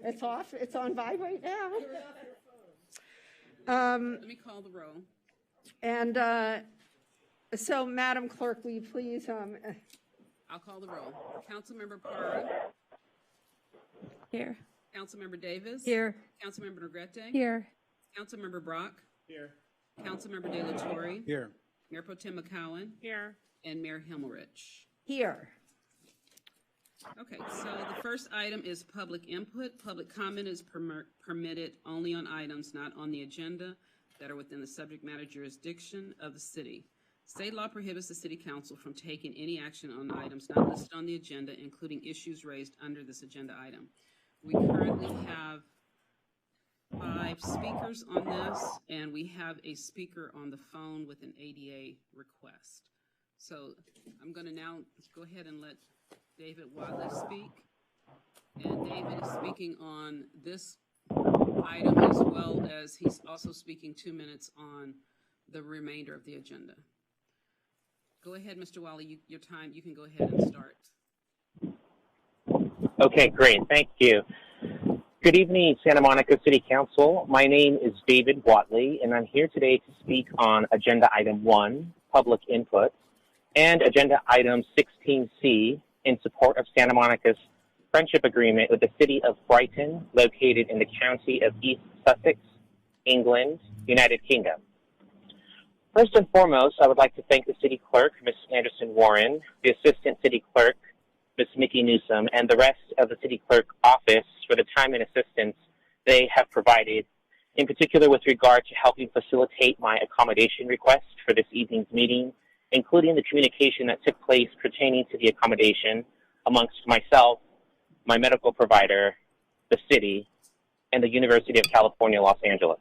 It's off. It's on vibrate now. Let me call the roll. And so, Madam Clerk, will you please? I'll call the roll. Councilmember Parra. Here. Councilmember Davis. Here. Councilmember Negrete. Here. Councilmember Brock. Here. Councilmember De La Torre. Here. Mayor Pro Tem McCowan. Here. And Mayor Himmelrich. Here. Okay, so the first item is public input. Public comment is permitted only on items not on the agenda that are within the subject matter jurisdiction of the city. State law prohibits the city council from taking any action on items not listed on the agenda, including issues raised under this agenda item. We currently have 5 speakers on this, and we have a speaker on the phone with an ADA request. So I'm going to now go ahead and let David Wadley speak. And David is speaking on this item as well as he's also speaking 2 minutes on the remainder of the agenda. Go ahead, Mr. Wadley, your time, you can go ahead and start. Okay, great. Thank you. Good evening, Santa Monica City Council. My name is David Watley, and I'm here today to speak on Agenda Item 1, Public Input, and Agenda Item 16C in support of Santa Monica's friendship agreement with the City of Brighton, located in the county of East Sussex, England, United Kingdom. First and foremost, I would like to thank the City Clerk, Ms. Anderson Warren, the Assistant City Clerk, Ms. Mickey Newsom, and the rest of the City Clerk office for the time and assistance they have provided, in particular with regard to helping facilitate my accommodation request for this evening's meeting, including the communication that took place pertaining to the accommodation amongst myself, my medical provider, the city, and the University of California, Los Angeles.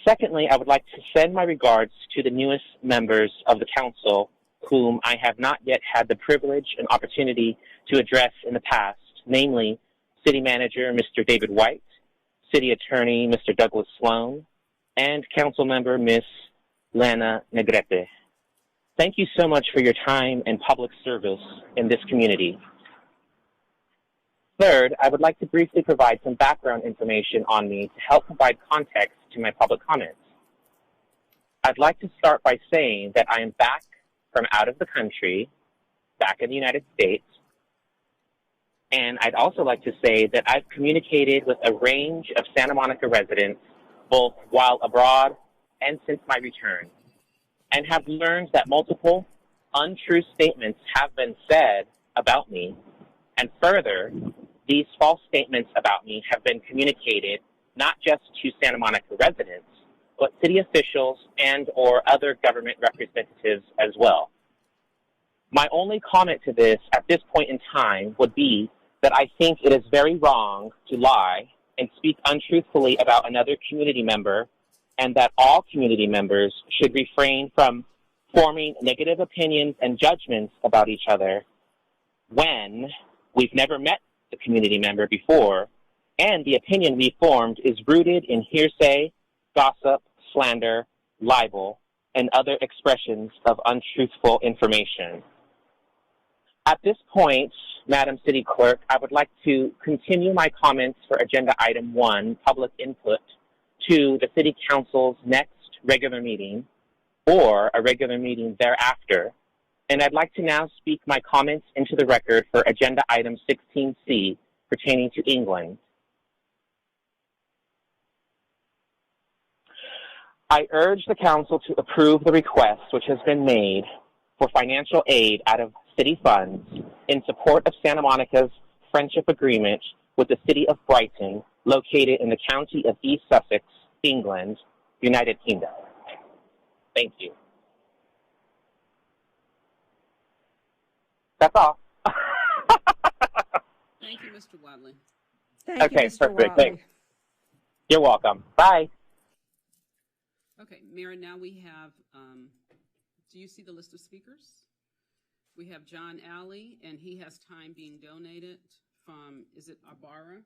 Secondly, I would like to send my regards to the newest members of the council whom I have not yet had the privilege and opportunity to address in the past, namely City Manager Mr. David White, City Attorney Mr. Douglas Sloan, and Council Member Ms. Lana Negrete. Thank you so much for your time and public service in this community. Third, I would like to briefly provide some background information on me to help provide context to my public comments. I'd like to start by saying that I am back from out of the country, back in the United States, and I'd also like to say that I've communicated with a range of Santa Monica residents, both while abroad and since my return, and have learned that multiple untrue statements have been said about me, and further, these false statements about me have been communicated not just to Santa Monica residents, but city officials and or other government representatives as well. My only comment to this at this point in time would be that I think it is very wrong to lie and speak untruthfully about another community member, and that all community members should refrain from forming negative opinions and judgments about each other when we've never met the community member before, and the opinion we formed is rooted in hearsay, gossip, slander, libel, and other expressions of untruthful information. At this point, Madam City Clerk, I would like to continue my comments for Agenda Item 1, Public Input, to the City Council's next regular meeting or a regular meeting thereafter, and I'd like to now speak my comments into the record for Agenda Item 16C pertaining to England. I urge the Council to approve the request which has been made for financial aid out of city funds in support of Santa Monica's friendship agreement with the City of Brighton, located in the county of East Sussex, England, United Kingdom. Thank you. That's all. Thank you, Mr. Wadley. Thank you, Okay, Mr. perfect. Watley. Thanks. You're welcome. Bye. Okay, Mayor, now we have, do you see the list of speakers? We have John Alley, and he has time being donated from, is it Abara?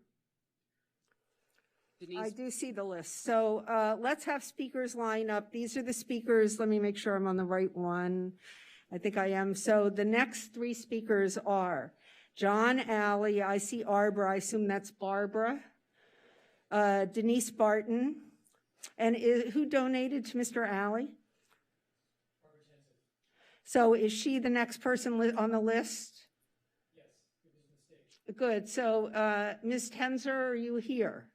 Denise? I do see the list. So let's have speakers line up. These are the speakers. Let me make sure I'm on the right one. I think I am. So the next 3 speakers are John Alley, I see Arbor, I assume that's Barbara. Denise Barton. And who donated to Mr. Alley? So is she the next person on the list? Yes, it was a mistake. Good. So Ms. Tenzer, are you here?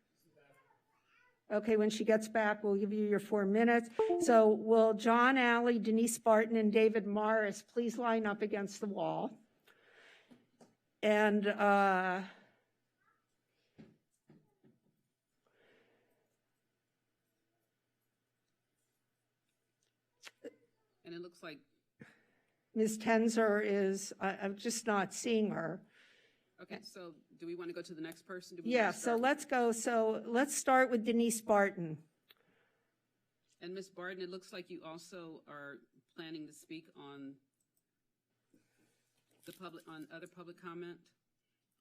Okay, when she gets back, we'll give you your 4 minutes. So will John Alley, Denise Barton, and David Morris please line up against the wall? And it looks like Ms. Tenzer is, I'm just not seeing her. okay, so do we want to go to the next person? Yeah, so let's go. So let's start with Denise Barton. And Ms. Barton, it looks like you also are planning to speak on the public, on other public comment,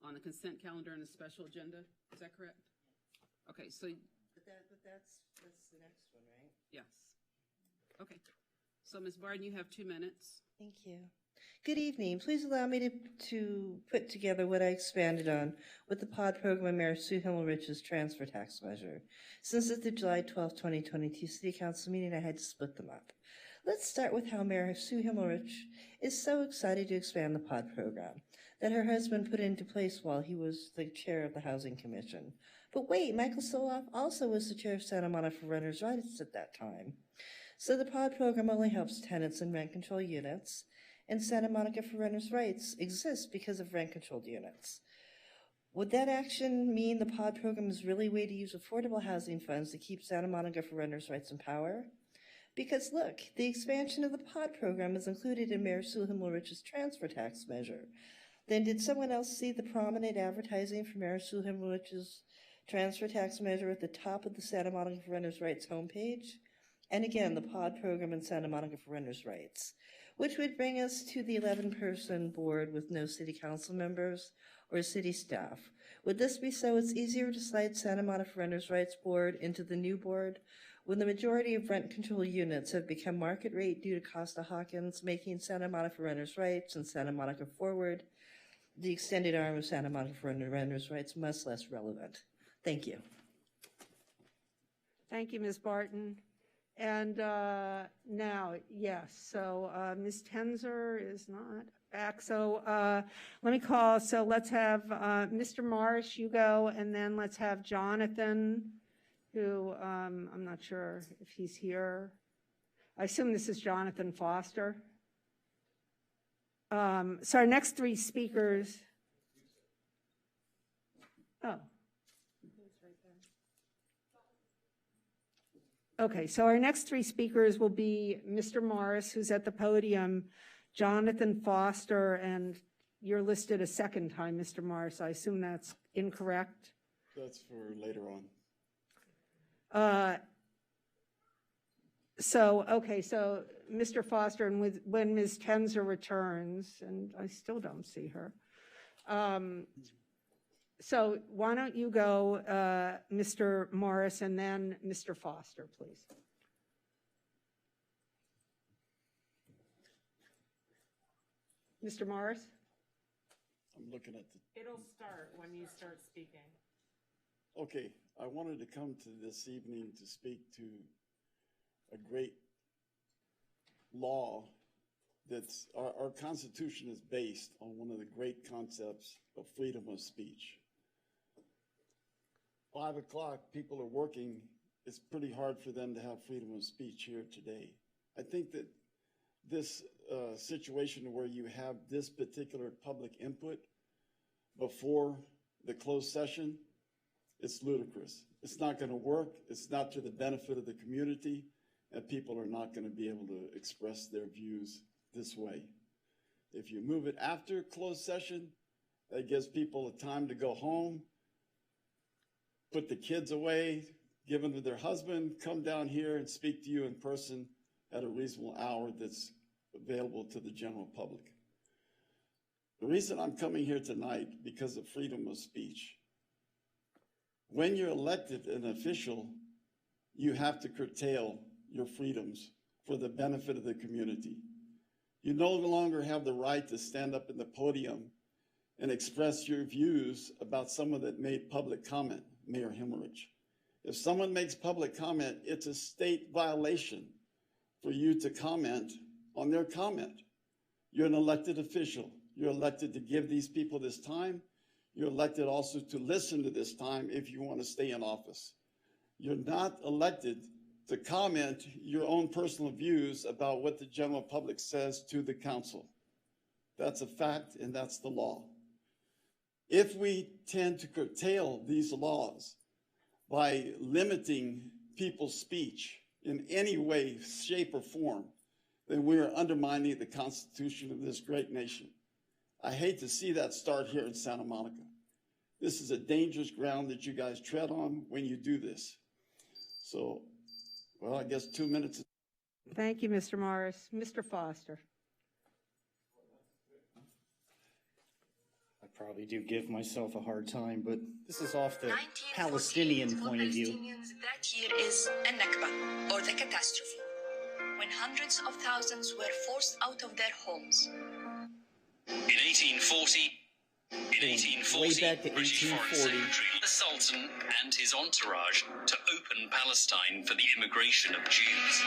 on the consent calendar and the special agenda. Is that correct? Okay, so. But that's the next one, right? Yes. Okay. So Ms. Barton, you have 2 minutes. Thank you. Good evening. Please allow me to put together what I expanded on with the POD program and Mayor Sue Himmelrich's transfer tax measure. Since at the July 12, 2022 City Council meeting, I had to split them up. Let's start with how Mayor Sue Himmelrich is so excited to expand the POD program that her husband put into place while he was the chair of the Housing Commission. But wait, Michael Soloff also was the chair of Santa Monica for Renters' Rights at that time. So the POD program only helps tenants in rent control units, and Santa Monica for Renters' Rights exists because of rent-controlled units. Would that action mean the POD program is really a way to use affordable housing funds to keep Santa Monica for Renters' Rights in power? Because look, the expansion of the POD program is included in Mayor Sue Himmelrich's transfer tax measure. Then did someone else see the prominent advertising for Mayor Sue Himmelrich's transfer tax measure at the top of the Santa Monica for Renters' Rights homepage? And again, the POD program in Santa Monica for Renters' Rights, which would bring us to the 11-person board with no city council members or city staff. Would this be so it's easier to slide Santa Monica for Renters' Rights board into the new board when the majority of rent control units have become market rate due to Costa-Hawkins, making Santa Monica for Renters' Rights and Santa Monica Forward, the extended arm of Santa Monica for Renters' Rights, much less relevant? Thank you. Thank you, Ms. Barton. And now, yes, so Ms. Tenzer is not back. So let me call, so let's have Mr. Morris, you go, and then let's have Jonathan, who I'm not sure if he's here. I assume this is Jonathan Foster. So our next 3 speakers. Oh. Okay, so our next 3 speakers will be Mr. Morris, who's at the podium, Jonathan Foster, and you're listed a second time, Mr. Morris. I assume that's incorrect? That's for later on. So Mr. Foster, and when Ms. Tenzer returns, and I still don't see her. So why don't you go, Mr. Morris, and then Mr. Foster, please. Mr. Morris? I'm looking at the. It'll start when you start speaking. Okay, I wanted to come to this evening to speak to a great law that's, our Constitution is based on one of the great concepts of freedom of speech. 5 o'clock, people are working. It's pretty hard for them to have freedom of speech here today. I think that this situation where you have this particular public input before the closed session, it's ludicrous. It's not going to work. It's not to the benefit of the community, and people are not going to be able to express their views this way. If you move it after closed session, that gives people a time to go home, put the kids away, give them to their husband, come down here and speak to you in person at a reasonable hour that's available to the general public. The reason I'm coming here tonight, because of freedom of speech. When you're elected an official, you have to curtail your freedoms for the benefit of the community. You no longer have the right to stand up in the podium and express your views about someone that made public comment, Mayor Himmerich. If someone makes public comment, it's a state violation for you to comment on their comment. You're an elected official. You're elected to give these people this time. You're elected also to listen to this time if you want to stay in office. You're not elected to comment your own personal views about what the general public says to the council. That's a fact, and that's the law. If we tend to curtail these laws by limiting people's speech in any way, shape, or form, then we are undermining the Constitution of this great nation. I hate to see that start here in Santa Monica. This is a dangerous ground that you guys tread on when you do this. So, well, I guess 2 minutes. Thank you, Mr. Morris. Mr. Foster. I probably do give myself a hard time, but this is off the Palestinian point of view. That year is a Nakba, or the catastrophe, when hundreds of thousands were forced out of their homes. In 1840, Way back to British Foreign 1840. Secretary the Sultan and his entourage to open Palestine for the immigration of Jews.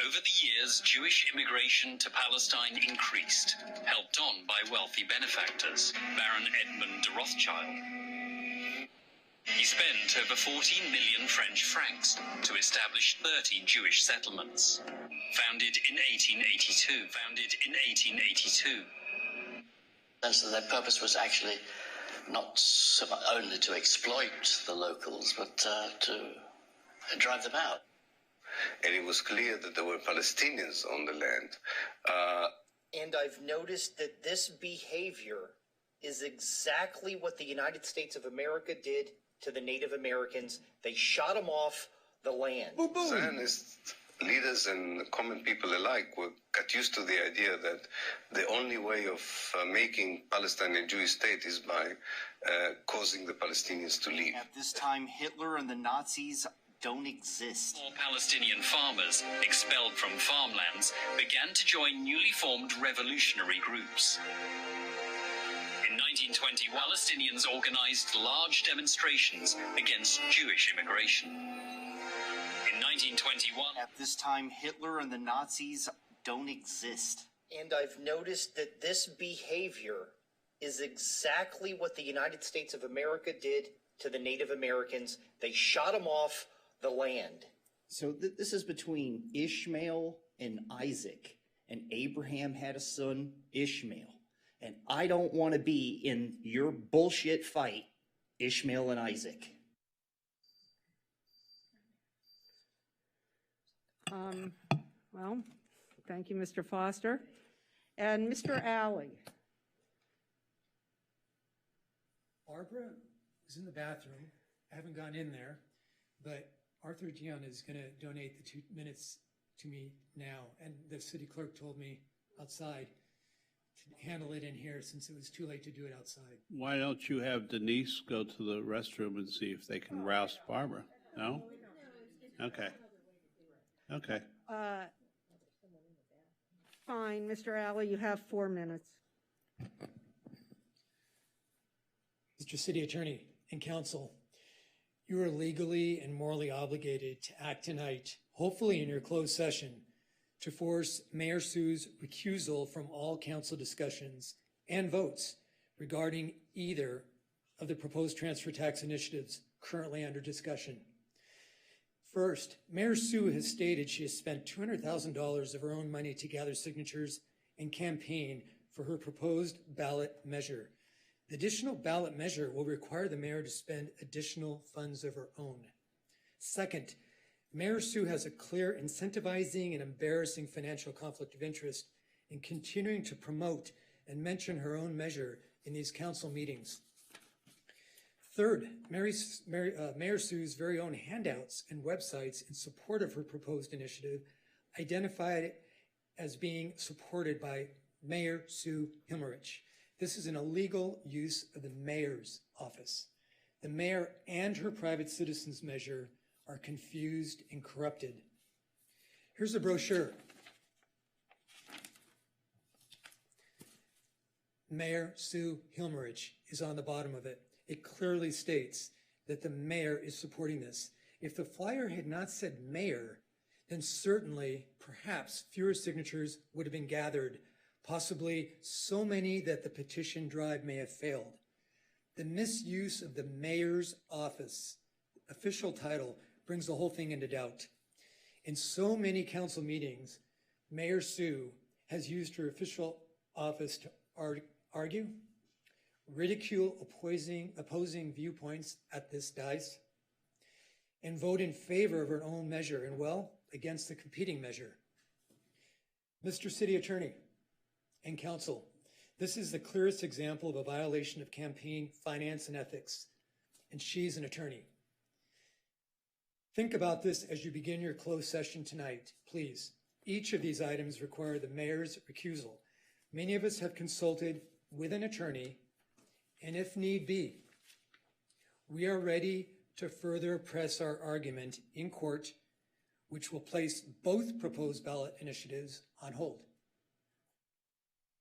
Over the years, Jewish immigration to Palestine increased, helped on by wealthy benefactors, Baron Edmund de Rothschild. He spent over 14 million French francs to establish 30 Jewish settlements, founded in 1882. And so their purpose was actually not so much only to exploit the locals, but to drive them out. And it was clear that there were Palestinians on the land. And I've noticed that this behavior is exactly what the United States of America did to the Native Americans. They shot them off the land. Boom, boom. Zionist leaders and common people alike were got used to the idea that the only way of making Palestine a Jewish state is by causing the Palestinians to leave. At this time, Hitler and the Nazis don't exist. More Palestinian farmers, expelled from farmlands, began to join newly formed revolutionary groups. In 1920, Palestinians organized large demonstrations against Jewish immigration. In 1921, At this time, Hitler and the Nazis don't exist. And I've noticed that this behavior is exactly what the United States of America did to the Native Americans. They shot them off the land. So this is between Ishmael and Isaac. And Abraham had a son, Ishmael. And I don't want to be in your bullshit fight, Ishmael and Isaac. Well, thank you, Mr. Foster. And Mr. Alley. Barbara is in the bathroom. I haven't gone in there, but Arthur Dion is going to donate the 2 minutes to me now. And the city clerk told me outside to handle it in here since it was too late to do it outside. Why don't you have Denise go to the restroom and see if they can roust Barbara? No? Okay. Okay. Fine, Mr. Alley, you have 4 minutes. Mr. City Attorney and Council, you are legally and morally obligated to act tonight, hopefully in your closed session, to force Mayor Sue's recusal from all council discussions and votes regarding either of the proposed transfer tax initiatives currently under discussion. First, Mayor Sue has stated she has spent $200,000 of her own money to gather signatures and campaign for her proposed ballot measure. The additional ballot measure will require the mayor to spend additional funds of her own. Second, Mayor Sue has a clear incentivizing and embarrassing financial conflict of interest in continuing to promote and mention her own measure in these council meetings. Third, Mayor Sue's very own handouts and websites in support of her proposed initiative identified it as being supported by Mayor Sue Himmerich. This is an illegal use of the mayor's office. The mayor and her private citizens measure are confused and corrupted. Here's a brochure. Mayor Sue Hilmerich is on the bottom of it. It clearly states that the mayor is supporting this. If the flyer had not said mayor, then certainly, perhaps, fewer signatures would have been gathered, possibly so many that the petition drive may have failed. The misuse of the mayor's office, official title, brings the whole thing into doubt. In so many council meetings, Mayor Sue has used her official office to argue, ridicule opposing viewpoints at this dais, and vote in favor of her own measure and, well, against the competing measure. Mr. City Attorney and Council, this is the clearest example of a violation of campaign finance and ethics, and she's an attorney. Think about this as you begin your closed session tonight, please. Each of these items require the mayor's recusal. Many of us have consulted with an attorney, and if need be, we are ready to further press our argument in court, which will place both proposed ballot initiatives on hold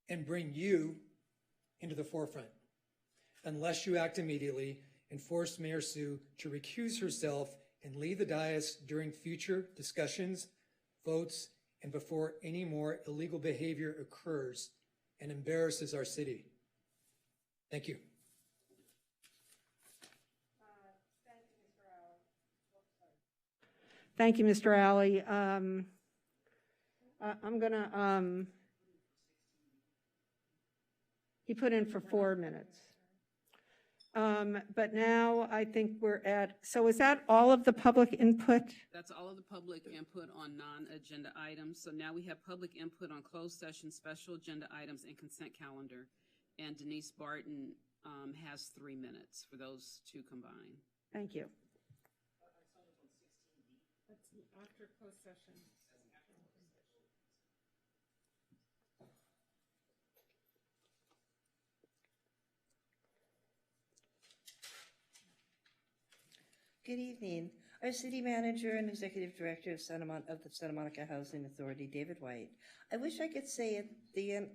and bring you into the forefront, unless you act immediately and force Mayor Sue to recuse herself and leave the dais during future discussions, votes, and before any more illegal behavior occurs and embarrasses our city. Thank you. Thank you, Mr. Alley. I'm going to, he put in for 4 minutes. But now I think we're at, so is that all of the public input? That's all of the public input on non-agenda items. So now we have public input on closed session, special agenda items, and consent calendar. And Denise Barton has 3 minutes for those two combined. Thank you. That's after closed session. Good evening. Our city manager and executive director of the Santa Monica Housing Authority, David White. I wish I could say at the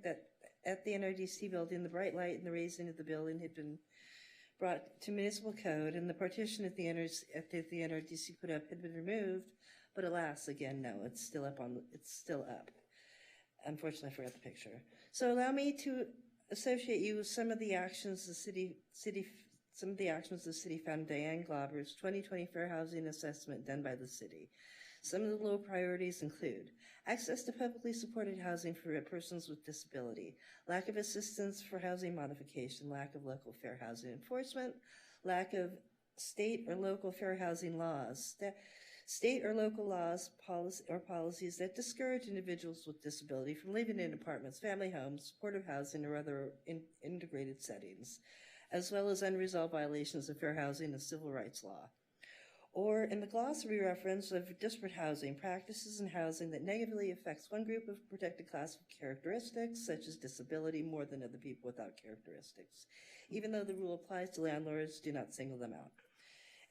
NRDC building, the bright light and the raising of the building had been brought to municipal code, and the partition at the NRDC put up had been removed. But alas, again, no, it's still up. Unfortunately, I forgot the picture. So allow me to associate you with some of the actions the city found Diane Glauber's 2020 Fair Housing Assessment done by the city. Some of the low priorities include access to publicly supported housing for persons with disability, lack of assistance for housing modification, lack of local fair housing enforcement, lack of state or local fair housing laws, state or local laws policies that discourage individuals with disability from living in apartments, family homes, supportive housing, or other integrated settings, as well as unresolved violations of fair housing and civil rights law. Or in the glossary reference of disparate housing, practices in housing that negatively affects one group of protected class of characteristics, such as disability, more than other people without characteristics. Even though the rule applies to landlords, do not single them out.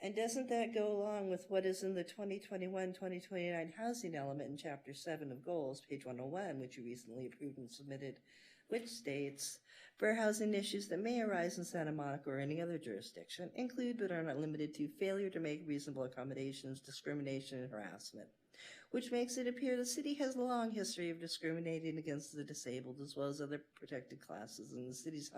And doesn't that go along with what is in the 2021-2029 housing element in Chapter 7 of Goals, page 101, which you recently approved and submitted, which states, fair housing issues that may arise in Santa Monica or any other jurisdiction include but are not limited to failure to make reasonable accommodations, discrimination, and harassment, which makes it appear the city has a long history of discriminating against the disabled as well as other protected classes in the city's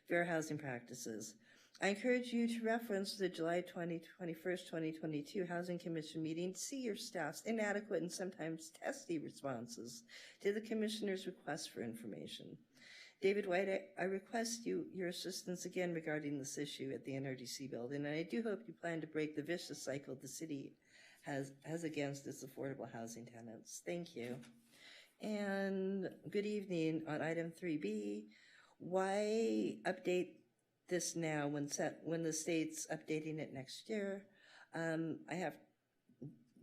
fair housing practices. I encourage you to reference the July 21st, 2022 Housing Commission meeting to see your staff's inadequate and sometimes testy responses to the Commissioner's request for information. David White, I request your assistance again regarding this issue at the NRDC building, and I do hope you plan to break the vicious cycle the city has against its affordable housing tenants. Thank you. And good evening. On item 3B, why update this now when the state's updating it next year?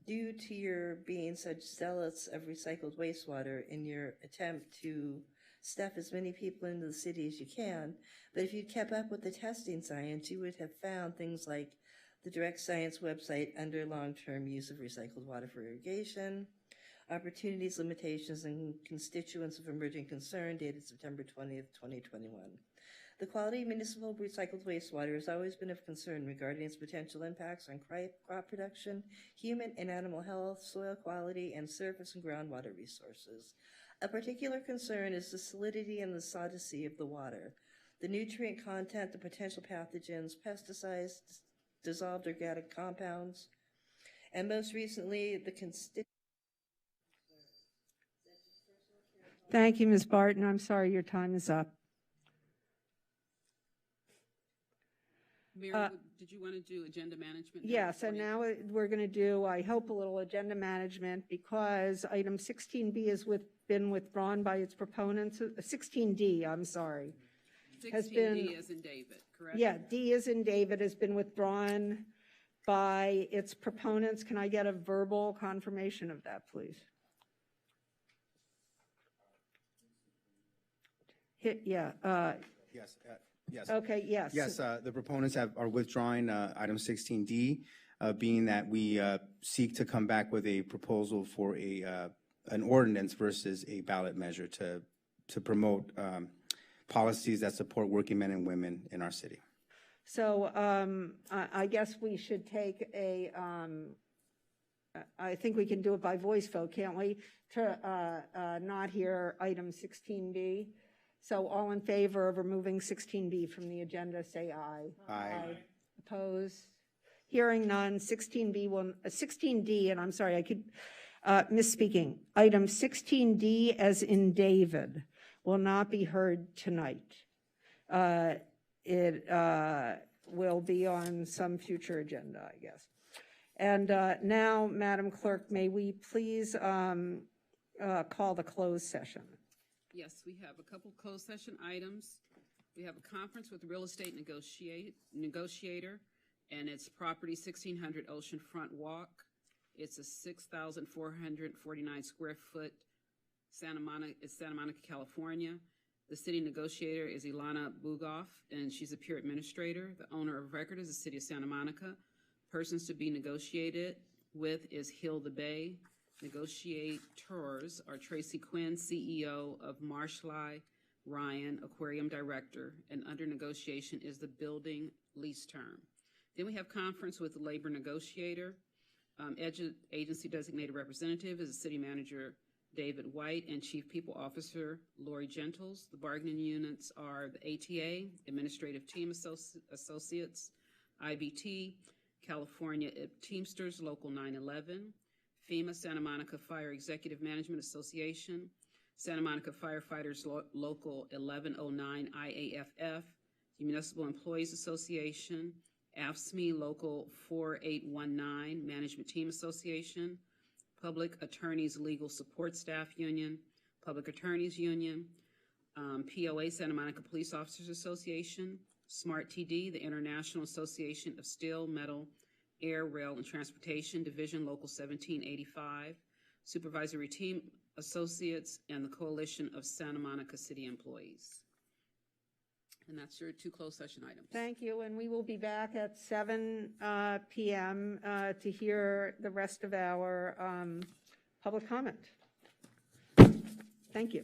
Due to your being such zealots of recycled wastewater in your attempt to stuff as many people into the city as you can, but if you'd kept up with the testing science, you would have found things like the Direct Science website under long-term use of recycled water for irrigation, Opportunities, Limitations, and Constituents of Emerging Concern, dated September 20th, 2021. The quality of municipal recycled wastewater has always been of concern regarding its potential impacts on crop production, human and animal health, soil quality, and surface and groundwater resources. A particular concern is the salinity and the sodicity of the water, the nutrient content, the potential pathogens, pesticides, dissolved organic compounds, and most recently, the Thank you, Ms. Barton. I'm sorry, your time is up. Mary, did you want to do agenda management? Yes, and now we're going to do, I hope, a little agenda management because item 16B has been withdrawn by its proponents. 16D, I'm sorry. 16D as in David, correct? Yeah, D as in David has been withdrawn by its proponents. Can I get a verbal confirmation of that, please? Yes. Yes. Okay, yes. Yes, the proponents are withdrawing item 16D, being that we seek to come back with a proposal for an ordinance versus a ballot measure to promote policies that support working men and women in our city. So I guess we should take I think we can do it by voice vote, can't we? To not hear item 16B. So all in favor of removing 16B from the agenda, say aye. Aye. Oppose? Hearing none, 16D, and I'm sorry, I could misspeaking. Item 16D as in David will not be heard tonight. It will be on some future agenda, I guess. And now, Madam Clerk, may we please call the closed session? Yes, we have a couple closed session items. We have a conference with real estate negotiator, and it's property 1600 Oceanfront Walk. It's a 6,449 square foot Santa Monica, California. The city negotiator is Ilana Bugoff, and she's a peer administrator. The owner of record is the city of Santa Monica. Persons to be negotiated with is Hilda Bay. Negotiators are Tracy Quinn, CEO of Marshly Ryan, Aquarium Director, and under negotiation is the building lease term. Then we have conference with the labor negotiator. Agency designated representative is the city manager David White and Chief People Officer Lori Gentles. The bargaining units are the ATA, Administrative Team Associates, IBT, California Teamsters Local 911, FEMA Santa Monica Fire Executive Management Association, Santa Monica Firefighters Local 1109 IAFF, the Municipal Employees Association, AFSCME Local 4819 Management Team Association, Public Attorneys Legal Support Staff Union, Public Attorneys Union, POA Santa Monica Police Officers Association, SMART TD, the International Association of Steel, Metal, Air, Rail, and Transportation, Division Local 1785, Supervisory Team Associates, and the Coalition of Santa Monica City Employees. And that's your two closed session items. Thank you, and we will be back at 7 p.m. To hear the rest of our public comment. Thank you.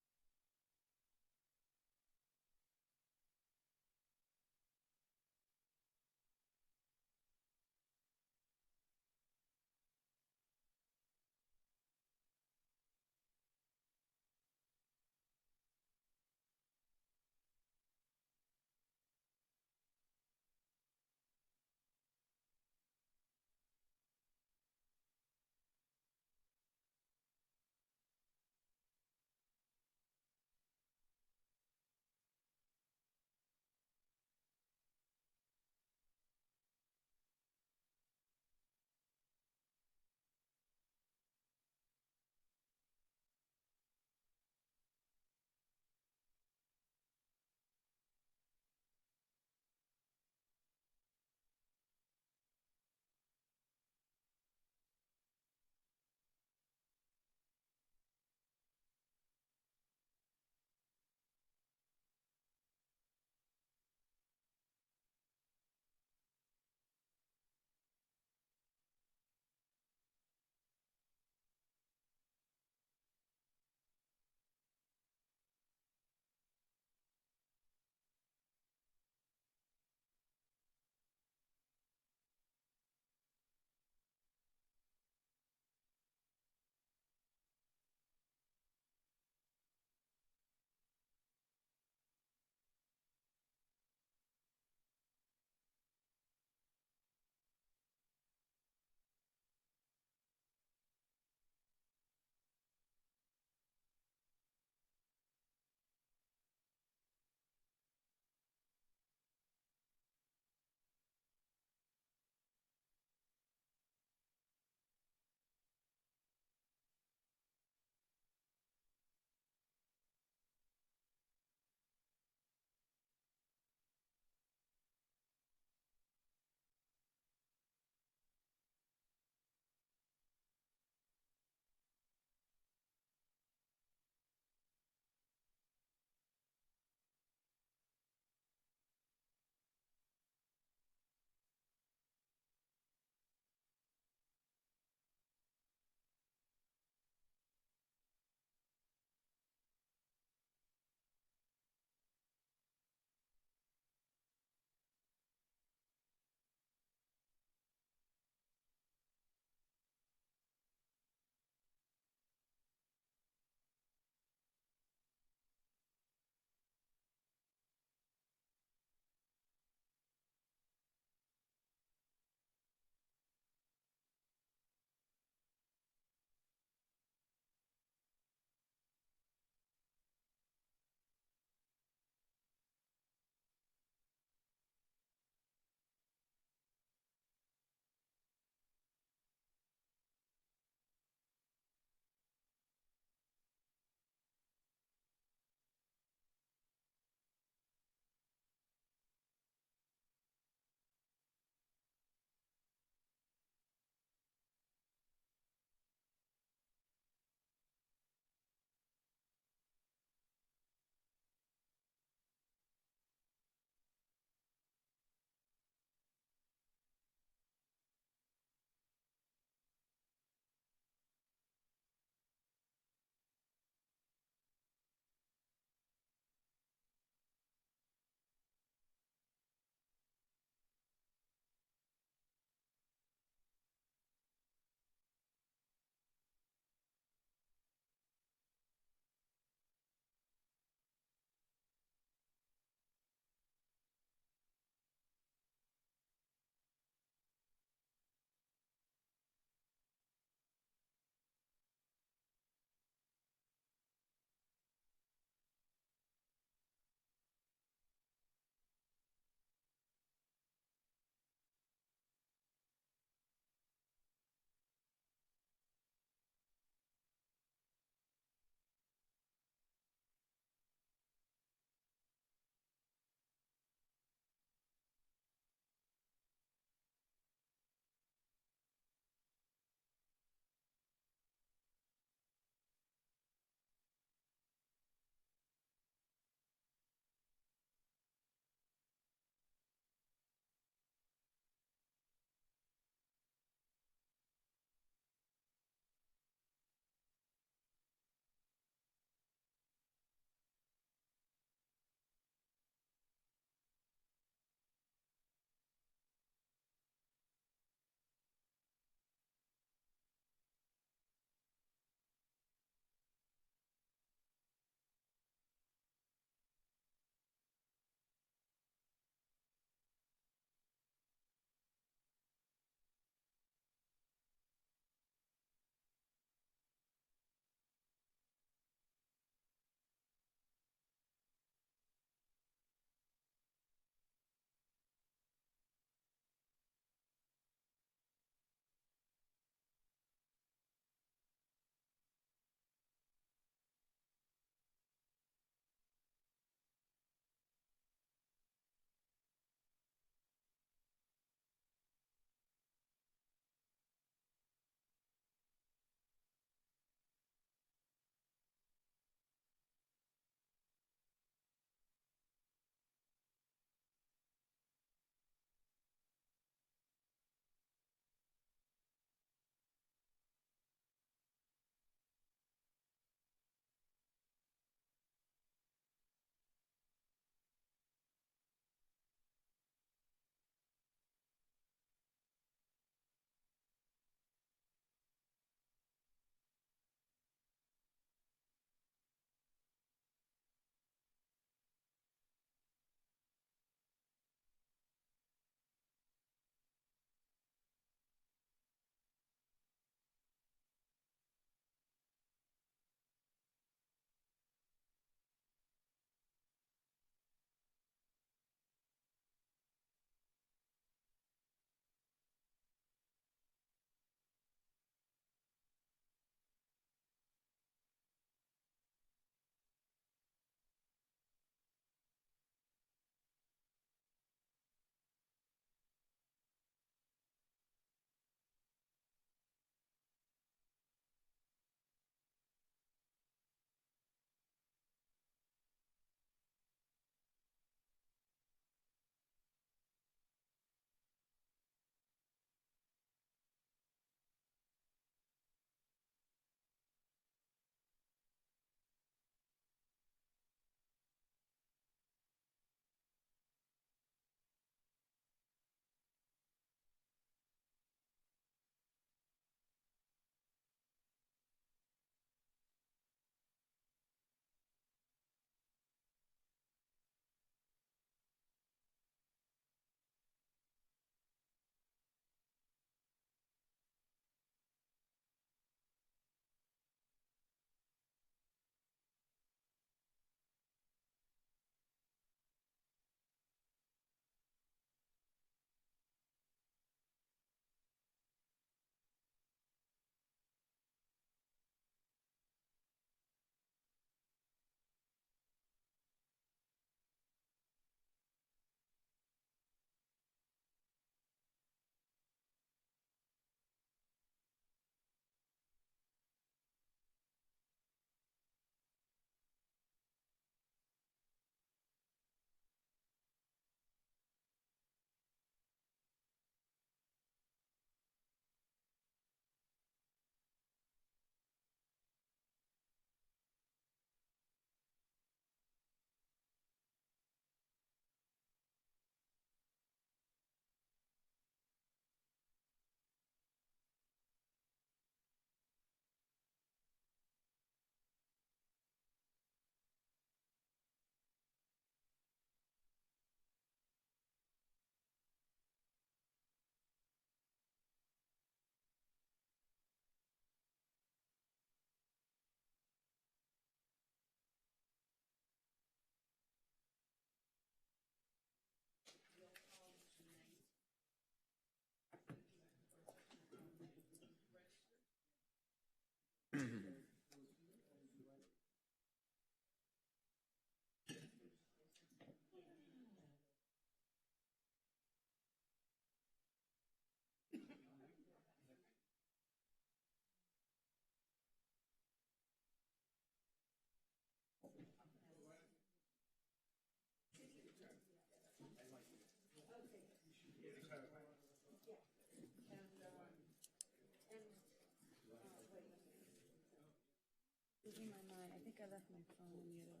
in my mind. I think I left my phone muted.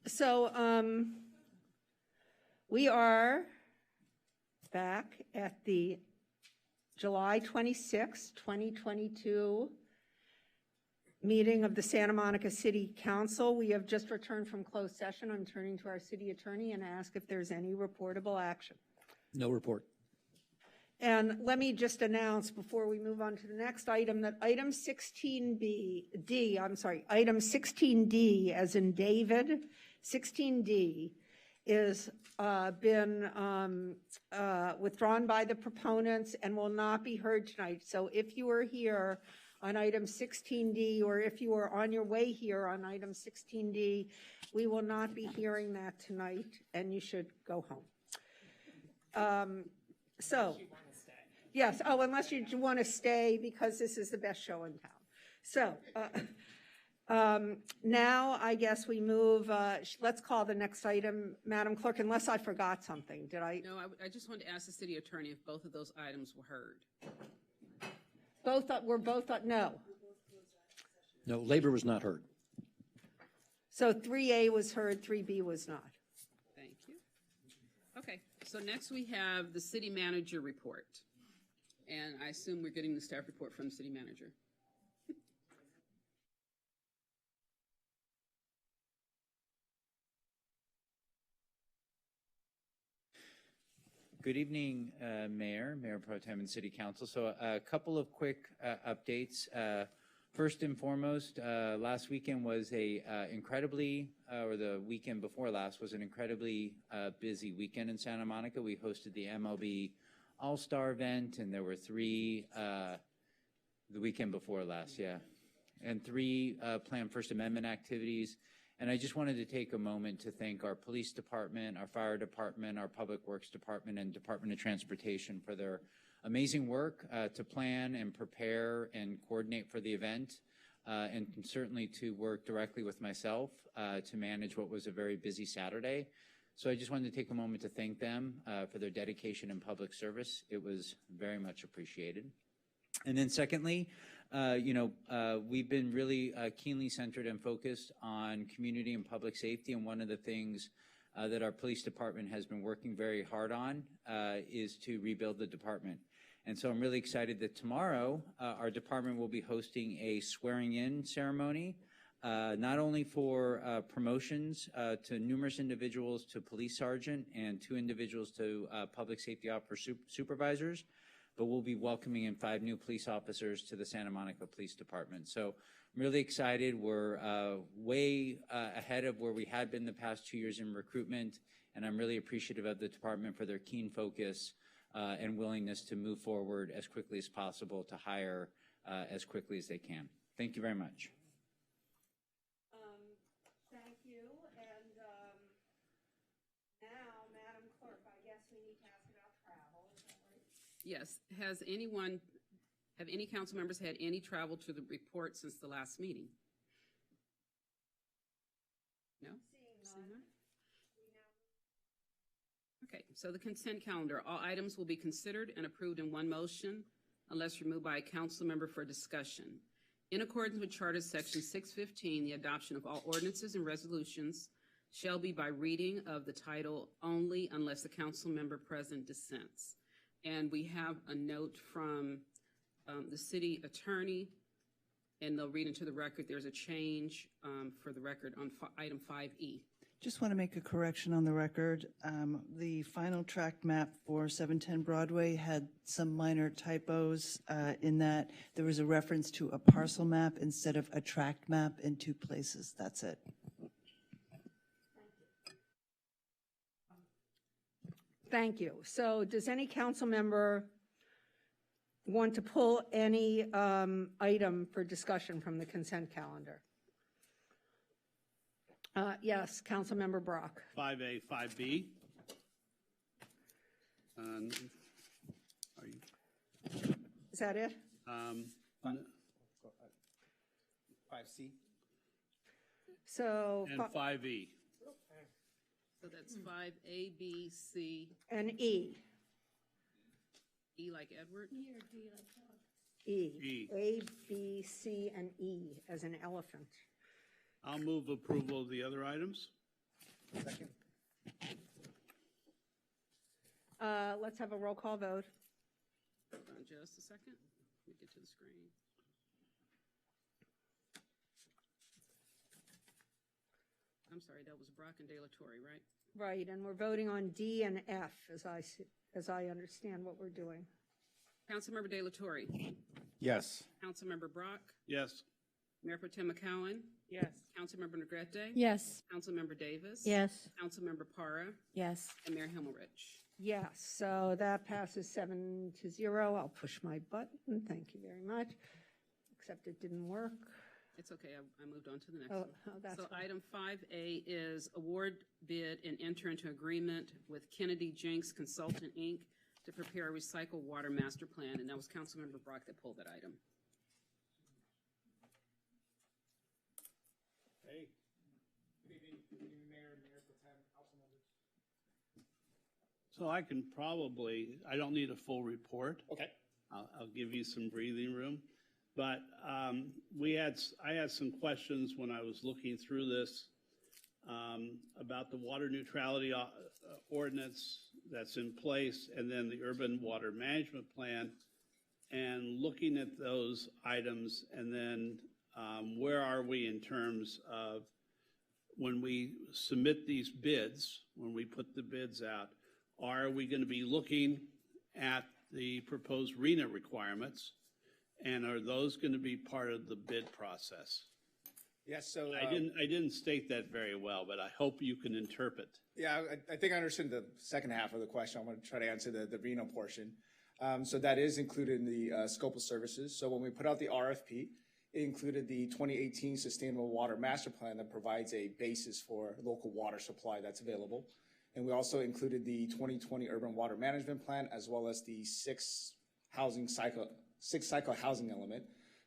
So we are back at the July 26, 2022 meeting of the Santa Monica City Council. We have just returned from closed session. I'm turning to our city attorney and ask if there's any reportable action. No report. And let me just announce before we move on to the next item that item 16D, item 16D as in David, 16D is been withdrawn by the proponents and will not be heard tonight. So if you are here on item 16D or if you are on your way here on item 16D, we will not be hearing that tonight and you should go home. Yes, unless you want to stay because this is the best show in town. So now I guess we move, let's call the next item, Madam Clerk, unless I forgot something. Did I? No, I just wanted to ask the city attorney if both of those items were heard. No. No, labor was not heard. So 3A was heard, 3B was not. Thank you. Okay, so next we have the city manager report. And I assume we're getting the staff report from the city manager. Good evening, Mayor Pro Tem and City Council. So a couple of quick updates. First and foremost, last weekend was a or the weekend before last was an incredibly busy weekend in Santa Monica. We hosted the MLB All-Star event, and there were three, the weekend before last, yeah, and three planned First Amendment activities. And I just wanted to take a moment to thank our police department, our fire department, our public works department, and Department of Transportation for their amazing work to plan and prepare and coordinate for the event, and certainly to work directly with myself to manage what was a very busy Saturday. So I just wanted to take a moment to thank them for their dedication in public service. It was very much appreciated. And then secondly, we've been really keenly centered and focused on community and public safety. And one of the things that our police department has been working very hard on is to rebuild the department. And so I'm really excited that tomorrow our department will be hosting a swearing-in ceremony, not only for promotions to numerous individuals to police sergeant and 2 individuals to public safety officer supervisors, but we'll be welcoming in 5 new police officers to the Santa Monica Police Department. So I'm really excited. We're way ahead of where we had been the past 2 years in recruitment, and I'm really appreciative of the department for their keen focus and willingness to move forward as quickly as possible to hire as quickly as they can. Thank you very much. Thank Yes. Have any council members had any travel to the report since the last meeting? No? Seeing none? Okay, so the consent calendar. All items will be considered and approved in one motion unless removed by a council member for discussion. In accordance with Charter Section 615, the adoption of all ordinances and resolutions shall be by reading of the title only unless the council member present dissents. And we have a note from the city attorney, and they'll read into the record. There's a change for the record on item 5E. Just want to make a correction on the record. The final tract map for 710 Broadway had some minor typos in that there was a reference to a parcel map instead of a tract map in two places. That's it. Thank you. So does any council member want to pull any item for discussion from the consent calendar? Yes, Councilmember Brock. 5A, 5B. Are you? Is that it? 5C. So. And 5E. So that's 5A, B, C. And E. E like Edward? E or D like dog? E. A, B, C, and E as an elephant. I'll move approval of the other items. Second. Let's have a roll call vote. Hold on just a second. Let me get to the screen. I'm sorry, that was Brock and De La Torre, right? Right, and we're voting on D and F as I understand what we're doing. Councilmember De La Torre. Yes. Councilmember Brock. Yes. Mayor Pro Tem McCowen. Yes. Councilmember Negrete. Yes. Councilmember Davis. Yes. Councilmember Para. Yes. And Mayor Himmelrich. Yes, so that passes 7-0. I'll push my button. Thank you very much. Except it didn't work. It's okay, I moved on to the next Oh, one. that's So fine. item 5A is award bid and enter into agreement with Kennedy Jenks Consultant, Inc. to prepare a recycled water master plan, and that was Councilmember Brock that pulled that item. Hey. Good evening, Mayor, Mayor Pro Tem, council members. So I can probably, I don't need a full report. Okay. I'll give you some breathing room. But I had some questions when I was looking through this about the water neutrality ordinance that's in place, and then the urban water management plan, and looking at those items, and then where are we in terms of when we submit these bids, when we put the bids out, are we going to be looking at the proposed RENA requirements? And are those going to be part of the bid process? Yes, so. I didn't state that very well, but I hope you can interpret. Yeah, I think I understood the second half of the question. I'm going to try to answer the Reno portion. So that is included in the scope of services. So when we put out the RFP, it included the 2018 Sustainable Water Master Plan that provides a basis for local water supply that's available. And we also included the 2020 Urban Water Management Plan, as well as the six cycle housing element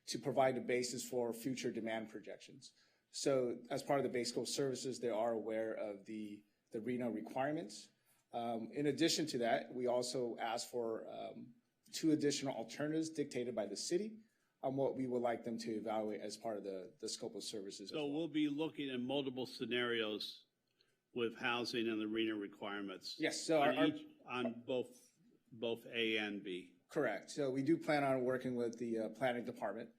to provide a basis for future demand projections. So as part of the base scope services, they are aware of the RENA requirements. In addition to that, we also asked for 2 additional alternatives dictated by the city on what we would like them to evaluate as part of the scope of services. So we'll be looking at multiple scenarios with housing and the RENA requirements. Yes, so on both A and B. Correct. So we do plan on working with the planning department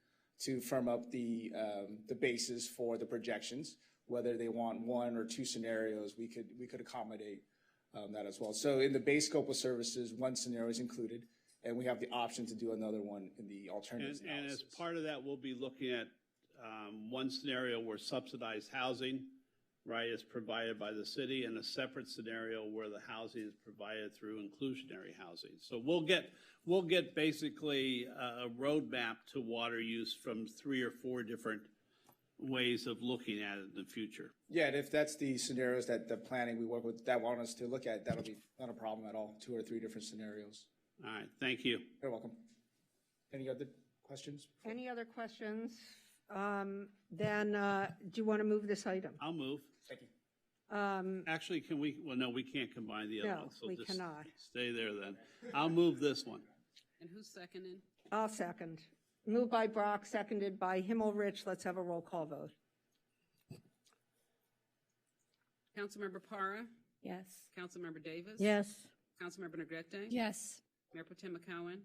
to firm up the basis for the projections. Whether they want 1 or 2 scenarios, we could accommodate that as well. So in the base scope of services, 1 scenario is included, and we have the option to do another one in the alternatives And analysis. as part of that, we'll be looking at 1 scenario where subsidized housing, right, is provided by the city, and a separate scenario where the housing is provided through inclusionary housing. So we'll get basically a roadmap to water use from 3 or 4 different ways of looking at it in the future. Yeah, and if that's the scenarios that the planning we work with that want us to look at, that'll be not a problem at all, 2 or 3 different scenarios. All right, thank you. You're welcome. Any other questions? Any other questions? Then, do you want to move this item? I'll move. Thank you. Actually, can we, well, no, we can't combine the other No, ones. So we just cannot. Stay there then. I'll move this one. And who's seconding? I'll second. Moved by Brock, seconded by Himmelrich. Let's have a roll call vote. Councilmember Para? Yes. Councilmember Davis? Yes. Councilmember Negrete? Yes. Mayor Pro Tem McCowen?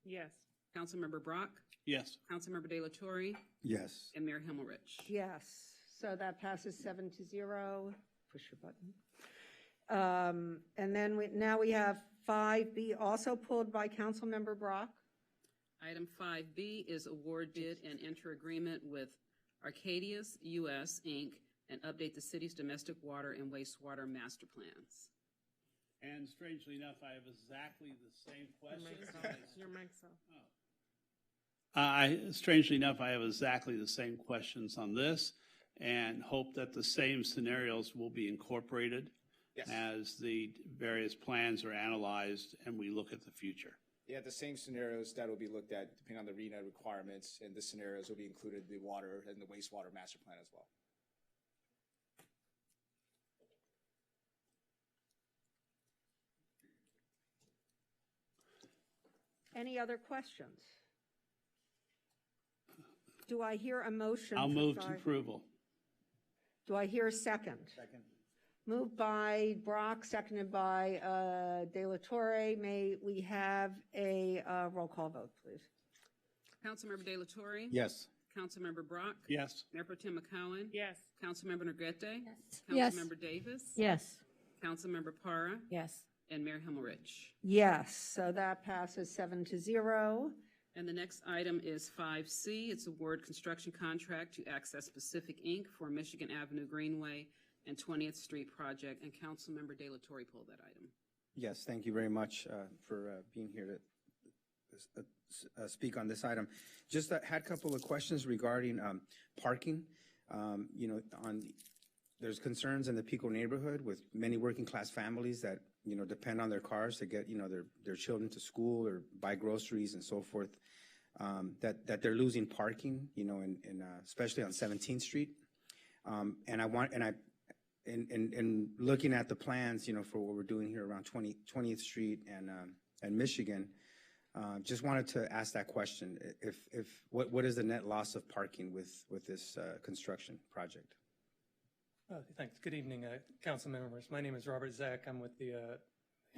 Yes. Councilmember Brock? Yes. Councilmember De La Torre? Yes. And Mayor Himmelrich? Yes. So that passes 7-0. Push your button. And then now we have 5B, also pulled by Councilmember Brock. Item 5B is award bid and enter agreement with Arcadius US, Inc., and update the city's domestic water and wastewater master plans. And strangely enough, I have exactly the same questions. Your mic's off. Strangely enough, I have exactly the same questions on this and hope that the same scenarios will be incorporated Yes. as the various plans are analyzed and we look at the future. Yeah, the same scenarios that will be looked at depending on the RENA requirements, and the scenarios will be included in the water and the wastewater master plan as well. Any other questions? Do I hear a motion? I'll for move to 5? approval. Do I hear a second? Second. Moved by Brock, seconded by De La Torre. May we have a roll call vote, please? Councilmember De La Torre? Yes. Councilmember Brock? Yes. Mayor Pro Tem McCowen? Yes. Councilmember Negrete? Yes. Councilmember Davis? Yes. Councilmember Para? Yes. And Mayor Himmelrich? Yes, so that passes 7-0. And the next item is 5C. It's award construction contract to Access Pacific, Inc. for Michigan Avenue Greenway and 20th Street project. And Councilmember De La Torre pulled that item. Yes, thank you very much for being here to speak on this item. Just had a couple of questions regarding parking. There's concerns in the Pico neighborhood with many working class families that depend on their cars to get their children to school or buy groceries and so forth. That they're losing parking, especially on 17th Street. And looking at the plans, for what we're doing here around 20th Street and Michigan, just wanted to ask that question. What is the net loss of parking with this construction project? Thanks. Good evening, council members. My name is Robert Zach. I'm with the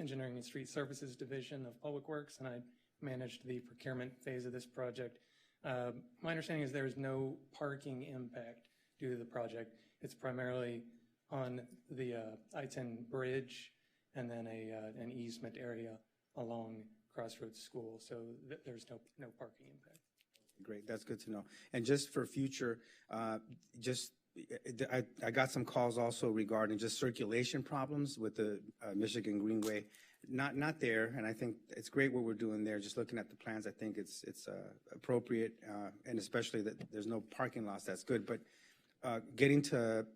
Engineering and Street Services Division of Public Works, and I managed the procurement phase of this project. My understanding is there is no parking impact due to the project. It's primarily on the I-10 bridge and then an easement area along Crossroads School, so there's no parking impact. Great, that's good to know. And just for future, I got some calls also regarding just circulation problems with the Michigan Greenway. Not there, and I think it's great what we're doing there. Just looking at the plans, I think it's appropriate, and especially that there's no parking lots. That's good. But getting to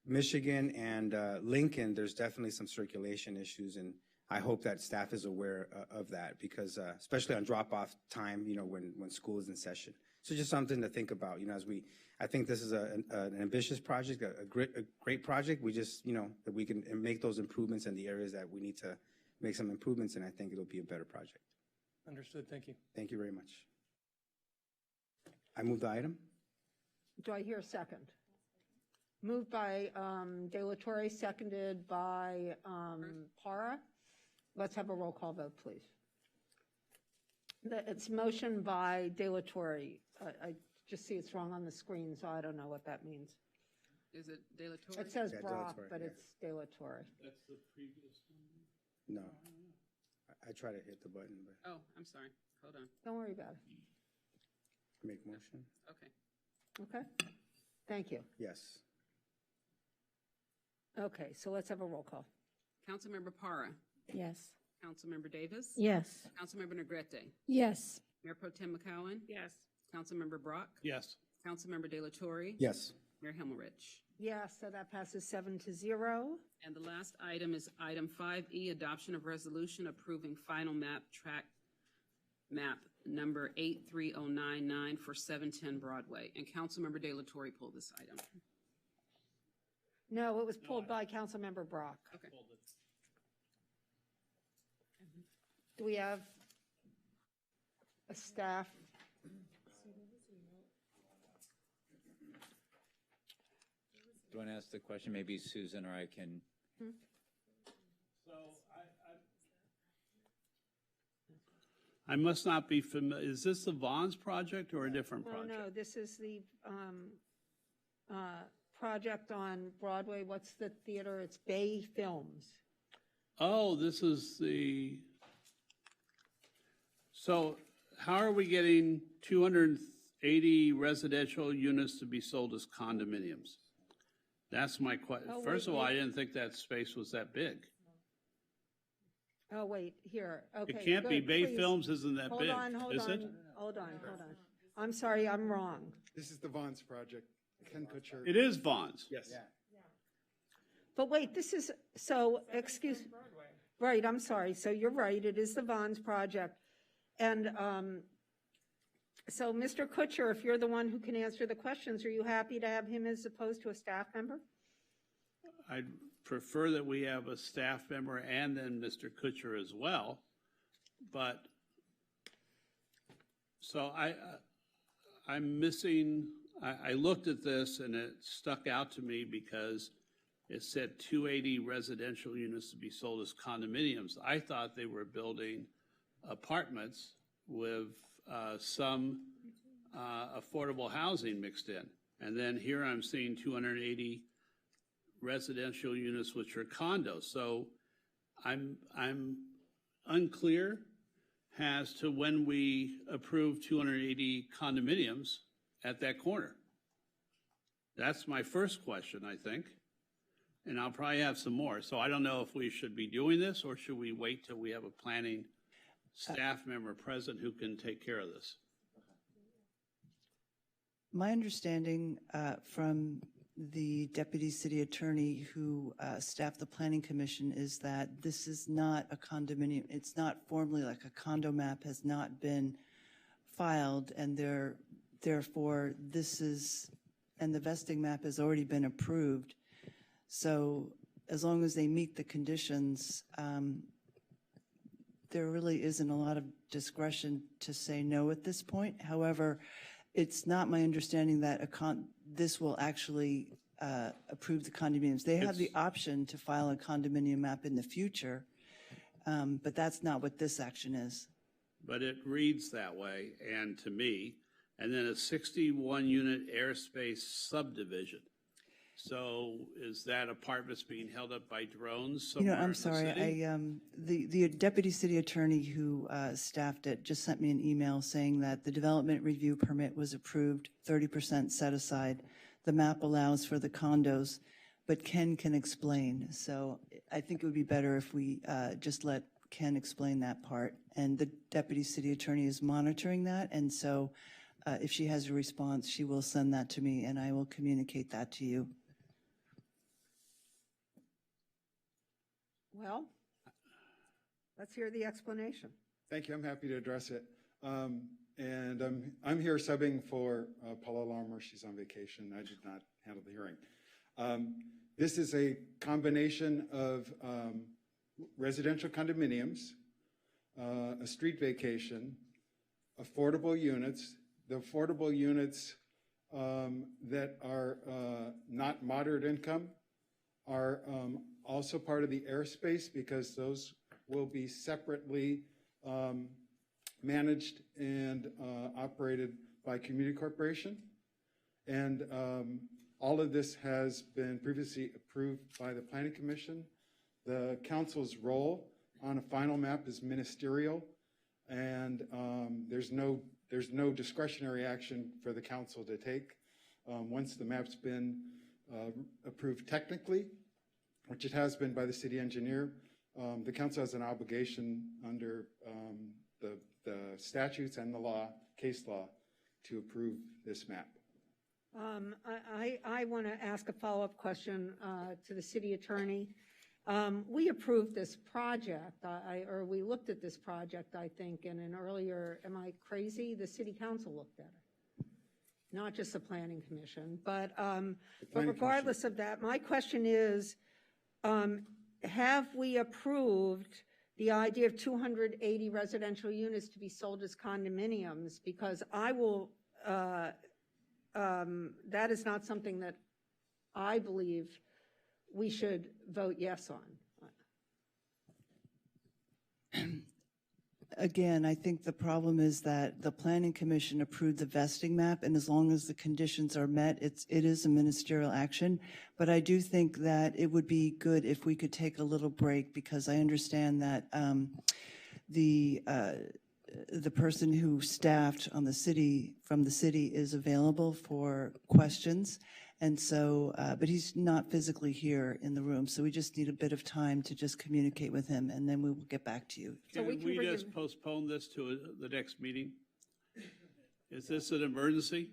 Michigan and Lincoln, there's definitely some circulation issues, and I hope that staff is aware of that because especially on drop-off time, when school is in session. So just something to think about, I think this is an ambitious project, a great project. We just, that we can make those improvements in the areas that we need to make some improvements, and I think it'll be a better project. Understood. Thank you. Thank you very much. I move the item. Do I hear a second? Moved by De La Torre, seconded by Para. Let's have a roll call vote, please. It's motion by De La Torre. I just see it's wrong on the screen, so I don't know what that means. Is it De La Torre? It says Yeah, De La Brock, Torre, but yeah. it's De La Torre. That's the previous one? No. I try to hit the button, but Oh, I'm sorry. Hold on. Don't worry about it. make motion. Okay. Okay? Thank you. Yes. Okay, so let's have a roll call. Councilmember Para? Yes. Councilmember Davis? Yes. Councilmember Negrete? Yes. Mayor Pro Tem McCowen? Yes. Councilmember Brock? Yes. Councilmember De La Torre? Yes. Mayor Himmelrich? Yes, so that passes 7-0. And the last item is item 5E, adoption of resolution approving final map track map number 83099 for 710 Broadway. And Councilmember De La Torre pulled this item. No, it was pulled by Councilmember Brock. Okay. Do we have a staff? Do you want to ask the question? Maybe Susan or I can. So I must not be familiar. Is this the Vaughn's project or a different project? No, this is the project on Broadway. What's the theater? It's Bay Films. Oh, this is the. So how are we getting 280 residential units to be sold as condominiums? That's my question. Oh, First wait, of all, I wait. didn't think that space was that big. Oh, wait, here, okay. It can't be. good, Bay please. Films isn't that big, is it? Hold on. I'm sorry, I'm wrong. This is the Vaughn's project. Ken Kutcher. It is Vaughn's. Yes. But wait, this is, so, excuse, right, I'm sorry. So you're right, it is the Vaughn's project. And so, Mr. Kutcher, if you're the one who can answer the questions, are you happy to have him as opposed to a staff member? I'd prefer that we have a staff member and then Mr. Kutcher as well. But, so I'm missing, I looked at this and it stuck out to me because it said 280 residential units to be sold as condominiums. I thought they were building apartments with some affordable housing mixed in. And then here I'm seeing 280 residential units, which are condos. So I'm unclear as to when we approve 280 condominiums at that corner. That's my first question, I think. And I'll probably have some more. So I don't know if we should be doing this or should we wait till we have a planning staff member present who can take care of this? My understanding from the deputy city attorney who staffed the planning commission is that this is not a condominium. It's not formally like a condo map has not been filed, and therefore this is, and the vesting map has already been approved. So as long as they meet the conditions, there really isn't a lot of discretion to say no at this point. However, it's not my understanding that this will actually approve the condominiums. They have the option to file a condominium map in the future, but that's not what this action is. But it reads that way, and to me, and then a 61-unit airspace subdivision. So is that apartments being held up by drones somewhere in I'm the sorry. city? The deputy city attorney who staffed it just sent me an email saying that the development review permit was approved, 30% set aside. The map allows for the condos, but Ken can explain. So I think it would be better if we just let Ken explain that part. And the deputy city attorney is monitoring that. And so if she has a response, she will send that to me and I will communicate that to you. Well, let's hear the explanation. Thank you. I'm happy to address it. And I'm here subbing for Paula Larmer. She's on vacation. I did not handle the hearing. This is a combination of residential condominiums, a street vacation, affordable units. The affordable units that are not moderate income are also part of the airspace because those will be separately managed and operated by community corporation. And all of this has been previously approved by the Planning Commission. The council's role on a final map is ministerial, and there's no discretionary action for the council to take. Once the map's been approved technically, which it has been by the city engineer, the council has an obligation under the statutes and the law, case law, to approve this map. I want to ask a follow-up question to the city attorney. We approved this project, or we looked at this project, I think, in an earlier, am I crazy? The city council looked at it, not just the planning commission. But regardless of that, my question is, have we approved the idea of 280 residential units to be sold as condominiums? Because I will, that is not something that I believe we should vote yes on. Again, I think the problem is that the Planning Commission approved the vesting map, and as long as the conditions are met, it is a ministerial action. But I do think that it would be good if we could take a little break, because I understand that the person who staffed on the city, from the city, is available for questions. And so, but he's not physically here in the room, so we just need a bit of time to just communicate with him, and then we will get back to you. Can we just postpone this to the next meeting? Is this an emergency?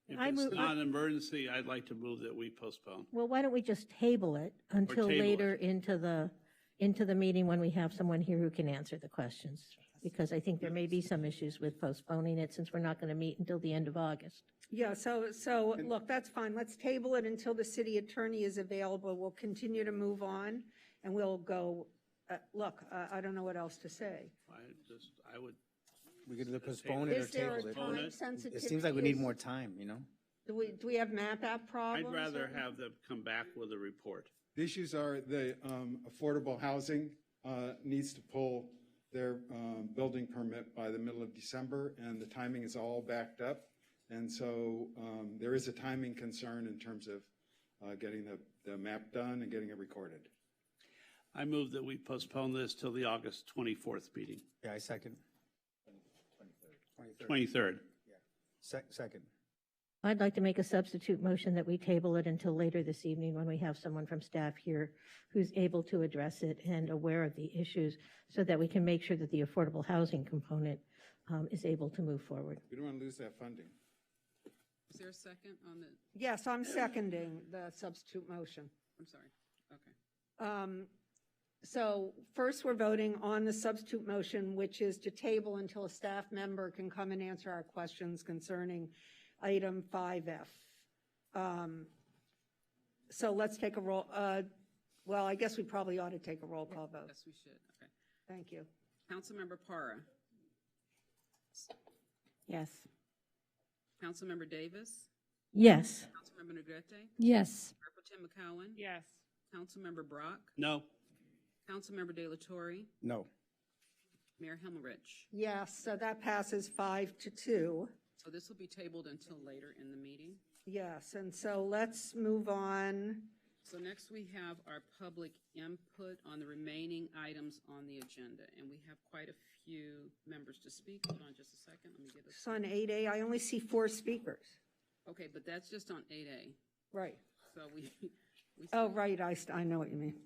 If it's not an emergency, I'd like to move that we postpone. Well, why don't we just table it until later into the meeting when we have someone here who can answer the questions? Because I think there may be some issues with postponing it since we're not going to meet until the end of August. Yeah, so look, that's fine. Let's table it until the city attorney is available. We'll continue to move on, and we'll go, look, I don't know what else to say. I would. We could either postpone it or table it. Is there a time sensitivity? It seems like we need more time, you know? Do we have map app problems? I'd rather have them come back with a report. The issues are the affordable housing needs to pull their building permit by the middle of December, and the timing is all backed up. And so there is a timing concern in terms of getting the map done and getting it recorded. I move that we postpone this till the August 24th meeting. Yeah, I second. 23rd. Yeah. Second. I'd like to make a substitute motion that we table it until later this evening when we have someone from staff here who's able to address it and aware of the issues so that we can make sure that the affordable housing component is able to move forward. We don't want to lose that funding. Is there a second on the? Yes, I'm seconding the substitute motion. I'm sorry. Okay. So first, we're voting on the substitute motion, which is to table until a staff member can come and answer our questions concerning item 5F. So let's take a roll. Well, I guess we probably ought to take a roll call vote. Yes, we should. Okay. Thank you. Councilmember Para. Yes. Councilmember Davis. Yes. Councilmember Negrete. Yes. Mayor Pro Tem McCowan. Yes. Councilmember Brock. No. Councilmember De La Torre. No. Mayor Himmelrich. Yes, so that passes 5-2. So this will be tabled until later in the meeting. Yes, and so let's move on. So next we have our public input on the remaining items on the agenda, and we have quite a few members to speak. Hold on just a second. Let me get this. So on 8A, I only see 4 speakers. Okay, but that's just on 8A. Right. So we Oh, right, I know what you mean. Yeah.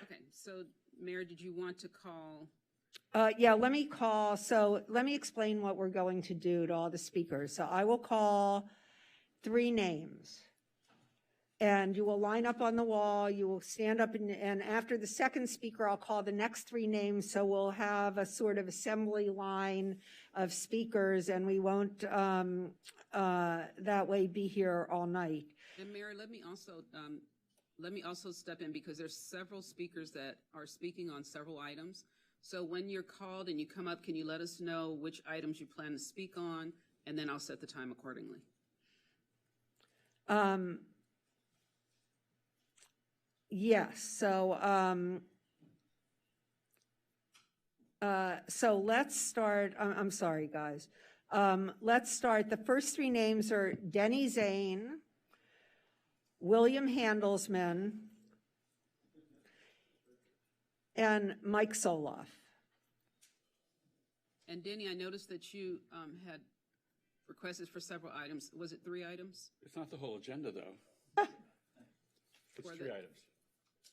Okay, so Mayor, did you want to call? Yeah, let me explain what we're going to do to all the speakers. So I will call 3 names. And you will line up on the wall, you will stand up, and after the second speaker, I'll call the next 3 names, so we'll have a sort of assembly line of speakers, and we won't that way be here all night. And Mayor, let me also step in because there's several speakers that are speaking on several items. So when you're called and you come up, can you let us know which items you plan to speak on, and then I'll set the time accordingly. Yes, so let's start, I'm sorry, guys. Let's start, the first 3 names are Denny Zane, William Handelsman, and Mike Soloff. And Denny, I noticed that you had requested for several items. Was it 3 items? It's not the whole agenda, though. It's 3 items.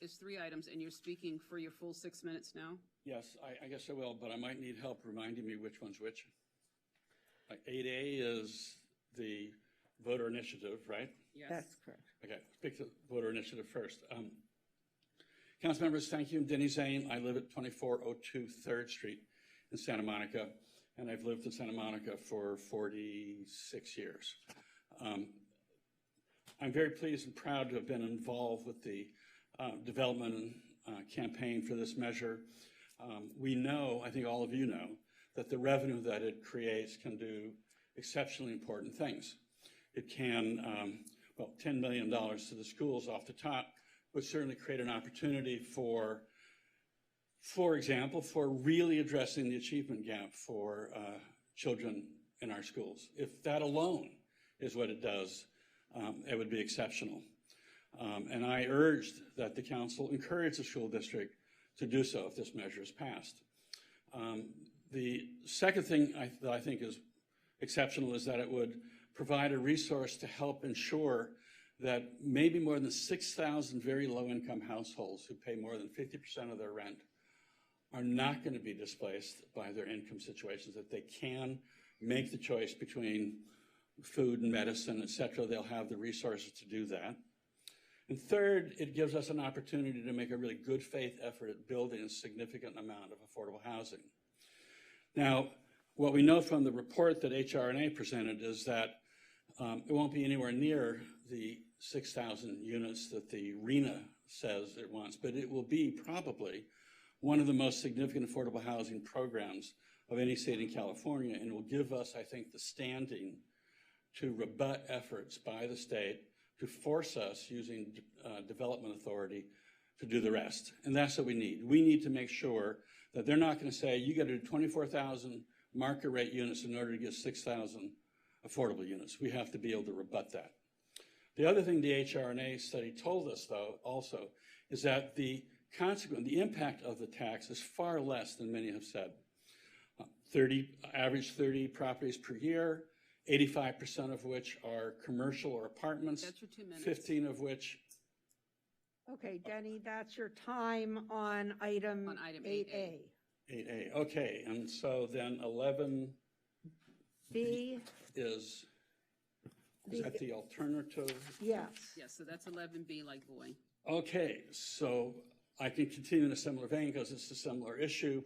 It's 3 items, and you're speaking for your full 6 minutes now? Yes, I guess I will, but I might need help reminding me which one's which. Like 8A is the voter initiative, right? Yes. That's correct. Okay, speak to voter initiative first. Council members, thank you. I'm Denny Zane. I live at 2402 3rd Street in Santa Monica, and I've lived in Santa Monica for 46 years. I'm very pleased and proud to have been involved with the development campaign for this measure. We know, I think all of you know, that the revenue that it creates can do exceptionally important things. It can, well, $10 million to the schools off the top would certainly create an opportunity for example, for really addressing the achievement gap for children in our schools. If that alone is what it does, it would be exceptional. And I urged that the council encourage the school district to do so if this measure is passed. The second thing that I think is exceptional is that it would provide a resource to help ensure that maybe more than 6,000 very low-income households who pay more than 50% of their rent are not going to be displaced by their income situations, that they can make the choice between food and medicine, et cetera. They'll have the resources to do that. And third, it gives us an opportunity to make a really good faith effort at building a significant amount of affordable housing. Now, what we know from the report that HRNA presented is that it won't be anywhere near the 6,000 units that the RENA says it wants, but it will be probably one of the most significant affordable housing programs of any state in California, and will give us, I think, the standing to rebut efforts by the state to force us, using development authority, to do the rest. And that's what we need. We need to make sure that they're not going to say, you got to do 24,000 market rate units in order to get 6,000 affordable units. We have to be able to rebut that. The other thing the HRNA study told us, though, also, is that the impact of the tax is far less than many have said. Average 30 properties per year, 85% of which are commercial or apartments. That's your 2 minutes. 15 of which. Okay, Denny, that's your time on item 8A. 8A, okay, and so then 11B is that the alternative? Yes. Yes, so that's 11B like boy. Okay, so I can continue in a similar vein because it's a similar issue.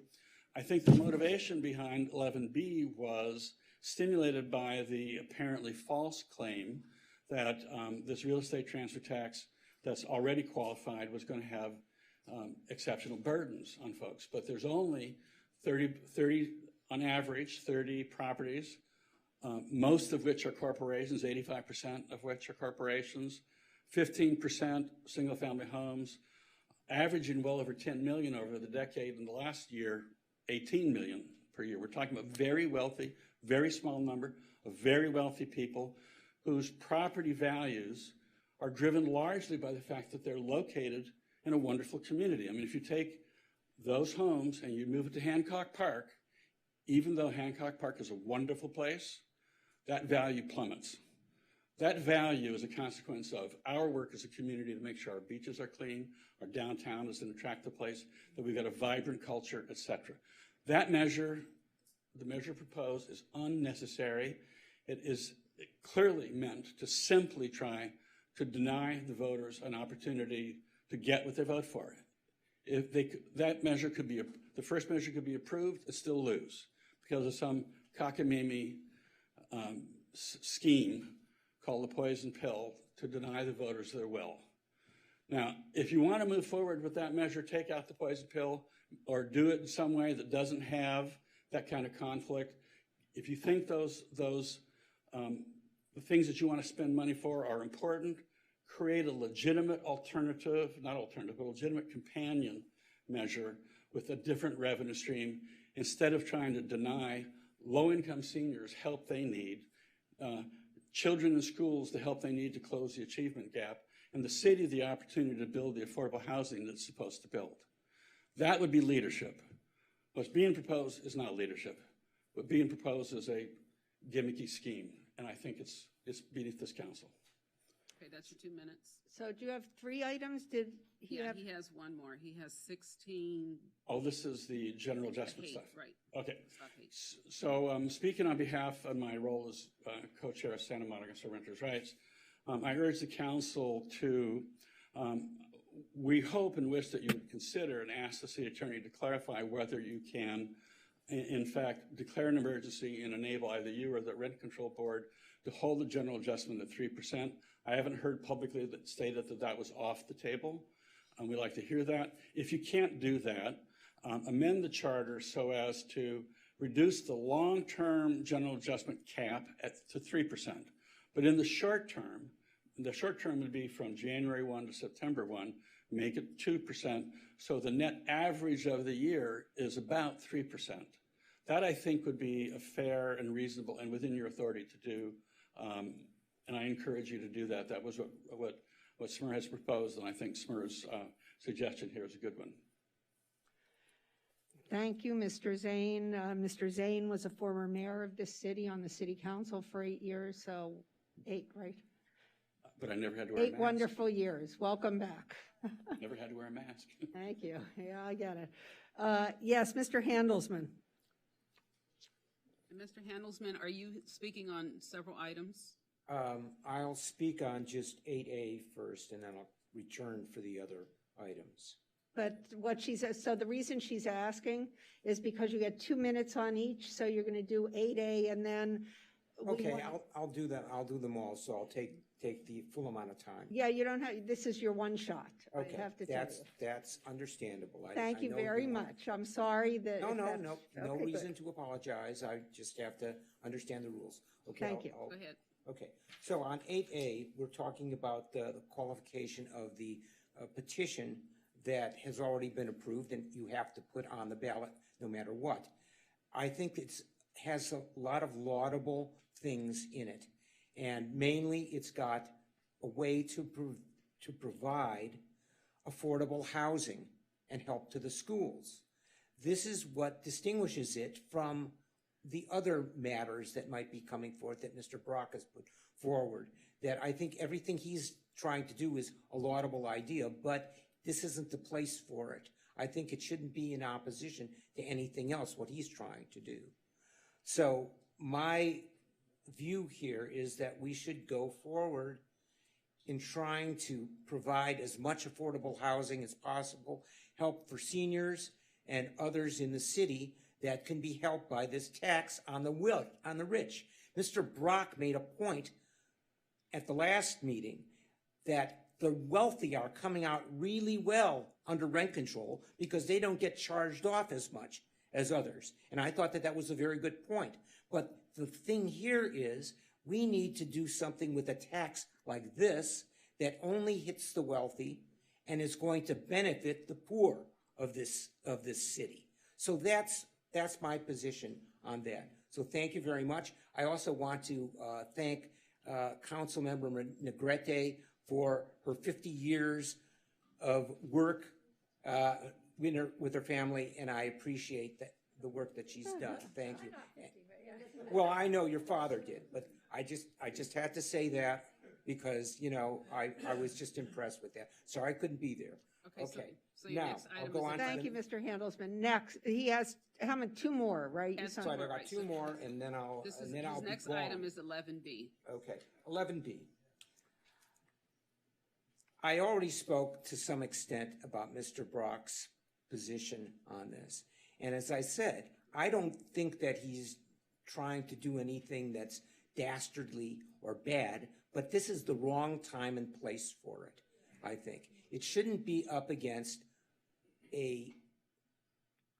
I think the motivation behind 11B was stimulated by the apparently false claim that this real estate transfer tax that's already qualified was going to have exceptional burdens on folks. But there's only 30 on average, 30 properties, most of which are corporations, 85% of which are corporations, 15% single-family homes, averaging well over 10 million over the decade. In the last year, 18 million per year. We're talking about very wealthy, very small number of very wealthy people whose property values are driven largely by the fact that they're located in a wonderful community. I mean, if you take those homes and you move it to Hancock Park, even though Hancock Park is a wonderful place, that value plummets. That value is a consequence of our work as a community to make sure our beaches are clean, our downtown is an attractive place, that we've got a vibrant culture, et cetera. That measure, the measure proposed, is unnecessary. It is clearly meant to simply try to deny the voters an opportunity to get what they vote for. If that measure could be, the first measure could be approved, it still lose because of some cockamamie scheme called the poison pill to deny the voters their will. Now, if you want to move forward with that measure, take out the poison pill or do it in some way that doesn't have that kind of conflict. If you think the things that you want to spend money for are important, create a legitimate alternative, not alternative, but legitimate companion measure with a different revenue stream instead of trying to deny low-income seniors help they need, children in schools the help they need to close the achievement gap, and the city the opportunity to build the affordable housing that's supposed to build. That would be leadership. What's being proposed is not leadership. What's being proposed is a gimmicky scheme, and I think it's beneath this council. Okay, that's your 2 minutes. So do you have 3 items? Did he have? He has one more. He has 16. Oh, this is the general adjustment stuff. Right. Okay. So speaking on behalf of my role as co-chair of Santa Monica Renters' Rights, I urge the council to, we hope and wish that you would consider and ask the city attorney to clarify whether you can, in fact, declare an emergency and enable either you or the rent control board to hold the general adjustment at 3%. I haven't heard publicly that stated that that was off the table. We'd like to hear that. If you can't do that, amend the charter so as to reduce the long-term general adjustment cap to 3%. But in the short term would be from January 1 to September 1, make it 2%, so the net average of the year is about 3%. That, I think, would be a fair and reasonable and within your authority to do, and I encourage you to do that. That was what SMER has proposed, and I think SMER's suggestion here is a good one. Thank you, Mr. Zane. Mr. Zane was a former mayor of this city on the city council for 8 years, so 8, right? But I never had to wear a mask. 8 wonderful years. Welcome back. Never had to wear a mask. Thank you. Yeah, I get it. Yes, Mr. Handelsman. And Mr. Handelsman, are you speaking on several items? I'll speak on just 8A first, and then I'll return for the other items. But what she says, so the reason she's asking is because you get 2 minutes on each, so you're going to do 8A and then. Okay, I'll do that. I'll do them all, so I'll take the full amount of time. Yeah, you don't have, this is your one shot. Okay, I have to tell you. that's understandable. Thank you very much. I'm sorry that. No reason to apologize. I just have to understand the rules. Okay. Thank you. Go ahead. Okay, so on 8A, we're talking about the qualification of the petition that has already been approved and you have to put on the ballot no matter what. I think it has a lot of laudable things in it, and mainly it's got a way to provide affordable housing and help to the schools. This is what distinguishes it from the other matters that might be coming forth that Mr. Brock has put forward, that I think everything he's trying to do is a laudable idea, but this isn't the place for it. I think it shouldn't be in opposition to anything else, what he's trying to do. So my view here is that we should go forward in trying to provide as much affordable housing as possible, help for seniors and others in the city that can be helped by this tax on the rich. Mr. Brock made a point at the last meeting that the wealthy are coming out really well under rent control because they don't get charged off as much as others. And I thought that was a very good point. But the thing here is we need to do something with a tax like this that only hits the wealthy and is going to benefit the poor of this city. So that's my position on that. So thank you very much. I also want to thank Councilmember Negrete for her 50 years of work with her family, and I appreciate the work that she's done. Thank you. Well, I know your father did, but I just had to say that because, you know, I was just impressed with that. Sorry I couldn't be there. Okay. So your now, next item I'll go on. Thank you, Mr. Handelsman. Next, he has, how many, 2 more, right? Yes, So I got 2 more, and then I'll His be next gone. item is 11B. Okay, 11B. I already spoke to some extent about Mr. Brock's position on this. And as I said, I don't think that he's trying to do anything that's dastardly or bad, but this is the wrong time and place for it, I think. It shouldn't be up against a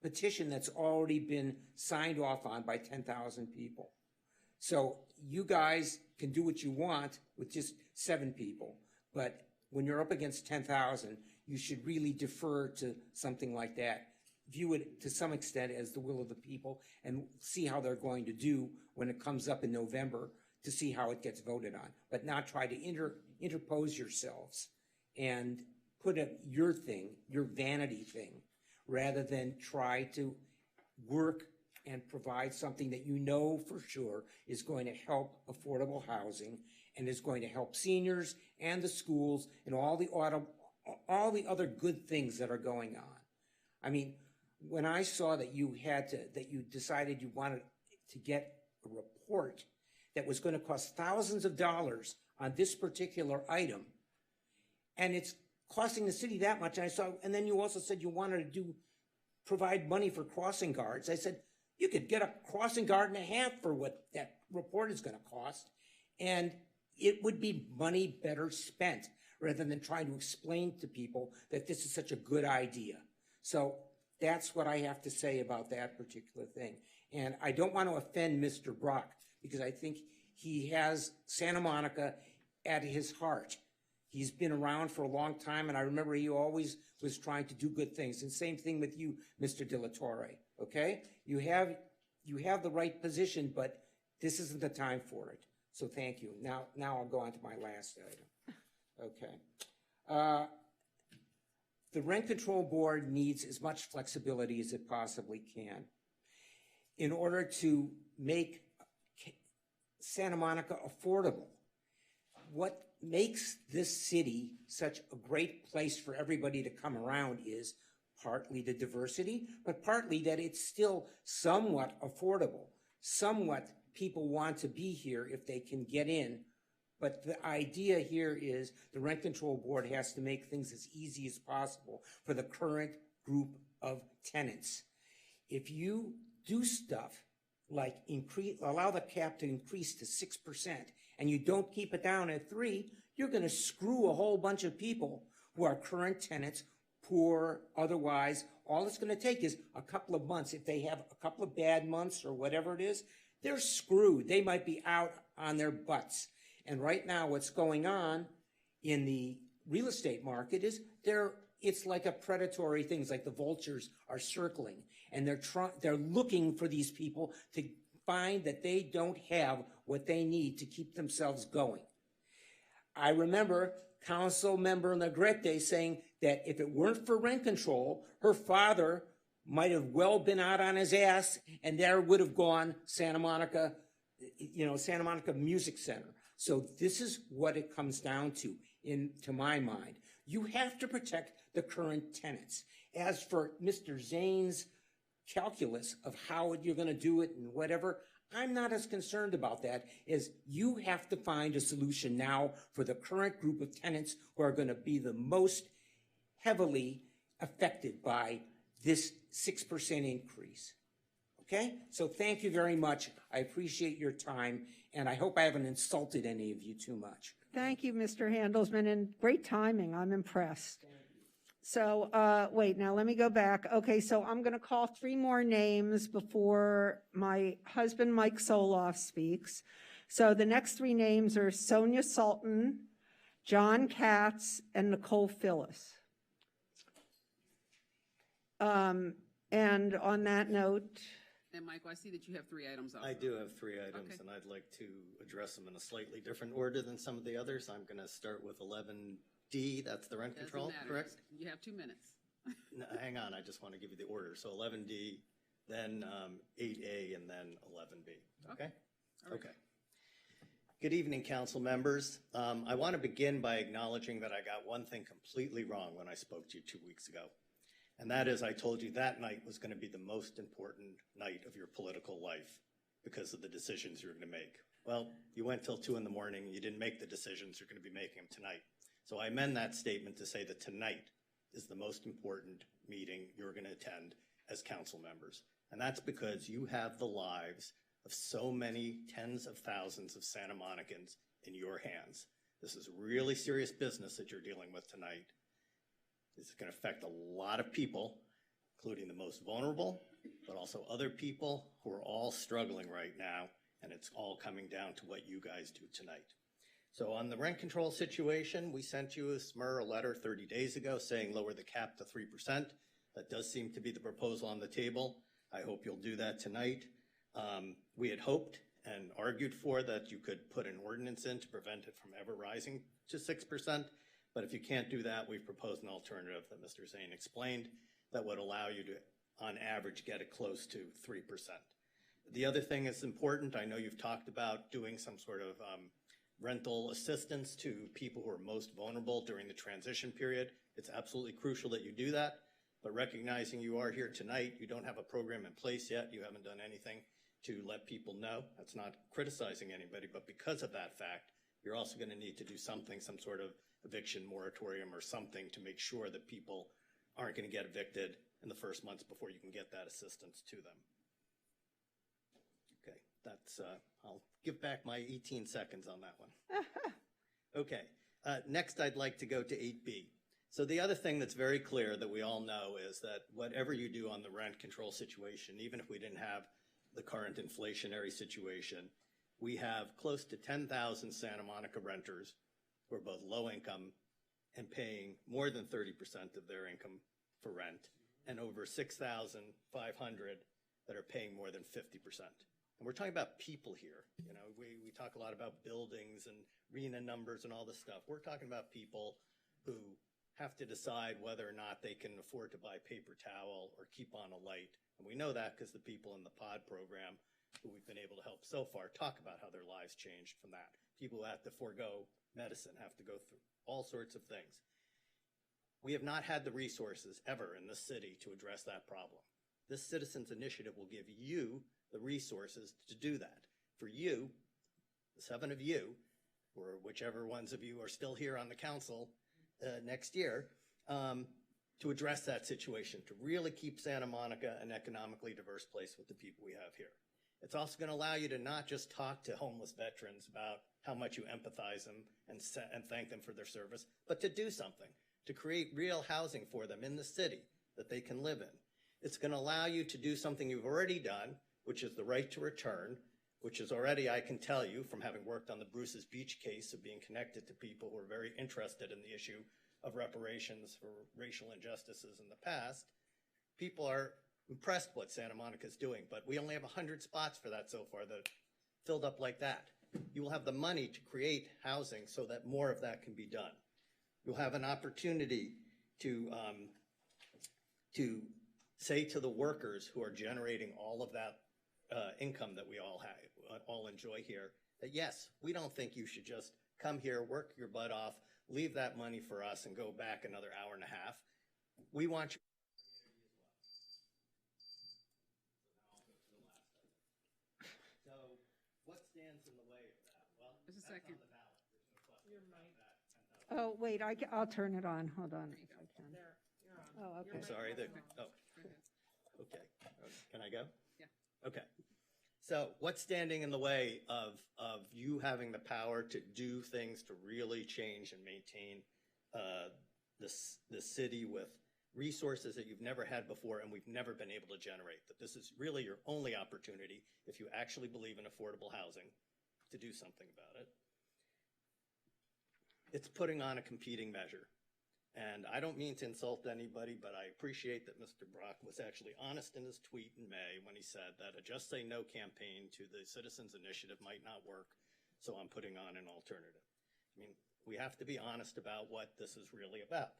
petition that's already been signed off on by 10,000 people. So you guys can do what you want with just 7 people, but when you're up against 10,000, you should really defer to something like that. View it to some extent as the will of the people and see how they're going to do when it comes up in November to see how it gets voted on, but not try to interpose yourselves and put up your thing, your vanity thing, rather than try to work and provide something that you know for sure is going to help affordable housing and is going to help seniors and the schools and all the other good things that are going on. I mean, when I saw that you decided you wanted to get a report that was going to cost thousands of dollars on this particular item, and it's costing the city that much. And then you also said you wanted to provide money for crossing guards. I said, you could get a crossing guard and a half for what that report is going to cost. And it would be money better spent rather than trying to explain to people that this is such a good idea. So that's what I have to say about that particular thing. And I don't want to offend Mr. Brock because I think he has Santa Monica at his heart. He's been around for a long time, and I remember he always was trying to do good things. And same thing with you, Mr. De La Torre, okay? You have the right position, but this isn't the time for it. So thank you. Now I'll go on to my last item. Okay. The Rent Control Board needs as much flexibility as it possibly can in order to make Santa Monica affordable. What makes this city such a great place for everybody to come around is partly the diversity, but partly that it's still somewhat affordable. Somewhat people want to be here if they can get in. But the idea here is the Rent Control Board has to make things as easy as possible for the current group of tenants. If you do stuff like allow the cap to increase to 6%, and you don't keep it down at 3%, you're going to screw a whole bunch of people who are current tenants, poor, otherwise. All it's going to take is a couple of months. If they have a couple of bad months or whatever it is, they're screwed. They might be out on their butts. And right now what's going on in the real estate market is it's like a predatory thing. It's like the vultures are circling, and they're looking for these people to find that they don't have what they need to keep themselves going. I remember Council Member Negrete saying that if it weren't for rent control, her father might have well been out on his ass, and there would have gone Santa Monica Music Center. So this is what it comes down to my mind. You have to protect the current tenants. As for Mr. Zane's calculus of how you're going to do it and whatever, I'm not as concerned about that as you have to find a solution now for the current group of tenants who are going to be the most heavily affected by this 6% increase. Okay? So thank you very much. I appreciate your time, and I hope I haven't insulted any of you too much. Thank you, Mr. Handelsman, and great timing. I'm impressed. So, wait, now let me go back. Okay, so I'm going to call 3 more names before my husband, Mike Soloff, speaks. So the next 3 names are Sonia Sultan, John Katz, and Nicole Phyllis. And on that note... And Michael, I see that you have 3 items also. I do have 3 items, okay. And I'd like to address them in a slightly different order than some of the others. I'm going to start with 11D, that's the rent control, correct? You have 2 minutes. No, hang on, I just want to give you the order. So 11D, then 8A, and then 11B. Okay? Right. Okay. Good evening, council members. I want to begin by acknowledging that I got one thing completely wrong when I spoke to you 2 weeks ago. And that is, I told you that night was going to be the most important night of your political life because of the decisions you were going to make. Well, you went till 2 in the morning. You didn't make the decisions. You're going to be making them tonight. So I amend that statement to say that tonight is the most important meeting you're going to attend as council members. And that's because you have the lives of so many tens of thousands of Santa Monicans in your hands. This is really serious business that you're dealing with tonight. This is going to affect a lot of people, including the most vulnerable, but also other people who are all struggling right now, and it's all coming down to what you guys do tonight. So on the rent control situation, we sent you a letter 30 days ago saying lower the cap to 3%. That does seem to be the proposal on the table. I hope you'll do that tonight. We had hoped and argued for that you could put an ordinance in to prevent it from ever rising to 6%. But if you can't do that, we've proposed an alternative that Mr. Zane explained that would allow you to, on average, get it close to 3%. The other thing that's important, I know you've talked about doing some sort of rental assistance to people who are most vulnerable during the transition period. It's absolutely crucial that you do that. But recognizing you are here tonight, you don't have a program in place yet. You haven't done anything to let people know. That's not criticizing anybody, but because of that fact, you're also going to need to do something, some sort of eviction moratorium or something to make sure that people aren't going to get evicted in the first months before you can get that assistance to them. Okay, that's, I'll give back my 18 seconds on that one. Okay, next I'd like to go to 8B. So the other thing that's very clear that we all know is that whatever you do on the rent control situation, even if we didn't have the current inflationary situation, we have close to 10,000 Santa Monica renters who are both low income and paying more than 30% of their income for rent, and over 6,500 that are paying more than 50%. And we're talking about people here. You know, we talk a lot about buildings and RENA numbers and all this stuff. We're talking about people who have to decide whether or not they can afford to buy paper towel or keep on a light. And we know that because the people in the POD program who we've been able to help so far talk about how their lives changed from that. People who have to forego medicine, have to go through all sorts of things. We have not had the resources ever in this city to address that problem. This citizens initiative will give you the resources to do that. For you, the 7 of you, or whichever ones of you are still here on the council next year, to address that situation, to really keep Santa Monica an economically diverse place with the people we have here. It's also going to allow you to not just talk to homeless veterans about how much you empathize them and thank them for their service, but to do something, to create real housing for them in the city that they can live in. It's going to allow you to do something you've already done, which is the right to return, which is already, I can tell you, from having worked on the Bruce's Beach case of being connected to people who are very interested in the issue of reparations for racial injustices in the past, people are impressed what Santa Monica is doing, but we only have 100 spots for that so far that filled up like that. You will have the money to create housing so that more of that can be done. You'll have an opportunity to say to the workers who are generating all of that income that we all enjoy here, that yes, we don't think you should just come here, work your butt off, leave that money for us and go back another hour and a half. We want you. So what stands in the way of that? Well, just a second. Oh, wait, I'll turn it on. Hold on if I can. Oh, okay. I'm sorry. Okay. Can I go? Yeah. Okay. So what's standing in the way of you having the power to do things to really change and maintain the city with resources that you've never had before and we've never been able to generate? That this is really your only opportunity, if you actually believe in affordable housing, to do something about it. It's putting on a competing measure. And I don't mean to insult anybody, but I appreciate that Mr. Brock was actually honest in his tweet in May when he said that a Just Say No campaign to the Citizens Initiative might not work, so I'm putting on an alternative. I mean, we have to be honest about what this is really about.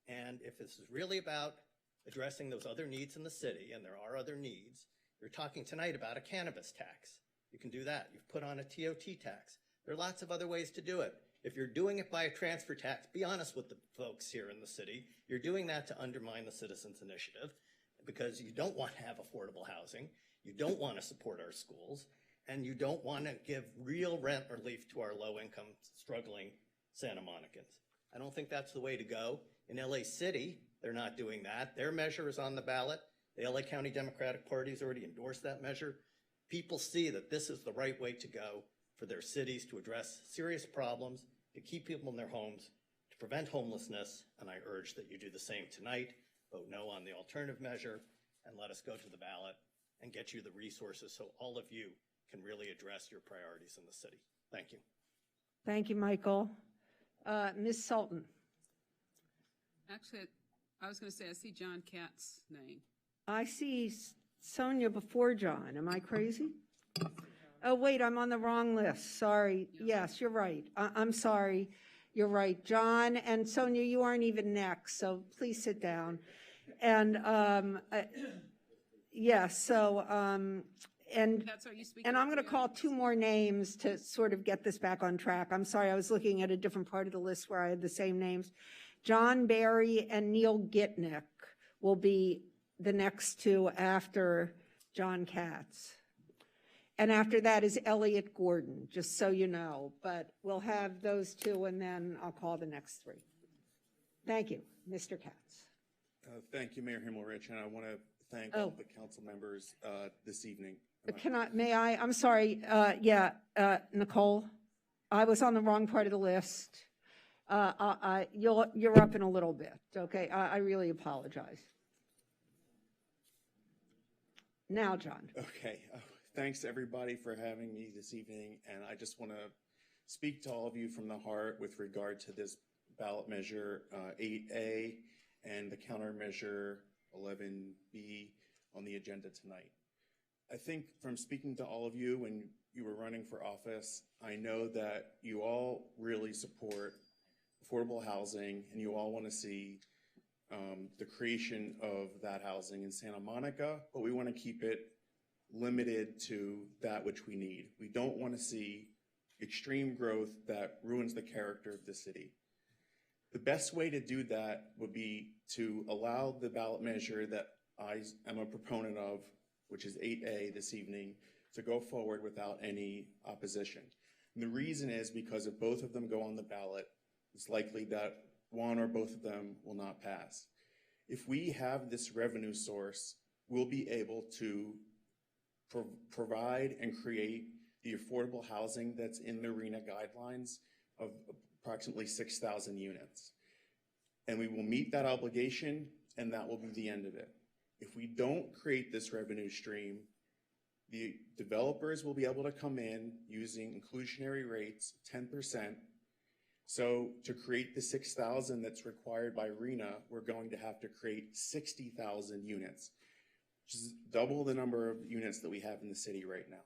And if this is really about addressing those other needs in the city, and there are other needs, you're talking tonight about a cannabis tax. You can do that. You've put on a TOT tax. There are lots of other ways to do it. If you're doing it by a transfer tax, be honest with the folks here in the city. You're doing that to undermine the Citizens Initiative because you don't want to have affordable housing, you don't want to support our schools, and you don't want to give real rent relief to our low-income, struggling Santa Monicans. I don't think that's the way to go. In LA City, they're not doing that. Their measure is on the ballot. The LA County Democratic Party has already endorsed that measure. People see that this is the right way to go for their cities to address serious problems, to keep people in their homes, to prevent homelessness, and I urge that you do the same tonight. Vote no on the alternative measure, and let us go to the ballot and get you the resources so all of you can really address your priorities in the city. Thank you. Thank you, Michael. Ms. Sultan. Actually, I was going to say, I see John Katz's name. I see Sonia before John. Am I crazy? Oh, wait, I'm on the wrong list. Sorry. Yes, you're right. I'm sorry. You're right. John and Sonia, you aren't even next, so please sit down. And yes, so, and I'm going to call 2 more names to sort of get this back on track. I'm sorry, I was looking at a different part of the list where I had the same names. John Barry and Neil Gitnick will be the next 2 after John Katz. And after that is Elliot Gordon, just so you know. But we'll have those two, and then I'll call the next three. Thank you. Mr. Katz. Thank you, Mayor Himmelrich, and I want to thank all the council members this evening. I'm sorry, Nicole, I was on the wrong part of the list. You're up in a little bit, okay? I really apologize. Now, John. Okay. Thanks, everybody, for having me this evening, and I just want to speak to all of you from the heart with regard to this ballot measure 8A and the countermeasure 11B on the agenda tonight. I think from speaking to all of you when you were running for office, I know that you all really support affordable housing and you all want to see the creation of that housing in Santa Monica, but we want to keep it limited to that which we need. We don't want to see extreme growth that ruins the character of the city. The best way to do that would be to allow the ballot measure that I am a proponent of, which is 8A this evening, to go forward without any opposition. And the reason is because if both of them go on the ballot, it's likely that one or both of them will not pass. If we have this revenue source, we'll be able to provide and create the affordable housing that's in the RENA guidelines of approximately 6,000 units. And we will meet that obligation, and that will be the end of it. If we don't create this revenue stream, the developers will be able to come in using inclusionary rates, 10%. So to create the 6,000 that's required by RENA, we're going to have to create 60,000 units, which is double the number of units that we have in the city right now.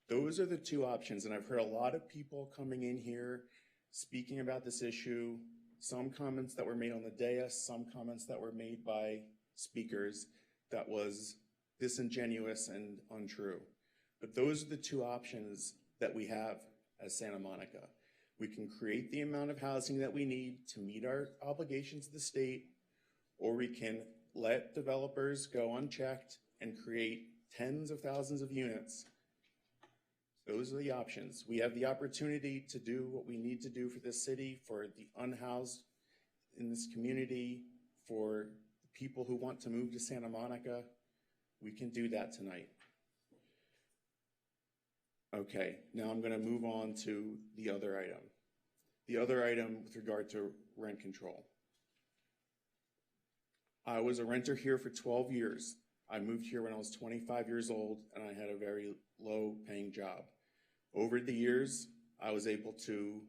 Those are the two options, and I've heard a lot of people coming in here speaking about this issue, some comments that were made on the dais, some comments that were made by speakers that was disingenuous and untrue. But those are the two options that we have as Santa Monica. We can create the amount of housing that we need to meet our obligations to the state, or we can let developers go unchecked and create tens of thousands of units. Those are the options. We have the opportunity to do what we need to do for this city, for the unhoused in this community, for people who want to move to Santa Monica. We can do that tonight. Okay, now I'm going to move on to the other item. The other item with regard to rent control. I was a renter here for 12 years. I moved here when I was 25 years old, and I had a very low-paying job. Over the years, I was able to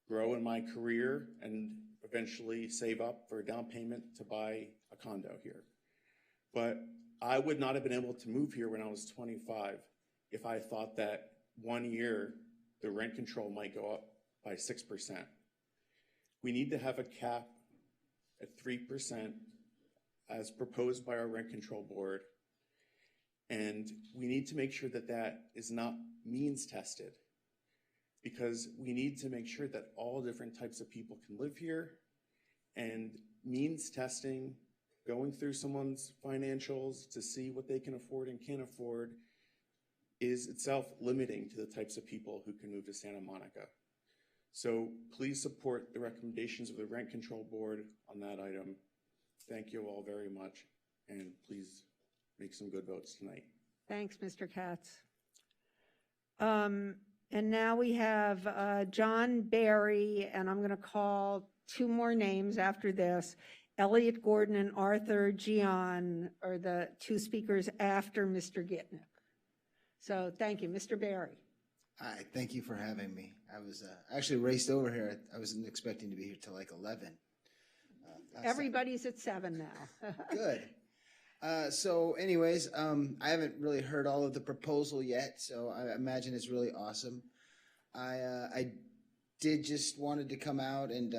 grow in my career and eventually save up for a down payment to buy a condo here. But I would not have been able to move here when I was 25 if I thought that 1 year the rent control might go up by 6%. We need to have a cap at 3% as proposed by our rent control board. And we need to make sure that that is not means tested, because we need to make sure that all different types of people can live here, and means testing, going through someone's financials to see what they can afford and can't afford, is itself limiting to the types of people who can move to Santa Monica. So please support the recommendations of the Rent Control Board on that item. Thank you all very much, and please make some good votes tonight. Thanks, Mr. Katz. And now we have John Barry, and I'm going to call two more names after this. Elliot Gordon and Arthur Gian are the two speakers after Mr. Gitnick. So thank you. Mr. Barry. Hi, thank you for having me. I was actually raced over here. I wasn't expecting to be here till like 11. Everybody's at 7 now. Good. So anyways, I haven't really heard all of the proposal yet, so I imagine it's really awesome. I did just wanted to come out and,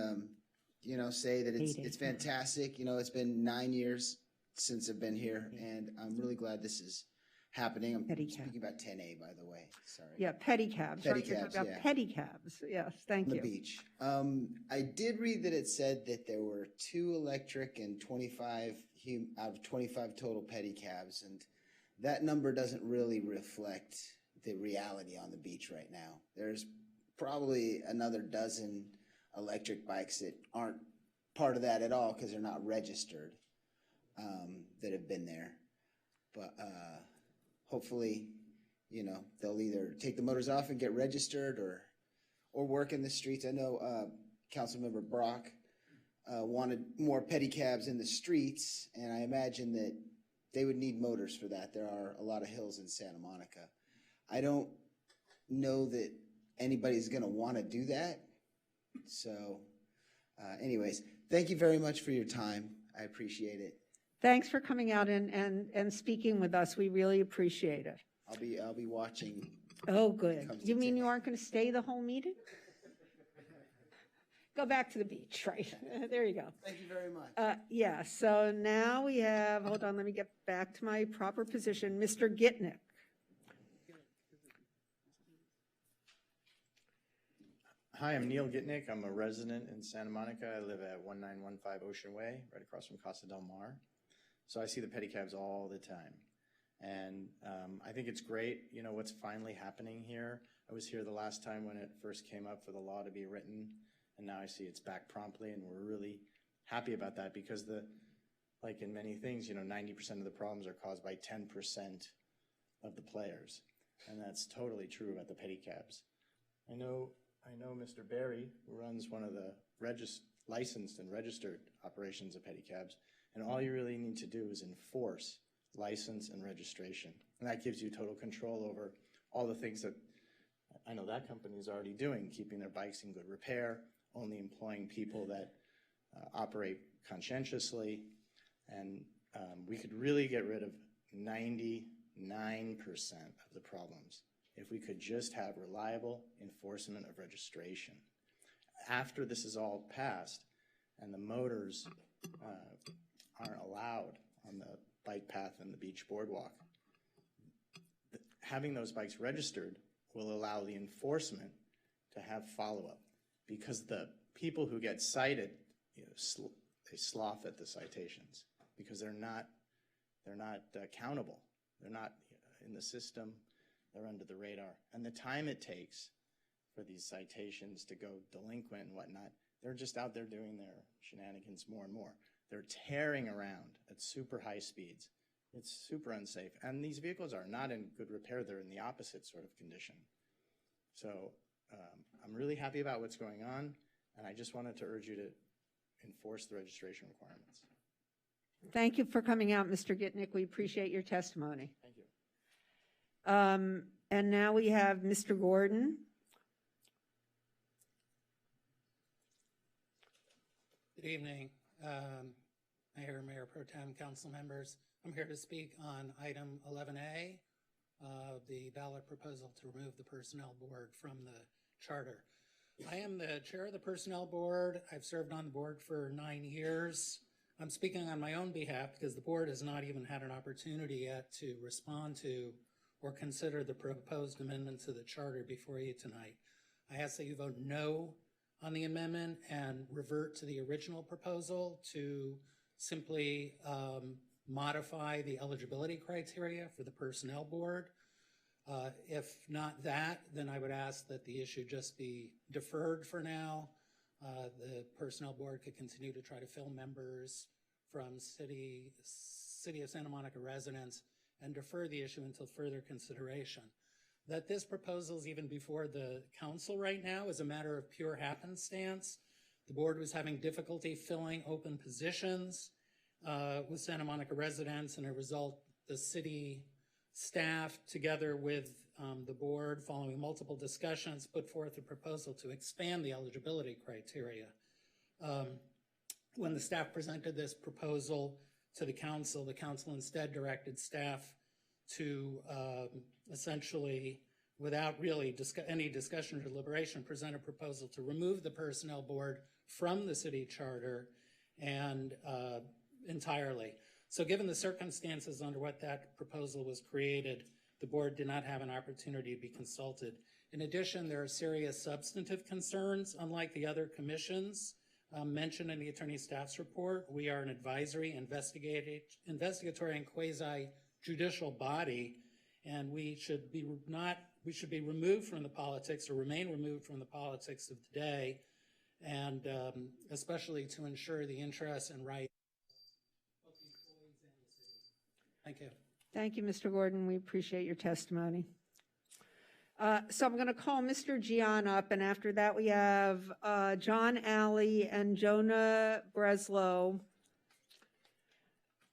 you know, say that it's fantastic. You know, it's been 9 years since I've been here, and I'm really glad this is happening. I'm speaking about 10A, by the way. Sorry. Yeah, pedicabs. Right? You're talking about pedicabs. Yes, thank you. On the beach. I did read that it said that there were 2 electric and 25 out of 25 total pedicabs, and that number doesn't really reflect the reality on the beach right now. There's probably another dozen electric bikes that aren't part of that at all because they're not registered, that have been there. But hopefully, you know, they'll either take the motors off and get registered or work in the streets. I know Councilmember Brock wanted more pedicabs in the streets, and I imagine that they would need motors for that. There are a lot of hills in Santa Monica. I don't know that anybody's going to want to do that. So anyways, thank you very much for your time. I appreciate it. Thanks for coming out and speaking with us. We really appreciate it. I'll be watching. Oh, good. You mean you aren't going to stay the whole meeting? Go back to the beach, right? There you go. Thank you very much. Yeah, so now we have, hold on, let me get back to my proper position, Mr. Gitnick. Hi, I'm Neil Gitnick. I'm a resident in Santa Monica. I live at 1915 Ocean Way, right across from Casa del Mar. So I see the pedicabs all the time. And I think it's great, you know, what's finally happening here. I was here the last time when it first came up for the law to be written, and now I see it's back promptly, and we're really happy about that because like in many things, you know, 90% of the problems are caused by 10% of the players. And that's totally true about the pedicabs. I know Mr. Barry, who runs one of the licensed and registered operations of pedicabs, and all you really need to do is enforce license and registration. And that gives you total control over all the things that I know that company is already doing, keeping their bikes in good repair, only employing people that operate conscientiously. And we could really get rid of 99% of the problems if we could just have reliable enforcement of registration. After this is all passed and the motors aren't allowed on the bike path and the beach boardwalk, having those bikes registered will allow the enforcement to have follow-up, because the people who get cited, you know, they slough at the citations because they're not accountable. They're not in the system. They're under the radar. And the time it takes for these citations to go delinquent and whatnot, they're just out there doing their shenanigans more and more. They're tearing around at super high speeds. It's super unsafe. And these vehicles are not in good repair. They're in the opposite sort of condition. So I'm really happy about what's going on, and I just wanted to urge you to enforce the registration requirements. Thank you for coming out, Mr. Gitnick. We appreciate your testimony. Thank you. And now we have Mr. Gordon. Good evening, Mayor, Mayor Pro Tem, council members. I'm here to speak on item 11A, the ballot proposal to remove the Personnel Board from the charter. I am the chair of the Personnel Board. I've served on the board for 9 years. I'm speaking on my own behalf because the board has not even had an opportunity yet to respond to or consider the proposed amendment to the charter before you tonight. I ask that you vote no on the amendment and revert to the original proposal to simply modify the eligibility criteria for the Personnel Board. If not that, then I would ask that the issue just be deferred for now. The Personnel Board could continue to try to fill members from City of Santa Monica residents and defer the issue until further consideration. That this proposal is even before the council right now is a matter of pure happenstance. The board was having difficulty filling open positions with Santa Monica residents, and as a result, the city staff, together with the board, following multiple discussions, put forth a proposal to expand the eligibility criteria. When the staff presented this proposal to the council instead directed staff to essentially, without really any discussion or deliberation, present a proposal to remove the Personnel Board from the city charter and entirely. So given the circumstances under what that proposal was created, the board did not have an opportunity to be consulted. In addition, there are serious substantive concerns. Unlike the other commissions mentioned in the attorney staff's report, we are an advisory, investigatory, and quasi judicial body, and we should be removed from the politics or remain removed from the politics of the day, and especially to ensure the interests and rights of the employees and the city. Thank you. Thank you, Mr. Gordon. We appreciate your testimony. So I'm going to call Mr. Gian up, and after that we have John Alley and Jonah Breslow.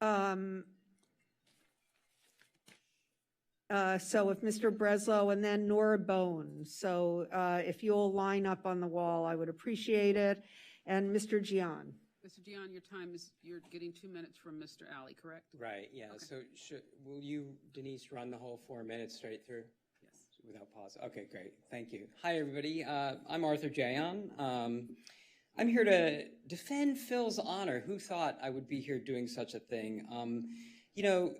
So if Mr. Breslow and then Nora Bone. So if you'll line up on the wall, I would appreciate it. And Mr. Gian. Mr. Dion, your time is, you're getting 2 minutes from Mr. Alley, correct? Right, yeah. Okay. So will you, Denise, run the whole 4 minutes straight through? Yes. Without pause? Okay, great. Thank you. Hi, everybody. I'm Arthur Jayon. I'm here to defend Phil's honor. Who thought I would be here doing such a thing? You know,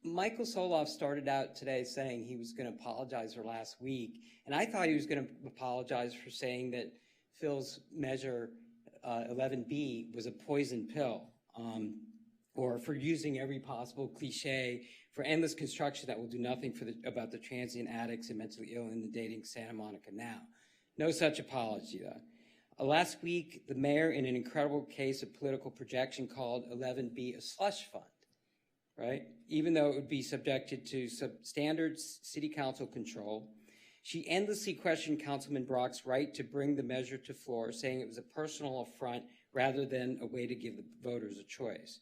Michael Soloff started out today saying he was going to apologize for last week, and I thought he was going to apologize for saying that Phil's measure 11B was a poison pill, or for using every possible cliche for endless construction that will do nothing about the transient addicts and mentally ill inundating Santa Monica now. No such apology, though. Last week, the mayor, in an incredible case of political projection, called 11B a slush fund, right? Even though it would be subjected to substandard city council control. She endlessly questioned Councilman Brock's right to bring the measure to floor, saying it was a personal affront rather than a way to give the voters a choice.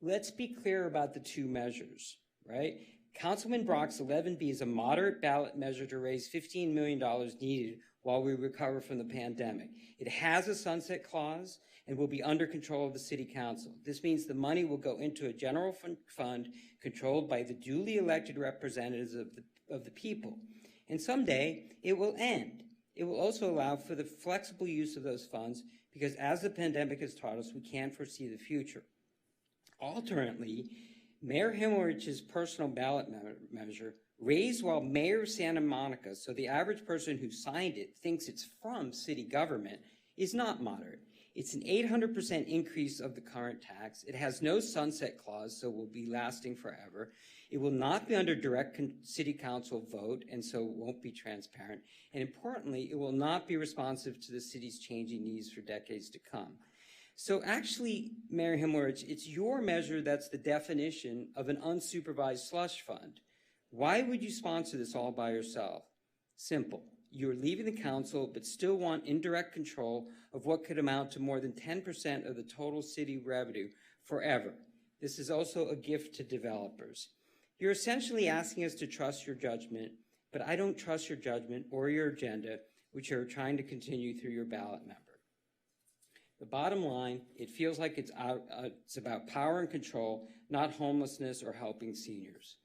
Let's be clear about the two measures, right? Councilman Brock's 11B is a moderate ballot measure to raise $15 million needed while we recover from the pandemic. It has a sunset clause and will be under control of the city council. This means the money will go into a general fund controlled by the duly elected representatives of the people. And someday it will end. It will also allow for the flexible use of those funds because as the pandemic has taught us, we can't foresee the future. Alternately, Mayor Himmelrich's personal ballot measure, raised while mayor of Santa Monica, so the average person who signed it thinks it's from city government, is not moderate. It's an 800% increase of the current tax. It has no sunset clause, so will be lasting forever. It will not be under direct city council vote, and so won't be transparent. And importantly, it will not be responsive to the city's changing needs for decades to come. So actually, Mayor Himmelrich, it's your measure that's the definition of an unsupervised slush fund. Why would you sponsor this all by yourself? Simple. You're leaving the council, but still want indirect control of what could amount to more than 10% of the total city revenue forever. This is also a gift to developers. You're essentially asking us to trust your judgment, but I don't trust your judgment or your agenda, which you're trying to continue through your ballot member. The bottom line, it feels like it's about power and control, not homelessness or helping seniors.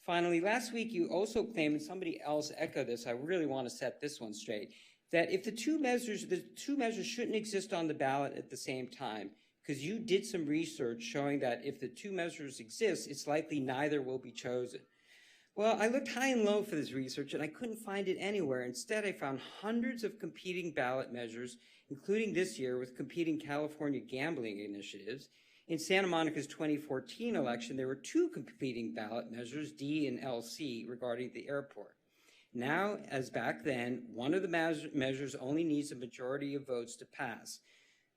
Finally, last week you also claimed, and somebody else echoed this, I really want to set this one straight, that if the two measures shouldn't exist on the ballot at the same time, because you did some research showing that if the two measures exist, it's likely neither will be chosen. Well, I looked high and low for this research and I couldn't find it anywhere. Instead, I found hundreds of competing ballot measures, including this year with competing California gambling initiatives. In Santa Monica's 2014 election, there were two competing ballot measures, D and LC, regarding the airport. Now, as back then, one of the measures only needs a majority of votes to pass.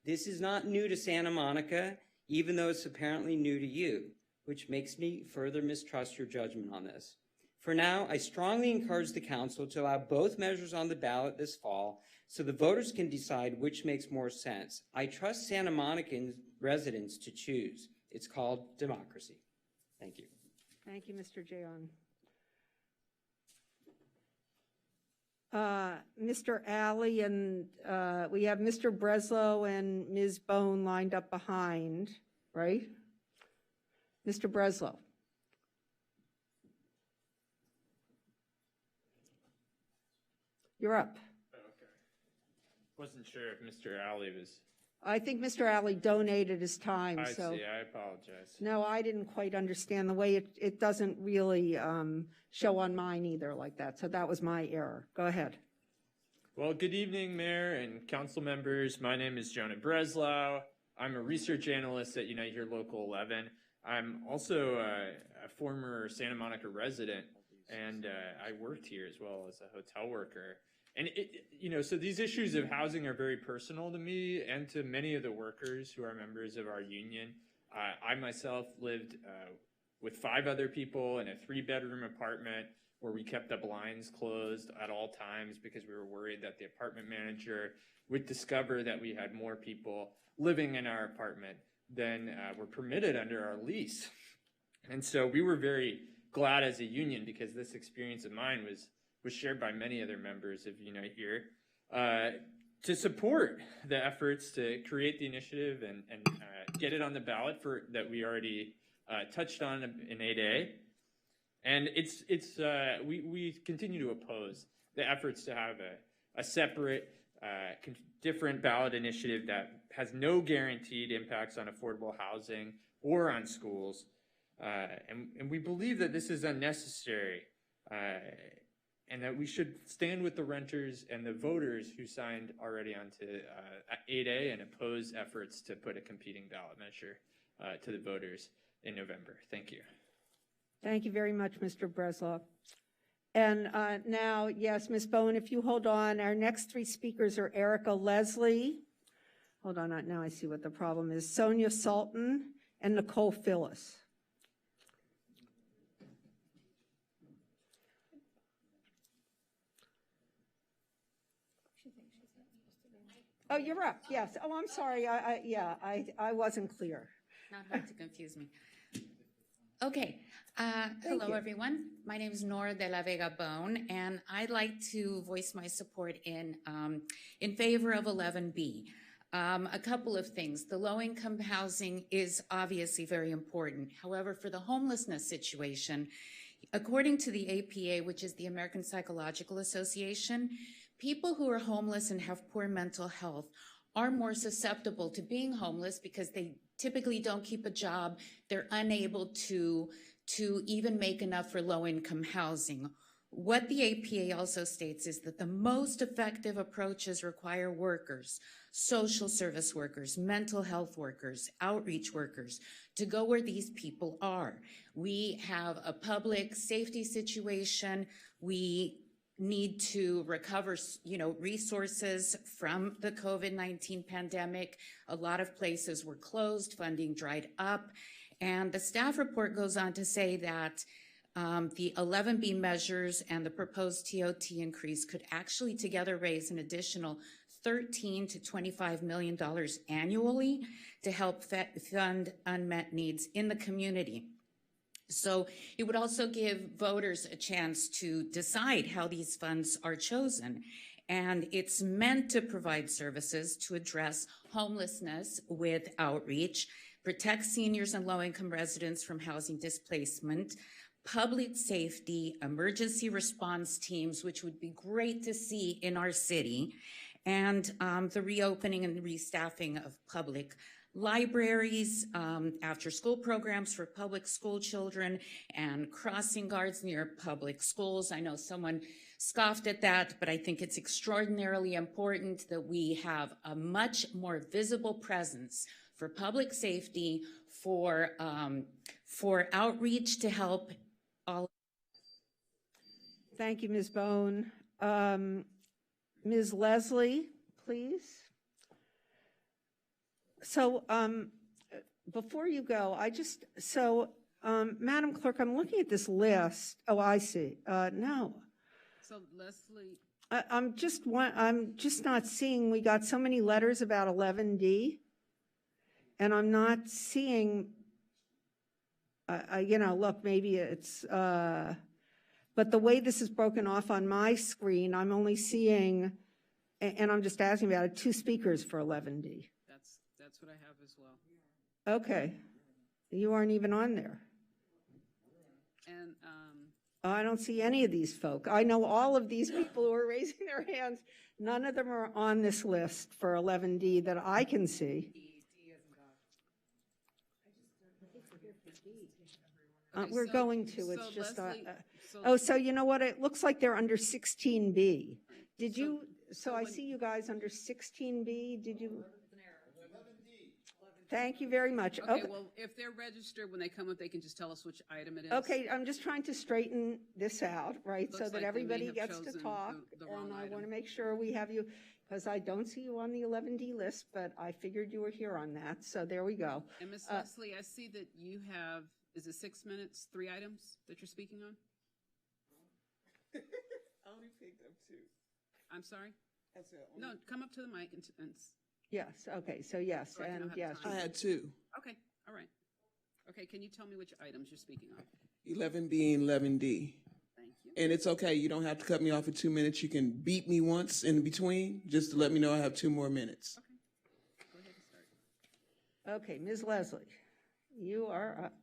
This is not new to Santa Monica, even though it's apparently new to you, which makes me further mistrust your judgment on this. For now, I strongly encourage the council to allow both measures on the ballot this fall so the voters can decide which makes more sense. I trust Santa Monican residents to choose. It's called democracy. Thank you. Thank you, Mr. Jayon. Mr. Alley and we have Mr. Breslow and Ms. Bone lined up behind, right? Mr. Breslow. You're up. Okay. Wasn't sure if Mr. Alley was. I think Mr. Alley donated his time. I so. see. I apologize. No, I didn't quite understand the way it doesn't really show on mine either like that. So that was my error. Go ahead. Well, good evening, Mayor and council members. My name is Jonah Breslow. I'm a research analyst at Unite Here Local 11. I'm also a former Santa Monica resident, and I worked here as well as a hotel worker. And so these issues of housing are very personal to me and to many of the workers who are members of our union. I myself lived with 5 other people in a 3-bedroom apartment where we kept the blinds closed at all times because we were worried that the apartment manager would discover that we had more people living in our apartment than were permitted under our lease. And so we were very glad as a union, because this experience of mine was shared by many other members of Unite Here, to support the efforts to create the initiative and get it on the ballot that we already touched on in 8A. And we continue to oppose the efforts to have a separate, different ballot initiative that has no guaranteed impacts on affordable housing or on schools. And we believe that this is unnecessary, and that we should stand with the renters and the voters who signed already onto 8A and oppose efforts to put a competing ballot measure to the voters in November. Thank you. Thank you very much, Mr. Breslow. And now, yes, Ms. Bowen, if you hold on, our next 3 speakers are Erica Leslie. Hold on, now I see what the problem is. Sonia Sultan and Nicole Phyllis. Oh, you're up, yes. Oh, I'm sorry, I wasn't clear. Not to confuse me. Okay, hello everyone. My name is Nora de la Vega Bone, and I'd like to voice my support in favor of 11B. A couple of things. The low-income housing is obviously very important. However, for the homelessness situation, according to the APA, which is the American Psychological Association, people who are homeless and have poor mental health are more susceptible to being homeless because they typically don't keep a job. They're unable to even make enough for low-income housing. What the APA also states is that the most effective approaches require workers, social service workers, mental health workers, outreach workers, to go where these people are. We have a public safety situation. We need to recover, resources from the COVID-19 pandemic. A lot of places were closed, funding dried up. And the staff report goes on to say that the 11B measures and the proposed TOT increase could actually together raise an additional $13 to $25 million annually to help fund unmet needs in the community. So it would also give voters a chance to decide how these funds are chosen. And it's meant to provide services to address homelessness with outreach, protect seniors and low-income residents from housing displacement, public safety, emergency response teams, which would be great to see in our city, and the reopening and restaffing of public libraries, after-school programs for public school children, and crossing guards near public schools. I know someone scoffed at that, but I think it's extraordinarily important that we have a much more visible presence for public safety, for outreach to help all. Thank you, Ms. Bone. Ms. Leslie, please. So before you go, Madam Clerk, I'm looking at this list. Oh, I see. No. So Leslie. I'm just not seeing, we got so many letters about 11D, and I'm not seeing, look, maybe it's, but the way this is broken off on my screen, I'm only seeing, and I'm just asking about it, 2 speakers for 11D. That's what I have as well. Okay. You aren't even on there. And I don't see any of these folk. I know all of these people who are raising their hands. None of them are on this list for 11D that I can see. We're going to. It's just. So you know what? It looks like they're under 16B. Did you? So I see you guys under 16B. Did you? Thank you very much. Okay, well, if they're registered, when they come up, they can just tell us which item it is. Okay, I'm just trying to straighten this out, right? So Looks that like they may everybody have gets to chosen talk. the wrong And I item. want to make sure we have you, because I don't see you on the 11D list, but I figured you were here on that. So there we go. And Ms. Leslie, I see that you have, is it 6 minutes, 3 items that you're speaking on? I only picked up 2. I'm sorry? That's it. No, come up to the mic and Yes, okay, so yes, So I can and know how to yes. time. I had 2. Okay, all right. Okay, can you tell me which items you're speaking on? 11B and 11D. Thank you. And it's okay. You don't have to cut me off at 2 minutes. You can beat me once in between just to let me know I have 2 more minutes. Go ahead and start. Okay, Ms. Leslie, you are up.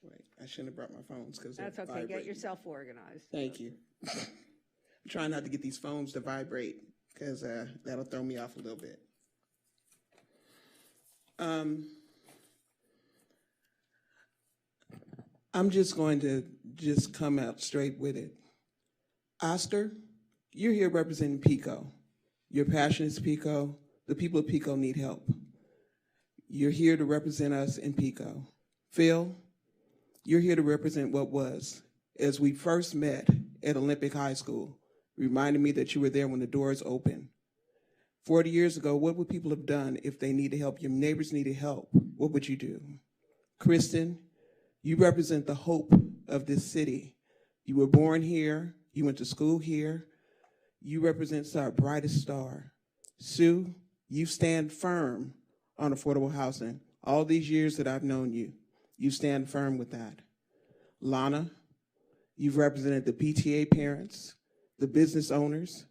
Wait, I shouldn't have brought my phones because That's okay, get yourself organized. Thank you. I'm trying not to get these phones to vibrate because that'll throw me off a little bit. I'm just going to come out straight with it. Oster, you're here representing PICO. Your passion is PICO. The people of PICO need help. You're here to represent us in PICO. Phil, you're here to represent what was. As we first met at Olympic High School, reminded me that you were there when the doors opened. 40 years ago, what would people have done if they needed help? Your neighbors needed help. What would you do? Kristen, you represent the hope of this city. You were born here. You went to school here. You represent our brightest star. Sue, you stand firm on affordable housing. All these years that I've known you, you stand firm with that. Lana, you've represented the PTA parents, the business owners.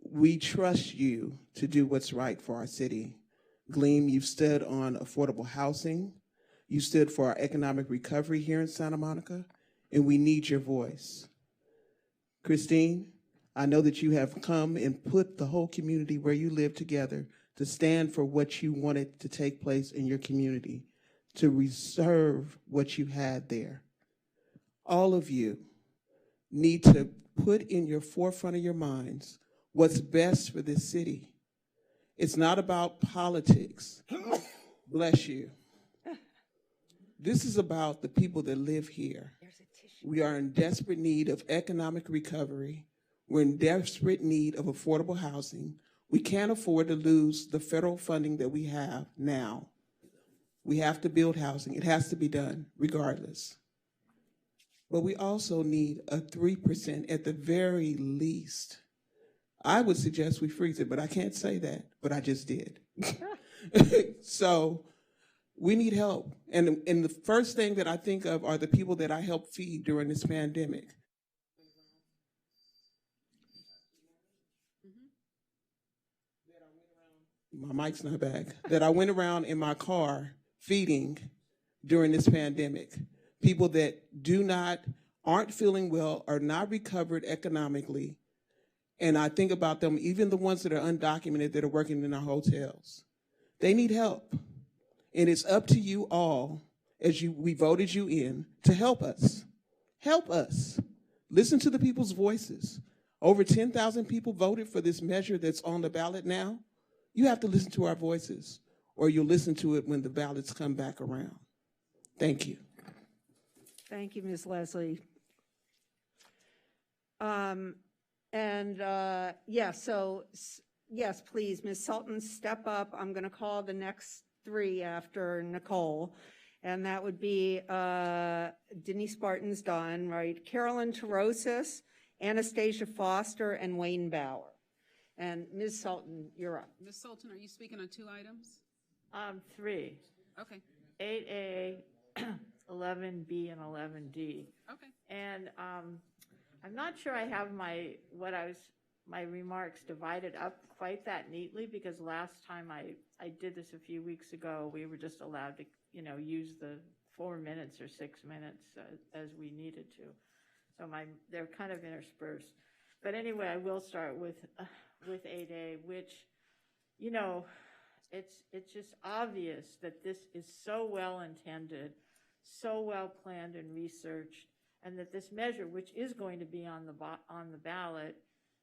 We trust you to do what's right for our city. Gleam, you've stood on affordable housing. You stood for our economic recovery here in Santa Monica, and we need your voice. Christine, I know that you have come and put the whole community where you live together to stand for what you wanted to take place in your community, to reserve what you had there. All of you need to put in your forefront of your minds what's best for this city. It's not about politics. Bless you. This is about the people that live here. We are in desperate need of economic recovery. We're in desperate need of affordable housing. We can't afford to lose the federal funding that we have now. We have to build housing. It has to be done regardless. But we also need a 3% at the very least. I would suggest we freeze it, but I can't say that, but I just did. So we need help. And the first thing that I think of are the people that I helped feed during this pandemic. My mic's not back. That I went around in my car feeding during this pandemic. People that aren't feeling well, are not recovered economically. And I think about them, even the ones that are undocumented that are working in our hotels. They need help. And it's up to you all, we voted you in, to help us. Help us. Listen to the people's voices. Over 10,000 people voted for this measure that's on the ballot now. You have to listen to our voices, or you'll listen to it when the ballots come back around. Thank you. Thank you, Ms. Leslie. Yes, please, Ms. Sultan, step up. I'm going to call the next 3 after Nicole, and that would be Denise Barton's done, right? Carolyn Terosis, Anastasia Foster, and Wayne Bauer. And Ms. Sultan, you're up. Ms. Sultan, are you speaking on 2 items? 3. Okay. 8A, 11B, and 11D. Okay. And I'm not sure I have my remarks divided up quite that neatly, because last time I did this a few weeks ago, we were just allowed to, use the 4 minutes or 6 minutes as we needed to. So they're kind of interspersed. But anyway, I will start with 8A, which, it's just obvious that this is so well intended, so well planned and researched, and that this measure, which is going to be on the ballot,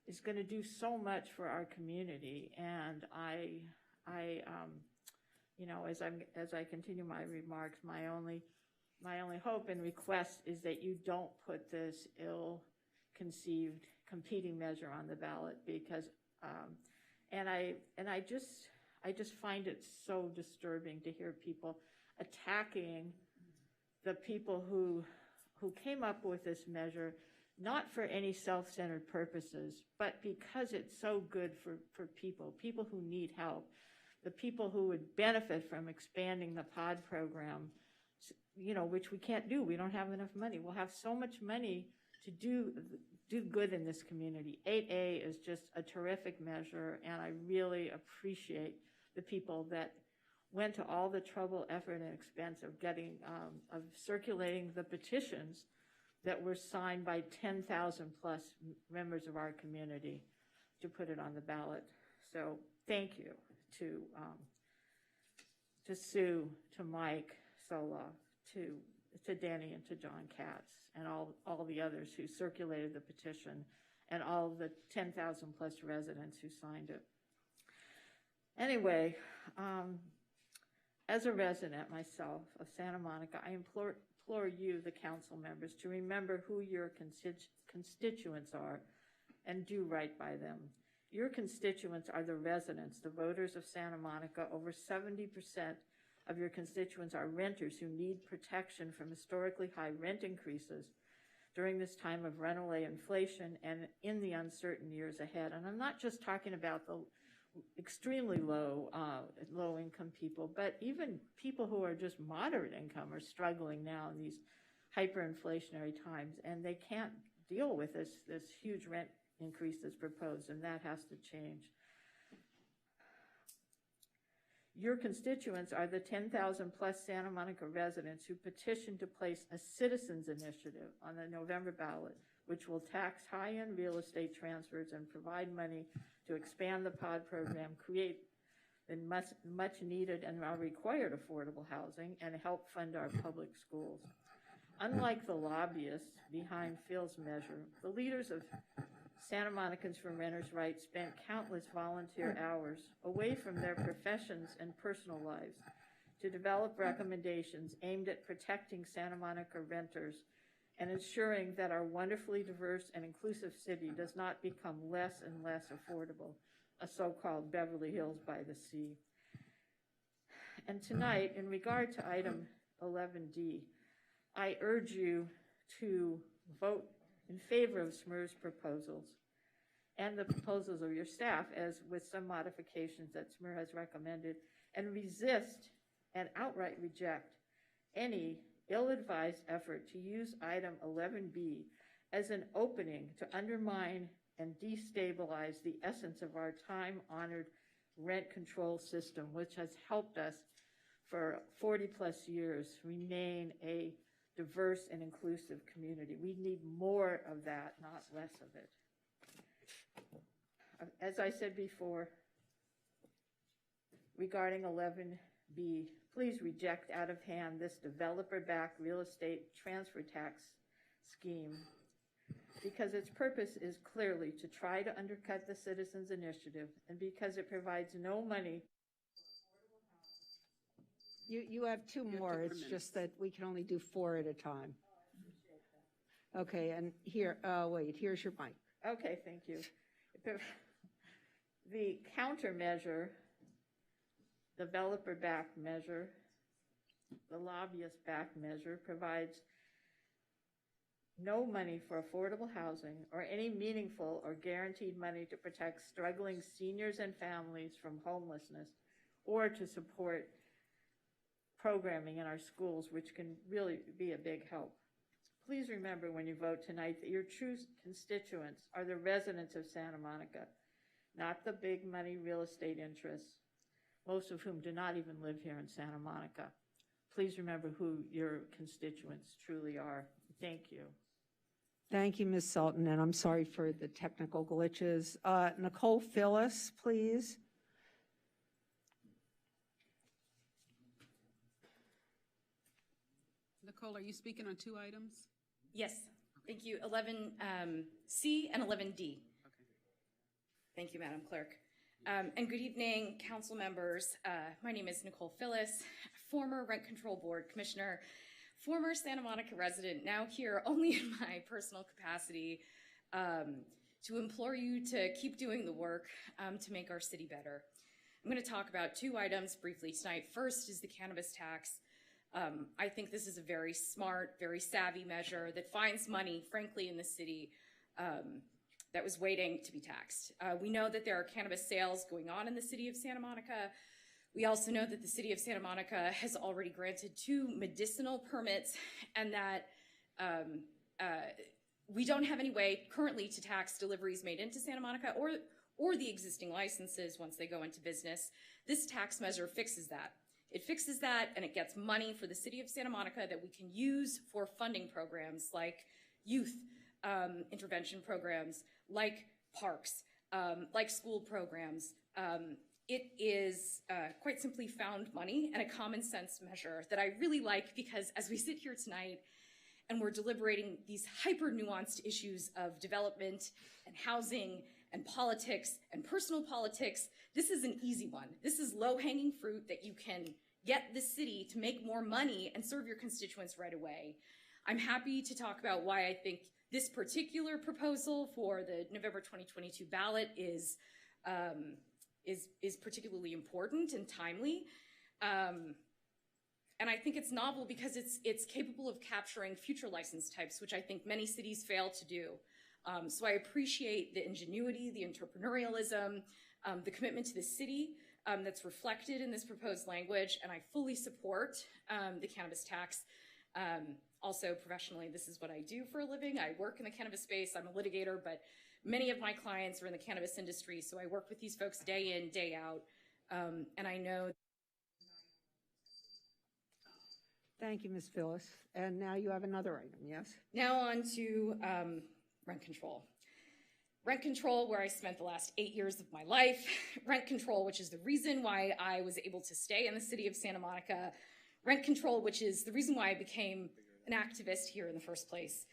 is going to do so much for our community. And you know, as I continue my remarks, my only hope and request is that you don't put this ill-conceived competing measure on the ballot, because I just find it so disturbing to hear people attacking the people who came up with this measure, not for any self-centered purposes, but because it's so good for people who need help, the people who would benefit from expanding the POD program, you know, which we can't do. We don't have enough money. We'll have so much money to do good in this community. 8A is just a terrific measure, and I really appreciate the people that went to all the trouble, effort, and expense of of circulating the petitions that were signed by 10,000 plus members of our community to put it on the ballot. So thank you to Sue, to Mike Sola, to Danny, and to John Katz, and all the others who circulated the petition, and all the 10,000 plus residents who signed it. Anyway, as a resident myself of Santa Monica, I implore you, the council members, to remember who your constituents are and do right by them. Your constituents are the residents, the voters of Santa Monica. Over 70% of your constituents are renters who need protection from historically high rent increases during this time of runaway inflation and in the uncertain years ahead. And I'm not just talking about the extremely low income people, but even people who are just moderate income are struggling now in these hyperinflationary times, and they can't deal with this huge rent increase that's proposed, and that has to change. Your constituents are the 10,000 plus Santa Monica residents who petitioned to place a citizens initiative on the November ballot, which will tax high-end real estate transfers and provide money to expand the POD program, create the much needed and now required affordable housing, and help fund our public schools. Unlike the lobbyists behind Phil's measure, the leaders of Santa Monicans for Renters' Rights spent countless volunteer hours away from their professions and personal lives to develop recommendations aimed at protecting Santa Monica renters and ensuring that our wonderfully diverse and inclusive city does not become less and less affordable, a so-called Beverly Hills by the Sea. And tonight, in regard to item 11D, I urge you to vote in favor of SMER's proposals and the proposals of your staff, as with some modifications that SMER has recommended, and resist and outright reject any ill-advised effort to use item 11B as an opening to undermine and destabilize the essence of our time-honored rent control system, which has helped us for 40 plus years remain a diverse and inclusive community. We need more of that, not less of it. As I said before, regarding 11B, please reject out of hand this developer-backed real estate transfer tax scheme, because its purpose is clearly to try to undercut the citizens' initiative, and because it provides no money. You have two more. It's just that we can only do 4 at a time. Okay, and here, wait, here's your mic. Okay, thank you. The countermeasure, developer-backed measure, the lobbyist-backed measure, provides no money for affordable housing or any meaningful or guaranteed money to protect struggling seniors and families from homelessness, or to support programming in our schools, which can really be a big help. Please remember when you vote tonight that your true constituents are the residents of Santa Monica, not the big money real estate interests, most of whom do not even live here in Santa Monica. Please remember who your constituents truly are. Thank you. Thank you, Ms. Sultan, and I'm sorry for the technical glitches. Nicole Phyllis, please. Nicole, are you speaking on 2 items? Yes, thank you. 11C and 11D. Okay. Thank you, Madam Clerk. And good evening, council members. My name is Nicole Phyllis, former Rent Control Board Commissioner, former Santa Monica resident, now here only in my personal capacity to implore you to keep doing the work to make our city better. I'm going to talk about two items briefly tonight. First is the cannabis tax. I think this is a very smart, very savvy measure that finds money, frankly, in the city that was waiting to be taxed. We know that there are cannabis sales going on in the city of Santa Monica. We also know that the city of Santa Monica has already granted 2 medicinal permits and that we don't have any way currently to tax deliveries made into Santa Monica or the existing licenses once they go into business. This tax measure fixes that. It fixes that and it gets money for the city of Santa Monica that we can use for funding programs like youth intervention programs, like parks, like school programs. It is quite simply found money and a common sense measure that I really like because as we sit here tonight and we're deliberating these hyper nuanced issues of development and housing and politics and personal politics, this is an easy one. This is low hanging fruit that you can get the city to make more money and serve your constituents right away. I'm happy to talk about why I think this particular proposal for the November 2022 ballot is particularly important and timely. And I think it's novel because it's capable of capturing future license types, which I think many cities fail to do. So I appreciate the ingenuity, the entrepreneurialism, the commitment to the city that's reflected in this proposed language, and I fully support the cannabis tax. Also, professionally, this is what I do for a living. I work in the cannabis space. I'm a litigator, but many of my clients are in the cannabis industry, so I work with these folks day in, day out, and I know. Thank you, Ms. Phyllis. And now you have another item, yes? Now on to rent control. Rent control, where I spent the last 8 years of my life. Rent control, which is the reason why I was able to stay in the city of Santa Monica. Rent control, which is the reason why I became an activist here in the first place.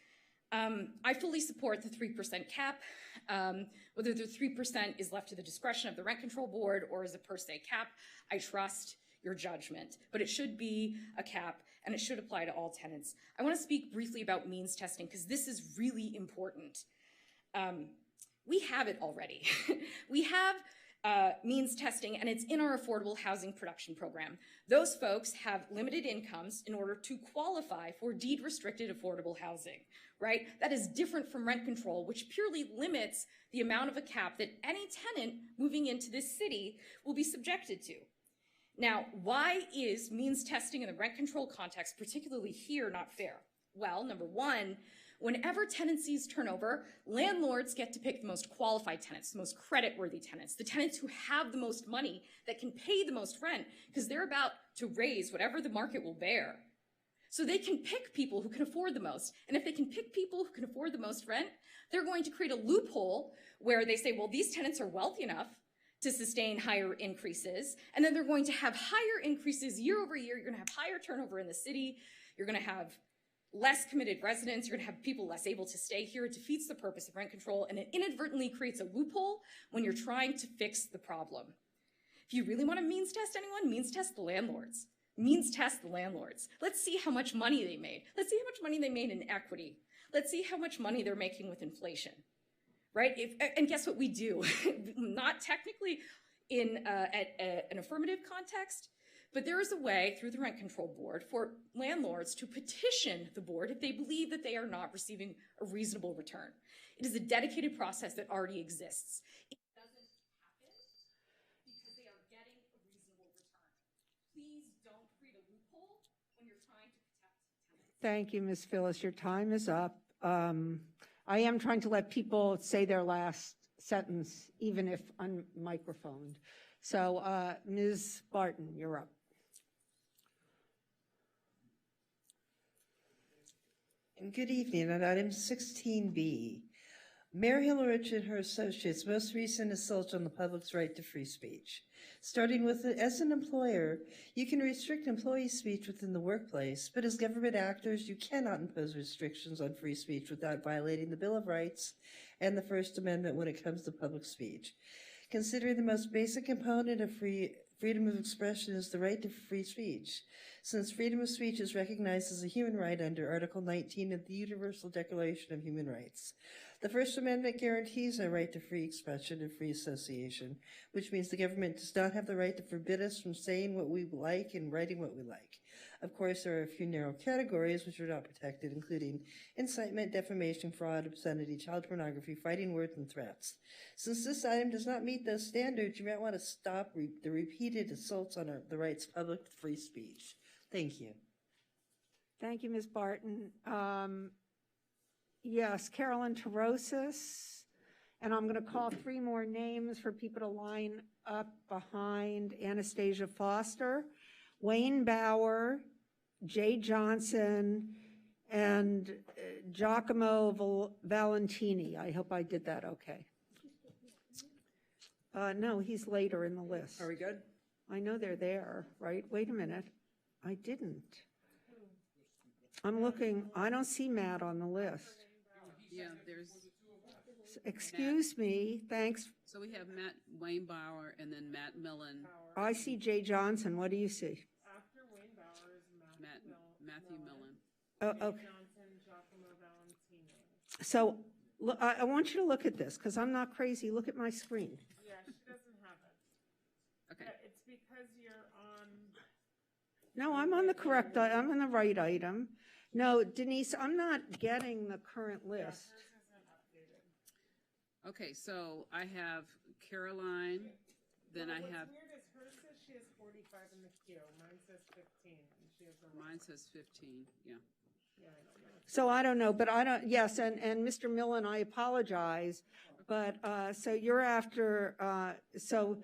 I fully support the 3% cap. Whether the 3% is left to the discretion of the Rent Control Board or is a per se cap, I trust your judgment. But it should be a cap and it should apply to all tenants. I want to speak briefly about means testing because this is really important. We have it already. We have means testing, and it's in our affordable housing production program. Those folks have limited incomes in order to qualify for deed-restricted affordable housing, right? That is different from rent control, which purely limits the amount of a cap that any tenant moving into this city will be subjected to. Now, why is means testing in the rent control context, particularly here, not fair? Well, number one, whenever tenancies turn over, landlords get to pick the most qualified tenants, the most credit-worthy tenants, the tenants who have the most money that can pay the most rent because they're about to raise whatever the market will bear. So they can pick people who can afford the most. And if they can pick people who can afford the most rent, they're going to create a loophole where they say, well, these tenants are wealthy enough to sustain higher increases. And then they're going to have higher increases year over year. You're going to have higher turnover in the city. You're going to have less committed residents, you're going to have people less able to stay here. It defeats the purpose of rent control, and it inadvertently creates a loophole when you're trying to fix the problem. If you really want to means test anyone, means test the landlords. Means test the landlords. Let's see how much money they made. Let's see how much money they made in equity. Let's see how much money they're making with inflation, right? And guess what we do? Not technically in an affirmative context, but there is a way through the Rent Control Board for landlords to petition the board if they believe that they are not receiving a reasonable return. It is a dedicated process that already exists. It doesn't happen because they are getting a reasonable return. Please don't create a loophole when you're trying to protect tenants. Thank you, Ms. Phyllis. Your time is up. I am trying to let people say their last sentence, even if unmicrophoned. So, Ms. Barton, you're up. Good evening. On item 16B, Mayor Hillerich and her associates' most recent assault on the public's right to free speech. Starting with, as an employer, you can restrict employee speech within the workplace, but as government actors, you cannot impose restrictions on free speech without violating the Bill of Rights and the First Amendment when it comes to public speech. Considering the most basic component of freedom of expression is the right to free speech, since freedom of speech is recognized as a human right under Article 19 of the Universal Declaration of Human Rights. The First Amendment guarantees our right to free expression and free association, which means the government does not have the right to forbid us from saying what we like and writing what we like. Of course, there are a few narrow categories which are not protected, including incitement, defamation, fraud, obscenity, child pornography, fighting words, and threats. Since this item does not meet those standards, you might want to stop the repeated assaults on the rights of public free speech. Thank you. Thank you, Ms. Barton. Yes, Carolyn Tarosis, and I'm going to call 3 more names for people to line up behind Anastasia Foster, Wayne Bauer, Jay Johnson, and Giacomo Valentini. I hope I did that okay. No, he's later in the list. Are we good? I know they're there, right? Wait a minute. I didn't. I'm looking. I don't see Matt on the list. Yeah, there's. Excuse me, thanks. So we have Matt Wayne Bauer and then Matt Millen. I see Jay Johnson. What do you see? After Wayne Bauer is Matthew Millen. Oh, okay. Johnson, Giacomo Valentini. So I want you to look at this because I'm not crazy. Look at my screen. Yeah, she doesn't have it. Okay. It's because you're on. No, I'm on the correct. I'm on the right item. No, Denise, I'm not getting the current list. Okay, so I have Caroline, then I have. What's weird is hers says she has 45 in the queue. Mine says 15, and she has a. Mine says 15. Yeah. Yeah, I don't know. So I don't know, but I don't. Yes, and Mr. Millen, I apologize, but so you're after so.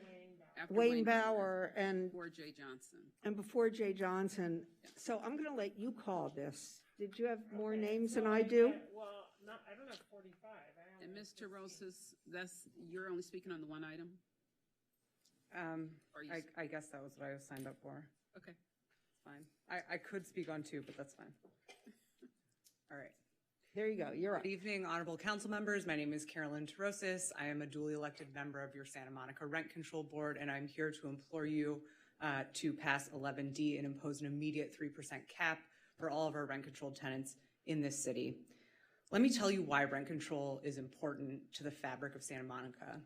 After Wayne Bauer and before Jay Johnson. And before Jay Johnson. So I'm going to let you call this. Did you have more names than I do? Well, I don't have 45. And Mr. Rosas, you're only speaking on the one item? I guess that was what I was signed up for. Okay. Fine. I could speak on 2, but that's fine. All right. There you go. You're up. Good evening, honorable council members. My name is Carolyn Tarosis. I am a duly elected member of your Santa Monica Rent Control Board, and I'm here to implore you to pass 11D and impose an immediate 3% cap for all of our rent controlled tenants in this city. Let me tell you why rent control is important to the fabric of Santa Monica.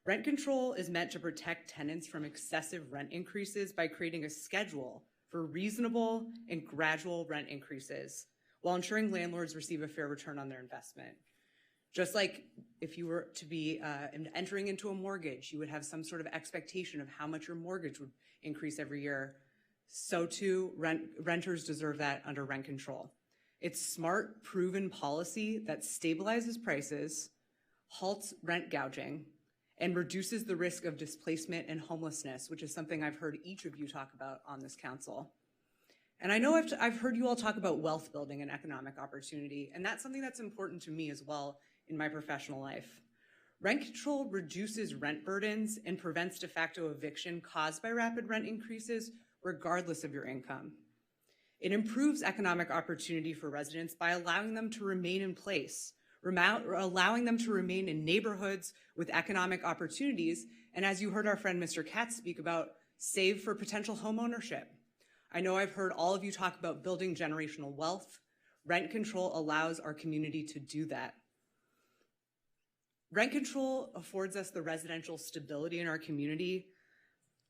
Rent control is meant to protect tenants from excessive rent increases by creating a schedule for reasonable and gradual rent increases, while ensuring landlords receive a fair return on their investment. Just like if you were to be entering into a mortgage, you would have some sort of expectation of how much your mortgage would increase every year. So too, renters deserve that under rent control. It's smart, proven policy that stabilizes prices, halts rent gouging, and reduces the risk of displacement and homelessness, which is something I've heard each of you talk about on this council. And I know I've heard you all talk about wealth building and economic opportunity, and that's something that's important to me as well in my professional life. Rent control reduces rent burdens and prevents de facto eviction caused by rapid rent increases, regardless of your income. It improves economic opportunity for residents by allowing them to remain in place, allowing them to remain in neighborhoods with economic opportunities, and as you heard our friend Mr. Katz speak about, save for potential home ownership. I know I've heard all of you talk about building generational wealth. Rent control allows our community to do that. Rent control affords us the residential stability in our community,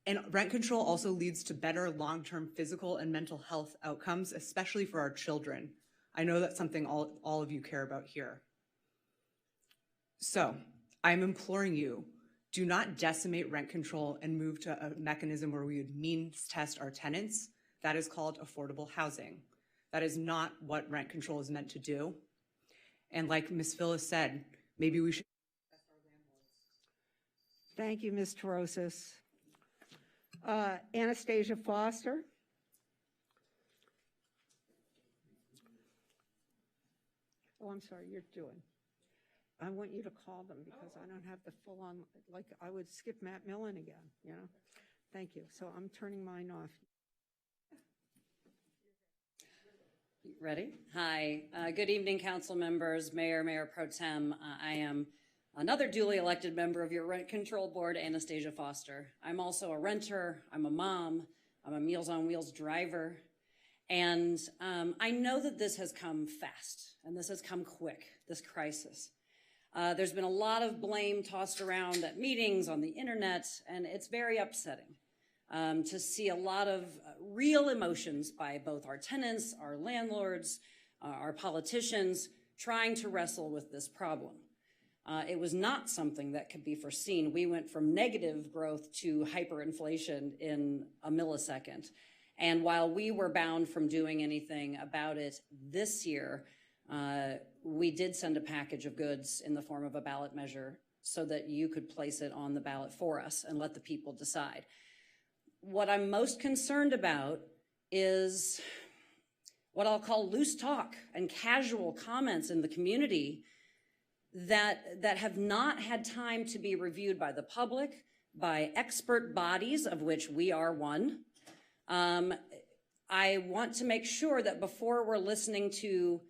and rent control also leads to better long-term physical and mental health outcomes, especially for our children. I know that's something all of you care about here. So I'm imploring you, do not decimate rent control and move to a mechanism where we would means test our tenants. That is called affordable housing. That is not what rent control is meant to do. And like Ms. Phyllis said, maybe we should. Thank you, Ms. Tarosis. Anastasia Foster. Oh, I'm sorry, you're doing. I want you to call them because I don't have the full on, like I would skip Matt Millen again, you know? Thank you. So I'm turning mine off. Ready? Hi. Good evening, council members, Mayor Pro Tem. I am another duly elected member of your Rent Control Board, Anastasia Foster. I'm also a renter, I'm a mom, I'm a Meals on Wheels driver, and I know that this has come fast, and this has come quick, this crisis. There's been a lot of blame tossed around at meetings, on the internet, and it's very upsetting to see a lot of real emotions by both our tenants, our landlords, our politicians, trying to wrestle with this problem. It was not something that could be foreseen. We went from negative growth to hyperinflation in a millisecond. And while we were bound from doing anything about it this year, we did send a package of goods in the form of a ballot measure so that you could place it on the ballot for us and let the people decide. What I'm most concerned about is what I'll call loose talk and casual comments in the community that have not had time to be reviewed by the public, by expert bodies, of which we are one. I want to make sure that before we're listening to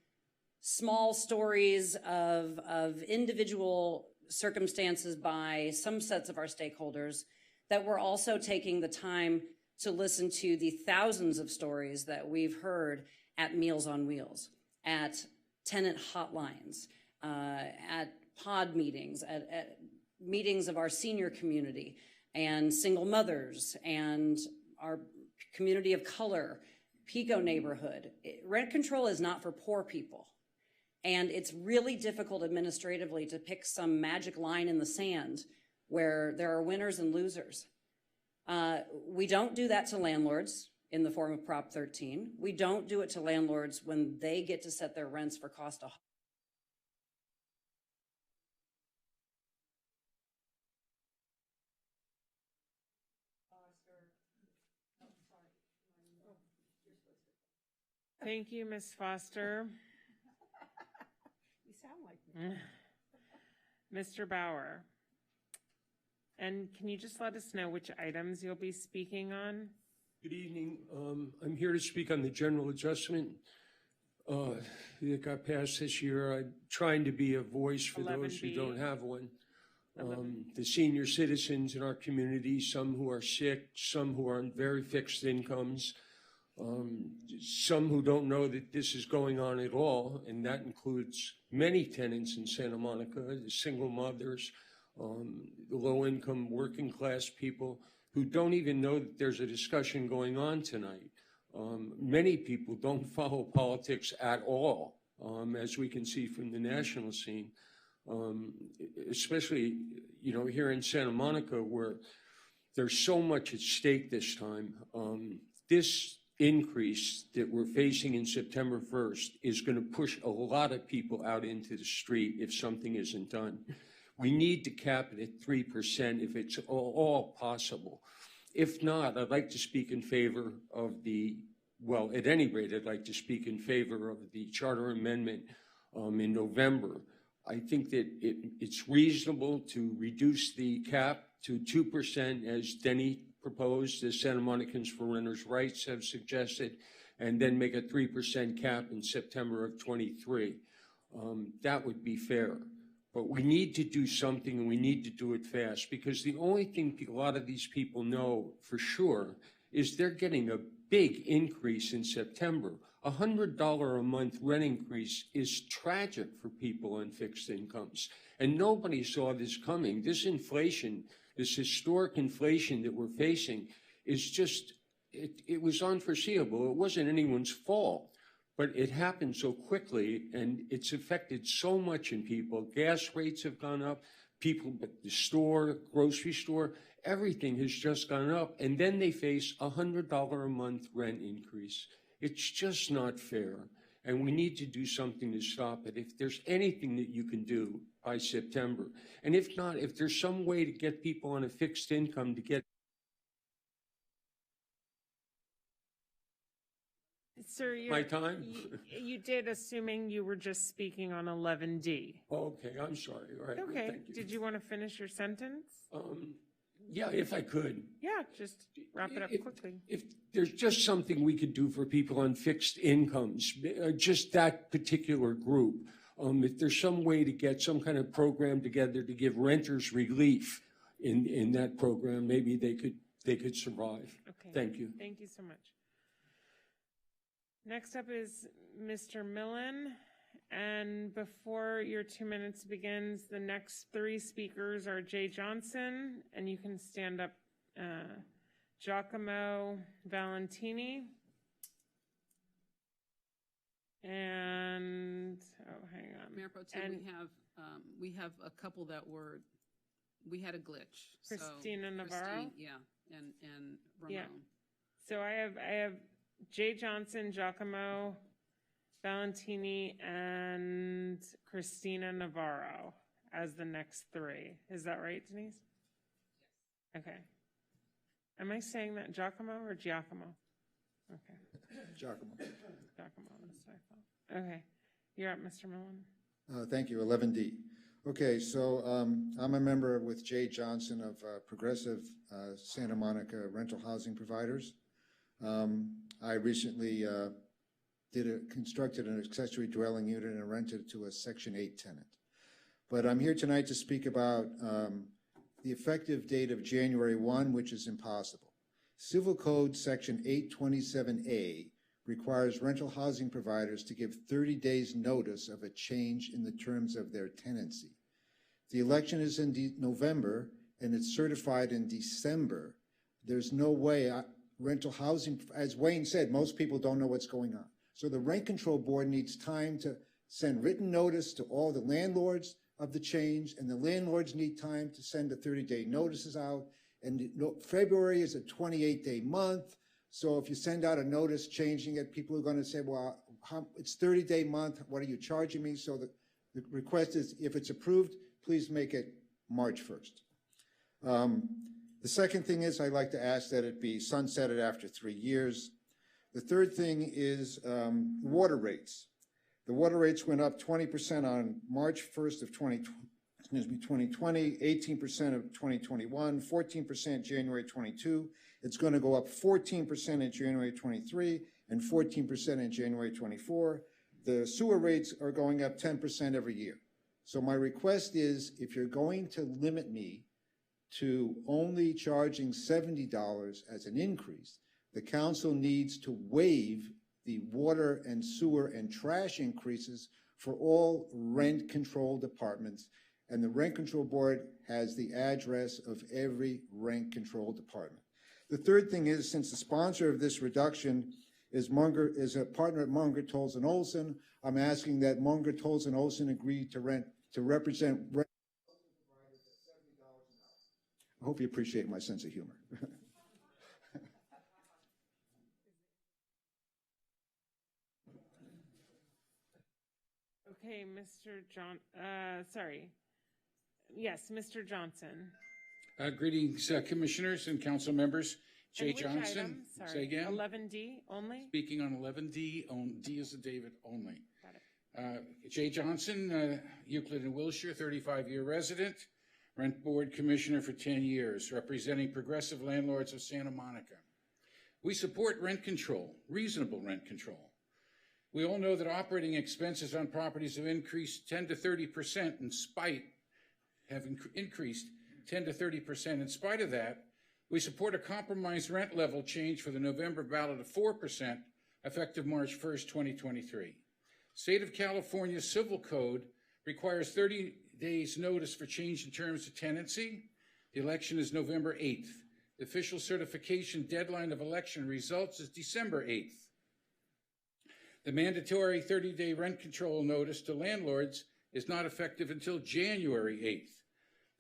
small stories of individual circumstances by some sets of our stakeholders, that we're also taking the time to listen to the thousands of stories that we've heard at Meals on Wheels, at tenant hotlines, at pod meetings, at meetings of our senior community and single mothers and our community of color, PICO neighborhood. Rent control is not for poor people. And it's really difficult administratively to pick some magic line in the sand where there are winners and losers. We don't do that to landlords in the form of Prop 13. We don't do it to landlords when they get to set their rents for cost of Thank you, Ms. Foster. You sound like me. Mr. Bauer. And can you just let us know which items you'll be speaking on? Good evening. I'm here to speak on the general adjustment that got passed this year. I'm trying to be a voice for those who 11B. don't have one. The senior citizens in our community, some who are sick, some who are on very fixed incomes, some who don't know that this is going on at all, and that includes many tenants in Santa Monica, the single mothers, the low-income working-class people who don't even know that there's a discussion going on tonight. Many people don't follow politics at all, as we can see from the national scene, especially, here in Santa Monica, where there's so much at stake this time. This increase that we're facing in September 1st is going to push a lot of people out into the street if something isn't done. We need to cap it at 3% if it's all possible. If not, I'd like to speak in favor of at any rate, I'd like to speak in favor of the charter amendment in November. I think that it's reasonable to reduce the cap to 2%, as Denny proposed, as Santa Monicans for Renters' Rights have suggested, and then make a 3% cap in September of 23. That would be fair. But we need to do something, and we need to do it fast, because the only thing a lot of these people know for sure is they're getting a big increase in September. $100 a month rent increase is tragic for people on fixed incomes. And nobody saw this coming. This inflation, this historic inflation that we're facing is just, it was unforeseeable. It wasn't anyone's fault. But it happened so quickly, and it's affected so much in people. Gas rates have gone up, people at the store, grocery store, everything has just gone up. And then they face a $100 a month rent increase. It's just not fair. And we need to do something to stop it. If there's anything that you can do by September, and if not, if there's some way to get people on a fixed income to get. Sir, My time? You did, assuming you were just speaking on 11D. Okay, I'm sorry. All right. Okay. Thank you. Did you want to finish your sentence? Yeah, if I could. Yeah, just wrap it up quickly. If there's just something we could do for people on fixed incomes, just that particular group, If there's some way to get some kind of program together to give renters relief in that program, maybe they could survive. Okay. Thank you. Thank you so much. Next up is Mr. Millen. And before your 2 minutes begins, the next 3 speakers are Jay Johnson, and you can stand up, Giacomo Valentini, and, oh, hang on. Mayor Pro Tem, we have a couple that we had a glitch. Christina Navarro? Yeah, and Ramon. Yeah. So I have Jay Johnson, Giacomo Valentini, and Christina Navarro as the next 3. Is that right, Denise? Yes. Okay. Am I saying that Giacomo or Giacomo? Okay. Giacomo. Giacomo, that's what I thought. Okay. You're up, Mr. Millen. Thank you. 11D. Okay, so I'm a member with Jay Johnson of Progressive Santa Monica Rental Housing Providers. I recently constructed an accessory dwelling unit and rented it to a Section 8 tenant. But I'm here tonight to speak about the effective date of January 1, which is impossible. Civil Code Section 827A requires rental housing providers to give 30 days notice of a change in the terms of their tenancy. The election is in November and it's certified in December. There's no way rental housing, as Wayne said, most people don't know what's going on. So the Rent Control Board needs time to send written notice to all the landlords of the change, and the landlords need time to send the 30-day notices out. And February is a 28-day month. So if you send out a notice changing it, people are going to say, well, it's 30-day month. What are you charging me? So the request is, if it's approved, please make it March 1st. The second thing is I'd like to ask that it be sunsetted after 3 years. The third thing is water rates. The water rates went up 20% on March 1st of 2020, 18% of 2021, 14% January 22. It's going to go up 14% in January 23 and 14% in January 24. The sewer rates are going up 10% every year. So my request is, if you're going to limit me to only charging $70 as an increase, the council needs to waive the water and sewer and trash increases for all rent control departments. And the Rent Control Board has the address of every rent control department. The third thing is, since the sponsor of this reduction is a partner at Munger, Tolles & Olson, I'm asking that Munger, Tolles & Olson agree to represent rent. I hope you appreciate my sense of humor. Okay, Mr. Mr. Johnson. Greetings, commissioners and council members. Jay And which Johnson. item? Sorry, Say again. 11D only? Speaking on 11D, D is a David only. Got it. Jay Johnson, Euclid and Wilshire, 35-year resident, rent board commissioner for 10 years, representing progressive landlords of Santa Monica. We support rent control, reasonable rent control. We all know that operating expenses on properties have increased 10 to 30% increased 10 to 30%. In spite of that, we support a compromised rent level change for the November ballot of 4%, effective March 1st, 2023. State of California Civil Code requires 30 days notice for change in terms of tenancy. The election is November 8th. The official certification deadline of election results is December 8th. The mandatory 30-day rent control notice to landlords is not effective until January 8th.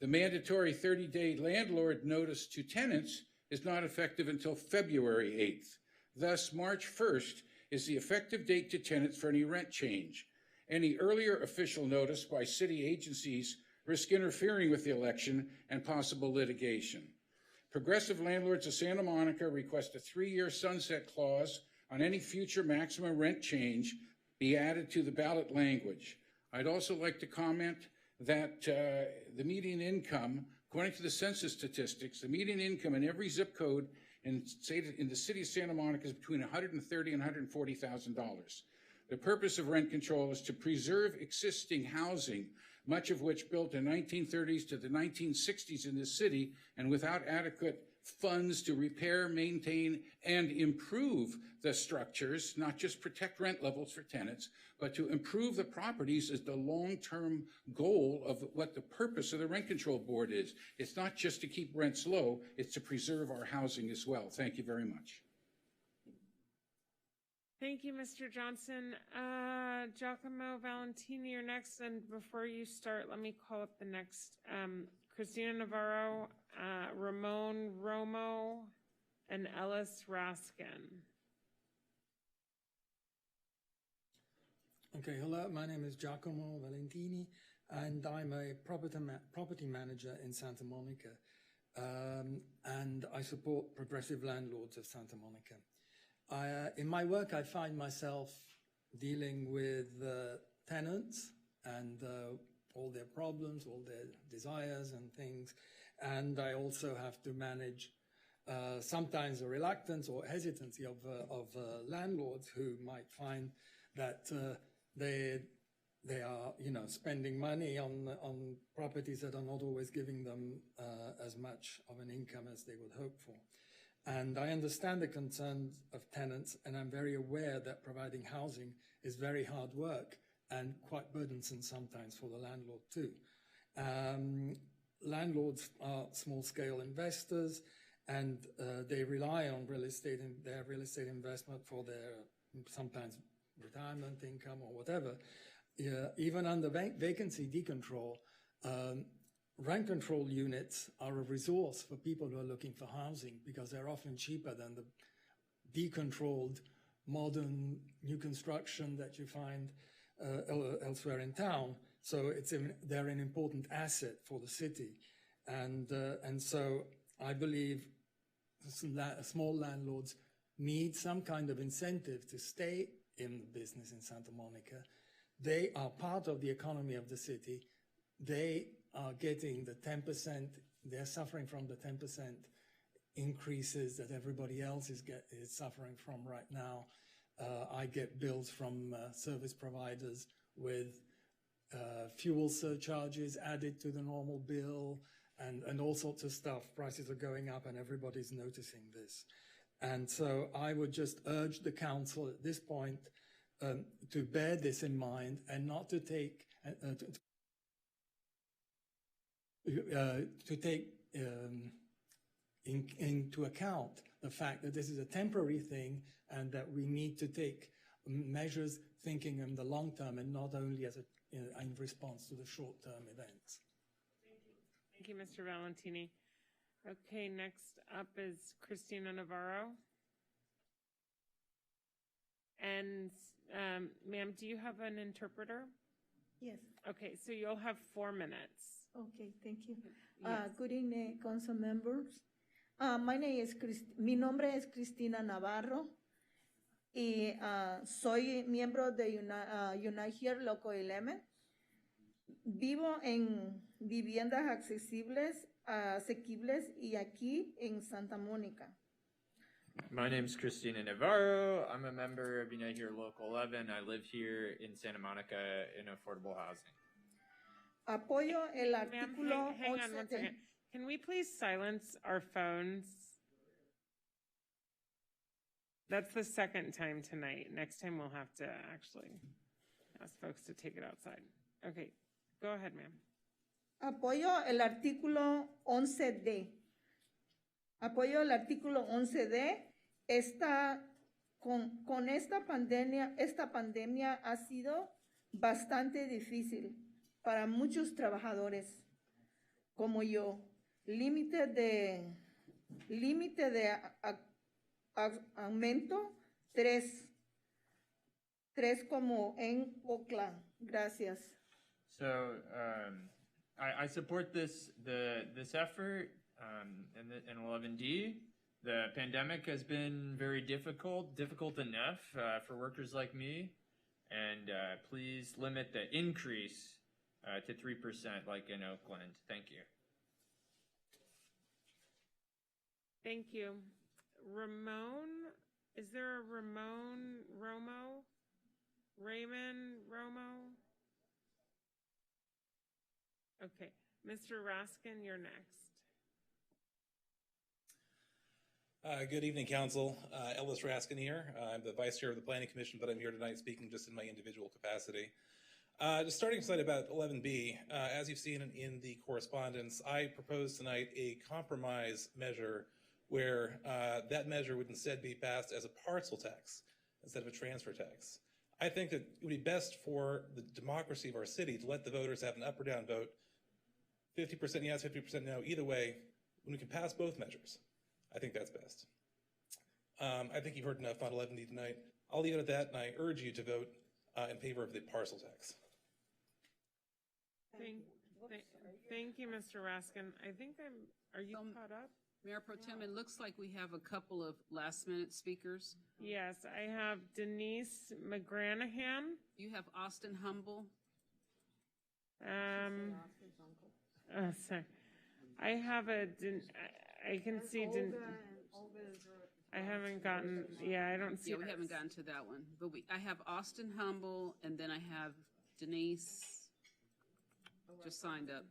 The mandatory 30-day landlord notice to tenants is not effective until February 8th. Thus, March 1st is the effective date to tenants for any rent change. Any earlier official notice by city agencies risk interfering with the election and possible litigation. Progressive landlords of Santa Monica request a 3-year sunset clause on any future maximum rent change be added to the ballot language. I'd also like to comment that the median income, according to the census statistics, the median income in every zip code in the city of Santa Monica is between $130,000 and $140,000. The purpose of rent control is to preserve existing housing, much of which built in 1930s to the 1960s in this city, and without adequate funds to repair, maintain, and improve the structures, not just protect rent levels for tenants, but to improve the properties is the long-term goal of what the purpose of the Rent Control Board is. It's not just to keep rents low, it's to preserve our housing as well. Thank you very much. Thank you, Mr. Johnson. Giacomo Valentini, you're next. And before you start, let me call up the next. Christina Navarro, Ramon Romo, and Ellis Raskin. Okay, hello, my name is Giacomo Valentini, and I'm a property manager in Santa Monica, and I support progressive landlords of Santa Monica. In my work, I find myself dealing with tenants and all their problems, all their desires and things, and I also have to manage sometimes the reluctance or hesitancy of landlords who might find that they are, spending money on properties that are not always giving them as much of an income as they would hope for. And I understand the concerns of tenants, and I'm very aware that providing housing is very hard work and quite burdensome sometimes for the landlord too. Landlords are small-scale investors, and they rely on their real estate investment for their sometimes retirement income or whatever. Even under vacancy decontrol, rent control units are a resource for people who are looking for housing because they're often cheaper than the decontrolled modern new construction that you find elsewhere in town. So they're an important asset for the city. And so I believe small landlords need some kind of incentive to stay in the business in Santa Monica. They are part of the economy of the city. They are getting the 10%, they're suffering from the 10% increases that everybody else is suffering from right now. I get bills from service providers with fuel surcharges added to the normal bill and all sorts of stuff. Prices are going up and everybody's noticing this. And so I would just urge the council at this point to bear this in mind and not to take into account the fact that this is a temporary thing and that we need to take measures thinking in the long term and not only as in response to the short-term events. Thank you, Mr. Valentini. Okay, next up is Christina Navarro. And ma'am, do you have an interpreter? Yes. Okay, so you'll have 4 minutes. Okay, thank you. Yes. Good evening, council members. Mi nombre es Cristina Navarro y soy miembro de Unite Here Local 11. Vivo en viviendas asequibles y aquí en Santa Mónica. My name's Christina Navarro. I'm a member of Unite Here Local 11. I live here in Santa Monica in affordable housing. Apoyo el artículo Hang on 1 second. Can we please silence our phones? That's the second time tonight. Next time we'll have to actually ask folks to take it outside. Okay, go ahead, ma'am. Apoyo el artículo 11D. Apoyo el artículo 11D. Con esta pandemia ha sido bastante difícil para muchos trabajadores como yo. Límite de aumento 3 como en Oakland. Gracias. So I support this effort in 11D. The pandemic has been very difficult enough for workers like me, and please limit the increase to 3% like in Oakland. Thank you. Thank you. Ramon, is there a Ramon Romo? Raymond Romo? Okay, Mr. Raskin, you're next. Good evening, Council. Elvis Raskin here. I'm the Vice Chair of the Planning Commission, but I'm here tonight speaking just in my individual capacity. Just starting slide about 11B, as you've seen in the correspondence, I propose tonight a compromise measure where that measure would instead be passed as a parcel tax instead of a transfer tax. I think that it would be best for the democracy of our city to let the voters have an up or down vote, 50% yes, 50% no, either way, when we can pass both measures. I think that's best. I think you've heard enough on 11D tonight. I'll leave it at that, and I urge you to vote in favor of the parcel tax. Thank you, Mr. Raskin. I think are you caught up? Mayor Pro Tem, it looks like we have a couple of last-minute speakers. Yes, I have Denise McGranahan. You have Austin Humble. Sorry. I have I can see, I haven't gotten, I don't see. Yeah, we haven't gotten to that one. But I have Austin Humble, and then I have Denise just signed up.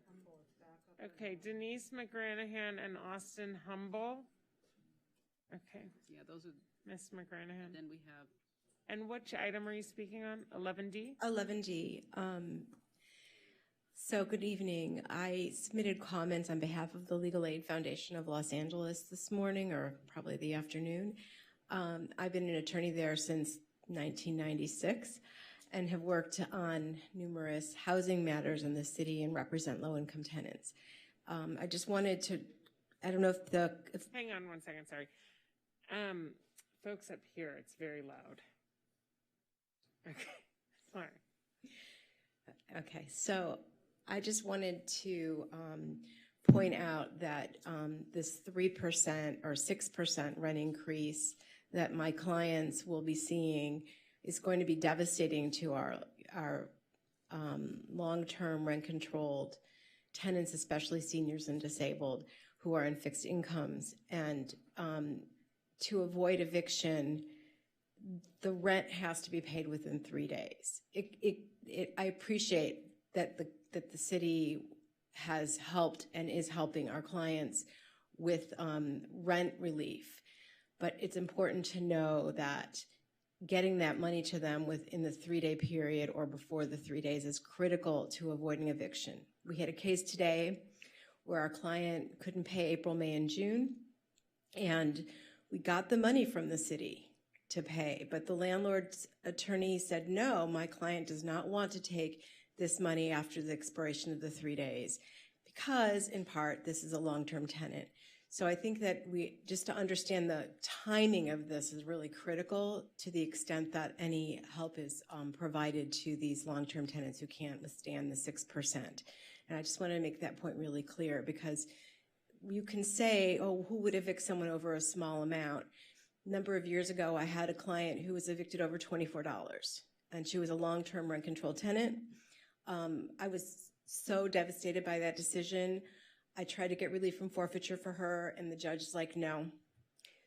Okay, Denise McGranahan and Austin Humble. Okay. Yeah, those are. Miss McGranahan. And then we have. And which item are you speaking on? 11D? 11D. So good evening. I submitted comments on behalf of the Legal Aid Foundation of Los Angeles this morning, or probably the afternoon. I've been an attorney there since 1996 and have worked on numerous housing matters in the city and represent low-income tenants. I just wanted to, I don't know if Hang on one second, sorry. Folks up here, it's very loud. Okay, sorry. Okay, so I just wanted to point out that this 3% or 6% rent increase that my clients will be seeing is going to be devastating to our long-term rent-controlled tenants, especially seniors and disabled who are in fixed incomes. And to avoid eviction, the rent has to be paid within 3 days. I appreciate that the city has helped and is helping our clients with rent relief, but it's important to know that getting that money to them within the 3-day period or before the 3 days is critical to avoiding eviction. We had a case today where our client couldn't pay April, May, and June, and we got the money from the city to pay, but the landlord's attorney said, no, my client does not want to take this money after the expiration of the 3 days because, in part, this is a long-term tenant. So I think that just to understand the timing of this is really critical to the extent that any help is provided to these long-term tenants who can't withstand the 6%. And I just want to make that point really clear because you can say, oh, who would evict someone over a small amount? A number of years ago, I had a client who was evicted over $24, and she was a long-term rent-controlled tenant. I was so devastated by that decision. I tried to get relief from forfeiture for her, and the judge is like, no.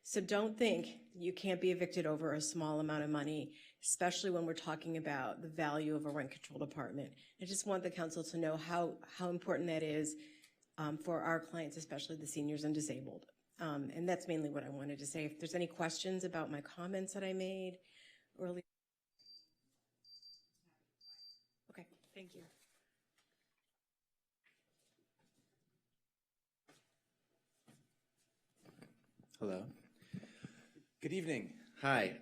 So don't think you can't be evicted over a small amount of money, especially when we're talking about the value of a rent-controlled apartment. I just want the council to know how important that is for our clients, especially the seniors and disabled. And that's mainly what I wanted to say. If there's any questions about my comments that I made earlier. Okay, thank you. Hello. Good evening. Hi.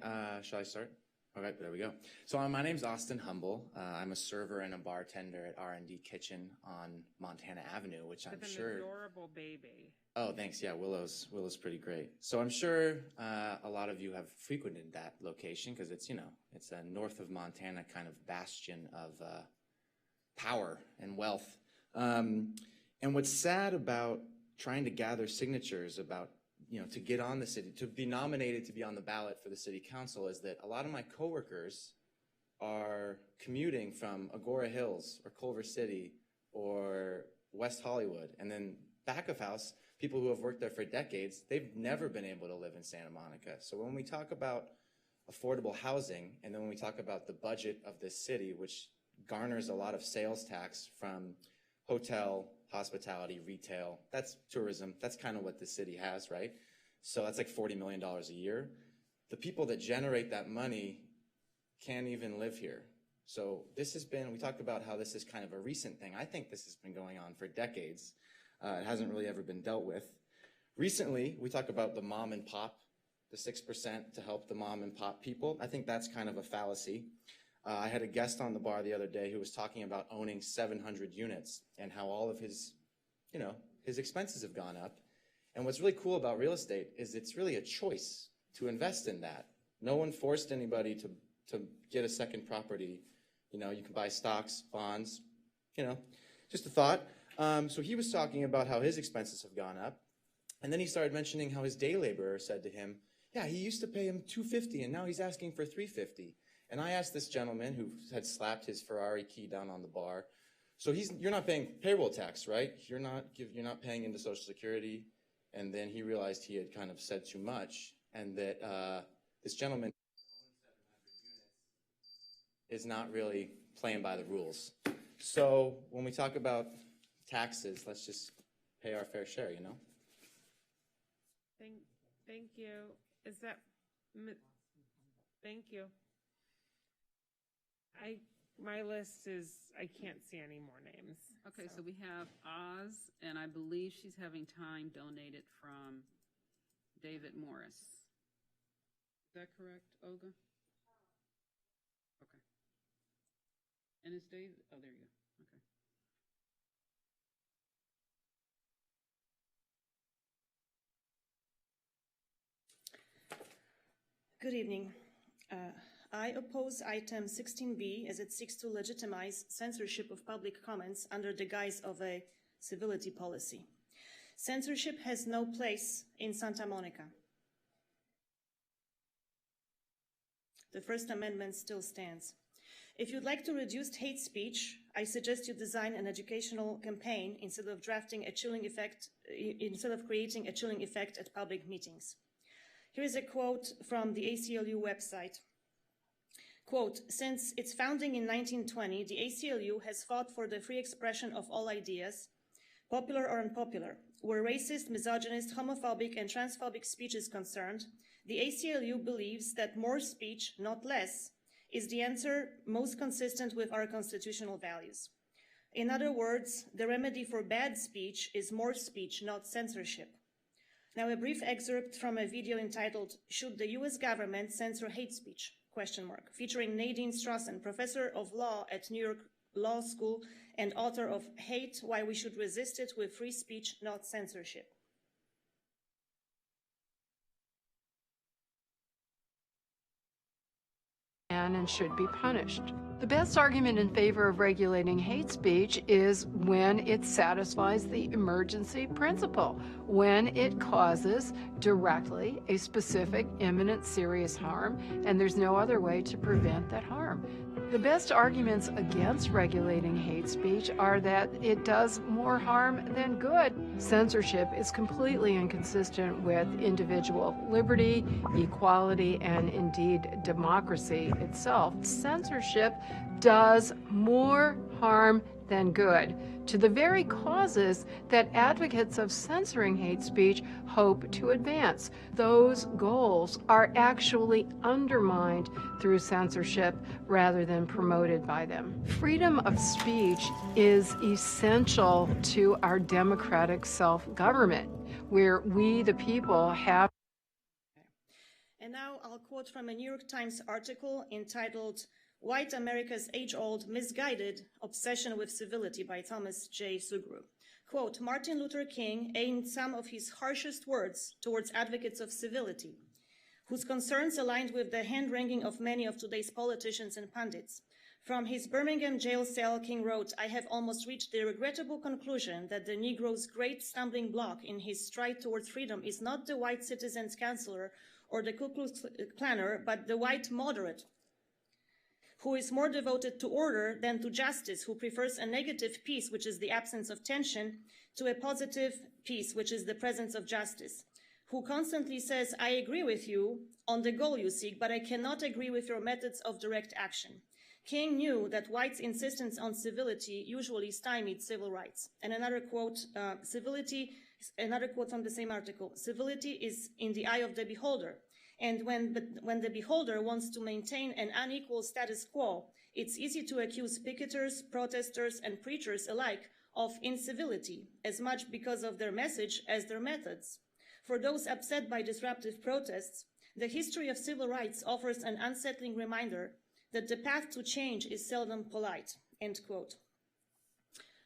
Shall I start? All right, there we go. So my name's Austin Humble. I'm a server and a bartender at R&D Kitchen on Montana Avenue, which I'm sure. With an adorable baby. Oh, thanks. Yeah, Willow's pretty great. So I'm sure a lot of you have frequented that location because it's it's a north of Montana kind of bastion of power and wealth. And what's sad about trying to gather signatures about to get on the city, to be nominated to be on the ballot for the city council is that a lot of my coworkers are commuting from Agora Hills or Culver City or West Hollywood. And then back of house, people who have worked there for decades, they've never been able to live in Santa Monica. So when we talk about affordable housing, and then when we talk about the budget of this city, which garners a lot of sales tax from hotel, hospitality, retail, that's tourism, that's kind of what the city has, right? So that's like $40 million a year. The people that generate that money can't even live here. So this has been, we talked about how this is kind of a recent thing. I think this has been going on for decades. It hasn't really ever been dealt with. Recently, we talk about the mom and pop, the 6% to help the mom and pop people. I think that's kind of a fallacy. I had a guest on the bar the other day who was talking about owning 700 units and how all of his, his expenses have gone up. And what's really cool about real estate is it's really a choice to invest in that. No one forced anybody to get a second property. You can buy stocks, bonds, just a thought. So he was talking about how his expenses have gone up. And then he started mentioning how his day laborer said to him, yeah, he used to pay him $250 and now he's asking for $350. And I asked this gentleman who had slapped his Ferrari key down on the bar, so you're not paying payroll tax, right? You're not paying into Social Security. And then he realized he had kind of said too much, and that this gentleman is not really playing by the rules. So when we talk about taxes, let's just pay our fair share, Thank you. Thank you. My list is, I can't see any more names. Okay, so we have Oz, and I believe she's having time donated from David Morris. Is that correct, Olga? Okay. And is David, oh, there you go. Okay. Good evening. I oppose item 16B as it seeks to legitimize censorship of public comments under the guise of a civility policy. Censorship has no place in Santa Monica. The First Amendment still stands. If you'd like to reduce hate speech, I suggest you design an educational campaign instead of creating a chilling effect at public meetings. Here is a quote from the ACLU website. Quote, since its founding in 1920, the ACLU has fought for the free expression of all ideas, popular or unpopular. Where racist, misogynist, homophobic, and transphobic speech is concerned, the ACLU believes that more speech, not less, is the answer most consistent with our constitutional values. In other words, the remedy for bad speech is more speech, not censorship. Now, a brief excerpt from a video entitled, Should the U.S. Government Censor Hate Speech? Featuring Nadine Strassen, professor of law at New York Law School and author of Hate, Why We Should Resist It with Free Speech, Not Censorship. And should be punished. The best argument in favor of regulating hate speech is when it satisfies the emergency principle, when it causes directly a specific, imminent, serious harm, and there's no other way to prevent that harm. The best arguments against regulating hate speech are that it does more harm than good. Censorship is completely inconsistent with individual liberty, equality, and indeed democracy itself. Censorship does more harm than good to the very causes that advocates of censoring hate speech hope to advance. Those goals are actually undermined through censorship rather than promoted by them. Freedom of speech is essential to our democratic self-government, where we, the people, have. And now I'll quote from a New York Times article entitled White America's Age-Old Misguided Obsession with Civility by Thomas J. Sugrue. Quote, Martin Luther King aimed some of his harshest words towards advocates of civility, whose concerns aligned with the hand-wringing of many of today's politicians and pundits. From his Birmingham jail cell, King wrote, I have almost reached the regrettable conclusion that the Negro's great stumbling block in his stride towards freedom is not the white citizen's counselor or the Ku Klux Klaner, but the white moderate, who is more devoted to order than to justice, who prefers a negative peace, which is the absence of tension, to a positive peace, which is the presence of justice, who constantly says, I agree with you on the goal you seek, but I cannot agree with your methods of direct action. King knew that whites' insistence on civility usually stymied civil rights. And another quote, another quote from the same article, civility is in the eye of the beholder. And when the beholder wants to maintain an unequal status quo, it's easy to accuse picketers, protesters, and preachers alike of incivility, as much because of their message as their methods. For those upset by disruptive protests, the history of civil rights offers an unsettling reminder that the path to change is seldom polite, end quote.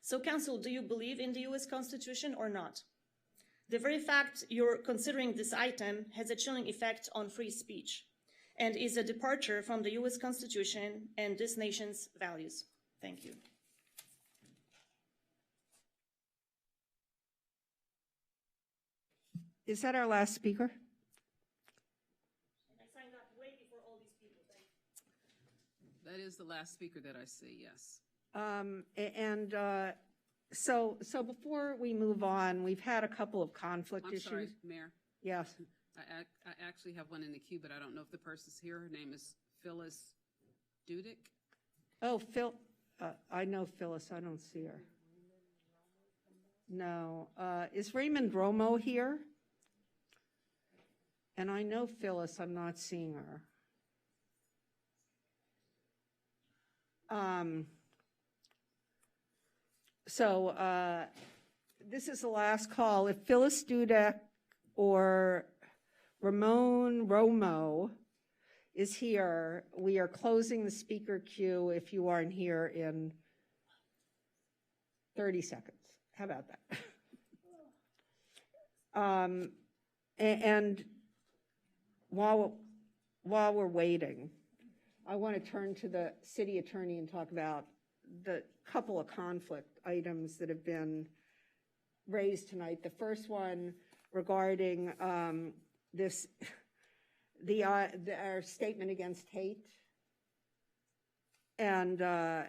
So, Council, do you believe in the U.S. Constitution or not? The very fact you're considering this item has a chilling effect on free speech and is a departure from the U.S. Constitution and this nation's values. Thank you. Is that our last speaker? I signed up way before all these people. Thank you. That is the last speaker that I see, yes. So before we move on, we've had a couple of conflict I'm issues. sorry, Mayor. Yes. I actually have one in the queue, but I don't know if the person's here. Her name is Phyllis Dudick. Oh, I know Phyllis. I don't see her. No. Is Raymond Romo here? And I know Phyllis. I'm not seeing her. So this is the last call. If Phyllis Dudek or Ramon Romo is here, we are closing the speaker queue if you aren't here in 30 seconds. How about that? And while we're waiting, I want to turn to the city attorney and talk about the couple of conflict items that have been raised tonight. The first one regarding our statement against hate, and I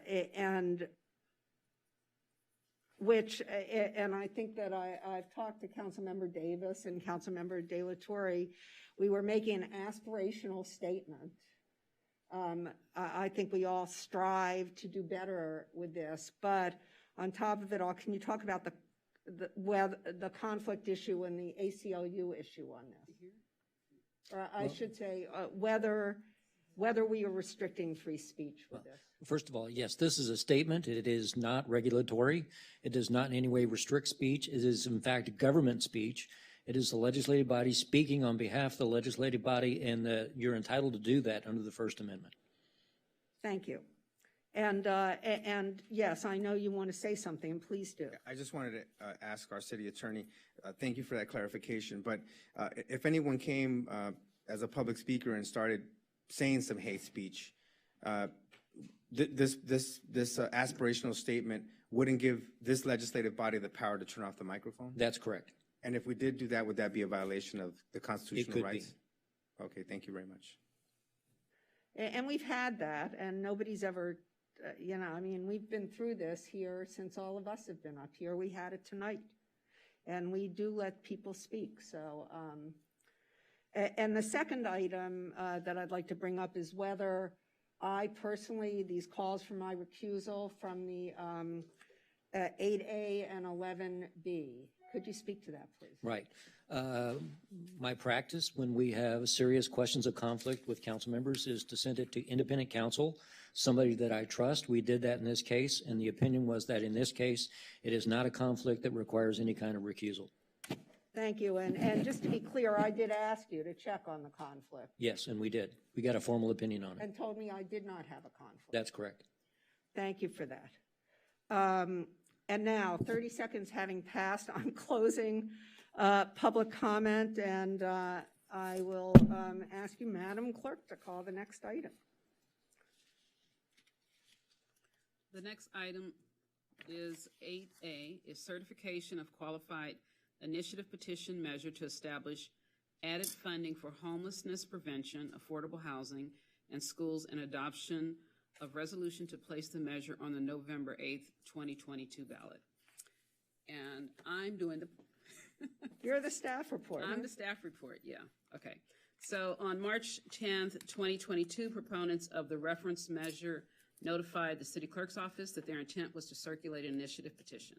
think that I've talked to Councilmember Davis and Councilmember De La Torre. We were making an aspirational statement. I think we all strive to do better with this, but on top of it all, can you talk about the conflict issue and the ACLU issue on this? Or I should say whether we are restricting free speech with this. First of all, yes, this is a statement. It is not regulatory. It does not in any way restrict speech. It is, in fact, government speech. It is the legislative body speaking on behalf of the legislative body, and you're entitled to do that under the First Amendment. Thank you. And yes, I know you want to say something, and please do. I just wanted to ask our city attorney, thank you for that clarification, but if anyone came as a public speaker and started saying some hate speech, this aspirational statement wouldn't give this legislative body the power to turn off the microphone? That's correct. And if we did do that, would that be a violation of the constitutional rights? It could be. Okay, thank you very much. And we've had that, and nobody's ever, I mean, we've been through this here since all of us have been up here. We had it tonight, and we do let people speak. So, and the second item that I'd like to bring up is whether I personally, these calls for my recusal from the 8A and 11B. Could you speak to that, please? Right. My practice when we have serious questions of conflict with council members is to send it to independent counsel, somebody that I trust. We did that in this case, and the opinion was that in this case, it is not a conflict that requires any kind of recusal. Thank you. And just to be clear, I did ask you to check on the conflict. Yes, and we did. We got a formal opinion on it. And told me I did not have a conflict. That's correct. Thank you for that. And now, 30 seconds having passed, I'm closing public comment, and I will ask you, Madam Clerk, to call the next item. The next item is 8A, is certification of qualified initiative petition measure to establish added funding for homelessness prevention, affordable housing, and schools, and adoption of resolution to place the measure on the November 8th, 2022 ballot. And I'm doing the You're the staff report. I'm the staff report, yeah. Okay. So on March 10th, 2022, proponents of the reference measure notified the city clerk's office that their intent was to circulate an initiative petition.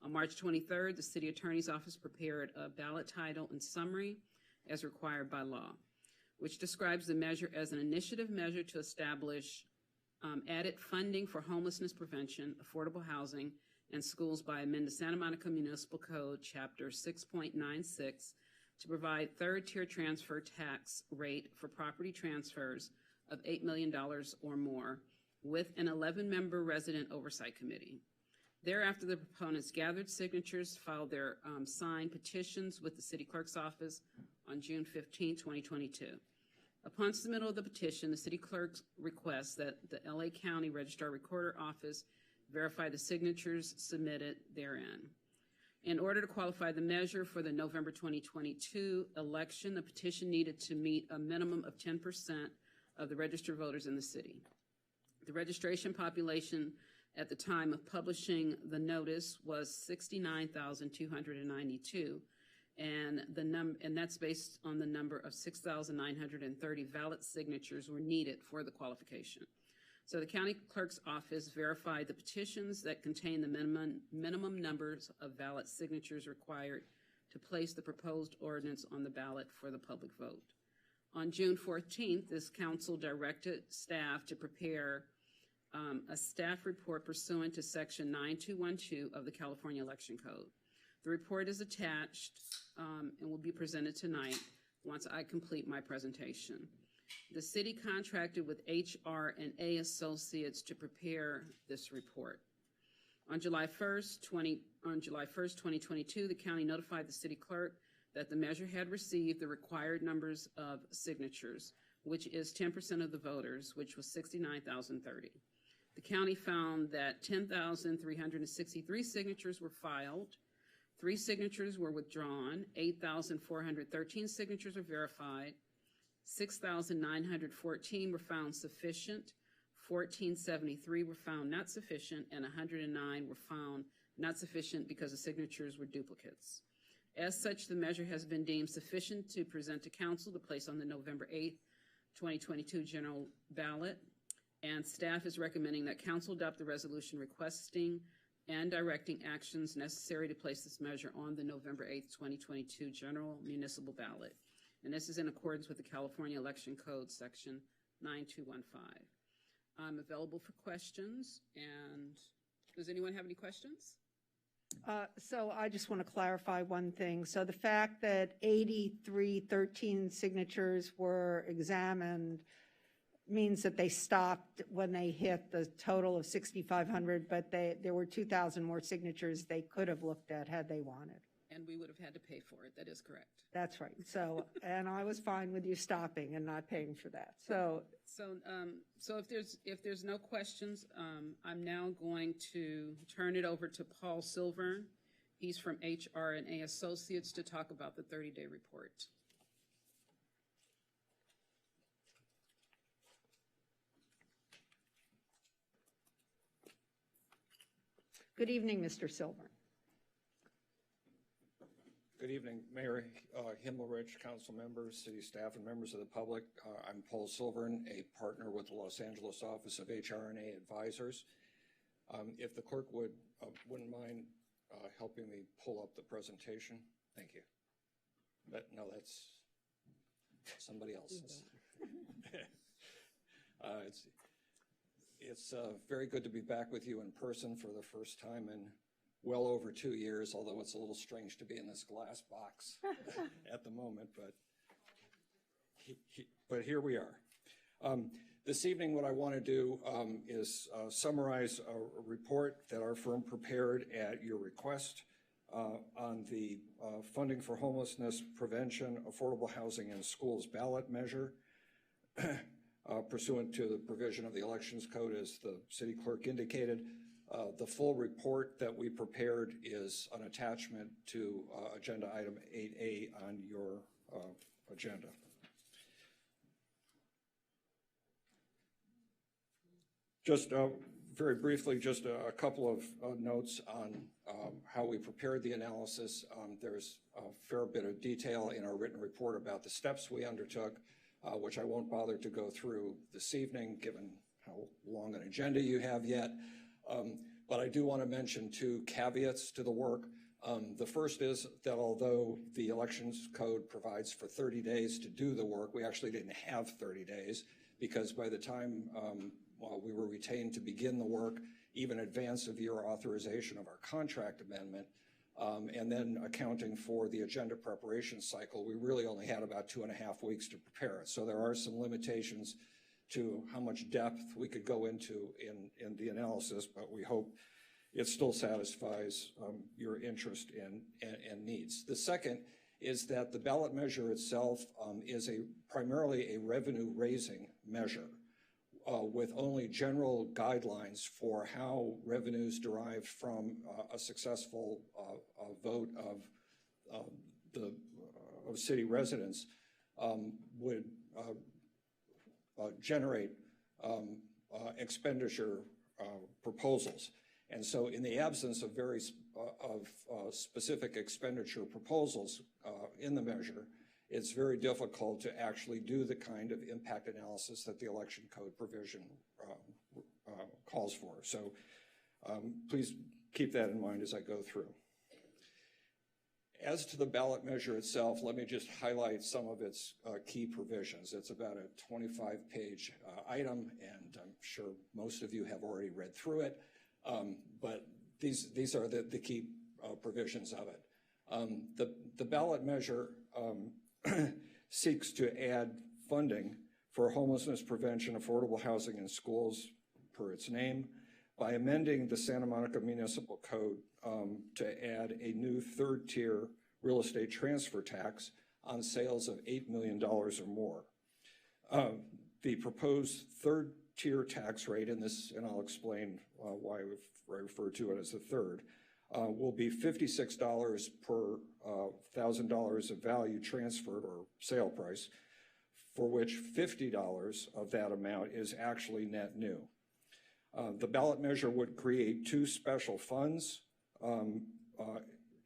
On March 23rd, the city attorney's office prepared a ballot title and summary as required by law, which describes the measure as an initiative measure to establish added funding for homelessness prevention, affordable housing, and schools by amending the Santa Monica Municipal Code, Chapter 6.96, to provide third-tier transfer tax rate for property transfers of $8 million or more, with an 11-member resident oversight committee. Thereafter, the proponents gathered signatures, filed their signed petitions with the city clerk's office on June 15, 2022. Upon submittal of the petition, the city clerk requests that the LA County Registrar Recorder Office verify the signatures submitted therein. In order to qualify the measure for the November 2022 election, the petition needed to meet a minimum of 10% of the registered voters in the city. The registration population at the time of publishing the notice was 69,292, and that's based on the number of 6,930 valid signatures were needed for the qualification. So the county clerk's office verified the petitions that contain the minimum numbers of valid signatures required to place the proposed ordinance on the ballot for the public vote. On June 14th, this council directed staff to prepare a staff report pursuant to Section 9212 of the California Election Code. The report is attached and will be presented tonight once I complete my presentation. The city contracted with HR&A Associates to prepare this report. On July 1st, 2022, the county notified the city clerk that the measure had received the required numbers of signatures, which is 10% of the voters, which was 69,030. The county found that 10,363 signatures were filed, 3 signatures were withdrawn, 8,413 signatures were verified, 6,914 were found sufficient, 1,473 were found not sufficient, and 109 were found not sufficient because the signatures were duplicates. As such, the measure has been deemed sufficient to present to council to place on the November 8th, 2022 general ballot, and staff is recommending that council adopt the resolution requesting and directing actions necessary to place this measure on the November 8th, 2022 general municipal ballot. And this is in accordance with the California Election Code, Section 9215. I'm available for questions, and does anyone have any questions? So I just want to clarify one thing. So the fact that 8313 signatures were examined means that they stopped when they hit the total of 6,500, but there were 2,000 more signatures they could have looked at had they wanted. And we would have had to pay for it. That is correct. That's right. So, and I was fine with you stopping and not paying for that. So if there's no questions, I'm now going to turn it over to Paul Silvern. He's from HR&A Associates to talk about the 30-day report. Good evening, Mr. Silvern. Good evening, Mayor Himmelrich, council members, city staff, and members of the public. I'm Paul Silvern, a partner with the Los Angeles Office of HR&A Advisors. If the clerk wouldn't mind helping me pull up the presentation, thank you. But no, that's somebody else's. It's very good to be back with you in person for the first time in well over 2 years, although it's a little strange to be in this glass box at the moment, but here we are. This evening, what I want to do is summarize a report that our firm prepared at your request on the Funding for Homelessness Prevention, Affordable Housing, and Schools ballot measure pursuant to the provision of the Elections Code, as the city clerk indicated. The full report that we prepared is an attachment to agenda item 8A on your agenda. Just very briefly, just a couple of notes on how we prepared the analysis. There's a fair bit of detail in our written report about the steps we undertook, which I won't bother to go through this evening, given how long an agenda you have yet. But I do want to mention two caveats to the work. The first is that although the Elections Code provides for 30 days to do the work, we actually didn't have 30 days, because by the time we were retained to begin the work, even in advance of your authorization of our contract amendment, and then accounting for the agenda preparation cycle, we really only had about 2.5 weeks to prepare it. So there are some limitations to how much depth we could go into in the analysis, but we hope it still satisfies your interest and needs. The second is that the ballot measure itself is primarily a revenue-raising measure with only general guidelines for how revenues derived from a successful vote of city residents would generate expenditure proposals. And so in the absence of specific expenditure proposals in the measure, it's very difficult to actually do the kind of impact analysis that the election code provision calls for. So please keep that in mind as I go through. As to the ballot measure itself, let me just highlight some of its key provisions. It's about a 25-page item, and I'm sure most of you have already read through it. But these are the key provisions of it. The ballot measure seeks to add funding for homelessness prevention, affordable housing in schools, per its name, by amending the Santa Monica Municipal Code to add a new third-tier real estate transfer tax on sales of $8 million or more. The proposed third-tier tax rate, and I'll explain why I refer to it as the third, will be $56 per $1,000 of value transferred or sale price, for which $50 of that amount is actually net new. The ballot measure would create two special funds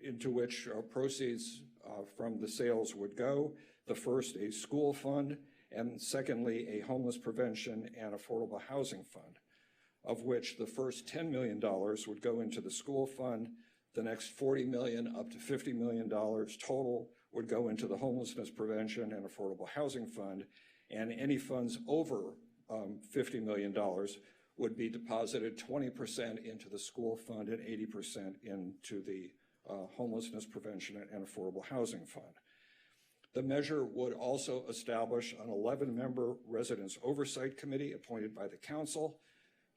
into which proceeds from the sales would go. The first, a school fund, and secondly, a homeless prevention and affordable housing fund, of which the first $10 million would go into the school fund, the next $40 million up to $50 million total would go into the homelessness prevention and affordable housing fund, and any funds over $50 million would be deposited 20% into the school fund and 80% into the homelessness prevention and affordable housing fund. The measure would also establish an 11-member residents oversight committee appointed by the council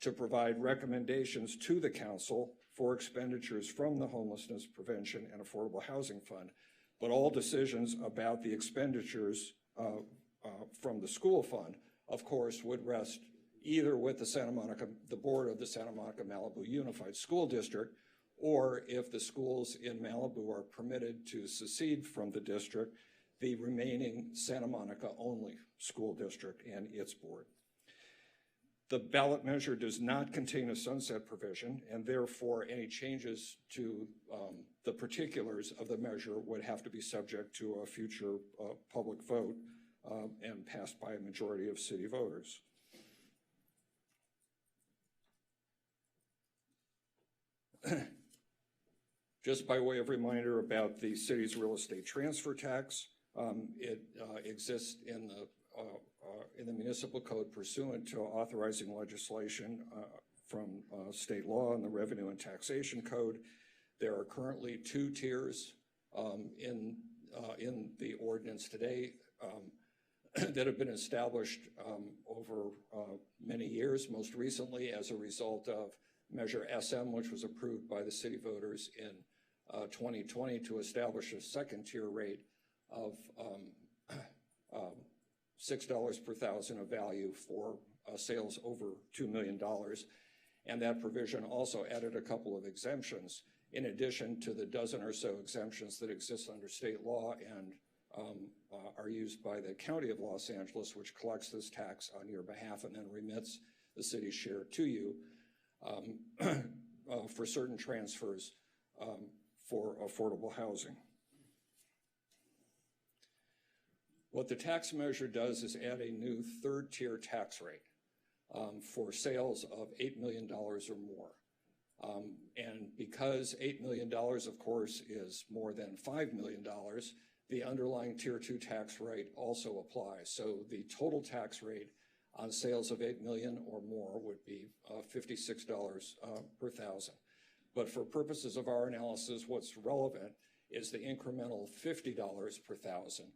to provide recommendations to the council for expenditures from the homelessness prevention and affordable housing fund. But all decisions about the expenditures from the school fund, of course, would rest either with the board of the Santa Monica Malibu Unified School District, or if the schools in Malibu are permitted to secede from the district, the remaining Santa Monica only school district and its board. The ballot measure does not contain a sunset provision, and therefore any changes to the particulars of the measure would have to be subject to a future public vote and passed by a majority of city voters. Just by way of reminder about the city's real estate transfer tax, it exists in the municipal code pursuant to authorizing legislation from state law and the Revenue and Taxation Code. There are currently two tiers in the ordinance today that have been established over many years, most recently as a result of Measure SM, which was approved by the city voters in 2020 to establish a second tier rate of $6 per thousand of value for sales over $2 million. And that provision also added a couple of exemptions in addition to the dozen or so exemptions that exist under state law and are used by the County of Los Angeles, which collects this tax on your behalf and then remits the city's share to you. for certain transfers for affordable housing. What the tax measure does is add a new third-tier tax rate for sales of $8 million or more. And because $8 million, of course, is more than $5 million, the underlying Tier 2 tax rate also applies. So the total tax rate on sales of $8 million or more would be $56 per thousand. But for purposes of our analysis, what's relevant is the incremental $50 per thousand,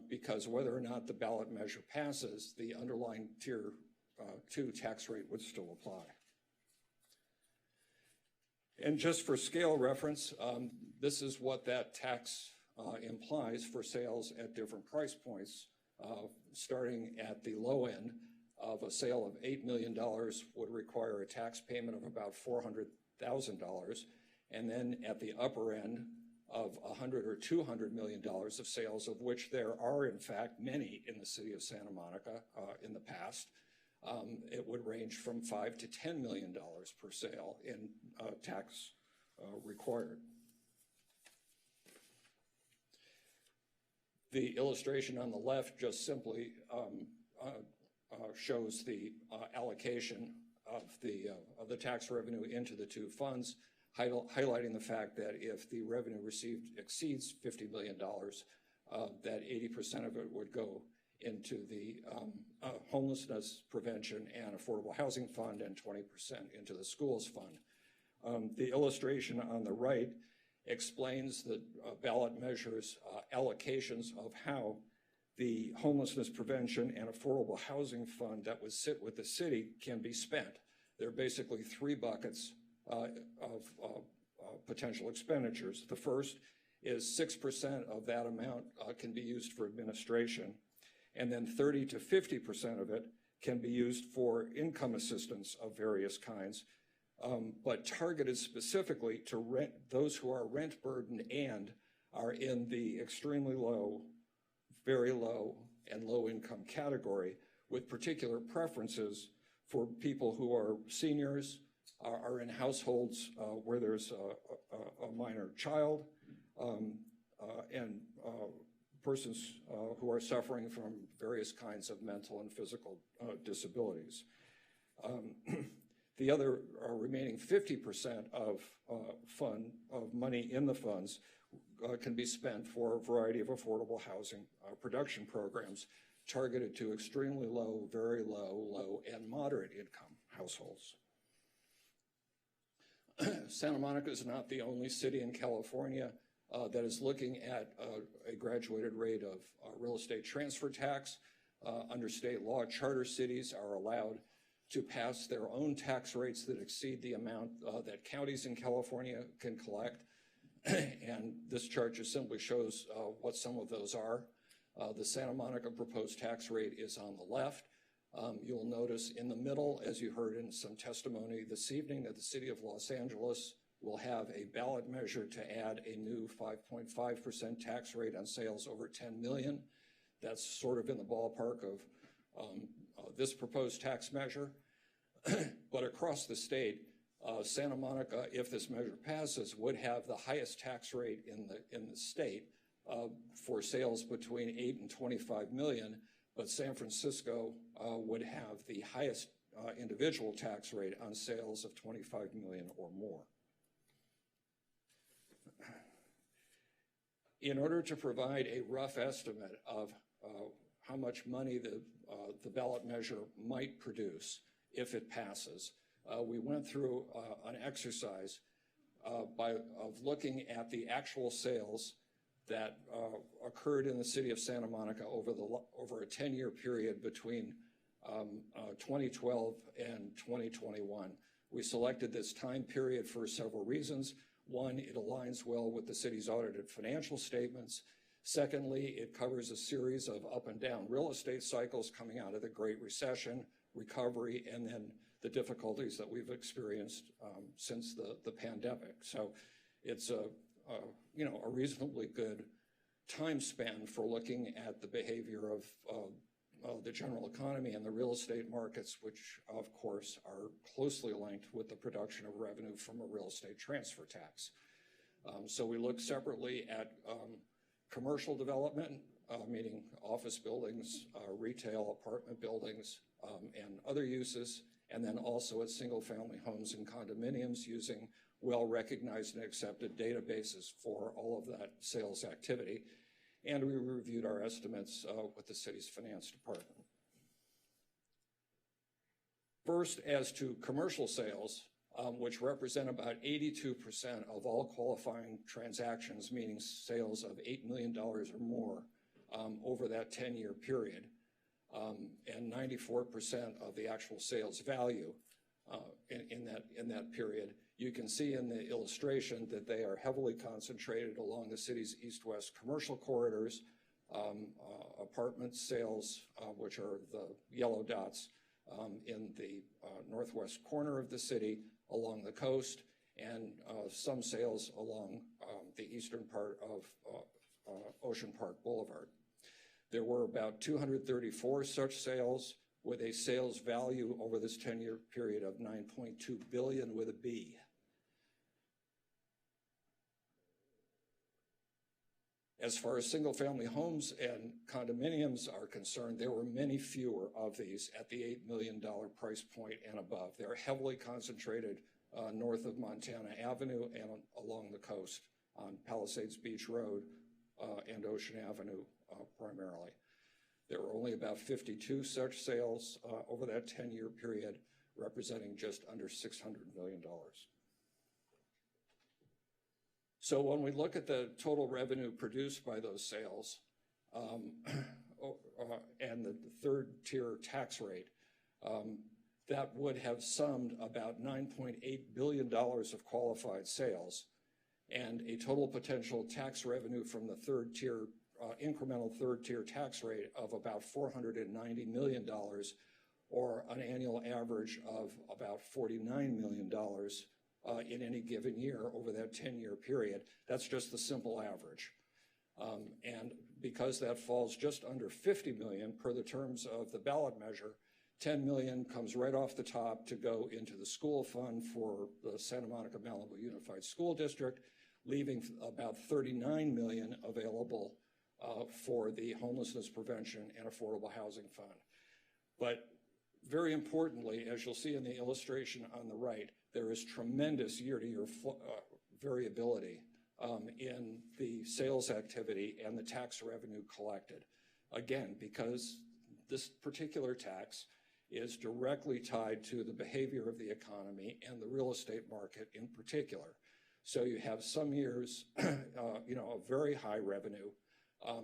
because whether or not the ballot measure passes, the underlying Tier 2 tax rate would still apply. And just for scale reference, this is what that tax implies for sales at different price points, starting at the low end of a sale of $8 million would require a tax payment of about $400,000, and then at the upper end of $100 or $200 million of sales, of which there are in fact many in the city of Santa Monica in the past, it would range from $5 to $10 million per sale in tax required. The illustration on the left just simply shows the allocation of the tax revenue into the two funds, highlighting the fact that if the revenue received exceeds $50 million, that 80% of it would go into the homelessness prevention and affordable housing fund and 20% into the schools fund. The illustration on the right explains the ballot measures allocations of how the homelessness prevention and affordable housing fund that would sit with the city can be spent. There are basically three buckets of potential expenditures. The first is 6% of that amount can be used for administration, and then 30 to 50% of it can be used for income assistance of various kinds, but targeted specifically to those who are rent burdened and are in the extremely low, very low, and low income category, with particular preferences for people who are seniors, are in households where there's a minor child, and persons who are suffering from various kinds of mental and physical disabilities. The other remaining 50% of money in the funds can be spent for a variety of affordable housing production programs targeted to extremely low, very low, low, and moderate income households. Santa Monica is not the only city in California that is looking at a graduated rate of real estate transfer tax. Under state law, charter cities are allowed to pass their own tax rates that exceed the amount that counties in California can collect. And this chart just simply shows what some of those are. The Santa Monica proposed tax rate is on the left. You'll notice in the middle, as you heard in some testimony this evening, that the city of Los Angeles will have a ballot measure to add a new 5.5% tax rate on sales over 10 million. That's sort of in the ballpark of this proposed tax measure. But across the state, Santa Monica, if this measure passes, would have the highest tax rate in the state for sales between 8 and 25 million, but San Francisco would have the highest individual tax rate on sales of 25 million or more. In order to provide a rough estimate of how much money the ballot measure might produce if it passes, we went through an exercise of looking at the actual sales that occurred in the city of Santa Monica over a 10-year period between 2012 and 2021. We selected this time period for several reasons. One, it aligns well with the city's audited financial statements. Secondly, it covers a series of up and down real estate cycles coming out of the Great Recession, recovery, and then the difficulties that we've experienced since the pandemic. So it's a reasonably good time span for looking at the behavior of the general economy and the real estate markets, which of course are closely linked with the production of revenue from a real estate transfer tax. So we look separately at commercial development, meaning office buildings, retail apartment buildings, and other uses, and then also at single-family homes and condominiums using well-recognized and accepted databases for all of that sales activity. And we reviewed our estimates with the city's finance department. First, as to commercial sales, which represent about 82% of all qualifying transactions, meaning sales of $8 million or more over that 10-year period, and 94% of the actual sales value in that period. You can see in the illustration that they are heavily concentrated along the city's east-west commercial corridors, apartment sales, which are the yellow dots in the northwest corner of the city, along the coast, and some sales along the eastern part of Ocean Park Boulevard. There were about 234 such sales with a sales value over this 10-year period of $9.2 billion with a B. As far as single-family homes and condominiums are concerned, there were many fewer of these at the $8 million price point and above. They're heavily concentrated north of Montana Avenue and along the coast on Palisades Beach Road and Ocean Avenue primarily. There were only about 52 such sales over that 10-year period, representing just under $600 million. So when we look at the total revenue produced by those sales and the third-tier tax rate, that would have summed about $9.8 billion of qualified sales and a total potential tax revenue from the third-tier incremental third-tier tax rate of about $490 million, or an annual average of about $49 million in any given year over that 10-year period. That's just the simple average. And because that falls just under $50 million per the terms of the ballot measure, $10 million comes right off the top to go into the school fund for the Santa Monica Malibu Unified School District, leaving about $39 million available for the Homelessness Prevention and Affordable Housing Fund. But very importantly, as you'll see in the illustration on the right, there is tremendous year-to-year variability in the sales activity and the tax revenue collected. Again, because this particular tax is directly tied to the behavior of the economy and the real estate market in particular. So you have some years, of very high revenue,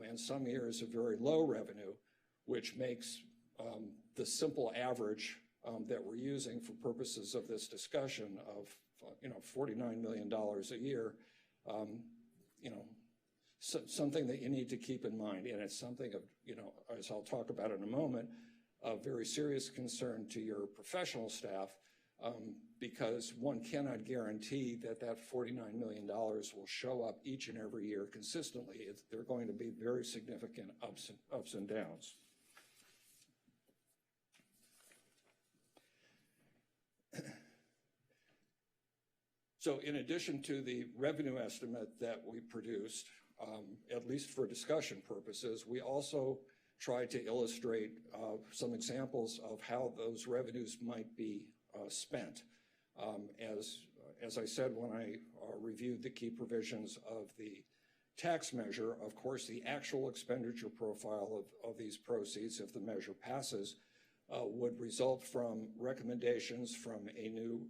and some years of very low revenue, which makes the simple average that we're using for purposes of this discussion of, $49 million a year, something that you need to keep in mind. And it's something of, as I'll talk about in a moment, a very serious concern to your professional staff, because one cannot guarantee that that $49 million will show up each and every year consistently. There are going to be very significant ups and downs. So in addition to the revenue estimate that we produced, at least for discussion purposes, we also tried to illustrate some examples of how those revenues might be spent. As I said when I reviewed the key provisions of the tax measure, of course, the actual expenditure profile of these proceeds, if the measure passes, would result from recommendations from a new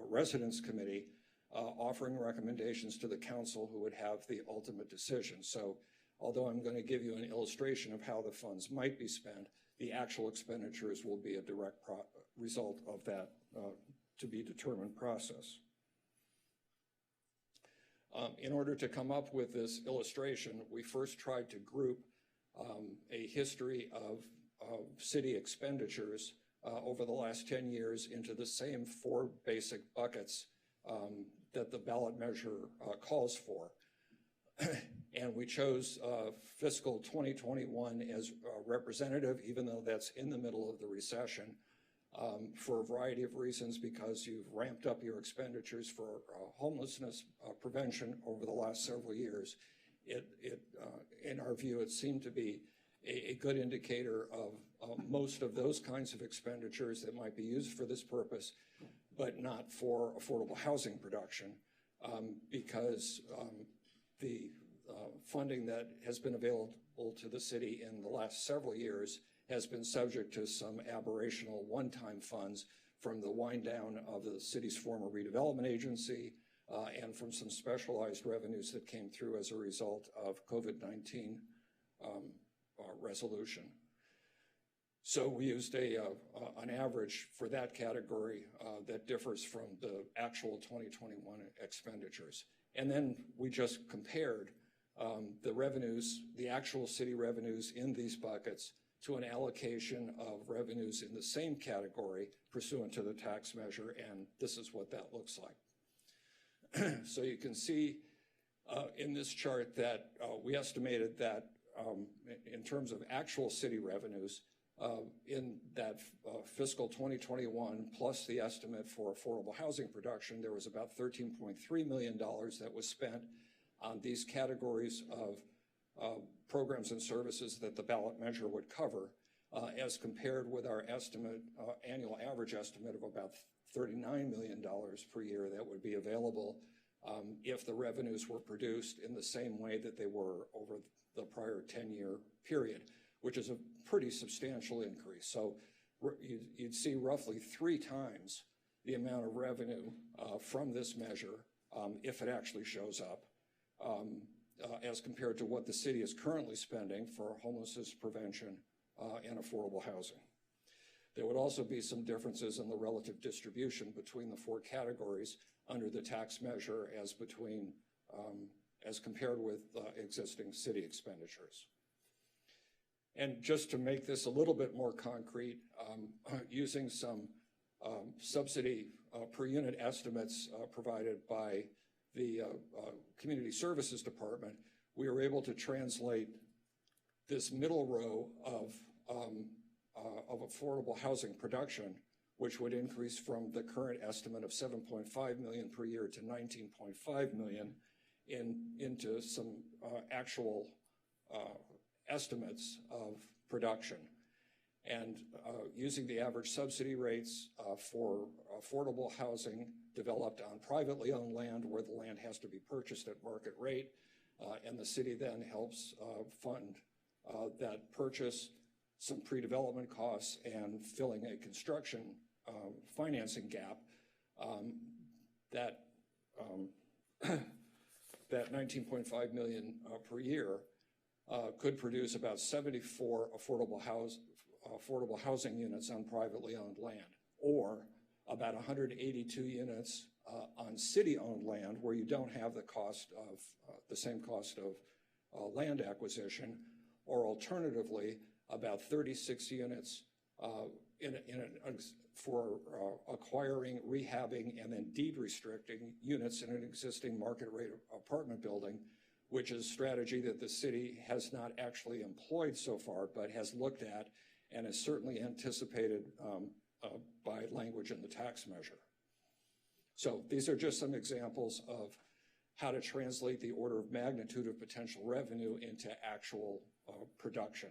residence committee offering recommendations to the council, who would have the ultimate decision. So although I'm going to give you an illustration of how the funds might be spent, the actual expenditures will be a direct result of that to be determined process. In order to come up with this illustration, we first tried to group a history of city expenditures over the last 10 years into the same four basic buckets that the ballot measure calls for. And we chose fiscal 2021 as representative, even though that's in the middle of the recession, for a variety of reasons, because you've ramped up your expenditures for homelessness prevention over the last several years. In our view, it seemed to be a good indicator of most of those kinds of expenditures that might be used for this purpose, but not for affordable housing production, because the funding that has been available to the city in the last several years has been subject to some aberrational one-time funds from the wind down of the city's former redevelopment agency and from some specialized revenues that came through as a result of COVID-19 resolution. So we used an average for that category that differs from the actual 2021 expenditures. And then we just compared the revenues, the actual city revenues in these buckets to an allocation of revenues in the same category pursuant to the tax measure, and this is what that looks like. So you can see in this chart that we estimated that in terms of actual city revenues, in that fiscal 2021 plus the estimate for affordable housing production, there was about $13.3 million that was spent on these categories of programs and services that the ballot measure would cover, as compared with our estimate, annual average estimate of about $39 million per year that would be available if the revenues were produced in the same way that they were over the prior 10-year period, which is a pretty substantial increase. So you'd see roughly 3 times the amount of revenue from this measure if it actually shows up, as compared to what the city is currently spending for homelessness prevention and affordable housing. There would also be some differences in the relative distribution between the 4 categories under the tax measure as compared with existing city expenditures. And just to make this a little bit more concrete, using some subsidy per unit estimates provided by the Community Services Department, we were able to translate this middle row of affordable housing production, which would increase from the current estimate of $7.5 million per year to $19.5 million, into some actual estimates of production. And using the average subsidy rates for affordable housing developed on privately owned land where the land has to be purchased at market rate, and the city then helps fund that purchase, some pre-development costs, and filling a construction financing gap, that $19.5 million per year could produce about 74 affordable housing units on privately owned land, or about 182 units on city-owned land where you don't have the same cost of land acquisition, or alternatively, about 36 units for acquiring, rehabbing, and then deed restricting units in an existing market rate apartment building, which is a strategy that the city has not actually employed so far, but has looked at and is certainly anticipated by language in the tax measure. So these are just some examples of how to translate the order of magnitude of potential revenue into actual production.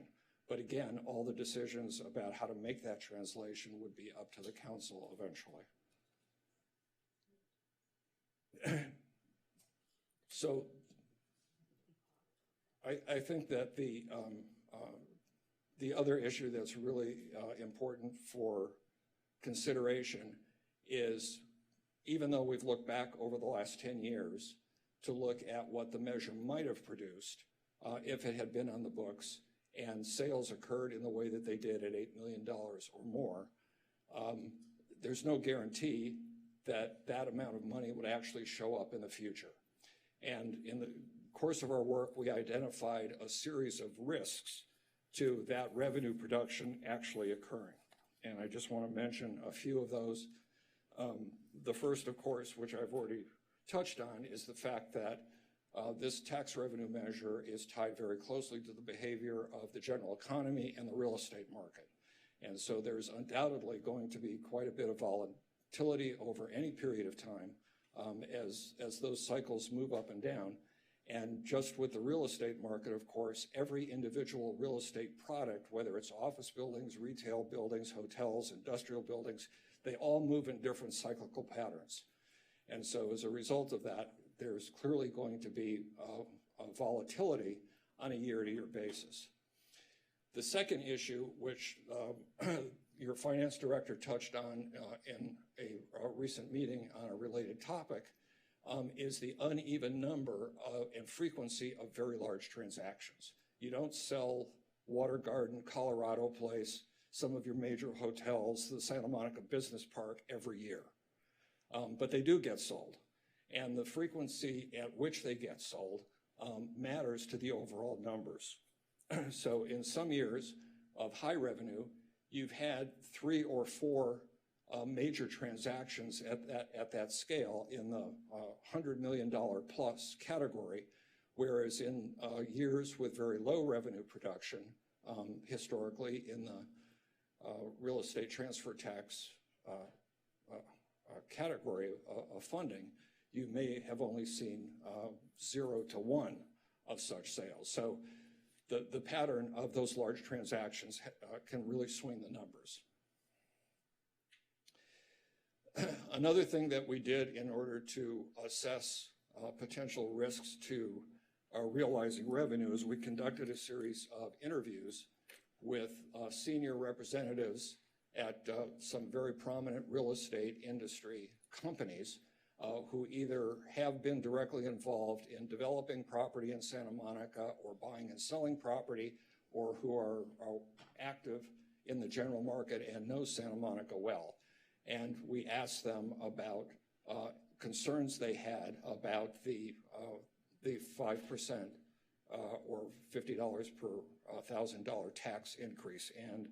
But again, all the decisions about how to make that translation would be up to the council eventually. So I think that the other issue that's really important for consideration is, even though we've looked back over the last 10 years to look at what the measure might have produced if it had been on the books and sales occurred in the way that they did at $8 million or more, there's no guarantee that that amount of money would actually show up in the future. And in the course of our work, we identified a series of risks to that revenue production actually occurring. And I just want to mention a few of those. The first, of course, which I've already touched on, is the fact that This tax revenue measure is tied very closely to the behavior of the general economy and the real estate market. And so there's undoubtedly going to be quite a bit of volatility over any period of time as those cycles move up and down. And just with the real estate market, of course, every individual real estate product, whether it's office buildings, retail buildings, hotels, industrial buildings, they all move in different cyclical patterns. And so as a result of that, there's clearly going to be a volatility on a year-to-year basis. The second issue, which your finance director touched on in a recent meeting on a related topic, is the uneven number and frequency of very large transactions. You don't sell Water Garden, Colorado Place, some of your major hotels, the Santa Monica Business Park every year. But they do get sold. And the frequency at which they get sold matters to the overall numbers. So in some years of high revenue, you've had 3 or 4 major transactions at that scale in the $100 million plus category, whereas in years with very low revenue production, historically in the real estate transfer tax category of funding, you may have only seen 0 to 1 of such sales. So the pattern of those large transactions can really swing the numbers. Another thing that we did in order to assess potential risks to realizing revenue is we conducted a series of interviews with senior representatives at some very prominent real estate industry companies who either have been directly involved in developing property in Santa Monica or buying and selling property, or who are active in the general market and know Santa Monica well. And we asked them about concerns they had about the 5% or $50 per $1,000 tax increase, and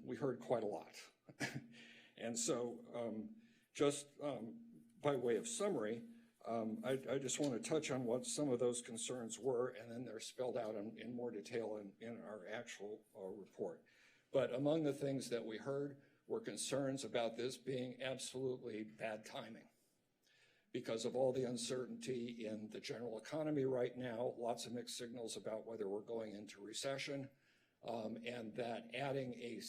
we heard quite a lot. And so just by way of summary, I just want to touch on what some of those concerns were, and then they're spelled out in more detail in our actual report. But among the things that we heard were concerns about this being absolutely bad timing because of all the uncertainty in the general economy right now, lots of mixed signals about whether we're going into recession, and that adding a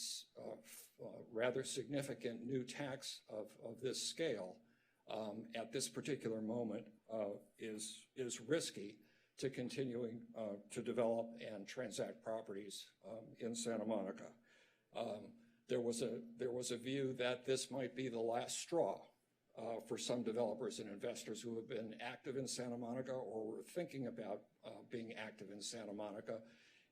rather significant new tax of this scale at this particular moment is risky to continuing to develop and transact properties in Santa Monica. There was a view that this might be the last straw for some developers and investors who have been active in Santa Monica or were thinking about being active in Santa Monica,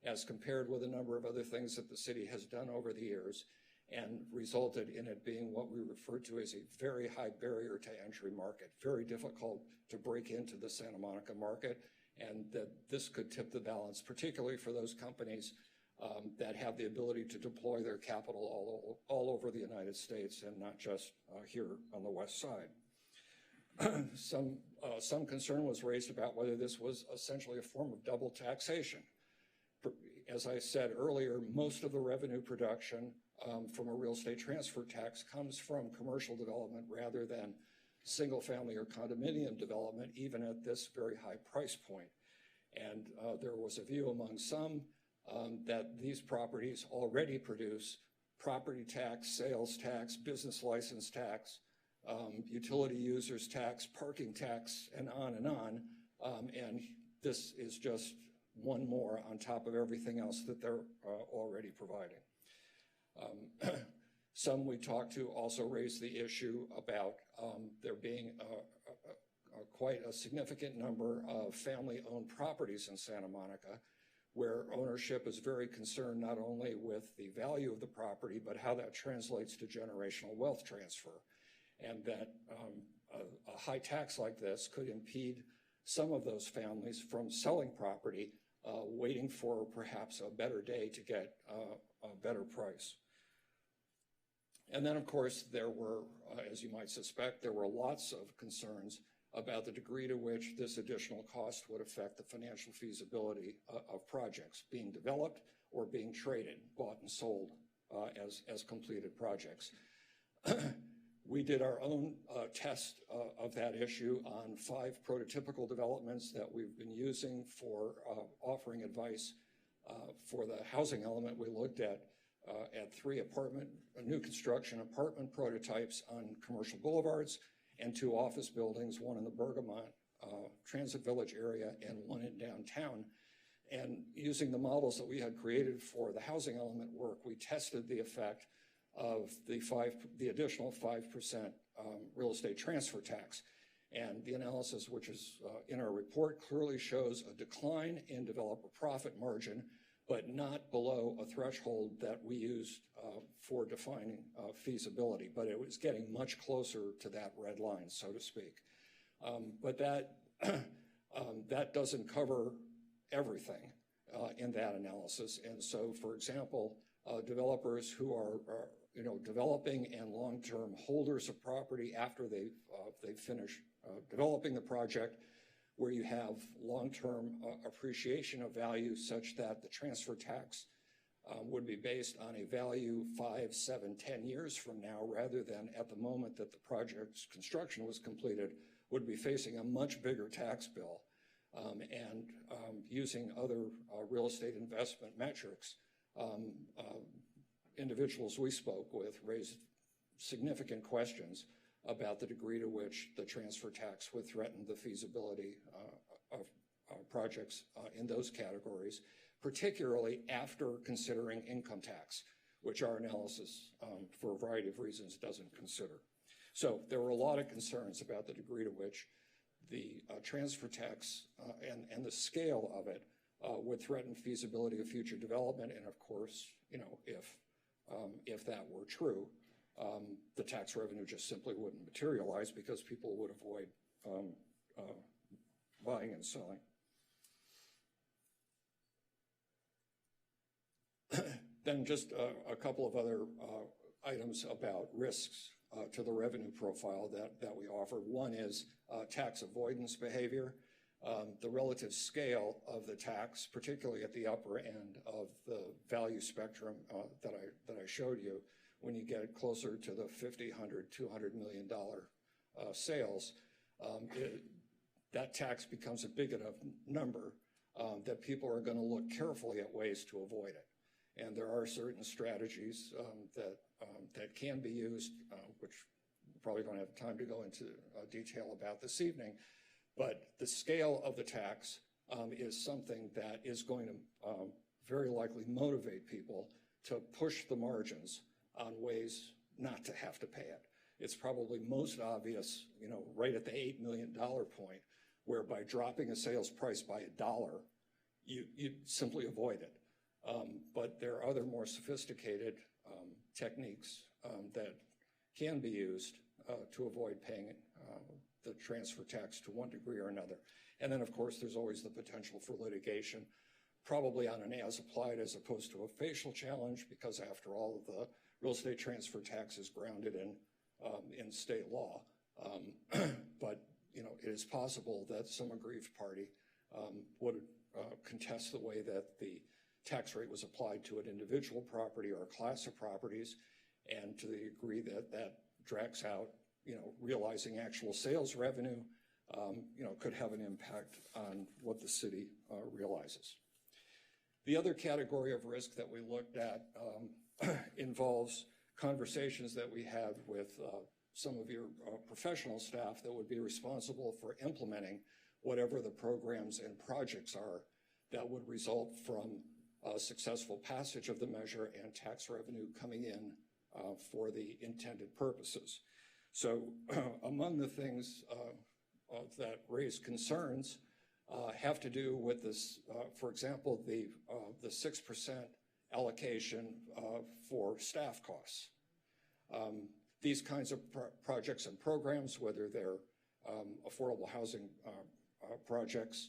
as compared with a number of other things that the city has done over the years, and resulted in it being what we refer to as a very high barrier to entry market, very difficult to break into the Santa Monica market, and that this could tip the balance, particularly for those companies that have the ability to deploy their capital all over the United States and not just here on the west side. Some concern was raised about whether this was essentially a form of double taxation. As I said earlier, most of the revenue production from a real estate transfer tax comes from commercial development rather than single family or condominium development, even at this very high price point. And there was a view among some that these properties already produce property tax, sales tax, business license tax, utility users tax, parking tax, and on and on. And this is just one more on top of everything else that they're already providing. Some we talked to also raised the issue about there being quite a significant number of family-owned properties in Santa Monica, where ownership is very concerned not only with the value of the property, but how that translates to generational wealth transfer. And that a high tax like this could impede some of those families from selling property, waiting for perhaps a better day to get a better price. And then, of course, there were, as you might suspect, there were lots of concerns about the degree to which this additional cost would affect the financial feasibility of projects being developed or being traded, bought and sold as completed projects. We did our own test of that issue on 5 prototypical developments that we've been using for offering advice for the housing element. We looked at 3 new construction apartment prototypes on commercial boulevards and 2 office buildings, one in the Bergamot Transit Village area and one in downtown. And using the models that we had created for the housing element work, we tested the effect of the additional 5% real estate transfer tax. And the analysis, which is in our report, clearly shows a decline in developer profit margin, but not below a threshold that we used for defining feasibility. But it was getting much closer to that red line, so to speak. But that doesn't cover everything in that analysis. And so, for example, developers who are developing and long-term holders of property after they've finished developing the project, where you have long-term appreciation of value such that the transfer tax would be based on a value 5, 7, 10 years from now, rather than at the moment that the project's construction was completed, would be facing a much bigger tax bill. And using other real estate investment metrics, individuals we spoke with raised significant questions about the degree to which the transfer tax would threaten the feasibility of projects in those categories, particularly after considering income tax, which our analysis, for a variety of reasons, doesn't consider. So there were a lot of concerns about the degree to which the transfer tax and the scale of it would threaten feasibility of future development. And of course, if that were true, the tax revenue just simply wouldn't materialize because people would avoid buying and selling. Then just a couple of other items about risks to the revenue profile that we offer. One is tax avoidance behavior. The relative scale of the tax, particularly at the upper end of the value spectrum that I showed you, when you get closer to the $50, $100, $200 million sales, that tax becomes a big enough number that people are going to look carefully at ways to avoid it. And there are certain strategies that can be used, which we probably don't have time to go into detail about this evening. But the scale of the tax is something that is going to very likely motivate people to push the margins on ways not to have to pay it. It's probably most obvious, right at the $8 million point, where by dropping a sales price by $1, you simply avoid it. But there are other more sophisticated techniques that can be used to avoid paying the transfer tax to one degree or another. And then, of course, there's always the potential for litigation, probably on an as-applied as opposed to a facial challenge, because after all, the real estate transfer tax is grounded in state law. But, it is possible that some aggrieved party would contest the way that the tax rate was applied to an individual property or a class of properties, and to the degree that that drags out, realizing actual sales revenue, could have an impact on what the city realizes. The other category of risk that we looked at involves conversations that we had with some of your professional staff that would be responsible for implementing whatever the programs and projects are that would result from successful passage of the measure and tax revenue coming in for the intended purposes. So among the things that raise concerns have to do with this, for example, the 6% allocation for staff costs. These kinds of projects and programs, whether they're affordable housing projects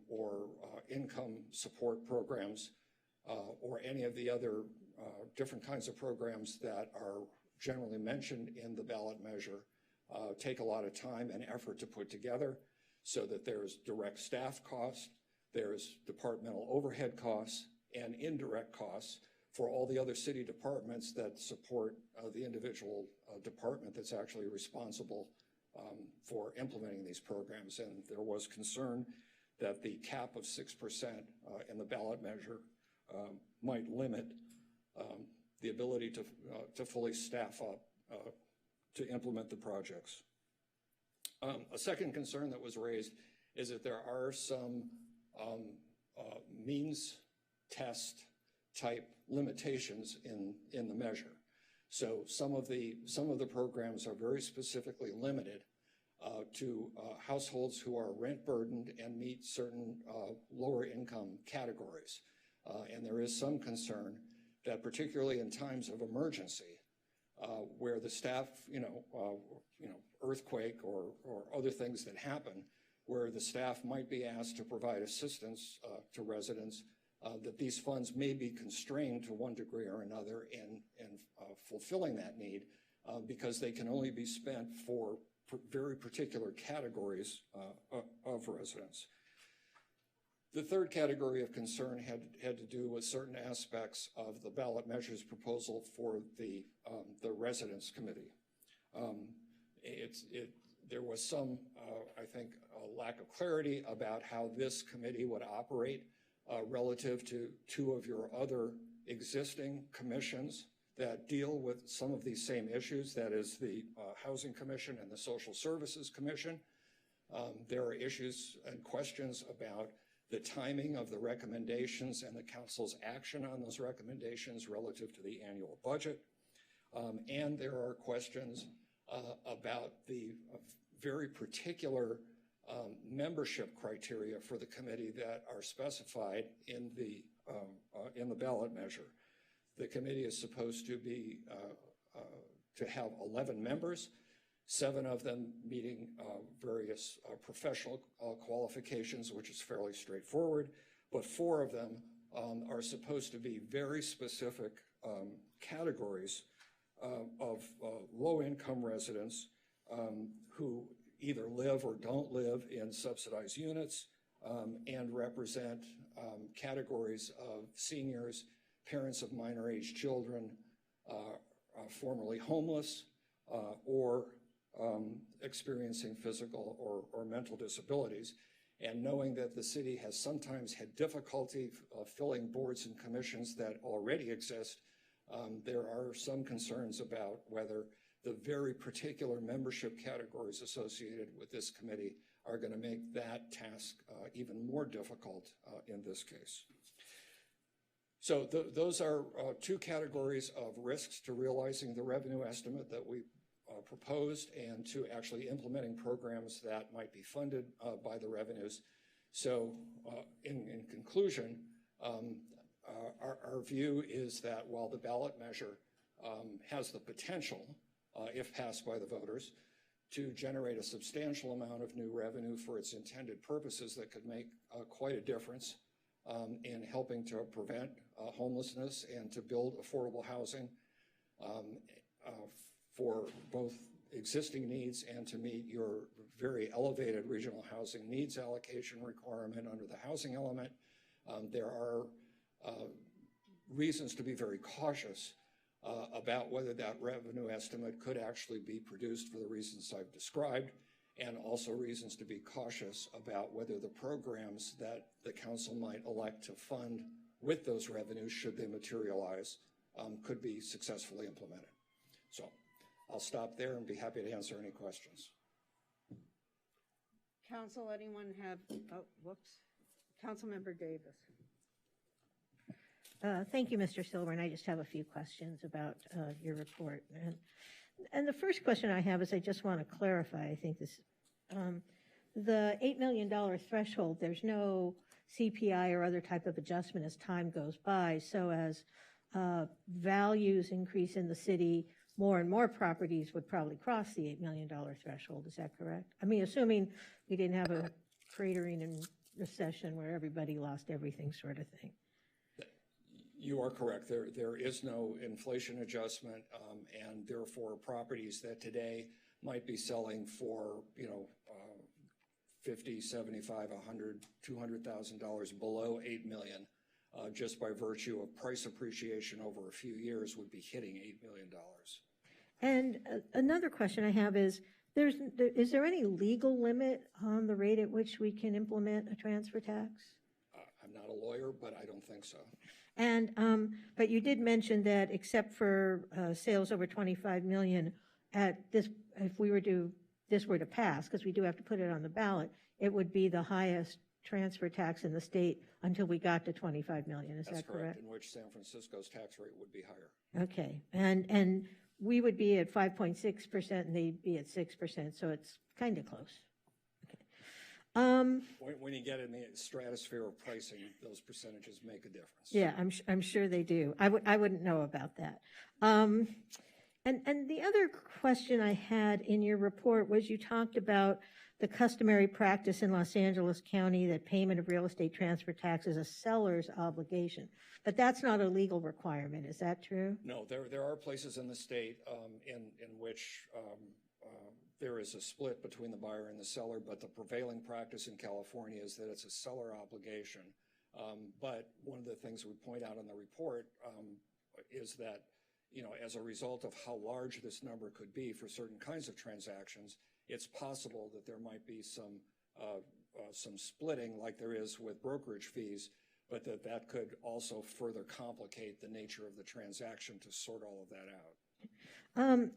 or income support programs or any of the other different kinds of programs that are generally mentioned in the ballot measure, take a lot of time and effort to put together, so that there's direct staff costs, there's departmental overhead costs, and indirect costs for all the other city departments that support the individual department that's actually responsible for implementing these programs. And there was concern that the cap of 6% in the ballot measure might limit the ability to fully staff up to implement the projects. A second concern that was raised is that there are some means test type limitations in the measure. So some of the programs are very specifically limited to households who are rent burdened and meet certain lower income categories. And there is some concern that particularly in times of emergency, where the staff, earthquake or other things that happen, where the staff might be asked to provide assistance to residents, that these funds may be constrained to one degree or another in fulfilling that need, because they can only be spent for very particular categories of residents. The third category of concern had to do with certain aspects of the ballot measures proposal for the residents committee. There was some, I think, a lack of clarity about how this committee would operate relative to two of your other existing commissions that deal with some of these same issues, that is the Housing Commission and the Social Services Commission. There are issues and questions about the timing of the recommendations and the council's action on those recommendations relative to the annual budget. And there are questions about the very particular membership criteria for the committee that are specified in the ballot measure. The committee is supposed to be to have 11 members, 7 of them meeting various professional qualifications, which is fairly straightforward, but 4 of them are supposed to be very specific categories of low-income residents who either live or don't live in subsidized units, and represent categories of seniors, parents of minor-aged children, formerly homeless, or experiencing physical or mental disabilities. And knowing that the city has sometimes had difficulty filling boards and commissions that already exist, there are some concerns about whether the very particular membership categories associated with this committee are going to make that task even more difficult in this case. So those are 2 categories of risks to realizing the revenue estimate that we proposed and to actually implementing programs that might be funded by the revenues. So in conclusion, our view is that while the ballot measure has the potential, if passed by the voters, to generate a substantial amount of new revenue for its intended purposes that could make quite a difference in helping to prevent homelessness and to build affordable housing for both existing needs and to meet your very elevated regional housing needs allocation requirement under the housing element. There are reasons to be very cautious about whether that revenue estimate could actually be produced for the reasons I've described, and also reasons to be cautious about whether the programs that the council might elect to fund with those revenues, should they materialize, could be successfully implemented. So I'll stop there and be happy to answer any questions. Council, anyone have, Councilmember Davis. Thank you, Mr. Silver, I just have a few questions about your report. And the first question I have is I just want to clarify, I think this, the $8 million threshold, there's no CPI or other type of adjustment as time goes by. So as values increase in the city, more and more properties would probably cross the $8 million threshold. Is that correct? I mean, assuming we didn't have a cratering and recession where everybody lost everything sort of thing. You are correct. There is no inflation adjustment, and therefore properties that today might be selling for, $50, $75, $100, $200,000 below $8 million, just by virtue of price appreciation over a few years would be hitting $8 million. And another question I have is, is there any legal limit on the rate at which we can implement a transfer tax? I'm not a lawyer, but I don't think so. And, but you did mention that except for sales over 25 million, if this were to pass, because we do have to put it on the ballot, it would be the highest transfer tax in the state until we got to 25 million. Is that correct? In which San Francisco's tax rate would be higher. Okay. And we would be at 5.6% and they'd be at 6%, so it's kind of close. When you get in the stratosphere of pricing, those percentages make a difference. Yeah, I'm sure they do. I wouldn't know about that. And the other question I had in your report was you talked about the customary practice in Los Angeles County that payment of real estate transfer tax is a seller's obligation. But that's not a legal requirement. Is that true? No, there are places in the state in which there is a split between the buyer and the seller, but the prevailing practice in California is that it's a seller obligation. But one of the things we point out in the report is that, as a result of how large this number could be for certain kinds of transactions, it's possible that there might be some splitting like there is with brokerage fees, but that could also further complicate the nature of the transaction to sort all of that out.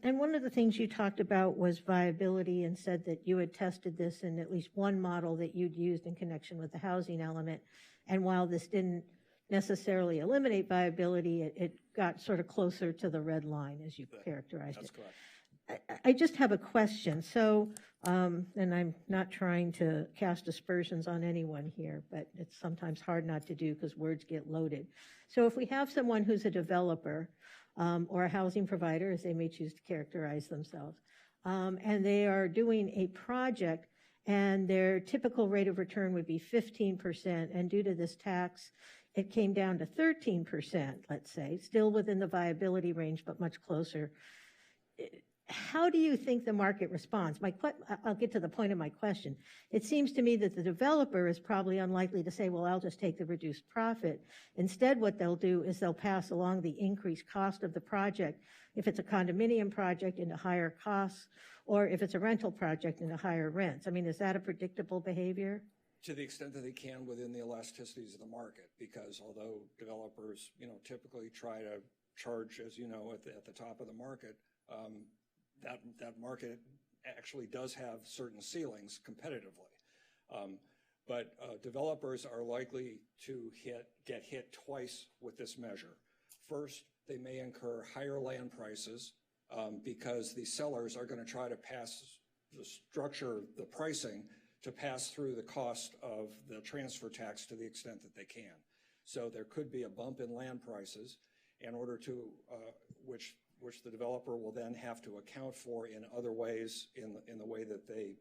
And one of the things you talked about was viability and said that you had tested this in at least one model that you'd used in connection with the housing element. And while this didn't necessarily eliminate viability, it got sort of closer to the red line, as you characterized it. That's correct. I just have a question. So, and I'm not trying to cast aspersions on anyone here, but it's sometimes hard not to do because words get loaded. So if we have someone who's a developer or a housing provider, as they may choose to characterize themselves, and they are doing a project and their typical rate of return would be 15%, and due to this tax, it came down to 13%, let's say, still within the viability range, but much closer. How do you think the market responds? I'll get to the point of my question. It seems to me that the developer is probably unlikely to say, well, I'll just take the reduced profit. Instead, what they'll do is they'll pass along the increased cost of the project, if it's a condominium project, into higher costs, or if it's a rental project, into higher rents. I mean, is that a predictable behavior? To the extent that they can within the elasticities of the market, because although developers, typically try to charge, as you know, at the top of the market, that market actually does have certain ceilings competitively. But developers are likely to get hit twice with this measure. First, they may incur higher land prices because the sellers are going to try to structure the pricing to pass through the cost of the transfer tax to the extent that they can. So there could be a bump in land prices in order to, which the developer will then have to account for in other ways in the way that they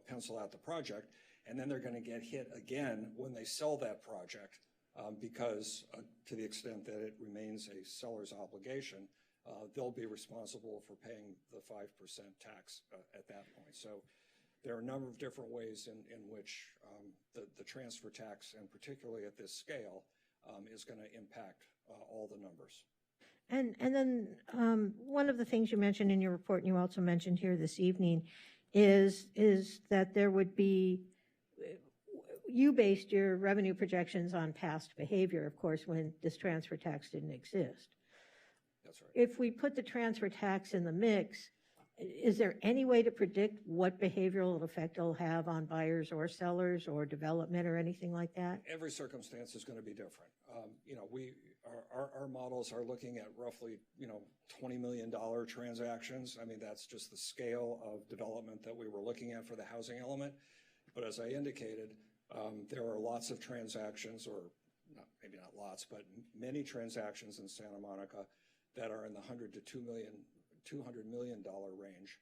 pencil out the project. And then they're going to get hit again when they sell that project because to the extent that it remains a seller's obligation, they'll be responsible for paying the 5% tax at that point. So there are a number of different ways in which the transfer tax, and particularly at this scale, is going to impact all the numbers. And then one of the things you mentioned in your report, and you also mentioned here this evening, is that there would be, you based your revenue projections on past behavior, of course, when this transfer tax didn't exist. That's right. If we put the transfer tax in the mix, is there any way to predict what behavioral effect it'll have on buyers or sellers or development or anything like that? Every circumstance is going to be different. Our models are looking at roughly, $20 million transactions. I mean, that's just the scale of development that we were looking at for the housing element. But as I indicated, there are lots of transactions, or maybe not lots, but many transactions in Santa Monica that are in the $100 to $200 million range.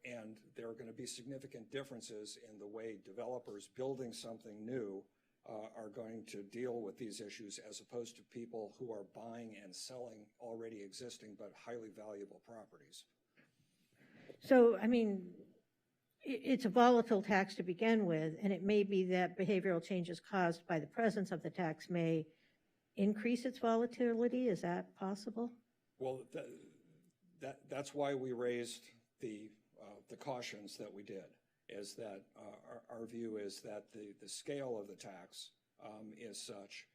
And there are going to be significant differences in the way developers building something new are going to deal with these issues as opposed to people who are buying and selling already existing but highly valuable properties. So, I mean, it's a volatile tax to begin with, and it may be that behavioral changes caused by the presence of the tax may increase its volatility. Is that possible? Well, that's why we raised the cautions that we did, is that our view is that the scale of the tax is such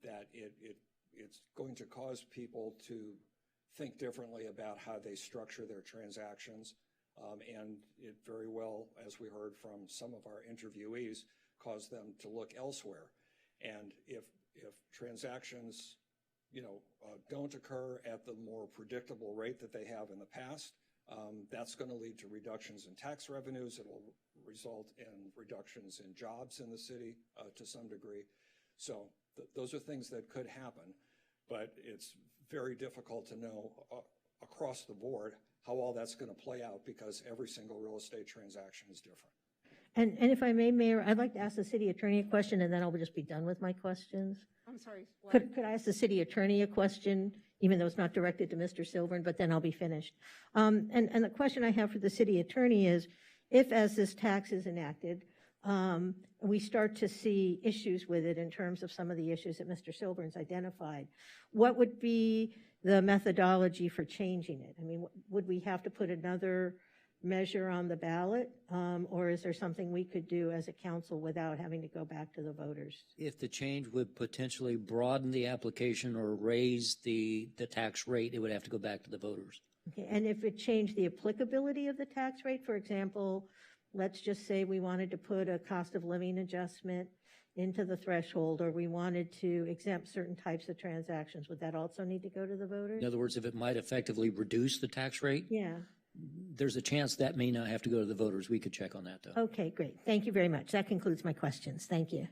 that it's going to cause people to think differently about how they structure their transactions. And it very well, as we heard from some of our interviewees, caused them to look elsewhere. And if transactions, don't occur at the more predictable rate that they have in the past, that's going to lead to reductions in tax revenues. It will result in reductions in jobs in the city to some degree. So those are things that could happen, but it's very difficult to know across the board how all that's going to play out because every single real estate transaction is different. And if I may, Mayor, I'd like to ask the city attorney a question, and then I'll just be done with my questions. I'm sorry. What? Could I ask the city attorney a question, even though it's not directed to Mr. Silvern, but then I'll be finished. And the question I have for the city attorney is, if as this tax is enacted, we start to see issues with it in terms of some of the issues that Mr. Silvern's identified, what would be the methodology for changing it? I mean, would we have to put another measure on the ballot, or is there something we could do as a council without having to go back to the voters? If the change would potentially broaden the application or raise the tax rate, it would have to go back to the voters. Okay, and if it changed the applicability of the tax rate, for example, let's just say we wanted to put a cost of living adjustment into the threshold, or we wanted to exempt certain types of transactions, would that also need to go to the voters? In other words, if it might effectively reduce the tax rate, Yeah. there's a chance that may not have to go to the voters. We could check on that, though. Okay, great. Thank you very much. That concludes my questions. Thank you.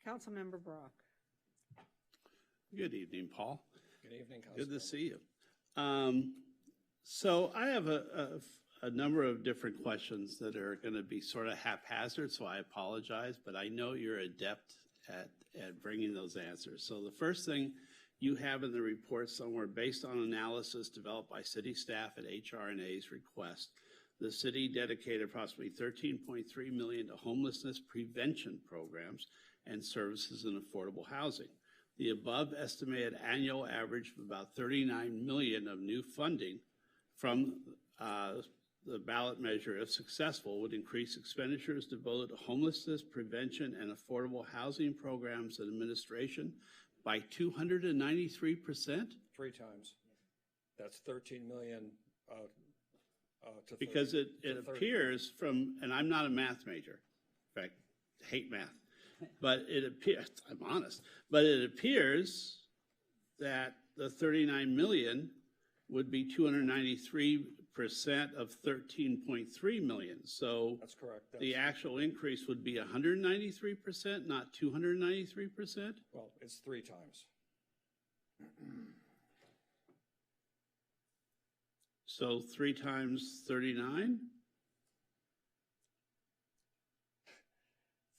Councilmember Brock. Good evening, Paul. Good evening, Councilman. Good to see you. So I have a number of different questions that are going to be sort of haphazard, so I apologize, but I know you're adept at bringing those answers. So the first thing you have in the report somewhere, based on analysis developed by city staff at HRNA's request, the city dedicated approximately $13.3 million to homelessness prevention programs and services in affordable housing. The above estimated annual average of about $39 million of new funding from the ballot measure, if successful, would increase expenditures devoted to homelessness prevention and affordable housing programs and administration by 293%? 3 times. That's 13 million to because it appears from, and I'm not a math major, in fact, hate math, but it appears, I'm honest, but it appears that the 39 million would be 293% of 13.3 million. So that's correct. The actual increase would be 193%, not 293%? Well, it's 3 times. So 3 times 39?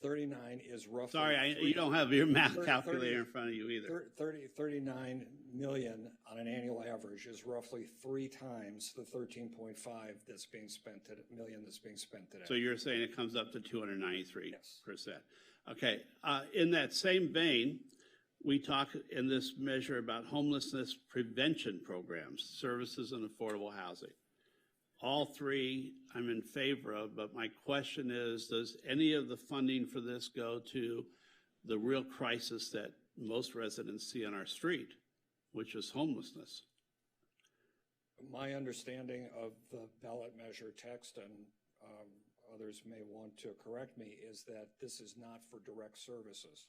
39 is roughly... Sorry, you don't have your math calculator in front of you either. 39 million on an annual average is roughly 3 times the 13.5 that's being spent today, million that's being spent today. So you're saying it comes up to 293%? Yes. Okay. In that same vein, we talk in this measure about homelessness prevention programs, services, and affordable housing. All 3 I'm in favor of, but my question is, does any of the funding for this go to the real crisis that most residents see on our street, which is homelessness? My understanding of the ballot measure text, and others may want to correct me, is that this is not for direct services.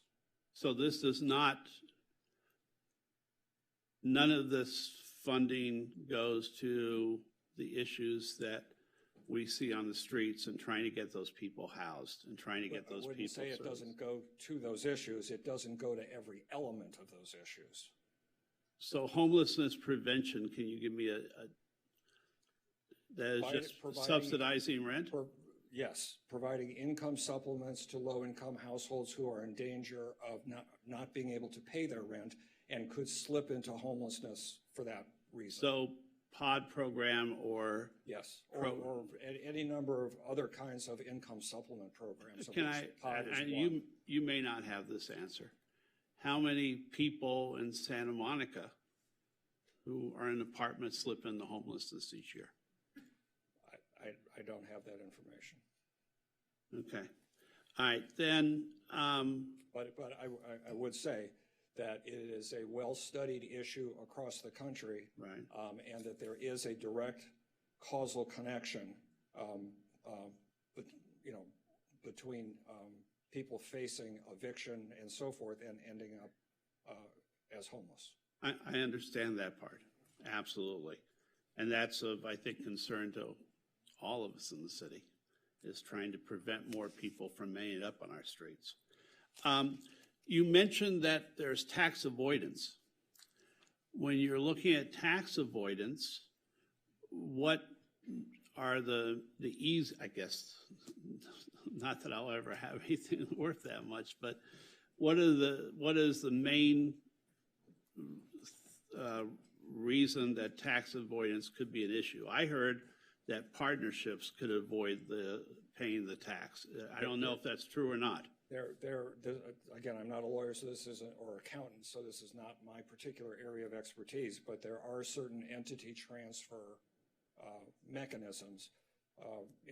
So this does not, none of this funding goes to the issues that we see on the streets and trying to get those people housed and trying to get those people I wouldn't say it doesn't go to those issues. It doesn't go to every element of those issues. So homelessness prevention, can you give me that is just subsidizing rent? Yes, providing income supplements to low-income households who are in danger of not being able to pay their rent and could slip into homelessness for that reason. So pod program or? Yes, or any number of other kinds of income supplement programs. Can you may not have this answer. How many people in Santa Monica who are in apartments slip into homelessness each year? I don't have that information. Okay. All right, then. But I would say that it is a well-studied issue across the country, right? And that there is a direct causal connection, between people facing eviction and so forth and ending up as homeless. I understand that part, absolutely, and that's of, I think, concern to all of us in the city, is trying to prevent more people from ending up on our streets. You mentioned that there's tax avoidance. When you're looking at tax avoidance, what are the ease, I guess, not that I'll ever have anything worth that much, but what is the main reason that tax avoidance could be an issue? I heard that partnerships could avoid paying the tax. I don't know if that's true or not. Again, I'm not a lawyer, so this isn't, or accountant, so this is not my particular area of expertise, but there are certain entity transfer mechanisms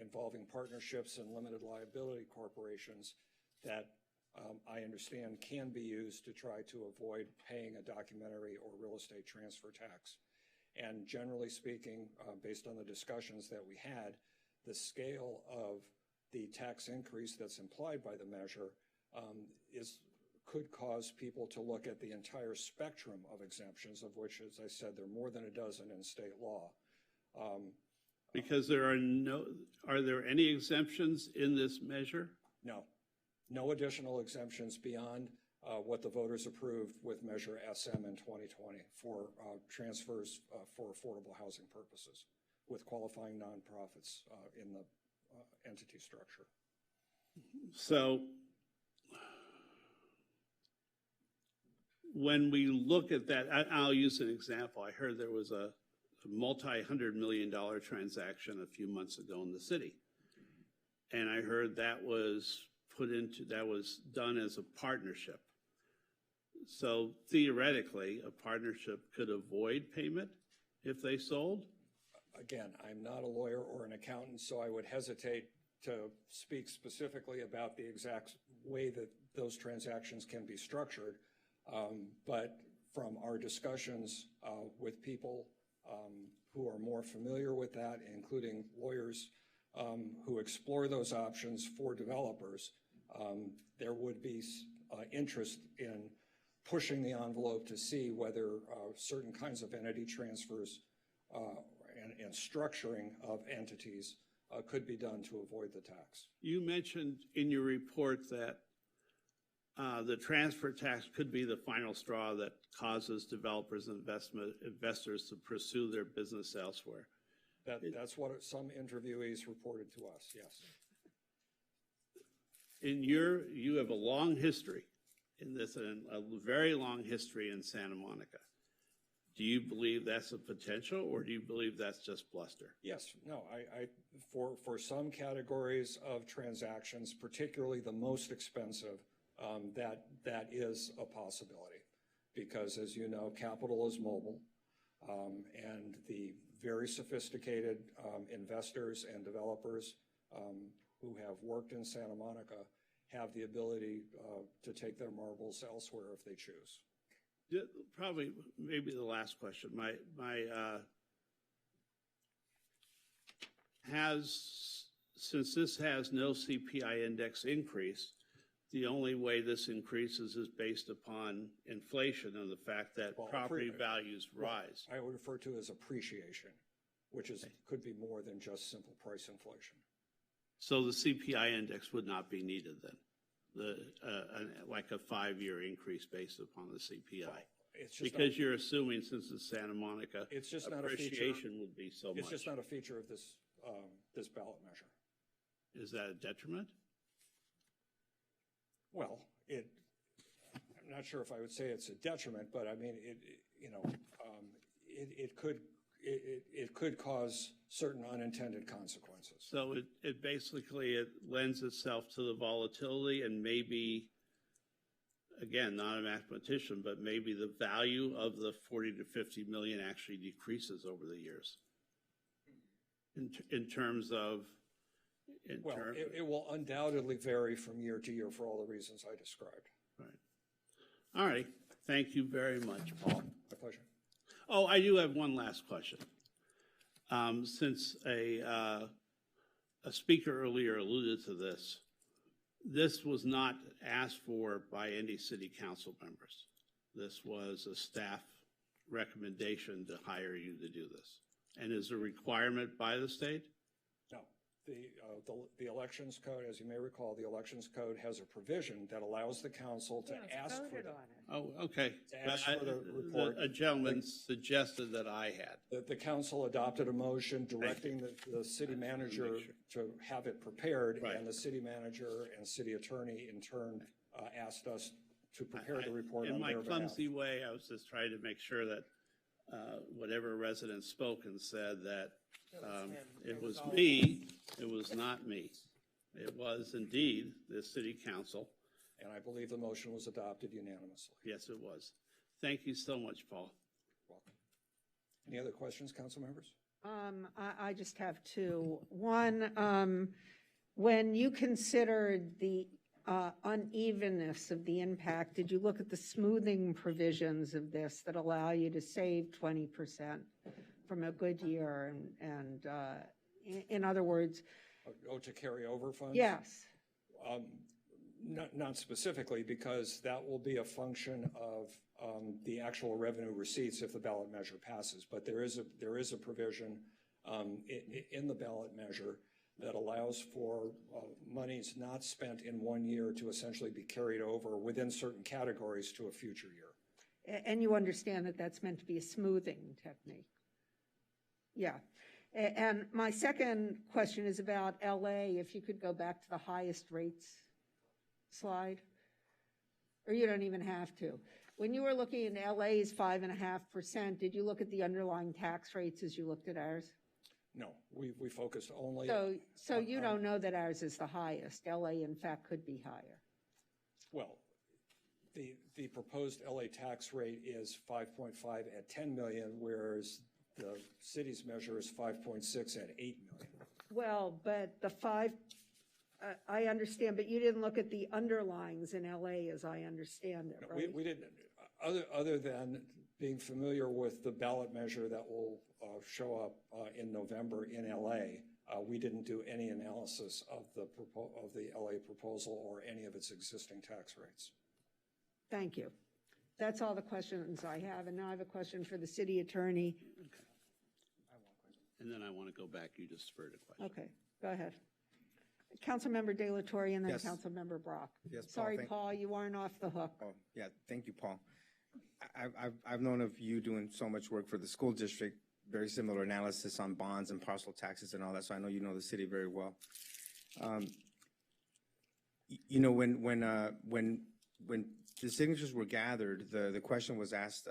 involving partnerships and limited liability corporations that I understand can be used to try to avoid paying a documentary or real estate transfer tax. And generally speaking, based on the discussions that we had, the scale of the tax increase that's implied by the measure could cause people to look at the entire spectrum of exemptions, of which, as I said, there are more than a dozen in state law. Because are there any exemptions in this measure? No additional exemptions beyond what the voters approved with Measure SM in 2020 for transfers for affordable housing purposes with qualifying nonprofits in the entity structure. So when we look at that, I'll use an example. I heard there was a multi-$100-million transaction a few months ago in the city. And I heard that was done as a partnership. So theoretically, a partnership could avoid payment if they sold? Again, I'm not a lawyer or an accountant, so I would hesitate to speak specifically about the exact way that those transactions can be structured. But from our discussions with people who are more familiar with that, including lawyers who explore those options for developers, there would be interest in pushing the envelope to see whether certain kinds of entity transfers and structuring of entities could be done to avoid the tax. You mentioned in your report that the transfer tax could be the final straw that causes developers and investors to pursue their business elsewhere. That's what some interviewees reported to us, yes. You have a long history in this, and a very long history in Santa Monica. Do you believe that's a potential, or do you believe that's just bluster? Yes, no, for some categories of transactions, particularly the most expensive, that is a possibility. Because as you know, capital is mobile, and the very sophisticated investors and developers who have worked in Santa Monica have the ability to take their marbles elsewhere if they choose. Probably, maybe the last question. Since this has no CPI index increase, the only way this increases is based upon inflation and the fact that property values rise. I would refer to as appreciation, which could be more than just simple price inflation. So the CPI index would not be needed then, like a 5-year increase based upon the CPI. Because you're assuming since it's Santa Monica, it's just appreciation would be so much. It's just not a feature of this this ballot measure. Is that a detriment? Well, I'm not sure if I would say it's a detriment, but I mean, it it could cause certain unintended consequences. So it basically, it lends itself to the volatility and maybe, again, not a mathematician, but maybe the value of the 40 to 50 million actually decreases over the years. In terms of, it will undoubtedly vary from year to year for all the reasons I described. Right. All right. Thank you very much, Paul. My pleasure. Oh, I do have one last question. Since a speaker earlier alluded to this, this was not asked for by any city council members. This was a staff recommendation to hire you to do this. And is a requirement by the state? No. The elections code, as you may recall, the elections code has a provision that allows the council to ask for the, Oh, okay. to ask for the report. A gentleman suggested that I had. The council adopted a motion directing the city manager to have it prepared, and the city manager and city attorney in turn asked us to prepare the report on their behalf. In my clumsy way, I was just trying to make sure that whatever resident spoke and said that it was me, it was not me. It was indeed the city council. And I believe the motion was adopted unanimously. Yes, it was. Thank you so much, Paul. Welcome. Any other questions, council members? I just have two. One, when you considered the unevenness of the impact, did you look at the smoothing provisions of this that allow you to save 20% from a good year? And in other words, to carry over funds? Yes. Not specifically, because that will be a function of the actual revenue receipts if the ballot measure passes. But there is a provision in the ballot measure that allows for monies not spent in 1 year to essentially be carried over within certain categories to a future year. And you understand that that's meant to be a smoothing technique? Yeah. And my second question is about LA, if you could go back to the highest rates slide, or you don't even have to. When you were looking at LA's 5.5%, did you look at the underlying tax rates as you looked at ours? No, we focused only. So you don't know that ours is the highest. LA, in fact, could be higher. Well, the proposed LA tax rate is 5.5 at 10 million, whereas the city's measure is 5.6 at 8 million. Well, but the I understand, but you didn't look at the underlyings in LA as I understand it, right? We didn't, other than being familiar with the ballot measure that will show up in November in LA, we didn't do any analysis of the LA proposal or any of its existing tax rates. Thank you. That's all the questions I have, and now I have a question for the city attorney. Okay. And then I want to go back. You just spurred a question. Okay, go ahead. Councilmember De La Torre and then Yes. Councilmember Brock. Yes, Paul, Sorry, Paul, you aren't off the hook. Oh, yeah, thank you, Paul. I've known of you doing so much work for the school district, very similar analysis on bonds and parcel taxes and all that, so I know you know the city very well. You know, when the signatures were gathered, the question was asked,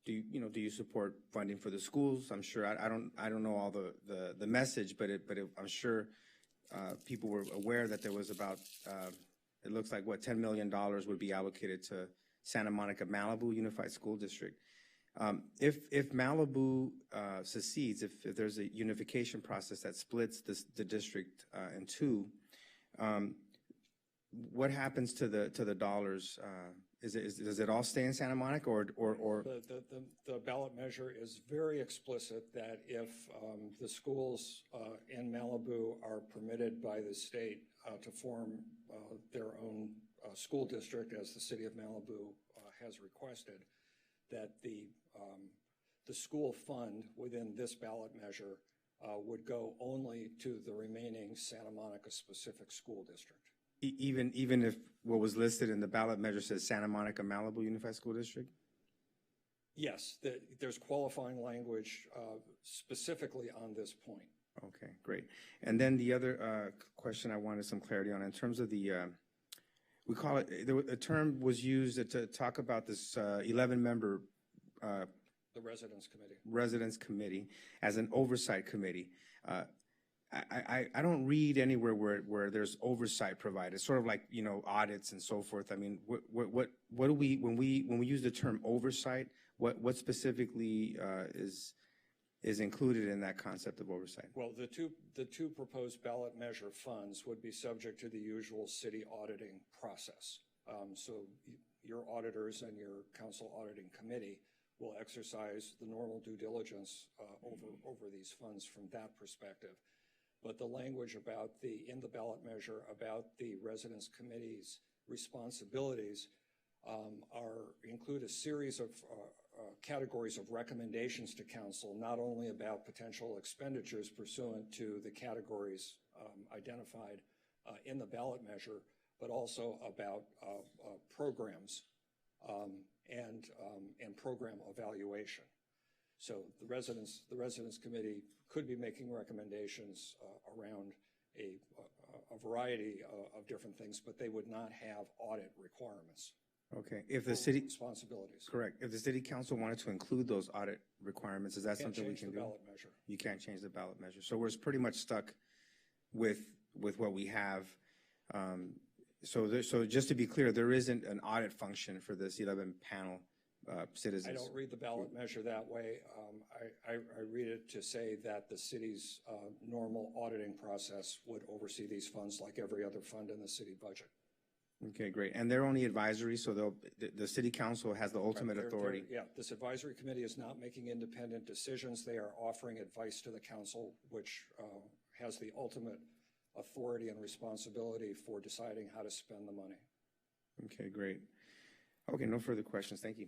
do you support funding for the schools? I'm sure I don't know all the message, but I'm sure people were aware that there was about it looks like $10 million would be allocated to Santa Monica Malibu Unified School District. If Malibu succeeds, if there's a unification process that splits the district in two, what happens to the dollars? Does it all stay in Santa Monica, or? The ballot measure is very explicit that if the schools in Malibu are permitted by the state to form their own school district, as the city of Malibu has requested, that the school fund within this ballot measure would go only to the remaining Santa Monica specific school district. Even if what was listed in the ballot measure says Santa Monica Malibu Unified School District? Yes, there's qualifying language specifically on this point. Okay, great. And then the other question I wanted some clarity on, in terms of the, we call it, a term was used to talk about this 11-member The Residence Committee. Residence Committee as an oversight committee. I don't read anywhere where there's oversight provided, sort of like, you know, audits and so forth. I mean, what do we, when we use the term oversight, what specifically is included in that concept of oversight? Well, the two proposed ballot measure funds would be subject to the usual city auditing process. So your auditors and your council auditing committee will exercise the normal due diligence over these funds from that perspective. But the language about in the ballot measure about the residence committee's responsibilities include a series of categories of recommendations to council, not only about potential expenditures pursuant to the categories identified in the ballot measure, but also about programs and program evaluation. So the residence committee could be making recommendations around a variety of different things, but they would not have audit requirements. Okay, if the city responsibilities. Correct. If the city council wanted to include those audit requirements, is that something we can do? Can't change the ballot measure. You can't change the ballot measure. So we're pretty much stuck with what we have. So just to be clear, there isn't an audit function for this 11 panel citizens. I don't read the ballot measure that way. I read it to say that the city's normal auditing process would oversee these funds like every other fund in the city budget. Okay, great. And they're only advisory, so the city council has the ultimate authority. Yeah, this advisory committee is not making independent decisions. They are offering advice to the council, which has the ultimate authority and responsibility for deciding how to spend the money. Okay, great. Okay, no further questions. Thank you.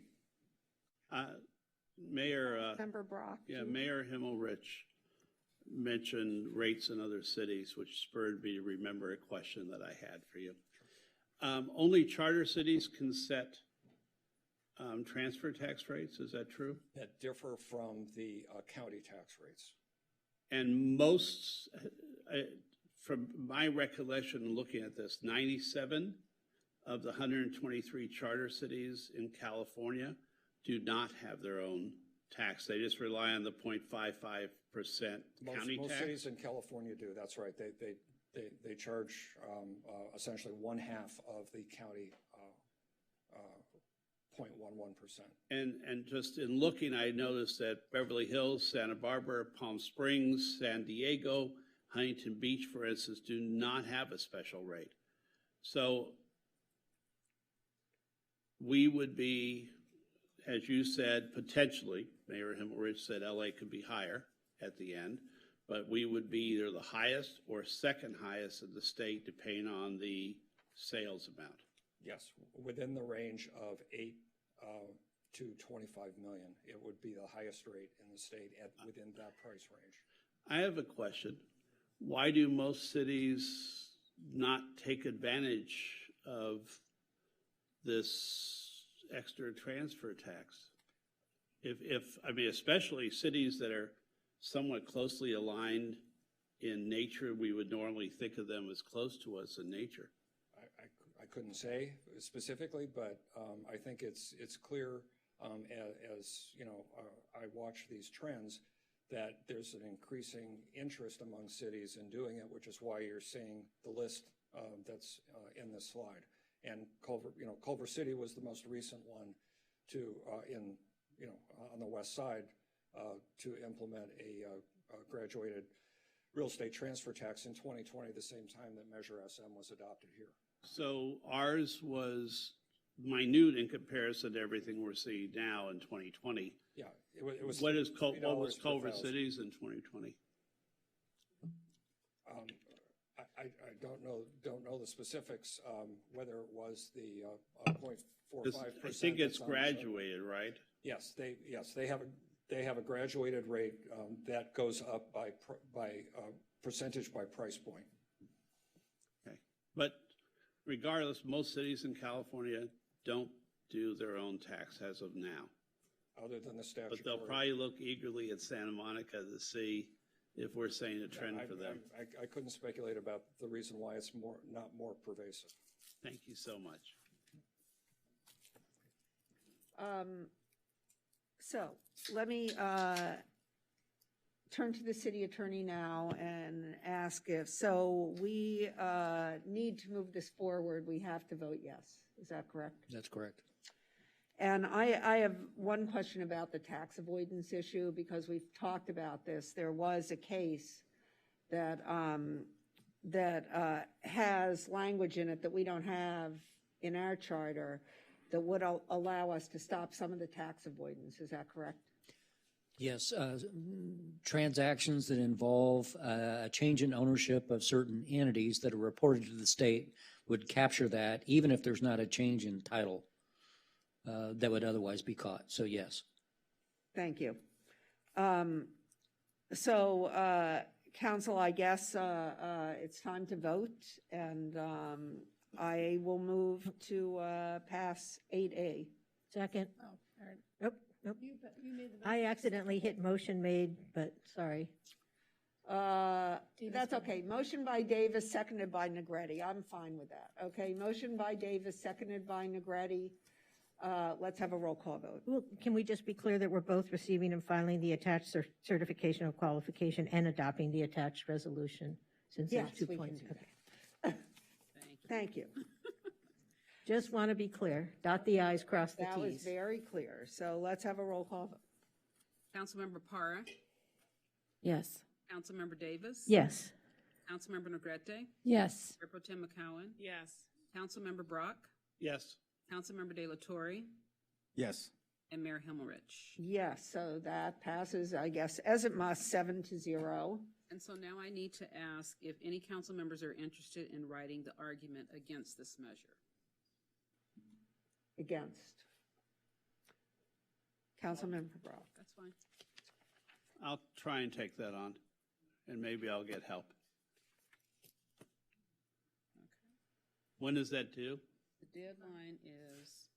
Mayor. Member Brock. Yeah, Mayor Himmelrich mentioned rates in other cities, which spurred me to remember a question that I had for you. Only charter cities can set transfer tax rates, is that true? That differ from the county tax rates. And most, from my recollection looking at this, 97 of the 123 charter cities in California do not have their own tax. They just rely on the 0.55% county tax. Most cities in California do, that's right. They charge essentially 1/2 of the county 0.11%. And just in looking, I noticed that Beverly Hills, Santa Barbara, Palm Springs, San Diego, Huntington Beach, for instance, do not have a special rate. So we would be, as you said, potentially, Mayor Himmelrich said LA could be higher at the end, but we would be either the highest or second highest in the state, depending on the sales amount. Yes, within the range of 8 to 25 million, it would be the highest rate in the state within that price range. I have a question. Why do most cities not take advantage of this extra transfer tax? I mean, especially cities that are somewhat closely aligned in nature, we would normally think of them as close to us in nature. I couldn't say specifically, but I think it's clear as you know, I watch these trends that there's an increasing interest among cities in doing it, which is why you're seeing the list that's in this slide. And Culver City was the most recent one to on the west side to implement a graduated real estate transfer tax in 2020, the same time that Measure SM was adopted here. So ours was minute in comparison to everything we're seeing now in 2020. Yeah, it was. What was $50 Culver per thousand. City's in 2020? I don't know the specifics, whether it was the 0.45%. I think it's graduated, right? Yes, they have a graduated rate that goes up by percentage by price point. Okay, but regardless, most cities in California don't do their own tax as of now. Other than the statutory. But they'll probably look eagerly at Santa Monica to see if we're seeing a trend for them. I couldn't speculate about the reason why it's not more pervasive. Thank you so much. So let me turn to the city attorney now and ask if, so we need to move this forward, we have to vote yes. Is that correct? That's correct. And I have one question about the tax avoidance issue, because we've talked about this. There was a case that has language in it that we don't have in our charter that would allow us to stop some of the tax avoidance. Is that correct? Yes, transactions that involve a change in ownership of certain entities that are reported to the state would capture that, even if there's not a change in title that would otherwise be caught. So yes. Thank you. Council, I guess it's time to vote, and I will move to pass 8A. Second. Nope. I accidentally hit motion made, but sorry. That's okay. Motion by Davis, seconded by Negretti. I'm fine with that. Okay, motion by Davis, seconded by Negretti. Let's have a roll call vote. Well, can we just be clear that we're both receiving and filing the attached certification of qualification and adopting the attached resolution? Since Yes, there's 2 we can points. do Okay. Thank you. Just want to be clear. Dot the i's, cross the That t's. was very clear. So let's have a roll call vote. Councilmember Para, Yes. Councilmember Davis. Yes. Councilmember Negrete. Yes. Mayor Pro Tem McCowen. Yes. Councilmember Brock. Yes. Councilmember De La Torre. Yes. And Mayor Himmelrich. Yes, so that passes, I guess, as it must, 7-0. And so now I need to ask if any council members are interested in writing the argument against this measure. Against. Councilmember Brock. That's fine. I'll try and take that on, and maybe I'll get help. When is that due? The deadline is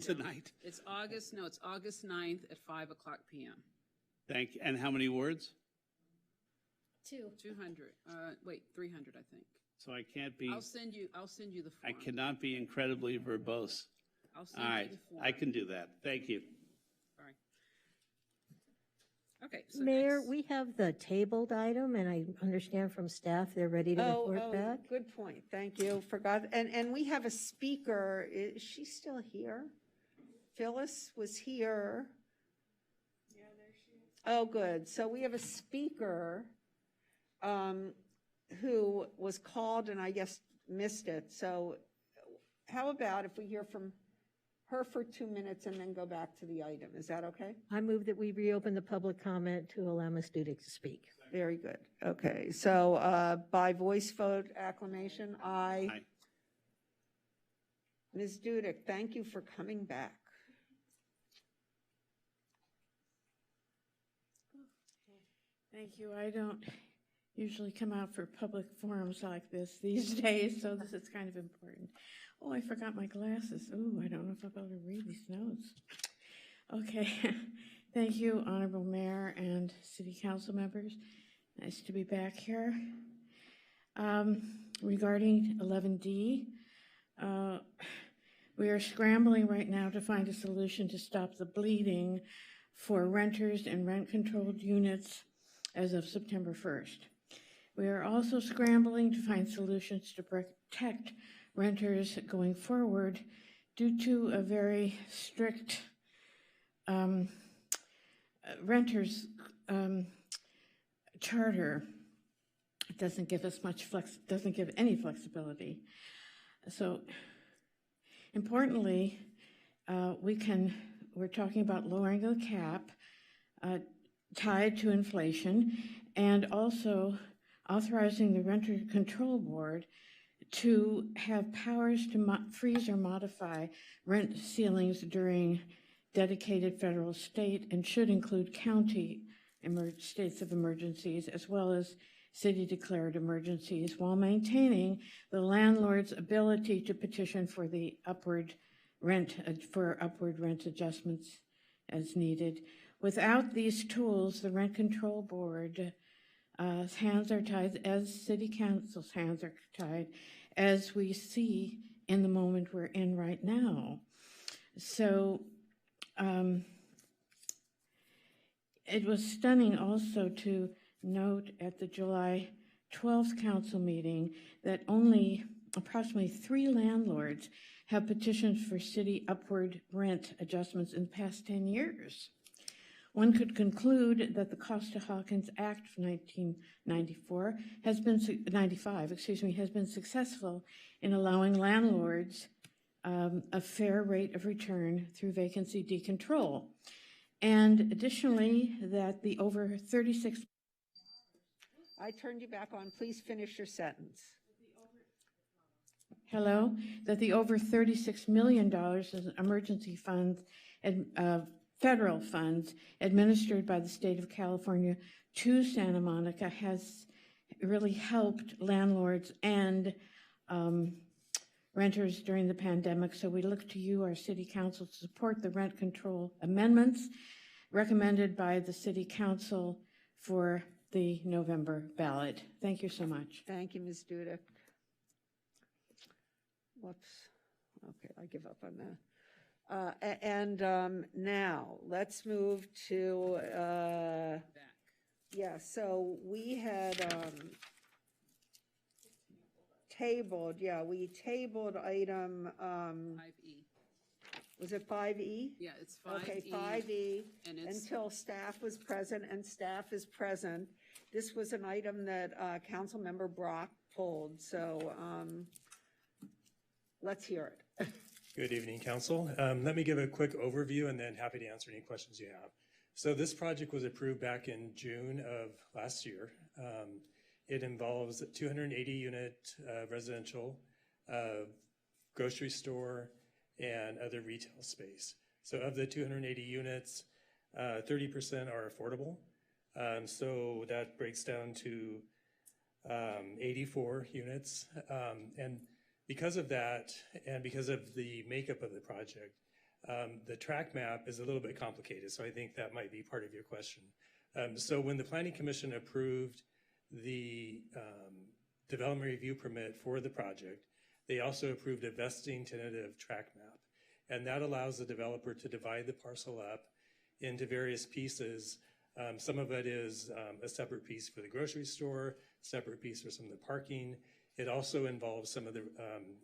Tonight. It's August 9th at 5:00 p.m. Thank you. And how many words? 200. 300, I think. So I can't be. I'll send you the form. I cannot be incredibly verbose. I'll send All you right, the form. I can do that. Thank you. All right. Okay. So Mayor, next- we have the tabled item, and I understand from staff they're ready to report back. Good point. Thank you. Forgot. And we have a speaker. Is she still here? Phyllis was here. Yeah, there she is. Oh, good. So we have a speaker who was called and I guess missed it. So how about if we hear from her for 2 minutes and then go back to the item? Is that okay? I move that we reopen the public comment to allow Ms. Dudek to speak. Very good. Okay, so by voice vote acclamation, aye. Aye. Ms. Dudek, thank you for coming back. Thank you. I don't usually come out for public forums like this these days, so this is kind of important. Oh, I forgot my glasses. Oh, I don't know if I'll be able to read these notes. Okay. Thank you, Honorable Mayor and City Council members. Nice to be back here. Regarding 11D, we are scrambling right now to find a solution to stop the bleeding for renters in rent-controlled units as of September 1st. We are also scrambling to find solutions to protect renters going forward due to a very strict renters charter. It doesn't give us doesn't give any flexibility. So importantly, we're talking about lowering the cap tied to inflation, and also authorizing the Renter Control Board to have powers to freeze or modify rent ceilings during dedicated federal, state, and should include county states of emergencies, as well as city-declared emergencies, while maintaining the landlord's ability to petition for the upward rent adjustments as needed. Without these tools, the Rent Control Board hands are tied, as City Council's hands are tied, as we see in the moment we're in right now. So It was stunning also to note at the July 12th council meeting that only approximately 3 landlords have petitioned for city upward rent adjustments in the past 10 years. One could conclude that the Costa-Hawkins Act of 1995 has been successful in allowing landlords a fair rate of return through vacancy decontrol. And additionally, that the over 36... I turned you back on. Please finish your sentence. Hello? That the over $36 million in emergency funds, federal funds, administered by the state of California to Santa Monica has really helped landlords and renters during the pandemic. So we look to you, our city council, to support the rent control amendments recommended by the city council for the November ballot. Thank you so much. Thank you, Ms. Dudek. Whoops. Okay, I give up on that. Now let's move to, yeah, so we had we tabled item, 5E. Was it 5E? Yeah, it's 5E. Okay, 5E, and it's, until staff was present, and staff is present. This was an item that Councilmember Brock pulled, so let's hear it. Good evening, Council. Let me give a quick overview and then happy to answer any questions you have. So this project was approved back in June of last year. It involves a 280-unit residential, grocery store, and other retail space. So of the 280 units, 30% are affordable. So that breaks down to 84 units. And because of that, and because of the makeup of the project, the track map is a little bit complicated, so I think that might be part of your question. So when the Planning Commission approved the development review permit for the project, they also approved a vesting tentative track map, and that allows the developer to divide the parcel up into various pieces. Some of it is a separate piece for the grocery store, separate piece for some of the parking. It also involves some of the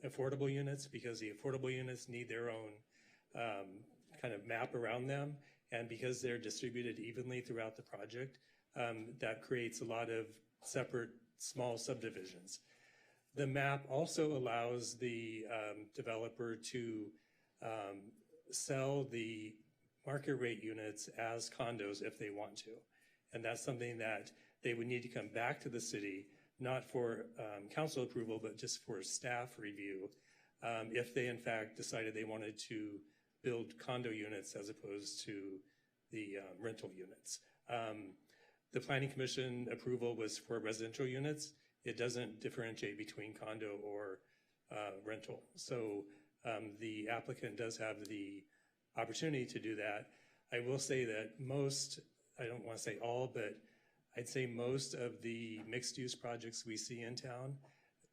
affordable units, because the affordable units need their own kind of map around them, and because they're distributed evenly throughout the project, that creates a lot of separate small subdivisions. The map also allows the developer to sell the market rate units as condos if they want to, and that's something that they would need to come back to the city, not for council approval, but just for staff review, if they in fact decided they wanted to build condo units as opposed to the rental units. The Planning Commission approval was for residential units. It doesn't differentiate between condo or rental. So the applicant does have the opportunity to do that. I will say that most, I don't want to say all, but I'd say most of the mixed-use projects we see in town,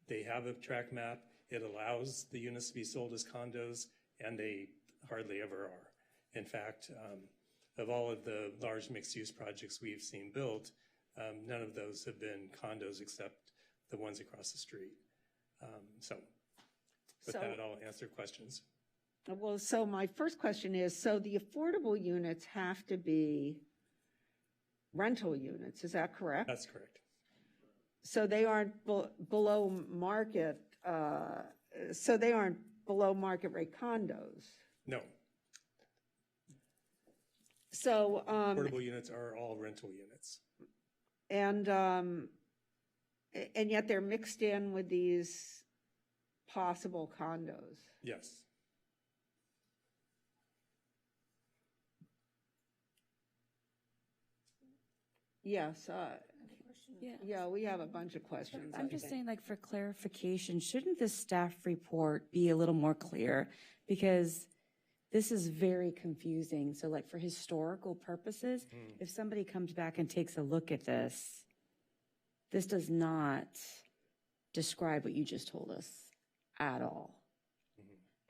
they have a track map. It allows the units to be sold as condos, and they hardly ever are. In fact, of all of the large mixed-use projects we've seen built, none of those have been condos except the ones across the street. So with that, I'll answer questions. Well, so my first question is, so the affordable units have to be rental units, is that correct? That's correct. So they aren't below market, so they aren't below market rate condos? No. So affordable units are all rental units. And yet they're mixed in with these possible condos? Yes. Yes. Yeah, we have a bunch of questions. I'm just saying, like, for clarification, shouldn't the staff report be a little more clear? Because this is very confusing. So, like, for historical purposes, if somebody comes back and takes a look at this, this does not describe what you just told us at all.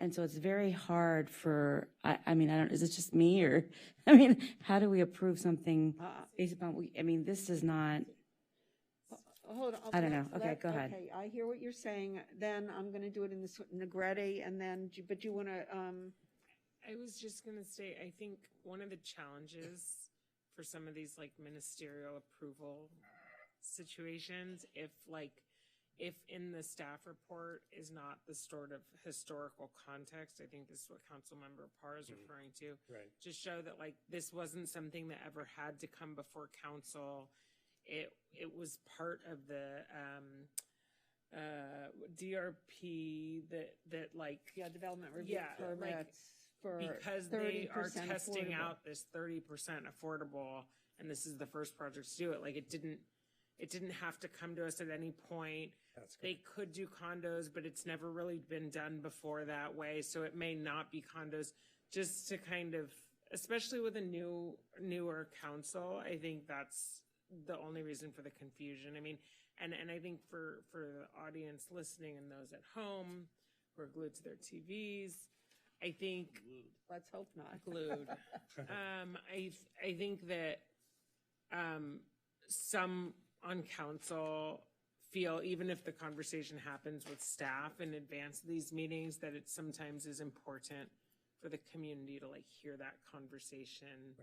And so it's very hard for, I mean, I don't, is it just me or, I mean, how do we approve something based upon, this is not, Hold on. I don't know. Okay, go ahead. Okay, I hear what you're saying. Then I'm going to do it in the Negrete, and then, but you want to, I was just going to say, I think one of the challenges for some of these like ministerial approval situations, if in the staff report is not the sort of historical context, I think this is what Councilmember Parr is referring to, Right. to show that like this wasn't something that ever had to come before council. It was part of the DRP that like development review permits like, for because they are 30% testing affordable. out this 30% affordable, and this is the first project to do it. Like it didn't have to come to us at any point. They could do condos, but it's never really been done before that way. So it may not be condos. Just to kind of, especially with a newer council, I think that's the only reason for the confusion. I mean, and I think for the audience listening and those at home who are glued to their TVs, I think, let's hope not glued. I think that some on council feel, even if the conversation happens with staff in advance of these meetings, that it sometimes is important for the community to like hear that conversation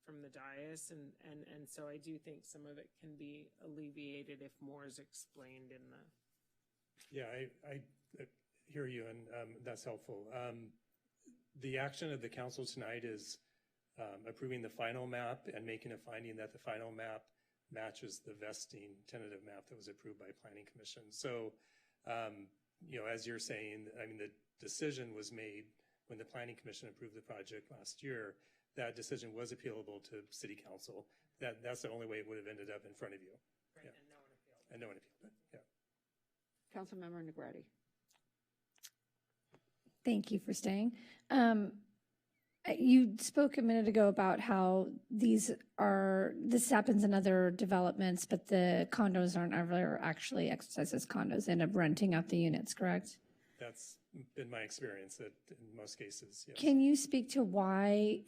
from the dais. And so I do think some of it can be alleviated if more is explained in the. Yeah, I hear you, and that's helpful. The action of the council tonight is approving the final map and making a finding that the final map matches the vesting tentative map that was approved by Planning Commission. So, as you're saying, I mean, the decision was made when the Planning Commission approved the project last year. That decision was appealable to City Council. That's the only way it would have ended up in front of you. Right, yeah. And no one appealed. And no one appealed it, yeah. Councilmember Negrete. Thank you for staying. You spoke a minute ago about how this happens in other developments, but the condos aren't ever actually exercised as condos, end up renting out the units, correct? That's been my experience that in most cases, yes. Can you speak to why?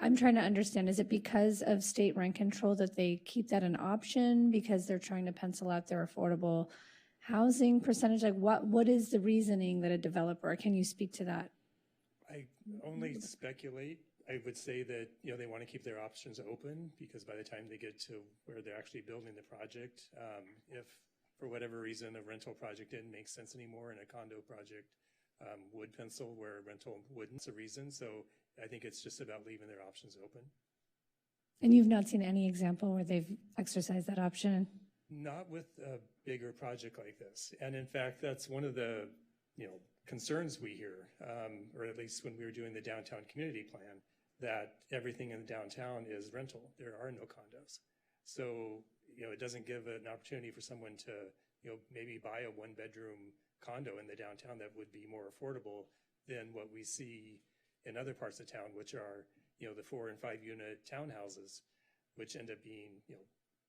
I'm trying to understand, is it because of state rent control that they keep that an option because they're trying to pencil out their affordable housing percentage? Like what is the reasoning that a developer, can you speak to that? I only speculate. I would say that, they want to keep their options open because by the time they get to where they're actually building the project, if for whatever reason a rental project didn't make sense anymore and a condo project would pencil where a rental wouldn't, it's a reason. So I think it's just about leaving their options open. And you've not seen any example where they've exercised that option? Not with a bigger project like this. And in fact, that's one of the, concerns we hear, or at least when we were doing the downtown community plan, that everything in the downtown is rental. There are no condos. So, it doesn't give an opportunity for someone to, maybe buy a one-bedroom condo in the downtown that would be more affordable than what we see in other parts of town, which are, the 4 and 5 unit townhouses, which end up being,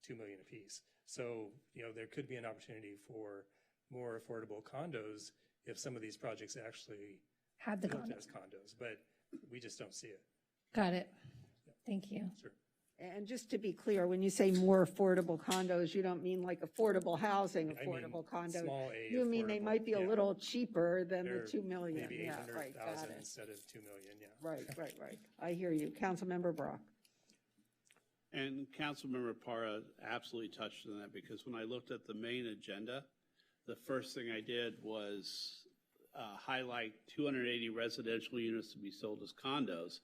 $2 million apiece. So, there could be an opportunity for more affordable condos if some of these projects actually had the built condo as condos, but we just don't see it. Got it. Thank you. Sure. And just to be clear, when you say more affordable condos, you don't mean like affordable housing, I mean affordable condos. small A You mean they affordable, might be a yeah. little cheaper than They're the 2 million. maybe Yeah, right, got 800,000 it. instead of 2 million, yeah. Right. I hear you. Councilmember Brock. And Councilmember Parra absolutely touched on that because when I looked at the main agenda, the first thing I did was highlight 280 residential units to be sold as condos,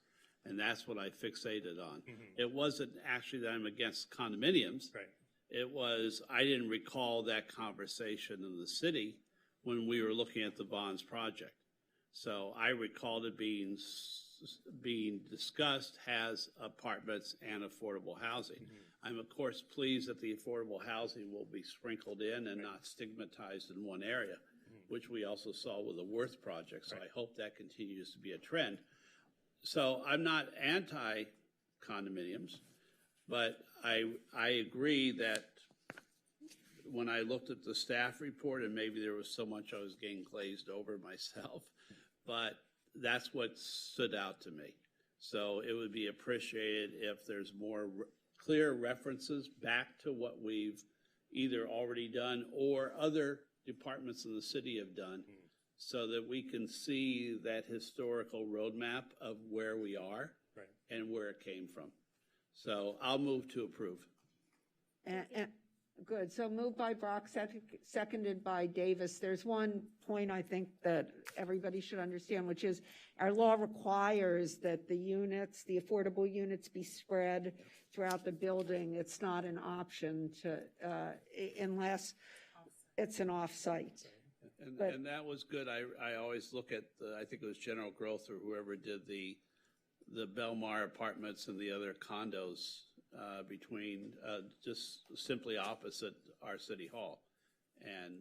and that's what I fixated on. It wasn't actually that I'm against condominiums. Right. It was, I didn't recall that conversation in the city when we were looking at the Bonds project. So I recalled it being discussed as apartments and affordable housing. I'm of course pleased that the affordable housing will be sprinkled in and not stigmatized in one area, which we also saw with the Worth project. So I hope that continues to be a trend. So I'm not anti-condominiums, but I agree that when I looked at the staff report, and maybe there was so much I was getting glazed over myself, but that's what stood out to me. So it would be appreciated if there's more clear references back to what we've either already done or other departments in the city have done, so that we can see that historical roadmap of where we are and where it came from. So I'll move to approve. Good. So moved by Brock, seconded by Davis. There's one point I think that everybody should understand, which is our law requires that the units, the affordable units, be spread throughout the building. It's not an option to, unless it's an off-site. And that was good. I always look at I think it was General Growth or whoever did the Belmar apartments and the other condos between just simply opposite our city hall. And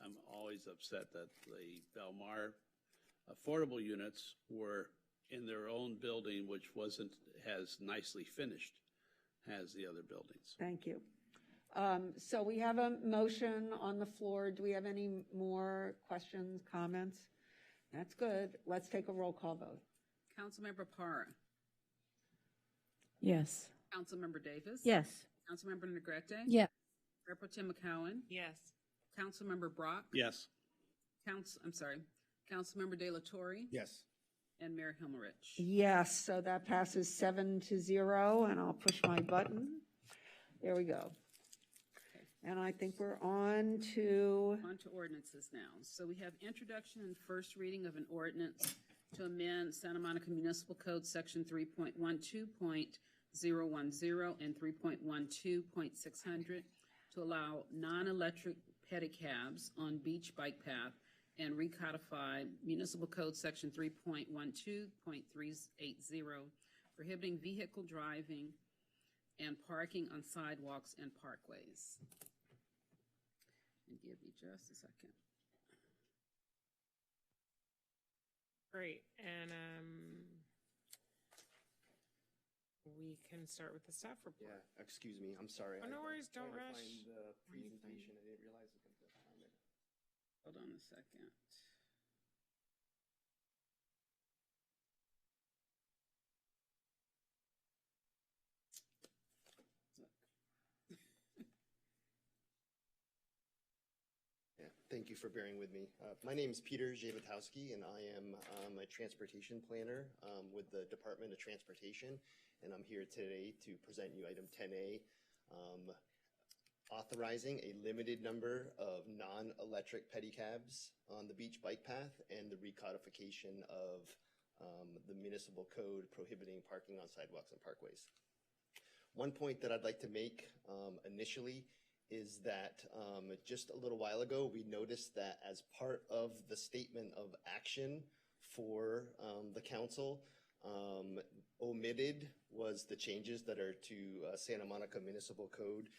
I'm always upset that the Belmar affordable units were in their own building, which wasn't as nicely finished as the other buildings. Thank you. So we have a motion on the floor. Do we have any more questions, comments? That's good. Let's take a roll call vote. Councilmember Parra. Yes. Councilmember Davis. Yes. Councilmember Negrete. Yeah. Mayor Pro Tem McCowen. Yes. Councilmember Brock. Yes. Councilmember De La Torre. Yes. And Mayor Himmerich. Yes, so that passes 7-0, and I'll push my button. There we go. And I think we're on to ordinances now. So we have introduction and first reading of an ordinance to amend Santa Monica Municipal Code Section 3.12.010 and 3.12.600 to allow non-electric pedicabs on beach bike path and recodify Municipal Code Section 3.12.380 prohibiting vehicle driving and parking on sidewalks and parkways. And give me just a second. Great, and we can start with the staff report. Yeah, excuse me, I'm sorry. Oh, no worries, don't rush. Find the presentation, I didn't realize I couldn't find it. Hold on a second. Thank you for bearing with me. My name is Peter Zhevatowski, and I am a transportation planner with the Department of Transportation, and I'm here today to present you item 10A, authorizing a limited number of non-electric pedicabs on the beach bike path and the recodification of the municipal code prohibiting parking on sidewalks and parkways. One point that I'd like to make initially is that just a little while ago, we noticed that as part of the statement of action for the council, omitted was the changes that are to Santa Monica Municipal Code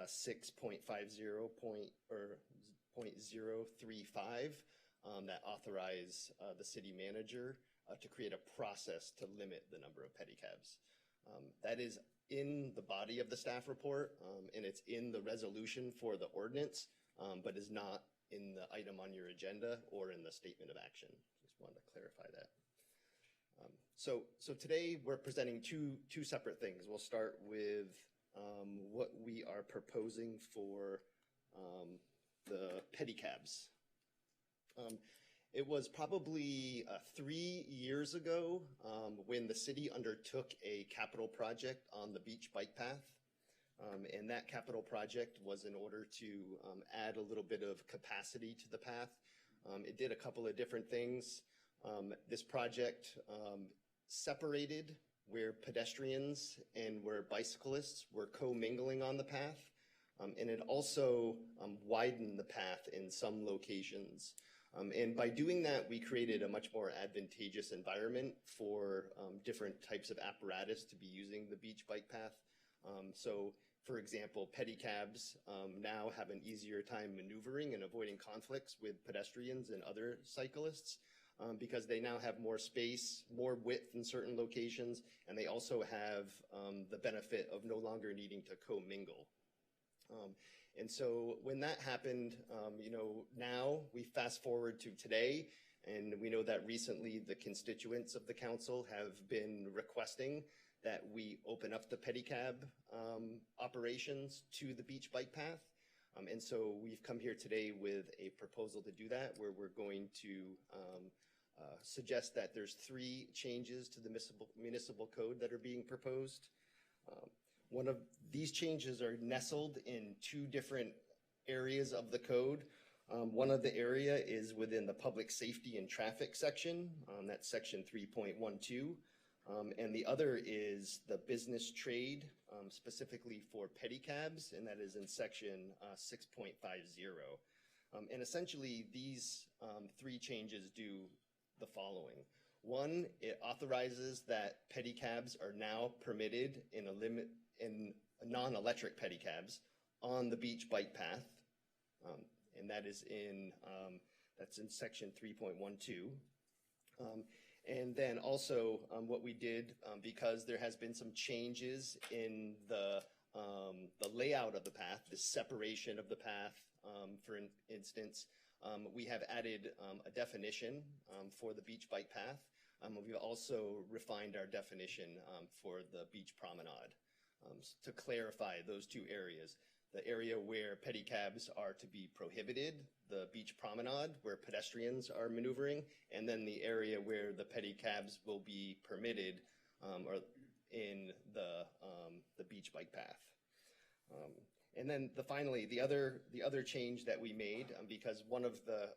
6.50.035 that authorize the city manager to create a process to limit the number of pedicabs. That is in the body of the staff report, and it's in the resolution for the ordinance, but is not in the item on your agenda or in the statement of action. Just wanted to clarify that. So today we're presenting two separate things. We'll start with what we are proposing for the pedicabs. It was probably 3 years ago when the city undertook a capital project on the beach bike path. And that capital project was in order to add a little bit of capacity to the path. It did a couple of different things. This project separated where pedestrians and where bicyclists were co-mingling on the path. And it also widened the path in some locations. And by doing that, we created a much more advantageous environment for different types of apparatus to be using the beach bike path. So, for example, pedicabs now have an easier time maneuvering and avoiding conflicts with pedestrians and other cyclists because they now have more space, more width in certain locations, and they also have the benefit of no longer needing to co-mingle. And so when that happened, now we fast forward to today, And we know that recently the constituents of the council have been requesting that we open up the pedicab operations to the beach bike path. And so we've come here today with a proposal to do that, where we're going to suggest that there's 3 changes to the municipal code that are being proposed. One of these changes are nestled in 2 different areas of the code. One of the area is within the public safety and traffic section, that's section 3.12. And the other is the business trade, specifically for pedicabs, and that is in section 6.50. And essentially, these 3 changes do the following. 1, it authorizes that pedicabs are now permitted in non-electric pedicabs on the beach bike path, and that is that's in section 3.12. And then also what we did, because there has been some changes in the layout of the path, the separation of the path, for instance, we have added a definition for the beach bike path. We've also refined our definition for the beach promenade to clarify those 2 areas. The area where pedicabs are to be prohibited, the beach promenade where pedestrians are maneuvering, and then the area where the pedicabs will be permitted or in the beach bike path. And then finally, the other change that we made, because one of the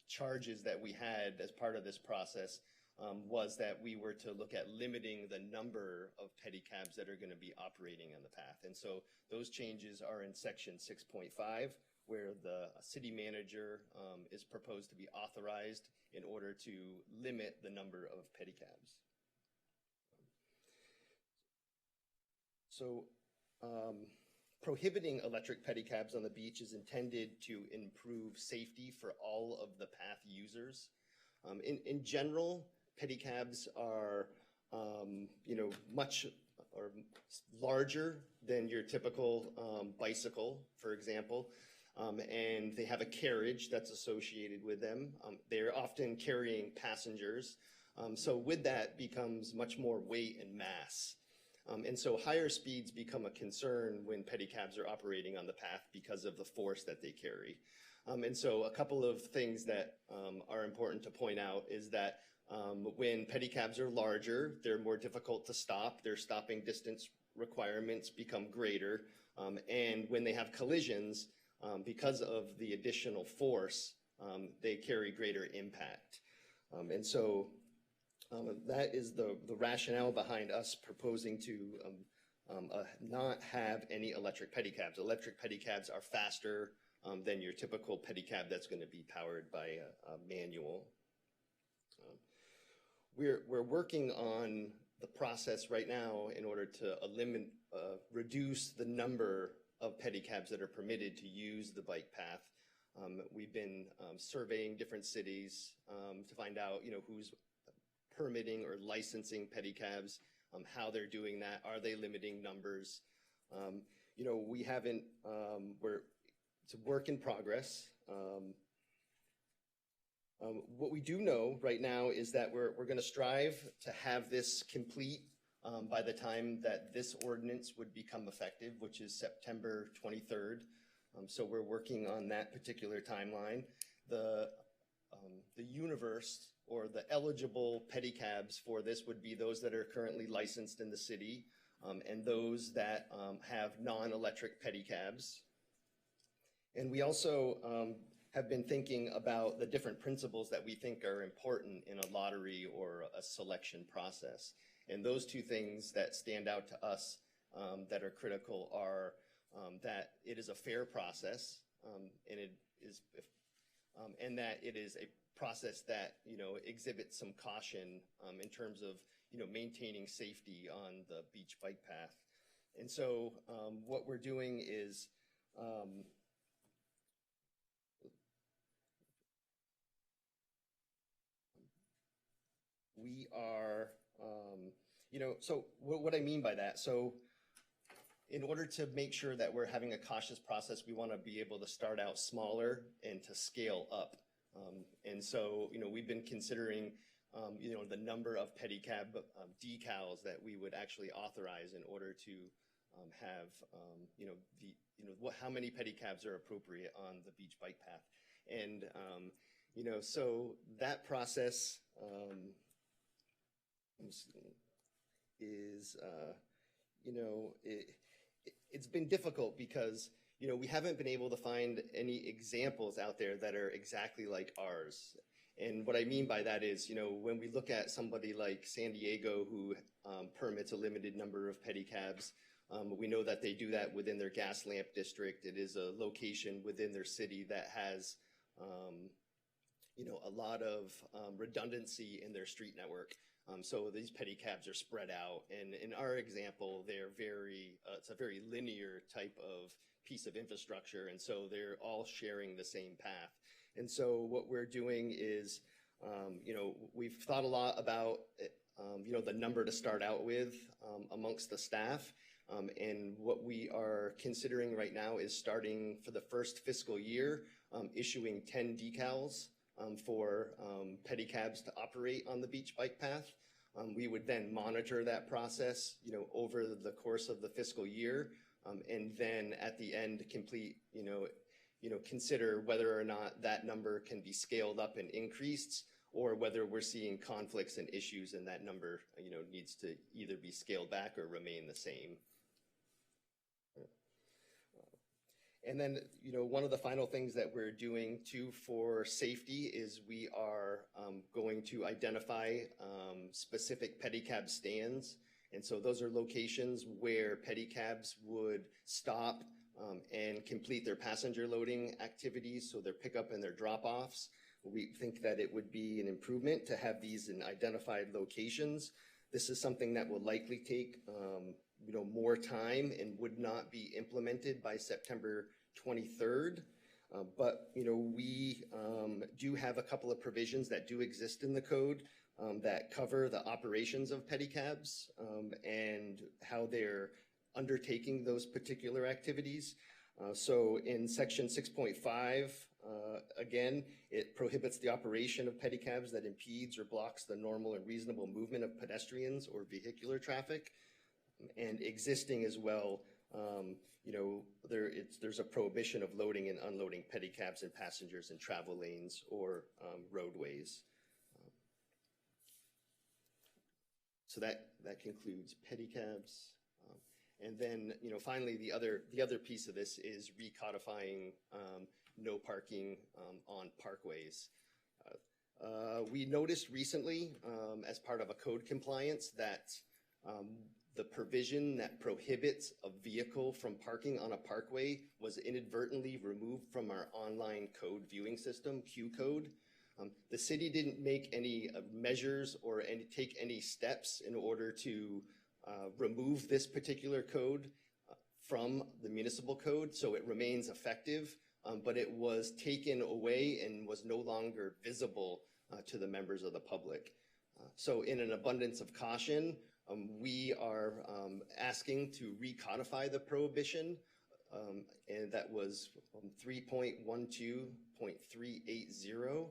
charges that we had as part of this process was that we were to look at limiting the number of pedicabs that are going to be operating on the path. And so those changes are in section 6.5, where the city manager is proposed to be authorized in order to limit the number of pedicabs. So prohibiting electric pedicabs on the beach is intended to improve safety for all of the path users. In general, pedicabs are, much or larger than your typical bicycle, for example, and they have a carriage that's associated with them. They're often carrying passengers, so with that becomes much more weight and mass. And so higher speeds become a concern when pedicabs are operating on the path because of the force that they carry. And so a couple of things that are important to point out is that when pedicabs are larger, they're more difficult to stop. Their stopping distance requirements become greater. And when they have collisions, because of the additional force, they carry greater impact. And so that is the rationale behind us proposing to not have any electric pedicabs. Electric pedicabs are faster than your typical pedicab that's going to be powered by a manual. We're working on the process right now in order to reduce the number of pedicabs that are permitted to use the bike path. We've been surveying different cities to find out, who's permitting or licensing pedicabs, how they're doing that, are they limiting numbers? We haven't, it's a work in progress. What we do know right now is that we're going to strive to have this complete by the time that this ordinance would become effective, which is September 23rd. So we're working on that particular timeline. The universe or the eligible pedicabs for this would be those that are currently licensed in the city and those that have non-electric pedicabs. And we also have been thinking about the different principles that we think are important in a lottery or a selection process. And those 2 things that stand out to us that are critical are that it is a fair process, and it is, and that it is a process that exhibits some caution in terms of maintaining safety on the beach bike path. And so what we're doing is we are, so what I mean by that, so in order to make sure that we're having a cautious process, we want to be able to start out smaller and to scale up. And so, we've been considering, the number of pedicab decals that we would actually authorize in order to have, how many pedicabs are appropriate on the beach bike path. And, so that process is, it's been difficult because, we haven't been able to find any examples out there that are exactly like ours. And what I mean by that is, when we look at somebody like San Diego who permits a limited number of pedicabs, we know that they do that within their gas lamp district. It is a location within their city that has, a lot of redundancy in their street network. So these pedicabs are spread out. And in our example, they're it's a very linear type of piece of infrastructure. And so they're all sharing the same path. And so what we're doing is, we've thought a lot about, the number to start out with amongst the staff. And what we are considering right now is starting for the first fiscal year, issuing 10 decals for pedicabs to operate on the beach bike path. We would then monitor that process, over the course of the fiscal year, and then at the end complete, consider whether or not that number can be scaled up and increased, or whether we're seeing conflicts and issues and that number, needs to either be scaled back or remain the same. And then, one of the final things that we're doing too for safety is we are going to identify specific pedicab stands. And so those are locations where pedicabs would stop and complete their passenger loading activities, so their pickup and their drop-offs. We think that it would be an improvement to have these in identified locations. This is something that will likely take more time and would not be implemented by September 23rd. But we do have a couple of provisions that do exist in the code that cover the operations of pedicabs and how they're undertaking those particular activities. So in section 6.5, again, it prohibits the operation of pedicabs that impedes or blocks the normal and reasonable movement of pedestrians or vehicular traffic. And existing as well, there's a prohibition of loading and unloading pedicabs and passengers in travel lanes or roadways. So that concludes pedicabs. And then, finally, the other piece of this is recodifying no parking on parkways. We noticed recently, as part of a code compliance, that the provision that prohibits a vehicle from parking on a parkway was inadvertently removed from our online code viewing system, Q code. The city didn't make any measures or take any steps in order to remove this particular code from the municipal code, so it remains effective, but it was taken away and was no longer visible to the members of the public. So in an abundance of caution, we are asking to recodify the prohibition, and that was 3.12.380.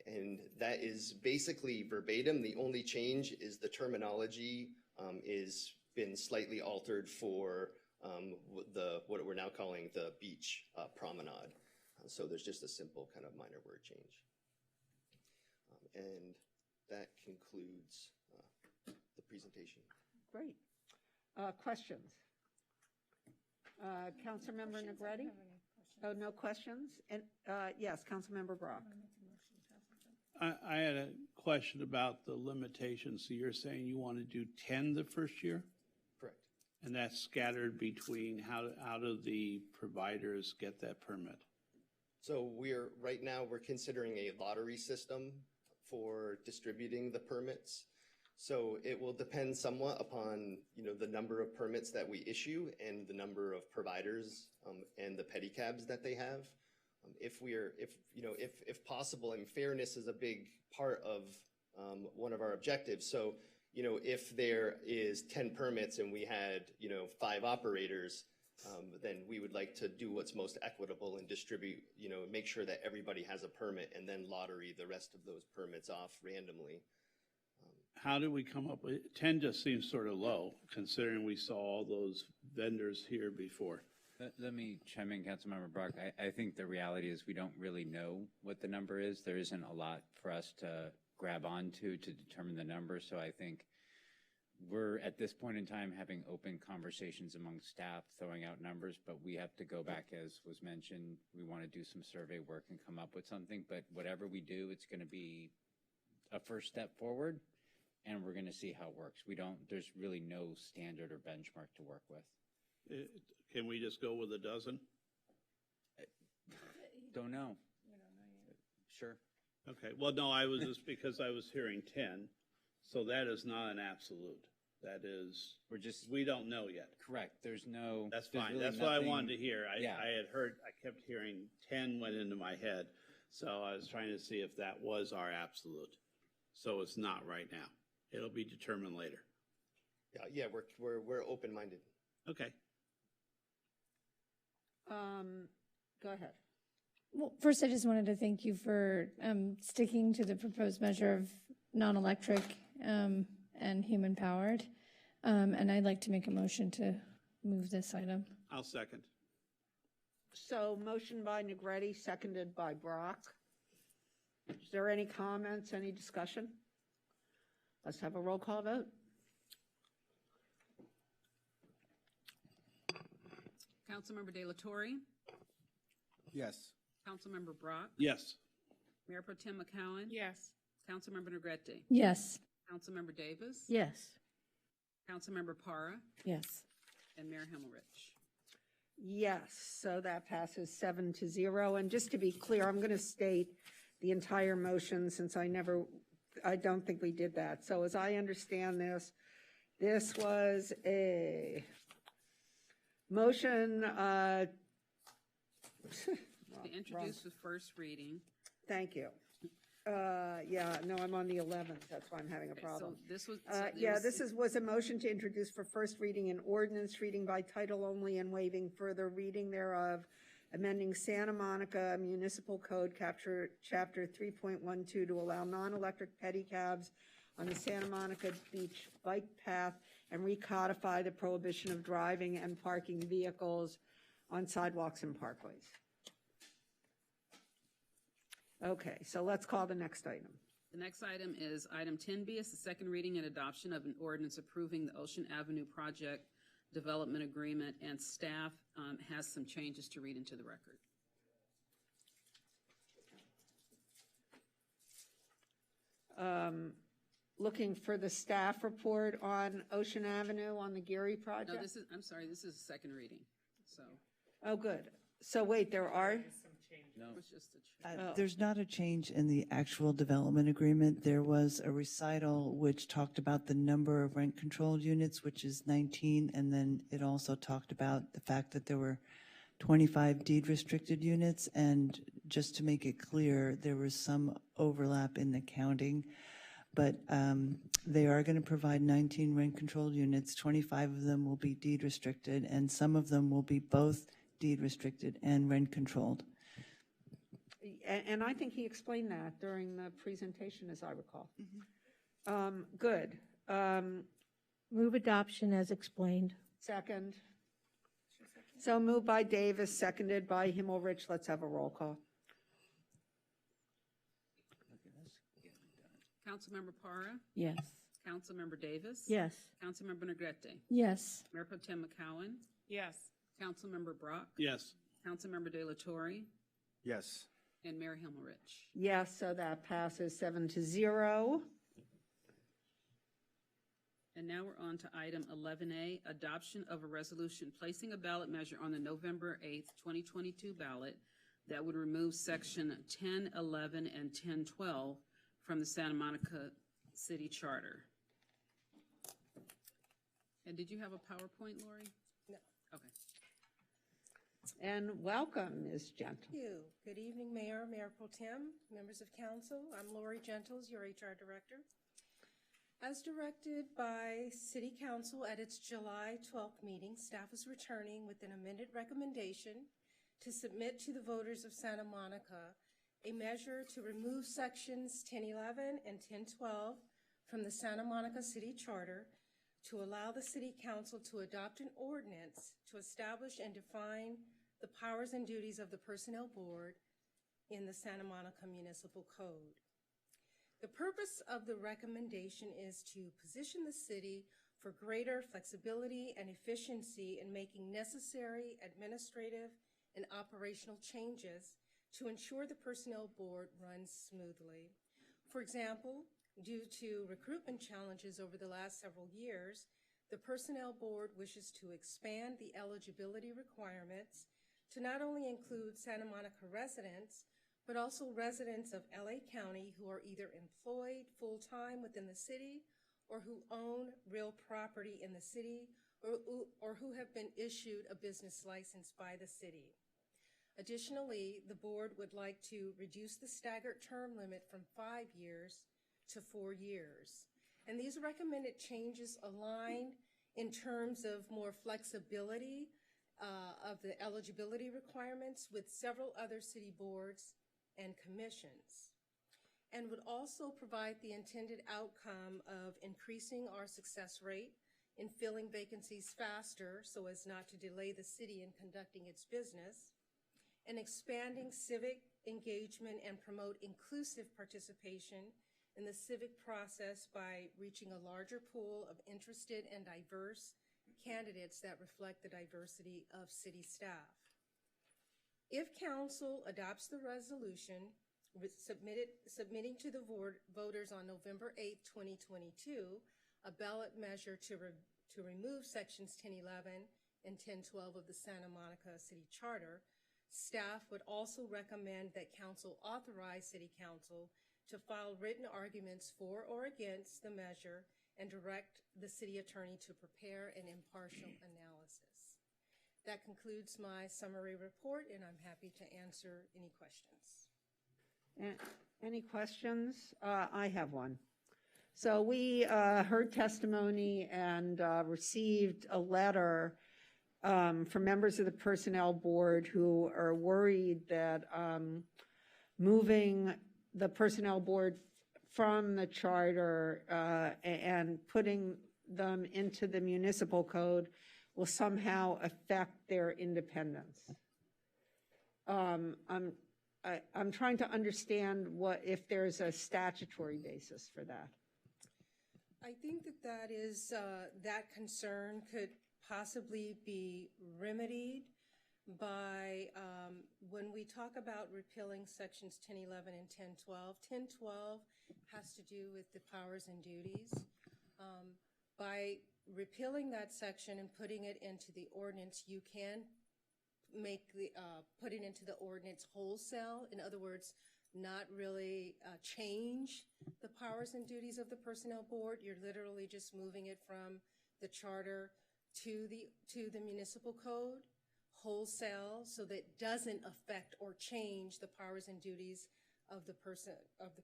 And that is basically verbatim. The only change is the terminology is been slightly altered for what we're now calling the beach promenade. So there's just a simple kind of minor word change. And that concludes the presentation. Great. Questions? Councilmember Negretti? Oh, no questions? And yes, Councilmember Brock. I had a question about the limitations. So you're saying you want to do 10 the first year? Correct. And that's scattered between how do the providers get that permit? So right now we're considering a lottery system for distributing the permits. So it will depend somewhat upon, the number of permits that we issue and the number of providers and the pedicabs that they have. If possible, and fairness is a big part of one of our objectives. So, if there is 10 permits and we had, 5 operators, then we would like to do what's most equitable and distribute, make sure that everybody has a permit and then lottery the rest of those permits off randomly. How do we come up with, 10 just seems sort of low, considering we saw all those vendors here before. Let me chime in, Councilmember Brock. I think the reality is we don't really know what the number is. There isn't a lot for us to grab onto to determine the number. So I think we're at this point in time having open conversations among staff, throwing out numbers, but we have to go back, as was mentioned. We want to do some survey work and come up with something. But whatever we do, it's going to be a first step forward, and we're going to see how it works. There's really no standard or benchmark to work with. Can we just go with a dozen? Don't know. Sure. Okay, well, no, I was just because I was hearing 10, so that is not an absolute. That is, we don't know yet. Correct. There's no. That's fine. Really That's what I nothing- wanted to hear. I Yeah. I kept hearing 10 went into my head, so I was trying to see if that was our absolute. So it's not right now. It'll be determined later. Yeah, we're open-minded. Okay. Go ahead. Well, first, I just wanted to thank you for sticking to the proposed measure of non-electric and human-powered. And I'd like to make a motion to move this item. I'll second. So motion by Negretti, seconded by Brock. Is there any comments, any discussion? Let's have a roll call vote. Councilmember De La Torre, Yes. Councilmember Brock, Yes. Mayor Pro Tem McCowen. Yes. Councilmember Negretti. Yes. Councilmember Davis. Yes. Councilmember Para Yes. and Mayor Himmelrich. Yes, so that passes 7-0. And just to be clear, I'm going to state the entire motion since I don't think we did that. So as I understand this was a motion To introduce the first reading. Thank you. Yeah, no, I'm on the 11th. That's why I'm having a Okay, problem. so this was. Was a motion to introduce for first reading an ordinance reading by title only and waiving further reading thereof, amending Santa Monica Municipal Code Chapter 3.12 to allow non-electric pedicabs on the Santa Monica Beach bike path and recodify the prohibition of driving and parking vehicles on sidewalks and parkways. Okay, so let's call the next item. The next item is item 10B. It's the second reading and adoption of an ordinance approving the Ocean Avenue Project Development Agreement, and staff has some changes to read into the record. Looking for the staff report on Ocean Avenue on the Geary project? No, I'm sorry, this is the second reading, so. Oh, good. So wait, there are? No. It's just a There's not a change in the actual development agreement. There was a recital which talked about the number of rent-controlled units, which is 19, and then it also talked about the fact that there were 25 deed-restricted units, and just to make it clear, there was some overlap in the counting, but they are going to provide 19 rent-controlled units. 25 of them will be deed-restricted, and some of them will be both deed-restricted and rent-controlled. And I think he explained that during the presentation, as I recall. Good. Move adoption as explained. Second. So moved by Davis, seconded by Himmelrich. Let's have a roll call. Councilmember Para? Yes. Councilmember Davis? Yes. Councilmember Negrete? Yes. Mayor Pro Tem McCowen? Yes. Councilmember Brock? Yes. Councilmember De La Torre? Yes. And Mayor Himmelrich. Yes, so that passes 7-0. And now we're on to item 11A, adoption of a resolution placing a ballot measure on the November 8th, 2022 ballot that would remove section 1011 and 1012 from the Santa Monica City Charter. And did you have a PowerPoint, Lori? No. Okay. And welcome, Ms. Gentle. Thank you. Good evening, Mayor Pro Tem, members of council. I'm Lori Gentles, your HR director. As directed by City Council at its July 12th meeting, staff is returning with an amended recommendation to submit to the voters of Santa Monica a measure to remove sections 1011 and 1012 from the Santa Monica City Charter to allow the City Council to adopt an ordinance to establish and define the powers and duties of the Personnel Board in the Santa Monica Municipal Code. The purpose of the recommendation is to position the city for greater flexibility and efficiency in making necessary administrative and operational changes to ensure the Personnel Board runs smoothly. For example, due to recruitment challenges over the last several years, the Personnel Board wishes to expand the eligibility requirements to not only include Santa Monica residents, but also residents of LA County who are either employed full-time within the city or who own real property in the city or who have been issued a business license by the city. Additionally, the board would like to reduce the staggered term limit from 5 years to 4 years. And these recommended changes align in terms of more flexibility of the eligibility requirements with several other city boards and commissions, and would also provide the intended outcome of increasing our success rate in filling vacancies faster so as not to delay the city in conducting its business, and expanding civic engagement and promote inclusive participation in the civic process by reaching a larger pool of interested and diverse candidates that reflect the diversity of city staff. If council adopts the resolution submitting to the voters on November 8, 2022, a ballot measure to remove sections 1011 and 1012 of the Santa Monica City Charter, staff would also recommend that council authorize City Council to file written arguments for or against the measure and direct the city attorney to prepare an impartial analysis. That concludes my summary report, and I'm happy to answer any questions. Any questions? I have one. So we heard testimony and received a letter from members of the Personnel Board who are worried that moving the Personnel Board from the charter and putting them into the municipal code will somehow affect their independence. I'm trying to understand if there's a statutory basis for that. I think that is that concern could possibly be remedied by when we talk about repealing sections 1011 and 1012. 1012 has to do with the powers and duties. By repealing that section and putting it into the ordinance, you can put it into the ordinance wholesale. In other words, not really change the powers and duties of the Personnel Board. You're literally just moving it from the charter to the municipal code wholesale, so that it doesn't affect or change the powers and duties of the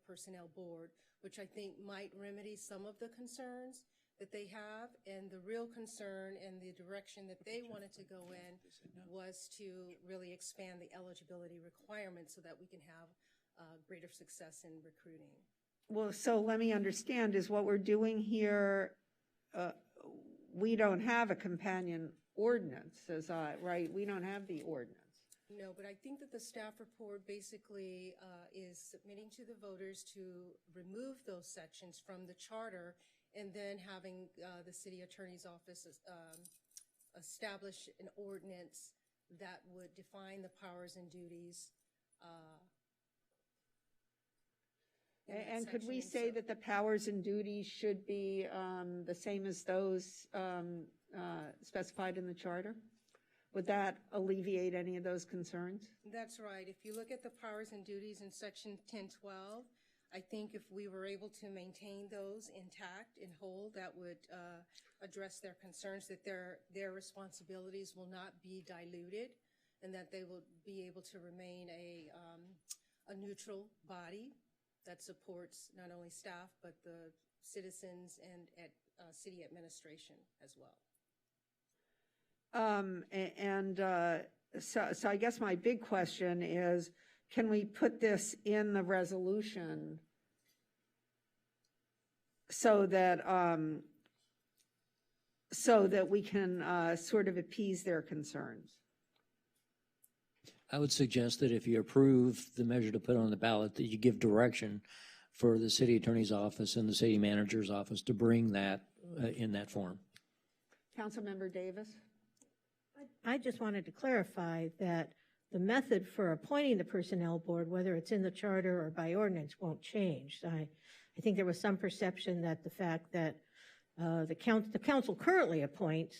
Personnel Board, which I think might remedy some of the concerns that they have. And the real concern and the direction that they wanted to go in was to really expand the eligibility requirements so that we can have greater success in recruiting. Well, so let me understand, is what we're doing here, we don't have a companion ordinance, right? We don't have the ordinance. No, but I think that the staff report basically is submitting to the voters to remove those sections from the charter, and then having the city attorney's office establish an ordinance that would define the powers and duties. And could we say that the powers and duties should be the same as those specified in the charter? Would that alleviate any of those concerns? That's right. If you look at the powers and duties in section 1012, I think if we were able to maintain those intact and whole, that would address their concerns that their responsibilities will not be diluted, and that they will be able to remain a neutral body that supports not only staff but the citizens and at city administration as well. So I guess my big question is, can we put this in the resolution so that we can sort of appease their concerns? I would suggest that if you approve the measure to put on the ballot, that you give direction for the city attorney's office and the city manager's office to bring that in that form. Councilmember Davis? I just wanted to clarify that the method for appointing the personnel board, whether it's in the charter or by ordinance, won't change. I think there was some perception that the fact that the council currently appoints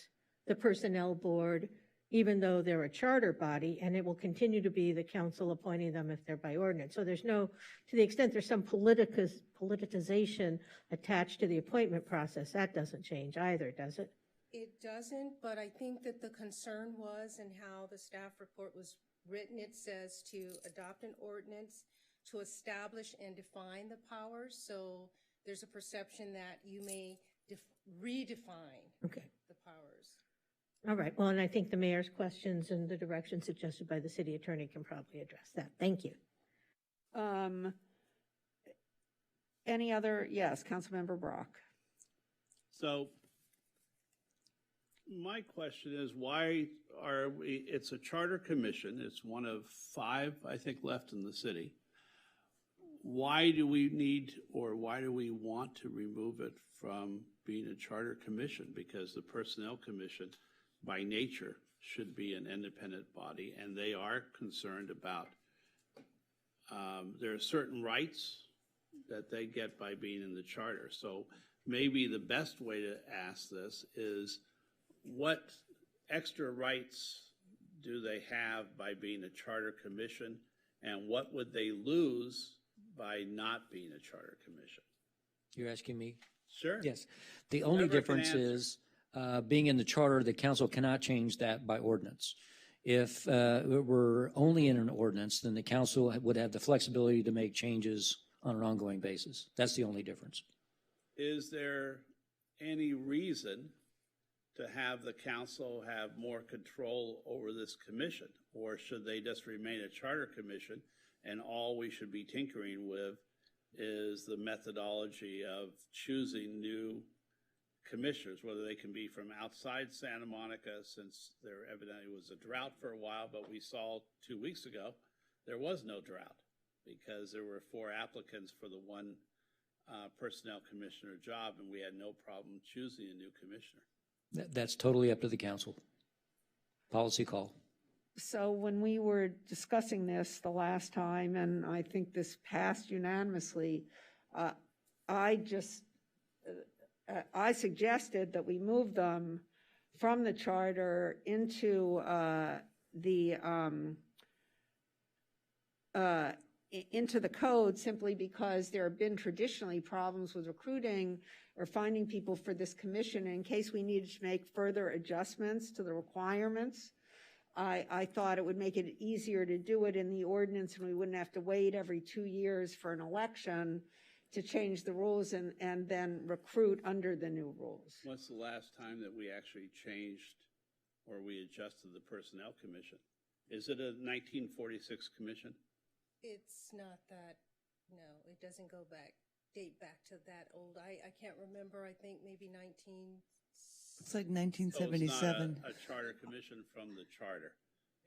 the personnel board, even though they're a charter body, and it will continue to be the council appointing them if they're by ordinance. So there's no, to the extent there's some politicization attached to the appointment process, that doesn't change either, does it? It doesn't, but I think that the concern was, and how the staff report was written, it says to adopt an ordinance to establish and define the powers. So there's a perception that you may redefine the powers. All right. Well, and I think the mayor's questions and the direction suggested by the city attorney can probably address that. Thank you. Any other? Yes, Councilmember Brock. So my question is, why are we, it's a charter commission. It's one of 5, I think, left in the city. Why do we need, or why do we want to remove it from being a charter commission? Because the personnel commission, by nature, should be an independent body, and they are concerned about, there are certain rights that they get by being in the charter. So maybe the best way to ask this is, what extra rights do they have by being a charter commission, and what would they lose by not being a charter commission? You're asking me? Sure. Yes. The only difference is, being in the charter, the council cannot change that by ordinance. If it were only in an ordinance, then the council would have the flexibility to make changes on an ongoing basis. That's the only difference. Is there any reason to have the council have more control over this commission? Or should they just remain a charter commission, and all we should be tinkering with is the methodology of choosing new commissioners, whether they can be from outside Santa Monica, since there evidently was a drought for a while, but we saw 2 weeks ago there was no drought because there were 4 applicants for the one personnel commissioner job, and we had no problem choosing a new commissioner. That's totally up to the council. Policy call. So when we were discussing this the last time, and I think this passed unanimously, I suggested that we move them from the charter into the code, simply because there have been traditionally problems with recruiting or finding people for this commission. In case we needed to make further adjustments to the requirements, I thought it would make it easier to do it in the ordinance, and we wouldn't have to wait every 2 years for an election to change the rules and then recruit under the new rules. What's the last time that we actually changed or we adjusted the personnel commission? Is it a 1946 commission? It's not that, no, it doesn't date back to that old. I can't remember, I think maybe 19... It's like 1977. So it's not a charter commission from the charter.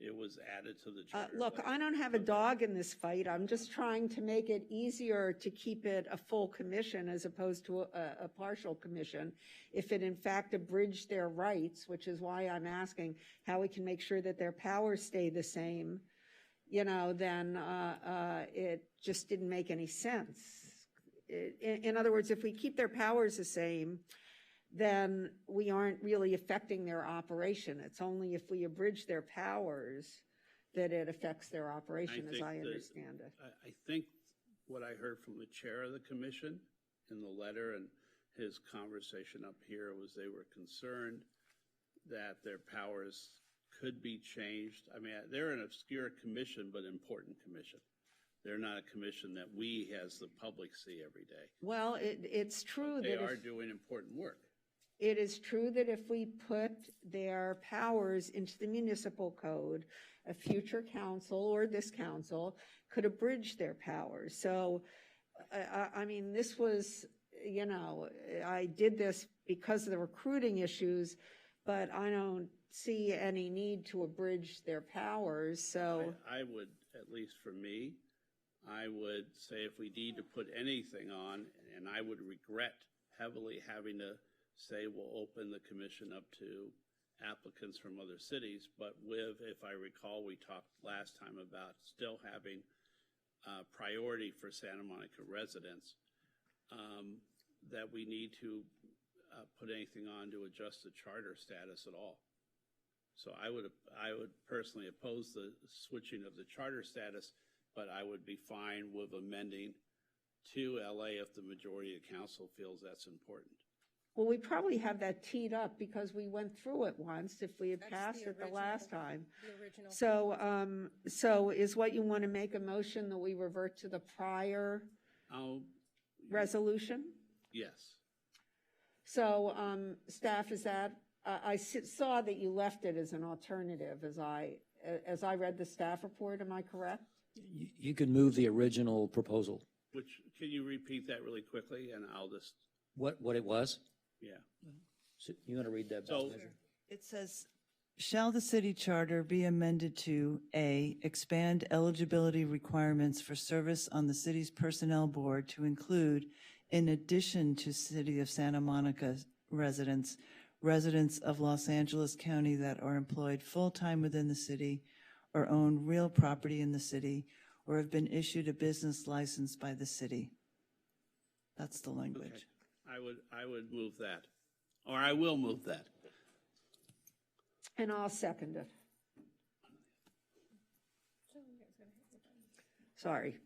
It was added to the charter. Look, I don't have a dog in this fight. I'm just trying to make it easier to keep it a full commission as opposed to a partial commission. If it in fact abridged their rights, which is why I'm asking how we can make sure that their powers stay the same, then it just didn't make any sense. In other words, if we keep their powers the same, then we aren't really affecting their operation. It's only if we abridge their powers that it affects their operation, as I understand it. I think what I heard from the chair of the commission in the letter and his conversation up here was they were concerned that their powers could be changed. I mean, they're an obscure commission, but important commission. They're not a commission that we as the public see every day. Well, it's true They that are if, doing important work. it is true that if we put their powers into the municipal code, a future council or this council could abridge their powers. So, I mean, this was, you know, I did this because of the recruiting issues, but I don't see any need to abridge their powers, so. I would, at least for me, I would say if we need to put anything on, and I would regret heavily having to say we'll open the commission up to applicants from other cities, but with, if I recall, we talked last time about still having priority for Santa Monica residents, that we need to put anything on to adjust the charter status at all. So I would personally oppose the switching of the charter status, but I would be fine with amending to LA if the majority of council feels that's important. Well, we probably have that teed up because we went through it once if we had That's passed the it the original- last time. The original. So is what you want to make a motion that we revert to the prior resolution? Yes. So, staff, is that, I saw that you left it as an alternative as I read the staff report, am I correct? You could move the original proposal. Which, can you repeat that really quickly, and I'll just, What it was? yeah. So you want to read that? So, It says, shall the city charter be amended to A, expand eligibility requirements for service on the city's personnel board to include, in addition to City of Santa Monica residents, residents of Los Angeles County that are employed full-time within the city or own real property in the city or have been issued a business license by the city. That's the language. okay. I would move that, or I will move that. And I'll second it. Sorry.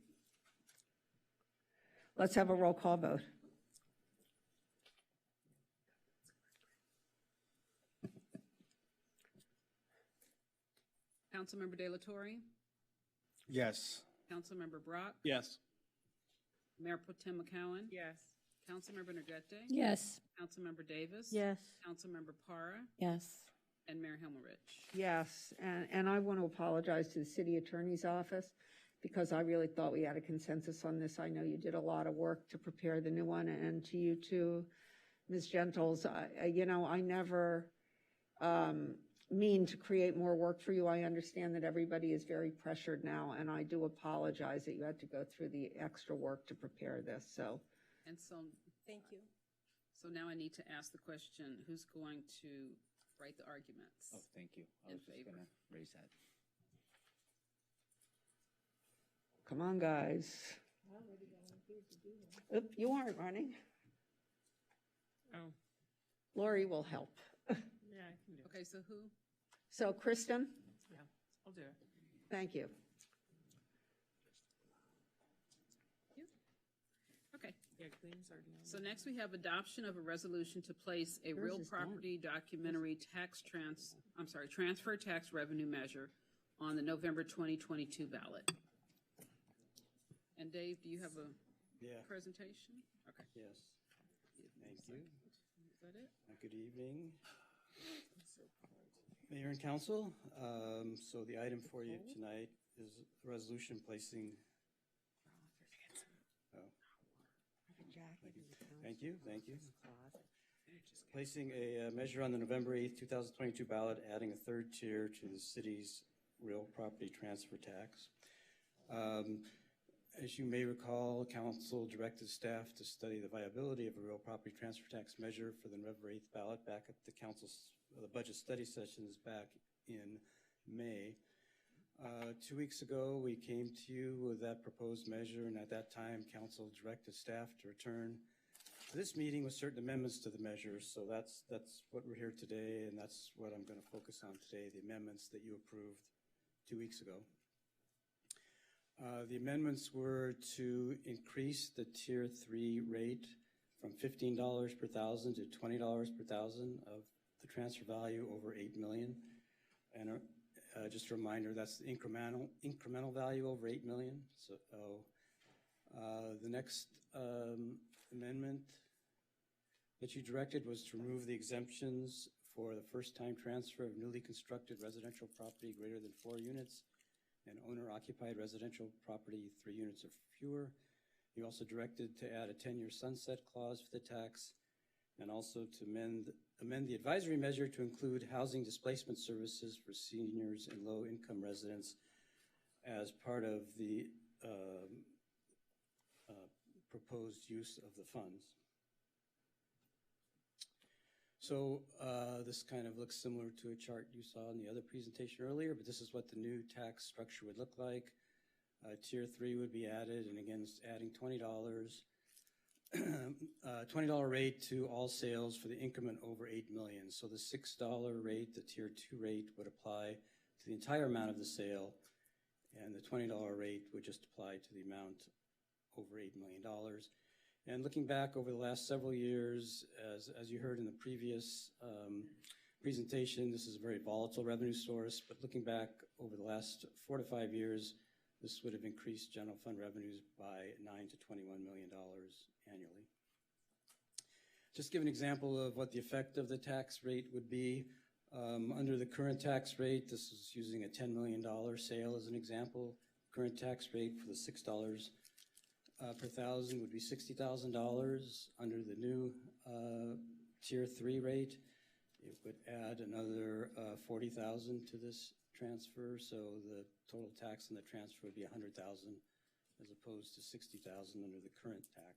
Let's have a roll call vote. Councilmember De La Torre, Yes. Councilmember Brock, Yes. Mayor Pro Tem McCowen, Yes. Councilmember Negrete, Yes. Councilmember Davis, Yes. Councilmember Para, Yes. and Mayor Himmelrich. Yes, and I want to apologize to the city attorney's office because I really thought we had a consensus on this. I know you did a lot of work to prepare the new one, and to you too, Ms. Gentles. I never mean to create more work for you. I understand that everybody is very pressured now, and I do apologize that you had to go through the extra work to prepare this, so. And so, Thank you. so now I need to ask the question, who's going to write the arguments? Oh, thank you. I In was just favor. going to raise that. Come on, guys. Oop, you aren't running. Oh, Lori will help. yeah, I can do it. Okay, so who? So Kristen, Yeah, I'll do it. thank you. Okay. Yeah, Gleam's already on. So next we have adoption of a resolution to place a real property documentary transfer tax revenue measure on the November 2022 ballot. And Dave, do you have a presentation? Okay. Yes. Thank you. Is that it? Good evening, Mayor and Council. So the item for you tonight is a resolution placing. Thank you. Placing a measure on the November 8th, 2022 ballot, adding a third tier to the city's real property transfer tax. As you may recall, Council directed staff to study the viability of a real property transfer tax measure for the November 8th ballot back at the Council's budget study sessions back in May. 2 weeks ago, we came to you with that proposed measure, and at that time, Council directed staff to return to this meeting with certain amendments to the measure. So that's what we're here today, and that's what I'm going to focus on today, the amendments that you approved 2 weeks ago. The amendments were to increase the Tier 3 rate from $15 per thousand to $20 per thousand of the transfer value over $8 million, just a reminder, that's the incremental value over 8 million. So the next amendment that you directed was to remove the exemptions for the first-time transfer of newly constructed residential property greater than 4 units and owner-occupied residential property 3 units or fewer. You also directed to add a 10-year sunset clause for the tax, and also to amend the advisory measure to include housing displacement services for seniors and low-income residents as part of the proposed use of the funds. So this kind of looks similar to a chart you saw in the other presentation earlier, but this is what the new tax structure would look like. Tier 3 would be added, and again, it's adding $20. $20 rate to all sales for the increment over 8 million. So the $6 rate, the tier 2 rate, would apply to the entire amount of the sale, and the $20 rate would just apply to the amount over $8 million. And looking back over the last several years, as you heard in the previous presentation, this is a very volatile revenue source, but looking back over the last 4 to 5 years, this would have increased general fund revenues by $9 to $21 million annually. Just give an example of what the effect of the tax rate would be. Under the current tax rate, this is using a $10 million sale as an example. Current tax rate for the $6 per thousand would be $60,000. Under the new tier 3 rate, it would add another $40,000 to this transfer, so the total tax on the transfer would be $100,000 as opposed to $60,000 under the current tax.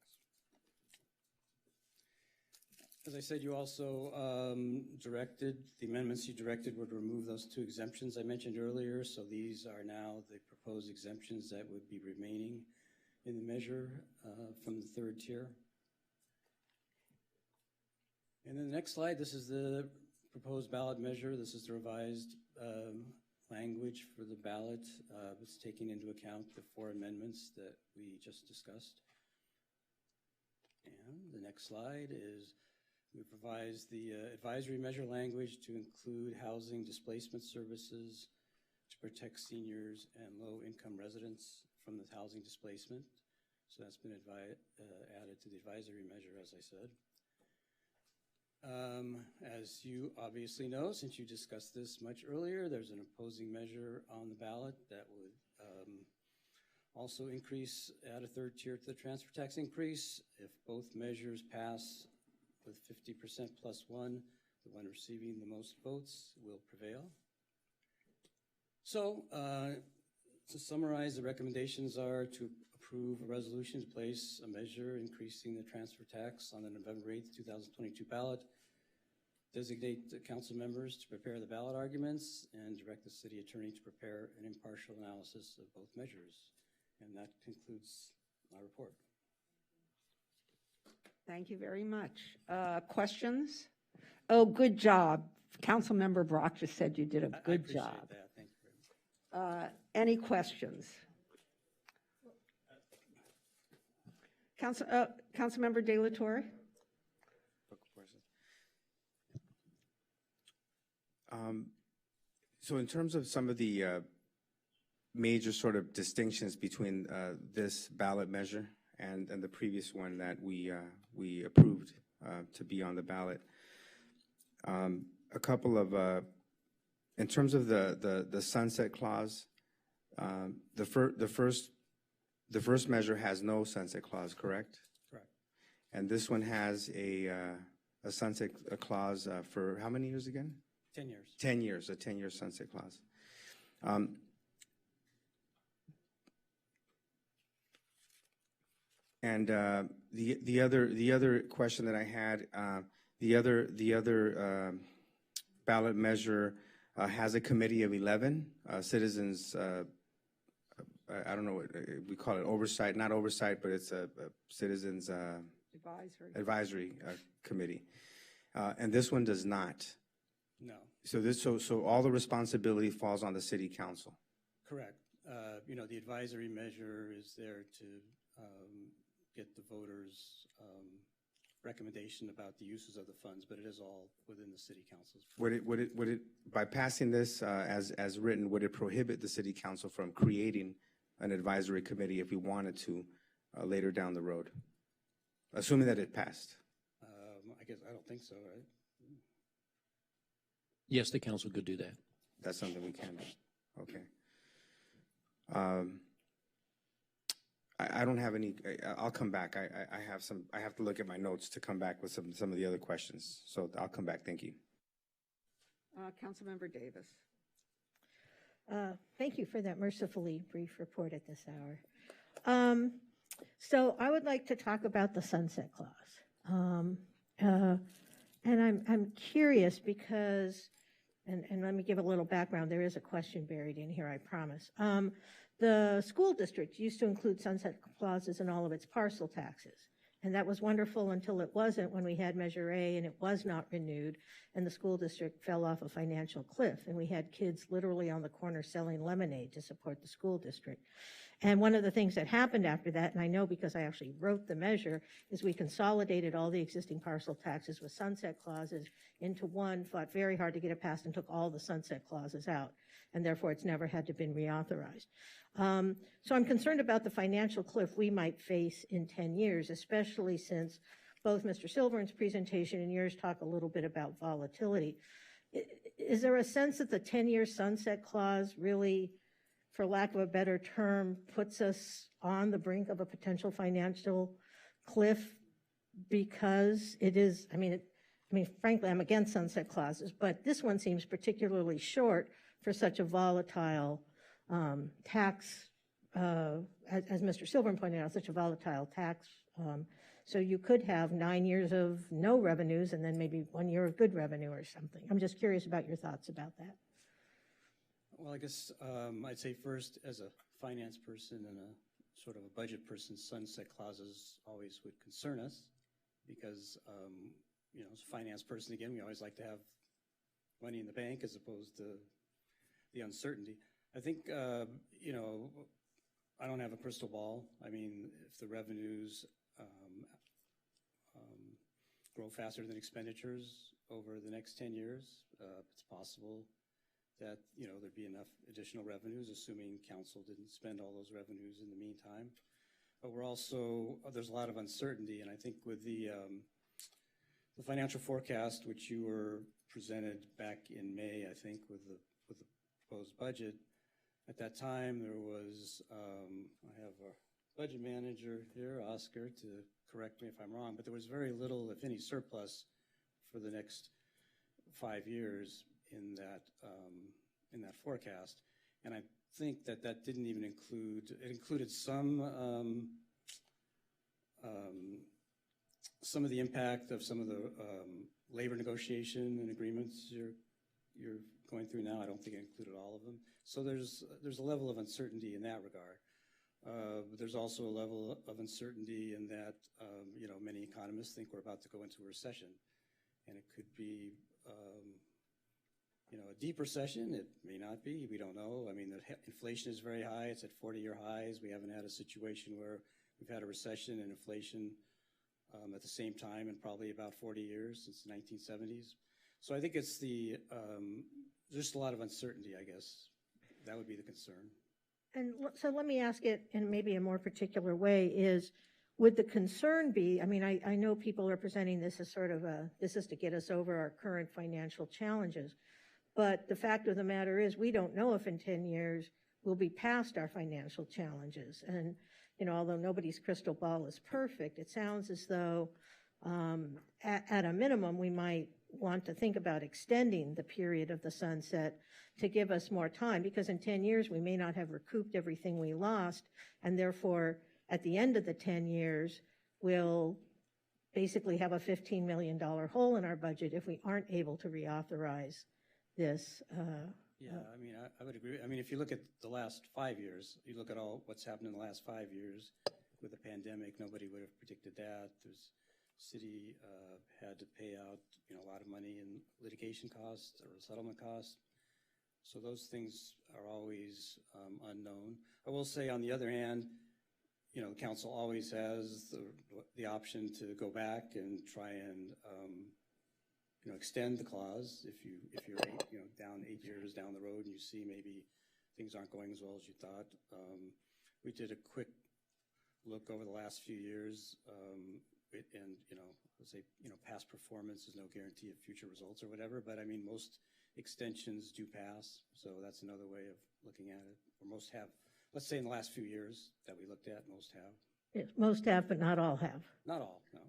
As I said, you also the amendments you directed would remove those 2 exemptions I mentioned earlier, so these are now the proposed exemptions that would be remaining in the measure from the 3rd tier. And then the next slide, this is the proposed ballot measure. This is the revised language for the ballot. It's taking into account the 4 amendments that we just discussed. And the next slide is we've revised the advisory measure language to include housing displacement services to protect seniors and low-income residents from the housing displacement. So that's been added to the advisory measure, as I said. As you obviously know, since you discussed this much earlier, there's an opposing measure on the ballot that would also increase, add a 3rd tier to the transfer tax increase. If both measures pass with 50% plus 1, the one receiving the most votes will prevail. So to summarize, the recommendations are to approve a resolution to place a measure increasing the transfer tax on the November 8th, 2022 ballot, designate the council members to prepare the ballot arguments, and direct the city attorney to prepare an impartial analysis of both measures. And that concludes my report. Thank you very much. Questions? Oh, good job. Councilmember Brock just said you did a good job. I appreciate that. Thank you very much. Any questions? Councilmember De La Torre? So in terms of some of the major sort of distinctions between this ballot measure and the previous one that we approved to be on the ballot, a couple of in terms of the sunset clause, the first measure has no sunset clause, correct? Correct. And this one has a sunset clause for how many years again? 10 years. 10 years, a 10-year sunset clause. And the other question that I had, the other ballot measure has a committee of 11 citizens. I don't know what we call it, oversight, not oversight, but it's a citizens advisory committee. And this one does not. No. So all the responsibility falls on the city council. Correct. The advisory measure is there to get the voters' recommendation about the uses of the funds, but it is all within the city council's. Would it, by passing this as written, would it prohibit the city council from creating an advisory committee if we wanted to later down the road? Assuming that it passed. I guess, I don't think so, right? Yes, the council could do that. That's something we can do. Okay. I don't have any, I'll come back. I have to look at my notes to come back with some of the other questions. So I'll come back. Thank you. Councilmember Davis. Thank you for that mercifully brief report at this hour. So I would like to talk about the sunset clause. And I'm curious because, and let me give a little background. There is a question buried in here, I promise. The school district used to include sunset clauses in all of its parcel taxes. And that was wonderful until it wasn't when we had Measure A and it was not renewed and the school district fell off a financial cliff and we had kids literally on the corner selling lemonade to support the school district. And one of the things that happened after that, and I know because I actually wrote the measure, is we consolidated all the existing parcel taxes with sunset clauses into one, fought very hard to get it passed and took all the sunset clauses out. And therefore it's never had to been reauthorized. So I'm concerned about the financial cliff we might face in 10 years, especially since both Mr. Silverman's presentation and yours talk a little bit about volatility. Is there a sense that the 10-year sunset clause really, for lack of a better term, puts us on the brink of a potential financial cliff because it is, I mean, frankly, I'm against sunset clauses, but this one seems particularly short for such a volatile tax, as Mr. Silverman pointed out, such a volatile tax. So you could have 9 years of no revenues and then maybe 1 year of good revenue or something. I'm just curious about your thoughts about that. Well, I guess I'd say first, as a finance person and a sort of a budget person, sunset clauses always would concern us because, you know, as a finance person, again, we always like to have money in the bank as opposed to the uncertainty. I think, you know, I don't have a crystal ball. I mean, if the revenues grow faster than expenditures over the next 10 years, it's possible that, you know, there'd be enough additional revenues, assuming council didn't spend all those revenues in the meantime. But we're also, there's a lot of uncertainty, and I think with the financial forecast, which you were presented back in May, I think, with the proposed budget, at that time there was, I have a budget manager here, Oscar, to correct me if I'm wrong, but there was very little, if any, surplus for the next 5 years in that forecast. And I think that didn't even include, it included some of the impact of some of the labor negotiation and agreements you're going through now. I don't think it included all of them. So there's a level of uncertainty in that regard. But there's also a level of uncertainty in that, you know, many economists think we're about to go into a recession. And it could be, you know, a deep recession. It may not be. We don't know. I mean, the inflation is very high. It's at 40-year highs. We haven't had a situation where we've had a recession and inflation at the same time in probably about 40 years, since the 1970s. So I think it's just a lot of uncertainty, I guess. That would be the concern. And so let me ask it in maybe a more particular way is, would the concern be, I mean, I know people are presenting this as sort of this is to get us over our current financial challenges, but the fact of the matter is we don't know if in 10 years we'll be past our financial challenges. And, you know, although nobody's crystal ball is perfect, it sounds as though at a minimum we might want to think about extending the period of the sunset to give us more time, because in 10 years we may not have recouped everything we lost, and therefore at the end of the 10 years we'll basically have a $15 million hole in our budget if we aren't able to reauthorize this. Yeah, I mean, I would agree. I mean, if you look at the last 5 years, you look at all what's happened in the last 5 years with the pandemic, nobody would have predicted that. City had to pay out, you know, a lot of money in litigation costs or settlement costs. So those things are always unknown. I will say, on the other hand, you know, the council always has the option to go back and try and, you know, extend the clause if you're down 8 years down the road and you see maybe things aren't going as well as you thought. We did a quick look over the last few years, and, you know, let's say, you know, past performance is no guarantee of future results or whatever, but I mean, most extensions do pass, so that's another way of looking at it. Or most have, let's say in the last few years that we looked at, most have. Yes, most have, but not all have. Not all, no.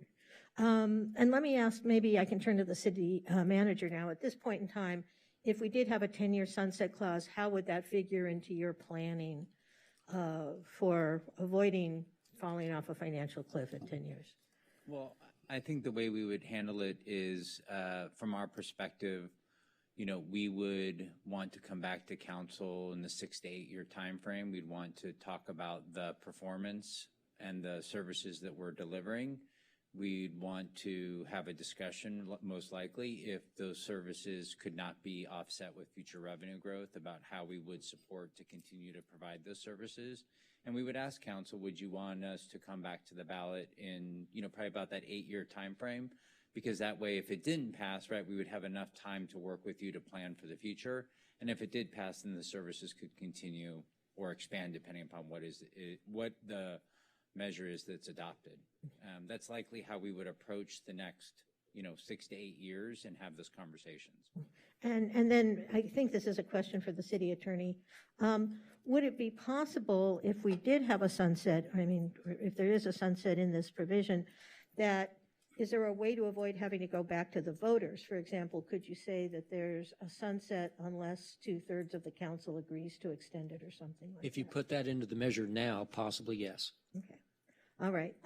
And let me ask, maybe I can turn to the city manager now. At this point in time, if we did have a 10-year sunset clause, how would that figure into your planning for avoiding falling off a financial cliff at 10 years? Well, I think the way we would handle it is, from our perspective, you know, we would want to come back to council in the 6 to 8 year time frame. We'd want to talk about the performance and the services that we're delivering. We'd want to have a discussion, most likely, if those services could not be offset with future revenue growth, about how we would support to continue to provide those services. And we would ask council, would you want us to come back to the ballot in, you know, probably about that 8 year time frame? Because that way, if it didn't pass, right, we would have enough time to work with you to plan for the future. And if it did pass, then the services could continue or expand depending upon what the measure is that's adopted. That's likely how we would approach the next, you know, 6 to 8 years and have those conversations. And then I think this is a question for the city attorney. Would it be possible if we did have a sunset, I mean, if there is a sunset in this provision, that is there a way to avoid having to go back to the voters? For example, could you say that there's a sunset unless 2/3 of the council agrees to extend it or something like that? If you put that into the measure now, possibly yes. Okay. All right.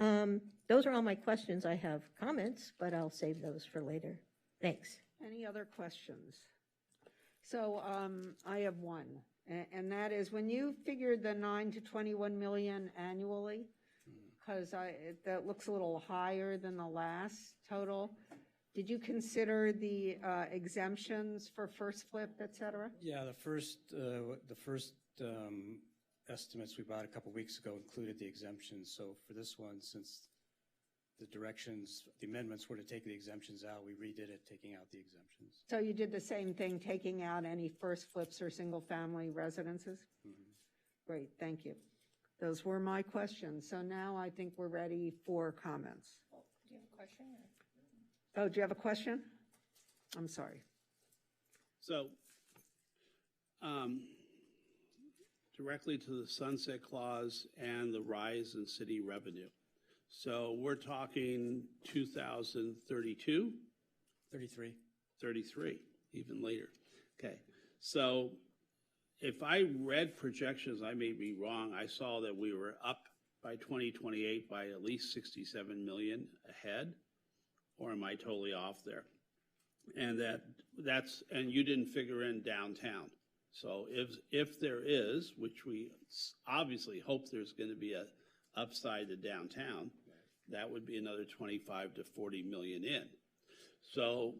Those are all my questions. I have comments, but I'll save those for later. Thanks. Any other questions? So I have one, and that is when you figured the 9 to 21 million annually, because that looks a little higher than the last total. Did you consider the exemptions for first flip, et cetera? Yeah, the first estimates we bought a couple weeks ago included the exemptions. So for this one, since the amendments were to take the exemptions out, we redid it, taking out the exemptions. So you did the same thing, taking out any first flips or single-family residences? Mm-hmm. Great, thank you. Those were my questions. So now I think we're ready for comments. Do you have a question? Oh, do you have a question? I'm sorry. So, directly to the sunset clause and the rise in city revenue. So we're talking 2032? 33. 33, even later. Okay, so if I read projections, I may be wrong. I saw that we were up by 2028 by at least 67 million ahead, or am I totally off there? And and you didn't figure in downtown. So if there is, which we obviously hope there's going to be a upside to downtown, that would be another 25 to 40 million in. So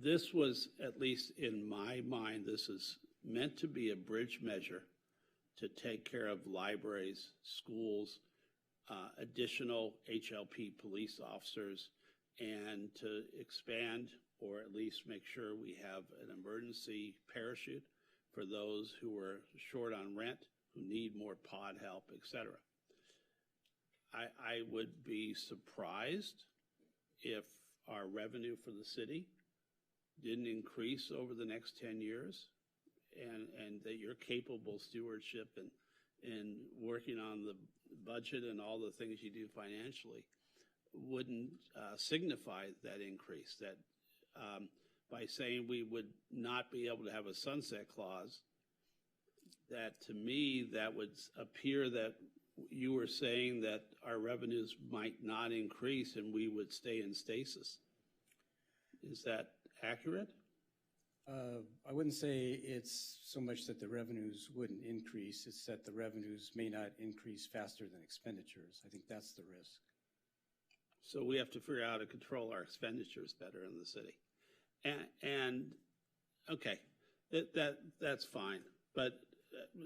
this was, at least in my mind, this is meant to be a bridge measure to take care of libraries, schools, additional HLP police officers, and to expand or at least make sure we have an emergency parachute for those who are short on rent, who need more pod help, etc. I would be surprised if our revenue for the city didn't increase over the next 10 years, and that your capable stewardship and working on the budget and all the things you do financially wouldn't signify that increase. That by saying we would not be able to have a sunset clause, that to me, that would appear that you were saying that our revenues might not increase and we would stay in stasis. Is that accurate? I wouldn't say it's so much that the revenues wouldn't increase, it's that the revenues may not increase faster than expenditures. I think that's the risk. So we have to figure out how to control our expenditures better in the city. And okay, that's fine. But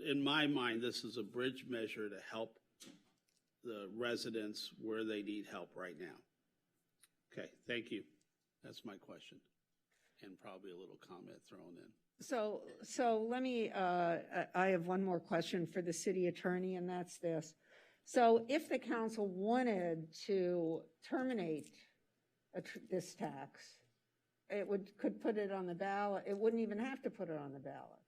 in my mind, this is a bridge measure to help the residents where they need help right now. Okay, thank you. That's my question. And probably a little comment thrown in. So let me, I have one more question for the city attorney, and that's this. So if the council wanted to terminate this tax, it could put it on the ballot. It wouldn't even have to put it on the ballot.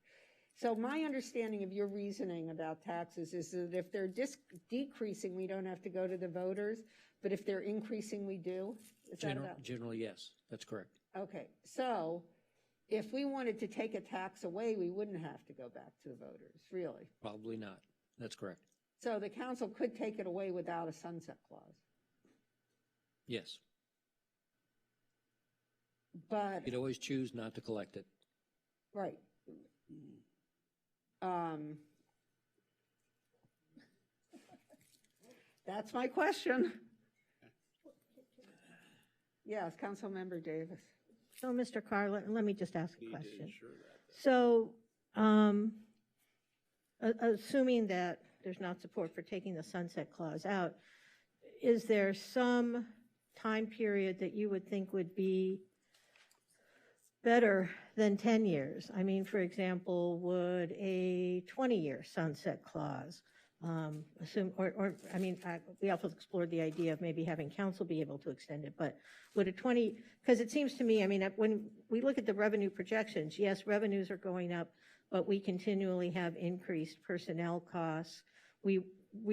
So my understanding of your reasoning about taxes is that if they're decreasing, we don't have to go to the voters, but if they're increasing, we do? Is that about? Generally, yes, that's correct. Okay, so if we wanted to take a tax away, we wouldn't have to go back to the voters, really? Probably not. That's correct. So the council could take it away without a sunset clause? Yes. But. You'd always choose not to collect it. Right. That's my question. Yes, Councilmember Davis. So, Mr. Carr, let me just ask a question. Ensure that. So, assuming that there's not support for taking the sunset clause out, is there some time period that you would think would be better than 10 years? I mean, for example, would a 20-year sunset clause we also explored the idea of maybe having council be able to extend it, but would a 20, because it seems to me, I mean, when we look at the revenue projections, yes, revenues are going up, but we continually have increased personnel costs. We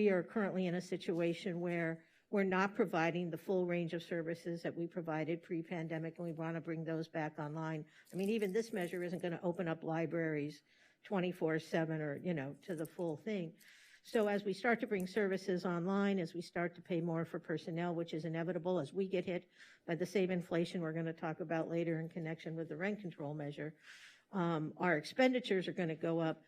are currently in a situation where we're not providing the full range of services that we provided pre-pandemic, and we want to bring those back online. I mean, even this measure isn't going to open up libraries 24/7 or, to the full thing. So as we start to bring services online, as we start to pay more for personnel, which is inevitable as we get hit by the same inflation we're going to talk about later in connection with the rent control measure, our expenditures are going to go up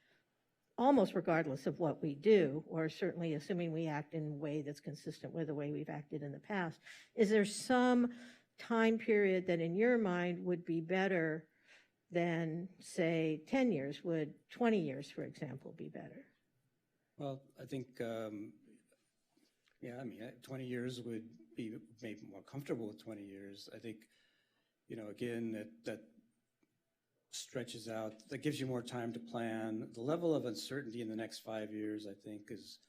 almost regardless of what we do, or certainly assuming we act in a way that's consistent with the way we've acted in the past. Is there some time period that in your mind would be better than, say, 10 years? Would 20 years, for example, be better? Well, I think, 20 years would be maybe more comfortable with 20 years. I think, again, that stretches out, that gives you more time to plan. The level of uncertainty in the next 5 years, I think, is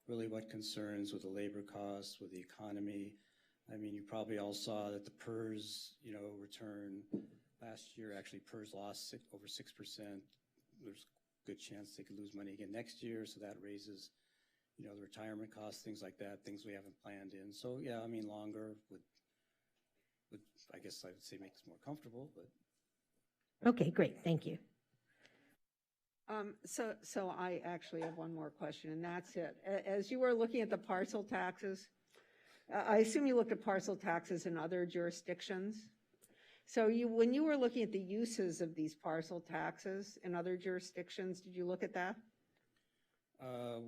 really what concerns with the labor costs, with the economy. I mean, you probably all saw that the PERS, return last year, actually PERS lost over 6%. There's good chance they could lose money again next year, so that raises, the retirement costs, things like that, things we haven't planned in. So, yeah, I mean, longer would I guess I would say make us more comfortable, but. Okay, great, thank you. So I actually have one more question, and that's it. As you were looking at the parcel taxes, I assume you looked at parcel taxes in other jurisdictions. So when you were looking at the uses of these parcel taxes in other jurisdictions, did you look at that?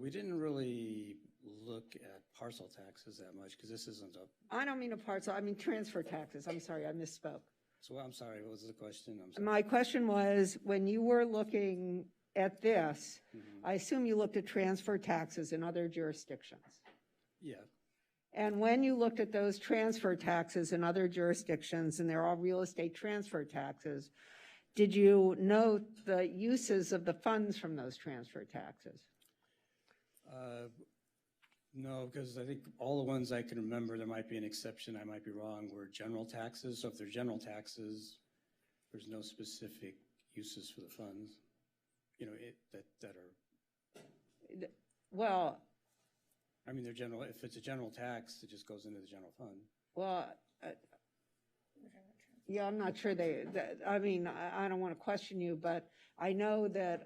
We didn't really look at parcel taxes that much because this isn't a. I don't mean a parcel, I mean transfer taxes. I'm sorry, I misspoke. So I'm sorry, what was the question? I'm sorry. My question was, when you were looking at this, I assume you looked at transfer taxes in other jurisdictions. Yeah. And when you looked at those transfer taxes in other jurisdictions, and they're all real estate transfer taxes, did you note the uses of the funds from those transfer taxes? No, because I think all the ones I can remember, there might be an exception, I might be wrong, were general taxes. So if they're general taxes, there's no specific uses for the funds, that are. Well. I mean, they're general, if it's a general tax, it just goes into the general fund. Well, yeah, I'm not sure I don't want to question you, but I know that,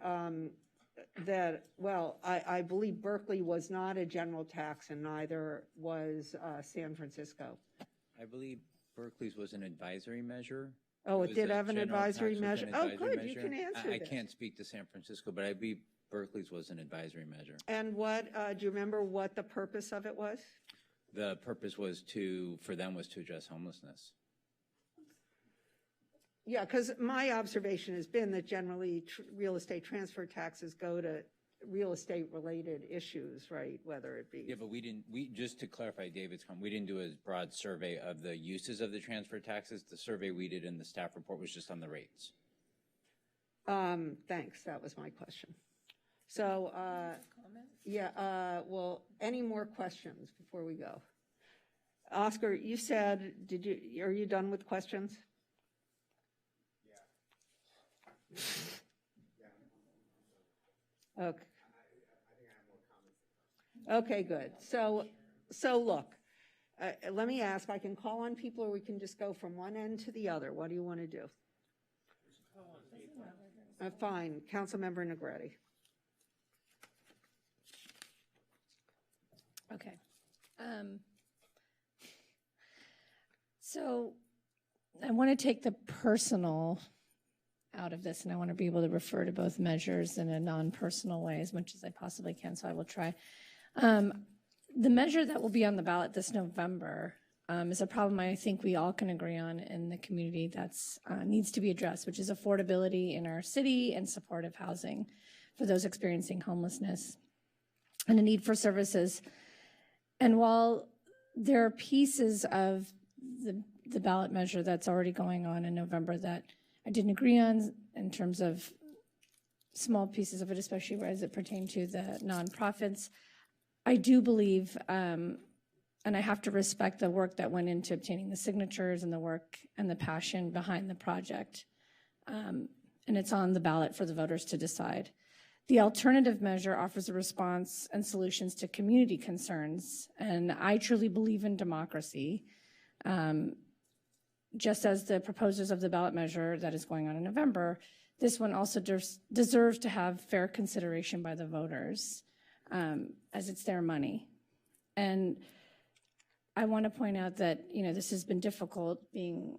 I believe Berkeley was not a general tax and neither was San Francisco. I believe Berkeley's was an advisory measure. Oh, it did have an advisory measure? Oh, good, you can answer I this. can't speak to San Francisco, but I believe Berkeley's was an advisory measure. And do you remember what the purpose of it was? The purpose was for them was to address homelessness. Yeah, because my observation has been that generally real estate transfer taxes go to real estate related issues, right? Whether it be. Yeah, but just to clarify David's comment, we didn't do a broad survey of the uses of the transfer taxes. The survey we did in the staff report was just on the rates. Thanks, that was my question. So, well, any more questions before we go? Oscar, you said, are you done with questions? Yeah. Okay. Okay, good. So look, let me ask, I can call on people or we can just go from one end to the other. What do you want to do? Fine, Councilmember Negretti. Okay. So I want to take the personal out of this, and I want to be able to refer to both measures in a non-personal way as much as I possibly can, so I will try. The measure that will be on the ballot this November is a problem I think we all can agree on in the community that's needs to be addressed, which is affordability in our city and supportive housing for those experiencing homelessness and a need for services. And while there are pieces of the ballot measure that's already going on in November that I didn't agree on in terms of small pieces of it, especially as it pertained to the nonprofits, I do believe, and I have to respect the work that went into obtaining the signatures and the work and the passion behind the project. And it's on the ballot for the voters to decide. The alternative measure offers a response and solutions to community concerns, and I truly believe in democracy. Just as the proposers of the ballot measure that is going on in November, this one also deserves to have fair consideration by the voters, as it's their money. And I want to point out that, you know, this has been difficult being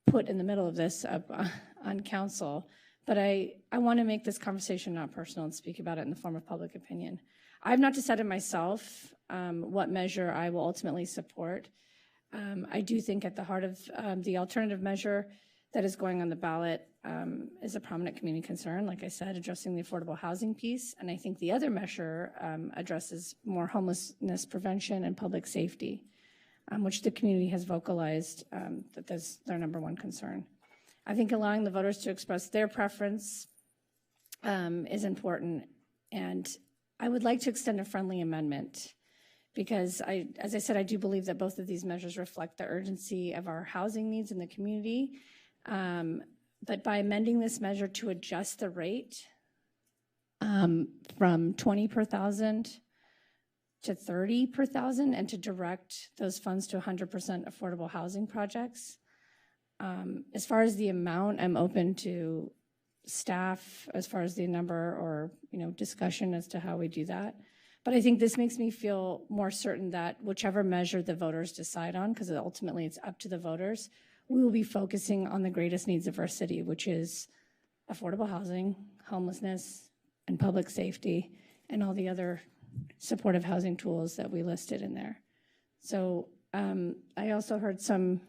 put in the middle of this on council, but I want to make this conversation not personal and speak about it in the form of public opinion. I've not decided myself what measure I will ultimately support. I do think at the heart of the alternative measure that is going on the ballot is a prominent community concern, like I said, addressing the affordable housing piece. And I think the other measure addresses more homelessness prevention and public safety, which the community has vocalized that that's their number one concern. I think allowing the voters to express their preference is important. And I would like to extend a friendly amendment because as I said, I do believe that both of these measures reflect the urgency of our housing needs in the community. But by amending this measure to adjust the rate from 20 per thousand to 30 per thousand and to direct those funds to 100% affordable housing projects. As far as the amount, I'm open to staff as far as the number or, you know, discussion as to how we do that. But I think this makes me feel more certain that whichever measure the voters decide on, because ultimately it's up to the voters, we will be focusing on the greatest needs of our city, which is affordable housing, homelessness, and public safety, and all the other supportive housing tools that we listed in there. So I also heard some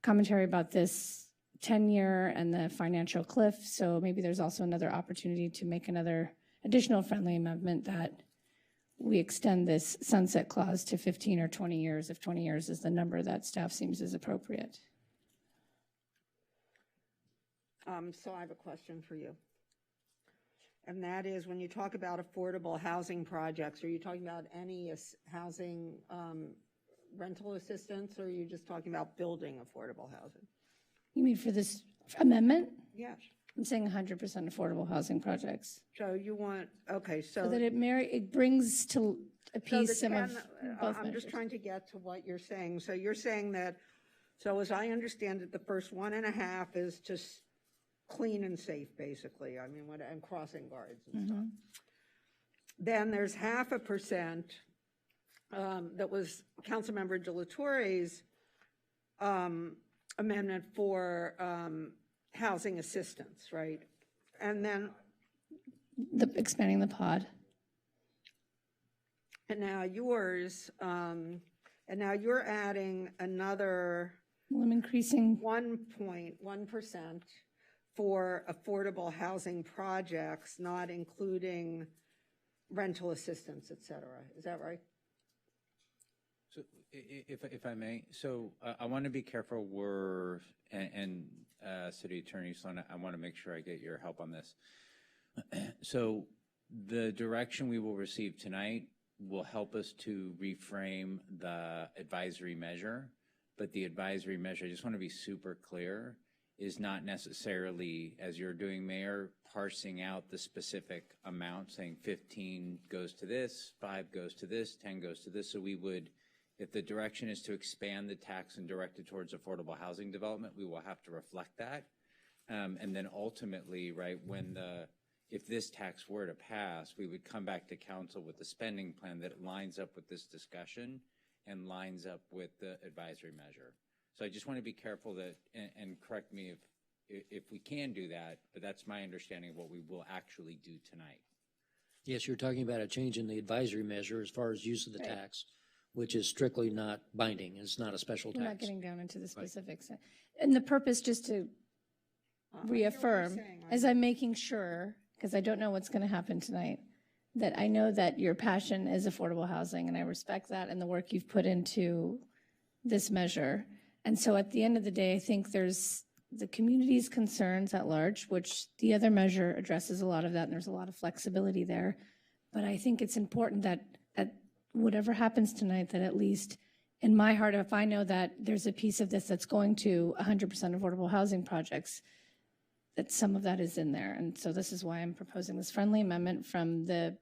commentary about this 10-year and the financial cliff, so maybe there's also another opportunity to make another additional friendly amendment that we extend this sunset clause to 15 or 20 years, if 20 years is the number that staff seems is appropriate. So I have a question for you. And that is, when you talk about affordable housing projects, are you talking about any housing rental assistance, or are you just talking about building affordable housing? You mean for this amendment? Yes. I'm saying 100% affordable housing projects. So you want, okay, So that it brings to a piece some of both I'm measures. just trying to get to what you're saying. So you're saying that, so as I understand it, the first 1.5 is just clean and safe, basically. I mean, and crossing guards and stuff. Then there's 0.5% that was Councilmember De La Torre's amendment for housing assistance, right? And then expanding the pod. And now yours, and now you're adding another. Well, I'm increasing 1.1% for affordable housing projects, not including rental assistance, et cetera. Is that right? So if I may, so I want to be careful and City Attorney Sloan, I want to make sure I get your help on this. So the direction we will receive tonight will help us to reframe the advisory measure, but the advisory measure, I just want to be super clear, is not necessarily, as you're doing, Mayor, parsing out the specific amount, saying 15 goes to this, 5 goes to this, 10 goes to this. So we would, if the direction is to expand the tax and direct it towards affordable housing development, we will have to reflect that. And then ultimately, right, if this tax were to pass, we would come back to council with a spending plan that lines up with this discussion and lines up with the advisory measure. So I just want to be careful that, and correct me if we can do that, but that's my understanding of what we will actually do tonight. Yes, you're talking about a change in the advisory measure as far as use of the tax, which is strictly not binding. It's not a special tax. We're not getting down into the specifics. Right. And the purpose, just to reaffirm, as I'm making sure, because I don't know what's going to happen tonight, that I know that your passion is affordable housing, and I respect that and the work you've put into this measure. And so at the end of the day, I think there's the community's concerns at large, which the other measure addresses a lot of that, and there's a lot of flexibility there. But I think it's important that at whatever happens tonight, that at least in my heart, if I know that there's a piece of this that's going to 100% affordable housing projects, that some of that is in there. And so this is why I'm proposing this friendly amendment from the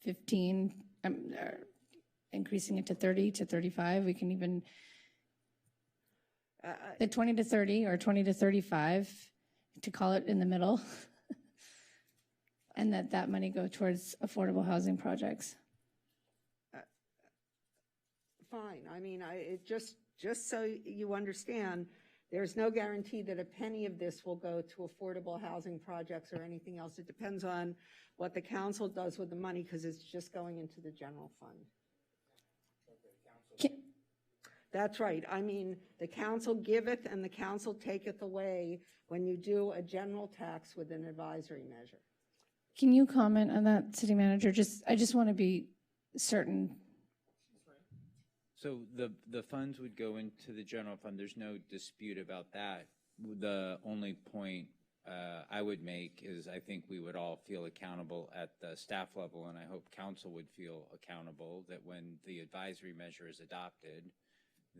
15, increasing it to 30 to 35. We can even, the 20 to 30 or 20 to 35, to call it in the middle, and that money go towards affordable housing projects. Fine. I mean, just so you understand, there's no guarantee that a penny of this will go to affordable housing projects or anything else. It depends on what the council does with the money, because it's just going into the general fund. That's right. I mean, the council giveth and the council taketh away when you do a general tax with an advisory measure. Can you comment on that, City Manager? I just want to be certain. So the funds would go into the general fund. There's no dispute about that. The only point I would make is I think we would all feel accountable at the staff level, and I hope council would feel accountable that when the advisory measure is adopted,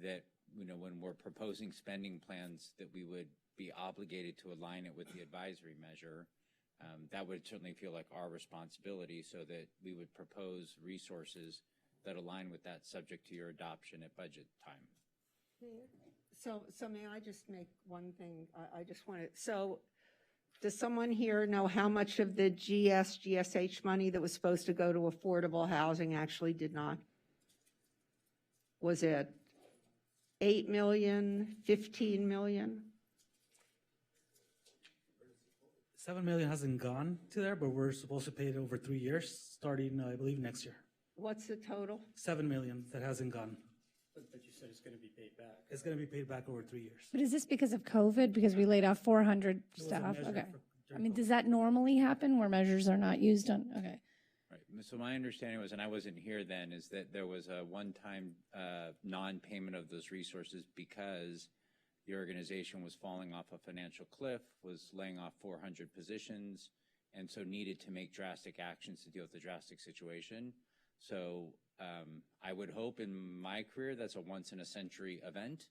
that, you know, when we're proposing spending plans, that we would be obligated to align it with the advisory measure. That would certainly feel like our responsibility, so that we would propose resources that align with that, subject to your adoption at budget time. So may I just make one thing? I just want to, so does someone here know how much of the GSH money that was supposed to go to affordable housing actually did not? Was it 8 million, 15 million? 7 million hasn't gone to there, but we're supposed to pay it over 3 years, starting, I believe, next year. What's the total? 7 million that hasn't gone. But you said it's going to be paid back. It's going to be paid back over 3 years. But is this because of COVID? Because we laid off 400 staff? Okay. I mean, does that normally happen where measures are not used on? Okay. Right. So my understanding was, and I wasn't here then, is that there was a one-time non-payment of those resources because the organization was falling off a financial cliff, was laying off 400 positions, and so needed to make drastic actions to deal with the drastic situation. So I would hope in my career that's a once-in-a-century event,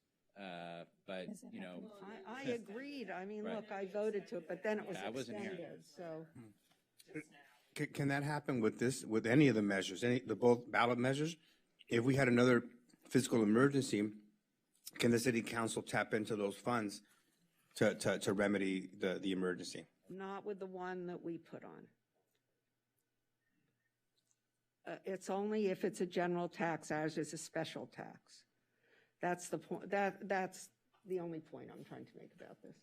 but, you know. I agreed. I mean, Right. look, I voted to it, but then it was I wasn't here. extended, so. Can that happen with any of the measures, the both ballot measures? If we had another fiscal emergency, can the city council tap into those funds to remedy the emergency? Not with the one that we put on. It's only if it's a general tax, ours is a special tax. That's the point. That's the only point I'm trying to make about this.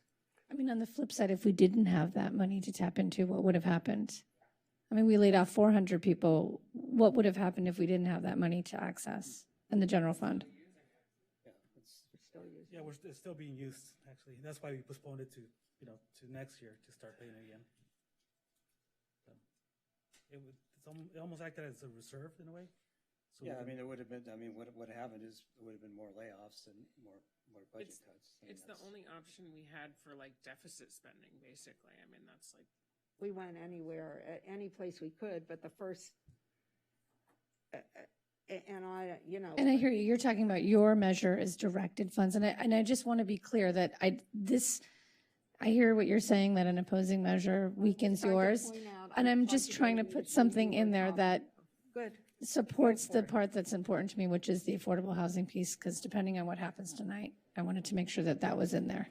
I mean, on the flip side, if we didn't have that money to tap into, what would have happened? I mean, we laid off 400 people. What would have happened if we didn't have that money to access in the general fund? Yeah, it's still being used, actually. That's why we postponed it to next year to start paying it again. So it almost acted as a reserve in a way. So Yeah, I mean, it would have been, I mean, what happened is, it would have been more layoffs and more budget cuts. I mean, It's the only option we had for like deficit spending, basically. I mean, that's like. We went anywhere, any place we could, but the first, and I, you know. And I hear you, you're talking about your measure is directed funds, and I just want to be clear that I hear what you're saying, that an opposing measure weakens yours, and I'm just trying to put something in there that supports the part that's important to me, which is the affordable housing piece, because depending on what happens tonight, I wanted to make sure that that was in there.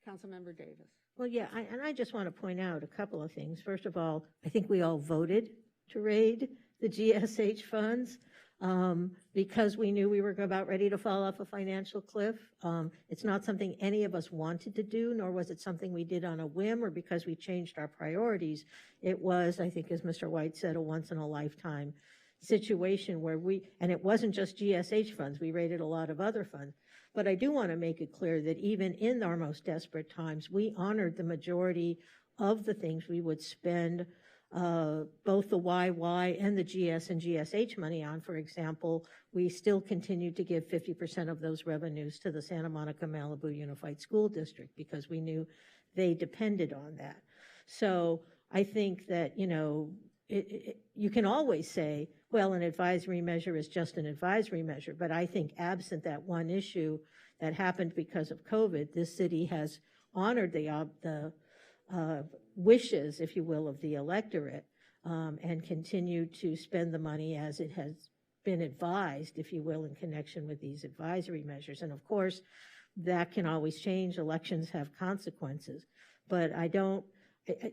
Councilmember Davis. Well, yeah, and I just want to point out a couple of things. First of all, I think we all voted to raid the GSH funds because we knew we were about ready to fall off a financial cliff. It's not something any of us wanted to do, nor was it something we did on a whim or because we changed our priorities. It was, I think, as Mr. White said, a once-in-a-lifetime situation where and it wasn't just GSH funds, we raided a lot of other funds. But I do want to make it clear that even in our most desperate times, we honored the majority of the things we would spend both the YY and the GS and GSH money on. For example, we still continued to give 50% of those revenues to the Santa Monica Malibu Unified School District because we knew they depended on that. So I think that, you know, you can always say, well, an advisory measure is just an advisory measure, but I think absent that one issue that happened because of COVID, this city has honored the wishes, if you will, of the electorate and continued to spend the money as it has been advised, if you will, in connection with these advisory measures. And of course, that can always change. Elections have consequences, but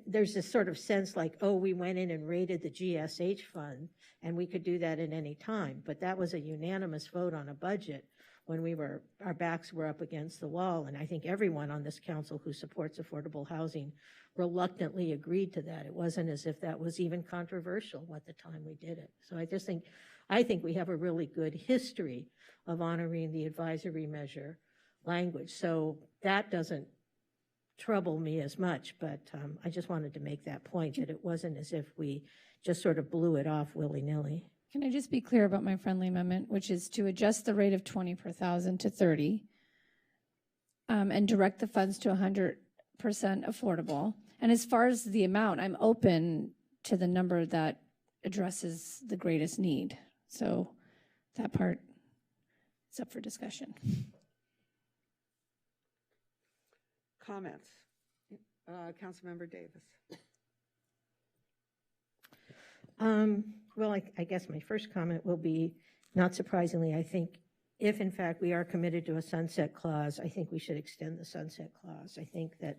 there's this sort of sense like, oh, we went in and raided the GSH fund and we could do that at any time. But that was a unanimous vote on a budget when our backs were up against the wall. And I think everyone on this council who supports affordable housing reluctantly agreed to that. It wasn't as if that was even controversial at the time we did it. So I think we have a really good history of honoring the advisory measure language. So that doesn't trouble me as much, but I just wanted to make that point that it wasn't as if we just sort of blew it off willy-nilly. Can I just be clear about my friendly amendment, which is to adjust the rate of 20 per thousand to 30 and direct the funds to 100% affordable. And as far as the amount, I'm open to the number that addresses the greatest need. So that part is up for discussion. Comments? Councilmember Davis. Well, I guess my first comment will be, not surprisingly, I think if in fact we are committed to a sunset clause, I think we should extend the sunset clause. I think that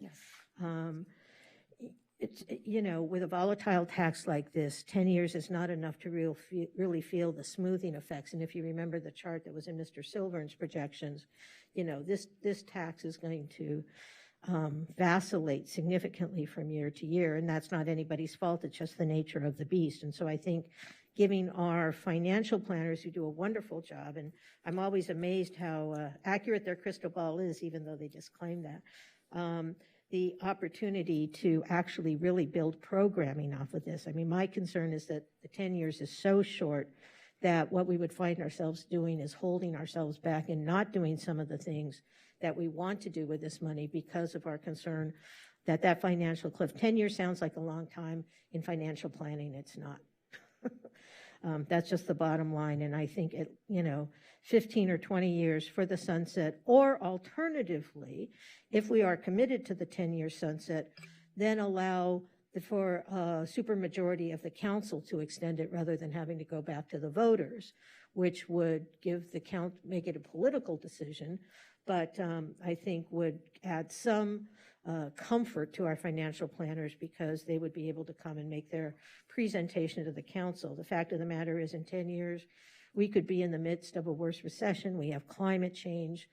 it's, you know, with a volatile tax like this, 10 years is not enough to really feel the smoothing effects. And if you remember the chart that was in Mr. Silver's projections, you know, this tax is going to vacillate significantly from year to year, and that's not anybody's fault. It's just the nature of the beast. And so I think giving our financial planners, who do a wonderful job, and I'm always amazed how accurate their crystal ball is, even though they disclaim that, the opportunity to actually really build programming off of this. I mean, my concern is that the 10 years is so short that what we would find ourselves doing is holding ourselves back and not doing some of the things that we want to do with this money because of our concern that financial cliff. 10 years sounds like a long time. In financial planning, it's not. That's just the bottom line. And I think 15 or 20 years for the sunset, or alternatively, if we are committed to the 10-year sunset, then allow for a supermajority of the council to extend it rather than having to go back to the voters, which would make it a political decision, but I think would add some comfort to our financial planners because they would be able to come and make their presentation to the council. The fact of the matter is, in 10 years, we could be in the midst of a worse recession. We have climate change.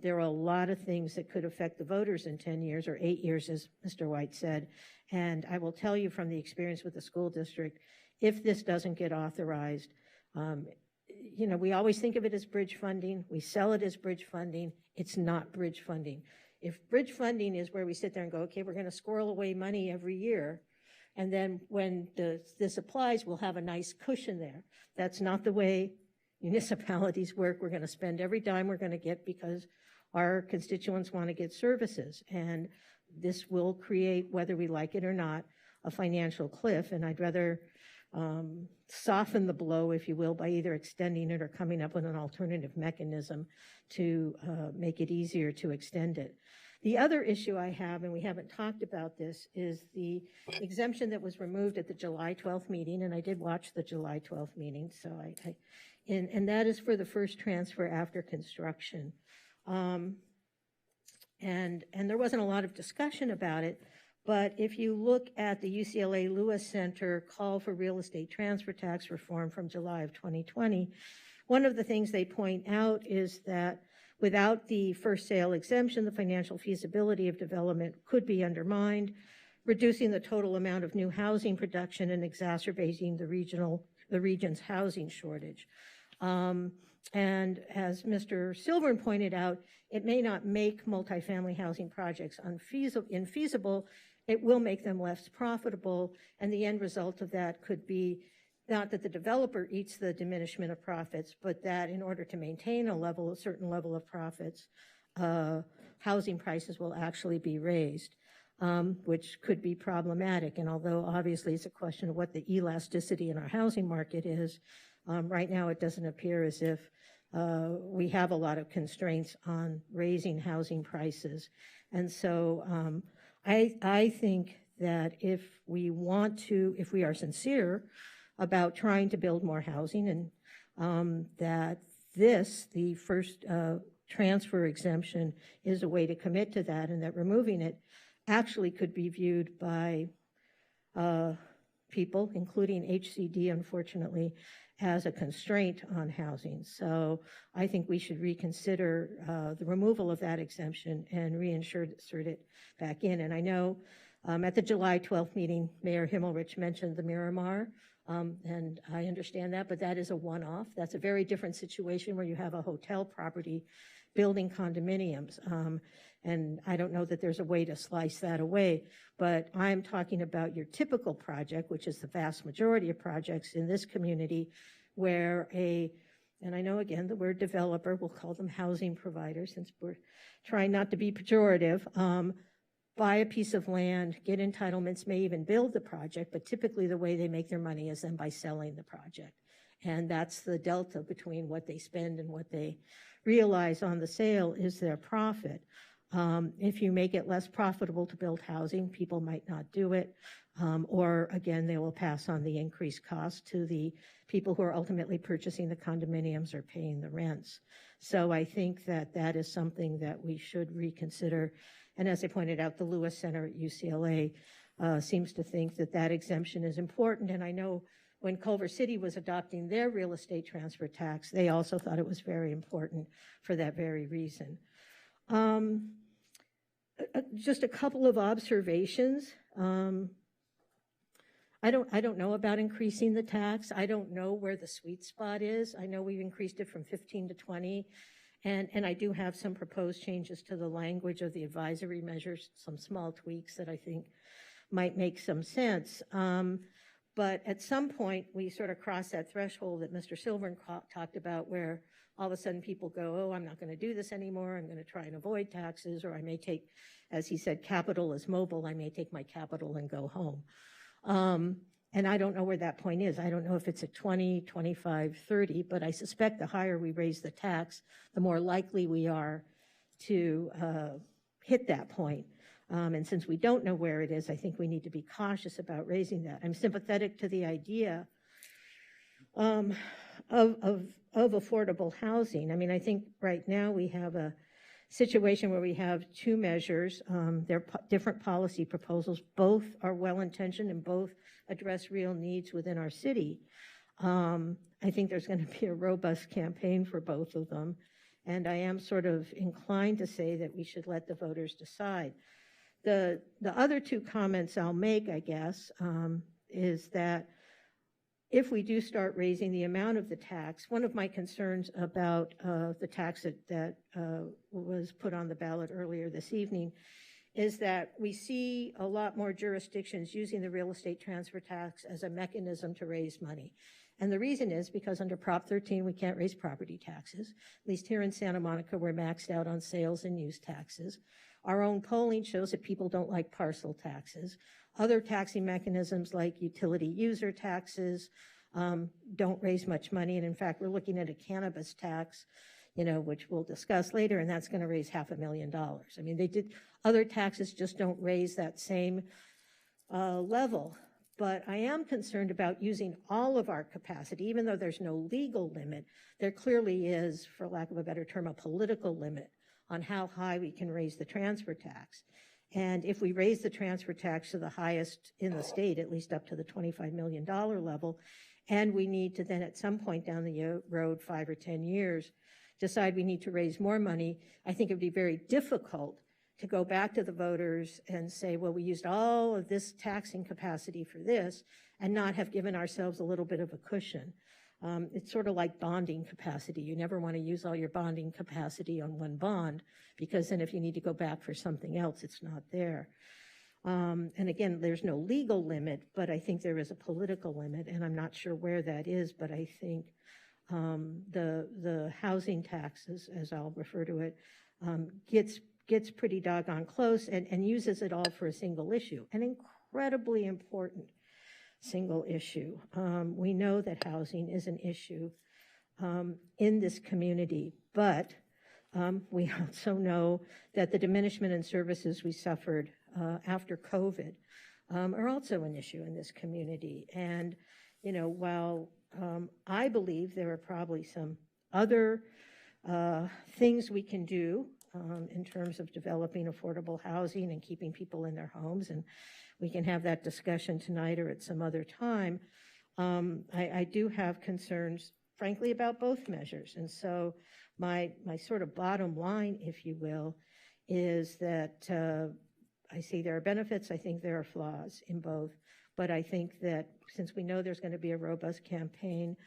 There are a lot of things that could affect the voters in 10 years or 8 years, as Mr. White said. And I will tell you from the experience with the school district, if this doesn't get authorized, we always think of it as bridge funding. We sell it as bridge funding. It's not bridge funding. If bridge funding is where we sit there and go, okay, we're going to squirrel away money every year And then when this applies, we'll have a nice cushion there. That's not the way municipalities work. We're going to spend every dime we're going to get because our constituents want to get services. And this will create, whether we like it or not, a financial cliff. And I'd rather soften the blow, if you will, by either extending it or coming up with an alternative mechanism to make it easier to extend it. The other issue I have, and we haven't talked about this, is the exemption that was removed at the July 12th meeting, and I did watch the July 12th meeting, so and that is for the first transfer after construction. And there wasn't a lot of discussion about it, but if you look at the UCLA Lewis Center call for real estate transfer tax reform from July of 2020, one of the things they point out is that without the first sale exemption, the financial feasibility of development could be undermined, reducing the total amount of new housing production and exacerbating the region's housing shortage. And as Mr. Silvern pointed out, it may not make multifamily housing projects infeasible. It will make them less profitable, and the end result of that could be not that the developer eats the diminishment of profits, but that in order to maintain a certain level of profits, housing prices will actually be raised, which could be problematic. And although obviously it's a question of what the elasticity in our housing market is, right now it doesn't appear as if we have a lot of constraints on raising housing prices. And so I think that if we are sincere about trying to build more housing, and that the first transfer exemption is a way to commit to that, and that removing it actually could be viewed by people, including HCD, unfortunately, as a constraint on housing. So I think we should reconsider the removal of that exemption and reinsert it back in. And I know at the July 12th meeting, Mayor Himmelrich mentioned the Miramar, and I understand that, but that is a one-off. That's a very different situation where you have a hotel property building condominiums. And I don't know that there's a way to slice that away, but I'm talking about your typical project, which is the vast majority of projects in this community, where and I know again the word developer, we'll call them housing providers since we're trying not to be pejorative, buy a piece of land, get entitlements, may even build the project, but typically the way they make their money is then by selling the project. And that's the delta between what they spend and what they realize on the sale is their profit. If you make it less profitable to build housing, people might not do it. Or again, they will pass on the increased cost to the people who are ultimately purchasing the condominiums or paying the rents. So I think that that is something that we should reconsider. And as I pointed out, the Lewis Center at UCLA seems to think that that exemption is important. And I know when Culver City was adopting their real estate transfer tax, they also thought it was very important for that very reason. Just a couple of observations. I don't know about increasing the tax. I don't know where the sweet spot is. I know we've increased it from 15 to 20. And I do have some proposed changes to the language of the advisory measures, some small tweaks that I think might make some sense. But at some point, we sort of cross that threshold that Mr. Silvern talked about, where all of a sudden people go, oh, I'm not going to do this anymore. I'm going to try and avoid taxes, or I may take, as he said, capital is mobile. I may take my capital and go home. And I don't know where that point is. I don't know if it's at 20, 25, 30, but I suspect the higher we raise the tax, the more likely we are to hit that point. And since we don't know where it is, I think we need to be cautious about raising that. I'm sympathetic to the idea of affordable housing. I mean, I think right now we have a situation where we have two measures. They're different policy proposals. Both are well-intentioned and both address real needs within our city. I think there's going to be a robust campaign for both of them. And I am sort of inclined to say that we should let the voters decide. The other two comments I'll make, I guess, is that if we do start raising the amount of the tax, one of my concerns about the tax that was put on the ballot earlier this evening is that we see a lot more jurisdictions using the real estate transfer tax as a mechanism to raise money. And the reason is because under Prop 13, we can't raise property taxes. At least here in Santa Monica, we're maxed out on sales and use taxes. Our own polling shows that people don't like parcel taxes. Other taxing mechanisms like utility user taxes don't raise much money. And in fact, we're looking at a cannabis tax, which we'll discuss later, and that's going to raise $500,000. I mean, other taxes just don't raise that same level. But I am concerned about using all of our capacity, even though there's no legal limit. There clearly is, for lack of a better term, a political limit on how high we can raise the transfer tax. And if we raise the transfer tax to the highest in the state, at least up to the $25 million level, and we need to then at some point down the road, 5 or 10 years, decide we need to raise more money, I think it would be very difficult to go back to the voters and say, well, we used all of this taxing capacity for this and not have given ourselves a little bit of a cushion. It's sort of like bonding capacity. You never want to use all your bonding capacity on one bond, because then if you need to go back for something else, it's not there. And again, there's no legal limit, but I think there is a political limit, and I'm not sure where that is, but I think the housing taxes, as I'll refer to it, gets pretty doggone close and uses it all for a single issue, an incredibly important single issue. We know that housing is an issue in this community, but we also know that the diminishment in services we suffered after COVID are also an issue in this community. And, while I believe there are probably some other things we can do in terms of developing affordable housing and keeping people in their homes, and we can have that discussion tonight or at some other time, I do have concerns, frankly, about both measures. And so my sort of bottom line, if you will, is that I see there are benefits, I think there are flaws in both, but I think that since we know there's going to be a robust campaign,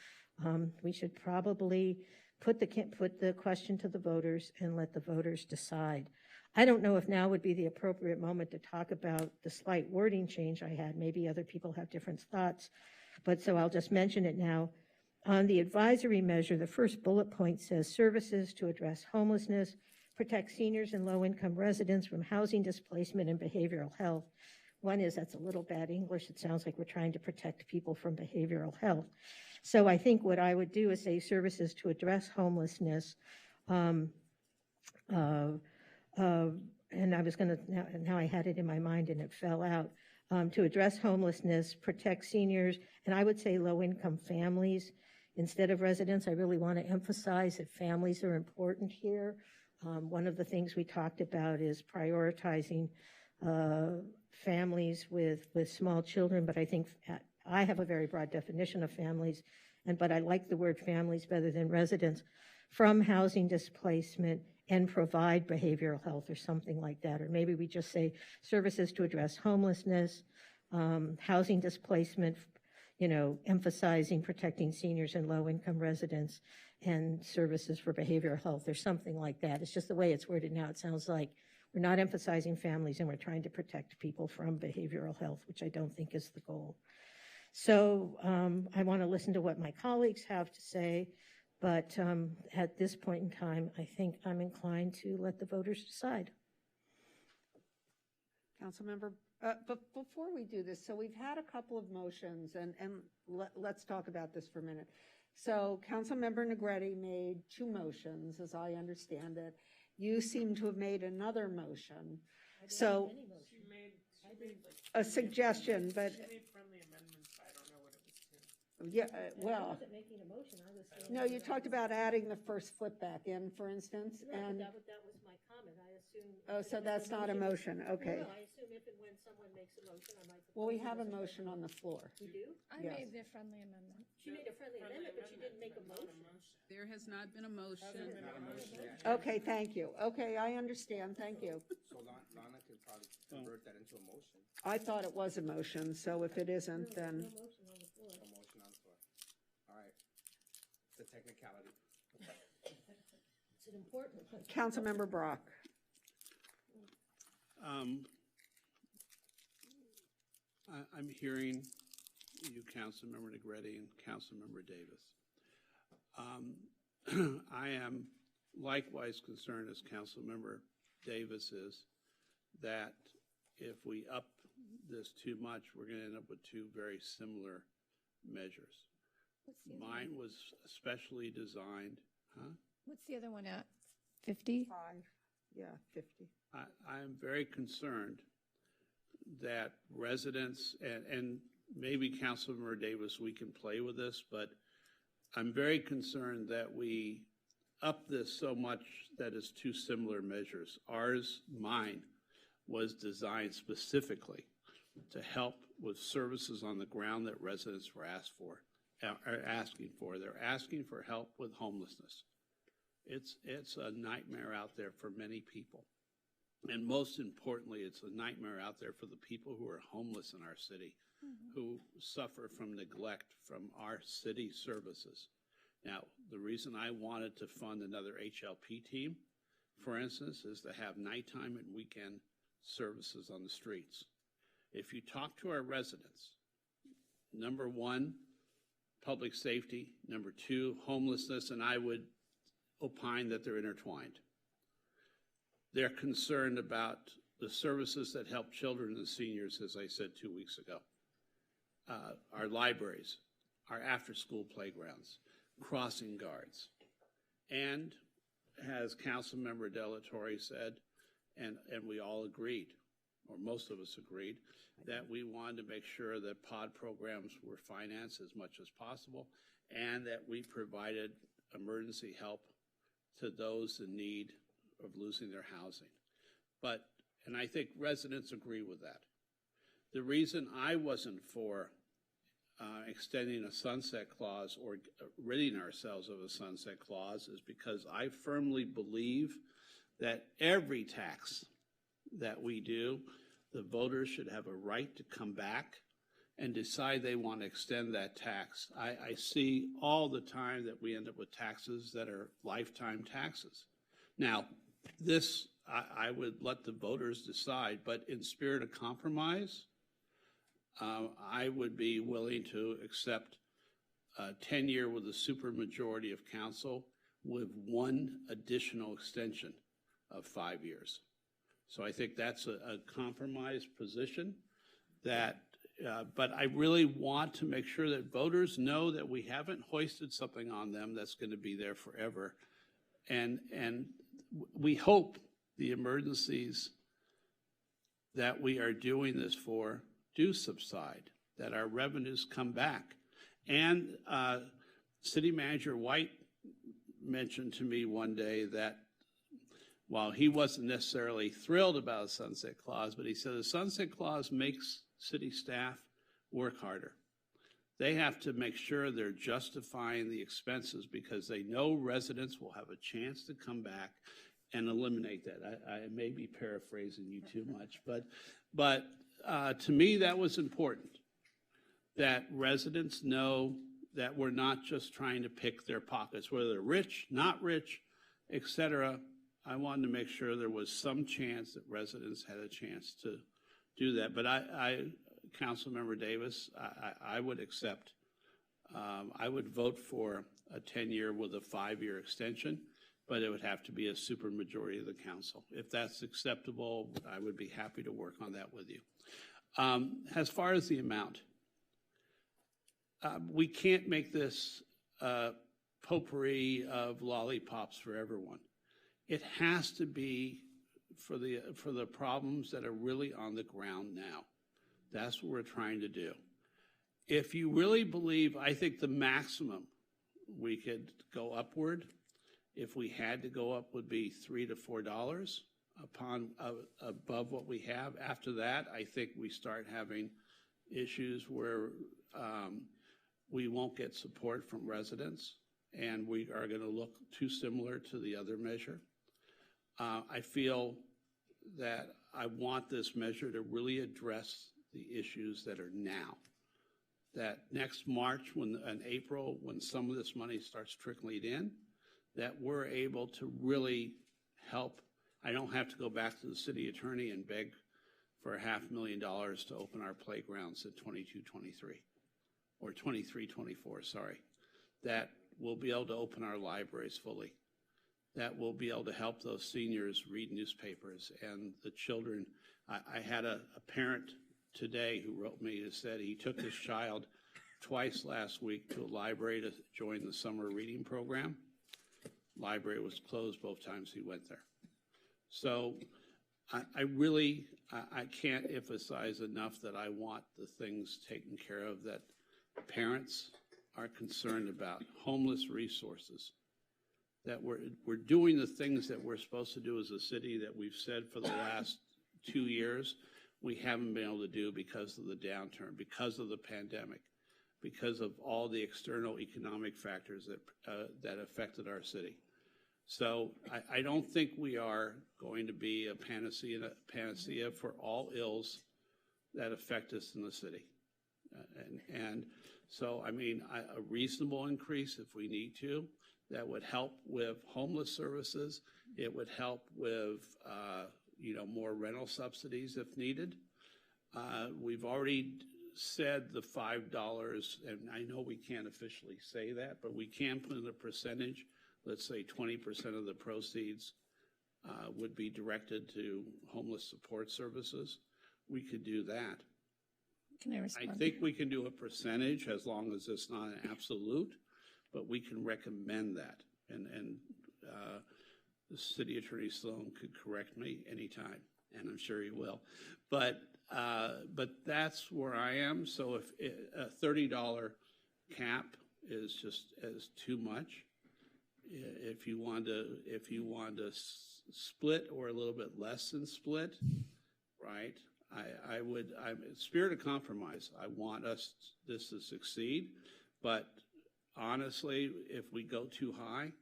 we should probably put the question to the voters and let the voters decide. I don't know if now would be the appropriate moment to talk about the slight wording change I had. Maybe other people have different thoughts, but so I'll just mention it now. On the advisory measure, the first bullet point says services to address homelessness, protect seniors and low-income residents from housing displacement and behavioral health. One is, that's a little bad English. It sounds like we're trying to protect people from behavioral health. So I think what I would do is say services to address homelessness. And I was going to, now I had it in my mind and it fell out. To address homelessness, protect seniors, and I would say low-income families instead of residents. I really want to emphasize that families are important here. One of the things we talked about is prioritizing families with small children, but I think I have a very broad definition of families, but I like the word families better than residents, from housing displacement and provide behavioral health or something like that. Or maybe we just say services to address homelessness, housing displacement, emphasizing protecting seniors and low-income residents, and services for behavioral health or something like that. It's just the way it's worded now. It sounds like we're not emphasizing families and we're trying to protect people from behavioral health, which I don't think is the goal. So I want to listen to what my colleagues have to say, but at this point in time, I think I'm inclined to let the voters decide. Councilmember, but before we do this, so we've had a couple of motions, and let's talk about this for a minute. So Councilmember Negretti made 2 motions, as I understand it. You seem to have made another motion. So She made a suggestion, but she made friendly amendments, but I don't know what it was to. yeah, well. I wasn't making a motion. I was saying. No, you talked about adding the first flip back in, for instance, No, and. that was my comment. I assume. Oh, so that's not a motion, okay. No, I assume if and when someone makes a motion, I might. Well, we have a motion on the floor. We do? I Yes. made the friendly amendment. She made a friendly amendment, but she didn't make a motion. There has not been a motion. Okay, thank you. Okay, I understand, thank you. So Lana could probably convert that into a motion. I thought it was a motion, so if it isn't, then. No motion on the floor. A motion on the floor. All right. It's a technicality. It's an important one. Councilmember Brock. I'm hearing you, Councilmember Negretti and Councilmember Davis. I am likewise concerned, as Councilmember Davis is, that if we up this too much, we're going to end up with two very similar measures. Mine was specially designed, huh? What's the other one at? 50? 5, yeah, 50. I'm very concerned that residents, and maybe Councilmember Davis, we can play with this, but I'm very concerned that we up this so much that it's two similar measures. Mine, was designed specifically to help with services on the ground that residents were asking for. They're asking for help with homelessness. It's a nightmare out there for many people. And most importantly, it's a nightmare out there for the people who are homeless in our city, who suffer from neglect from our city services. Now, the reason I wanted to fund another HLP team, for instance, is to have nighttime and weekend services on the streets. If you talk to our residents, number one, public safety, number two, homelessness, and I would opine that they're intertwined. They're concerned about the services that help children and seniors, as I said 2 weeks ago. Our libraries, our after-school playgrounds, crossing guards. And as Councilmember Delatorre said, and we all agreed, or most of us agreed, that we wanted to make sure that pod programs were financed as much as possible and that we provided emergency help to those in need of losing their housing. And I think residents agree with that. The reason I wasn't for extending a sunset clause or ridding ourselves of a sunset clause is because I firmly believe that every tax that we do, the voters should have a right to come back and decide they want to extend that tax. I see all the time that we end up with taxes that are lifetime taxes. Now, this, I would let the voters decide, but in spirit of compromise, I would be willing to accept a 10-year with a supermajority of council with one additional extension of 5 years. So I think that's a compromise position that, but I really want to make sure that voters know that we haven't hoisted something on them that's going to be there forever. And we hope the emergencies that we are doing this for do subside, that our revenues come back. And City Manager White mentioned to me one day that while he wasn't necessarily thrilled about a sunset clause, but he said the sunset clause makes city staff work harder. They have to make sure they're justifying the expenses because they know residents will have a chance to come back and eliminate that. I may be paraphrasing you too much, but to me that was important, that residents know that we're not just trying to pick their pockets, whether they're rich, not rich, et cetera. I wanted to make sure there was some chance that residents had a chance to do that. But Councilmember Davis, I would accept, I would vote for a 10-year with a 5-year extension, but it would have to be a supermajority of the council. If that's acceptable, I would be happy to work on that with you. As far as the amount, we can't make this potpourri of lollipops for everyone. It has to be for the problems that are really on the ground now. That's what we're trying to do. If you really believe, I think the maximum we could go upward, if we had to go up, would be $3 to $4 above what we have. After that, I think we start having issues where we won't get support from residents, and we are going to look too similar to the other measure. I feel that I want this measure to really address the issues that are now. That next March and April, when some of this money starts trickling in, that we're able to really help. I don't have to go back to the city attorney and beg for $500,000 to open our playgrounds at 22-23, or 23-24, sorry. That we'll be able to open our libraries fully. That will be able to help those seniors read newspapers and the children. I had a parent today who wrote me and said he took his child twice last week to a library to join the summer reading program. Library was closed both times he went there. So I really can't emphasize enough that I want the things taken care of that parents are concerned about. Homeless resources, that we're doing the things that we're supposed to do as a city that we've said for the last 2 years we haven't been able to do because of the downturn, because of the pandemic, because of all the external economic factors that affected our city. So I don't think we are going to be a panacea for all ills that affect us in the city. And so, I mean, a reasonable increase if we need to, that would help with homeless services. It would help with, more rental subsidies if needed. We've already said the $5, and I know we can't officially say that, but we can put in a percentage. Let's say 20% of the proceeds would be directed to homeless support services. We could do that. Can I respond? I think we can do a percentage as long as it's not an absolute, but we can recommend that. And the city attorney Sloan could correct me anytime, and I'm sure he will. But that's where I am. So if a $30 cap is just as too much, if you want to split or a little bit less than split, right? I'm spirit of compromise. I want this to succeed, but honestly, if we go too high,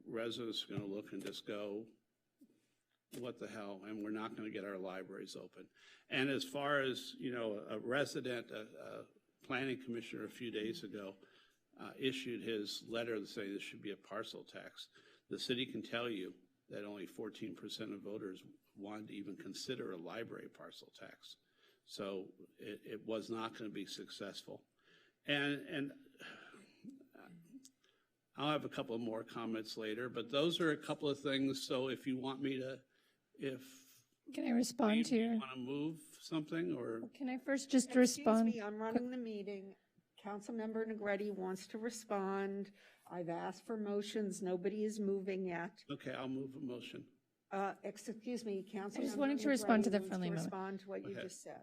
residents are going to look and just go, what the hell? And we're not going to get our libraries open. And as far as, a resident, a planning commissioner a few days ago issued his letter saying there should be a parcel tax. The city can tell you that only 14% of voters wanted to even consider a library parcel tax. So it was not going to be successful. And I'll have a couple of more comments later, but those are a couple of things. So if you want me to, can I respond to your? Want to move something or? Can I first just respond? Excuse me, I'm running the meeting. Councilmember Negretti wants to respond. I've asked for motions. Nobody is moving yet. Okay, I'll move a motion. Excuse me, Councilmember. I just wanted to respond to the Negretti friendly wants to amendment. respond to what you just said.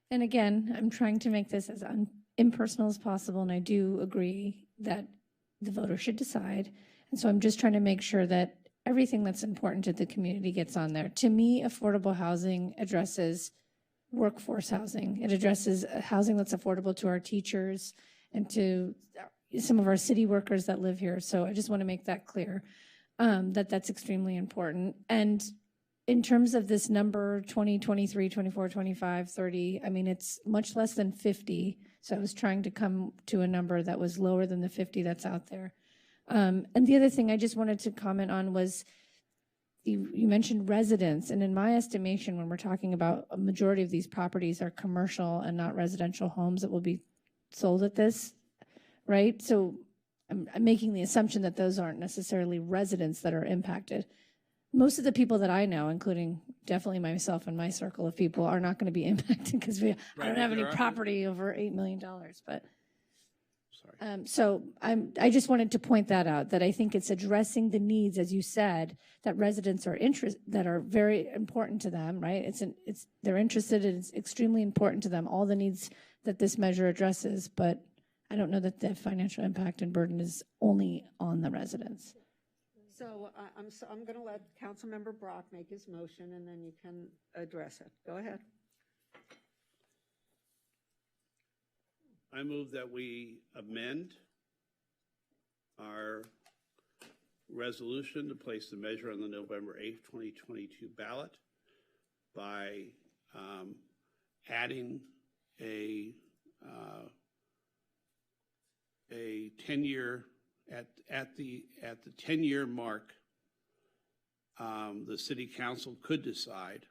And again, I'm trying to make this as impersonal as possible, and I do agree that the voter should decide. And so I'm just trying to make sure that everything that's important to the community gets on there. To me, affordable housing addresses workforce housing. It addresses housing that's affordable to our teachers and to some of our city workers that live here. So I just want to make that clear, that that's extremely important. And in terms of this number, 20, 23, 24, 25, 30, I mean, it's much less than 50. So I was trying to come to a number that was lower than the 50 that's out there. And the other thing I just wanted to comment on was you mentioned residents. And in my estimation, when we're talking about a majority of these properties are commercial and not residential homes that will be sold at this, right? So I'm making the assumption that those aren't necessarily residents that are impacted. Most of the people that I know, including definitely myself and my circle of people, are not going to be impacted because I don't have any property over $8 million. But so I just wanted to point that out, that I think it's addressing the needs, as you said, that residents are that are very important to them, right? They're interested, and it's extremely important to them, all the needs that this measure addresses. But I don't know that the financial impact and burden is only on the residents. So I'm going to let Councilmember Brock make his motion, and then you can address it. Go ahead. I move that we amend our resolution to place the measure on the November 8th, 2022 ballot by adding a 10-year at the 10-year mark the city council could decide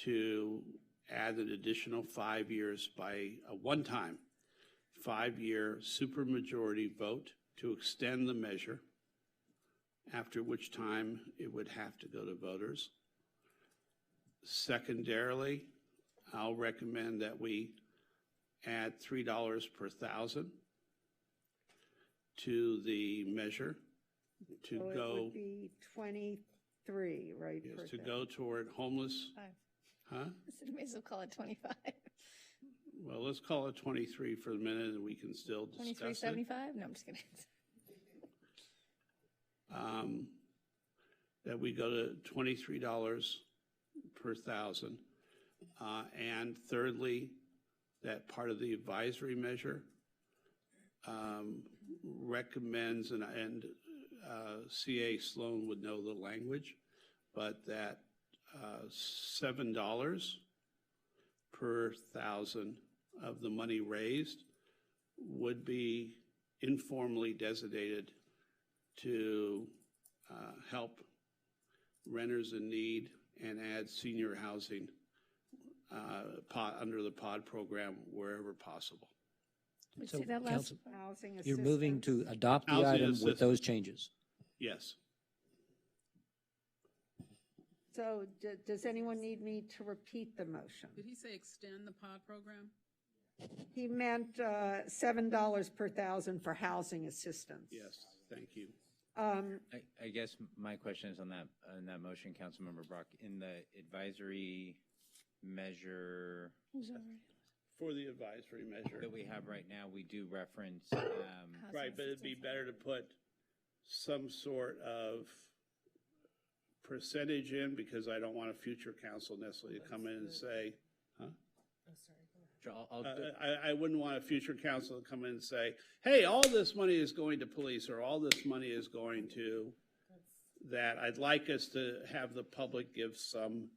to add an additional 5 years by a one-time 5-year supermajority vote to extend the measure, after which time it would have to go to voters. Secondarily, I'll recommend that we add $3 per thousand to the measure to So go. it would be 23, right? Yes, per to thousand. go toward homeless. Huh? So may as well call it 25. Well, let's call it 23 for the minute, and we can still discuss it. 23.75? No, I'm just kidding. That we go to $23 per thousand. And thirdly, that part of the advisory measure recommends, and CA Sloan would know the language, but that $7 per thousand of the money raised would be informally designated to help renters in need and add senior housing under the POD program wherever possible. So, Say that last. Council, Housing you're moving assistance. to adopt the Housing item with assistance. those changes. Yes. So does anyone need me to repeat the motion? Did he say extend the POD program? He meant $7 per thousand for housing assistance. Yes, thank you. I guess my question is on that motion, Councilmember Brock, in the advisory measure For the advisory measure. that we have right now, we do reference, Right, but it'd be better to put some sort of percentage in, because I don't want a future council necessarily to come in and say, huh? I wouldn't want a future council to come in and say, hey, all this money is going to police, or all this money is going to that. I'd like us to have the public give some,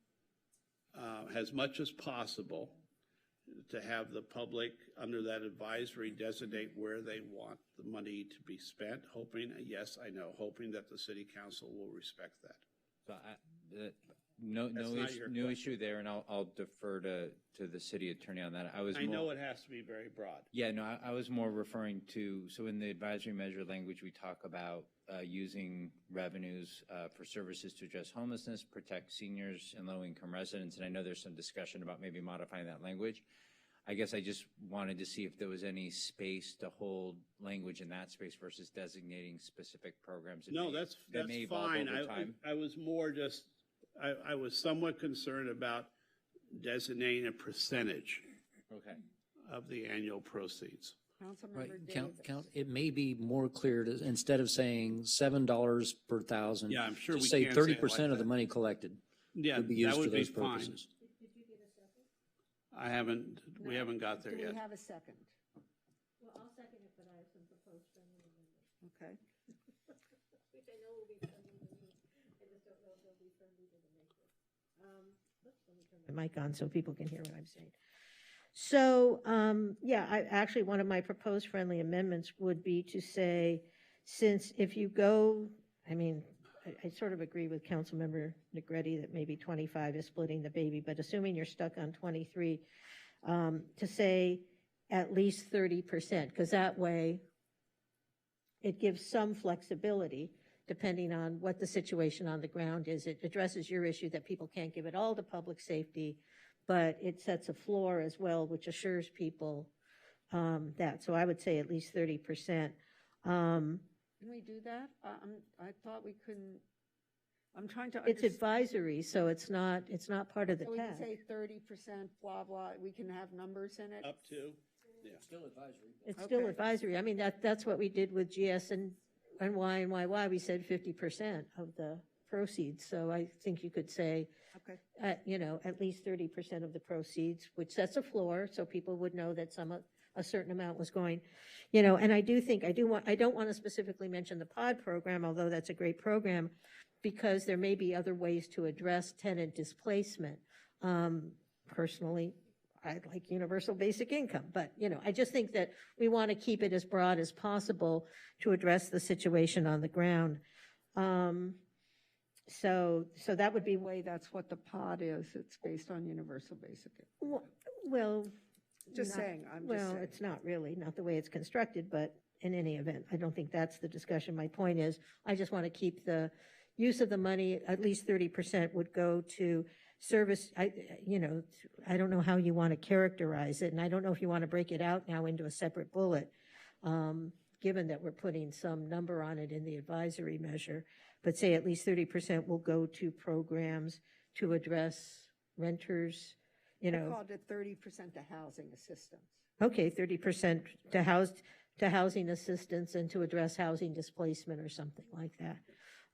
as much as possible, to have the public under that advisory designate where they want the money to be spent, hoping, yes, I know, hoping that the city council will respect that. so no That's not your no question. issue there, and I'll defer to the city attorney on that. I know it has to be very broad. Yeah, no, I was more referring to, so in the advisory measure language, we talk about using revenues for services to address homelessness, protect seniors and low-income residents, and I know there's some discussion about maybe modifying that language. I guess I just wanted to see if there was any space to hold language in that space versus designating specific programs. No, that's may evolve fine. over time. I was more just, I was somewhat concerned about designating a percentage Okay. of the annual proceeds. Right, Councilmember Davis. it may be more clear to, instead of saying $7 per thousand. Yeah, I'm sure just we say can't say it 30% like of the that. money collected. Yeah, would be that used for would be those fine. purposes. I haven't, we haven't got there Do yet. we have a second? Well, I'll second it, but I have some proposed friendly amendments. Okay. Which I know will be friendly to me. I just don't know if they'll be friendly to the neighbor. Oops, let me turn my mic on so people can hear what I'm saying. So, yeah, one of my proposed friendly amendments would be to say, since if you go, I sort of agree with Councilmember Negretti that maybe 25 is splitting the baby, but assuming you're stuck on 23, to say at least 30%, because that way it gives some flexibility depending on what the situation on the ground is. It addresses your issue that people can't give it all to public safety, but it sets a floor as well, which assures people that. So I would say at least 30%. Can we do that? I thought we couldn't, I'm trying to It's understand. advisory, so it's not part of the So we can tax. say 30%, blah, blah, we can have numbers in it? Up to, yeah. Still advisory. It's still Okay. advisory. that's what we did with GS and Y and YY. We said 50% of the proceeds. So I think you could say, Okay. at least 30% of the proceeds, which sets a floor, so people would know that a certain amount was going, and I do think, I don't want to specifically mention the POD program, although that's a great program, because there may be other ways to address tenant displacement. Personally, I'd like universal basic income, but, I just think that we want to keep it as broad as possible to address the situation on the ground. So that would be, Way, that's what the pod is. It's based on universal basic. well. Just not- saying, I'm just Well, saying. it's not really, not the way it's constructed, but in any event, I don't think that's the discussion. My point is, I just want to keep the use of the money, at least 30% would go to service. I don't know how you want to characterize it, and I don't know if you want to break it out now into a separate bullet, given that we're putting some number on it in the advisory measure, but say at least 30% will go to programs to address renters, I called it 30% to housing assistance. Okay, 30% to housing assistance and to address housing displacement or something like that.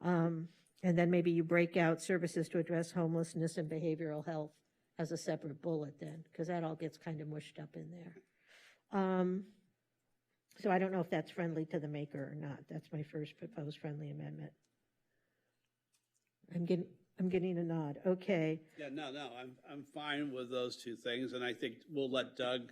And then maybe you break out services to address homelessness and behavioral health as a separate bullet then, because that all gets kind of mushed up in there. So I don't know if that's friendly to the maker or not. That's my first proposed friendly amendment. I'm getting a nod. Okay. Yeah, no, I'm fine with those two things, and I think we'll let Doug,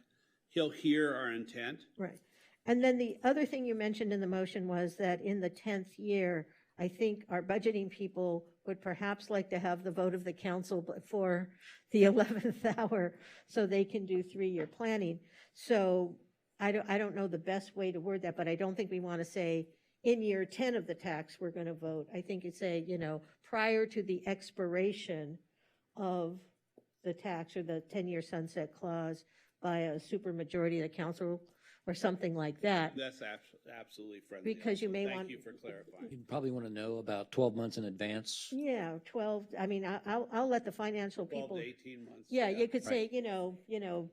he'll hear our intent. Right. And then the other thing you mentioned in the motion was that in the 10th year, I think our budgeting people would perhaps like to have the vote of the council before the 11th hour so they can do 3-year planning. So I don't know the best way to word that, but I don't think we want to say in year 10 of the tax, we're going to vote. I think you say, prior to the expiration of the tax or the 10-year sunset clause by a supermajority of the council or something like that. That's absolutely friendly. Because you may want. Thank you for clarifying. You probably want to know about 12 months in advance. Yeah, 12, I mean, I'll let the financial 12 people. to 18 months. Yeah, you could say, Right.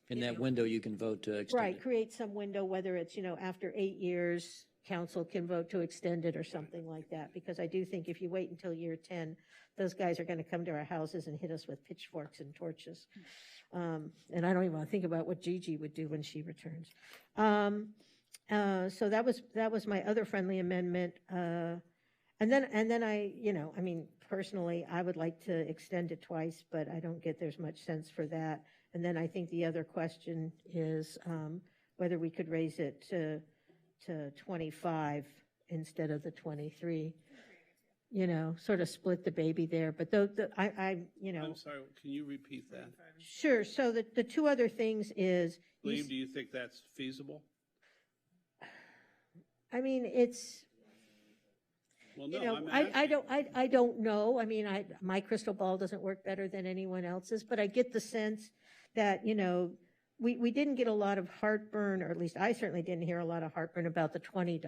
In that window, you can vote to extend right, it. create some window, whether it's, after 8 years, council can vote to extend it or something like that. Because I do think if you wait until year 10, those guys are going to come to our houses and hit us with pitchforks and torches. And I don't even want to think about what Gigi would do when she returns. So that was my other friendly amendment. And then I mean, personally, I would like to extend it twice, but I don't get there's much sense for that. And then I think the other question is whether we could raise it to 25 instead of the 23. Sort of split the baby there. But I'm sorry, can you repeat that? Sure. So the two other things is. Liam, do you think that's feasible? I mean, it's. Well, no, I don't know. I mean, my crystal ball doesn't work better than anyone else's, but I get the sense that, we didn't get a lot of heartburn, or at least I certainly didn't hear a lot of heartburn about the $20.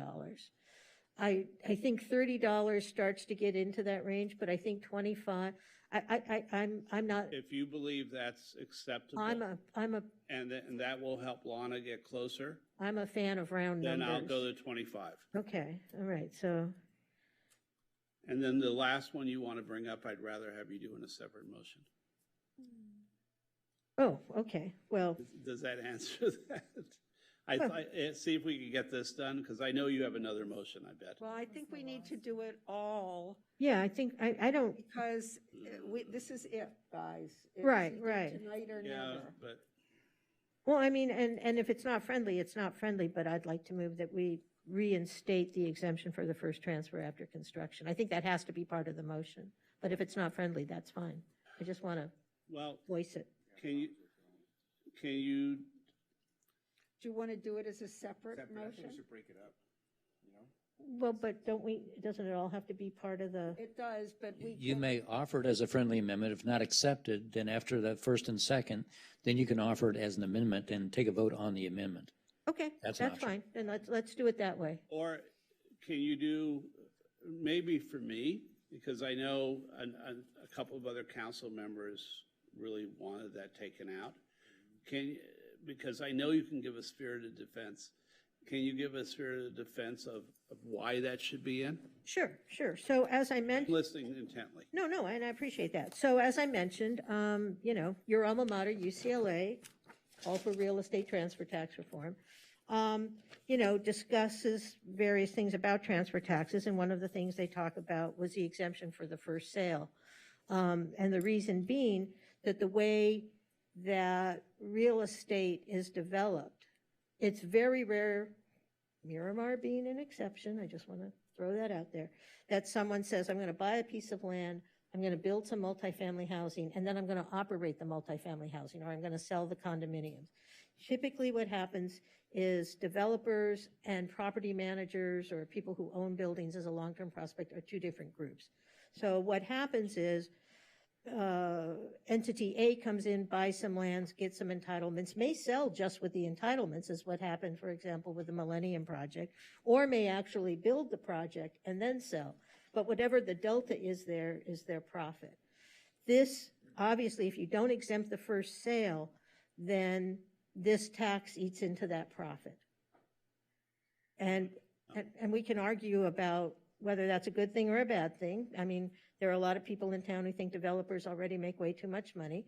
I think $30 starts to get into that range, but I think 25, I'm not. If you believe that's acceptable. And that will help Lana get closer. I'm a fan of round numbers. Then I'll go to 25. Okay, all right, so. And then the last one you want to bring up, I'd rather have you do in a separate motion. Oh, okay, well. Does that answer that? See if we can get this done, because I know you have another motion, I bet. Well, I think we need to do it all. Yeah, I think, I don't. Because this is it, guys. It's Right. Tonight or never. But. Well, I mean, and if it's not friendly, it's not friendly, but I'd like to move that we reinstate the exemption for the first transfer after construction. I think that has to be part of the motion. But if it's not friendly, that's fine. I just want to voice it. Can you? Do you want to do it as a separate motion? I think we should break it up, Well, but doesn't it all have to be part of the? It does, but You may offer it as a friendly amendment. If not accepted, then after the first and second, then you can offer it as an amendment and take a vote on the amendment. Okay, that's fine. Then let's do it that way. Or can you do, maybe for me, because I know a couple of other council members really wanted that taken out. Because I know you can give a spirited defense. Can you give a spirited defense of why that should be in? Sure. So as I mentioned. I'm listening intently. No, and I appreciate that. So as I mentioned, your alma mater, UCLA, all for real estate transfer tax reform, discusses various things about transfer taxes. And one of the things they talk about was the exemption for the first sale. And the reason being that the way that real estate is developed, it's very rare Miramar being an exception, I just want to throw that out there, that someone says, I'm going to buy a piece of land, I'm going to build some multifamily housing, and then I'm going to operate the multifamily housing, or I'm going to sell the condominiums. Typically what happens is developers and property managers or people who own buildings as a long-term prospect are two different groups. So what happens is entity A comes in, buys some lands, gets some entitlements, may sell just with the entitlements, is what happened, for example, with the Millennium Project, or may actually build the project and then sell. But whatever the delta is their profit. This, obviously, if you don't exempt the first sale, then this tax eats into that profit. And we can argue about whether that's a good thing or a bad thing. I mean, there are a lot of people in town who think developers already make way too much money.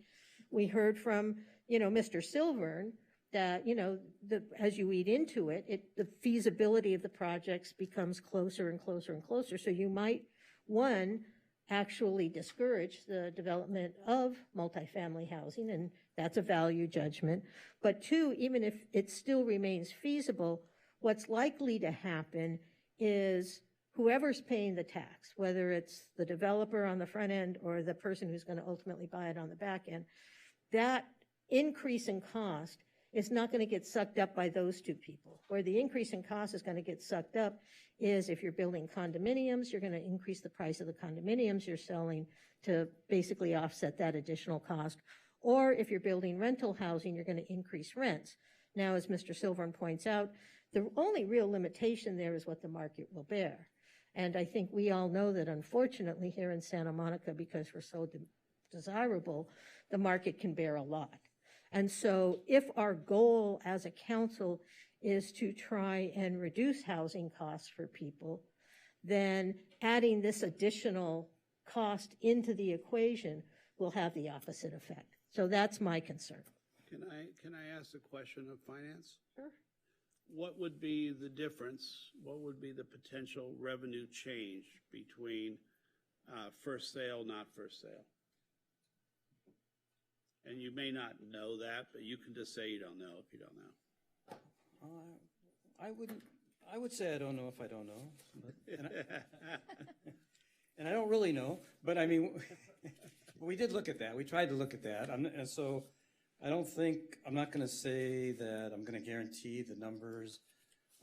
We heard from, Mr. Silvern that, as you eat into it, the feasibility of the projects becomes closer and closer and closer. So you might, one, actually discourage the development of multifamily housing, and that's a value judgment. But two, even if it still remains feasible, what's likely to happen is whoever's paying the tax, whether it's the developer on the front end or the person who's going to ultimately buy it on the back end, that increase in cost is not going to get sucked up by those two people. Where the increase in cost is going to get sucked up is if you're building condominiums, you're going to increase the price of the condominiums you're selling to basically offset that additional cost. Or if you're building rental housing, you're going to increase rents. Now, as Mr. Silvern points out, the only real limitation there is what the market will bear. And I think we all know that, unfortunately, here in Santa Monica, because we're so desirable, the market can bear a lot. And so if our goal as a council is to try and reduce housing costs for people, then adding this additional cost into the equation will have the opposite effect. So that's my concern. Can I ask a question of finance? Sure. What would be the difference? What would be the potential revenue change between first sale, not first sale? And you may not know that, but you can just say you don't know if you don't know. I would say I don't know if I don't know. And I don't really know, but I mean, we did look at that. We tried to look at that. And so I don't think, I'm not going to say that I'm going to guarantee the numbers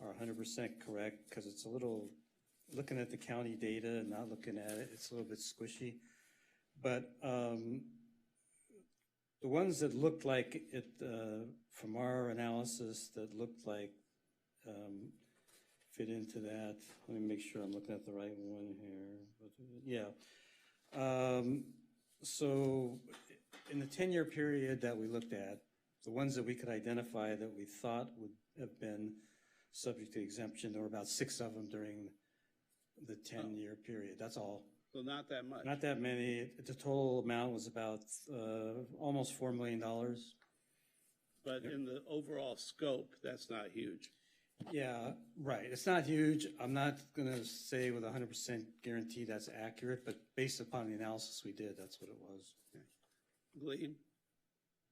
are 100% correct, because it's a little, looking at the county data and not looking at it, it's a little bit squishy. But the ones that looked like it, from our analysis, that looked like fit into that, let me make sure I'm looking at the right one here. Yeah. So in the 10-year period that we looked at, the ones that we could identify that we thought would have been subject to exemption, there were about 6 of them during the 10-year period. That's all. So not that much. Not that many. The total amount was about almost $4 million. But in the overall scope, that's not huge. Yeah, right. It's not huge. I'm not going to say with 100% guarantee that's accurate, but based upon the analysis we did, that's what it was. Okay. Glean,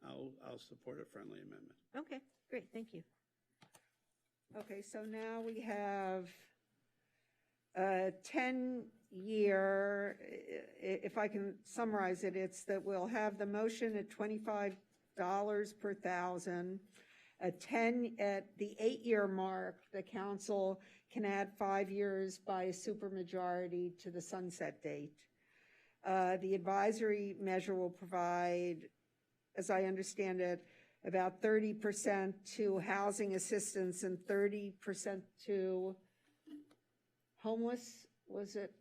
I'll support a friendly amendment. Okay, great, thank you. Okay, so now we have a 10-year, if I can summarize it, it's that we'll have the motion at $25 per thousand. At the 8-year mark, the council can add 5 years by a supermajority to the sunset date. The advisory measure will provide, as I understand it, about 30% to housing assistance and 30% to homeless, was it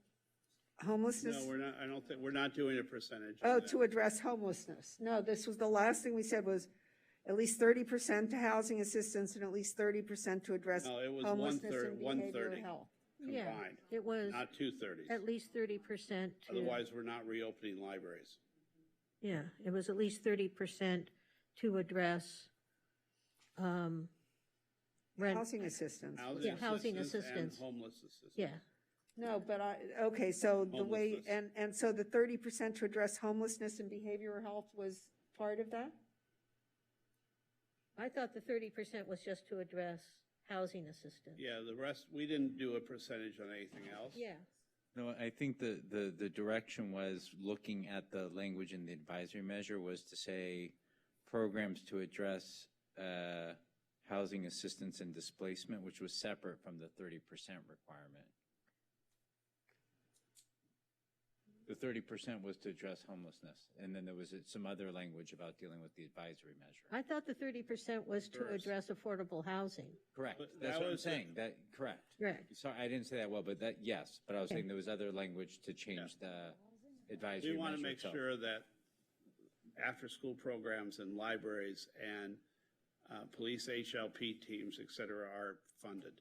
homelessness? No, we're not, I don't think, we're not doing a percentage. Oh, to address homelessness. No, this was the last thing we said was at least 30% to housing assistance and at least 30% to address No, it was homelessness one-third, and one-third behavioral health. Yeah, combined, it was not 2/30s. at least 30% to. Otherwise, we're not reopening libraries. Yeah, it was at least 30% to address rent. Housing assistance. Yeah, housing assistance. And homeless assistance. Yeah. No, but okay, so the way, Homelessness. and so the 30% to address homelessness and behavioral health was part of that? I thought the 30% was just to address housing assistance. Yeah, the rest, we didn't do a percentage on anything else. Yeah. No, I think the direction was looking at the language in the advisory measure was to say programs to address housing assistance and displacement, which was separate from the 30% requirement. The 30% was to address homelessness, and then there was some other language about dealing with the advisory measure. I thought the 30% was to address affordable housing. Correct. But That's that what I'm was saying. That correct. Right. Sorry, I didn't say that well, but that yes. But I was Okay. saying there was other language to change the advisory. We want to measure make itself. sure that after-school programs and libraries and police HLP teams, et cetera, are funded.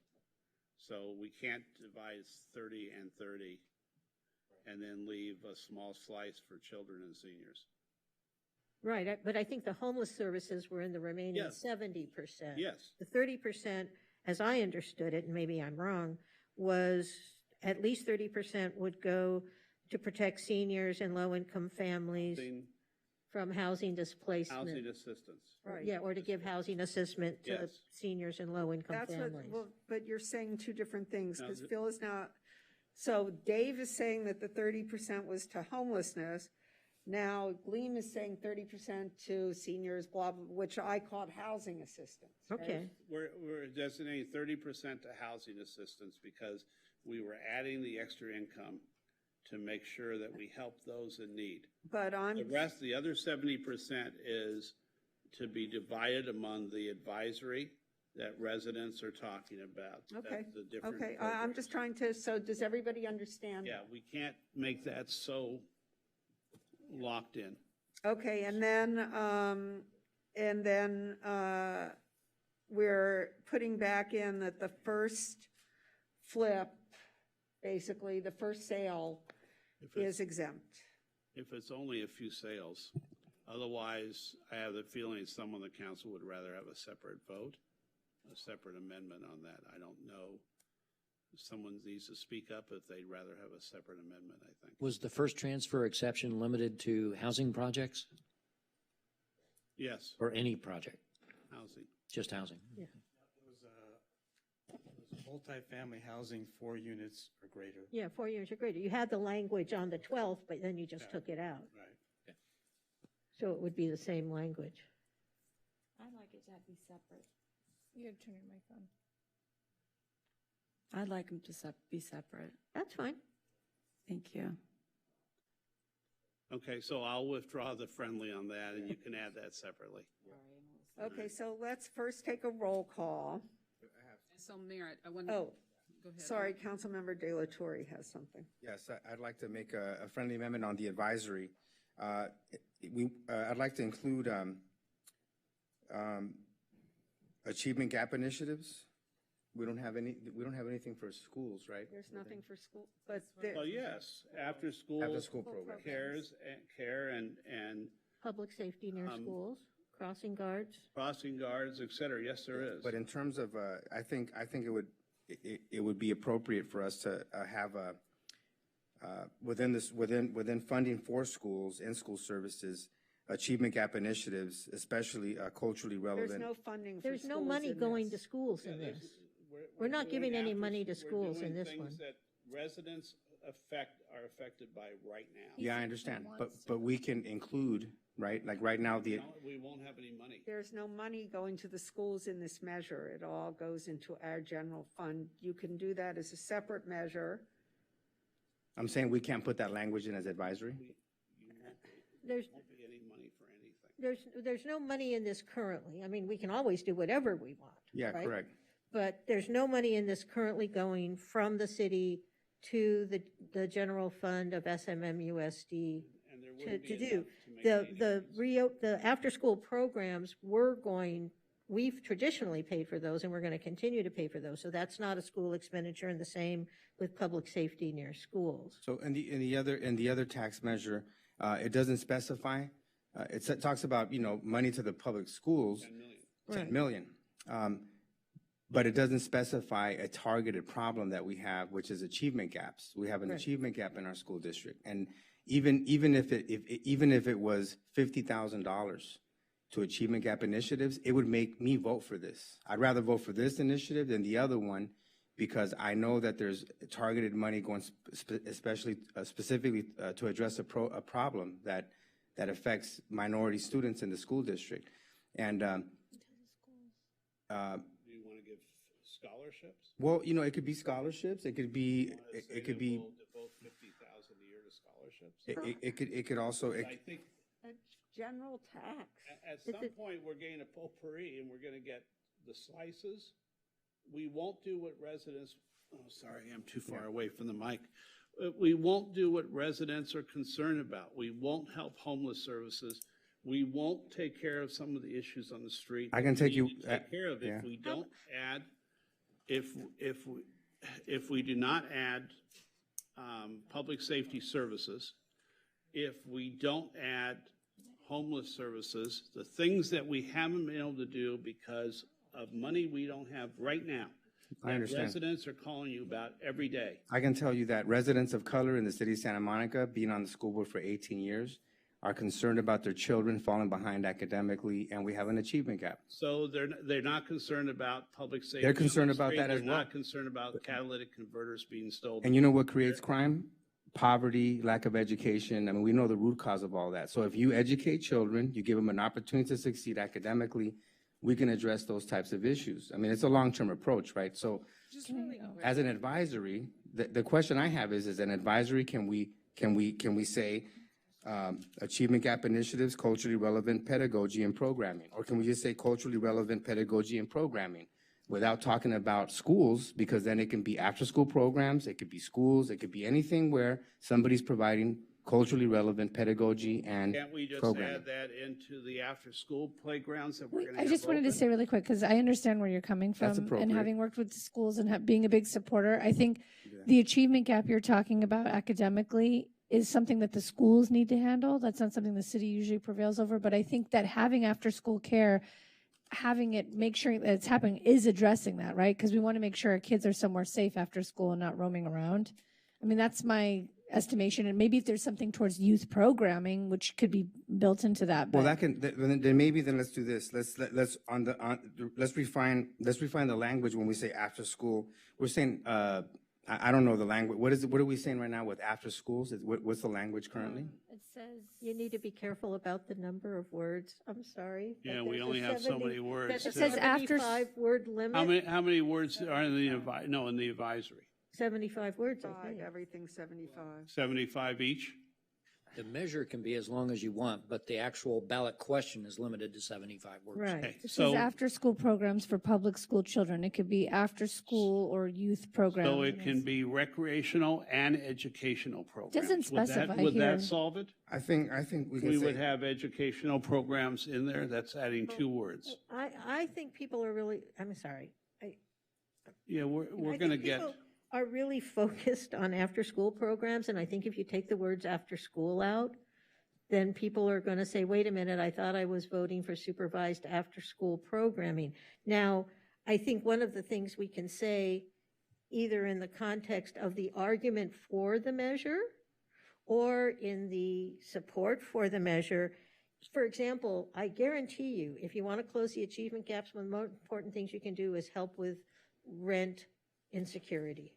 So we can't devise 30 and 30 and then leave a small slice for children and seniors. Right, but I think the homeless services were in the remaining Yes. 70%. Yes. The 30%, as I understood it, and maybe I'm wrong, was at least 30% would go to protect seniors and low-income families from housing displacement. Housing assistance. Right. Yeah, or to give housing assistance to Yes. seniors and low-income That's what, families. well, but you're saying two different things, because No, Phil is now, so Dave is saying that the 30% was to homelessness. Now Gleam is saying 30% to seniors, blah, blah, which I called housing assistance. right? Okay. We're designating 30% to housing assistance because we were adding the extra income to make sure that we help those in need. But The rest, the other 70% is to be divided among the advisory that residents are talking about. Okay, That's the different okay, I'm programs. just trying to, so does everybody understand? Yeah, we can't make that so locked in. Okay, and then we're putting back in that the first flip, basically, the first sale is exempt. If it's only a few sales. Otherwise, I have the feeling someone on the council would rather have a separate vote, a separate amendment on that. I don't know. Someone needs to speak up if they'd rather have a separate amendment, I think. Was the first transfer exception limited to housing projects Yes, or any project? housing. Just housing? Yeah. Those multifamily housing, 4 units or greater. Yeah, 4 years or greater. You had the language on the 12th, but then you just took it out. Right. So it would be the same language. I'd like it to be separate. You gotta turn your mic on. I'd like them to be separate. That's fine. Thank you. Okay, so I'll withdraw the friendly on that, and you can add that separately. Okay, so let's first take a roll call. So Mayor, I want Oh, go ahead. sorry, Councilmember De La Torre has something. Yes, I'd like to make a friendly amendment on the advisory. I'd like to include achievement gap initiatives. We don't have anything for schools, right? There's nothing for school, but there, Well, yes, after-school. After-school programs. Care and Public safety near Um, schools, crossing guards. crossing guards, et cetera. Yes, there is. But in terms of, I think it would be appropriate for us to have within funding for schools and school services, achievement gap initiatives, especially culturally there's relevant. no funding for There's no schools money in going this. to schools in Yeah, this. we're We're not doing giving any after- money to we're schools in doing this things one. that residents are affected by right now. Yeah, I understand, but we can include, right, like right now, We won't have any money. There's no money going to the schools in this measure. It all goes into our general fund. You can do that as a separate measure. I'm saying we can't put that language in as advisory? There's, Won't be any money for anything. there's no money in this currently. I mean, we can always do whatever we want. Yeah, right? correct. But there's no money in this currently going from the city to the general fund of SMMUSD And there to wouldn't be do. enough to make any The after-school programs, we've traditionally paid for those, and we're going to continue to pay for those. So that's not a school expenditure, and the same with public safety near schools. So in the other tax measure, it doesn't specify. It talks about, money to the public schools. 10 million. 10 million. But it doesn't specify a targeted problem that we have, which is achievement gaps. We have an Right. achievement gap in our school district. And even if it was $50,000, to achievement gap initiatives, it would make me vote for this. I'd rather vote for this initiative than the other one because I know that there's targeted money going specifically to address a problem that affects minority students in the school district. And Do you want to give scholarships? well, you know, it could be scholarships. It could be. It could be. We'll devote $50,000 a year to scholarships. It could also. I think General tax. at some point we're getting a potpourri and we're going to get the slices. We won't do what residents. Oh, sorry, I'm too far away from the mic. We won't do what residents are concerned about. We won't help homeless services. We won't take care of some of the issues on the street. I can take you. Take care of yeah. if we don't add. If we do not add public safety services, if we don't add homeless services, the things that we haven't been able to do because of money we don't have right now. I understand. Residents are calling you about every day. I can tell you that residents of color in the city of Santa Monica, being on the school board for 18 years, are concerned about their children falling behind academically, and we have an achievement gap. So they're not concerned about public safety. They're concerned on the about street. that as They're well. not concerned about catalytic converters being stolen. And you know what creates crime? Poverty, lack of education. I mean, we know the root cause of all that. So if you educate children, you give them an opportunity to succeed academically, we can address those types of issues. I mean, it's a long-term approach, right? So as an advisory, the question I have is, as an advisory, can we say achievement gap initiatives, culturally relevant pedagogy and programming? Or can we just say culturally relevant pedagogy and programming without talking about schools? Because then it can be after-school programs, it could be schools, it could be anything where somebody's providing culturally relevant pedagogy and Can't we just programming. add that into the after-school playgrounds that we're going to I have just wanted to open? say really quick, because I understand where you're coming That's from. And appropriate. having worked with schools and being a big supporter, I think the achievement gap you're talking about academically is something that the schools need to handle. That's not something the city usually prevails over. But I think that having after-school care, having it, make sure that it's happening is addressing that, right? Because we want to make sure our kids are somewhere safe after school and not roaming around. I mean, that's my estimation. And maybe if there's something towards youth programming, which could be built into that. Well, but- that can, then maybe then let's do this. Let's refine the language when we say after school. We're saying, I don't know the language. What are we saying right now with after schools? What's the language currently? It says you need to be careful about the number of words. I'm sorry. but Yeah, we there's a only have so many words. There's a It says after- 75-word limit. How many words are in the in the advisory? 75 words, I think. Everything's 75. 75 each? The measure can be as long as you want, but the actual ballot question is limited to 75 words. Right. Okay, This so is after-school programs for public school children. It could be after-school or youth programs. so it can be recreational and educational programs. Doesn't specify Would here. that solve it? I think we can We say. would have educational programs in there. That's adding 2 words. I think people are really, I'm sorry. Yeah, we're I going to think get. people are really focused on after-school programs, and I think if you take the words after school out, then people are going to say, wait a minute, I thought I was voting for supervised after-school programming. Now, I think one of the things we can say, either in the context of the argument for the measure or in the support for the measure, for example, I guarantee you, if you want to close the achievement gaps, one of the most important things you can do is help with rent insecurity.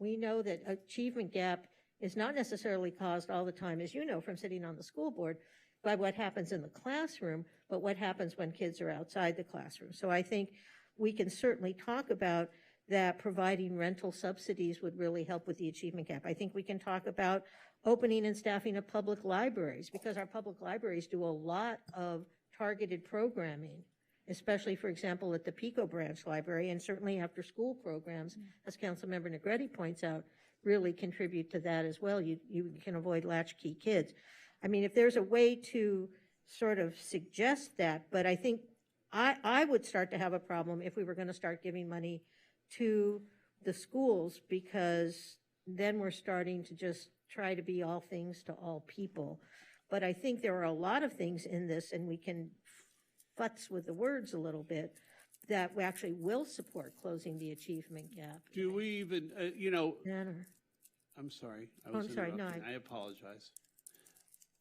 We know that achievement gap is not necessarily caused all the time, as you know, from sitting on the school board, by what happens in the classroom, but what happens when kids are outside the classroom. So I think we can certainly talk about that providing rental subsidies would really help with the achievement gap. I think we can talk about opening and staffing of public libraries, because our public libraries do a lot of targeted programming, especially, for example, at the Pico Branch Library, and certainly after-school programs, as Councilmember Negretti points out, really contribute to that as well. You can avoid latchkey kids. I mean, if there's a way to sort of suggest that, but I think I would start to have a problem if we were going to start giving money to the schools, because then we're starting to just try to be all things to all people. But I think there are a lot of things in this, and we can futz with the words a little bit, that we actually will support closing the achievement gap. Do we even, I'm sorry. I'm sorry, no, interrupting. I apologize.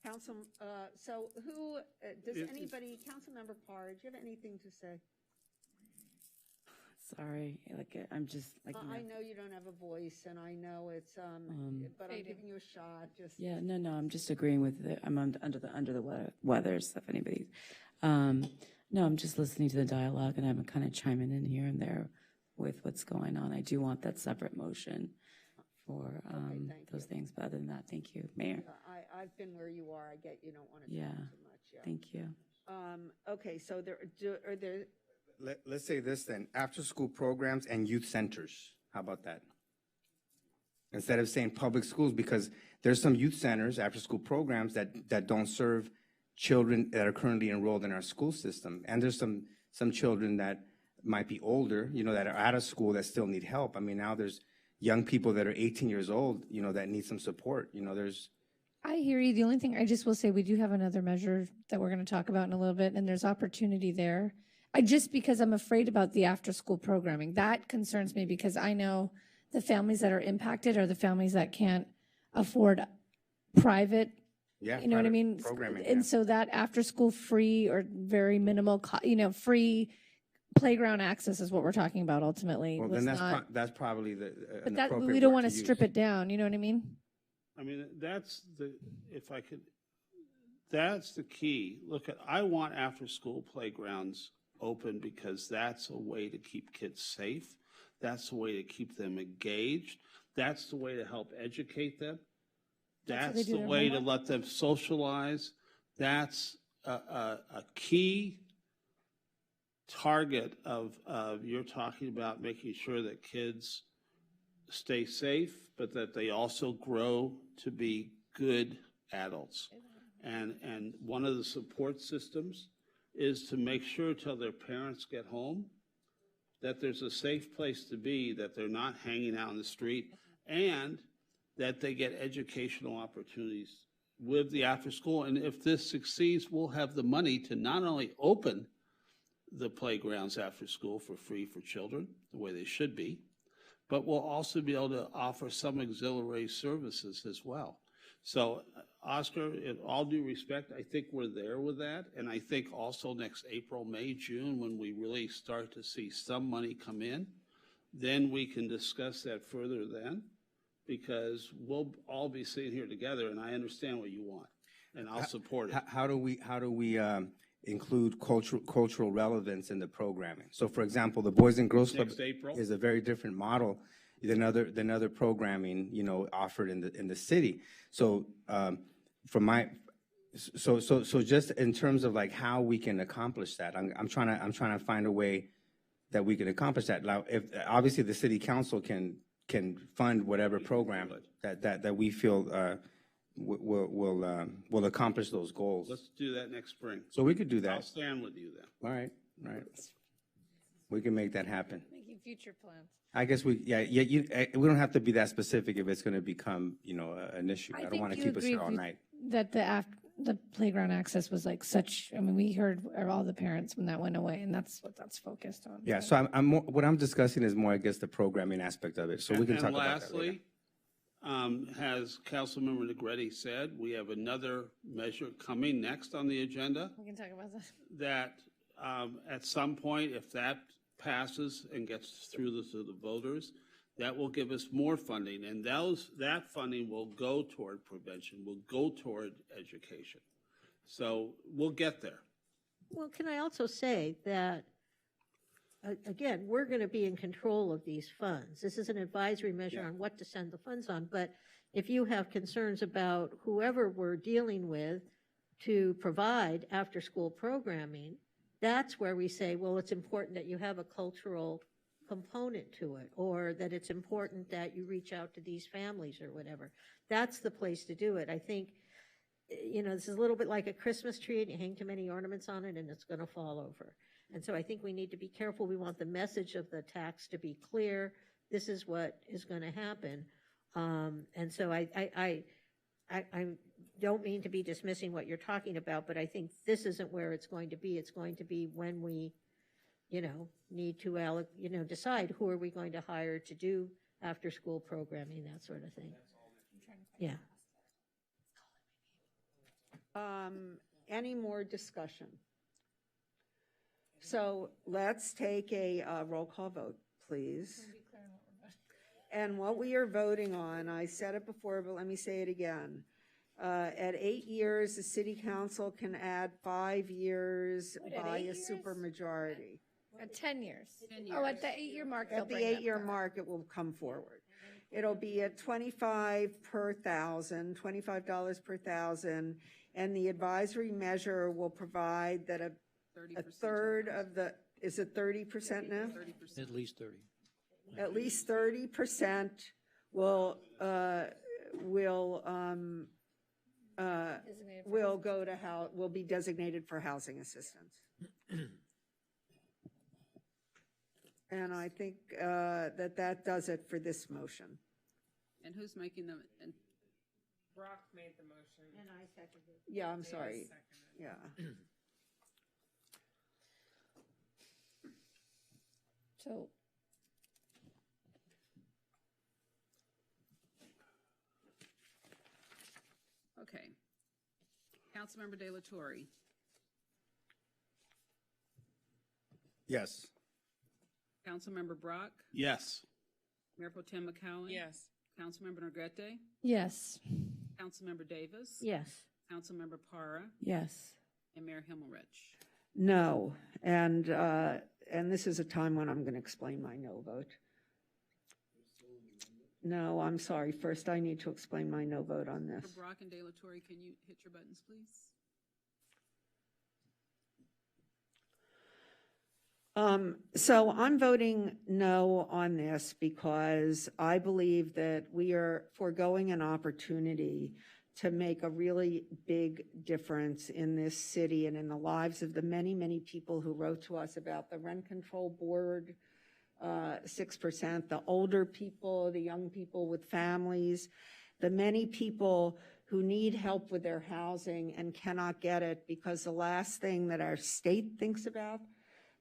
Council, so who, does It- anybody, Councilmember Parr, do you have anything to say? Sorry, I'm just like. I know you don't have a voice, and I know it's, but I'm giving you a shot, just. Yeah, no, I'm just agreeing with it. I'm under the weather stuff, anybody. No, I'm just listening to the dialogue and I'm kind of chiming in here and there with what's going on. I do want that separate motion for those things, but other than that, thank you, Mayor. I've been where you are. I get you don't want to Yeah, talk too much. Yeah. thank you. Okay, so are there, Let's say this then, after-school programs and youth centers. How about that? Instead of saying public schools, because there's some youth centers, after-school programs that don't serve children that are currently enrolled in our school system. And there's some children that might be older, that are out of school that still need help. I mean, now there's young people that are 18 years old, that need some support. I hear you. The only thing I just will say, we do have another measure that we're going to talk about in a little bit, and there's opportunity there. Because I'm afraid about the after-school programming. That concerns me because I know the families that are impacted are the families that can't afford private, Yeah, you know what I private mean? programming, And yeah. so that after-school free or very minimal, free playground access is what we're talking about ultimately. Well, was then not- that's probably but an that, appropriate we don't word want to use. strip it down, you know what I mean? I mean, that's the key. Look, I want after-school playgrounds open because that's a way to keep kids safe. That's a way to keep them engaged. That's the way to help educate them. That's what That's they do the their way to homework. let them socialize. That's a key target of you're talking about making sure that kids stay safe, but that they also grow to be good adults. And one of the support systems is to make sure till their parents get home that there's a safe place to be, that they're not hanging out in the street, and that they get educational opportunities with the after school. And if this succeeds, we'll have the money to not only open the playgrounds after school for free for children, the way they should be, but we'll also be able to offer some auxiliary services as well. So, Oscar, in all due respect, I think we're there with that. And I think also next April, May, June, when we really start to see some money come in, then we can discuss that further then, because we'll all be sitting here together, and I understand what you want, and I'll support it. How do we include cultural relevance in the programming? So, for example, the Boys and Girls Club Next April? is a very different model than other programming offered in the city. So, so just in terms of like how we can accomplish that, I'm trying to find a way that we can accomplish that. Now, if obviously the city council can fund whatever program that we feel will accomplish those goals. Let's do that next spring. So we could do that. I'll stand with you then. All right. We can make that happen. Making future plans. I guess we don't have to be that specific if it's going to become, an issue. I don't want to keep us here all night. That the playground access was like such, I mean, we heard all the parents when that went away, and that's what that's focused on. Yeah, so what I'm discussing is more, I guess, the programming aspect of it. So we can talk about that later. And lastly, as Councilmember Negretti said, we have another measure coming next on the agenda We can talk about that. that at some point, if that passes and gets through to the voters, that will give us more funding, and that funding will go toward prevention, will go toward education. So we'll get there. Well, can I also say that, again, we're going to be in control of these funds. This is an advisory measure on what to send the funds on, but if you have concerns about whoever we're dealing with to provide after-school programming, that's where we say, well, it's important that you have a cultural component to it, or that it's important that you reach out to these families or whatever. That's the place to do it. I think, this is a little bit like a Christmas tree, and you hang too many ornaments on it and it's going to fall over. And so I think we need to be careful. We want the message of the tax to be clear. This is what is going to happen. And so I don't mean to be dismissing what you're talking about, but I think this isn't where it's going to be. It's going to be when we, need to, decide who are we going to hire to do after-school programming, that sort of thing. Yeah. Any more discussion? So let's take a roll call vote, please. And what we are voting on, I said it before, but let me say it again. At 8 years, the city council can add 5 years Wait, at by 8 a years? supermajority. At 10 years. 10 Oh, at years. the 8-year mark. they'll At the bring that 8-year back. mark, it will come forward. It'll be at 25 per thousand, $25 per thousand, and the advisory measure will provide that a 30% third of the, is it 30% now? 30%. At least 30. At least 30% will go to will be designated for housing assistance. And I think that does it for this motion. And who's making the, and Brock made the motion. And I seconded. Yeah, I'm sorry. Yeah. So, okay. Councilmember De La Torre, Yes. Councilmember Brock, Yes. Mayor Pro Tem McCowen. Yes. Councilmember Negrete, yes. Councilmember Davis. Yes. Councilmember Para, Yes. and Mayor Himmelrich. No, and this is a time when I'm going to explain my no vote. No, I'm sorry. First, I need to explain my no vote on this. For Brock and De La Torre, can you hit your buttons, please? So I'm voting no on this because I believe that we are foregoing an opportunity to make a really big difference in this city and in the lives of the many, many people who wrote to us about the rent control board, 6%, the older people, the young people with families, the many people who need help with their housing and cannot get it because the last thing that our state thinks about,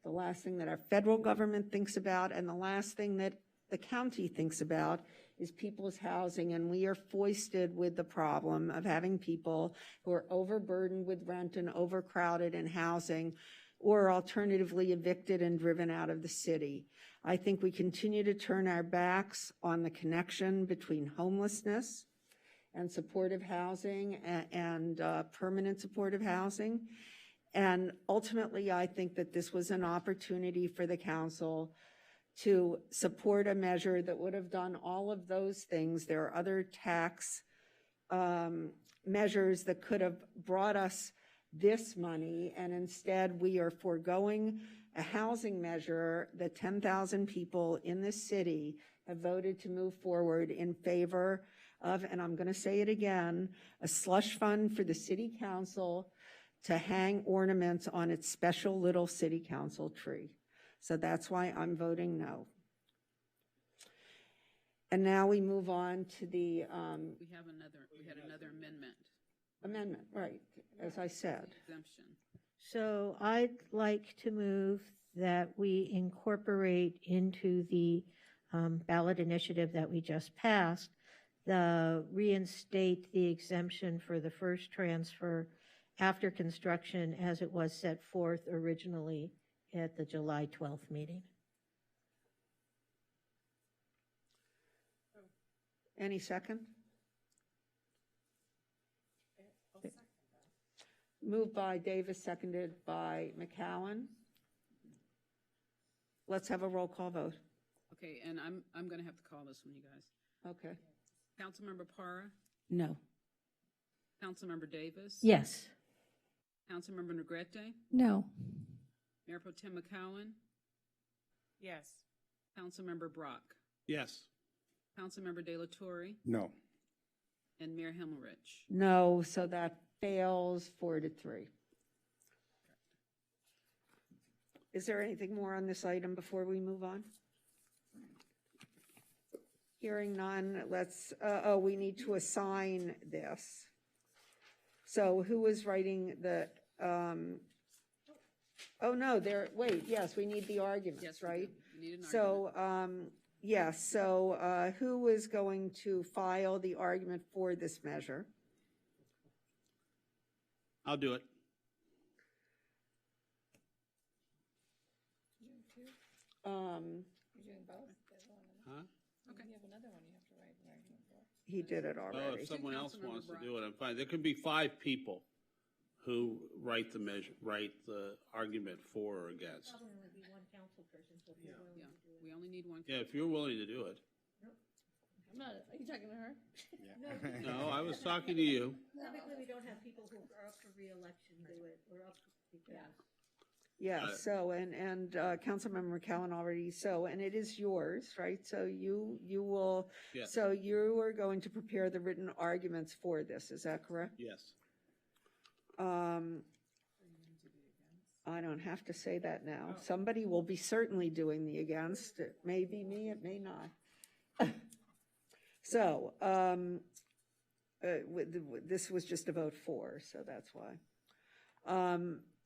the last thing that our federal government thinks about, and the last thing that the county thinks about is people's housing. And we are foisted with the problem of having people who are overburdened with rent and overcrowded in housing, or alternatively evicted and driven out of the city. I think we continue to turn our backs on the connection between homelessness and supportive housing and permanent supportive housing. And ultimately, I think that this was an opportunity for the council to support a measure that would have done all of those things. There are other tax measures that could have brought us this money, and instead we are foregoing a housing measure that 10,000 people in this city have voted to move forward in favor of, and I'm going to say it again, a slush fund for the city council to hang ornaments on its special little city council tree. So that's why I'm voting no. And now we move on to the We had another amendment. amendment, right, as I said. Exemption. So I'd like to move that we incorporate into the ballot initiative that we just passed, reinstate the exemption for the first transfer after construction as it was set forth originally at the July 12th meeting. Any second? Moved by Davis, seconded by McCowan. Let's have a roll call vote. Okay, and I'm going to have to call this one, you guys. Okay. Councilmember Para, No. Councilmember Davis. Yes. Councilmember Negrete, No. Mayor Pro Tem McCowen, Yes. Councilmember Brock, Yes. Councilmember De La Torre, No. and Mayor Himmelrich. No, so that fails 4-3. Is there anything more on this item before we move on? Hearing none, let's, we need to assign this. So who is writing the, oh no, wait, yes, we need the arguments, Yes, we right? do. We need an So, yes, so who is going to file the argument for this measure? I'll do it. You're doing both? Huh? Okay. You have another one you have to write an argument for. He did it Oh, already. if someone else Councilmember wants to Brock. do it, I'm fine. There could be 5 people who write the argument for or against. Probably only be one council person, so if you're willing Yeah, to do it. we only need one. Yeah, if you're willing to do it. I'm not, are you talking to her? No, I was talking to you. Typically, we don't have people who are up for reelection do it. We're up because. Yeah, so, and Councilmember McCowan already, and it is yours, right? So you will, Yes. so you are going to prepare the written arguments for this, is that correct? Yes. I don't have to say that now. Somebody will be certainly doing the against. It may be me, it may not. So, this was just a vote for, so that's why.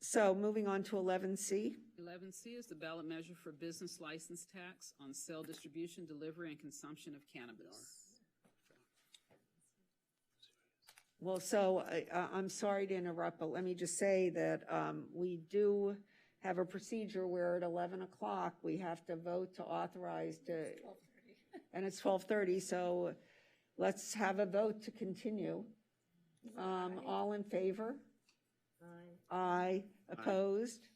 So moving on to 11C. 11C is the ballot measure for business license tax on sale, distribution, delivery, and consumption of cannabis. Well, so I'm sorry to interrupt, but let me just say that we do have a procedure where at 11 o'clock, we have to vote to authorize to, and it's 12:30, so let's have a vote to continue. All in favor? Aye. Opposed?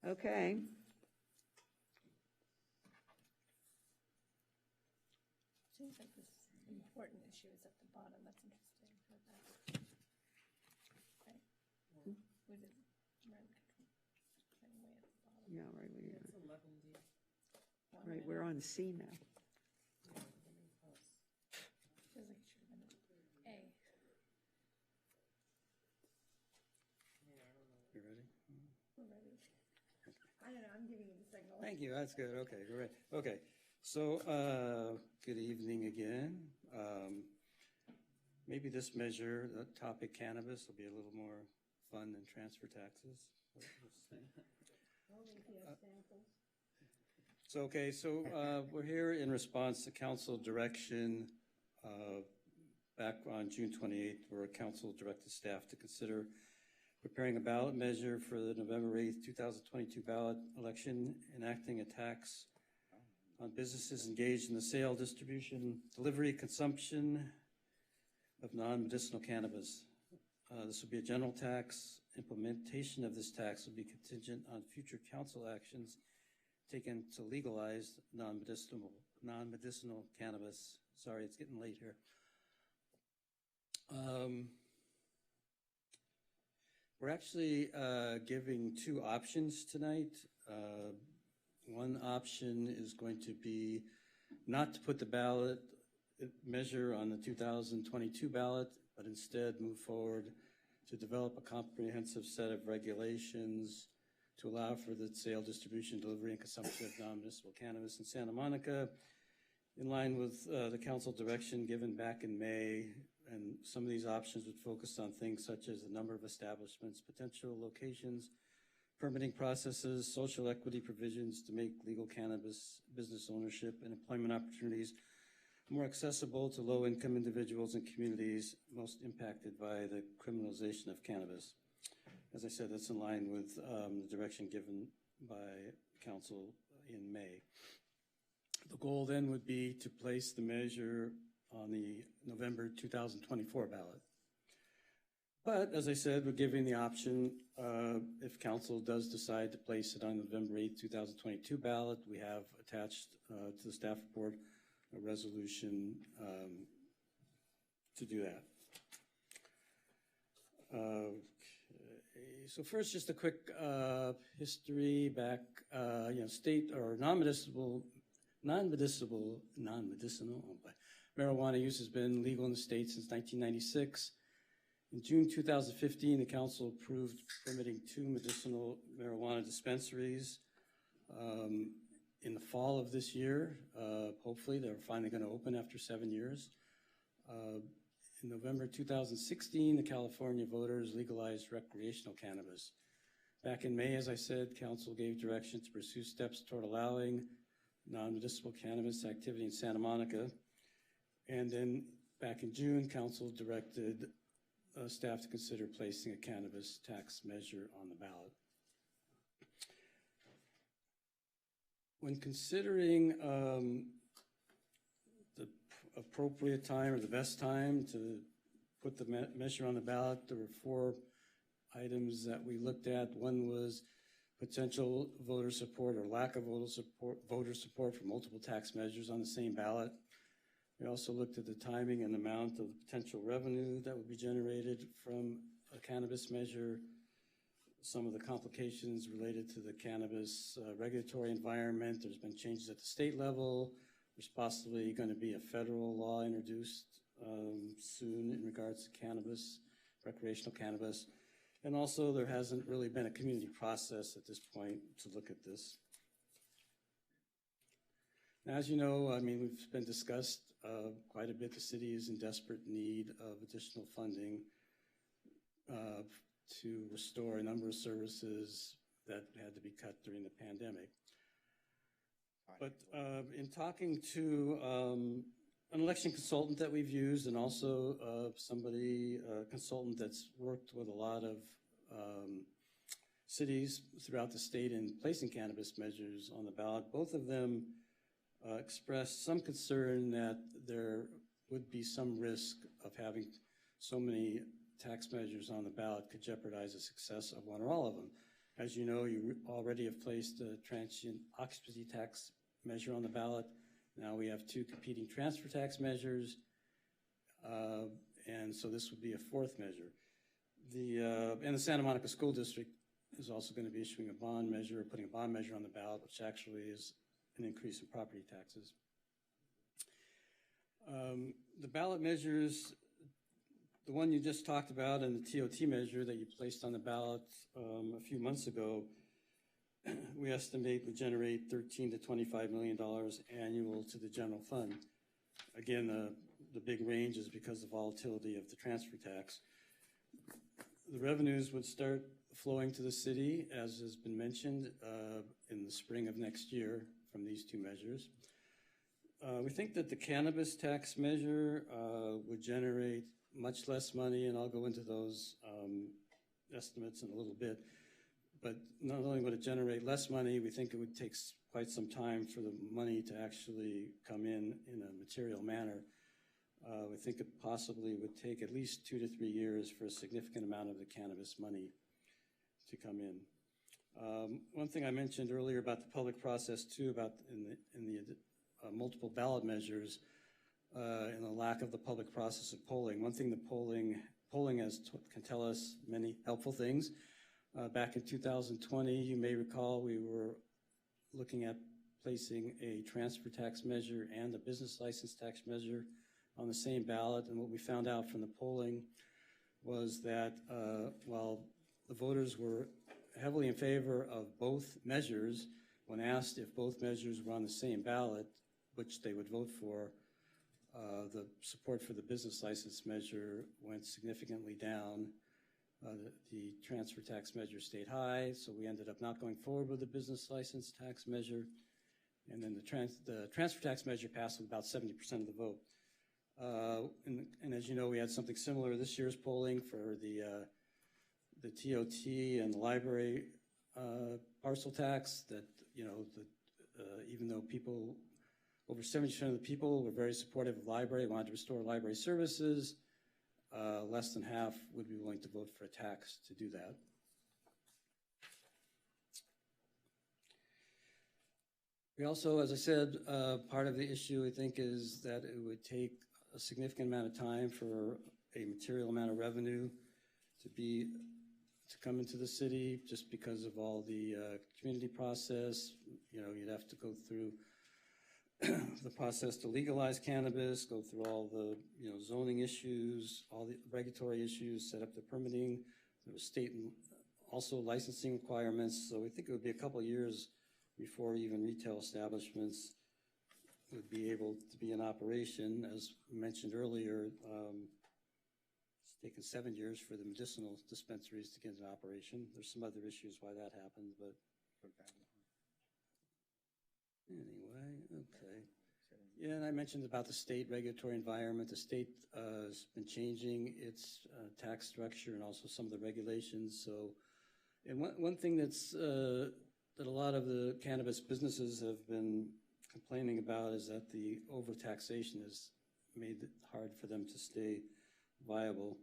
Okay. Seems like this important issue is at the bottom. That's interesting. Right. What is it? Yeah, right. Right, we're on C now. Feels like it should have been A. You ready? We're ready. I don't know, I'm giving you the signal. Thank you, that's good, okay, great. Okay, so, good evening again. Maybe this measure, the topic cannabis, will be a little more fun than transfer taxes. So, okay, so we're here in response to council direction back on June 28th, where council directed staff to consider preparing a ballot measure for the November 8th, 2022 ballot election, enacting a tax on businesses engaged in the sale, distribution, delivery, consumption of non-medicinal cannabis. This will be a general tax. Implementation of this tax will be contingent on future council actions taken to legalize non-medicinal cannabis. Sorry, it's getting late here. We're actually giving 2 options tonight. One option is going to be not to put the ballot measure on the 2022 ballot, but instead move forward to develop a comprehensive set of regulations to allow for the sale, distribution, delivery, and consumption of non-medicinal cannabis in Santa Monica, in line with the council direction given back in May. And some of these options would focus on things such as the number of establishments, potential locations, permitting processes, social equity provisions to make legal cannabis business ownership and employment opportunities more accessible to low-income individuals and communities most impacted by the criminalization of cannabis. As I said, that's in line with the direction given by council in May. The goal then would be to place the measure on the November 2024 ballot. But as I said, we're giving the option, if council does decide to place it on November 8th, 2022 ballot, we have attached to the staff report a resolution to do that. Okay. So first, just a quick history back, state or non-medicinal marijuana use has been legal in the state since 1996. In June 2015, the council approved permitting 2 medicinal marijuana dispensaries. In the fall of this year, hopefully they're finally going to open after 7 years. In November 2016, the California voters legalized recreational cannabis. Back in May, as I said, council gave direction to pursue steps toward allowing non-medicinal cannabis activity in Santa Monica. And then back in June, council directed staff to consider placing a cannabis tax measure on the ballot. When considering the appropriate time or the best time to put the measure on the ballot, there were 4 items that we looked at. One was potential voter support or lack of voter support for multiple tax measures on the same ballot. We also looked at the timing and amount of potential revenue that would be generated from a cannabis measure, some of the complications related to the cannabis regulatory environment. There's been changes at the state level. There's possibly going to be a federal law introduced soon in regards to cannabis, recreational cannabis. And also, there hasn't really been a community process at this point to look at this. Now, as you know, I mean, we've been discussed quite a bit. The city is in desperate need of additional funding to restore a number of services that had to be cut during the pandemic. But in talking to an election consultant that we've used, and also a consultant that's worked with a lot of cities throughout the state in placing cannabis measures on the ballot, both of them expressed some concern that there would be some risk of having so many tax measures on the ballot could jeopardize the success of one or all of them. As you know, you already have placed a transient occupancy tax measure on the ballot. Now we have 2 competing transfer tax measures, and so this would be a 4th measure. And the Santa Monica School District is also going to be issuing a bond measure, putting a bond measure on the ballot, which actually is an increase in property taxes. The ballot measures, the one you just talked about and the TOT measure that you placed on the ballot a few months ago, we estimate would generate $13 to $25 million annual to the general fund. Again, the big range is because of the volatility of the transfer tax. The revenues would start flowing to the city, as has been mentioned, in the spring of next year from these 2 measures. We think that the cannabis tax measure would generate much less money, and I'll go into those estimates in a little bit. But not only would it generate less money, we think it would take quite some time for the money to actually come in a material manner. We think it possibly would take at least 2 to 3 years for a significant amount of the cannabis money to come in. One thing I mentioned earlier about the public process too, about in the multiple ballot measures and the lack of the public process of polling. One thing the polling can tell us many helpful things. Back in 2020, you may recall we were looking at placing a transfer tax measure and a business license tax measure on the same ballot. And what we found out from the polling was that while the voters were heavily in favor of both measures, when asked if both measures were on the same ballot, which they would vote for, the support for the business license measure went significantly down. The transfer tax measure stayed high, so we ended up not going forward with the business license tax measure. And then the transfer tax measure passed with about 70% of the vote. And as you know, we had something similar this year's polling for the TOT and the library parcel tax that, you know, even though over 70% of the people were very supportive of library, wanted to restore library services, less than half would be willing to vote for a tax to do that. We also, as I said, part of the issue, I think, is that it would take a significant amount of time for a material amount of revenue to come into the city, just because of all the community process. You know, you'd have to go through the process to legalize cannabis, go through all the, you know, zoning issues, all the regulatory issues, set up the permitting. There was state and also licensing requirements. So we think it would be a couple of years before even retail establishments would be able to be in operation. As mentioned earlier, it's taken 7 years for the medicinal dispensaries to get into operation. There's some other issues why that happened, but anyway, okay. Yeah, and I mentioned about the state regulatory environment. The state has been changing its tax structure and also some of the regulations. So, and one thing that's that a lot of the cannabis businesses have been complaining about is that the overtaxation has made it hard for them to stay viable.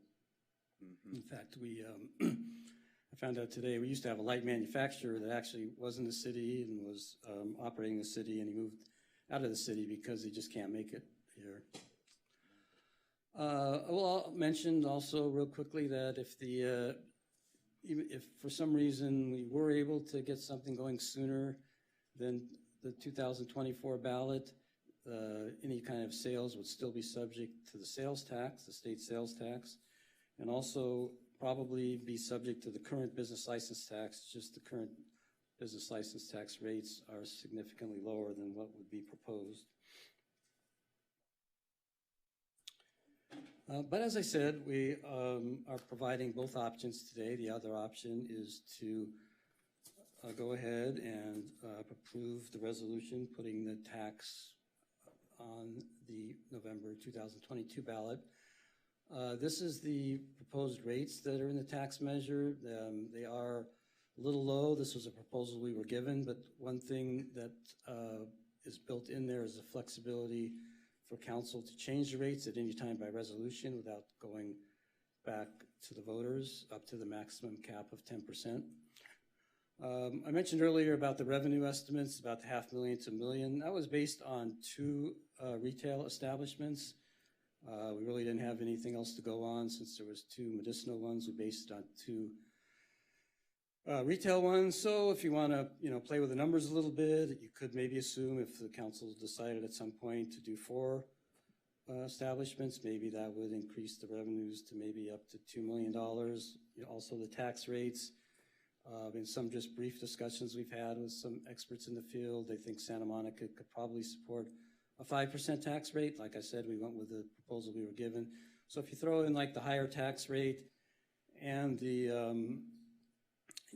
In fact, we I found out today we used to have a light manufacturer that actually was in the city and was operating in the city, and he moved out of the city because he just can't make it here. I'll mention also real quickly that if for some reason we were able to get something going sooner than the 2024 ballot, any kind of sales would still be subject to the sales tax, the state sales tax, and also probably be subject to the current business license tax. Just the current business license tax rates are significantly lower than what would be proposed. But as I said, we are providing both options today. The other option is to go ahead and approve the resolution putting the tax on the November 2022 ballot. This is the proposed rates that are in the tax measure. They are a little low. This was a proposal we were given, but one thing that is built in there is the flexibility for council to change the rates at any time by resolution without going back to the voters up to the maximum cap of 10%. I mentioned earlier about the revenue estimates, about the $500,000 to $1 million. That was based on 2 retail establishments. We really didn't have anything else to go on since there was 2 medicinal ones. We based it on 2 retail ones. So if you want to, play with the numbers a little bit, you could maybe assume if the council decided at some point to do 4 establishments, maybe that would increase the revenues to maybe up to $2 million. Also the tax rates. In some just brief discussions we've had with some experts in the field, they think Santa Monica could probably support a 5% tax rate. Like I said, we went with the proposal we were given. So if you throw in like the higher tax rate and the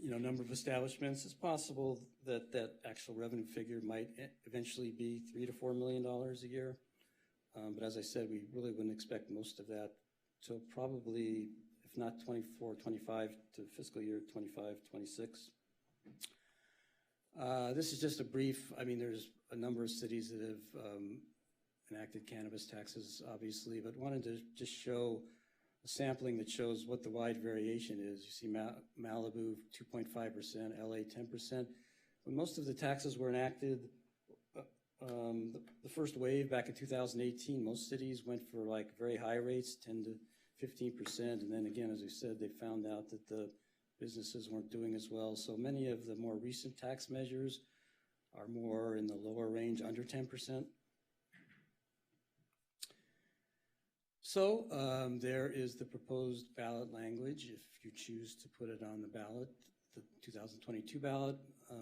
number of establishments, it's possible that that actual revenue figure might eventually be $3 to $4 million a year. But as I said, we really wouldn't expect most of that till probably, if not 24, 25 to fiscal year 25, 26. This is just a brief, there's a number of cities that have enacted cannabis taxes, obviously, but wanted to just show a sampling that shows what the wide variation is. You see Malibu, 2.5%, LA, 10%. When most of the taxes were enacted, the first wave back in 2018, most cities went for like very high rates, 10 to 15%. And then again, as we said, they found out that the businesses weren't doing as well. So many of the more recent tax measures are more in the lower range, under 10%. So there is the proposed ballot language. If you choose to put it on the ballot, the 2022 ballot,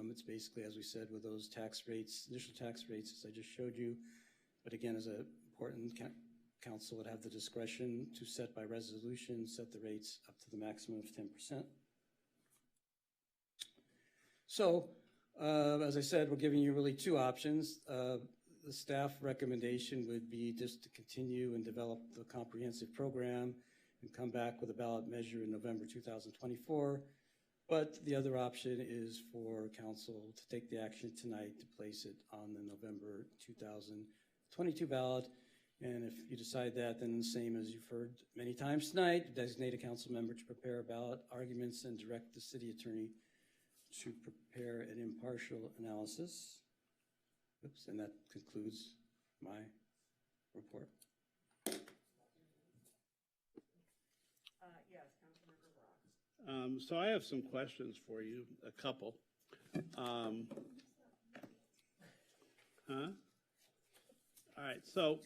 it's basically, as we said, with those tax rates, initial tax rates, as I just showed you. But again, as an important council would have the discretion to set by resolution, set the rates up to the maximum of 10%. So, as I said, we're giving you really 2 options. The staff recommendation would be just to continue and develop the comprehensive program and come back with a ballot measure in November 2024. But the other option is for council to take the action tonight to place it on the November 2022 ballot. And if you decide that, then the same as you've heard many times tonight, designate a council member to prepare ballot arguments and direct the city attorney to prepare an impartial analysis. Oops, and that concludes my report. Yes, Councilmember Brock. So I have some questions for you, a couple. All right, so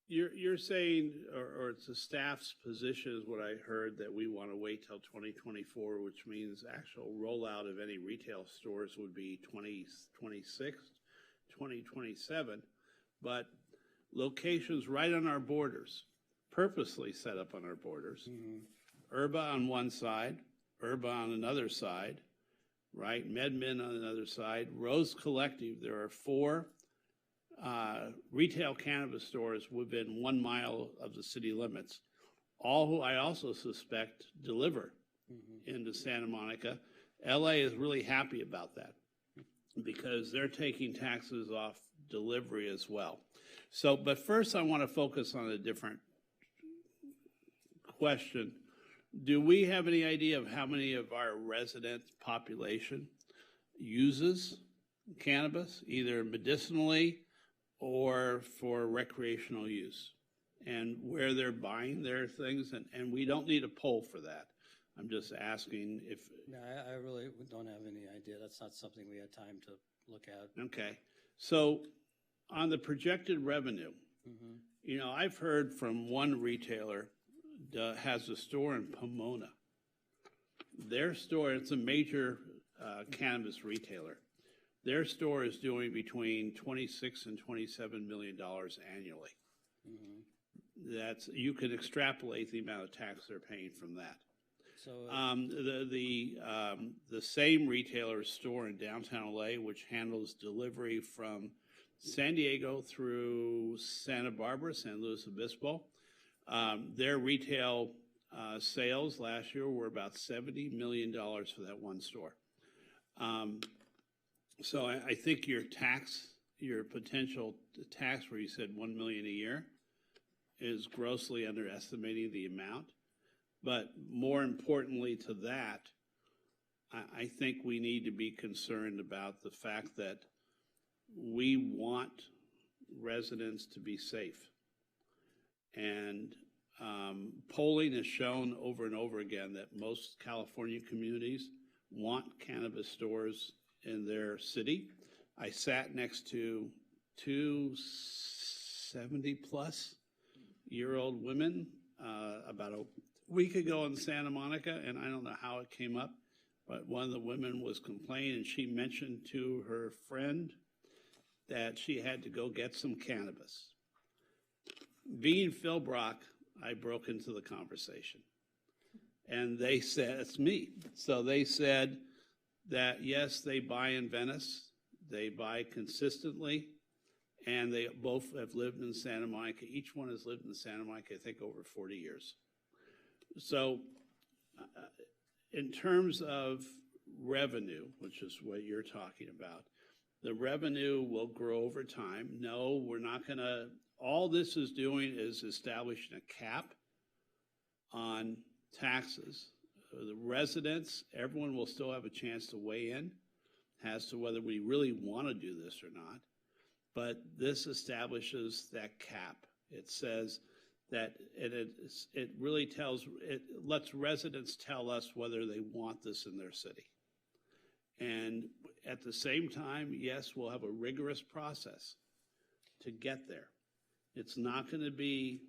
you're saying, or it's the staff's position is what I heard, that we want to wait till 2024, which means actual rollout of any retail stores would be 2026, 2027, but locations right on our borders, purposely set up on our borders, Urba on one side, Urba on another side, right? MedMin on the other side. Rose Collective, there are 4 retail cannabis stores within 1 mile of the city limits, all who I also suspect deliver into Santa Monica. LA is really happy about that because they're taking taxes off delivery as well. So, but first I want to focus on a different question. Do we have any idea of how many of our resident population uses cannabis, either medicinally or for recreational use, and where they're buying their things? And we don't need a poll for that. I'm just asking if... No, I really don't have any idea. That's not something we had time to look at. Okay. So on the projected revenue, you know, I've heard from one retailer has a store in Pomona. Their store, it's a major cannabis retailer. Their store is doing between $26 and $27 million annually. That's, you could extrapolate the amount of tax they're paying from that. So the same retailer's store in downtown LA, which handles delivery from San Diego through Santa Barbara, San Luis Obispo, their retail sales last year were about $70 million for that one store. So I think your potential tax, where you said $1 million a year, is grossly underestimating the amount. But more importantly to that, I think we need to be concerned about the fact that we want residents to be safe. And polling has shown over and over again that most California communities want cannabis stores in their city. I sat next to 2 70-plus-year-old women about a week ago in Santa Monica, and I don't know how it came up, but one of the women was complaining, and she mentioned to her friend that she had to go get some cannabis. Being Phil Brock, I broke into the conversation. And they said, it's me. So they said that, yes, they buy in Venice, they buy consistently, and they both have lived in Santa Monica. Each one has lived in Santa Monica, I think, over 40 years. So in terms of revenue, which is what you're talking about, the revenue will grow over time. No, we're not going to. All this is doing is establishing a cap on taxes. The residents, everyone will still have a chance to weigh in as to whether we really want to do this or not. But this establishes that cap. It says that it really lets residents tell us whether they want this in their city. And at the same time, yes, we'll have a rigorous process to get there. It's not going to be,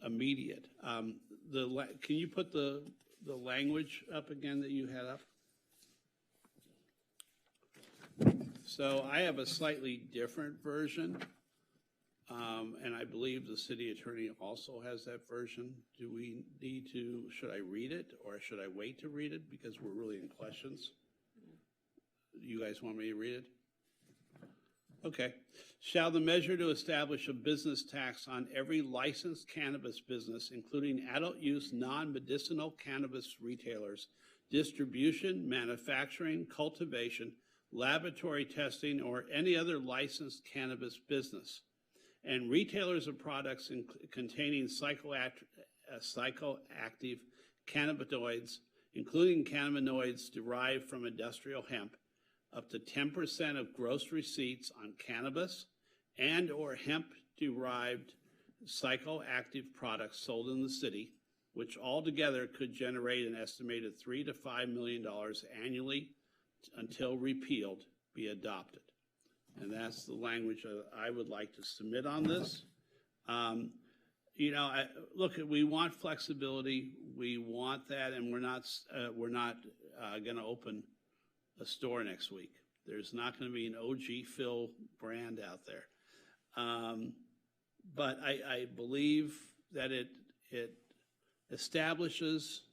immediate. Can you put the language up again that you had up? So I have a slightly different version, and I believe the city attorney also has that version. Do we need to, should I read it, or should I wait to read it because we're really in questions? You guys want me to read it? Okay. Shall the measure to establish a business tax on every licensed cannabis business, including adult use non-medicinal cannabis retailers, distribution, manufacturing, cultivation, laboratory testing, or any other licensed cannabis business, and retailers of products containing psychoactive cannabinoids, including cannabinoids derived from industrial hemp, up to 10% of gross receipts on cannabis and or hemp-derived psychoactive products sold in the city, which altogether could generate an estimated $3 to $5 million annually until repealed, be adopted. And that's the language I would like to submit on this. Look, we want flexibility. We want that, and we're not going to open a store next week. There's not going to be an OG Phil brand out there. But I believe that it establishes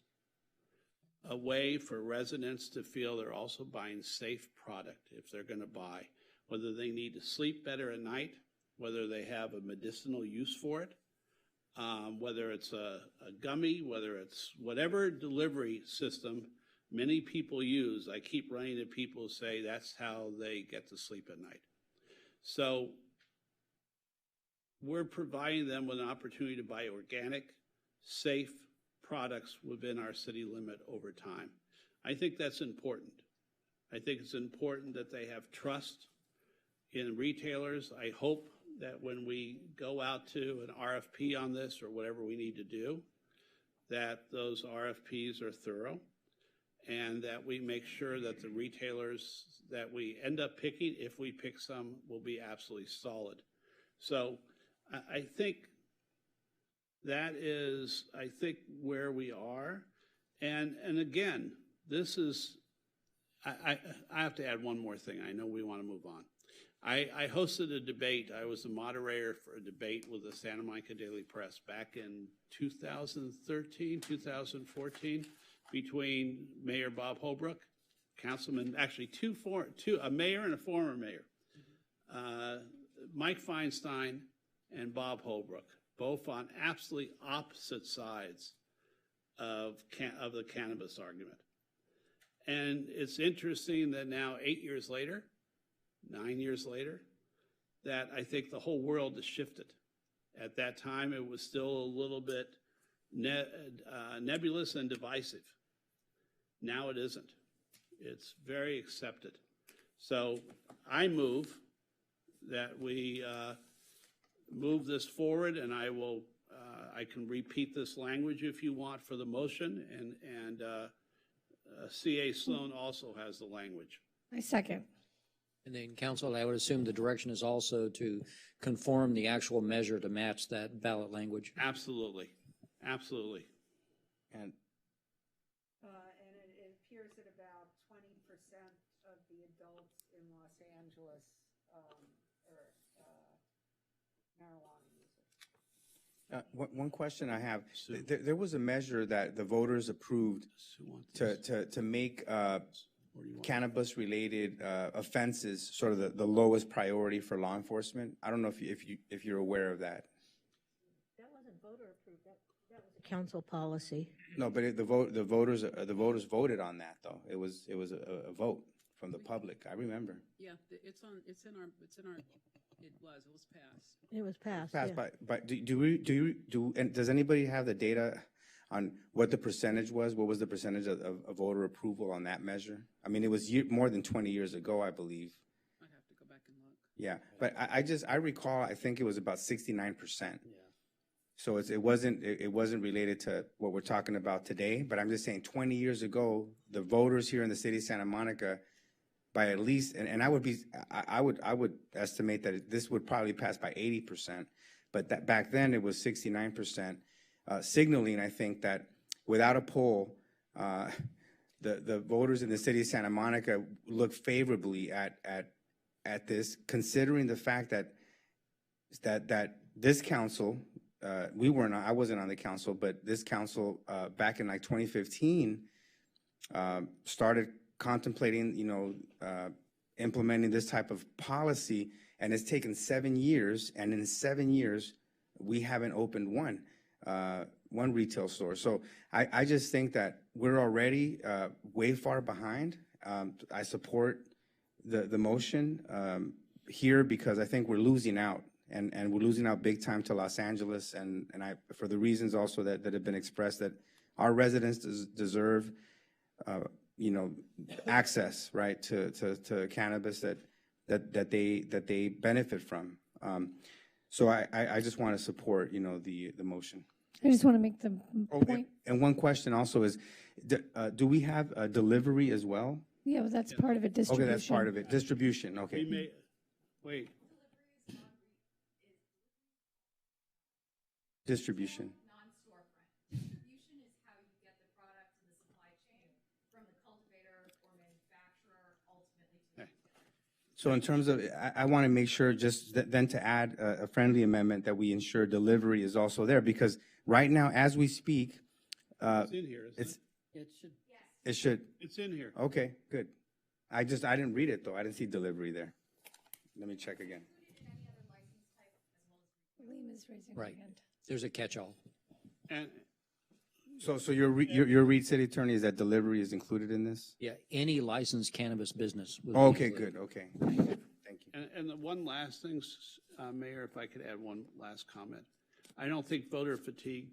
a way for residents to feel they're also buying safe product if they're going to buy, whether they need to sleep better at night, whether they have a medicinal use for it, whether it's a gummy, whether it's whatever delivery system many people use. I keep running into people who say that's how they get to sleep at night. So we're providing them with an opportunity to buy organic, safe products within our city limit over time. I think that's important. I think it's important that they have trust in retailers. I hope that when we go out to an RFP on this or whatever we need to do, that those RFPs are thorough and that we make sure that the retailers that we end up picking, if we pick some, will be absolutely solid. So I think that is, where we are. And again, this is, I have to add one more thing. I know we want to move on. I hosted a debate. I was the moderator for a debate with the Santa Monica Daily Press back in 2013, 2014, between Mayor Bob Holbrook, councilman, actually a mayor and a former mayor, Mike Feinstein and Bob Holbrook, both on absolutely opposite sides of the cannabis argument. And it's interesting that now 8 years later, 9 years later, that I think the whole world has shifted. At that time, it was still a little bit nebulous and divisive. Now it isn't. It's very accepted. So I move that we move this forward, and I can repeat this language if you want for the motion, and C.A. Sloan also has the language. I second. And then, council, I would assume the direction is also to conform the actual measure to match that ballot language. Absolutely. Absolutely. And it appears that about 20% of the adults in Los Angeles are marijuana users. One question I have, there was a measure that the voters approved to make cannabis-related offenses sort of the lowest priority for law enforcement. I don't know if you're aware of that. That wasn't voter approved. That was a council policy. No, but the voters voted on that though. It was a vote from the public. I remember. Yeah, it was passed. It was passed. Passed, Yeah. but and does anybody have the data on what the percentage was? What was the percentage of voter approval on that measure? I mean, it was more than 20 years ago, I believe. I'd have to go back and look. Yeah, but I recall, I think it was about 69%. Yeah. So it wasn't related to what we're talking about today, but I'm just saying 20 years ago, the voters here in the city of Santa Monica, by at least, and I would estimate that this would probably pass by 80%, but that back then it was 69%, signaling, I think, that without a poll, the voters in the city of Santa Monica look favorably at this, considering the fact that this council, I wasn't on the council, but this council back in like 2015 started contemplating, implementing this type of policy, and it's taken 7 years, and in 7 years, we haven't opened one retail store. So I just think that we're already way far behind. I support the motion here because I think we're losing out, and we're losing out big time to Los Angeles, and for the reasons also that have been expressed, that our residents deserve access, right, to cannabis that they benefit from. So I just want to support, the motion. I just want to make the point. And one question also is, do we have delivery as well? Yeah, well, that's part of it, distribution. Okay, that's part of it. Distribution, okay. Wait. Distribution. Distribution is how you get the product in the supply chain from the cultivator or manufacturer ultimately to So in terms of, I want to make sure just then to add a friendly amendment that we ensure delivery is also there, because right now, as we speak, It's in here, isn't it? It should. Yes. It should. It's in here. Okay, good. I didn't read it though. I didn't see delivery there. Let me check again. Liam is raising her Right. hand. There's a catch-all. And So your read, city attorney, is that delivery is included in this? Yeah, any licensed cannabis business. would be Okay, included. good, okay. Thank you. And the one last thing, Mayor, if I could add one last comment. I don't think voter fatigue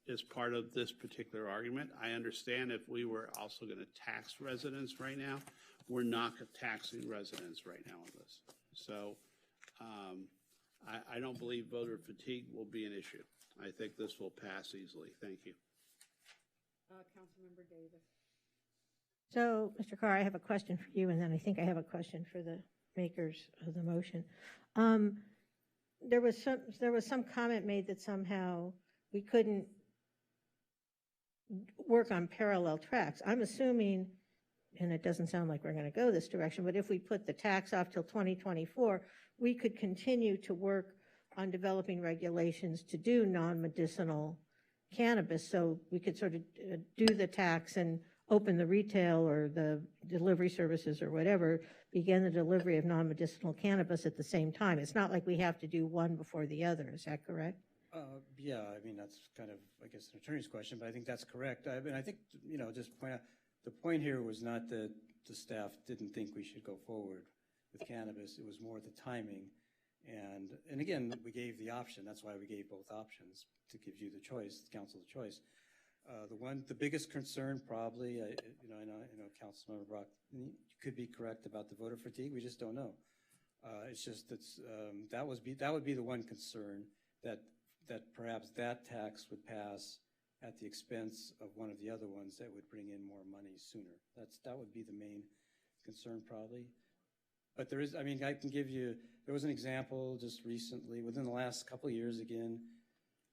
is part of this particular argument. I understand if we were also going to tax residents right now, we're not taxing residents right now on this. So I don't believe voter fatigue will be an issue. I think this will pass easily. Thank you. Councilmember Davis. So, Mr. Carr, I have a question for you, and then I think I have a question for the makers of the motion. There was some comment made that somehow we couldn't work on parallel tracks. I'm assuming, and it doesn't sound like we're going to go this direction, but if we put the tax off till 2024, we could continue to work on developing regulations to do non-medicinal cannabis. So we could sort of do the tax and open the retail or the delivery services or whatever, begin the delivery of non-medicinal cannabis at the same time. It's not like we have to do one before the other. Is that correct? Yeah, I mean, that's kind of, I guess, an attorney's question, but I think that's correct. I mean, I think, just point out, the point here was not that the staff didn't think we should go forward with cannabis. It was more the timing. And again, we gave the option. That's why we gave both options, to give you the choice, the council the choice. The biggest concern probably, I know Councilmember Brock, you could be correct about the voter fatigue. We just don't know. It's just that would be the one concern, that perhaps that tax would pass at the expense of one of the other ones that would bring in more money sooner. That would be the main concern probably. But there is, I mean, I can give you, there was an example just recently, within the last couple of years again,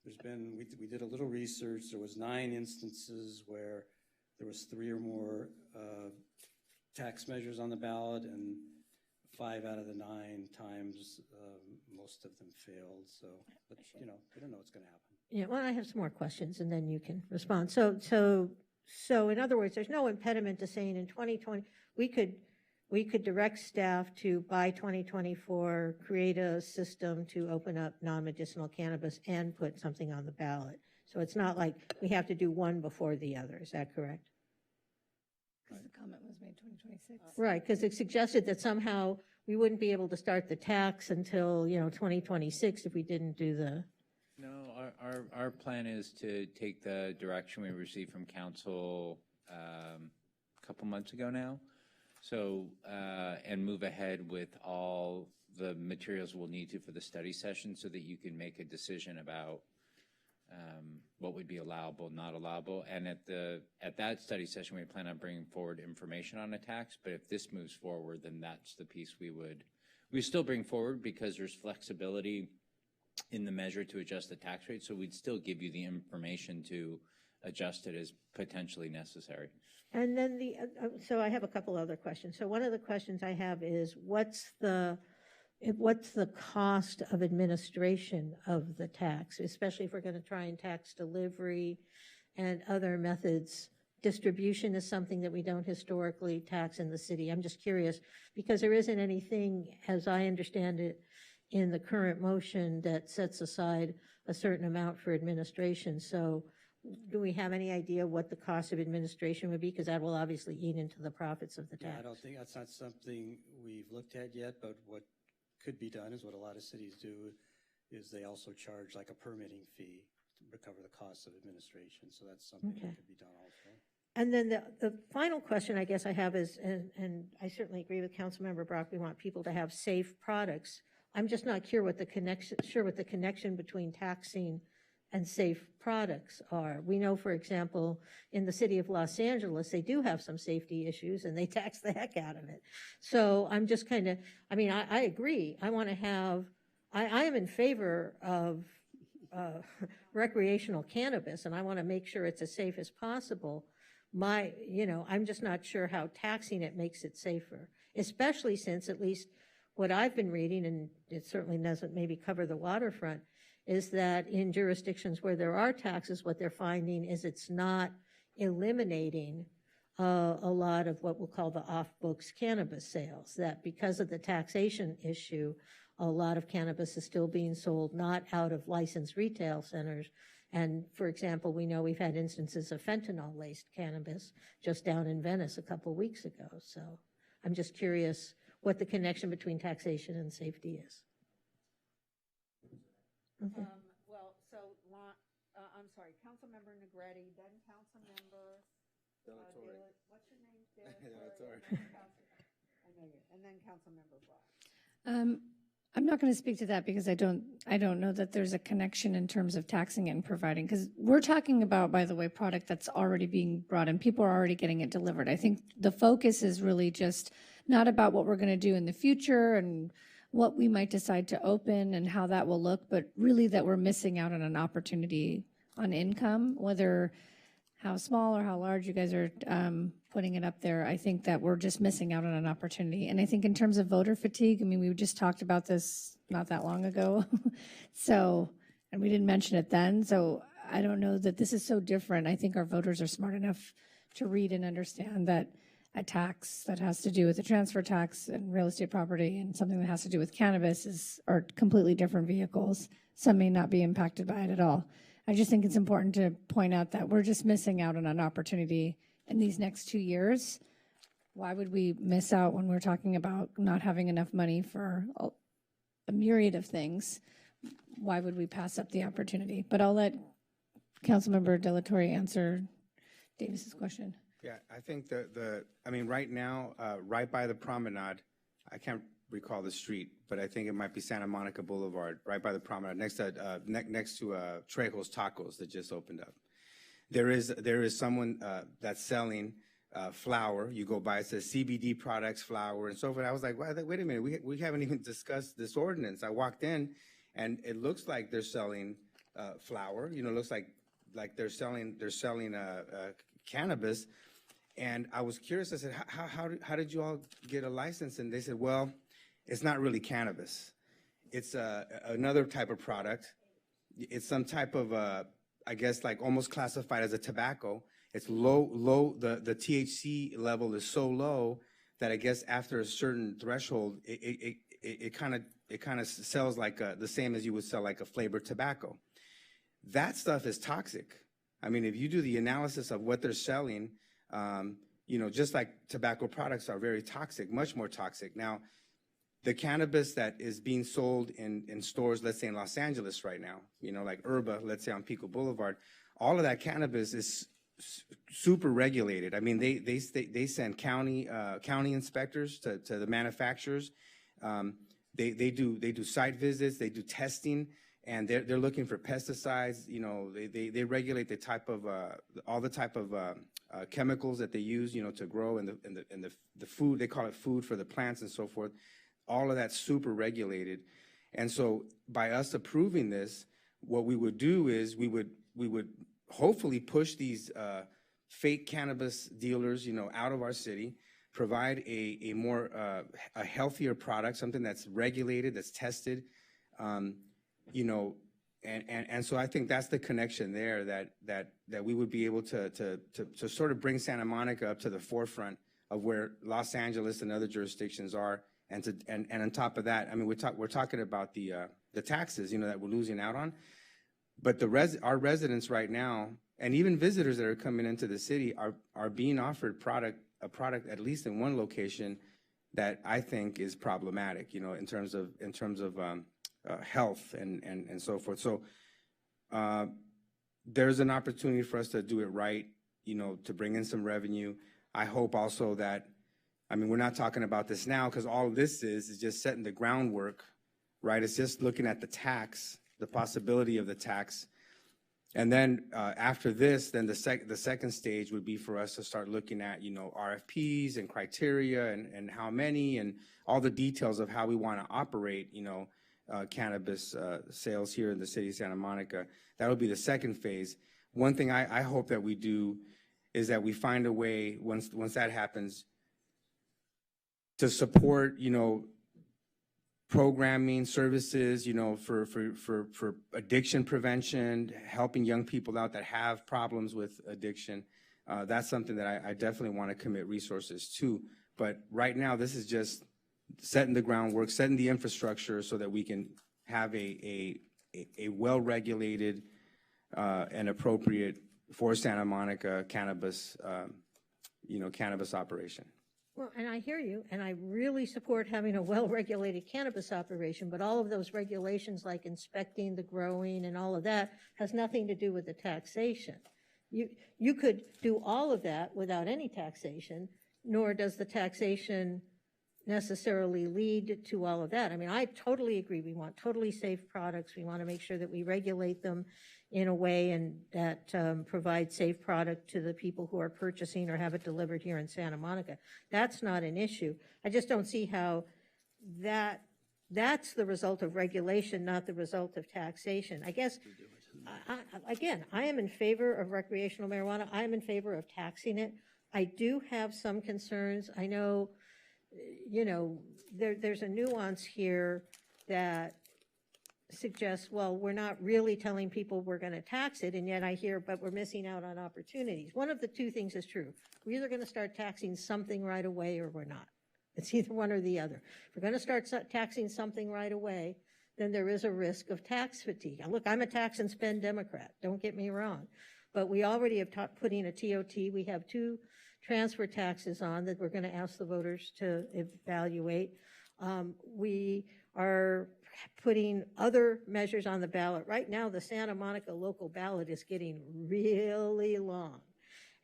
there's been, we did a little research. There was 9 instances where there was 3 or more tax measures on the ballot, and 5 out of the 9 times, most of them failed. So, but we don't know what's going to happen. Yeah, well, I have some more questions, and then you can respond. So in other words, there's no impediment to saying in 2020, we could direct staff to, by 2024, create a system to open up non-medicinal cannabis and put something on the ballot. So it's not like we have to do one before the other. Is that correct? Because the comment was made 2026. Right, because it suggested that somehow we wouldn't be able to start the tax until, 2026 if we didn't do the... No, our plan is to take the direction we received from council a couple months ago now. So, and move ahead with all the materials we'll need to for the study session, so that you can make a decision about what would be allowable, not allowable. And at that study session, we plan on bringing forward information on a tax. But if this moves forward, then that's the piece we still bring forward, because there's flexibility in the measure to adjust the tax rate. So we'd still give you the information to adjust it as potentially necessary. And then so I have a couple other questions. So one of the questions I have is, what's the cost of administration of the tax, especially if we're going to try and tax delivery and other methods? Distribution is something that we don't historically tax in the city. I'm just curious, because there isn't anything, as I understand it, in the current motion that sets aside a certain amount for administration. So do we have any idea what the cost of administration would be? Because that will obviously eat into the profits of the tax. Yeah, I don't think that's not something we've looked at yet, but what could be done is what a lot of cities do, is they also charge like a permitting fee to recover the cost of administration. So that's something that could be done also. And then the final question I guess I have is, and I certainly agree with Councilmember Brock, we want people to have safe products. I'm just not sure what the connection between taxing and safe products are. We know, for example, in the city of Los Angeles, they do have some safety issues and they tax the heck out of it. So I'm just kind of, I agree. I want to have, I am in favor of recreational cannabis, and I want to make sure it's as safe as possible. I'm just not sure how taxing it makes it safer, especially since, at least what I've been reading, and it certainly doesn't maybe cover the waterfront, is that in jurisdictions where there are taxes, what they're finding is it's not eliminating a lot of what we'll call the off-books cannabis sales, that because of the taxation issue, a lot of cannabis is still being sold not out of licensed retail centers. And for example, we know we've had instances of fentanyl-laced cannabis just down in Venice a couple weeks ago. So I'm just curious what the connection between taxation and safety is. Okay. Well, so, I'm sorry, Councilmember Negretti, then Councilmember, what's your name? Delatorre. I know you, and then Councilmember Brock. I'm not going to speak to that because I don't know that there's a connection in terms of taxing it and providing, because we're talking about, by the way, product that's already being brought in. People are already getting it delivered. I think the focus is really just not about what we're going to do in the future and what we might decide to open and how that will look, but really that we're missing out on an opportunity on income, whether how small or how large you guys are putting it up there. I think that we're just missing out on an opportunity. And I think in terms of voter fatigue, I mean, we just talked about this not that long ago. So, and we didn't mention it then. So I don't know that this is so different. I think our voters are smart enough to read and understand that a tax that has to do with the transfer tax and real estate property and something that has to do with cannabis are completely different vehicles. Some may not be impacted by it at all. I just think it's important to point out that we're just missing out on an opportunity in these next 2 years. Why would we miss out when we're talking about not having enough money for a myriad of things? Why would we pass up the opportunity? But I'll let Councilmember Delatorre answer Davis's question. Yeah, I think right now, right by the promenade, I can't recall the street, but I think it might be Santa Monica Boulevard, right by the promenade, next to Trejo's Tacos that just opened up. There is someone that's selling flour. You go by, it says CBD products, flour, and so forth. I was like, wait a minute, we haven't even discussed this ordinance. I walked in, and it looks like they're selling flour. You know, it looks like they're selling cannabis. And I was curious. I said, how did you all get a license? And they said, well, it's not really cannabis. It's another type of product. It's some type of, I guess, like almost classified as a tobacco. It's low. The THC level is so low that I guess after a certain threshold, it kind of sells like the same as you would sell like a flavored tobacco. That stuff is toxic. I mean, if you do the analysis of what they're selling, just like tobacco products are very toxic, much more toxic. Now, the cannabis that is being sold in stores, let's say in Los Angeles right now, like Herba, let's say on Pico Boulevard, all of that cannabis is super regulated. I mean, they send county inspectors to the manufacturers. They do site visits, they do testing, and they're looking for pesticides. They regulate the type of all the type of chemicals that they use, to grow in the food. They call it food for the plants and so forth. All of that's super regulated. And so by us approving this, what we would do is we would hopefully push these fake cannabis dealers, out of our city, provide a more a healthier product, something that's regulated, that's tested, and so I think that's the connection there, that we would be able to sort of bring Santa Monica up to the forefront of where Los Angeles and other jurisdictions are, and on top of that, I mean, we're talking about the taxes, that we're losing out on, but our residents right now, and even visitors that are coming into the city, are being offered a product at least in one location that I think is problematic, in terms of health and so forth. So there's an opportunity for us to do it right, to bring in some revenue. I hope also that, I mean, we're not talking about this now because all of this is just setting the groundwork, right? It's just looking at the tax, the possibility of the tax. And then after this, then the second stage would be for us to start looking at, RFPs and criteria and how many and all the details of how we want to operate, cannabis sales here in the city of Santa Monica. That would be the second phase. One thing I hope that we do is that we find a way, once that happens, to support, programming services, for addiction prevention, helping young people out that have problems with addiction, That's something that I definitely want to commit resources to. But right now, this is just setting the groundwork, setting the infrastructure so that we can have a well-regulated and appropriate for Santa Monica cannabis, cannabis operation. Well, and I hear you, and I really support having a well-regulated cannabis operation, but all of those regulations like inspecting the growing and all of that has nothing to do with the taxation. You could do all of that without any taxation, nor does the taxation necessarily lead to all of that. I mean, I totally agree. We want totally safe products. We want to make sure that we regulate them in a way and that provides safe product to the people who are purchasing or have it delivered here in Santa Monica. That's not an issue. I just don't see how that's the result of regulation, not the result of taxation. I guess, again, I am in favor of recreational marijuana. I am in favor of taxing it. I do have some concerns. I know, there's a nuance here that suggests, well, we're not really telling people we're going to tax it, and yet I hear, but we're missing out on opportunities. One of the two things is true. We're either going to start taxing something right away or we're not. It's either one or the other. If we're going to start taxing something right away, then there is a risk of tax fatigue. Now, look, I'm a tax and spend Democrat, don't get me wrong, but we already have put in a TOT. We have 2 transfer taxes on that we're going to ask the voters to evaluate. We are putting other measures on the ballot. Right now, the Santa Monica local ballot is getting really long.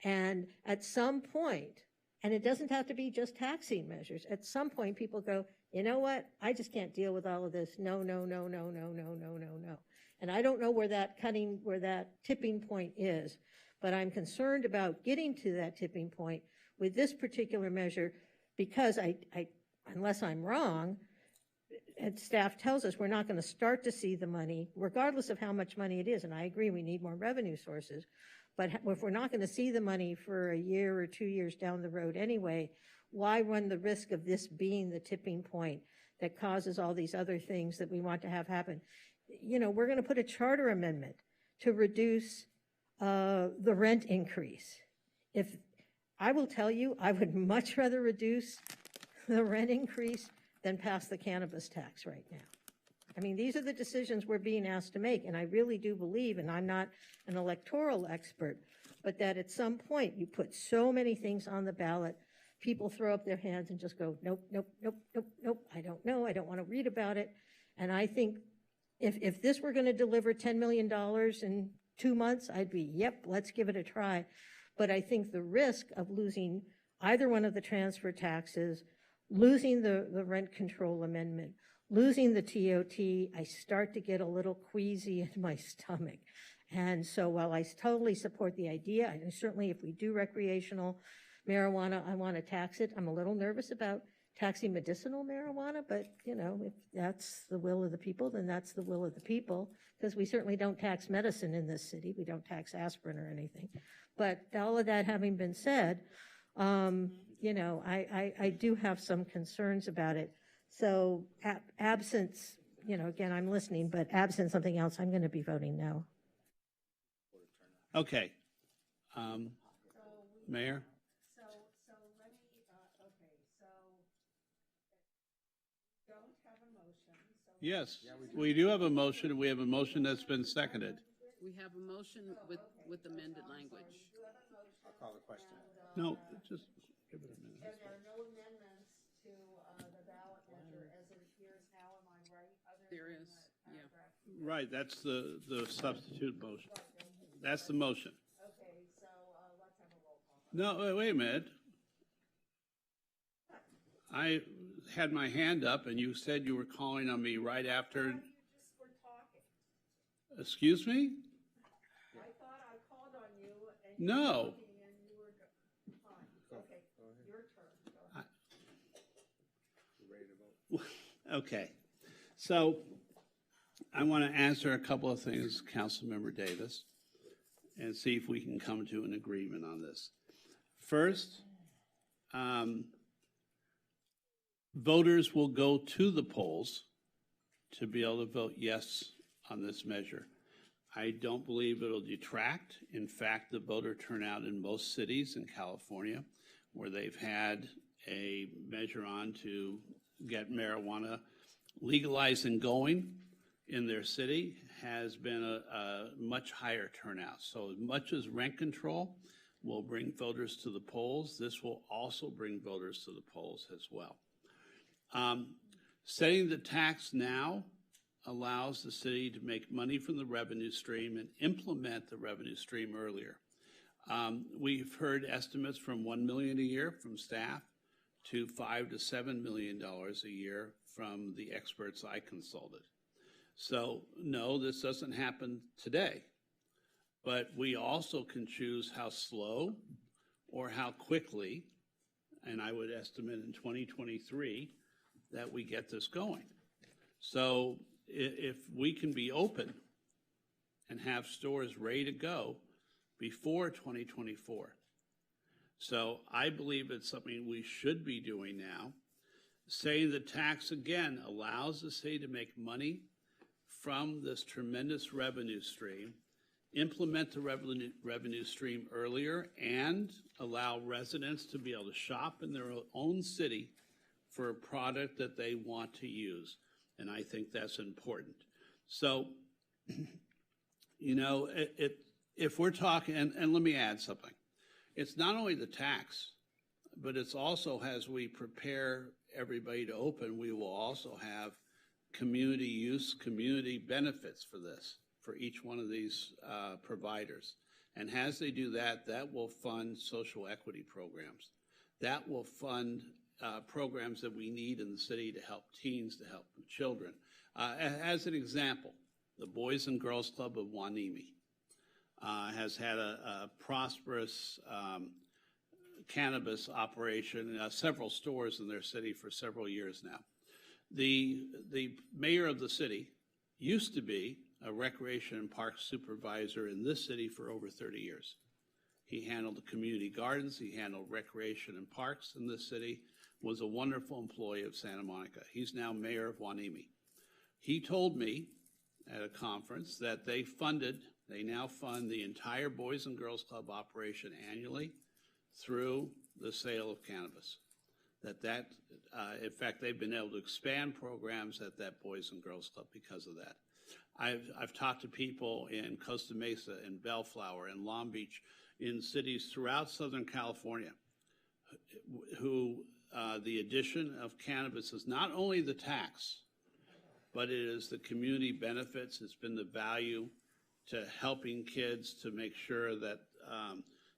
And at some point, and it doesn't have to be just taxing measures, at some point people go, you know what, I just can't deal with all of this. No. And I don't know where that tipping point is, but I'm concerned about getting to that tipping point with this particular measure because unless I'm wrong, and staff tells us we're not going to start to see the money, regardless of how much money it is. And I agree, we need more revenue sources. But if we're not going to see the money for a year or 2 years down the road anyway, why run the risk of this being the tipping point that causes all these other things that we want to have happen? We're going to put a charter amendment to reduce the rent increase. I will tell you, I would much rather reduce the rent increase than pass the cannabis tax right now. I mean, these are the decisions we're being asked to make, and I really do believe, and I'm not an electoral expert, but that at some point you put so many things on the ballot, people throw up their hands and just go, nope, I don't know, I don't want to read about it. And I think if this were going to deliver $10 million in 2 months, I'd be, yep, let's give it a try. But I think the risk of losing either one of the transfer taxes, losing the rent control amendment, losing the TOT, I start to get a little queasy in my stomach. And so while I totally support the idea, and certainly if we do recreational marijuana, I want to tax it. I'm a little nervous about taxing medicinal marijuana, but if that's the will of the people, then that's the will of the people, because we certainly don't tax medicine in this city. We don't tax aspirin or anything. But all of that having been said, I do have some concerns about it. So absence, again, I'm listening, but absent something else, I'm going to be voting no. Okay. Mayor? Yes, we do have a motion. We have a motion that's been seconded. We have a motion with amended language. I'll call the question. No, just give it a minute. And there are no amendments to the ballot measure as it appears now, am I right? There is, yeah. Right, that's the substitute motion. That's the motion. Okay, so let's have a roll call. No, wait a minute. I had my hand up and you said you were calling on me right after. You just were talking. Excuse me? I thought I called on you and you No. were talking and you were fine. Okay, your turn. Go ahead. Okay. So I want to answer a couple of things, Councilmember Davis, and see if we can come to an agreement on this. First, voters will go to the polls to be able to vote yes on this measure. I don't believe it'll detract. In fact, the voter turnout in most cities in California where they've had a measure on to get marijuana legalized and going in their city has been a much higher turnout. So as much as rent control will bring voters to the polls, this will also bring voters to the polls as well. Setting the tax now allows the city to make money from the revenue stream and implement the revenue stream earlier. We've heard estimates from $1 million a year from staff to $5 to $7 million a year from the experts I consulted. So no, this doesn't happen today, but we also can choose how slow or how quickly, and I would estimate in 2023 that we get this going. So if we can be open and have stores ready to go before 2024. So I believe it's something we should be doing now. Saying the tax, again, allows the city to make money from this tremendous revenue stream, implement the revenue stream earlier, and allow residents to be able to shop in their own city for a product that they want to use. And I think that's important. So, you know, if we're talking, and let me add something. It's not only the tax, but it's also as we prepare everybody to open, we will also have community use, community benefits for this, for each one of these providers. And as they do that, that will fund social equity programs. That will fund programs that we need in the city to help teens, to help children. As an example, the Boys and Girls Club of Wanimi has had a prosperous cannabis operation, several stores in their city for several years now. The mayor of the city used to be a recreation and park supervisor in this city for over 30 years. He handled the community gardens, he handled recreation and parks in this city, was a wonderful employee of Santa Monica. He's now mayor of Wanimi. He told me at a conference that they now fund the entire Boys and Girls Club operation annually through the sale of cannabis. In fact, they've been able to expand programs at that Boys and Girls Club because of that. I've talked to people in Costa Mesa, in Bellflower, in Long Beach, in cities throughout Southern California, who the addition of cannabis is not only the tax, but it is the community benefits. It's been the value to helping kids to make sure that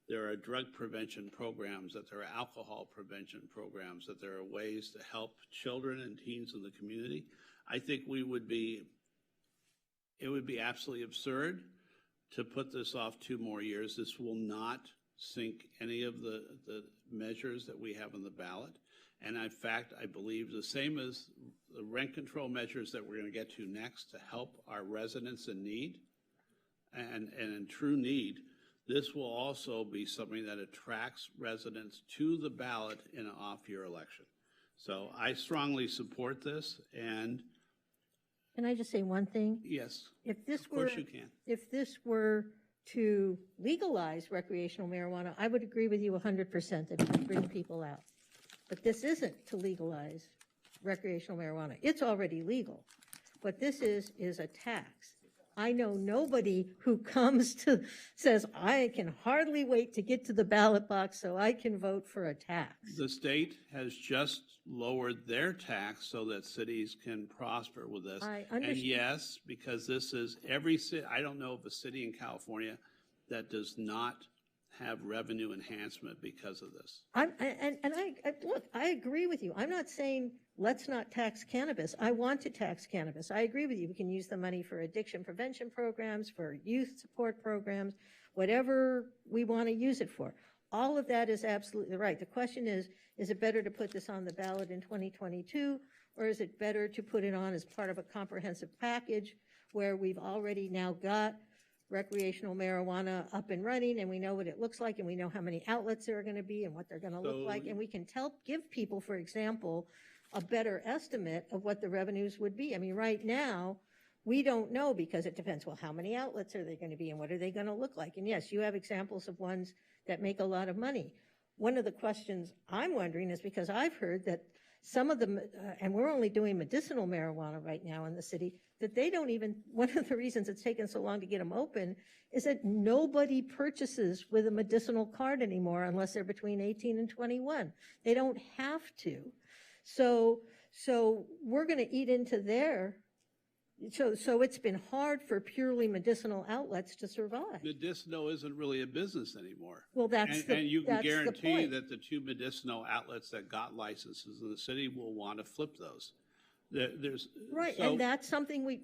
there are drug prevention programs, that there are alcohol prevention programs, that there are ways to help children and teens in the community. I think it would be absolutely absurd to put this off 2 more years. This will not sink any of the measures that we have on the ballot. And in fact, I believe the same as the rent control measures that we're going to get to next to help our residents in need and in true need, this will also be something that attracts residents to the ballot in an off-year election. So I strongly support this. And can I just say one thing? Yes. If this of course you can. If this were to legalize recreational marijuana, I would agree with you 100% that it would bring people out. But this isn't to legalize recreational marijuana. It's already legal. What this is a tax. I know nobody who says, I can hardly wait to get to the ballot box so I can vote for a tax. The state has just lowered their tax so that cities can prosper with this. I understand. And yes, because this is every city, I don't know of a city in California that does not have revenue enhancement because of this. Look, I agree with you. I'm not saying let's not tax cannabis. I want to tax cannabis. I agree with you. We can use the money for addiction prevention programs, for youth support programs, whatever we want to use it for. All of that is absolutely right. The question is it better to put this on the ballot in 2022, or is it better to put it on as part of a comprehensive package where we've already now got recreational marijuana up and running, and we know what it looks like, and we know how many outlets there are going to be and what they're going to look like, and we can give people, for example, a better estimate of what the revenues would be. I mean, right now, we don't know because it depends, well, how many outlets are there going to be and what are they going to look like? And yes, you have examples of ones that make a lot of money. One of the questions I'm wondering is because I've heard that some of them, and we're only doing medicinal marijuana right now in the city, that they don't even, one of the reasons it's taken so long to get them open is that nobody purchases with a medicinal card anymore unless they're between 18 and 21. They don't have to. So we're going to eat into their, so it's been hard for purely medicinal outlets to survive. Medicinal isn't really a business anymore. Well, that's and you can the guarantee point. that the 2 medicinal outlets that got licenses in the city will want to flip those. There's Right, so, and that's something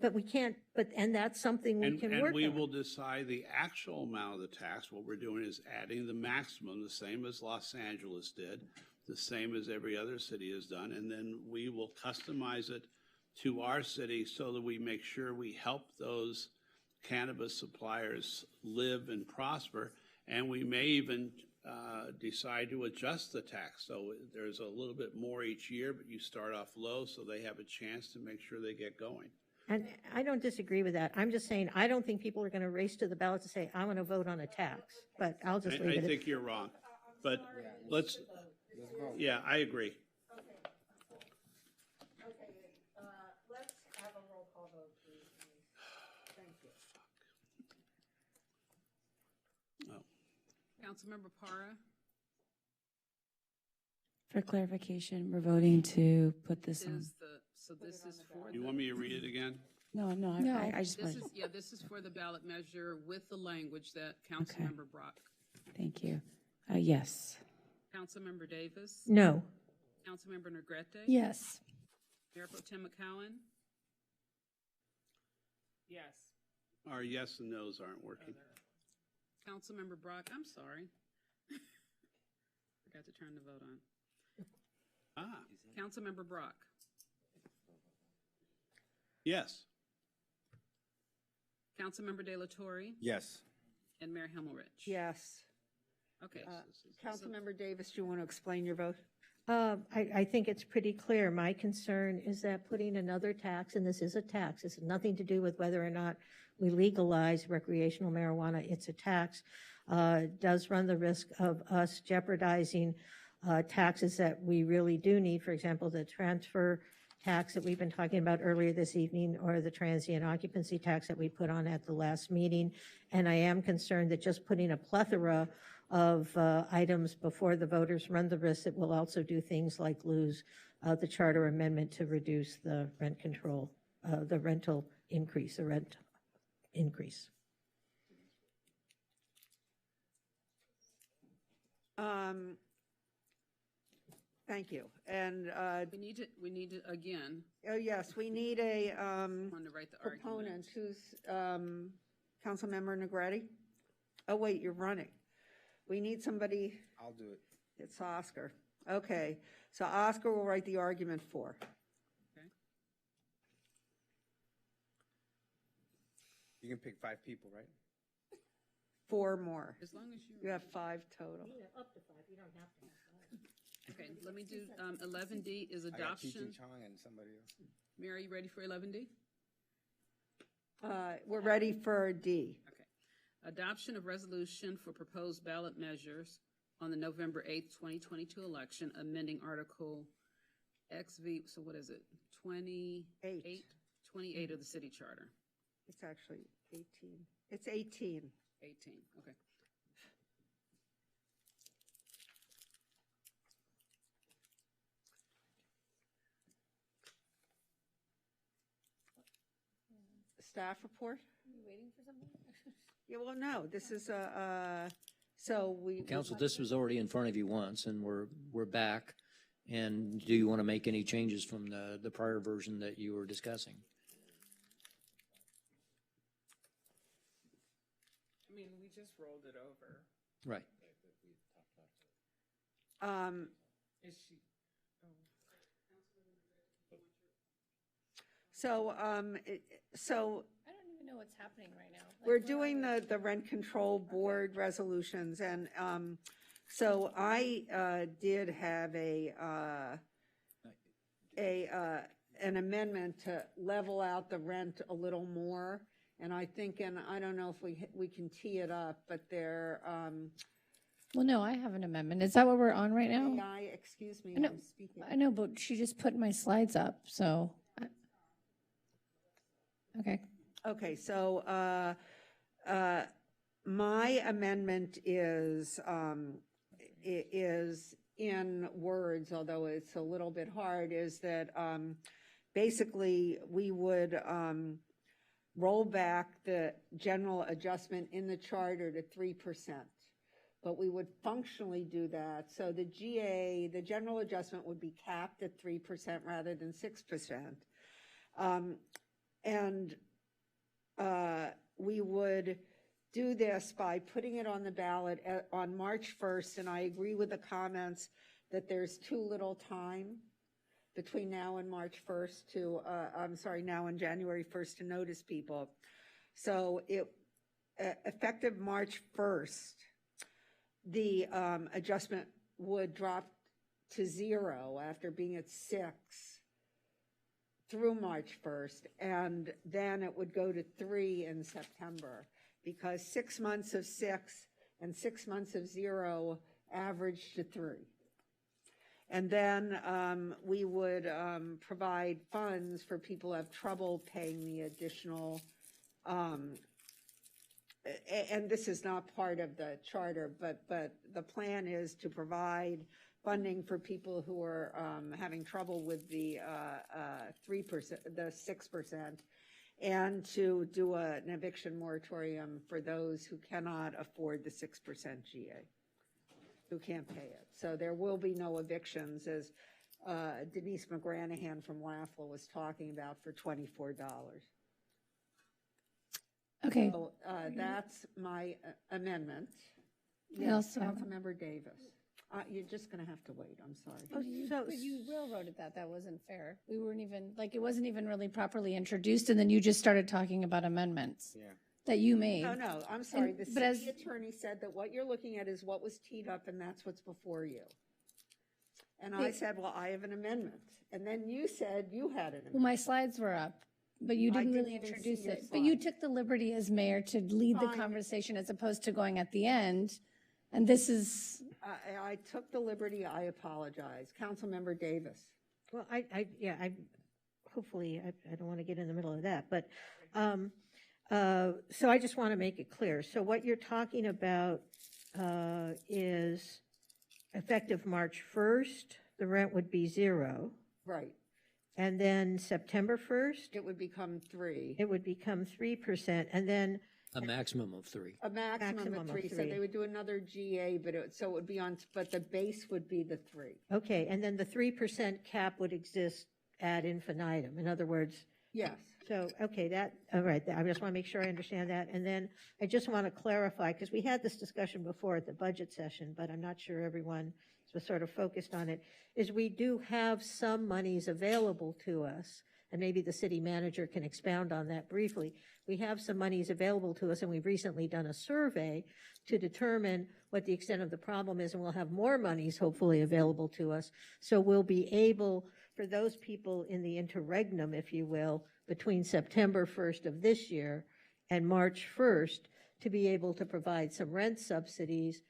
that's something we can work on. And we will decide the actual amount of the tax. What we're doing is adding the maximum, the same as Los Angeles did, the same as every other city has done, and then we will customize it to our city so that we make sure we help those cannabis suppliers live and prosper, and we may even decide to adjust the tax. So there's a little bit more each year, but you start off low so they have a chance to make sure they get going. And I don't disagree with that. I'm just saying, I don't think people are going to race to the ballot to say, I want to vote on a tax, but I'll just leave it. I think you're wrong, but let's yeah, I agree. Let's have a roll call vote, please. Thank you. Councilmember Para? For clarification, we're voting to put this on. So this is for You want me to read it again? No, I just this wanted. is, this is for the ballot measure with the language that Councilmember Brock. Thank you. Yes. Councilmember Davis? No. Councilmember Negrete? Yes. Mayor Pro Tem McCowan? Yes. Our yes and no's aren't working. Councilmember Brock, I'm sorry. Forgot to turn the vote on. Councilmember Brock? Yes. Councilmember De La Torre? Yes. And Mayor Himmelrich? Yes. Okay. Councilmember Davis, do you want to explain your vote? I think it's pretty clear. My concern is that putting another tax, and this is a tax, this has nothing to do with whether or not we legalize recreational marijuana, it's a tax, does run the risk of us jeopardizing taxes that we really do need. For example, the transfer tax that we've been talking about earlier this evening, or the transient occupancy tax that we put on at the last meeting. And I am concerned that just putting a plethora of items before the voters run the risk that we'll also do things like lose the charter amendment to reduce the rent control, the rental increase, the rent increase. Thank you. And we need to again. Oh yes, we need a Want to write the proponent. Who's Councilmember Negrete? Oh wait, you're running. We need somebody. I'll do it. It's Oscar. Okay, so Oscar will write the argument for. Okay. You can pick 5 people, right? 4 more. As long as You have 5 total. Up to 5, you don't have to. Okay, let me do 11D is I got adoption. Chi-Chi Chong and somebody else. Mary, are you ready for 11D? We're ready for D. Okay. Adoption of resolution for proposed ballot measures on the November 8th, 2022 election, amending Article XV, so what is it? 28 of the city charter. It's actually 18. It's 18. 18, okay. Staff report? Are you waiting for something? Yeah, well, no, this is so we. Council, this was already in front of you once, and we're back. And do you want to make any changes from the prior version that you were discussing? I mean, we just rolled it over. Right. Is she? So I don't even know what's happening right now. we're doing the rent control board resolutions, and so I did have an amendment to level out the rent a little more. And I think, and I don't know if we can tee it up, but there, Well, no, I have an amendment. Is that what we're on right now? excuse me, I know, I'm speaking. I know, but she just put my slides up, so. Okay. Okay, so my amendment is in words, although it's a little bit hard, is that basically we would roll back the general adjustment in the charter to 3%. But we would functionally do that. So the GA, the general adjustment would be capped at 3% rather than 6%. And we would do this by putting it on the ballot on March 1st. And I agree with the comments that there's too little time between now and March 1st to, now and January 1st to notice people. So effective March 1st, the adjustment would drop to 0 after being at 6 through March 1st, and then it would go to 3 in September, because 6 months of 6 and 6 months of 0 average to 3. And then we would provide funds for people who have trouble paying the additional, and this is not part of the charter, but the plan is to provide funding for people who are having trouble with the 3%, the 6%, and to do an eviction moratorium for those who cannot afford the 6% GA, who can't pay it. So there will be no evictions, as Denise McGranahan from LAFLA was talking about, for $24. Okay. So that's my amendment. I Yes, also have- Councilmember Davis. You're just going to have to wait. I'm sorry. But you railroaded that. That wasn't fair. We weren't even, like, it wasn't even really properly introduced, and then you just started talking about amendments that you made. No, I'm sorry. And- The but as- city attorney said that what you're looking at is what was teed up, and that's what's before you. And I said, well, I have an amendment. And then you said you had an amendment. Well, my slides were up, but you I didn't didn't really even introduce see your it. But you slide. took the liberty as mayor to lead the Fine. conversation as opposed to going at the end. And this is, I took the liberty. I apologize. Councilmember Davis. Well, hopefully, I don't want to get in the middle of that, but, so I just want to make it clear. So what you're talking about is effective March 1st, the rent would be 0. Right. And then September 1st? It would become 3. It would become 3%, and then A maximum of 3. A maximum of 3. So they would do another GA, so it would be on, but the base would be the 3. Okay, and then the 3% cap would exist ad infinitum. In other words, yes. So, okay, all right, I just want to make sure I understand that. And then I just want to clarify, because we had this discussion before at the budget session, but I'm not sure everyone was sort of focused on it, is we do have some monies available to us, and maybe the city manager can expound on that briefly. We have some monies available to us, and we've recently done a survey to determine what the extent of the problem is, and we'll have more monies hopefully available to us. So we'll be able, for those people in the interregnum, if you will, between September 1st of this year and March 1st, to be able to provide some rent subsidies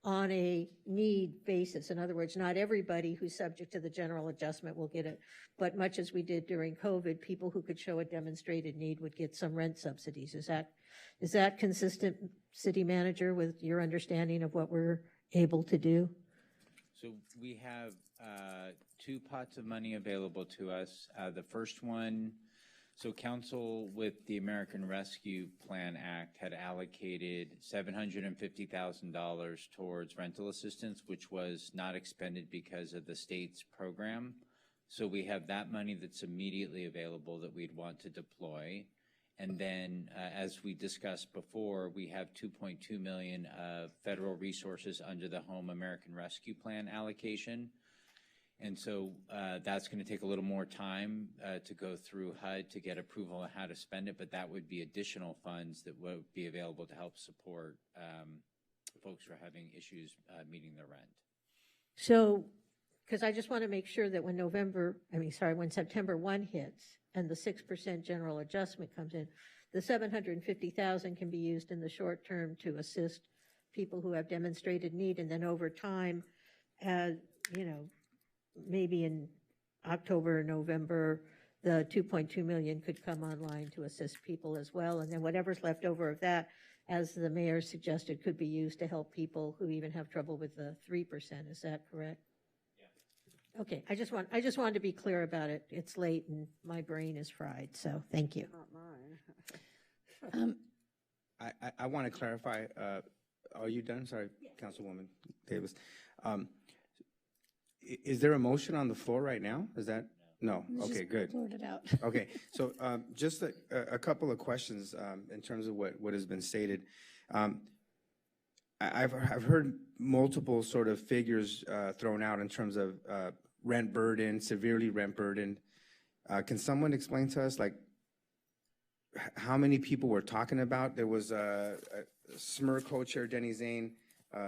on a need basis. In other words, not everybody who's subject to the general adjustment will get it, but much as we did during COVID, people who could show a demonstrated need would get some rent subsidies. Is that consistent, city manager, with your understanding of what we're able to do? So we have 2 pots of money available to us. The first one, so council with the American Rescue Plan Act had allocated $750,000 towards rental assistance, which was not expended because of the state's program. So we have that money that's immediately available that we'd want to deploy. And then, as we discussed before, we have $2.2 million of federal resources under the Home American Rescue Plan allocation. And so that's going to take a little more time to go through HUD to get approval on how to spend it, but that would be additional funds that would be available to help support folks who are having issues meeting their rent. So because I just want to make sure that when September 1 hits and the 6% general adjustment comes in, the 750,000 can be used in the short term to assist people who have demonstrated need, and then over time, maybe in October or November, the 2.2 million could come online to assist people as well, and then whatever's left over of that, as the mayor suggested, could be used to help people who even have trouble with the 3%. Is that correct? Yeah. Okay, I just wanted to be clear about it. It's late and my brain is fried, so thank you. Not mine. I want to clarify, are you done? Sorry, Councilwoman Davis. Is there a motion on the floor right now? Is that? No. Okay, good. Blurt it out. Okay, so just a couple of questions in terms of what has been stated. I've heard multiple sort of figures thrown out in terms of rent burden, severely rent burdened. Can someone explain to us, like, how many people we're talking about? There was SMER co-chair Denny Zane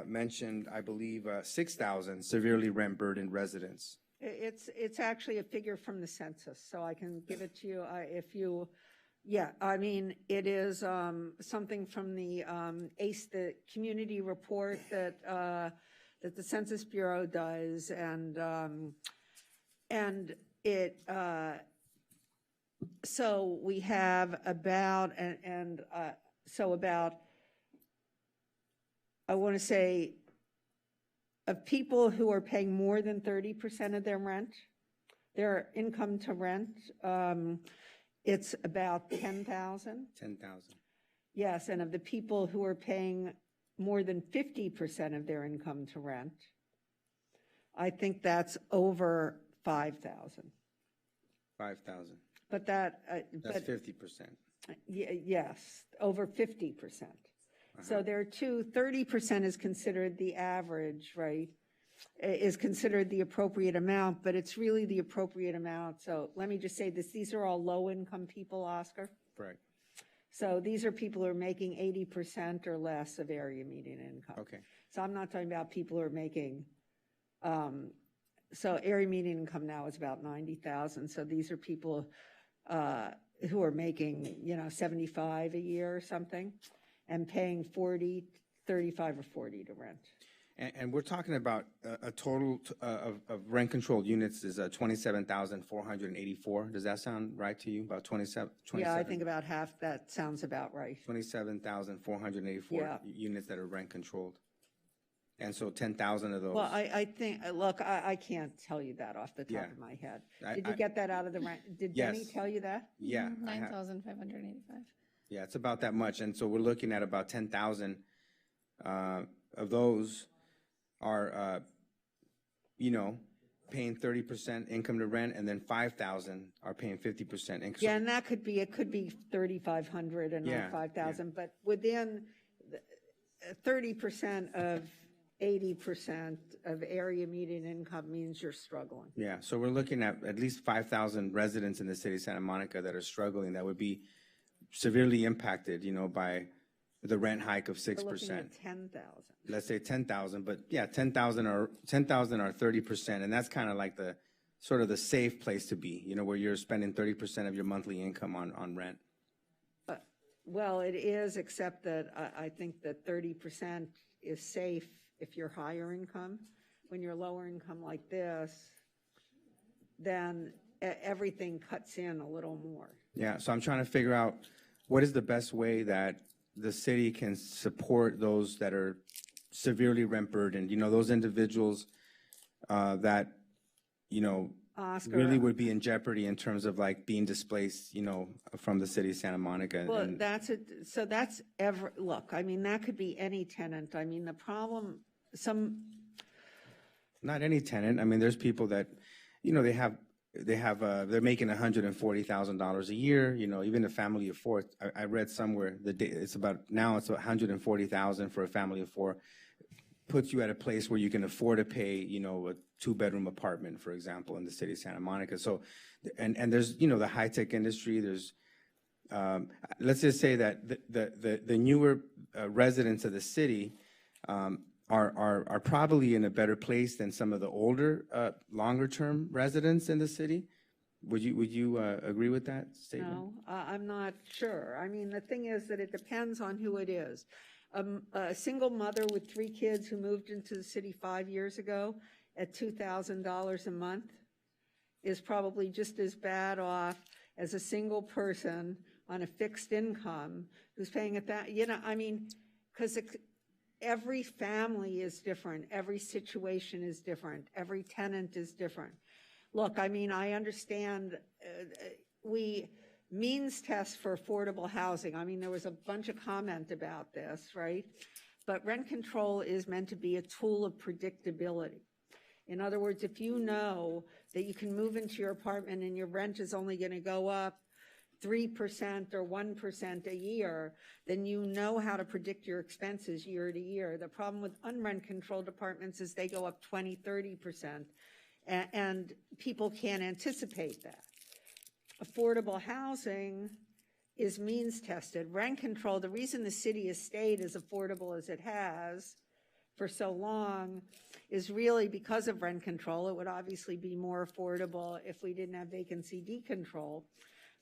mentioned, I believe, 6,000 severely rent burdened residents. It's actually a figure from the census, so I can give it to you if you, yeah, I mean, it is something from the ACE, the community report that the Census Bureau does, and it, so we have about, I want to say, of people who are paying more than 30% of their rent, their income to rent, it's about 10,000. 10,000. Yes, and of the people who are paying more than 50% of their income to rent, I think that's over 5,000. 5,000. But that... that's 50%. Yes, over 50%. So there are 30% is considered the average, right? Is considered the appropriate amount, but it's really the appropriate amount. So let me just say this, these are all low-income people, Oscar. Right. So these are people who are making 80% or less of area median income. Okay. So I'm not talking about people who are making, so area median income now is about 90,000. So these are people who are making, 75 a year or something, and paying 40, 35 or 40 to rent. And we're talking about a total of rent-controlled units is 27,484. Does that sound right to you? About 27? Yeah, I think about half that sounds about right. 27,484 units that are rent-controlled. And so 10,000 of those. Well, I think, look, I can't tell you that off the top of my head. Did you get that out of the rent? Did Denny tell you that? Yeah. 9,585. Yeah, it's about that much. And so we're looking at about 10,000 of those are, paying 30% income to rent, and then 5,000 are paying 50% income. Yeah, and it could be 3,500 and not 5,000, but within 30% of 80% of area median income means you're struggling. Yeah, so we're looking at least 5,000 residents in the city of Santa Monica that are struggling, that would be severely impacted, by the rent hike of 6%. We're looking at 10,000. Let's say 10,000, but yeah, 10,000 are 30%, and that's kind of like the sort of the safe place to be, where you're spending 30% of your monthly income on rent. Well, it is, except that I think that 30% is safe if you're higher income. When you're lower income like this, then everything cuts in a little more. Yeah, so I'm trying to figure out what is the best way that the city can support those that are severely rent burdened, those individuals that, Oscar, really would be in jeopardy in terms of like being displaced, from the city of Santa Monica. Well, look, I mean, that could be any tenant. I mean, the problem, not any tenant. I mean, there's people that, they're making $140,000 a year, even a family of four. I read somewhere it's about 140,000 for a family of four. Puts you at a place where you can afford to pay, a 2-bedroom apartment, for example, in the city of Santa Monica. So, and there's, the high-tech industry, there's, let's just say that the newer residents of the city, are probably in a better place than some of the older, longer-term residents in the city. Would you agree with that statement? No, I'm not sure. I mean, the thing is that it depends on who it is. A single mother with 3 kids who moved into the city 5 years ago at $2,000 a month is probably just as bad off as a single person on a fixed income who's paying at that, I mean, because every family is different, every situation is different, every tenant is different. Look, I mean, I understand we means test for affordable housing. I mean, there was a bunch of comment about this, right? But rent control is meant to be a tool of predictability. In other words, if you know that you can move into your apartment and your rent is only going to go up 3% or 1% a year, then you know how to predict your expenses year to year. The problem with unrent controlled apartments is they go up 20, 30%, and people can't anticipate that. Affordable housing is means tested. Rent control, the reason the city has stayed as affordable as it has for so long is really because of rent control. It would obviously be more affordable if we didn't have vacancy decontrol.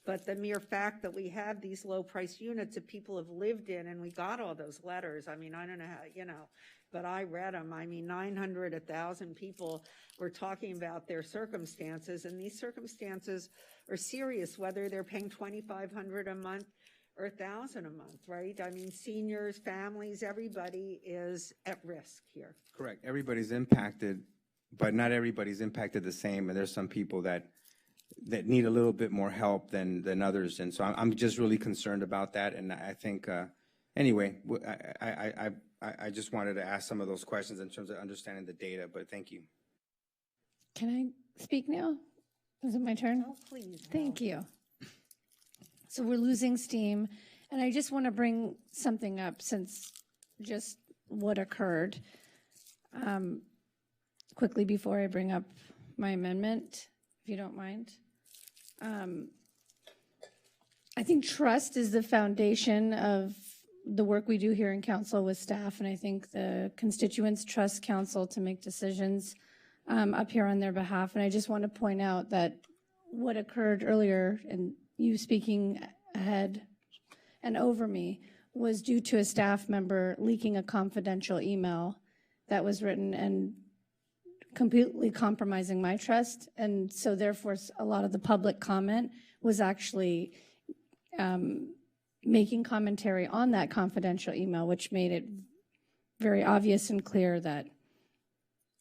But the mere fact that we have these low price units that people have lived in, and we got all those letters, I mean, I don't know how, but I read them. I mean, 900, 1,000 people were talking about their circumstances, and these circumstances are serious, whether they're paying $2,500 a month or $1,000 a month, right? I mean, seniors, families, everybody is at risk here. Correct. Everybody's impacted, but not everybody's impacted the same, and there's some people that need a little bit more help than others, and so I'm just really concerned about that. And I think, anyway, I just wanted to ask some of those questions in terms of understanding the data. But thank you. Can I speak now? Is it my turn? Oh, please. Thank you. So we're losing steam, and I just want to bring something up since just what occurred. Quickly before I bring up my amendment, if you don't mind. I think trust is the foundation of the work we do here in council with staff, and I think the constituents trust council to make decisions up here on their behalf. And I just want to point out that what occurred earlier, and you speaking ahead and over me, was due to a staff member leaking a confidential email that was written and completely compromising my trust. And so therefore a lot of the public comment was actually making commentary on that confidential email, which made it very obvious and clear that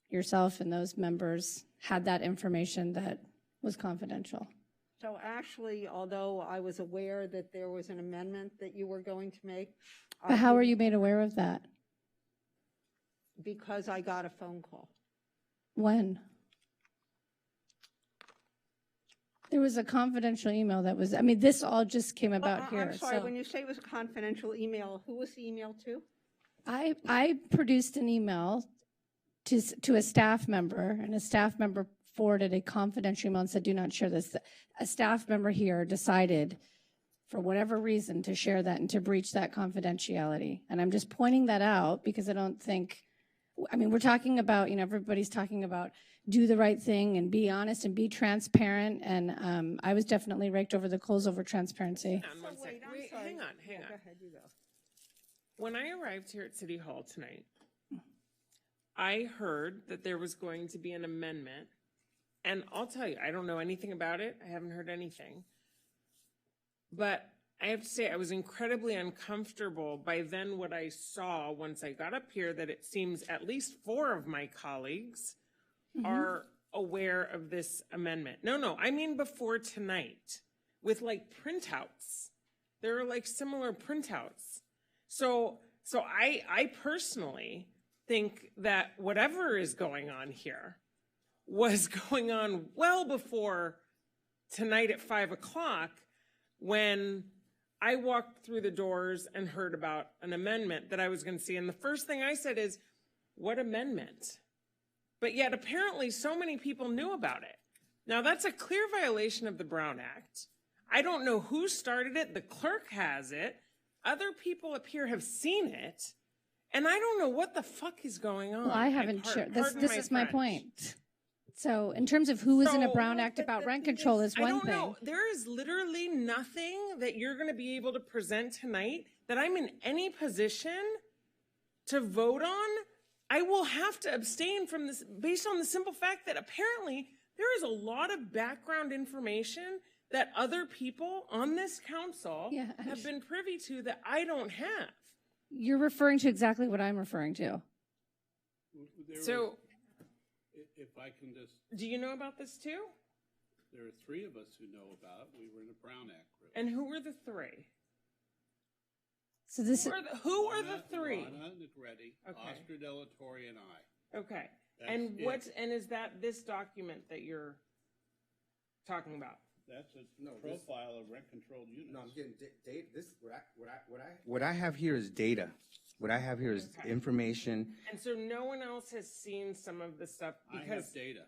yourself and those members had that information that was confidential. So actually, although I was aware that there was an amendment that you were going to make. But how were you made aware of that? Because I got a phone call. When? There was a confidential email that was, I mean, this all just came about here. I'm sorry, so when you say it was a confidential email, who was the email to? I produced an email to a staff member, and a staff member forwarded a confidential email and said, do not share this. A staff member here decided, for whatever reason, to share that and to breach that confidentiality. And I'm just pointing that out because I don't think, I mean, we're talking about, everybody's talking about do the right thing and be honest and be transparent. And I was definitely raked over the coals over transparency. Hang on one second. Wait, hang on. Go ahead, you go. When I arrived here at City Hall tonight, I heard that there was going to be an amendment. And I'll tell you, I don't know anything about it. I haven't heard anything. But I have to say, I was incredibly uncomfortable by then what I saw once I got up here, that it seems at least 4 of my colleagues are aware of this amendment. No, I mean before tonight, with like printouts. There are like similar printouts. So I personally think that whatever is going on here was going on well before tonight at 5 o'clock, when I walked through the doors and heard about an amendment that I was going to see. And the first thing I said is, what amendment? But yet apparently so many people knew about it. Now that's a clear violation of the Brown Act. I don't know who started it. The clerk has it. Other people up here have seen it. And I don't know what the fuck is going on. Well, I haven't shared, this pardon is my French. point. So in terms of who is in a So- Brown Act about rent control is I one don't thing. know. There is literally nothing that you're going to be able to present tonight that I'm in any position to vote on. I will have to abstain from this based on the simple fact that apparently there is a lot of background information that other people on this council have been privy to that I don't have. You're referring to exactly what I'm referring to. So, if I can just, do you know about this too? there are three of us who know about it. We were in a Brown Act group. And who were the three? So this who are the three? Lana Negretti, Okay. Oscar Della Torre, and I. Okay. That's And it. is that this document that you're talking about? That's a profile of rent-controlled units. No, I'm getting this. What I have here is data. What I have here is Okay. information. And so no one else has seen some of this stuff I because have data.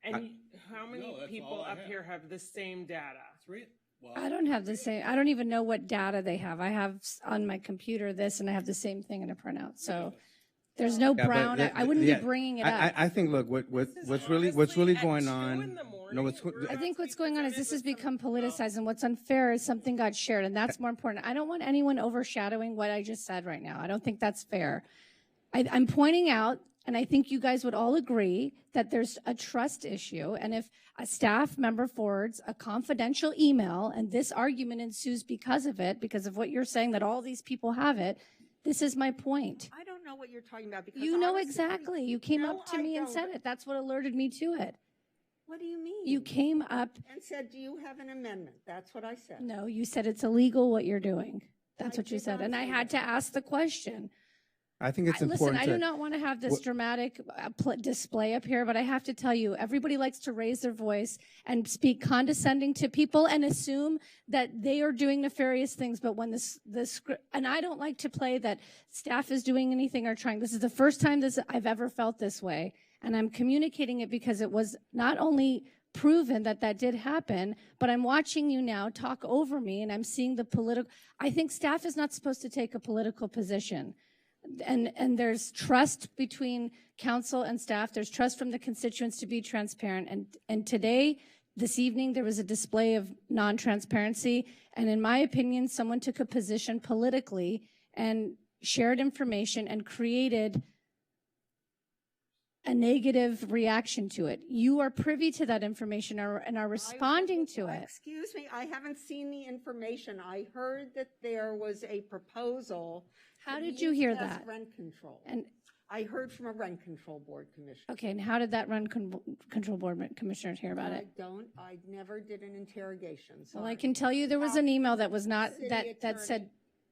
and how many No, that's people all I up have. here have the same data? Three. Well, I don't have the same, I don't even know what data they have. I have on my computer this and I have the same thing in a printout. So there's no Yeah, but Brown, I wouldn't be bringing it up. I think, look, what's really going on. No, I think what's going on is this has become politicized, and what's unfair is something got shared, and that's more important. I don't want anyone overshadowing what I just said right now. I don't think that's fair. I'm pointing out, and I think you guys would all agree, that there's a trust issue, and if a staff member forwards a confidential email, and this argument ensues because of it, because of what you're saying, that all these people have it, this is my point. I don't know what you're talking about because You I know was exactly. You came up to me and said it. That's what alerted me to it. What do you mean? You came up. And said, do you have an amendment? That's what I said. No, you said it's illegal what you're doing. That's I what you did said. not And I say had to ask the question. I think it's Listen, important I to. do not want to have this dramatic display up here, but I have to tell you, everybody likes to raise their voice and speak condescending to people and assume that they are doing nefarious things. But when and I don't like to play that staff is doing anything or trying. This is the first time I've ever felt this way. And I'm communicating it because it was not only proven that did happen, but I'm watching you now talk over me and I'm seeing the political. I think staff is not supposed to take a political position. And there's trust between council and staff. There's trust from the constituents to be transparent. And today, this evening, there was a display of non-transparency. And in my opinion, someone took a position politically and shared information and created a negative reaction to it. You are privy to that information and are responding to it. Excuse me, I haven't seen the information. I heard that there was a proposal. How to did you use hear it as that? Rent control. And I heard from a rent control board commissioner. okay, and how did that control board commissioner hear about it? I never did an interrogation. Well, I sorry. can tell you there was an email that was not, City that attorney- said,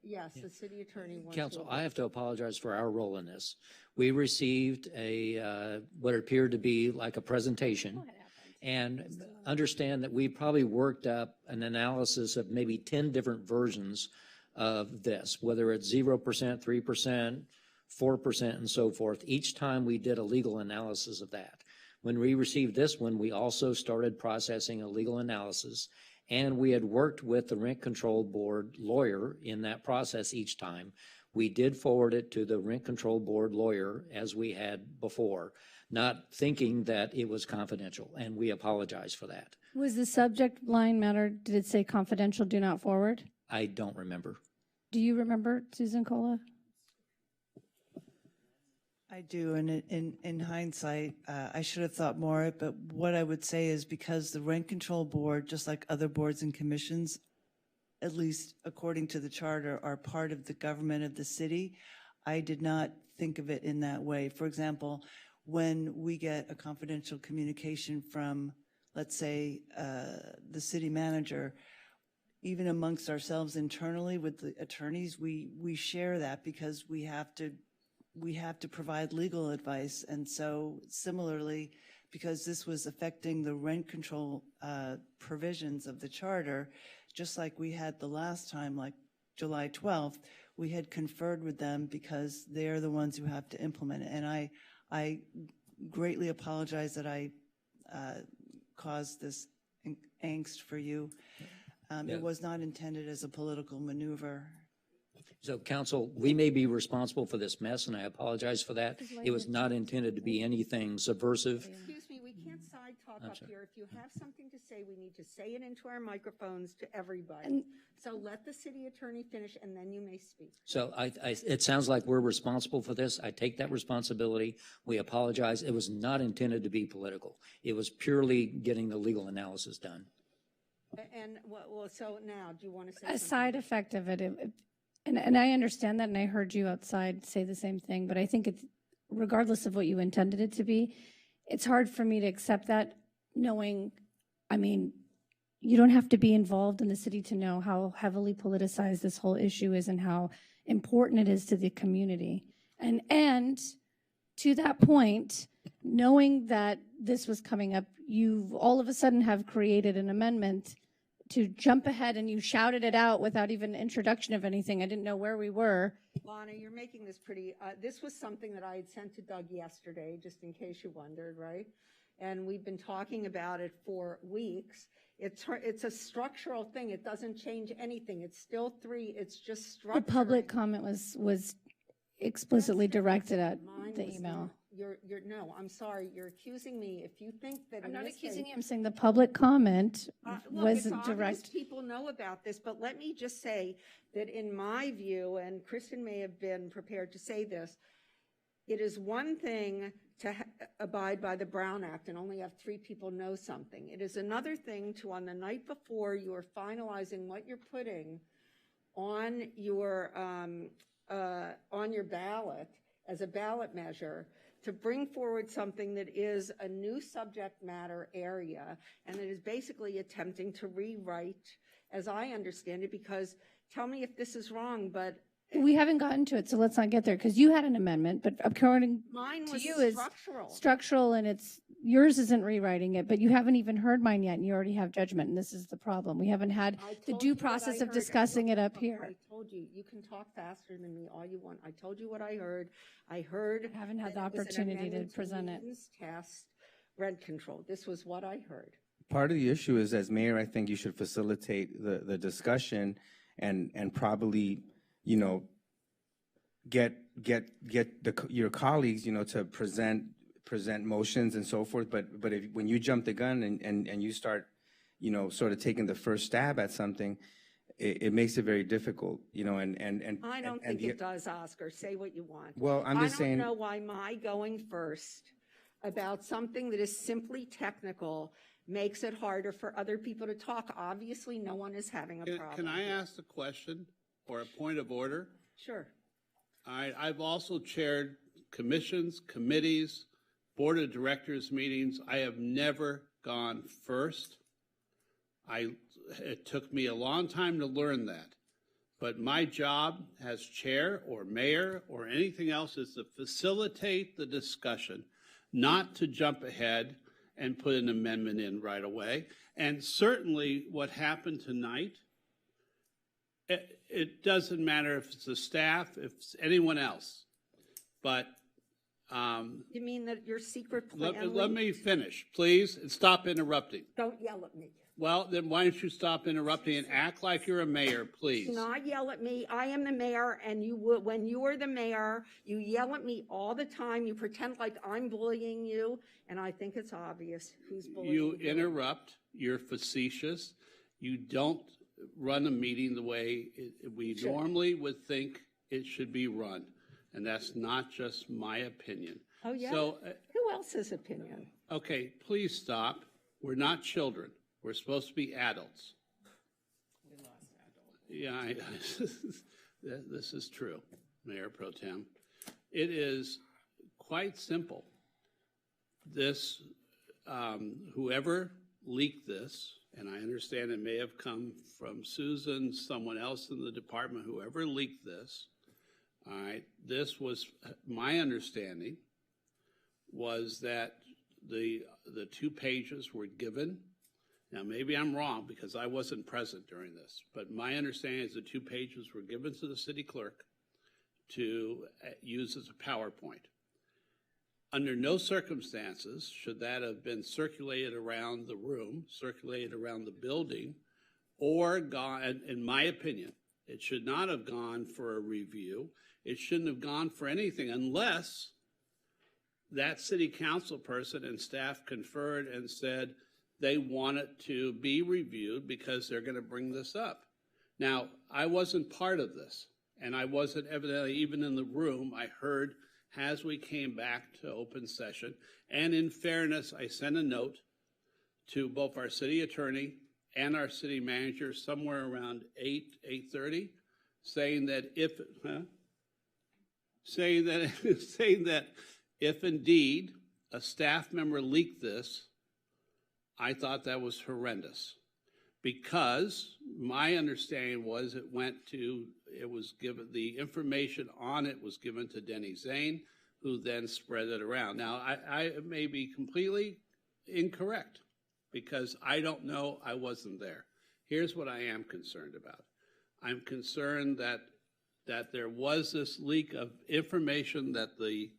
Yes, the city attorney wants Council, to- I have to apologize for our role in this. We received what appeared to be like a presentation, and understand that we probably worked up an analysis of maybe 10 different versions of this, whether it's 0%, 3%, 4%, and so forth. Each time we did a legal analysis of that. When we received this one, we also started processing a legal analysis, and we had worked with the Rent Control Board lawyer in that process each time. We did forward it to the Rent Control Board lawyer as we had before, not thinking that it was confidential, and we apologize for that. was the subject line matter, did it say confidential, do not forward? I don't remember. Do you remember, Susan Cola? I do, and in hindsight, I should have thought more, but what I would say is because the Rent Control Board, just like other boards and commissions, at least according to the charter, are part of the government of the city, I did not think of it in that way. For example, when we get a confidential communication from, let's say, the city manager, even amongst ourselves internally with the attorneys, we share that because we have to provide legal advice. And so similarly, because this was affecting the rent control provisions of the charter, just like we had the last time, like July 12th, we had conferred with them because they're the ones who have to implement it. And I greatly apologize that I caused this angst for you. It was not intended as a political maneuver. So council, we may be responsible for this mess, and I apologize for that. It was not intended to be anything subversive. Excuse me, we can't side talk I'm up sorry. here. If you have something to say, we need to say it into our microphones to everybody. So let the city attorney finish, and then you may speak. So it sounds like we're responsible for this. I take that responsibility. We apologize. It was not intended to be political. It was purely getting the legal analysis done. And, well, so now, do you want to say A something? side effect of it, and I understand that, and I heard you outside say the same thing, but I think it's, regardless of what you intended it to be, it's hard for me to accept that, knowing, I mean, you don't have to be involved in the city to know how heavily politicized this whole issue is and how important it is to the community. And to that point, knowing that this was coming up, you all of a sudden have created an amendment to jump ahead, and you shouted it out without even introduction of anything. I didn't know where we were. Lana, you're making this pretty, this was something that I had sent to Doug yesterday, just in case you wondered, right? And we've been talking about it for weeks. It's a structural thing. It doesn't change anything. It's still three. It's just structural. The public comment was explicitly directed at Mine the was email. not. No, I'm sorry. You're accusing me. If you think that I'm in not this accusing case- you. I'm saying the public comment Look, was it's obvious direct. people know about this, but let me just say that in my view, and Kristen may have been prepared to say this, it is one thing to abide by the Brown Act and only have 3 people know something. It is another thing to, on the night before you are finalizing what you're putting on your ballot as a ballot measure, to bring forward something that is a new subject matter area, and it is basically attempting to rewrite, as I understand it, because tell me if this is wrong, but We haven't gotten to it, so let's not get there, because you had an amendment, but according mine to was you is structural. structural, and yours isn't rewriting it, but you haven't even heard mine yet, and you already have judgment, and this is the problem. We haven't had the due process of discussing it up here. I told you, you can talk faster than me all you want. I told you what I heard. I haven't had the opportunity to present it. Test rent control. This was what I heard. Part of the issue is, as mayor, I think you should facilitate the discussion and probably, get your colleagues, to present motions and so forth. But when you jump the gun and you start, sort of taking the first stab at something, it makes it very difficult, and I don't think it does, Oscar. Say what you want. Well, I'm just saying. I don't know why my going first about something that is simply technical makes it harder for other people to talk. Obviously, no one is having a problem. Can I ask a question or a point of order? Sure. I've also chaired commissions, committees, board of directors meetings. I have never gone first. It took me a long time to learn that. But my job as chair or mayor or anything else is to facilitate the discussion, not to jump ahead and put an amendment in right away. And certainly what happened tonight, it doesn't matter if it's the staff, if it's anyone else. But You mean that your secret plan? let me finish, please, and stop interrupting. Don't yell at me. Well, then why don't you stop interrupting and act like you're a mayor, please? Do not yell at me. I am the mayor, and when you are the mayor, you yell at me all the time. You pretend like I'm bullying you, and I think it's obvious who's bullying you. You interrupt. You're facetious. You don't run a meeting the way we normally would think it should be run, and that's not just my opinion. Oh, yeah? So, who else's opinion? okay, please stop. We're not children. We're supposed to be adults. Yeah, this is true, Mayor Pro Tem. It is quite simple. This, whoever leaked this, and I understand it may have come from Susan, someone else in the department, whoever leaked this, all right, this was, my understanding was that the 2 pages were given. Now, maybe I'm wrong because I wasn't present during this, but my understanding is the 2 pages were given to the city clerk to use as a PowerPoint. Under no circumstances should that have been circulated around the room, circulated around the building, or gone, in my opinion, It should not have gone for a review. It shouldn't have gone for anything unless that city council person and staff conferred and said they want it to be reviewed because they're going to bring this up. Now, I wasn't part of this, and I wasn't evidently even in the room. I heard as we came back to open session, and in fairness, I sent a note to both our city attorney and our city manager somewhere around 8:30, saying that if indeed a staff member leaked this, I thought that was horrendous, because my understanding was it was given, the information on it was given to Denny Zane, who then spread it around. Now, I may be completely incorrect, because I don't know, I wasn't there. Here's what I am concerned about. I'm concerned that there was this leak of information that the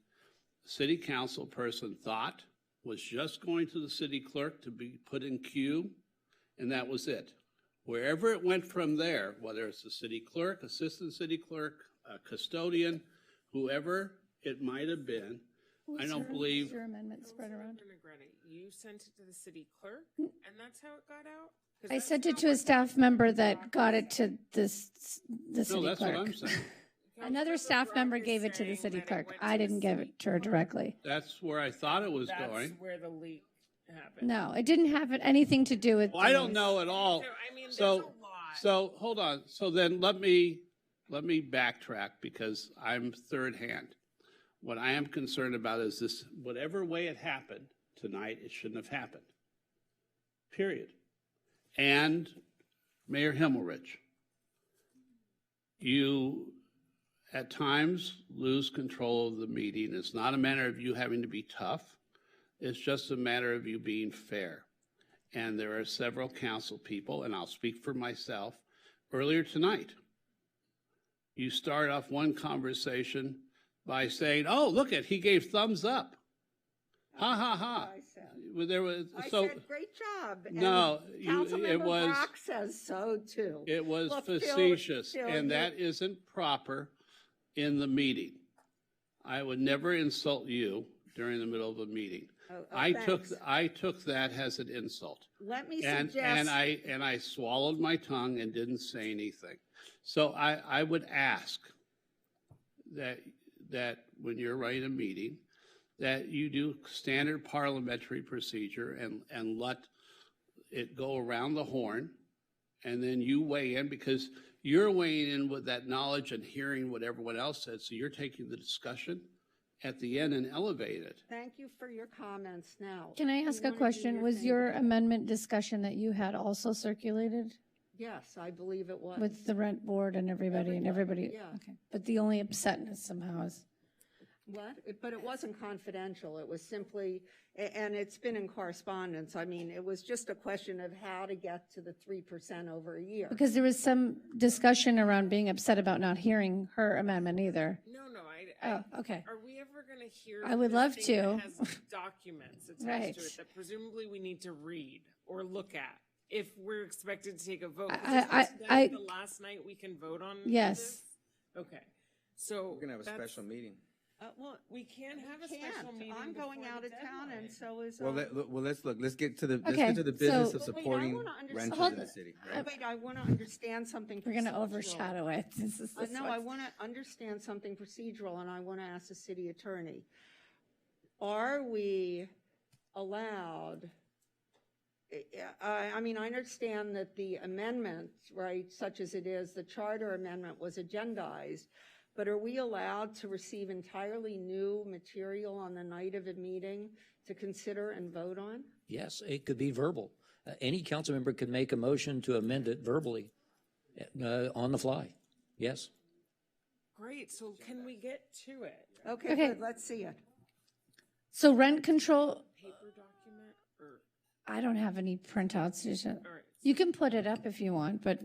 city council person thought was just going to the city clerk to be put in queue, and that was it. Wherever it went from there, whether it's the city clerk, assistant city clerk, custodian, whoever it might have been, I don't believe. Your amendment spread around. You sent it to the city clerk, and that's how it got out? 'Cause I that's sent it not to a what staff member that got it to the city No, that's clerk. what I'm saying. Another staff member gave it to the city clerk. I didn't give it to her directly. That's where I thought it was That's going. where the leak happened. No, it didn't have anything to do with. Well, I don't know at all. So, I mean, there's a So, lot. so hold on. So then let me backtrack, because I'm third hand. What I am concerned about is this: whatever way it happened tonight, it shouldn't have happened. Period. And Mayor Himmelrich, you at times lose control of the meeting. It's not a matter of you having to be tough. It's just a matter of you being fair. And there are several council people, and I'll speak for myself. Earlier tonight, you start off one conversation by saying, "Oh, look at, he gave thumbs up." Ha ha ha. I said. There was I so said, great job. No, And it Councilmember was. Brock says so too. It was Look, Phil, facetious, Phil, and you- that isn't proper in the meeting. I would never insult you during the middle of a meeting. I took that as an insult. Let me And suggest. I swallowed my tongue and didn't say anything. So I would ask that when you're running a meeting, that you do standard parliamentary procedure and let it go around the horn, and then you weigh in, because you're weighing in with that knowledge and hearing what everyone else said. So you're taking the discussion at the end and elevate it. Thank you for your comments now. Can I ask a question? Was your amendment discussion that you had also circulated Yes, I believe it was. with the rent board and everybody? Yeah. Okay. But the only upsetness somehow is, What? But it wasn't confidential. It was simply, and it's been in correspondence. I mean, it was just a question of how to get to the 3% over a year. because there was some discussion around being upset about not hearing her amendment either. No, Oh, okay. Are we ever going to hear? I would this love thing to. that has documents attached Right. to it that presumably we need to read or look at if we're expected to take a vote. 'Cause I- isn't today the last night we can vote on Yes. this? Okay. So We're gonna have a that's- special meeting. Well, we can't have a can't. special meeting. I'm going before out the of town, and deadline. so is. Well, let's look. Let's get to the Okay, business so- of supporting Wait, I wanna renters understand- in the city. Wait, Right? wait, I want to understand something. We're going to procedural. overshadow it. This is No, I want to understand something procedural, and I want to ask the city attorney. Are we allowed, I mean, I understand that the amendment, right, such as it is, the charter amendment was agendized, but are we allowed to receive entirely new material on the night of a meeting to consider and vote on? Yes, it could be verbal. Any council member could make a motion to amend it verbally on the fly. Yes. Great. So can we get to it? Okay, Okay. good, let's see it. So rent control, Paper document or? I don't have any printouts. All right. You can put it up if you want, but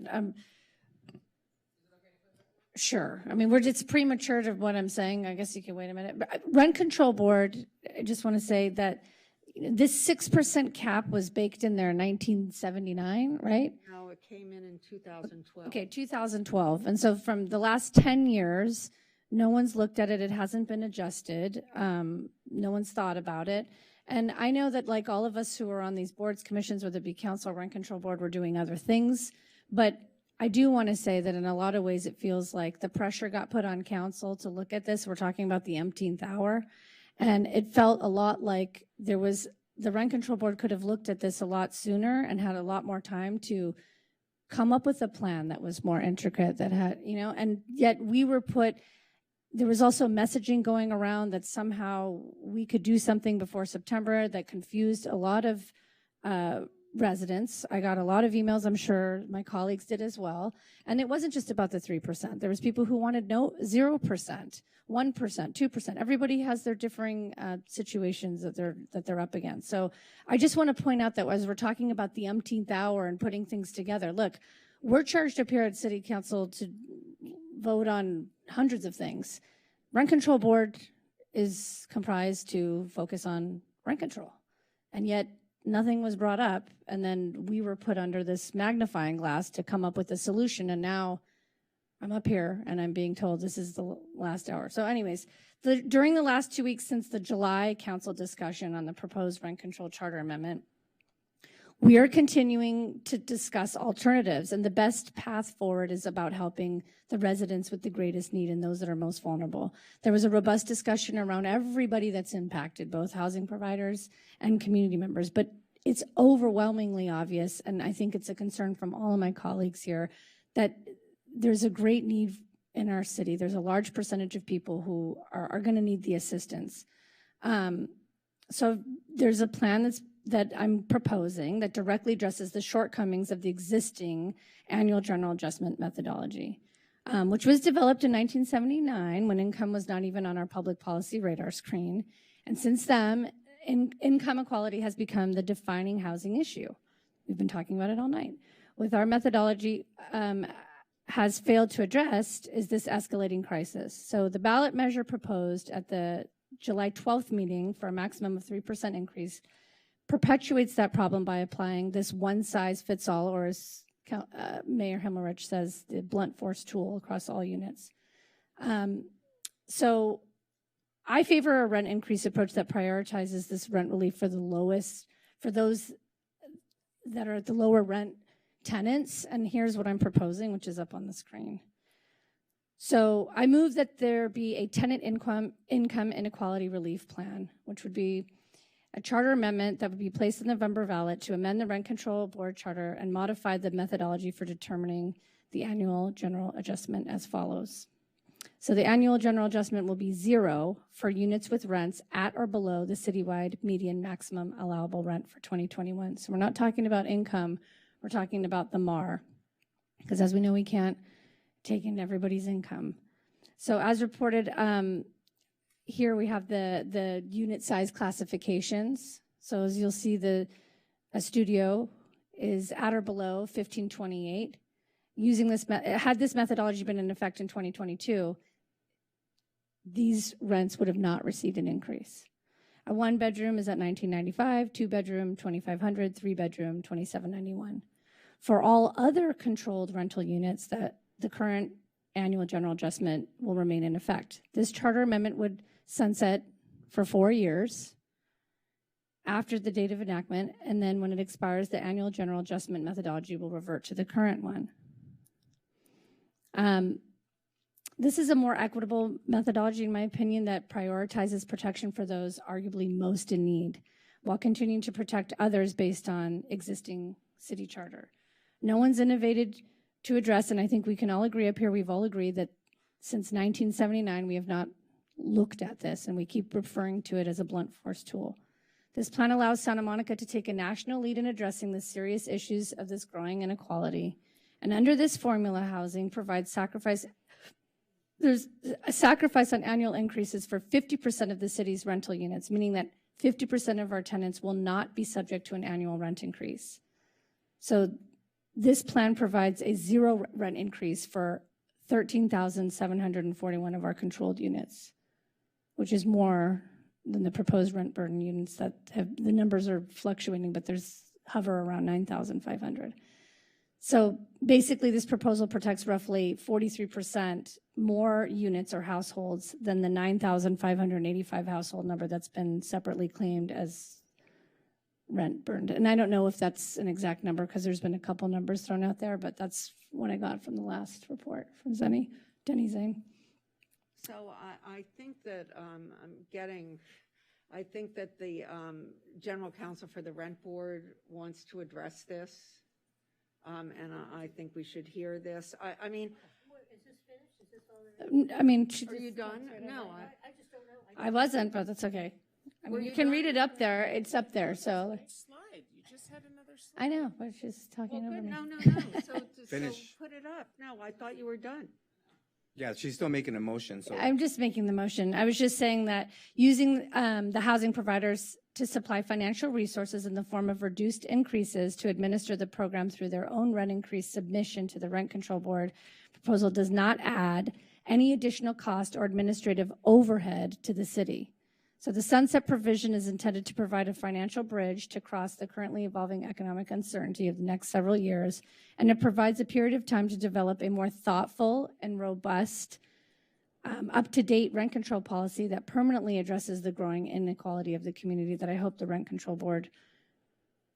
sure. I mean, it's premature to what I'm saying. I guess you can wait a minute. But rent control board, I just want to say that this 6% cap was baked in there in 1979, right? No, it came in 2012. Okay, 2012. And so from the last 10 years, no one's looked at it. It hasn't been adjusted. No one's thought about it. And I know that like all of us who are on these boards, commissions, whether it be council or rent control board, we're doing other things. But I do want to say that in a lot of ways, it feels like the pressure got put on council to look at this. We're talking about the umpteenth hour. And it felt a lot like the rent control board could have looked at this a lot sooner and had a lot more time to come up with a plan that was more intricate, that had, and yet there was also messaging going around that somehow we could do something before September that confused a lot of residents. I got a lot of emails, I'm sure my colleagues did as well. And it wasn't just about the 3%. There was people who wanted 0%, 1%, 2%. Everybody has their differing situations that they're up against. So I just want to point out that as we're talking about the umpteenth hour and putting things together, look, we're charged up here at City Council to vote on hundreds of things. Rent Control Board is comprised to focus on rent control. And yet nothing was brought up. And then we were put under this magnifying glass to come up with a solution. And now I'm up here and I'm being told this is the last hour. So anyways, during the last 2 weeks since the July council discussion on the proposed rent control charter amendment, we are continuing to discuss alternatives, and the best path forward is about helping the residents with the greatest need and those that are most vulnerable. There was a robust discussion around everybody that's impacted, both housing providers and community members, but it's overwhelmingly obvious, and I think it's a concern from all of my colleagues here, that there's a great need in our city. There's a large percentage of people who are going to need the assistance. So there's a plan that I'm proposing that directly addresses the shortcomings of the existing annual general adjustment methodology, which was developed in 1979 when income was not even on our public policy radar screen. And since then, income equality has become the defining housing issue. We've been talking about it all night. With our methodology has failed to address is this escalating crisis. So the ballot measure proposed at the July 12th meeting for a maximum of 3% increase perpetuates that problem by applying this one-size-fits-all, or as Mayor Himmelrich says, the blunt force tool across all units. So I favor a rent increase approach that prioritizes this rent relief for those that are at the lower rent tenants. And here's what I'm proposing, which is up on the screen. So I move that there be a tenant income inequality relief plan, which would be a charter amendment that would be placed in the November ballot to amend the Rent Control Board charter and modify the methodology for determining the annual general adjustment as follows. So the annual general adjustment will be 0 for units with rents at or below the citywide median maximum allowable rent for 2021. So we're not talking about income, we're talking about the MAR, because as we know, we can't take in everybody's income. So as reported, here we have the unit size classifications. So as you'll see, a studio is at or below 1528. Using this, had this methodology been in effect in 2022, these rents would have not received an increase. A 1-bedroom is at $19.95, 2-bedroom $2,500, 3-bedroom $2,791. For all other controlled rental units, that the current annual general adjustment will remain in effect. This charter amendment would sunset for 4 years after the date of enactment, and then when it expires, the annual general adjustment methodology will revert to the current one. This is a more equitable methodology, in my opinion, that prioritizes protection for those arguably most in need, while continuing to protect others based on existing city charter. No one's innovated to address, and I think we can all agree up here, we've all agreed that since 1979, we have not looked at this, and we keep referring to it as a blunt force tool. This plan allows Santa Monica to take a national lead in addressing the serious issues of this growing inequality. And under this formula, housing provides there's a sacrifice on annual increases for 50% of the city's rental units, meaning that 50% of our tenants will not be subject to an annual rent increase. So this plan provides a 0 rent increase for 13,741 of our controlled units, which is more than the proposed rent burden units that have, the numbers are fluctuating, but there's hover around 9,500. So basically, this proposal protects roughly 43% more units or households than the 9,585 household number that's been separately claimed as rent burned. And I don't know if that's an exact number because there's been a couple numbers thrown out there, but that's what I got from the last report from Denny Zane. So I think that I think that the general counsel for the rent board wants to address this. And I think we should hear this. I mean, Is this finished? Is this all? I mean, are you done? No, I just don't know. I wasn't, but that's okay. I mean, you can read it up there. It's up there, so. Slide. You just had another slide. I know, but she's talking over me. No. Finish. So put it up. No, I thought you were done. Yeah, she's still making a motion, so. I'm just making the motion. I was just saying that using the housing providers to supply financial resources in the form of reduced increases to administer the program through their own rent increase submission to the Rent Control Board proposal does not add any additional cost or administrative overhead to the city. So the sunset provision is intended to provide a financial bridge to cross the currently evolving economic uncertainty of the next several years, and it provides a period of time to develop a more thoughtful and robust, up-to-date rent control policy that permanently addresses the growing inequality of the community that I hope the Rent Control Board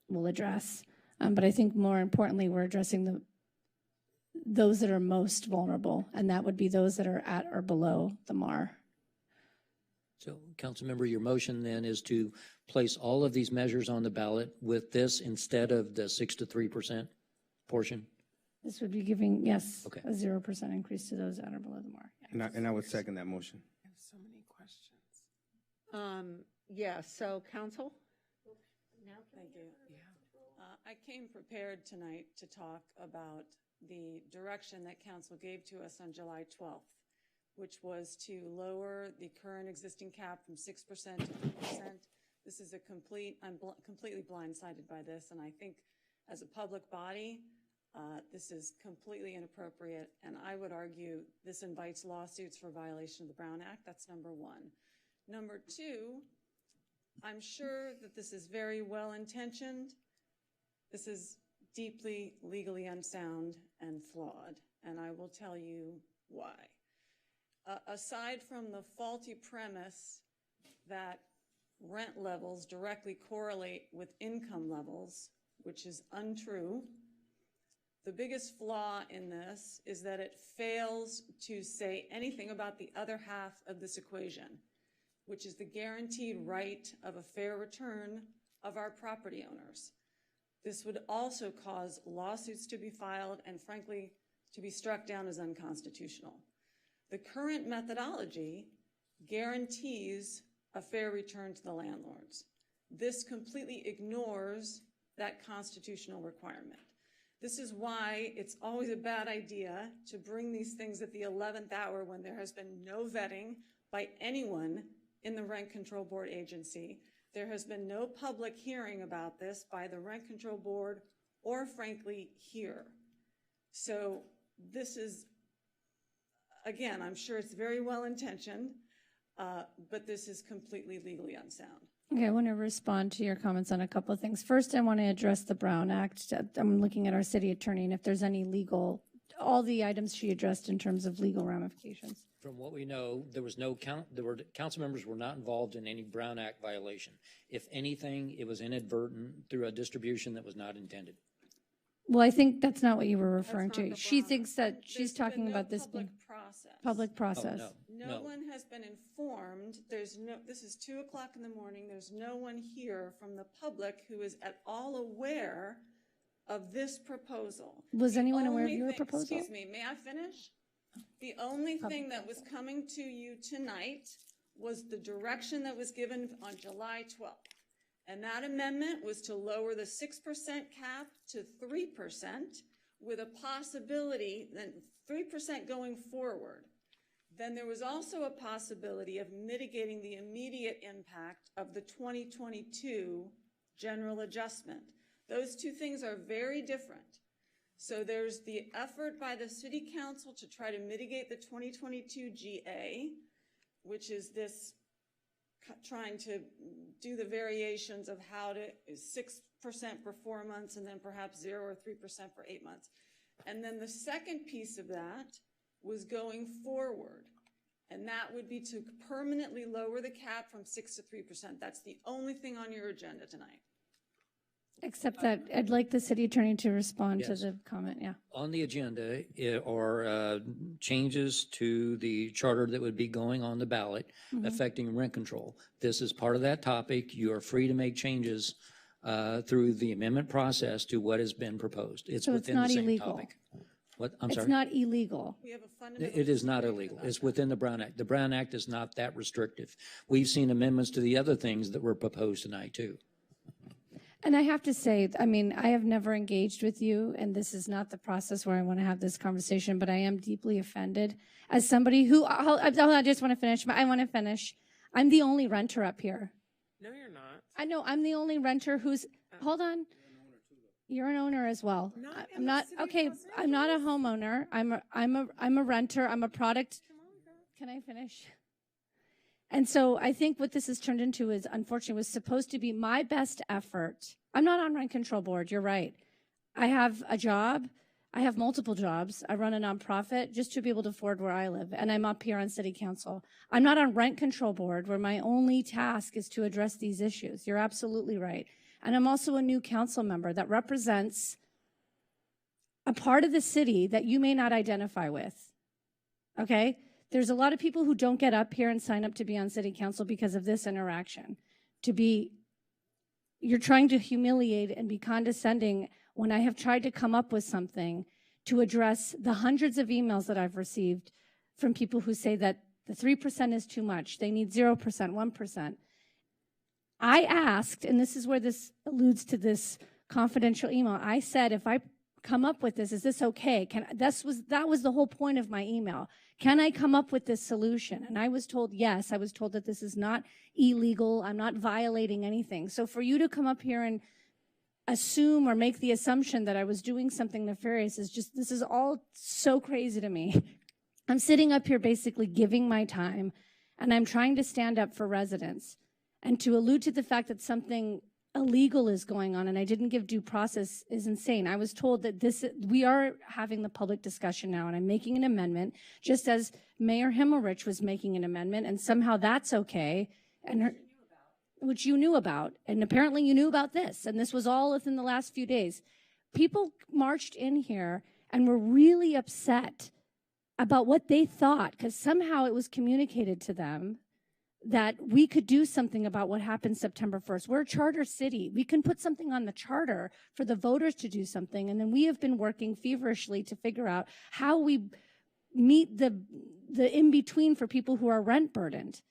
will address. But I think more importantly, we're addressing those that are most vulnerable, and that would be those that are at or below the MAR. So, Councilmember, your motion then is to place all of these measures on the ballot with this instead of the 6 to 3% portion? This would be giving, yes, Okay. a 0% increase to those at or below the MAR. Yeah. And I would second that motion. I have so many questions. Yeah, so counsel? Thank you. I came prepared tonight to talk about the direction that council gave to us on July 12th, which was to lower the current existing cap from 6% to 3%. This is I'm completely blindsided by this, and I think as a public body, this is completely inappropriate, and I would argue this invites lawsuits for violation of the Brown Act. That's number one. Number two, I'm sure that this is very well-intentioned. This is deeply legally unsound and flawed, and I will tell you why. Aside from the faulty premise that rent levels directly correlate with income levels, which is untrue, the biggest flaw in this is that it fails to say anything about the other half of this equation, which is the guaranteed right of a fair return of our property owners. This would also cause lawsuits to be filed and, frankly, to be struck down as unconstitutional. The current methodology guarantees a fair return to the landlords. This completely ignores that constitutional requirement. This is why it's always a bad idea to bring these things at the 11th hour when there has been no vetting by anyone in the Rent Control Board agency. There has been no public hearing about this by the Rent Control Board or, frankly, here. So this is, again, I'm sure it's very well-intentioned, but this is completely legally unsound. Okay, I want to respond to your comments on a couple of things. First, I want to address the Brown Act. I'm looking at our city attorney, and if there's any legal, all the items she addressed in terms of legal ramifications. From what we know, there was council members were not involved in any Brown Act violation. If anything, it was inadvertent through a distribution that was not intended. Well, I think that's not what you were referring to. She thinks that she's talking about this being public process. Oh, No one has been informed. This is 2:00 in the morning. There's no one here from the public who is at all aware of this proposal. Was anyone aware of your proposal? Excuse me, may I finish? The only thing that was coming to you tonight was the direction that was given on July 12th. And that amendment was to lower the 6% cap to 3% with a possibility that 3% going forward. Then there was also a possibility of mitigating the immediate impact of the 2022 general adjustment. Those two things are very different. So there's the effort by the City Council to try to mitigate the 2022 GA, which is this trying to do the variations of how to 6% for 4 months and then perhaps 0 or 3% for 8 months. And then the second piece of that was going forward. And that would be to permanently lower the cap from 6 to 3%. That's the only thing on your agenda tonight. Except that I'd like the city attorney to respond to Yes. the comment, yeah. On the agenda are changes to the charter that would be going on the ballot affecting rent control. This is part of that topic. You are free to make changes through the amendment process to what has been proposed. It's So it's within the not same illegal. topic. What? I'm It's sorry? not illegal. We have a fundamental It is not illegal. It's within the Brown Act. The Brown Act is not that restrictive. We've seen amendments to the other things that were proposed tonight, too. And I have to say, I mean, I have never engaged with you, and this is not the process where I want to have this conversation, but I am deeply offended as somebody who, I just want to finish. I want to finish. I'm the only renter up here. No, you're not. I know, I'm the only renter who's, hold on. You're an owner as well. I'm not, okay, I'm not a homeowner. I'm a renter. I'm a product. Can I finish? And so I think what this has turned into is, unfortunately, was supposed to be my best effort. I'm not on rent control board. You're right. I have a job. I have multiple jobs. I run a nonprofit just to be able to afford where I live. And I'm up here on city council. I'm not on rent control board where my only task is to address these issues. You're absolutely right. And I'm also a new council member that represents a part of the city that you may not identify with. Okay? There's a lot of people who don't get up here and sign up to be on city council because of this interaction. You're trying to humiliate and be condescending when I have tried to come up with something to address the hundreds of emails that I've received from people who say that the 3% is too much. They need 0%, 1%. I asked, and this is where this alludes to this confidential email. I said, if I come up with this, is this okay? That was the whole point of my email. Can I come up with this solution? And I was told yes. I was told that this is not illegal. I'm not violating anything. So for you to come up here and assume or make the assumption that I was doing something nefarious this is all so crazy to me. I'm sitting up here basically giving my time, and I'm trying to stand up for residents. And to allude to the fact that something illegal is going on and I didn't give due process is insane. I was told that we are having the public discussion now, and I'm making an amendment, just as Mayor Himmelrich was making an amendment, and somehow that's okay, which you knew about, and apparently you knew about this, and this was all within the last few days. People marched in here and were really upset about what they thought, because somehow it was communicated to them that we could do something about what happened September 1st. We're a charter city. We can put something on the charter for the voters to do something. And then we have been working feverishly to figure out how we meet the in-between for people who are rent burdened.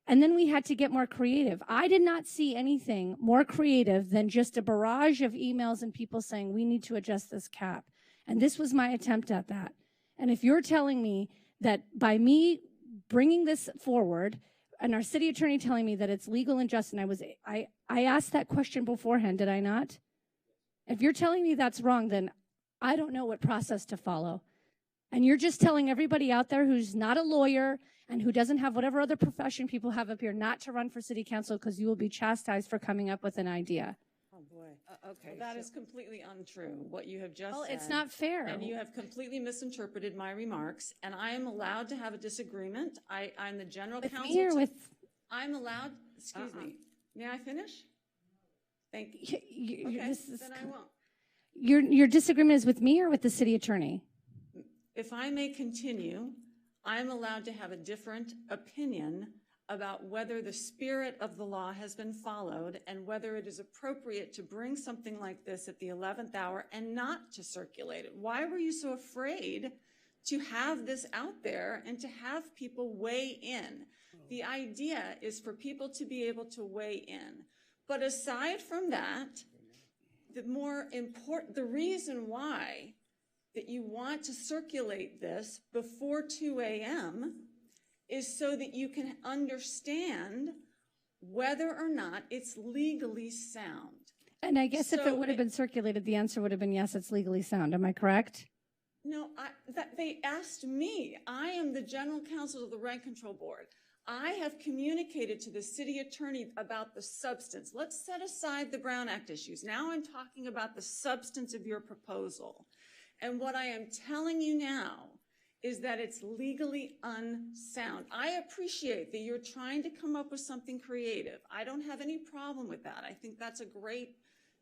And then we had to get more creative. I did not see anything more creative than just a barrage of emails and people saying, we need to adjust this cap. And this was my attempt at that. And if you're telling me that by me bringing this forward, and our city attorney telling me that it's legal and just, and I asked that question beforehand, did I not? If you're telling me that's wrong, then I don't know what process to follow. And you're just telling everybody out there who's not a lawyer and who doesn't have whatever other profession people have up here not to run for city council because you will be chastised for coming up with an idea. Oh, boy. Okay. Well, that is completely untrue, what you have just said. Well, it's not fair. And you have completely misinterpreted my remarks, and I am allowed to have a disagreement. I'm the general counsel. I'm allowed, excuse me. May I finish? Thank you. Okay, then I won't. Your disagreement is with me or with the city attorney? If I may continue, I'm allowed to have a different opinion about whether the spirit of the law has been followed and whether it is appropriate to bring something like this at the 11th hour and not to circulate it. Why were you so afraid to have this out there and to have people weigh in? The idea is for people to be able to weigh in. But aside from that, the reason why that you want to circulate this before 2 a.m. is so that you can understand whether or not it's legally sound. And I guess if it would have been circulated, the answer would have been yes, it's legally sound. Am I correct? No, they asked me. I am the general counsel of the Rent Control Board. I have communicated to the city attorney about the substance. Let's set aside the Brown Act issues. Now I'm talking about the substance of your proposal. And what I am telling you now is that it's legally unsound. I appreciate that you're trying to come up with something creative. I don't have any problem with that. I think that's a great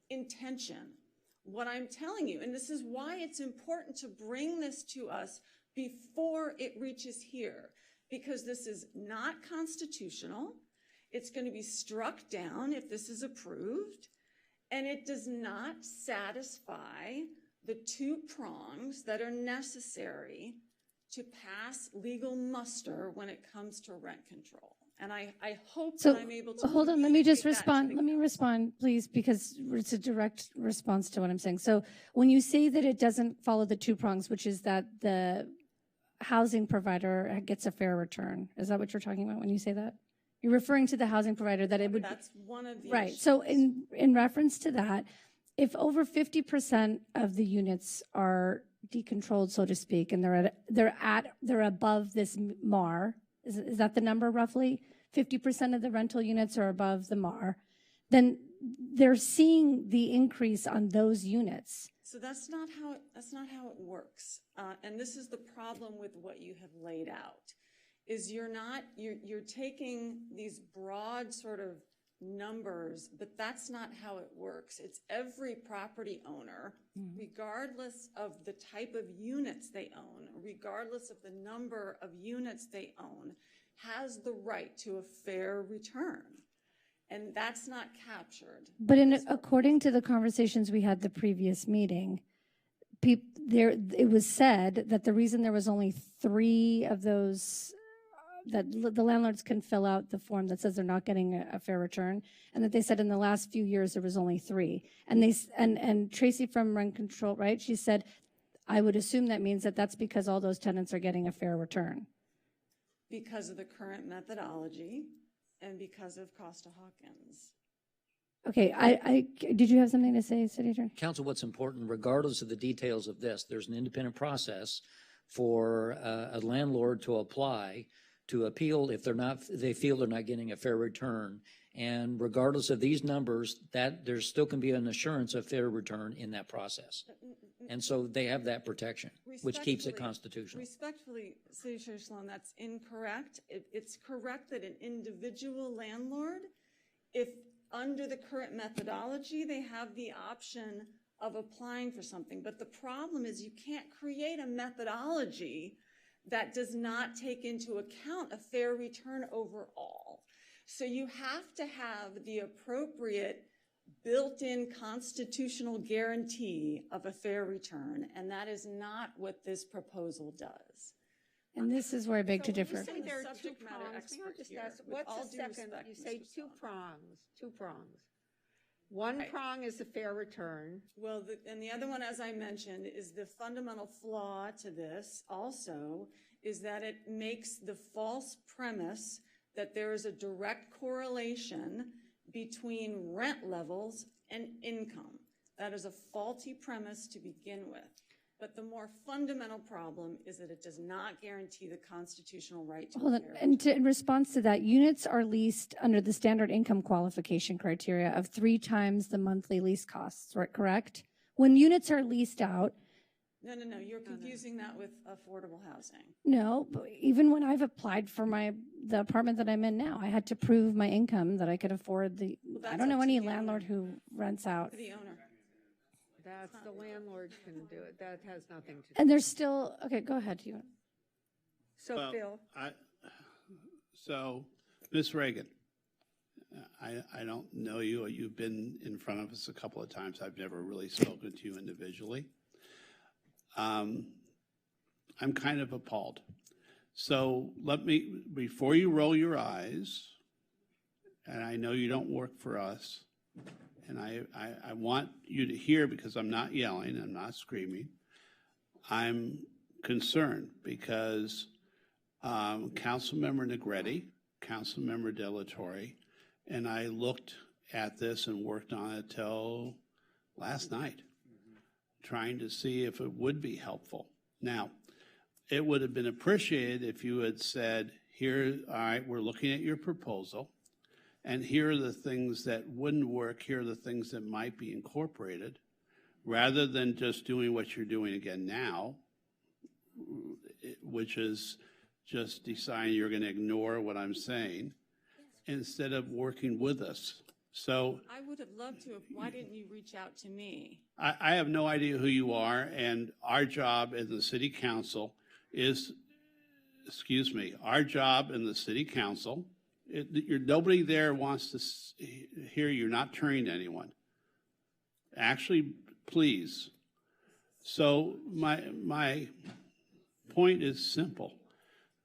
intention. What I'm telling you, and this is why it's important to bring this to us before it reaches here, because this is not constitutional. It's going to be struck down if this is approved, and it does not satisfy the two prongs that are necessary to pass legal muster when it comes to rent control. And I hope that I'm able to. Hold on, let me just respond. Let me respond, please, because it's a direct response to what I'm saying. So when you say that it doesn't follow the two prongs, which is that the housing provider gets a fair return, is that what you're talking about when you say that? You're referring to the housing provider that it would. That's one of the right. issues. So in reference to that, if over 50% of the units are decontrolled, so to speak, and they're above this MAR, is that the number roughly? 50% of the rental units are above the MAR, then they're seeing the increase on those units. So that's not how it works. And this is the problem with what you have laid out, is you're taking these broad sort of numbers, but that's not how it works. It's every property owner, regardless of the type of units they own, regardless of the number of units they own, has the right to a fair return. And that's not captured. But according to the conversations we had the previous meeting, it was said that the reason there was only 3 of those, that the landlords can fill out the form that says they're not getting a fair return, and that they said in the last few years there was only 3. And Tracy from Rent Control, right? She said, I would assume that means that that's because all those tenants are getting a fair return. Because of the current methodology and because of Costa-Hawkins. Okay, did you have something to say, City Attorney? Council, what's important, regardless of the details of this, there's an independent process for a landlord to apply to appeal if they feel they're not getting a fair return. And regardless of these numbers, that there still can be an assurance of fair return in that process. And so they have that protection, which keeps it constitutional. Respectfully, City Attorney Sloan, that's incorrect. It's correct that an individual landlord, if under the current methodology, they have the option of applying for something. But the problem is you can't create a methodology that does not take into account a fair return overall. So you have to have the appropriate built-in constitutional guarantee of a fair return, and that is not what this proposal does. And this is where I beg to differ. You say there are 2 prongs. What's the second? You say 2 prongs. One prong is a fair return. Well, and the other one, as I mentioned, is the fundamental flaw to this also is that it makes the false premise that there is a direct correlation between rent levels and income. That is a faulty premise to begin with. But the more fundamental problem is that it does not guarantee the constitutional right to Hold on. And in response to that, units are leased under the standard income qualification criteria of 3 times the monthly lease costs, right? Correct? When units are leased out. No. You're confusing that with affordable housing. No, but even when I've applied for the apartment that I'm in now, I had to prove my income that I could afford I don't know any landlord who rents out. The owner. That's the landlord can do it. That has nothing to do. And there's still, okay, go ahead. So, Phil. So, Ms. Reagan, I don't know you. You've been in front of us a couple of times. I've never really spoken to you individually. I'm kind of appalled. So before you roll your eyes, and I know you don't work for us, and I want you to hear, because I'm not yelling, I'm not screaming. I'm concerned because Councilmember Negretti, Councilmember Delatorre, and I looked at this and worked on it till last night, trying to see if it would be helpful. Now, it would have been appreciated if you had said, here, all right, we're looking at your proposal, and here are the things that wouldn't work, here are the things that might be incorporated, rather than just doing what you're doing again now, which is just deciding you're going to ignore what I'm saying, instead of working with us. So I would have loved to have, why didn't you reach out to me? I have no idea who you are, and our job as the city council is, our job in the city council, nobody there wants to hear you're not turning to anyone. Actually, please. So my point is simple.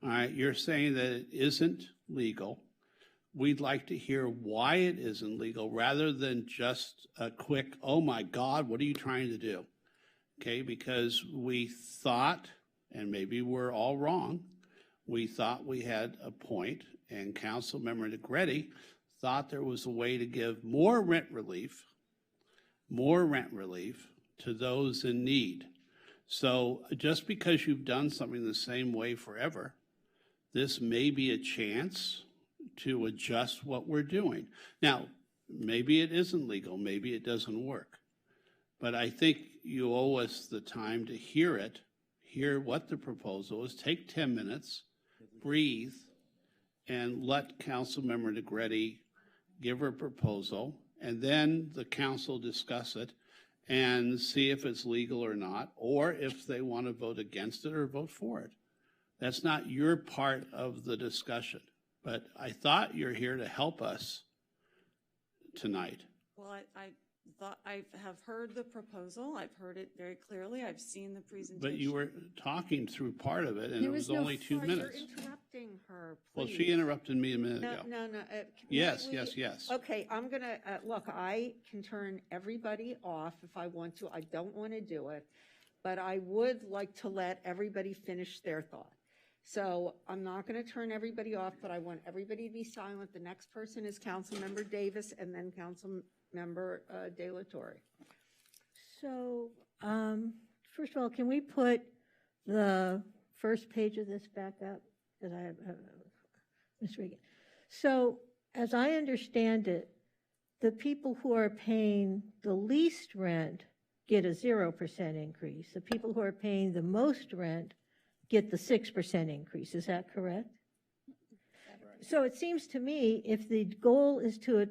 All right, you're saying that it isn't legal. We'd like to hear why it isn't legal rather than just a quick, oh my God, what are you trying to do? Okay, because we thought, and maybe we're all wrong, we thought we had a point, and Councilmember Negretti thought there was a way to give more rent relief to those in need. So just because you've done something the same way forever, this may be a chance to adjust what we're doing. Now, maybe it isn't legal, maybe it doesn't work, but I think you owe us the time to hear it, hear what the proposal is, take 10 minutes, breathe, and let Councilmember Negretti give her proposal, and then the council discuss it and see if it's legal or not, or if they want to vote against it or vote for it. That's not your part of the discussion. But I thought you're here to help us tonight. Well, I thought I have heard the proposal. I've heard it very clearly. I've seen the presentation. But you were talking through part of it, and it was only 2 minutes. You're interrupting her, please. Well, she interrupted me a minute ago. No. Yes. Okay, I'm going to, look, I can turn everybody off if I want to. I don't want to do it, but I would like to let everybody finish their thought. So I'm not going to turn everybody off, but I want everybody to be silent. The next person is Councilmember Davis and then Councilmember De La Torre. So, first of all, can we put the first page of this back up? Because I have, Ms. Regan. So, as I understand it, the people who are paying the least rent get a 0% increase. The people who are paying the most rent get the 6% increase. Is that correct? So it seems to me if the goal is to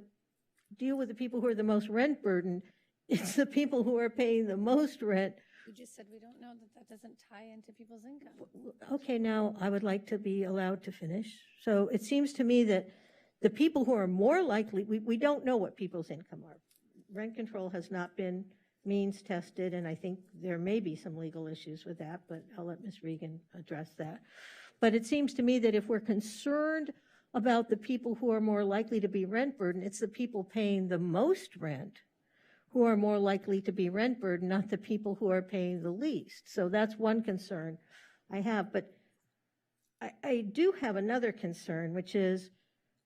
deal with the people who are the most rent burdened, it's the people who are paying the most rent. You just said we don't know that doesn't tie into people's income. Okay, now I would like to be allowed to finish. So it seems to me that the people who are more likely, we don't know what people's income are. Rent control has not been means tested, and I think there may be some legal issues with that, but I'll let Ms. Regan address that. But it seems to me that if we're concerned about the people who are more likely to be rent burdened, it's the people paying the most rent who are more likely to be rent burdened, not the people who are paying the least. So that's one concern I have. But I do have another concern, which is,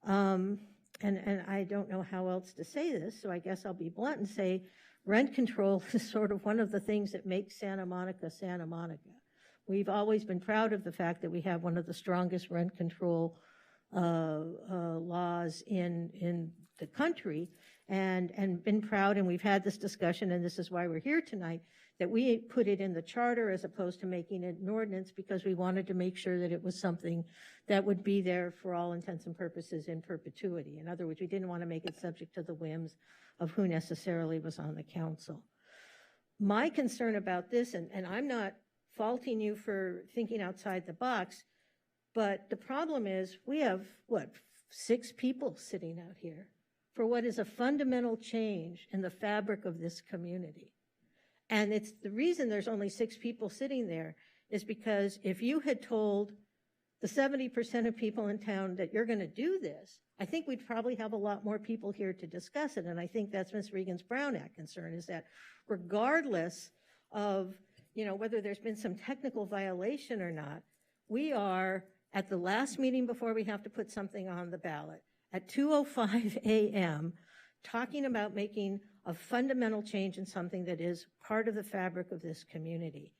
and I don't know how else to say this, so I guess I'll be blunt and say, rent control is sort of one of the things that makes Santa Monica Santa Monica. We've always been proud of the fact that we have one of the strongest rent control laws in the country, and been proud, and we've had this discussion, and this is why we're here tonight, that we put it in the charter as opposed to making it an ordinance, because we wanted to make sure that it was something that would be there for all intents and purposes in perpetuity. In other words, we didn't want to make it subject to the whims of who necessarily was on the council. My concern about this, and I'm not faulting you for thinking outside the box, but the problem is we have, 6 people sitting out here for what is a fundamental change in the fabric of this community. And it's the reason there's only 6 people sitting there is because if you had told the 70% of people in town that you're going to do this, I think we'd probably have a lot more people here to discuss it. And I think that's Ms. Regan's Brown Act concern, is that regardless of, whether there's been some technical violation or not, we are at the last meeting before we have to put something on the ballot at 2:05 a.m. talking about making a fundamental change in something that is part of the fabric of this community.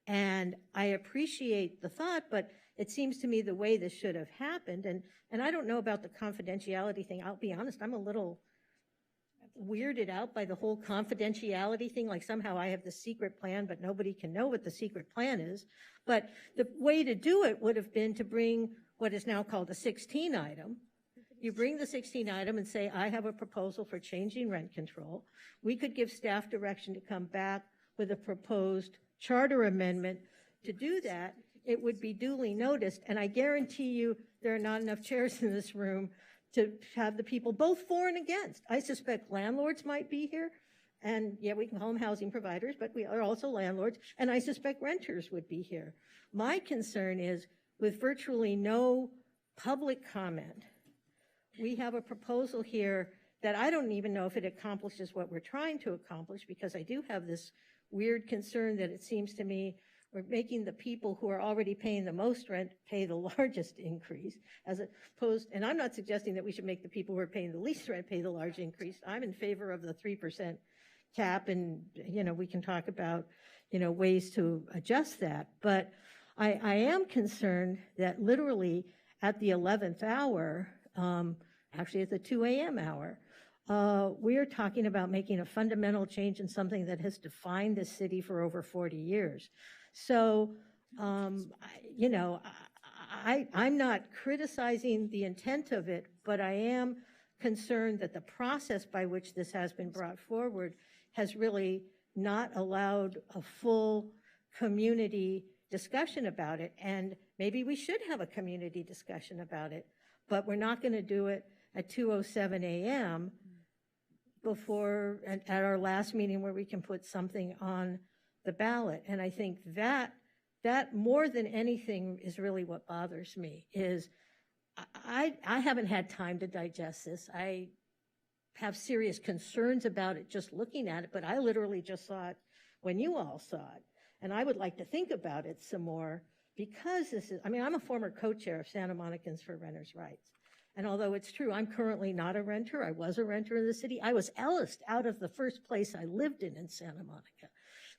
And I appreciate the thought, but it seems to me the way this should have happened, and I don't know about the confidentiality thing. I'll be honest, I'm a little weirded out by the whole confidentiality thing, like somehow I have the secret plan, but nobody can know what the secret plan is. But the way to do it would have been to bring what is now called a 16 item. You bring the 16 item and say, I have a proposal for changing rent control. We could give staff direction to come back with a proposed charter amendment. To do that, it would be duly noticed, and I guarantee you there are not enough chairs in this room to have the people both for and against. I suspect landlords might be here, and yeah, we can call them housing providers, but we are also landlords, and I suspect renters would be here. My concern is, with virtually no public comment, we have a proposal here that I don't even know if it accomplishes what we're trying to accomplish, because I do have this weird concern that it seems to me we're making the people who are already paying the most rent pay the largest increase, as opposed, and I'm not suggesting that we should make the people who are paying the least rent pay the large increase. I'm in favor of the 3% cap, and, you know, we can talk about, you know, ways to adjust that. But I am concerned that literally at the 11th hour, actually at the 2 a.m. hour, we are talking about making a fundamental change in something that has defined this city for over 40 years. So, you know, I'm not criticizing the intent of it, but I am concerned that the process by which this has been brought forward has really not allowed a full community discussion about it. And maybe we should have a community discussion about it, but we're not going to do it at 2:07 a.m. before, at our last meeting where we can put something on the ballot. And I think that more than anything is really what bothers me, is I haven't had time to digest this. I have serious concerns about it just looking at it, but I literally just saw it when you all saw it. And I would like to think about it some more, because this is, I mean, I'm a former co-chair of Santa Monicans for Renters' Rights. And although it's true, I'm currently not a renter. I was a renter in the city. I was Ellised out of the first place I lived in Santa Monica.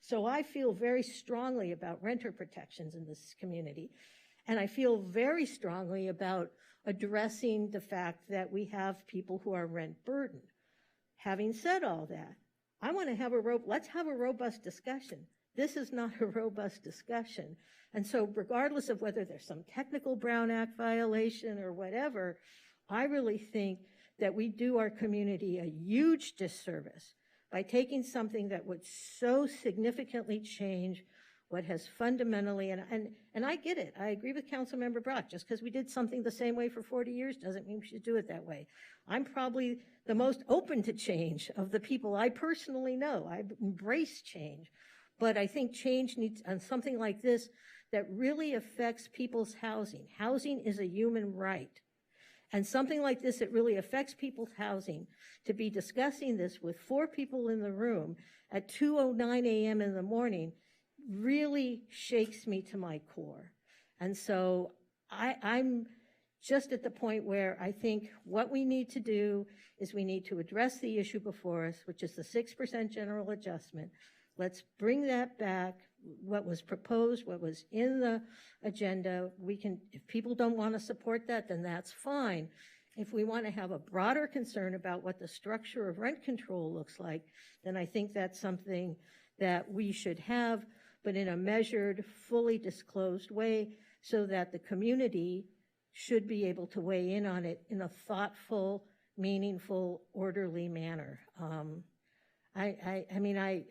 So I feel very strongly about renter protections in this community. And I feel very strongly about addressing the fact that we have people who are rent burdened. Having said all that, I want to have let's have a robust discussion. This is not a robust discussion. And so regardless of whether there's some technical Brown Act violation or whatever, I really think that we do our community a huge disservice by taking something that would so significantly change what has fundamentally, and I get it. I agree with Councilmember Brock. Just because we did something the same way for 40 years doesn't mean we should do it that way. I'm probably the most open to change of the people I personally know. I embrace change. But I think change needs, on something like this, that really affects people's housing. Housing is a human right. And something like this that really affects people's housing, to be discussing this with 4 people in the room at 2:09 a.m. in the morning, really shakes me to my core. And so I'm just at the point where I think what we need to do is we need to address the issue before us, which is the 6% general adjustment. Let's bring that back. What was proposed, what was in the agenda, we can, if people don't want to support that, then that's fine. If we want to have a broader concern about what the structure of rent control looks like, then I think that's something that we should have, but in a measured, fully disclosed way, so that the community should be able to weigh in on it in a thoughtful, meaningful, orderly manner. I mean, I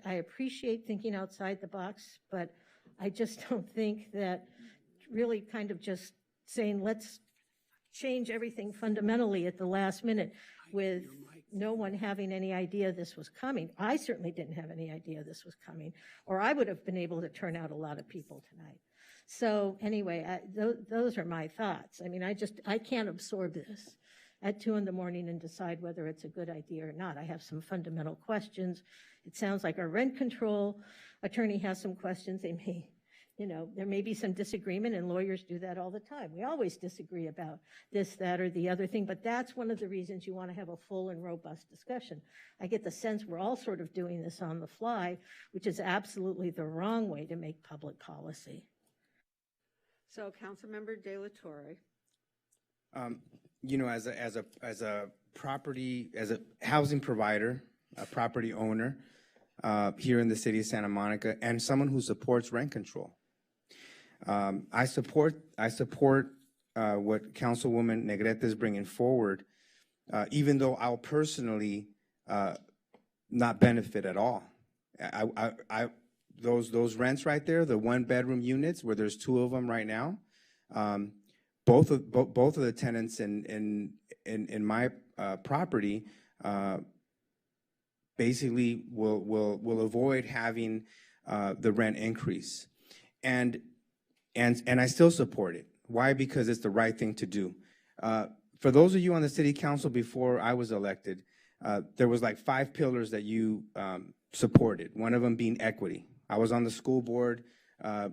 appreciate thinking outside the box, but I just don't think that really kind of just saying, let's change everything fundamentally at the last minute with no one having any idea this was coming. I certainly didn't have any idea this was coming, or I would have been able to turn out a lot of people tonight. So anyway, those are my thoughts. I mean, I can't absorb this at 2 a.m. and decide whether it's a good idea or not. I have some fundamental questions. It sounds like our rent control attorney has some questions. They may, you know, there may be some disagreement, and lawyers do that all the time. We always disagree about this, that, or the other thing, but that's one of the reasons you want to have a full and robust discussion. I get the sense we're all sort of doing this on the fly, which is absolutely the wrong way to make public policy. So Councilmember De La Torre. You know, as a housing provider, a property owner here in the city of Santa Monica, and someone who supports rent control, I support what Councilwoman Negrete is bringing forward, even though I'll personally not benefit at all. Those rents right there, the 1-bedroom units where there's 2 of them right now, both of the tenants in my property basically will avoid having the rent increase, and I still support it. Why? Because it's the right thing to do. For those of you on the city council before I was elected, there was like 5 pillars that you supported. One of them being equity. I was on the school board. I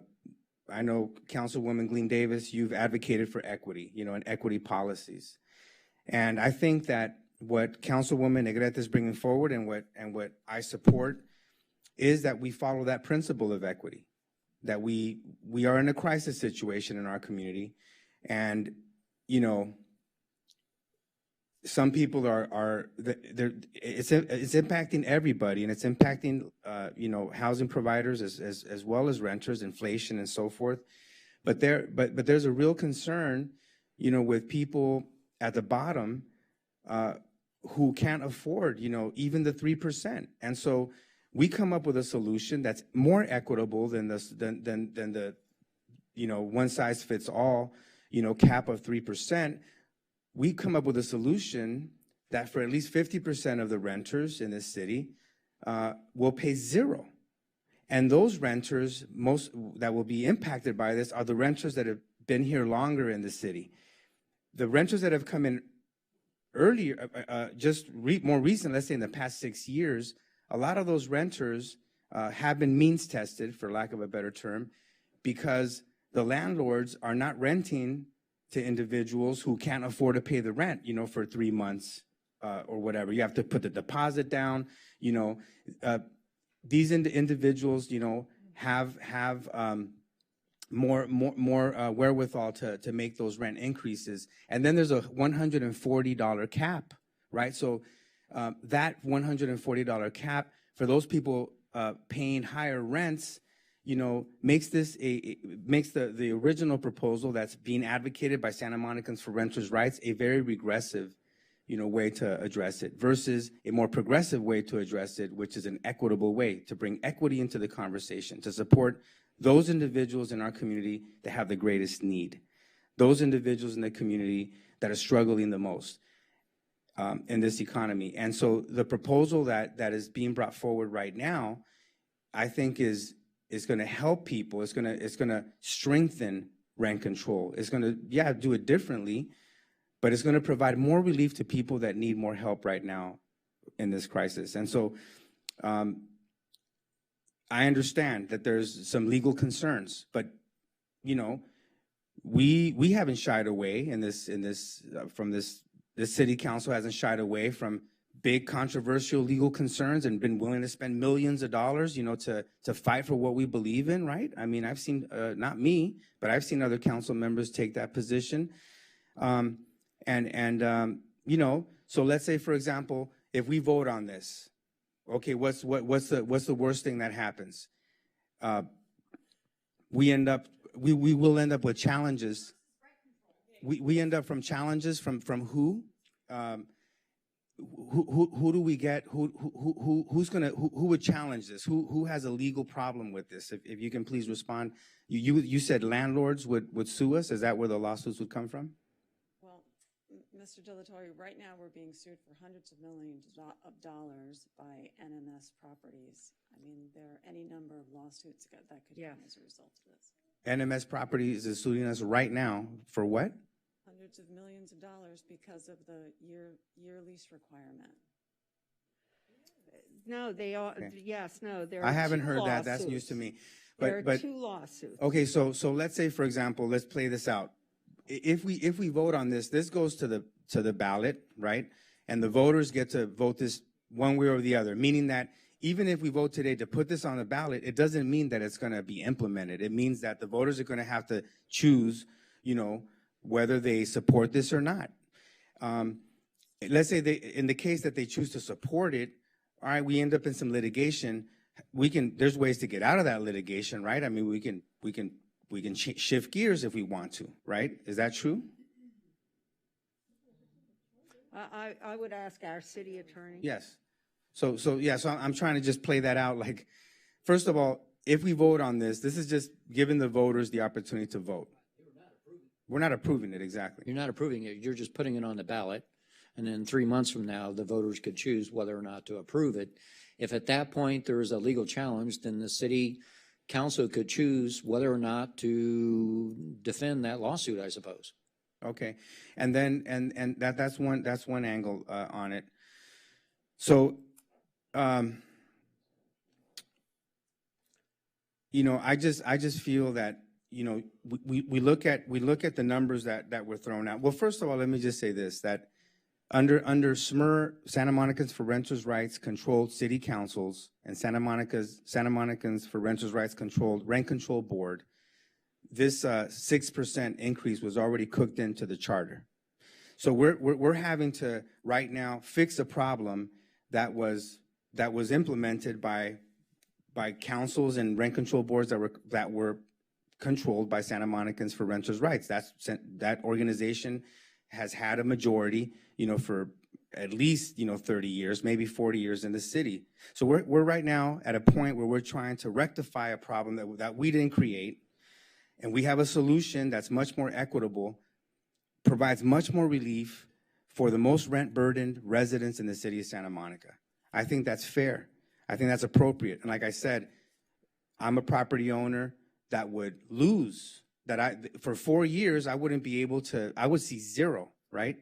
know Councilwoman Gleam Davis, you've advocated for equity, you know, and equity policies. And I think that what Councilwoman Negrete is bringing forward and what I support is that we follow that principle of equity, that we are in a crisis situation in our community, and, you know, some people it's impacting everybody, and it's impacting, you know, housing providers as well as renters, inflation and so forth. But there's a real concern, you know, with people at the bottom who can't afford, you know, even the 3%. And so we come up with a solution that's more equitable than the, you know, one size fits all, you know, cap of 3%. We come up with a solution that for at least 50% of the renters in this city will pay 0. And those renters, most that will be impacted by this, are the renters that have been here longer in the city. The renters that have come in earlier, more recent, let's say in the past 6 years, a lot of those renters have been means tested, for lack of a better term, because the landlords are not renting to individuals who can't afford to pay the rent, you know, for 3 months or whatever. You have to put the deposit down, you know. These individuals, you know, have more wherewithal to make those rent increases. And then there's a $140 cap, right? So that $140 cap for those people paying higher rents, you know, makes the original proposal that's being advocated by Santa Monicans for Renters' Rights a very regressive, you know, way to address it, versus a more progressive way to address it, which is an equitable way to bring equity into the conversation, to support those individuals in our community that have the greatest need, those individuals in the community that are struggling the most in this economy. And so the proposal that is being brought forward right now, I think is going to help people. It's going to strengthen rent control. It's going to, do it differently, but it's going to provide more relief to people that need more help right now in this crisis. And so I understand that there's some legal concerns, but, you know, we haven't shied away this city council hasn't shied away from big controversial legal concerns and been willing to spend millions of dollars, you know, to fight for what we believe in, right? I mean, I've seen, not me, but I've seen other council members take that position. You know, so let's say, for example, if we vote on this, okay, what's the worst thing that happens? We will end up with challenges. We end up from challenges from who? Who do we get? Who would challenge this? Who has a legal problem with this? If you can please respond. You said landlords would sue us. Is that where the lawsuits would come from? Well, Mr. De La Torre, right now we're being sued for hundreds of millions of dollars by NMS Properties. I mean, there are any number of lawsuits that could come as a result of this. NMS Properties is suing us right now for what? Hundreds of millions of dollars because of the year lease requirement. No, they are. Okay. Yes, no. There. I haven't heard that. That's news to me. There are 2 lawsuits. Okay, so let's say, for example, let's play this out. If we vote on this, this goes to the ballot, right? And the voters get to vote this one way or the other, meaning that even if we vote today to put this on the ballot, it doesn't mean that it's going to be implemented. It means that the voters are going to have to choose, whether they support this or not. Let's say in the case that they choose to support it, all right, we end up in some litigation. There's ways to get out of that litigation, right? I mean, we can shift gears if we want to, right? Is that true? I would ask our city attorney. Yes. So I'm trying to just play that out. Like, first of all, if we vote on this is just giving the voters the opportunity to vote. We're not approving it, exactly. You're not approving it. You're just putting it on the ballot. And then 3 months from now, the voters could choose whether or not to approve it. If at that point there is a legal challenge, then the city council could choose whether or not to defend that lawsuit, I suppose. Okay. And then, and that's one angle on it. So, I just feel that, we look at the numbers that were thrown out. Well, first of all, let me just say this, that under SMR, Santa Monicans for Renters' Rights controlled city councils and Santa Monicans for Renters' Rights controlled rent control board, this 6% increase was already cooked into the charter. So we're having to right now fix a problem that was implemented by councils and rent control boards that were controlled by Santa Monicans for Renters' Rights. That organization has had a majority, for at least 30 years, maybe 40 years in the city. So we're right now at a point where we're trying to rectify a problem that we didn't create, and we have a solution that's much more equitable, provides much more relief for the most rent-burdened residents in the city of Santa Monica. I think that's fair. I think that's appropriate. And like I said, I'm a property owner that would lose, for 4 years, I wouldn't be able to, I would see zero, right?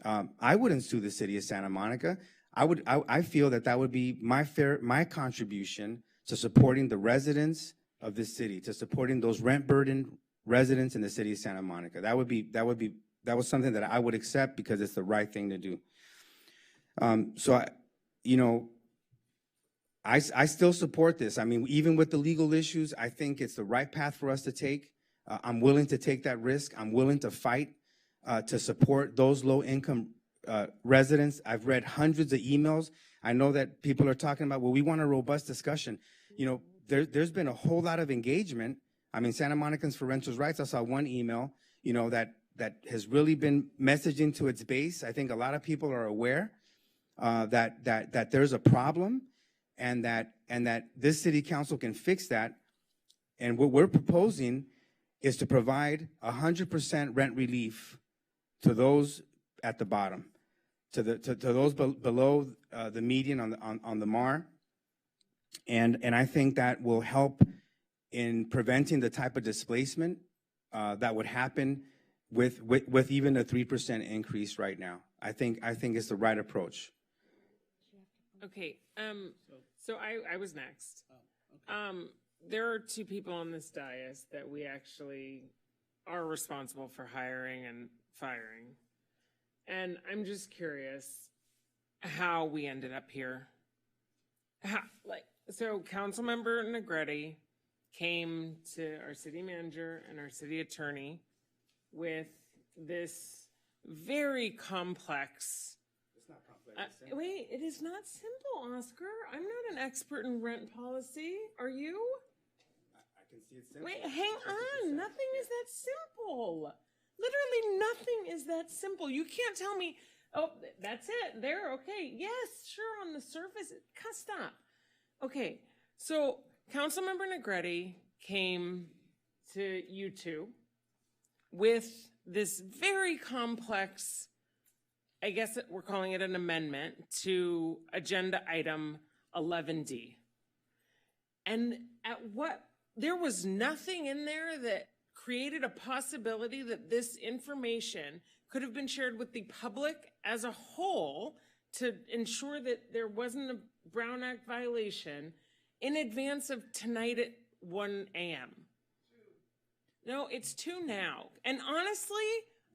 I wouldn't sue the city of Santa Monica. I feel that would be my contribution to supporting the residents of this city, to supporting those rent-burdened residents in the city of Santa Monica. That was something that I would accept because it's the right thing to do. I still support this. I mean, even with the legal issues, I think it's the right path for us to take. I'm willing to take that risk. I'm willing to fight to support those low-income residents. I've read hundreds of emails. I know that people are talking about, well, we want a robust discussion. There's been a whole lot of engagement. I mean, Santa Monicans for Renters' Rights, I saw one email, that has really been messaging to its base. I think a lot of people are aware that there's a problem, and that this city council can fix that. And what we're proposing is to provide 100% rent relief to those at the bottom, to those below the median on the MAR. And I think that will help in preventing the type of displacement that would happen with even a 3% increase right now. I think it's the right approach. Okay, so I was next. There are two people on this dais that we actually are responsible for hiring and firing. And I'm just curious how we ended up here. So Councilmember Negretti came to our city manager and our city attorney with this very complex. It's not complex. Wait, it is not simple, Oscar. I'm not an expert in rent policy. Are you? I can see it's simple. Wait, hang on. Nothing is that simple. Literally nothing is that simple. You can't tell me, oh, that's it. There, okay. Yes, sure, on the surface. Stop. Okay, so Councilmember Negretti came to you two with this very complex, I guess we're calling it an amendment to agenda item 11D. And there was nothing in there that created a possibility that this information could have been shared with the public as a whole to ensure that there wasn't a Brown Act violation in advance of tonight at 1 a.m. No, it's 2 now. And honestly,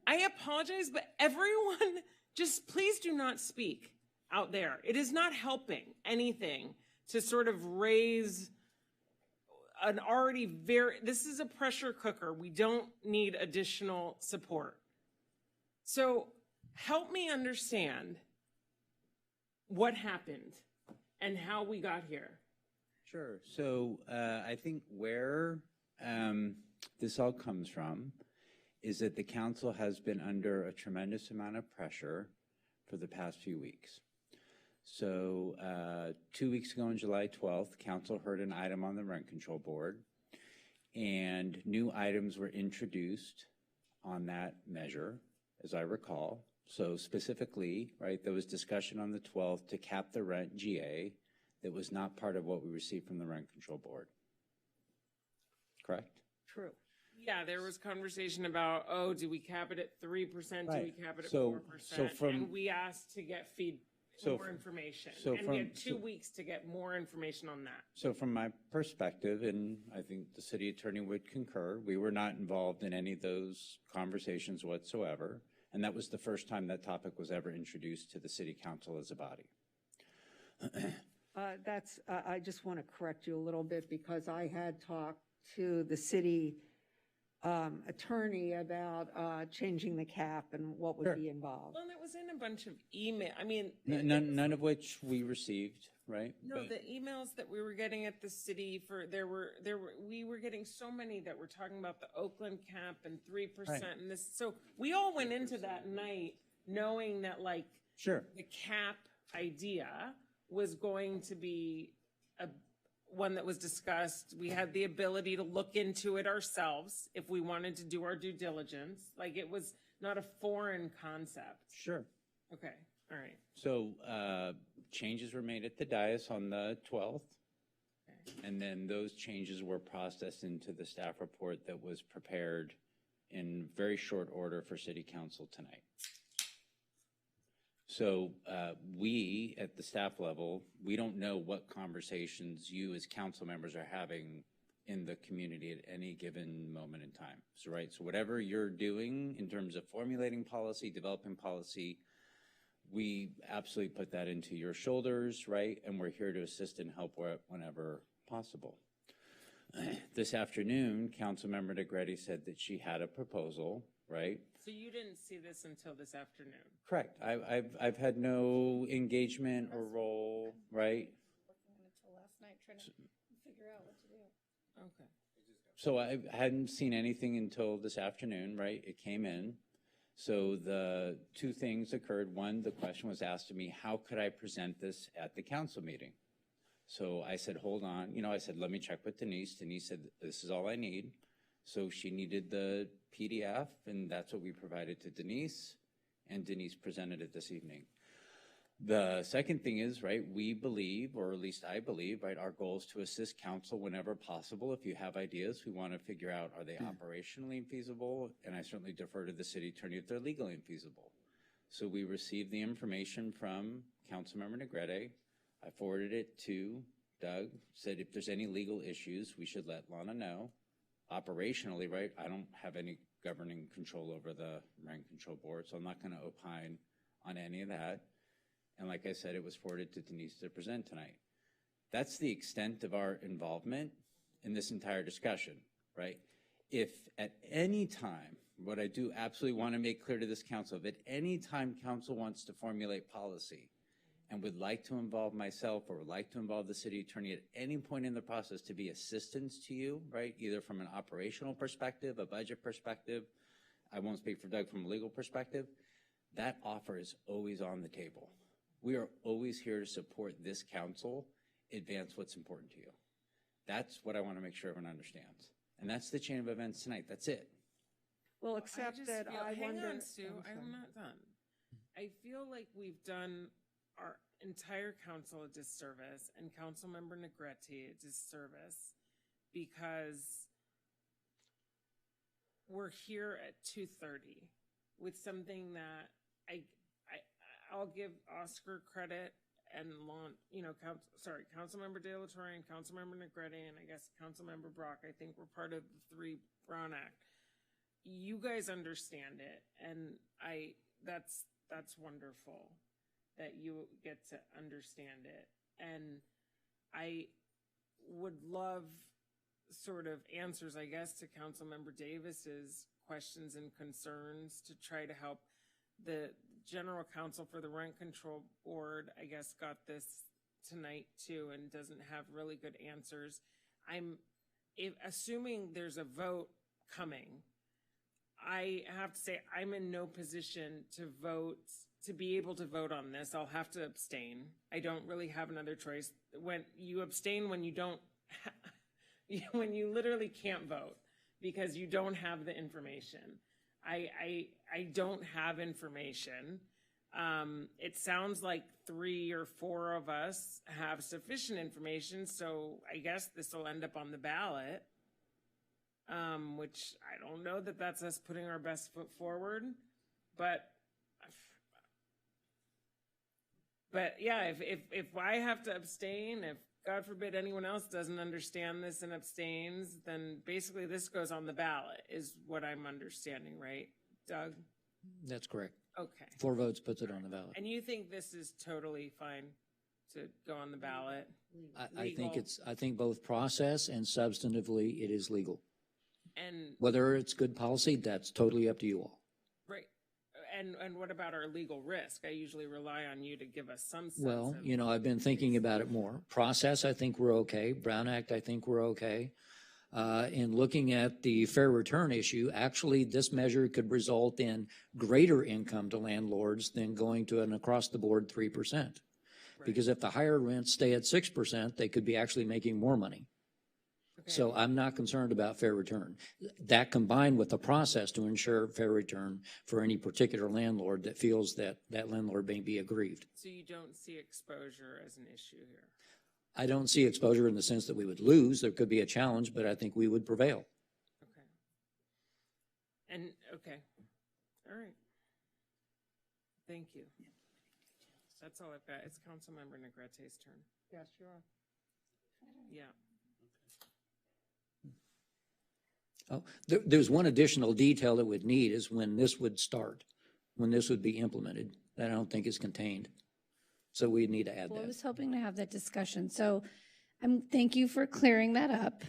I apologize, but everyone, just please do not speak out there. It is not helping anything to sort of raise an already this is a pressure cooker. We don't need additional support. So help me understand what happened and how we got here. Sure. So I think where this all comes from is that the council has been under a tremendous amount of pressure for the past few weeks. So 2 weeks ago on July 12th, council heard an item on the rent control board, and new items were introduced on that measure, as I recall. So specifically, right, there was discussion on the 12th to cap the rent GA that was not part of what we received from the rent control board. Correct? True. Yeah, there was conversation about, oh, do we cap it at 3%? Do we cap it at 4%? And we asked to get more information. And we had 2 weeks to get more information on that. So from my perspective, and I think the city attorney would concur, we were not involved in any of those conversations whatsoever. And that was the first time that topic was ever introduced to the city council as a body. I just want to correct you a little bit because I had talked to the city attorney about changing the cap and what would be involved. Well, and it was in a bunch of email. I mean, none of which we received, right? No, the emails that we were getting at the city we were getting so many that were talking about the Oakland cap and 3% and this. So we all went into that night knowing that the cap idea was going to be one that was discussed. We had the ability to look into it ourselves if we wanted to do our due diligence. It was not a foreign concept. Sure. Okay. All right. So changes were made at the dais on the 12th. Okay. And then those changes were processed into the staff report that was prepared in very short order for city council tonight. So we, at the staff level, we don't know what conversations you as council members are having in the community at any given moment in time. So, right, so whatever you're doing in terms of formulating policy, developing policy, we absolutely put that into your shoulders, right? And we're here to assist and help whenever possible. This afternoon, Councilmember Negrete said that she had a proposal, right? So you didn't see this until this afternoon? Correct. I've had no engagement or role, right? Working until last night trying to figure out what to do. Okay. So I hadn't seen anything until this afternoon, right? It came in. So the two things occurred. One, the question was asked of me, how could I present this at the council meeting? So I said, hold on. I said, let me check with Denise. Denise said, this is all I need. So she needed the PDF, and that's what we provided to Denise, and Denise presented it this evening. The second thing is, right, we believe, or at least I believe, right, our goal is to assist council whenever possible. If you have ideas, we want to figure out, are they operationally feasible? And I certainly defer to the city attorney if they're legally infeasible. So we received the information from Councilmember Negrete. I forwarded it to Doug, said if there's any legal issues, we should let Lana know. Operationally, right, I don't have any governing control over the rent control board, so I'm not going to opine on any of that. And like I said, it was forwarded to Denise to present tonight. That's the extent of our involvement in this entire discussion, right? If at any time, what I do absolutely want to make clear to this council, if at any time council wants to formulate policy and would like to involve myself or would like to involve the city attorney at any point in the process to be assistance to you, right? Either from an operational perspective, a budget perspective, I won't speak for Doug from a legal perspective, that offer is always on the table. We are always here to support this council, advance what's important to you. That's what I want to make sure everyone understands. And that's the chain of events tonight. That's it. Well, except that I wonder. Hang on, Sue. I'm not done. I feel like we've done our entire council a disservice and Councilmember Negrete a disservice because we're here at 2:30 with something that I'll give Oscar credit and Councilmember De La Torre and Councilmember Negrete and I guess Councilmember Brock, I think we're part of the 3 Brown Act. You guys understand it, and that's wonderful that you get to understand it. And I would love sort of answers, I guess, to Councilmember Davis's questions and concerns to try to help. The general counsel for the Rent Control Board, I guess, got this tonight too and doesn't have really good answers. Assuming there's a vote coming, I have to say I'm in no position to be able to vote on this. I'll have to abstain. I don't really have another choice. When you abstain, when you don't, when you literally can't vote because you don't have the information. I don't have information. It sounds like 3 or 4 of us have sufficient information, so I guess this will end up on the ballot, which I don't know that that's us putting our best foot forward, but yeah, if I have to abstain, if God forbid anyone else doesn't understand this and abstains, then basically this goes on the ballot, is what I'm understanding, right, Doug? That's correct. Okay. 4 votes puts it on the ballot. And you think this is totally fine to go on the ballot? I think both process and substantively it is legal. And whether it's good policy, that's totally up to you all. Right. And what about our legal risk? I usually rely on you to give us some sense Well, of I've been thinking about it more. Process, I think we're okay. Brown Act, I think we're okay. In looking at the fair return issue, actually this measure could result in greater income to landlords than going to an across-the-board 3%. Right. Because if the higher rents stay at 6%, they could be actually making more money. Okay. So I'm not concerned about fair return. That combined with the process to ensure fair return for any particular landlord that feels that that landlord may be aggrieved. So you don't see exposure as an issue here? I don't see exposure in the sense that we would lose. There could be a challenge, but I think we would prevail. Okay. And, okay. All right. Thank you. That's all I've got. It's Councilmember Negrette's turn. Yes, you are. Yeah. Oh, there's one additional detail that would need is when this would start, when this would be implemented. That I don't think is contained. So we need to add that. I was hoping to have that discussion. So thank you for clearing that up.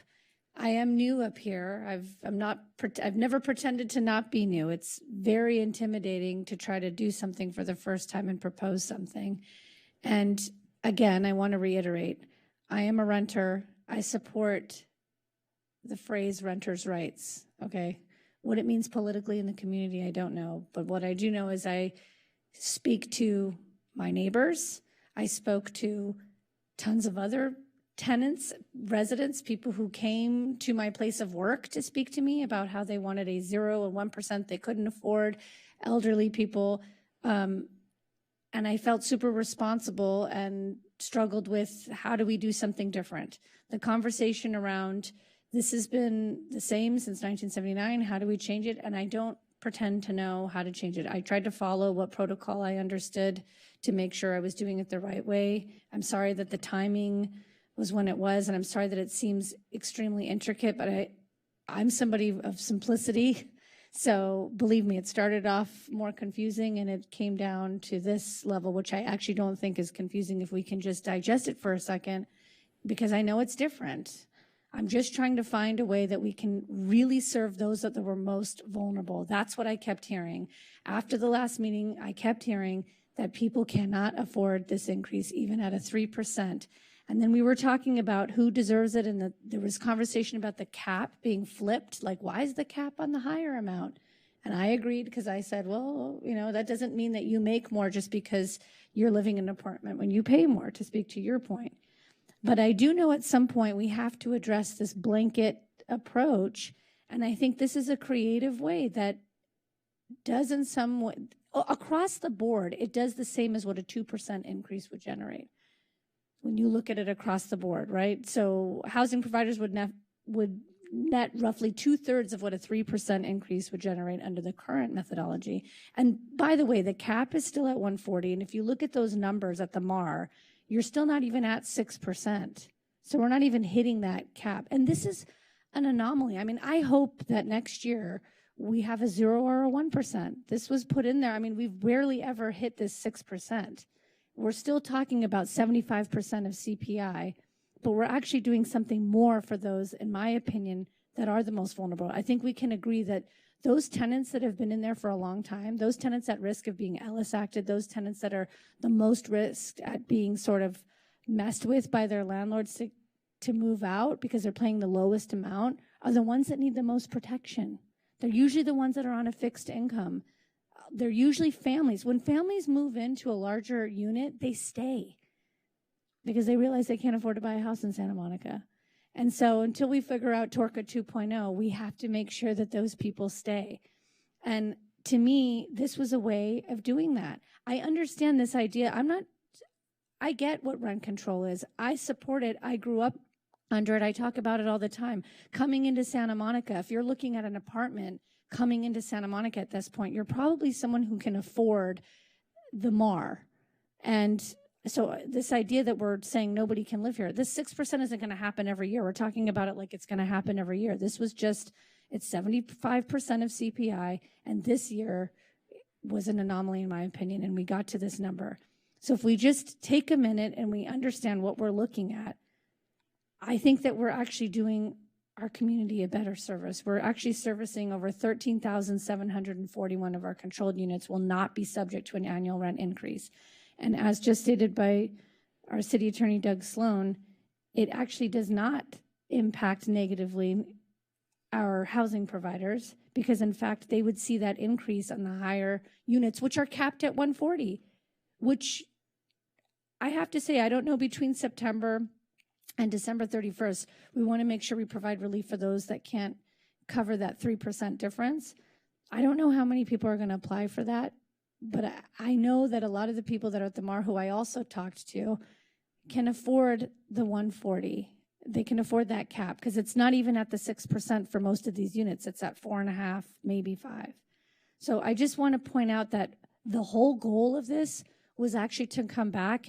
I am new up here. I've never pretended to not be new. It's very intimidating to try to do something for the first time and propose something. And again, I want to reiterate, I am a renter. I support the phrase renters' rights, okay? What it means politically in the community, I don't know. But what I do know is I speak to my neighbors. I spoke to tons of other tenants, residents, people who came to my place of work to speak to me about how they wanted a 0 and 1% they couldn't afford, elderly people. And I felt super responsible and struggled with how do we do something different? The conversation around this has been the same since 1979. How do we change it? And I don't pretend to know how to change it. I tried to follow what protocol I understood to make sure I was doing it the right way. I'm sorry that the timing was when it was, and I'm sorry that it seems extremely intricate, but I'm somebody of simplicity. So believe me, it started off more confusing and it came down to this level, which I actually don't think is confusing if we can just digest it for a second, because I know it's different. I'm just trying to find a way that we can really serve those that were most vulnerable. That's what I kept hearing. After the last meeting, I kept hearing that people cannot afford this increase, even at a 3%. And then we were talking about who deserves it, and there was conversation about the cap being flipped. Like, why is the cap on the higher amount? And I agreed because I said, well, that doesn't mean that you make more just because you're living in an apartment when you pay more, to speak to your point. But I do know at some point we have to address this blanket approach, and I think this is a creative way that does in some way, across the board, it does the same as what a 2% increase would generate when you look at it across the board, right? So housing providers would net roughly 2/3 of what a 3% increase would generate under the current methodology. And by the way, the cap is still at 140, and if you look at those numbers at the MAR, you're still not even at 6%. So we're not even hitting that cap. And this is an anomaly. I mean, I hope that next year we have a 0 or a 1%. This was put in there. I mean, we've rarely ever hit this 6%. We're still talking about 75% of CPI. but we're actually doing something more for those, in my opinion, that are the most vulnerable. I think we can agree that those tenants that have been in there for a long time, those tenants at risk of being Ellis acted, those tenants that are the most risked at being sort of messed with by their landlords to move out because they're paying the lowest amount, are the ones that need the most protection. They're usually the ones that are on a fixed income. They're usually families. When families move into a larger unit, they stay because they realize they can't afford to buy a house in Santa Monica. And so until we figure out TORCA 2.0, we have to make sure that those people stay. And to me, this was a way of doing that. I understand this idea. I get what rent control is. I support it. I grew up under it. I talk about it all the time. Coming into Santa Monica, if you're looking at an apartment coming into Santa Monica at this point, you're probably someone who can afford the MAR. And so this idea that we're saying nobody can live here, this 6% isn't going to happen every year. We're talking about it like it's going to happen every year. This was just, it's 75% of CPI, and this year was an anomaly in my opinion, and we got to this number. So if we just take a minute and we understand what we're looking at, I think that we're actually doing our community a better service. We're actually servicing over 13,741 of our controlled units will not be subject to an annual rent increase. And as just stated by our city attorney, Doug Sloan, it actually does not impact negatively our housing providers because in fact, they would see that increase on the higher units, which are capped at 140, which I have to say, I don't know between September and December 31st, we want to make sure we provide relief for those that can't cover that 3% difference. I don't know how many people are going to apply for that, but I know that a lot of the people that are at the MAR who I also talked to can afford the 140. They can afford that cap because it's not even at the 6% for most of these units. It's at 4.5, maybe 5. So I just want to point out that the whole goal of this was actually to come back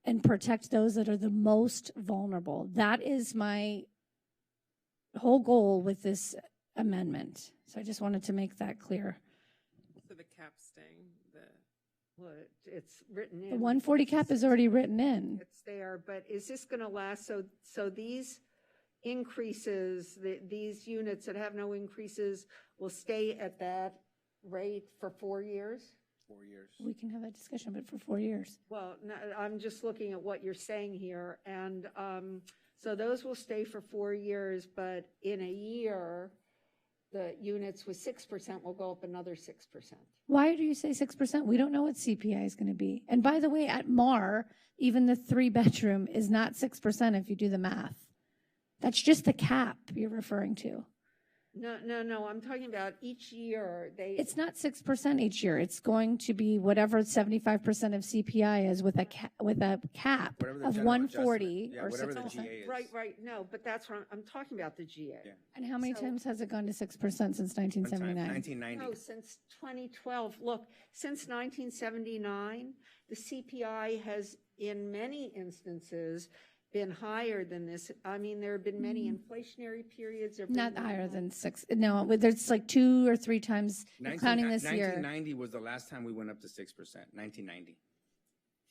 and protect those that are the most vulnerable. That is my whole goal with this amendment. So I just wanted to make that clear. So the cap staying, Well, it's written in. The 140 cap is already written in. It's there, but is this going to last? So these increases, these units that have no increases will stay at that rate for 4 years? 4 years. We can have that discussion, but for 4 years. Well, no, I'm just looking at what you're saying here. And so those will stay for 4 years, but in a year, the units with 6% will go up another 6%. Why do you say 6%? We don't know what CPI is going to be. And by the way, at MAR, even the 3-bedroom is not 6% if you do the math. That's just the cap you're referring to. No, I'm talking about each year. It's not 6% each year. It's going to be whatever 75% of CPI is with a cap of 140 or 6%. Right. No, but that's what I'm talking about, the GA. Yeah. And how many times has it gone to 6% since 1979? 1990. No, since 2012. Look, since 1979, the CPI has, in many instances, been higher than this. I mean, there have been many inflationary periods. Not higher than 6. No, there's like 2 or 3 times, counting this year. 1990 was the last time we went up to 6%, 1990.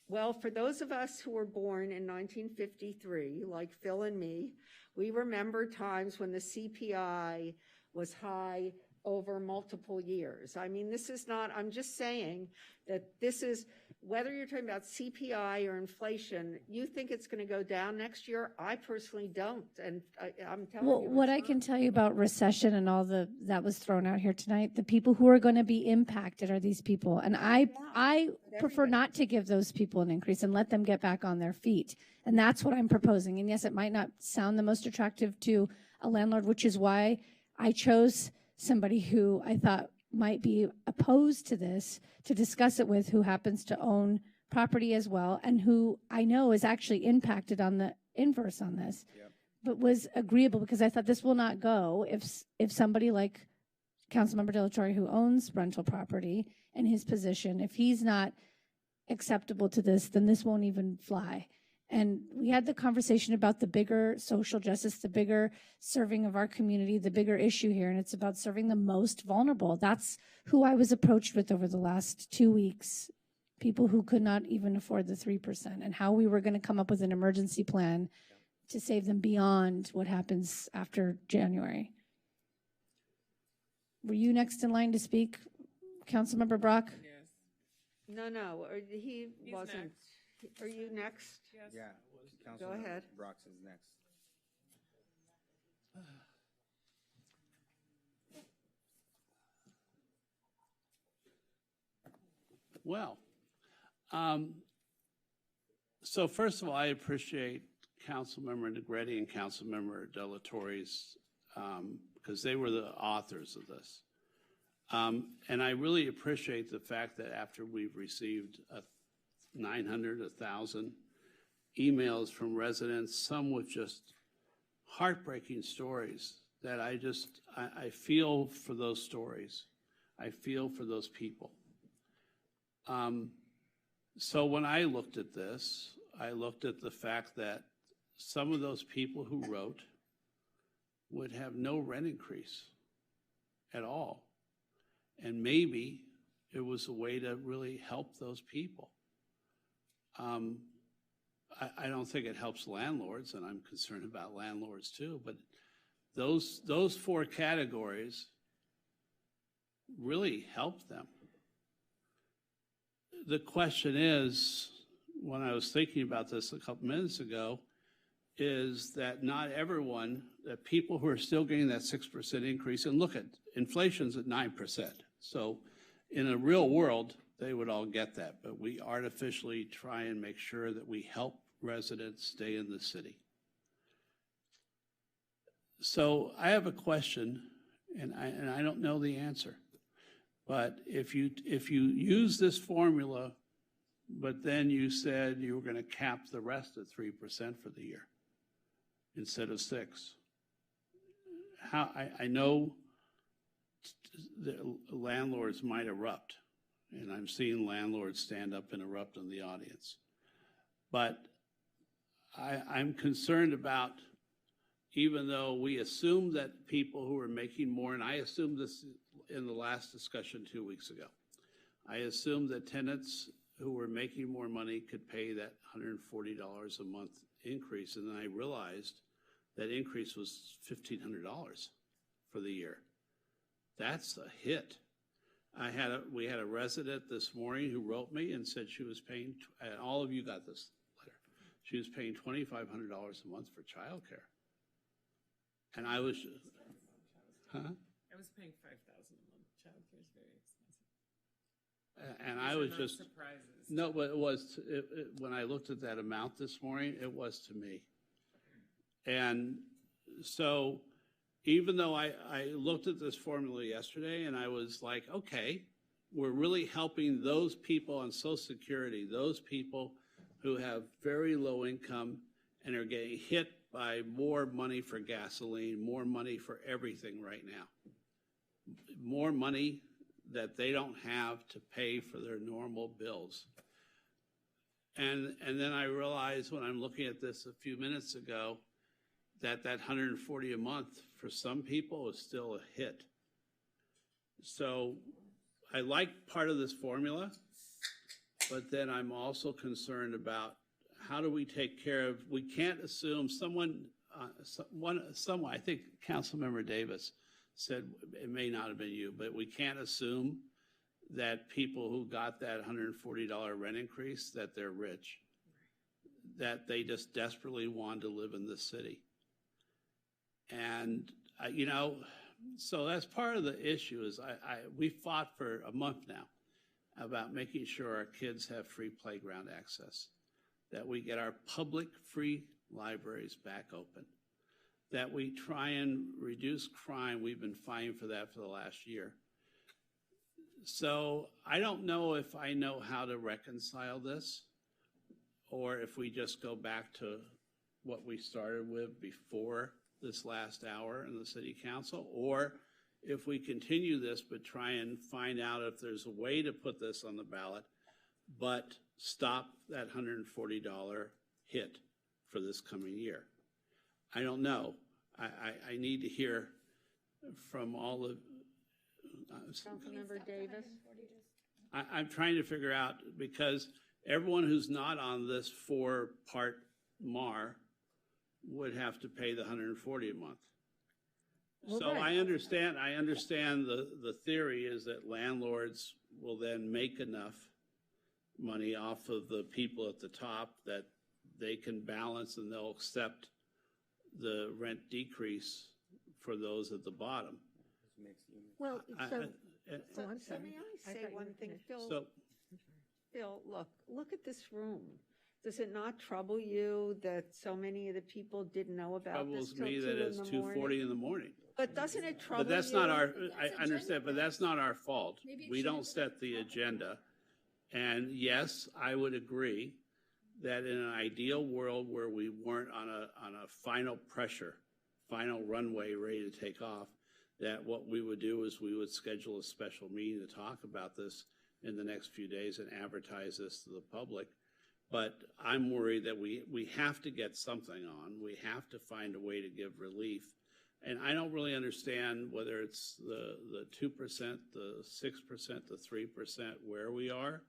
Well, for those of us who were born in 1953, like Phil and me, we remember times when the CPI was high over multiple years. I mean, this is not, I'm just saying that this is, whether you're talking about CPI or inflation, you think it's going to go down next year? I personally don't, and I'm telling you. What I can tell you about recession and all that was thrown out here tonight, the people who are going to be impacted are these people. And I prefer not to give those people an increase and let them get back on their feet. And that's what I'm proposing. And yes, it might not sound the most attractive to a landlord, which is why I chose somebody who I thought might be opposed to this to discuss it with, who happens to own property as well and who I know is actually impacted on the inverse on this, but was agreeable because I thought this will not go if somebody like Councilmember Delatorre, who owns rental property in his position, if he's not acceptable to this, then this won't even fly. And we had the conversation about the bigger social justice, the bigger serving of our community, the bigger issue here, and it's about serving the most vulnerable. That's who I was approached with over the last 2 weeks, people who could not even afford the 3%, and how we were going to come up with an emergency plan to save them beyond what happens after January. Were you next in line to speak, Councilmember Brock? No, he wasn't. Are you next? Yes. Yeah. Go ahead. Brox is next. Well, so first of all, I appreciate Councilmember Negretti and Councilmember Delatorre's, because they were the authors of this. And I really appreciate the fact that after we've received 900, 1,000 emails from residents, some with just heartbreaking stories, that I feel for those stories. I feel for those people. So when I looked at this, I looked at the fact that some of those people who wrote would have no rent increase at all. And maybe it was a way to really help those people. I don't think it helps landlords, and I'm concerned about landlords too, but those four categories really help them. The question is, when I was thinking about this a couple minutes ago, is that not everyone, that people who are still getting that 6% increase, and look at inflation's at 9%. So in a real world, they would all get that, but we artificially try and make sure that we help residents stay in the city. So I have a question, and I don't know the answer. But if you use this formula, but then you said you were going to cap the rest at 3% for the year instead of 6%, I know the landlords might erupt, and I'm seeing landlords stand up and erupt in the audience. But I'm concerned about, even though we assume that people who are making more, and I assumed this in the last discussion 2 weeks ago, I assumed that tenants who were making more money could pay that $140 a month increase, and then I realized that increase was $1,500 for the year. That's a hit. We had a resident this morning who wrote me and said she was paying, and all of you got this letter, she was paying $2,500 a month for childcare. And I was, huh? I was paying $5,000 a month. Childcare is very expensive. And I was These are not just, surprises. no, but it was, when I looked at that amount this morning, it was to me. And so even though I looked at this formula yesterday and I was like, okay, we're really helping those people on Social Security, those people who have very low income and are getting hit by more money for gasoline, more money for everything right now. More money that they don't have to pay for their normal bills. And then I realized when I'm looking at this a few minutes ago that $140 a month for some people is still a hit. So I like part of this formula, but then I'm also concerned about how do we take care of, we can't assume someone, I think Councilmember Davis said, it may not have been you, but we can't assume that people who got that $140 rent increase, that they're rich, that they just desperately want to live in the city. And, you know, so that's part of the issue is we fought for a month now about making sure our kids have free playground access, that we get our public free libraries back open, that we try and reduce crime. We've been fighting for that for the last year. So I don't know if I know how to reconcile this or if we just go back to what we started with before this last hour in the city council, or if we continue this but try and find out if there's a way to put this on the ballot but stop that $140 hit for this coming year. I don't know. I need to hear from all of Councilmember Davis. I'm trying to figure out, because everyone who's not on this 4-part MAR would have to pay the $140 a month. Well, So right. I understand the theory is that landlords will then make enough money off of the people at the top that they can balance and they'll accept the rent decrease for those at the bottom. Well, I- so, I- oh, I'm So sorry. may I I say thought you one were thing, finished. Phil? So, Phil, look at this room. Does it not trouble you that so many of the people didn't know about this troubles till me 2 that in it's the 2:40 morning? in the morning. But doesn't it trouble But you? that's not our, I understand, but that's not our fault. We don't set the agenda. And yes, I would agree that in an ideal world where we weren't on a final pressure, final runway ready to take off, that what we would do is we would schedule a special meeting to talk about this in the next few days and advertise this to the public. But I'm worried that we have to get something on. We have to find a way to give relief. And I don't really understand whether it's the 2%, the 6%, the 3%, where we are.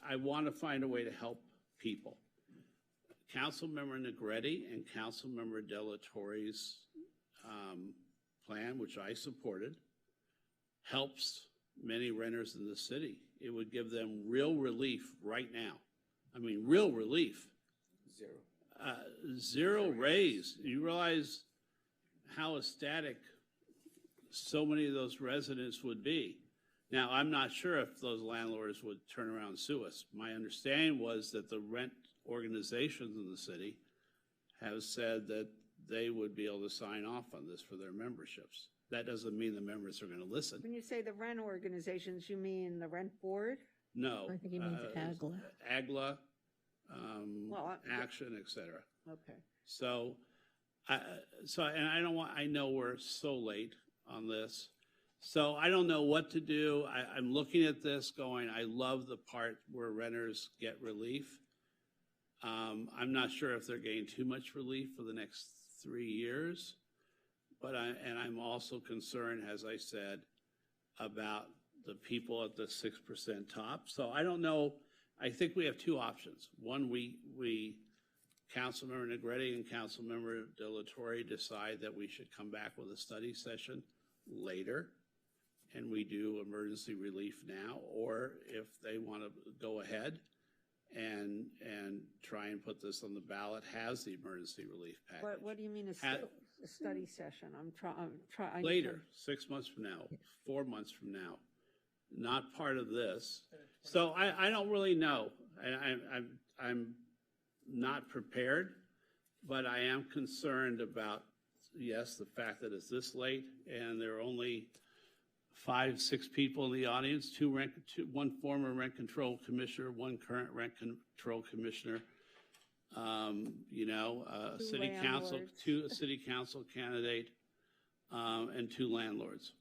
I want to find a way to help people. Councilmember Negretti and Councilmember Delatorre's plan, which I supported, helps many renters in the city. It would give them real relief right now. I mean, real relief. Zero raise. You realize how ecstatic so many of those residents would be. Now, I'm not sure if those landlords would turn around and sue us. My understanding was that the rent organizations in the city have said that they would be able to sign off on this for their memberships. That doesn't mean the members are going to listen. When you say the rent organizations, you mean the rent board? No. I think he means AGLA. AGLA, Well, Action, et cetera. Okay. So, I know we're so late on this. So I don't know what to do. I'm looking at this going, I love the part where renters get relief. I'm not sure if they're getting too much relief for the next 3 years. But I'm also concerned, as I said, about the people at the 6% top. So I don't know. I think we have two options. One, Councilmember Negretti and Councilmember Delatorre decide that we should come back with a study session later, and we do emergency relief now, or if they want to go ahead and try and put this on the ballot, has the emergency relief package. What do you mean a study session? I'm trying. Later, 6 months from now, 4 months from now, not part of this. So I don't really know. I'm not prepared, but I am concerned about, yes, the fact that it's this late and there are only 5, 6 people in the audience, one former rent control commissioner, one current rent control commissioner, a city council candidate, and 2 landlords.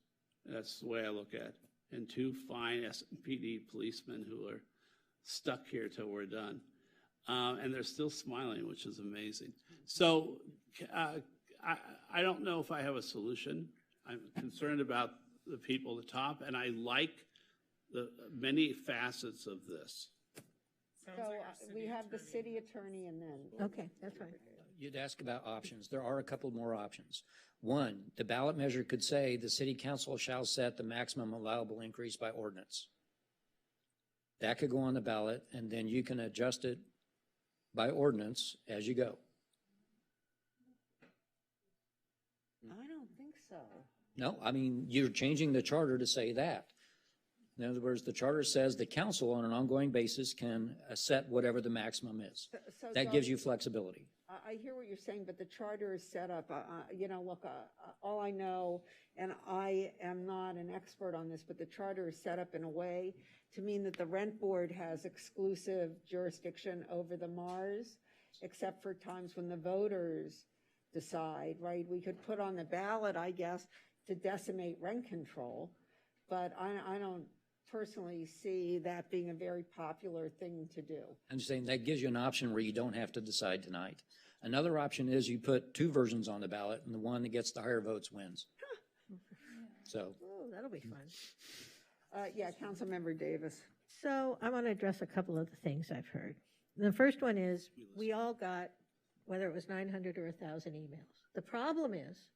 That's the way I look at it. And 2 fine SPD policemen who are stuck here till we're done. And they're still smiling, which is amazing. So I don't know if I have a solution. I'm concerned about the people at the top, and I like the many facets of this. So we have the city attorney and then. Okay, that's fine. You'd ask about options. There are a couple more options. One, the ballot measure could say the city council shall set the maximum allowable increase by ordinance. That could go on the ballot, and then you can adjust it by ordinance as you go. I don't think so. No, I mean, you're changing the charter to say that. In other words, the charter says the council on an ongoing basis can set whatever the maximum is. So That gives you flexibility. I hear what you're saying, but the charter is set up, look, all I know, and I am not an expert on this, but the charter is set up in a way to mean that the rent board has exclusive jurisdiction over the MARs, except for times when the voters decide, right? We could put on the ballot, I guess, to decimate rent control, but I don't personally see that being a very popular thing to do. I'm saying that gives you an option where you don't have to decide tonight. Another option is you put 2 versions on the ballot, and the one that gets the higher votes wins. So. Oh, that'll be fun. Yeah, Councilmember Davis. So I want to address a couple of the things I've heard. The first one is, we all got, whether it was 900 or 1,000 emails. The problem is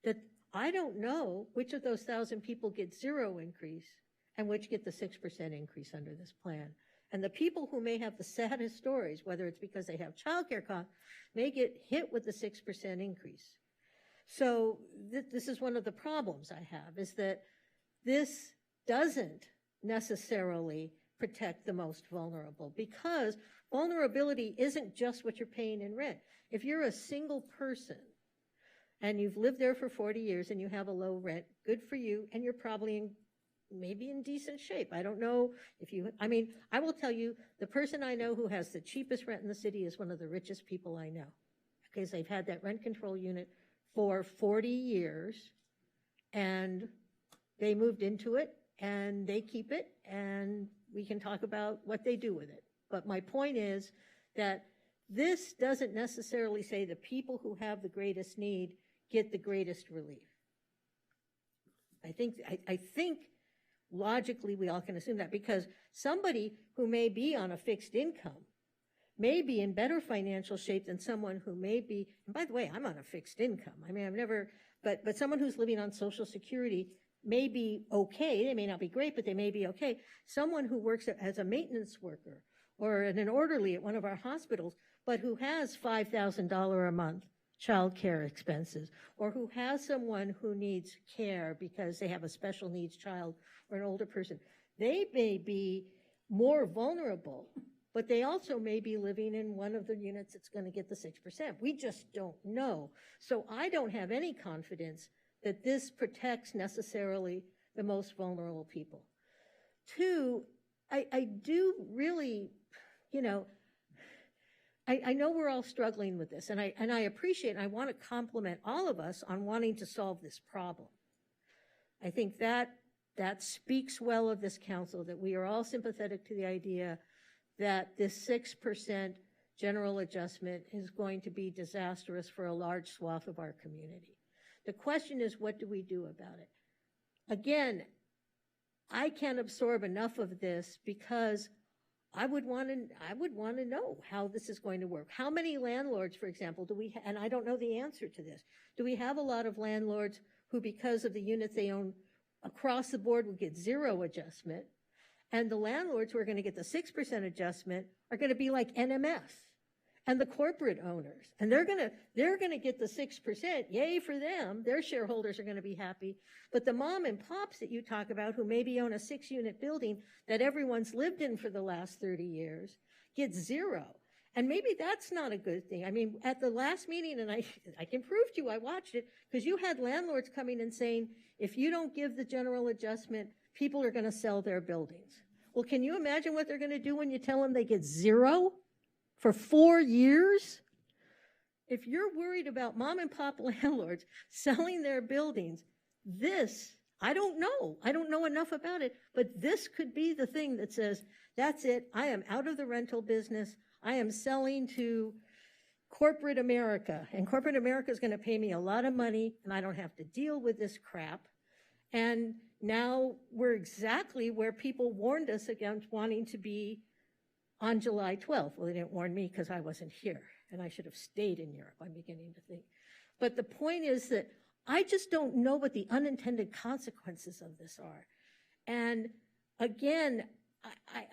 that I don't know which of those 1,000 people get 0 increase and which get the 6% increase under this plan. And the people who may have the saddest stories, whether it's because they have childcare costs, may get hit with the 6% increase. So this is one of the problems I have, is that this doesn't necessarily protect the most vulnerable, because vulnerability isn't just what you're paying in rent. If you're a single person and you've lived there for 40 years and you have a low rent, good for you, and you're probably maybe in decent shape. I don't know if you, I mean, I will tell you, the person I know who has the cheapest rent in the city is one of the richest people I know, because they've had that rent control unit for 40 years, and they moved into it, and they keep it, and we can talk about what they do with it. But my point is that this doesn't necessarily say the people who have the greatest need get the greatest relief. I think logically we all can assume that, because somebody who may be on a fixed income may be in better financial shape than someone who may be, and by the way, I'm on a fixed income. I mean, I've never, but someone who's living on Social Security may be okay. They may not be great, but they may be okay. Someone who works as a maintenance worker or an orderly at one of our hospitals, but who has $5,000 a month child care expenses, or who has someone who needs care because they have a special needs child or an older person, they may be more vulnerable, but they also may be living in one of the units that's going to get the 6%. We just don't know. So I don't have any confidence that this protects necessarily the most vulnerable people. Two, I do really, you know, I know we're all struggling with this, and I appreciate, and I want to compliment all of us on wanting to solve this problem. I think that speaks well of this council, that we are all sympathetic to the idea that this 6% general adjustment is going to be disastrous for a large swath of our community. The question is, what do we do about it? Again, I can't absorb enough of this, because I would want to know how this is going to work. How many landlords, for example, do we, and I don't know the answer to this, do we have a lot of landlords who, because of the units they own across the board, would get 0 adjustment, and the landlords who are going to get the 6% adjustment are going to be like NMS and the corporate owners, and they're going to get the 6%. Yay for them! Their shareholders are going to be happy. But the mom and pops that you talk about, who maybe own a 6-unit building that everyone's lived in for the last 30 years, get 0. And maybe that's not a good thing. I mean, at the last meeting, and I can prove to you, I watched it, because you had landlords coming and saying, if you don't give the general adjustment, people are going to sell their buildings. Well, can you imagine what they're going to do when you tell them they get 0 for 4 years? If you're worried about mom and pop landlords selling their buildings, this, I don't know enough about it, but this could be the thing that says, that's it, I am out of the rental business, I am selling to corporate America, and corporate America is going to pay me a lot of money, and I don't have to deal with this crap. And now we're exactly where people warned us against wanting to be on July 12th. Well, they didn't warn me because I wasn't here, and I should have stayed in Europe, I'm beginning to think. But the point is that I just don't know what the unintended consequences of this are. And again,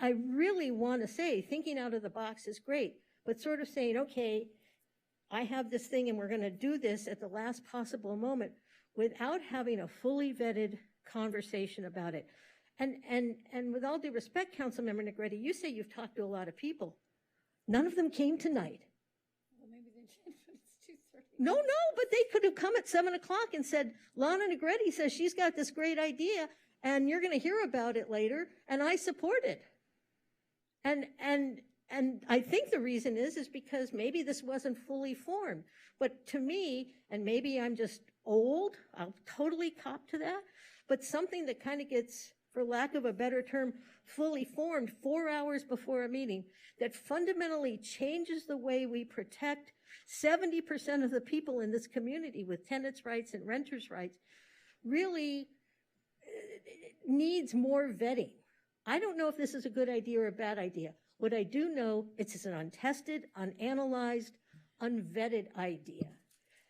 I really want to say, thinking out of the box is great, but sort of saying, okay, I have this thing and we're going to do this at the last possible moment without having a fully vetted conversation about it. And with all due respect, Councilmember Negretti, you say you've talked to a lot of people. None of them came tonight. Well, maybe they did, but it's 2:30. No, but they could have come at 7 o'clock and said, Lana Negretti says she's got this great idea and you're going to hear about it later, and I support it. And I think the reason is because maybe this wasn't fully formed. But to me, and maybe I'm just old, I'll totally cop to that, but something that kind of gets, for lack of a better term, fully formed 4 hours before a meeting that fundamentally changes the way we protect 70% of the people in this community with tenants' rights and renters' rights really needs more vetting. I don't know if this is a good idea or a bad idea. What I do know, it's an untested, unanalyzed, unvetted idea.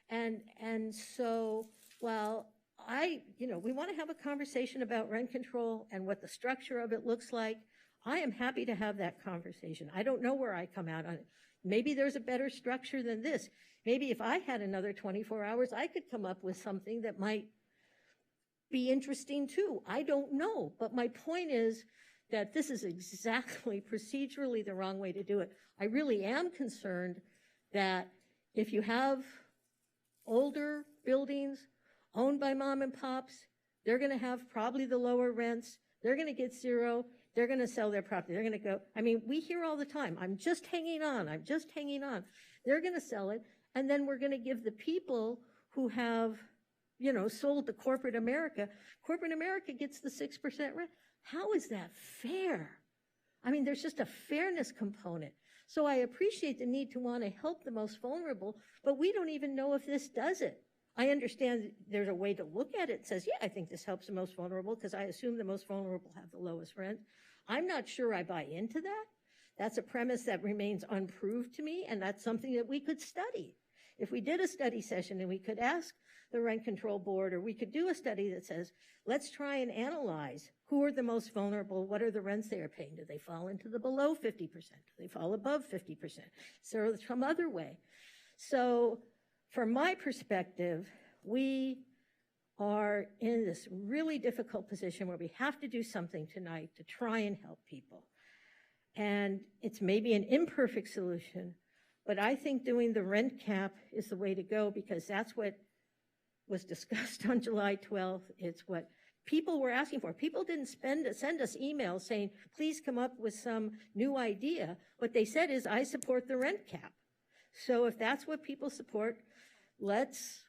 And so while we want to have a conversation about rent control and what the structure of it looks like, I am happy to have that conversation. I don't know where I come out on it. Maybe there's a better structure than this. Maybe if I had another 24 hours, I could come up with something that might be interesting too. I don't know. But my point is that this is exactly procedurally the wrong way to do it. I really am concerned that if you have older buildings owned by mom and pops, they're going to have probably the lower rents. They're going to get zero. They're going to sell their property. They're going to go. I mean, we hear all the time, I'm just hanging on. I'm just hanging on. They're going to sell it. And then we're going to give the people who have, sold to corporate America gets the 6% rent. How is that fair? I mean, there's just a fairness component. So I appreciate the need to want to help the most vulnerable, but we don't even know if this does it. I understand there's a way to look at it and says, yeah, I think this helps the most vulnerable because I assume the most vulnerable have the lowest rent. I'm not sure I buy into that. That's a premise that remains unproved to me, and that's something that we could study. If we did a study session and we could ask the Rent Control Board, or we could do a study that says, let's try and analyze who are the most vulnerable, what are the rents they are paying? Do they fall into the below 50%? Do they fall above 50%? So some other way. So from my perspective, we are in this really difficult position where we have to do something tonight to try and help people. And it's maybe an imperfect solution, but I think doing the rent cap is the way to go because that's what was discussed on July 12th. It's what people were asking for. People didn't send us emails saying, please come up with some new idea. What they said is, I support the rent cap. So if that's what people support, let's,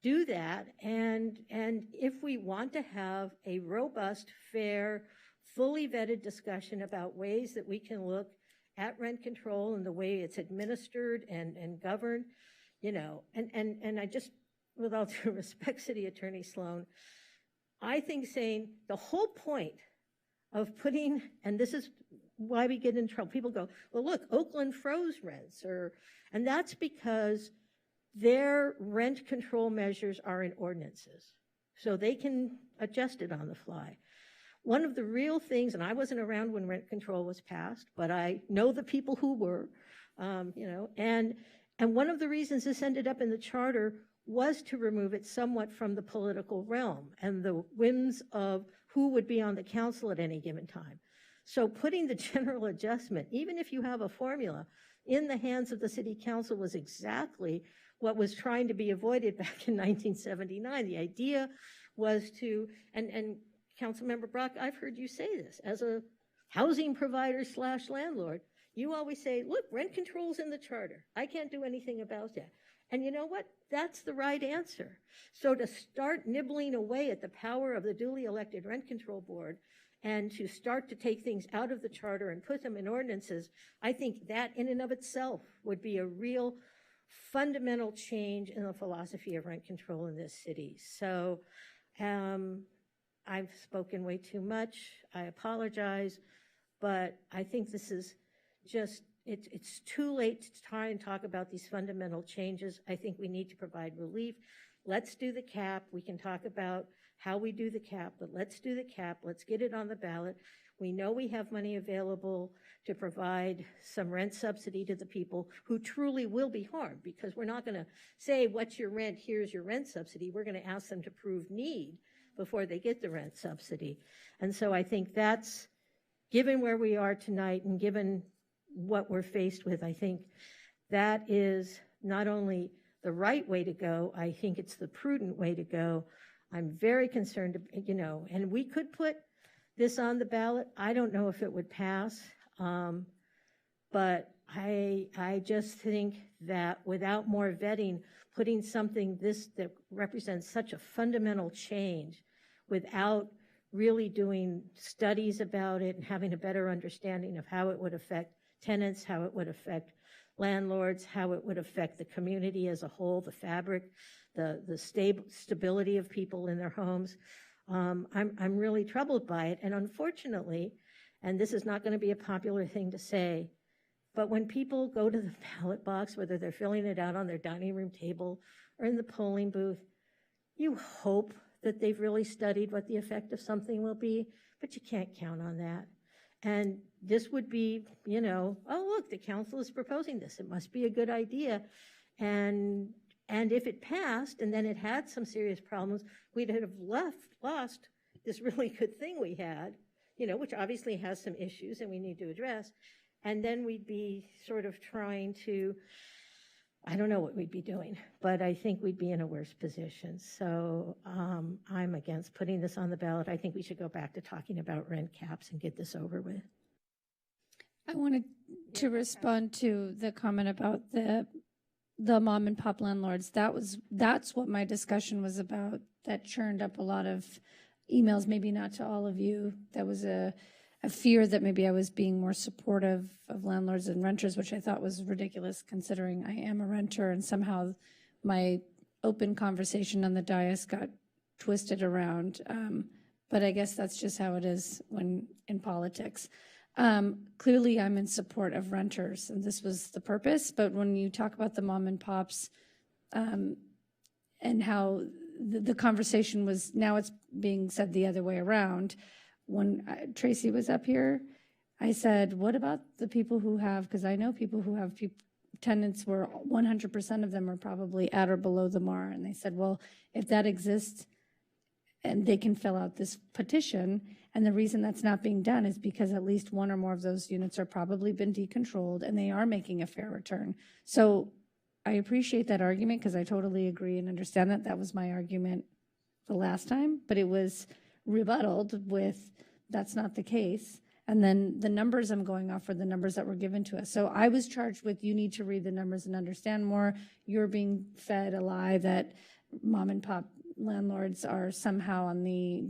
do that. And if we want to have a robust, fair, fully vetted discussion about ways that we can look at rent control and the way it's administered and governed, and I just, with all due respect, City Attorney Sloan, I think saying the whole point of putting, and this is why we get in trouble, people go, well, look, Oakland froze rents, and that's because their rent control measures are in ordinances, so they can adjust it on the fly. One of the real things, and I wasn't around when rent control was passed, but I know the people who were, and one of the reasons this ended up in the charter was to remove it somewhat from the political realm and the whims of who would be on the council at any given time. So putting the general adjustment, even if you have a formula, in the hands of the city council was exactly what was trying to be avoided back in 1979. The idea was to, and Councilmember Brock, I've heard you say this, as a housing provider / landlord, you always say, look, rent control's in the charter. I can't do anything about that. And you know what? That's the right answer. So to start nibbling away at the power of the duly elected Rent Control Board and to start to take things out of the charter and put them in ordinances, I think that in and of itself would be a real fundamental change in the philosophy of rent control in this city. So I've spoken way too much. I apologize, but I think this is just, it's too late to try and talk about these fundamental changes. I think we need to provide relief. Let's do the cap. We can talk about how we do the cap, but let's do the cap. Let's get it on the ballot. We know we have money available to provide some rent subsidy to the people who truly will be harmed, because we're not going to say, what's your rent? Here's your rent subsidy. We're going to ask them to prove need before they get the rent subsidy. And so I think that's, given where we are tonight and given what we're faced with, I think that is not only the right way to go, I think it's the prudent way to go. I'm very concerned, and we could put this on the ballot. I don't know if it would pass, but I just think that without more vetting, putting something that represents such a fundamental change without really doing studies about it and having a better understanding of how it would affect tenants, how it would affect landlords, how it would affect the community as a whole, the fabric, the stability of people in their homes. I'm really troubled by it. And unfortunately, and this is not going to be a popular thing to say, but when people go to the ballot box, whether they're filling it out on their dining room table or in the polling booth, you hope that they've really studied what the effect of something will be, but you can't count on that. And this would be, you know, oh, look, the council is proposing this. It must be a good idea. And if it passed and then it had some serious problems, we'd have lost this really good thing we had, you know, which obviously has some issues and we need to address. And then we'd be sort of trying to, I don't know what we'd be doing, but I think we'd be in a worse position. So I'm against putting this on the ballot. I think we should go back to talking about rent caps and get this over with. I wanted to respond to the comment about the mom and pop landlords. That's what my discussion was about. That churned up a lot of emails, maybe not to all of you. That was a fear that maybe I was being more supportive of landlords and renters, which I thought was ridiculous considering I am a renter, and somehow my open conversation on the dais got twisted around. But I guess that's just how it is when in politics. Clearly I'm in support of renters, and this was the purpose, but when you talk about the mom and pops, and how the conversation was, now it's being said the other way around. When Tracy was up here, I said, what about the people who have, because I know people who have tenants where 100% of them are probably at or below the MAR. And they said, well, if that exists and they can fill out this petition, and the reason that's not being done is because at least one or more of those units are probably been decontrolled and they are making a fair return. So I appreciate that argument because I totally agree and understand that. That was my argument the last time, but it was rebutted with that's not the case. And then the numbers I'm going off are the numbers that were given to us. So I was charged with, you need to read the numbers and understand more. You're being fed a lie that mom and pop landlords are somehow on the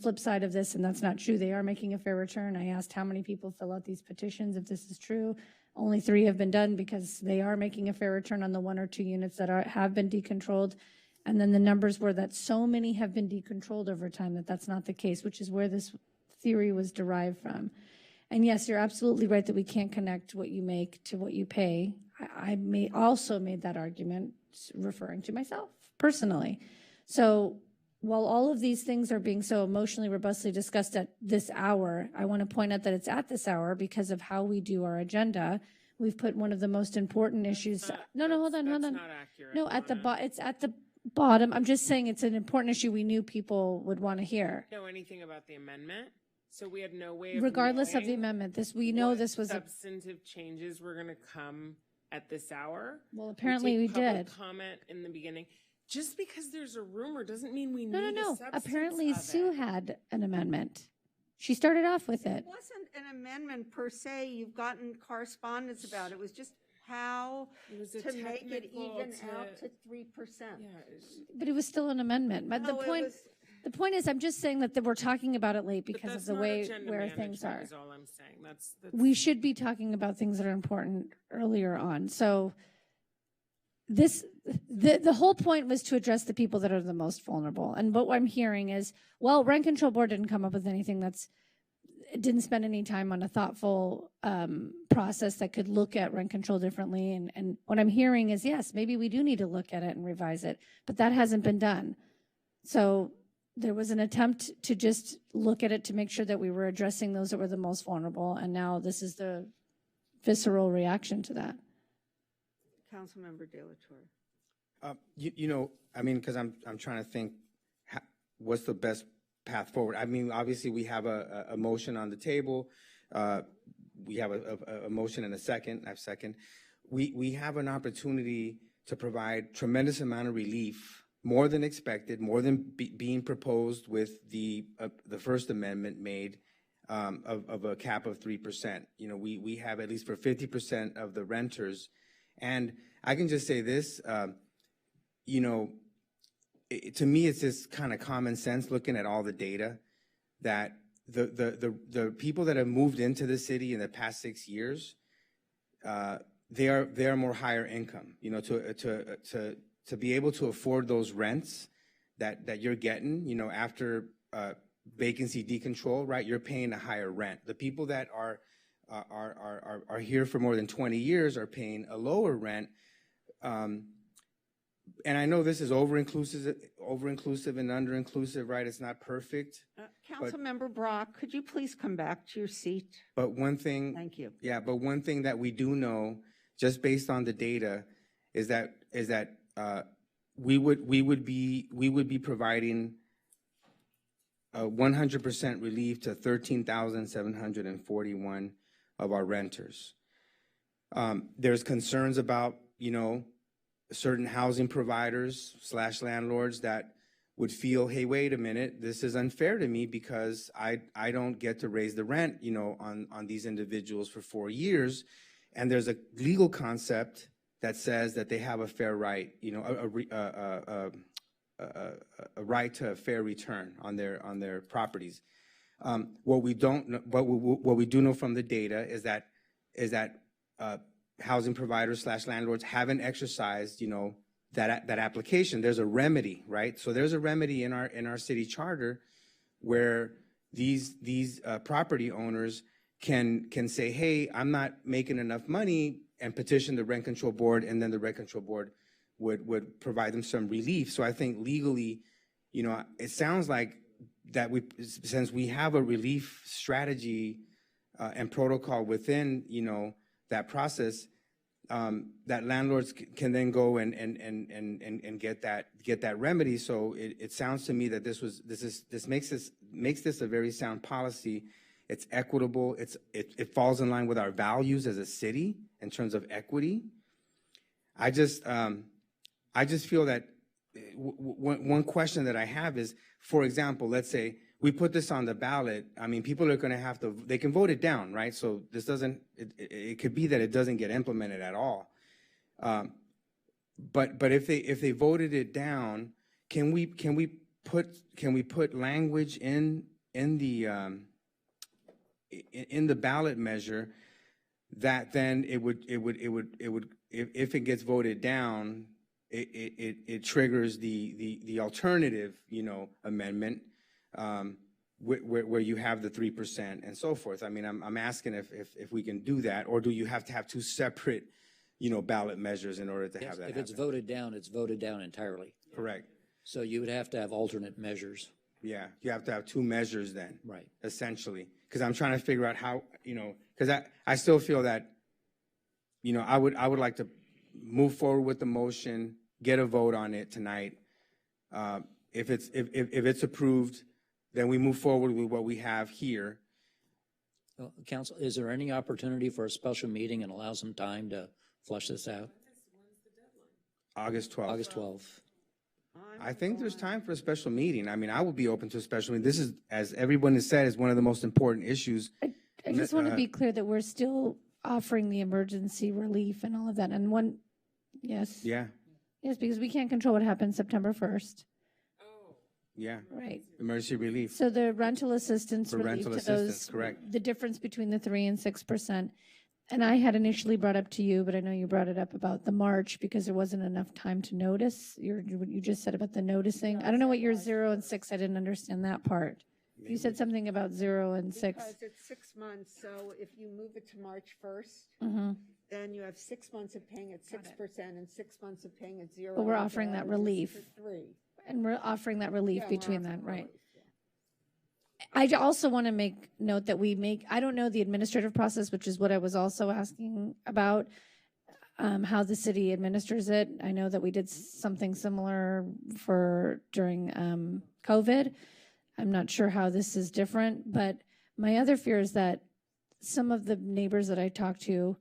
flip side of this, and that's not true. They are making a fair return. I asked how many people fill out these petitions if this is true. Only 3 have been done because they are making a fair return on the 1 or 2 units that have been decontrolled. And then the numbers were that so many have been decontrolled over time that that's not the case, which is where this theory was derived from. And yes, you're absolutely right that we can't connect what you make to what you pay. I also made that argument referring to myself personally. So while all of these things are being so emotionally, robustly discussed at this hour, I want to point out that it's at this hour because of how we do our agenda. We've put one of the most important issues. Hold on. That's not accurate. No, it's at the bottom. I'm just saying it's an important issue we knew people would want to hear. Know anything about the amendment? So we had no way of regardless of the knowing amendment, this was substantive changes were going to come at this hour. Well, apparently we did. Comment in the beginning. Just because there's a rumor doesn't mean we need No. the substance Apparently of Sue it. had an amendment. She started off with it. It wasn't an amendment per se. You've gotten correspondence about it. It was just how to make it even out to 3%. But it was still an amendment. But the point is, I'm just saying that we're talking about it late because of the way where things are. Is all I'm saying. That's we should be talking about things that are important earlier on. So the whole point was to address the people that are the most vulnerable. And what I'm hearing is, well, Rent Control Board didn't come up with anything didn't spend any time on a thoughtful process that could look at rent control differently. And what I'm hearing is, yes, maybe we do need to look at it and revise it, but that hasn't been done. So there was an attempt to just look at it to make sure that we were addressing those that were the most vulnerable. And now this is the visceral reaction to that. Councilmember De La Torre. Because I'm trying to think, what's the best path forward? I mean, obviously we have a motion on the table. We have a motion and a second. I have second. We have an opportunity to provide tremendous amount of relief, more than expected, more than being proposed with the First Amendment made of a cap of 3%. We have at least for 50% of the renters. And I can just say this, to me, it's just kind of common sense looking at all the data that the people that have moved into the city in the past 6 years, they are more higher income, to be able to afford those rents that you're getting, after vacancy decontrol, right, you're paying a higher rent. The people that are here for more than 20 years are paying a lower rent. And I know this is over-inclusive and under-inclusive, right? It's not perfect. Councilmember Brock, could you please come back to your seat? But one thing. Thank you. Yeah, but one thing that we do know, just based on the data, is that we would be providing 100% relief to 13,741 of our renters. There's concerns about, certain housing providers / landlords that would feel, hey, wait a minute, this is unfair to me because I don't get to raise the rent, on these individuals for 4 years. And there's a legal concept that says that they have a fair right, a right to a fair return on their properties. What we do know from the data is that housing providers / landlords haven't exercised, that application. There's a remedy, right? So there's a remedy in our city charter where these property owners can say, hey, I'm not making enough money, and petition the rent control board, and then the rent control board would provide them some relief. So I think legally, it sounds like that since we have a relief strategy and protocol within, that process, that landlords can then go and get that remedy. So it sounds to me that this makes this a very sound policy. It's equitable. It falls in line with our values as a city in terms of equity. I just feel that one question that I have is, for example, let's say we put this on the ballot. I mean, people are going to have to, they can vote it down, right? So this doesn't, it could be that it doesn't get implemented at all. But if they voted it down, can we put language in the ballot measure that then it would if it gets voted down, it triggers the alternative, amendment, where you have the 3% and so forth. I mean, I'm asking if we can do that, or do you have to have two separate, ballot measures in order to have that If happen? it's voted down, it's voted down entirely. Correct. So you would have to have alternate measures. Yeah, you have to have two measures then. Right. Essentially. Because I'm trying to figure out how, because I still feel that, I would like to move forward with the motion, get a vote on it tonight. If it's approved, then we move forward with what we have here. Well, Council, is there any opportunity for a special meeting and allow some time to flush this out? August 12th. August 12th. I think there's time for a special meeting. I mean, I would be open to a special meeting. This is, as everyone has said, is one of the most important issues. I just want to be clear that we're still offering the emergency relief and all of that. And yes. Yeah. Yes, because we can't control what happens September 1st. Yeah. Right. Emergency relief. So the rental assistance For relief rental to assistance, those, correct. the difference between the 3% and 6%. And I had initially brought up to you, but I know you brought it up about the March because there wasn't enough time to notice. What you just said about the noticing. I don't know what your 0 and 6, I didn't understand that part. You said something about 0 and 6. Because it's 6 months, so if you move it to March 1st, then you have 6 months of paying at 6% and 6 months of paying at 0. But we're offering that relief. For 3. And we're offering that relief Yeah, between we're that, offering right? relief, yeah. I also want to make note that I don't know the administrative process, which is what I was also asking about, how the city administers it. I know that we did something similar during COVID. I'm not sure how this is different, but my other fear is that some of the neighbors that I talk to,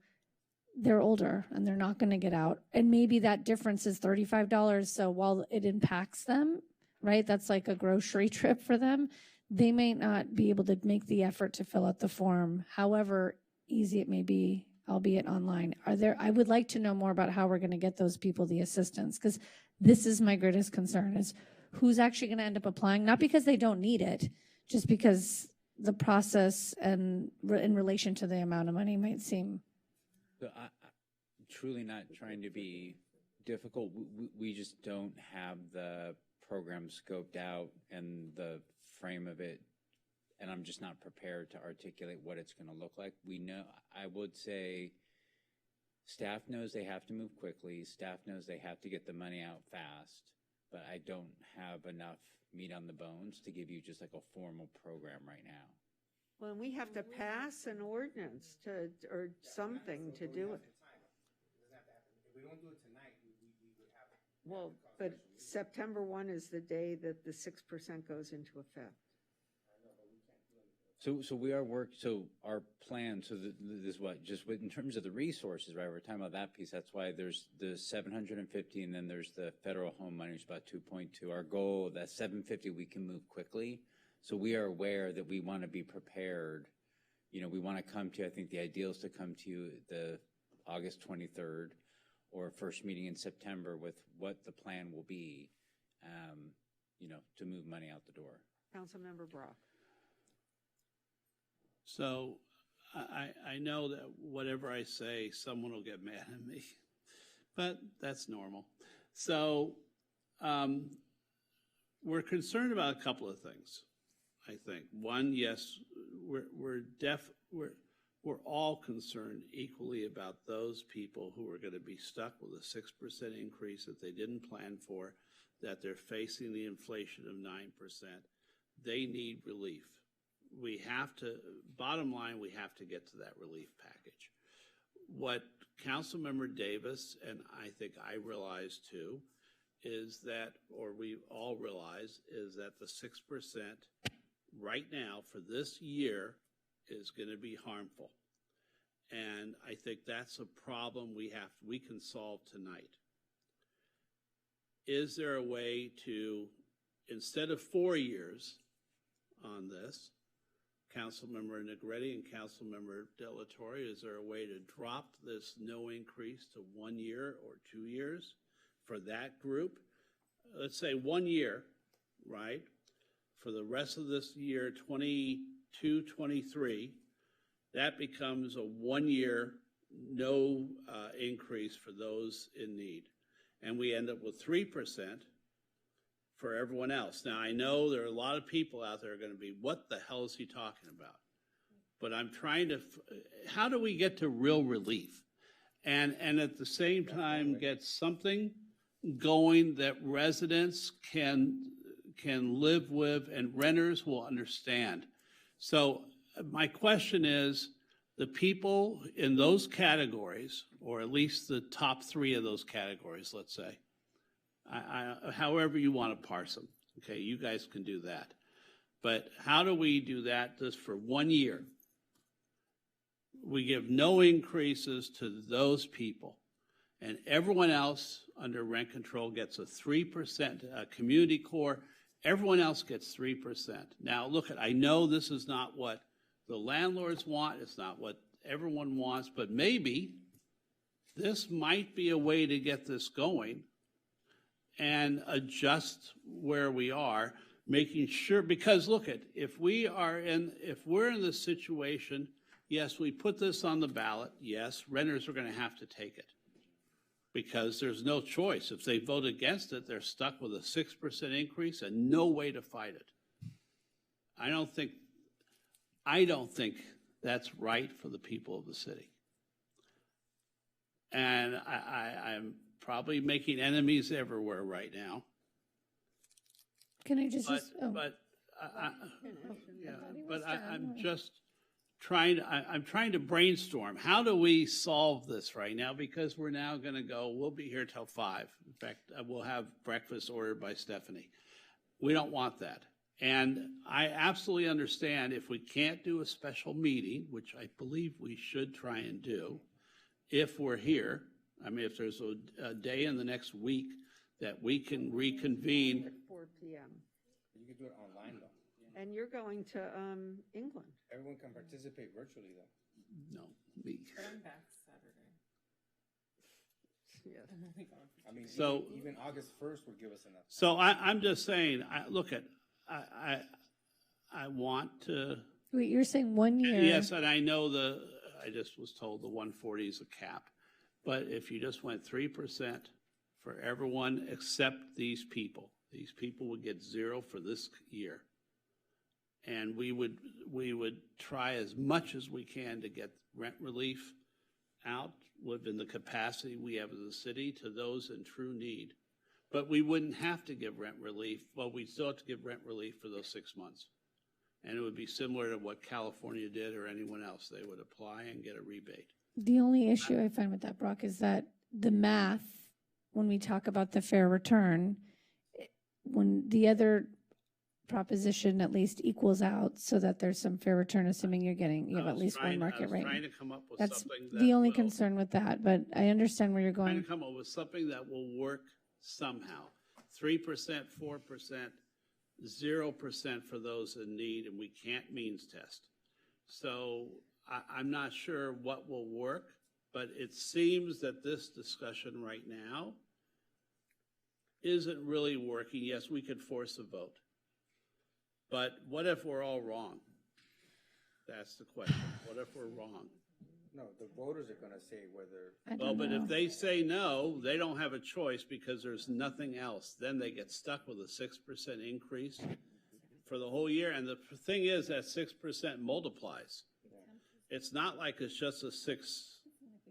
they're older and they're not going to get out. And maybe that difference is $35. So while it impacts them, right, that's like a grocery trip for them, they may not be able to make the effort to fill out the form, however easy it may be, albeit online. I would like to know more about how we're going to get those people the assistance, because this is my greatest concern, is who's actually going to end up applying, not because they don't need it, just because the process and in relation to the amount of money might seem. So I'm truly not trying to be difficult. We just don't have the program scoped out and the frame of it and I'm just not prepared to articulate what it's going to look like. We know, I would say, staff knows they have to move quickly. Staff knows they have to get the money out fast, but I don't have enough meat on the bones to give you just like a formal program right now. Well, we have to pass an ordinance to, or something to do it. If we don't do it tonight, we would have. Well, but September 1 is the day that the 6% goes into effect. So we are so our plan, so this is what, just in terms of the resources, right, we're talking about that piece, that's why there's the 750, and then there's the federal home money, which is about 2.2. Our goal, that 750, we can move quickly. So we are aware that we want to be prepared. You know, we want to come to, I think the ideal is to come to you the August 23rd or first meeting in September with what the plan will be, you know, to move money out the door. Councilmember Brock. So I know that whatever I say, someone will get mad at me, but that's normal. So we're concerned about a couple of things, I think. One, yes, we're all concerned equally about those people who are going to be stuck with a 6% increase that they didn't plan for, that they're facing the inflation of 9%. They need relief. We have to, bottom line, we have to get to that relief package. What Councilmember Davis, and I think I realize too, is that, or we all realize, is that the 6% right now for this year is going to be harmful. And I think that's a problem we can solve tonight. Is there a way to, instead of 4 years on this, Councilmember Negretti and Councilmember Delatorre, is there a way to drop this no increase to 1 year or 2 years for that group? Let's say 1 year, right? For the rest of this year, 22, 23, that becomes a 1 year no increase for those in need. And we end up with 3% for everyone else. Now, I know there are a lot of people out there who are going to be, what the hell is he talking about? But I'm trying to, how do we get to real relief? And at the same time get something going that residents can live with and renters will understand. So my question is, the people in those categories, or at least the top 3 of those categories, let's say, however you want to parse them, okay, you guys can do that. But how do we do that just for 1 year? We give no increases to those people, and everyone else under rent control gets a 3% community core. Everyone else gets 3%. Now, look, I know this is not what the landlords want. It's not what everyone wants, but maybe this might be a way to get this going and adjust where we are, making sure, because look at, if we're in this situation, yes, we put this on the ballot, yes, renters are going to have to take it because there's no choice. If they vote against it, they're stuck with a 6% increase and no way to fight it. I don't think that's right for the people of the city. And I'm probably making enemies everywhere right now. Can I just? I'm just trying. I'm trying to brainstorm. How do we solve this right now? Because we're now going to go. We'll be here till 5. In fact, we'll have breakfast ordered by Stephanie. We don't want that. And I absolutely understand if we can't do a special meeting, which I believe we should try and do, if we're here. I mean, if there's a day in the next week that we can reconvene. At 4 p.m. You can do it online, though. And you're going to England. Everyone can participate virtually, though. No, me. But I'm back Saturday. Yes. I mean, so even August 1st would give us enough time. So I'm just saying, look at, I want to. Wait, you're saying 1 year? Yes, and I know I just was told the 140 is a cap. But if you just went 3% for everyone except these people would get 0 for this year. And we would try as much as we can to get rent relief out within the capacity we have as a city to those in true need. But we wouldn't have to give rent relief. Well, we'd still have to give rent relief for those 6 months. And it would be similar to what California did or anyone else. They would apply and get a rebate. The only issue I find with that, Brock, is that the math, when we talk about the fair return, when the other proposition at least equals out so that there's some fair return, assuming you have at least one market rate. Trying to come up with That's something that the only will, concern with that, but I understand where you're trying going. to come up with something that will work somehow. 3%, 4%, 0% for those in need, and we can't means test. So I'm not sure what will work, but it seems that this discussion right now isn't really working. Yes, we could force a vote. But what if we're all wrong? That's the question. What if we're wrong? No, the voters are going to say whether. Well, but if they say no, they don't have a choice because there's nothing else. Then they get stuck with a 6% increase for the whole year. And the thing is that 6% multiplies. It's not like it's just a 6.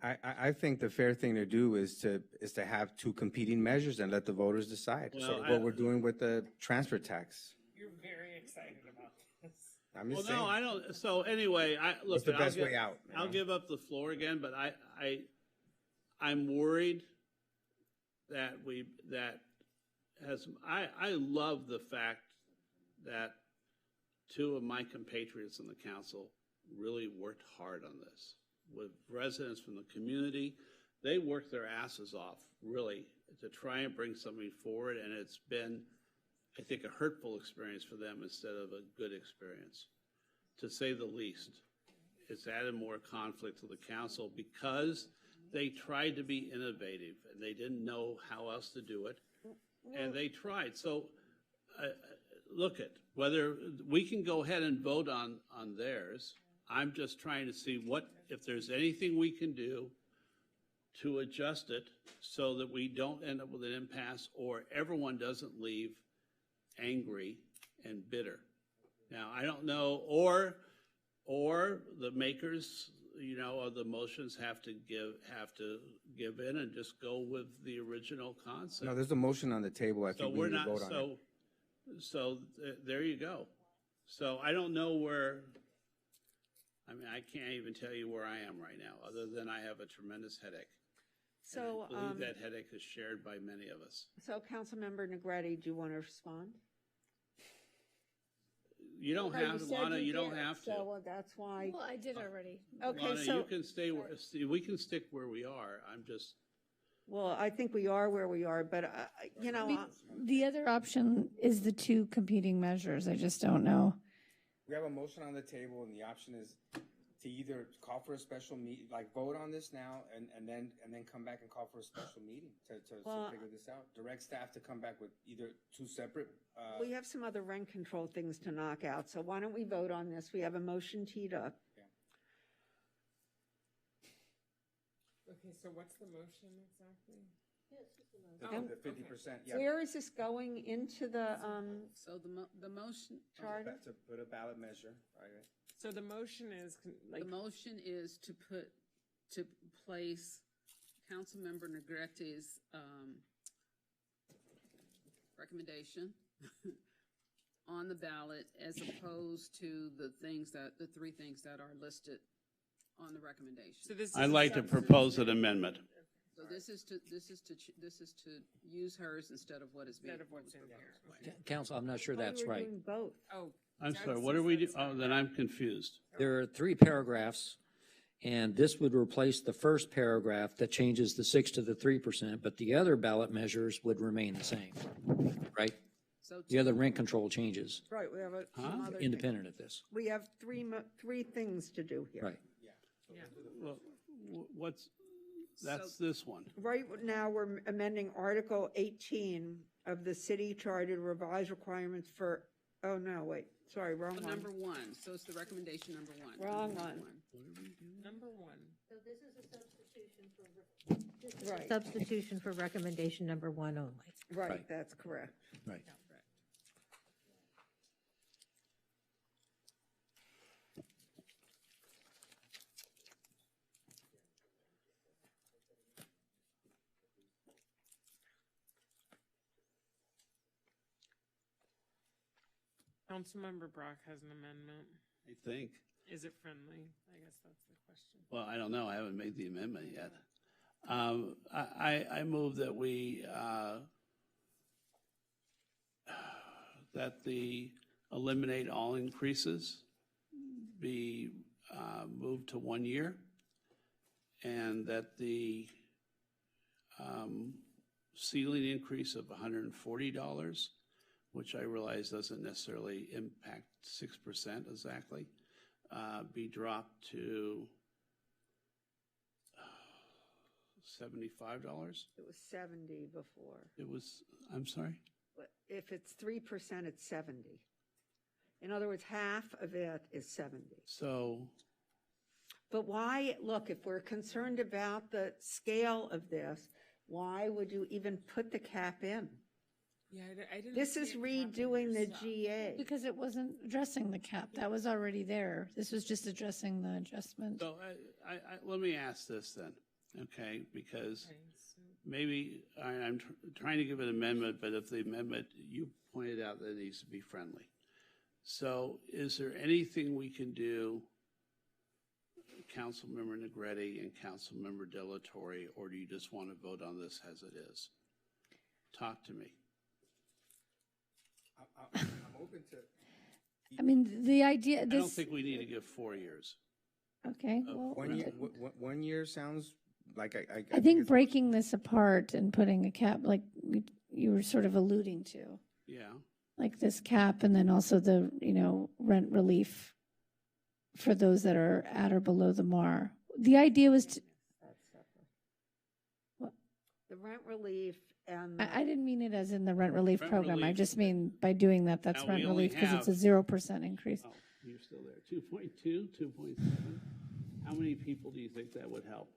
I think the fair thing to do is to have two competing measures and let the voters decide. Well, So what we're doing with the transfer tax. You're very excited about this. I'm Well, just no, saying. I don't. So anyway, What's the best way out? you I'll know? give up the floor again, but I'm worried that I love the fact that two of my compatriots on the council really worked hard on this with residents from the community. They worked their asses off really to try and bring something forward, and it's been, I think, a hurtful experience for them instead of a good experience, to say the least. It's added more conflict to the council because they tried to be innovative and they didn't know how else to do it, and they tried. So look at whether we can go ahead and vote on theirs. I'm just trying to see if there's anything we can do to adjust it so that we don't end up with an impasse or everyone doesn't leave angry and bitter. Now, I don't know, or the makers, of the motions have to give in and just go with the original concept. No, there's a motion on the table. I think we need to vote on it. So there you go. So I don't know where. I mean, I can't even tell you where I am right now, other than I have a tremendous headache. So, and I believe that headache is shared by many of us. So Councilmember Negretti, do you want to respond? You don't No, have to, said Lana, you don't did, have to. So that's why. Well, I did already. Okay, Lana, so. you can stay where, we can stick where we are. I'm just. Well, I think we are where we are, but, The other option is the two competing measures. I just don't know. We have a motion on the table, and the option is to either call for a special meeting, like vote on this now, and then come back and call for a special meeting to figure this out. Direct staff to come back with either two separate. We have some other rent control things to knock out, so why don't we vote on this? We have a motion teed up. Okay, so what's the motion exactly? The 50%, yeah. Where is this going into the, So the motion. charter? To put a ballot measure, right? So the motion is The motion is to place Councilmember Negretti's recommendation on the ballot as opposed to the three things that are listed on the recommendation. So this is I'd like to propose an amendment. So this is to use hers instead of what is being. instead of what's in here. Council, I'm not sure that's We're right. doing both. Oh. I'm sorry, what are we doing? Oh, then I'm confused. There are 3 paragraphs, and this would replace the first paragraph that changes the 6 to the 3%, but the other ballot measures would remain the same, right? So The other rent control changes, Right, we have some other. independent of this. We have three things to do here. Right. Well, that's this one. Right now, we're amending Article 18 of the city charter to revise requirements for, oh, no, wait, sorry, wrong So one. number 1, so it's the recommendation number 1. Wrong one. Number 1. So this is a substitution for recommendation number 1 only. Right, that's correct. Right. Councilmember Brock has an amendment. I think. Is it friendly? I guess that's the question. Well, I don't know. I haven't made the amendment yet. I move that we, that the eliminate all increases be moved to 1 year, and that the ceiling increase of $140, which I realize doesn't necessarily impact 6% exactly, be dropped to $75. It was 70 before. It was, I'm sorry? But if it's 3%, it's 70. In other words, half of it is 70. So, but why, look, if we're concerned about the scale of this, why would you even put the cap in? Yeah, I didn't. This is redoing the GA. Because it wasn't addressing the cap. That was already there. This was just addressing the adjustment. so let me ask this then, okay? Because maybe I'm trying to give an amendment, but if the amendment, you pointed out that it needs to be friendly. So is there anything we can do, Councilmember Negretti and Councilmember Delatorre, or do you just want to vote on this as it is? Talk to me. I'm open to. I mean, the idea. I don't think we need to give 4 years. Okay. Well, 1 year. 1 year sounds like I think breaking this apart and putting a cap, like you were sort of alluding to. Yeah. Like this cap, and then also the rent relief for those that are at or below the MAR. The idea was to. The rent relief and. I didn't mean it as in the rent relief Rent program. I relief. just mean by doing that, that's Now, we rent only relief because it's a have- 0% increase. Oh, you're still there. 2.2, 2.7. How many people do you think that would help?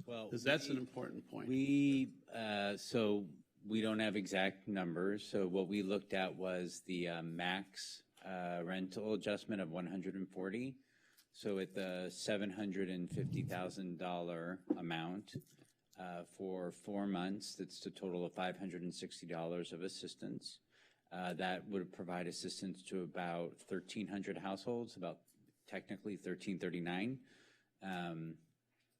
Well, Because that's an important point. So we don't have exact numbers. So what we looked at was the max rental adjustment of 140. So at the $750,000 amount for 4 months, that's a total of $560 of assistance. That would provide assistance to about 1,300 households, about technically 1,339.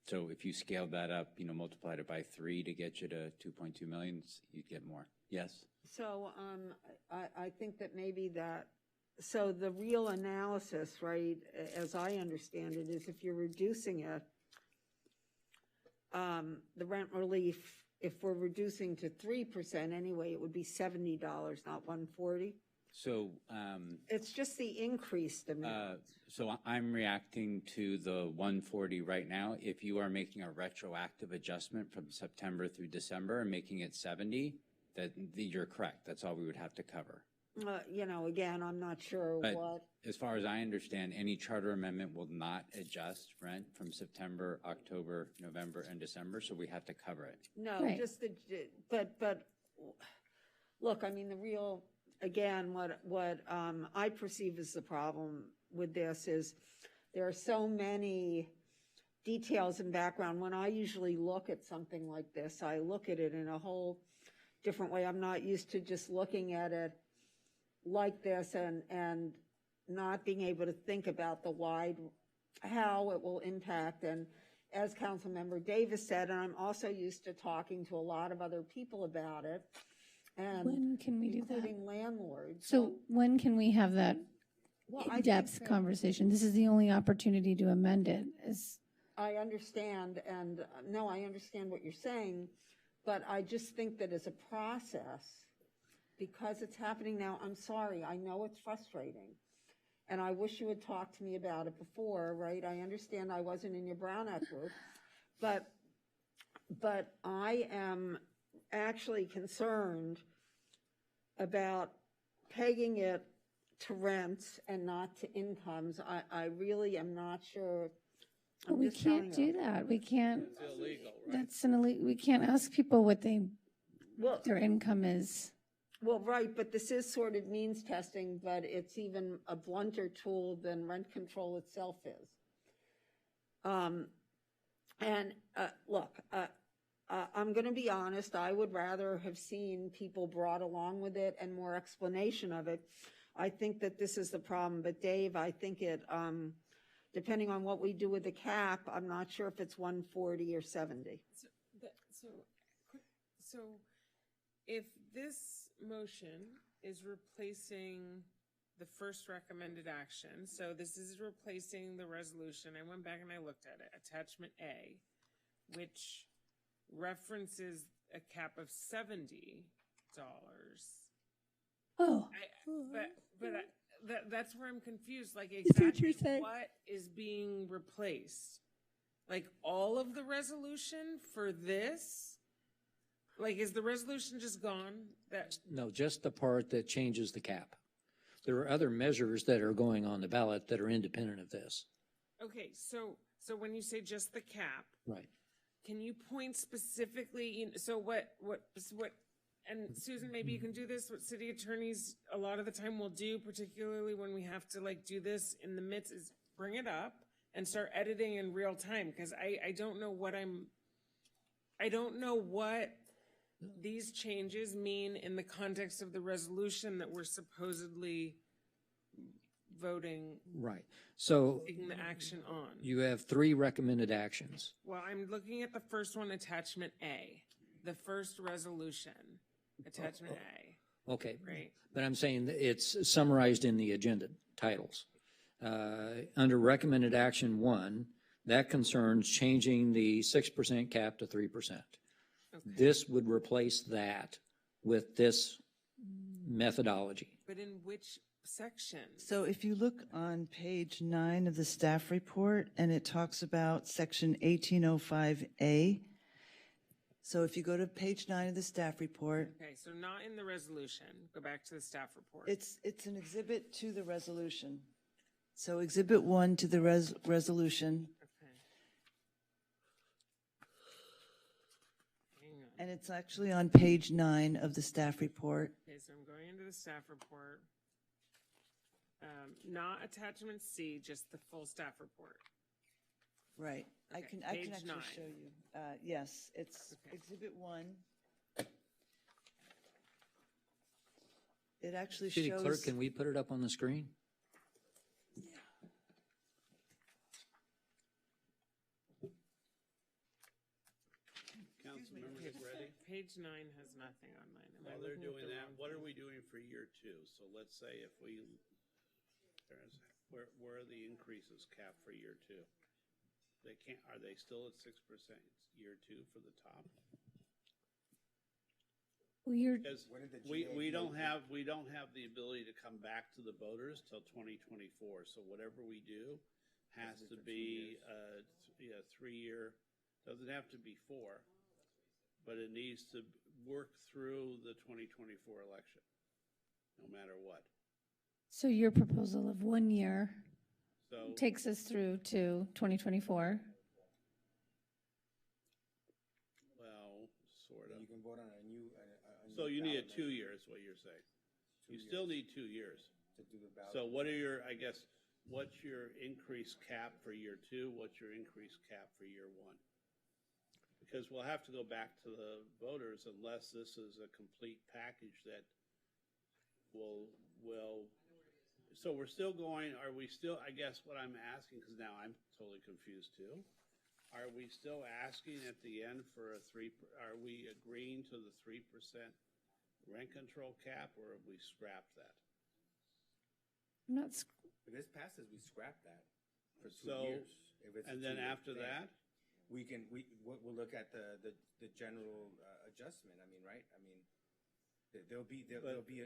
So if you scaled that up, multiplied it by 3 to get you to 2.2 million, you'd get more. Yes? So I think that maybe so the real analysis, right, as I understand it, is if you're reducing it, the rent relief, if we're reducing to 3% anyway, it would be $70, not $140. So It's just the increased amount. so I'm reacting to the 140 right now. If you are making a retroactive adjustment from September through December and making it 70, you're correct. That's all we would have to cover. Again, I'm not sure But what. as far as I understand, any charter amendment will not adjust rent from September, October, November, and December, so we have to cover it. No, Right. just but look, I mean, the real, again, what I perceive as the problem with this is there are so many details and background. When I usually look at something like this, I look at it in a whole different way. I'm not used to just looking at it like this and not being able to think about how it will impact. And as Councilmember Davis said, and I'm also used to talking to a lot of other people about it, and When can we do that? including landlords. So when can we have that Well, I think in-depth that- conversation? This is the only opportunity to amend it. I understand, and no, I understand what you're saying, but I just think that as a process, because it's happening now, I'm sorry, I know it's frustrating. And I wish you had talked to me about it before, right? I understand I wasn't in your Brown Act group, but I am actually concerned about pegging it to rents and not to incomes. I really am not sure. But we can't do that. We can't. It's illegal, right? That's an illegal. We can't ask people what Well, their income is. Well, right, but this is sort of means testing, but it's even a blunter tool than rent control itself is. Look, I'm going to be honest, I would rather have seen people brought along with it and more explanation of it. I think that this is the problem, but Dave, I think it, depending on what we do with the cap, I'm not sure if it's 140 or 70. So if this motion is replacing the first recommended action, so this is replacing the resolution, I went back and I looked at it, attachment A, which references a cap of $70. Oh. That's where I'm confused, like Is that what exactly you're saying? what is being replaced? Like all of the resolution for this? Like, is the resolution just gone? No, just the part that changes the cap. There are other measures that are going on the ballot that are independent of this. Okay, so when you say just the cap, Right. can you point specifically, so what, and Susan, maybe you can do this, what city attorneys a lot of the time will do, particularly when we have to like do this in the midst, is bring it up and start editing in real time, because I don't know what these changes mean in the context of the resolution that we're supposedly voting. Right. So Taking the action on. you have 3 recommended actions. Well, I'm looking at the first one, attachment A, the first resolution, attachment A. Okay. Right. But I'm saying that it's summarized in the agenda titles. Under recommended action 1, that concerns changing the 6% cap to 3%. Okay. This would replace that with this methodology. But in which section? So if you look on page 9 of the staff report, and it talks about section 1805A. So if you go to page 9 of the staff report, Okay, so not in the resolution. Go back to the staff report. it's an exhibit to the resolution. So exhibit 1 to the resolution. Okay. Hang on. And it's actually on page 9 of the staff report. Okay, so I'm going into the staff report. Not attachment C, just the full staff report. Right. I Okay, can page actually 9. show you. Yes, it's Okay. exhibit 1. It actually City shows. Clerk, can we put it up on the screen? Council members ready? Page 9 has nothing on mine. Am I While they're looking at doing the that, wrong what are thing? we doing for year 2? So let's say if where are the increases capped for year 2? Are they still at 6% year 2 for the top? Well, you're, Because we don't have the ability to come back to the voters till 2024. So whatever we do has to be a 3-year, doesn't have to be 4, but it needs to work through the 2024 election, no matter what. so your proposal of 1 year So takes us through to 2024. well, sort of. You can vote on a new. So you need a 2-year is what you're saying. You still need 2 years. To do the ballot. So what are your, I guess, what's your increased cap for year 2? What's your increased cap for year 1? Because we'll have to go back to the voters unless this is a complete package that will, so we're still going, are we still, I guess what I'm asking, because now I'm totally confused too. Are we still asking at the end for are we agreeing to the 3% rent control cap, or have we scrapped that? I'm not, If this passes, we scrap that for 2 So, years. If it's a and then 2-year after thing. that? We'll look at the general adjustment. I mean, right? I mean, there'll be a But new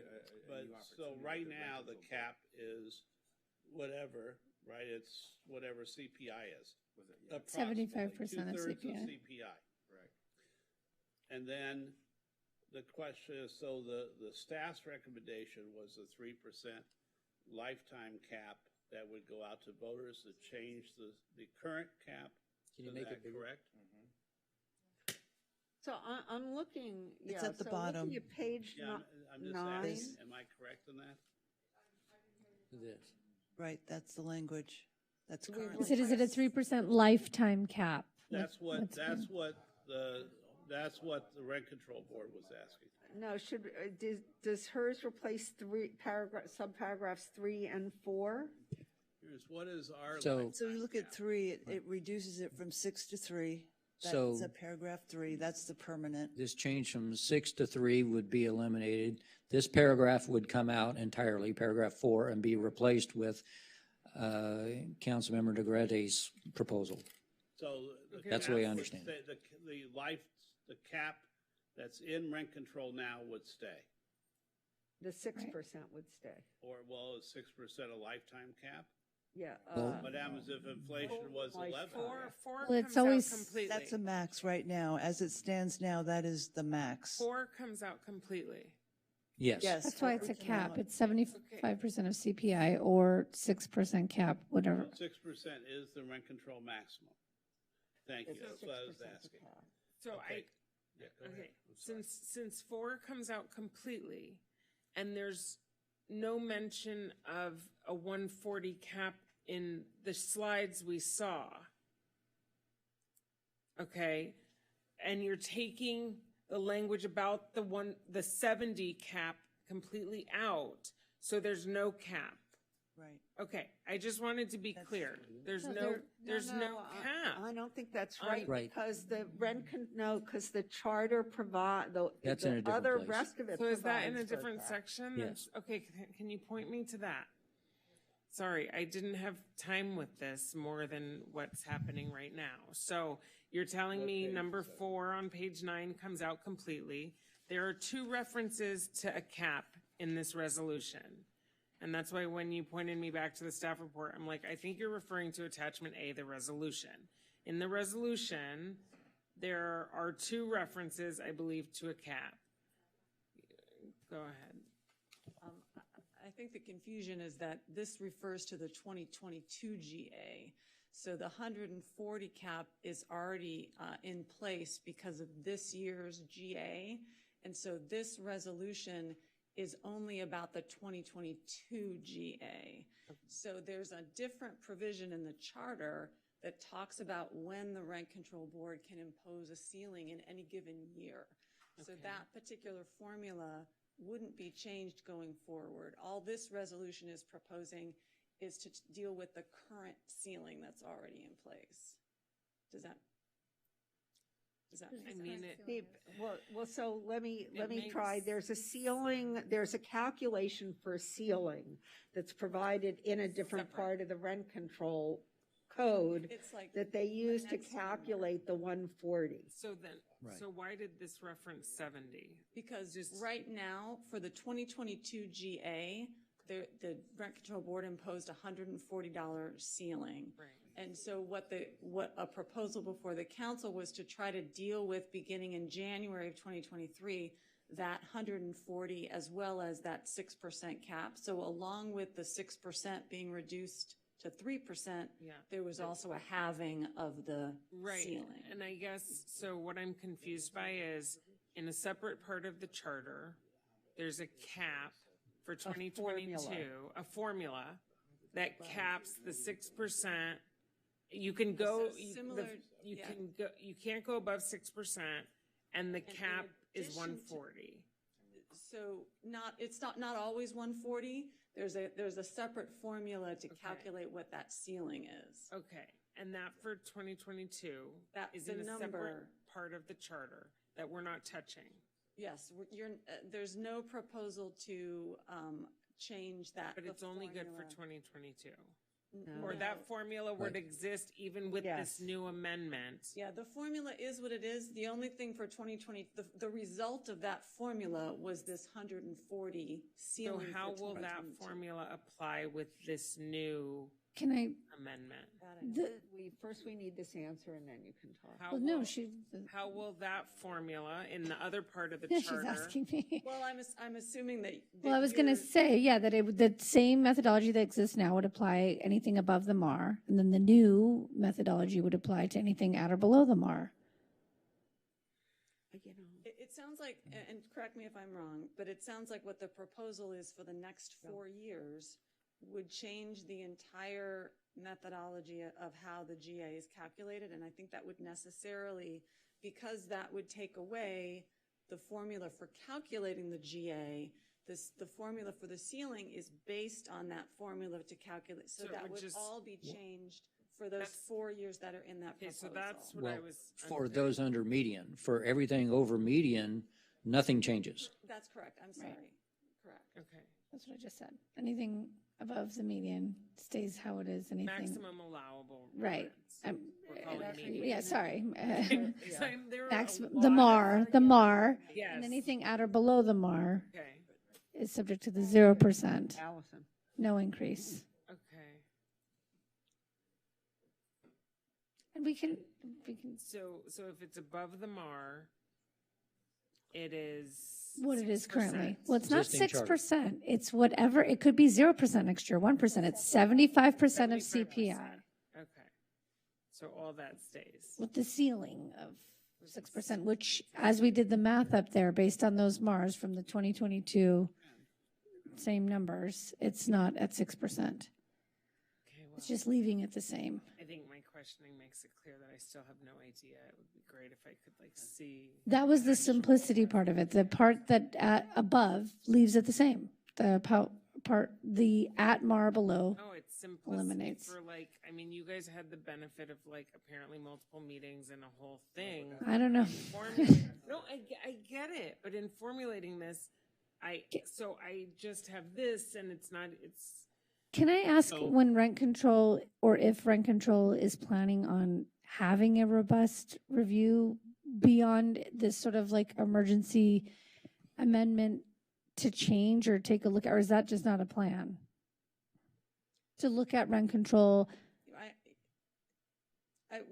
so opportunity right with the now, rent the control cap is whatever, right? It's whatever CPI is. Was it? Yeah. Approximately 75% of 2/3 CPI. CPI. Right. And then the question is, so the staff's recommendation was a 3% lifetime cap that would go out to voters to change the current cap. Can you Is make that it bigger? correct? So I'm looking, It's yeah, at the so bottom. looking at page Yeah, I'm just 9. asking, am I correct in that? This. Right, that's the language. That's We current. were- is it a 3% lifetime cap? That's what What's the That's what the rent control board was asking. No, does hers replace subparagraphs 3 and 4? Here's what is our. So- So you look at 3, it reduces it from 6 to 3. So- That's a paragraph 3, that's the permanent. This change from 6 to 3 would be eliminated. This paragraph would come out entirely, paragraph 4, and be replaced with Councilmember DeGrette's proposal. So. That's the way I understand it. The cap that's in rent control now would stay. The 6% would stay. Or, well, is 6% a lifetime cap? Yeah. What happens if inflation was 11? Four Well, it's comes always- out completely. That's a max right now. As it stands now, that is the max. 4 comes out completely. Yes. Yes. That's why it's a cap. original. It's 75% of CPI or 6% cap, whatever. 6% is the rent control maximum. Thank you. That's what I was asking. So Okay. Yeah, go ahead. okay, since 4 comes out completely, and there's no mention of a 140 cap in the slides we saw, okay, and you're taking the language about the 70 cap completely out, so there's no cap. Right. Okay, I just wanted to be clear. There's No, no cap. I don't think that's right. Right. Because the because the charter That's in a the different other place. rest of it So is that in a provides for different that. section? Yes. Okay, can you point me to that? Sorry, I didn't have time with this more than what's happening right now. So you're telling me number 4 on page 9 comes out completely. There are 2 references to a cap in this resolution. And that's why when you pointed me back to the staff report, I'm like, I think you're referring to attachment A, the resolution. In the resolution, there are 2 references, I believe, to a cap. Go ahead. I think the confusion is that this refers to the 2022 GA. So the 140 cap is already in place because of this year's GA. And so this resolution is only about the 2022 GA. So there's a different provision in the charter that talks about when the rent control board can impose a ceiling in any given year. So that particular formula wouldn't be changed going forward. All this resolution is proposing is to deal with the current ceiling that's already in place. Does that I mean, Well, so let me makes- try. There's a ceiling, there's a calculation for a ceiling that's provided in a different part of the rent control code It's like that they use to next number. calculate the 140. so then, so why did this reference 70? Because right now, for the 2022 GA, the rent control board imposed a $140 ceiling. Right. And so what a proposal before the council was to try to deal with beginning in January of 2023, that 140 as well as that 6% cap. So along with the 6% being reduced to 3%, there was also a halving of the ceiling. And I guess, so what I'm confused by is, in a separate part of the charter, there's a cap for 2022, a formula that caps the 6%. You can go, you can't go above 6%, and the cap is 140. So it's not always 140. There's a separate formula to calculate what that ceiling is. Okay, and that for 2022 That's is the in a separate number. part of the charter that we're not touching. Yes, there's no proposal to change that. But the it's only good for formula. 2022. No. Or that formula would exist even with this new amendment. Yeah, the formula is what it is. The only thing for 2020, the result of that formula was this 140 So ceiling. how for will that 2022. formula apply with this new Can I, amendment? First we need this answer and then you can talk. How well, no, will- she, How will that formula in the other part of the yeah, she's charter? asking me. Well, I'm assuming that. Well, I was going to say, yeah, that the same methodology that exists now would apply anything above the MAR, and then the new methodology would apply to anything at or below the MAR. It sounds like, and correct me if I'm wrong, but it sounds like what the proposal is for the next 4 years would change the entire methodology of how the GA is calculated, and I think that would necessarily because that would take away the formula for calculating the GA, the formula for the ceiling is based on that formula to calculate. So So it that would would just- all be changed for those 4 years that are in that Okay, so proposal. that's what I Well, was. for those under median, for everything over median, nothing changes. That's correct. I'm sorry. Correct. Okay. That's what I just said. Anything above the median stays how it is, anything. Maximum allowable. Right. We're calling it median. Yeah, sorry. So there are a The lot MAR, the MAR. Yes. And anything at or below the MAR Okay. is subject to the 0%. Allison. No increase. Okay. And we can, So if it's above the MAR, it is what it is 6%. currently. Well, it's not Existing charter. 6%. It's whatever, it could be 0% next year, 1%. It's 75% of 75%. CPI Okay. So all that stays. with the ceiling of 6%, which, as we did the math up there, based on those MARs from the 2022 same numbers, it's not at 6%. Okay, well, It's just leaving it the same. I think my questioning makes it clear that I still have no idea. It would be great if I could see. That was the simplicity part of it. The part that above leaves it the same. The the at MAR below Oh, it's simplicity eliminates. for I mean, you guys had the benefit of apparently multiple meetings and a whole thing. I don't know. No, I get it, but in formulating this, I just have this and it's. Can I ask when rent control, or if rent control is planning on having a robust review beyond this sort of emergency amendment to change or take a look, or is that just not a plan? To look at rent control?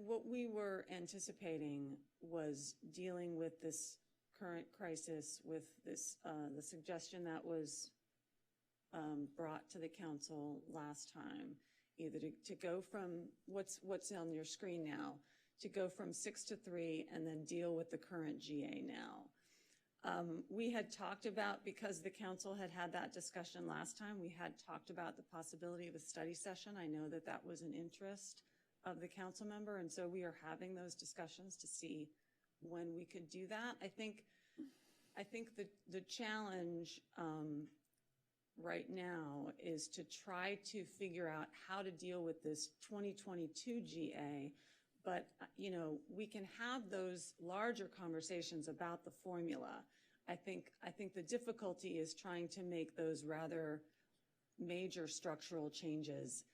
What we were anticipating was dealing with this current crisis with this, the suggestion that was brought to the council last time, either to go from what's on your screen now, to go from 6 to 3 and then deal with the current GA now. We had talked about, because the council had that discussion last time, we had talked about the possibility of a study session. I know that that was an interest of the council member, and so we are having those discussions to see when we could do that. I think the challenge right now is to try to figure out how to deal with this 2022 GA, but we can have those larger conversations about the formula. I think the difficulty is trying to make those rather major structural changes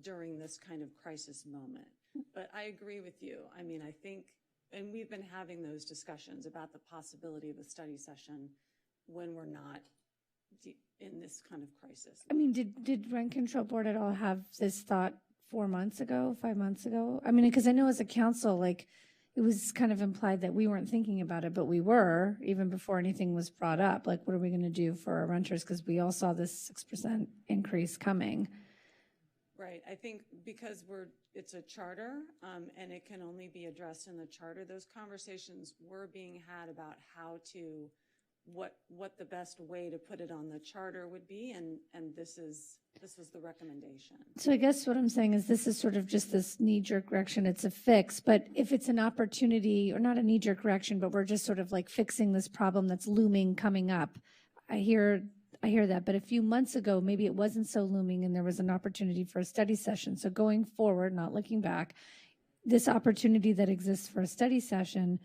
during this kind of crisis moment. But I agree with you. I mean, I think, and we've been having those discussions about the possibility of a study session when we're not in this kind of crisis. I mean, did rent control board at all have this thought 4 months ago, 5 months ago? I mean, because I know as a council, it was kind of implied that we weren't thinking about it, but we were, even before anything was brought up. What are we going to do for our renters? Because we all saw this 6% increase coming. Right. I think because it's a charter, and it can only be addressed in the charter, those conversations were being had about what the best way to put it on the charter would be, and this was the recommendation. So I guess what I'm saying is this is sort of just this knee-jerk reaction. It's a fix, but if it's an opportunity, or not a knee-jerk reaction, but we're just sort of fixing this problem that's looming coming up. I hear that, but a few months ago, maybe it wasn't so looming and there was an opportunity for a study session. So going forward, not looking back, this opportunity that exists for a study session,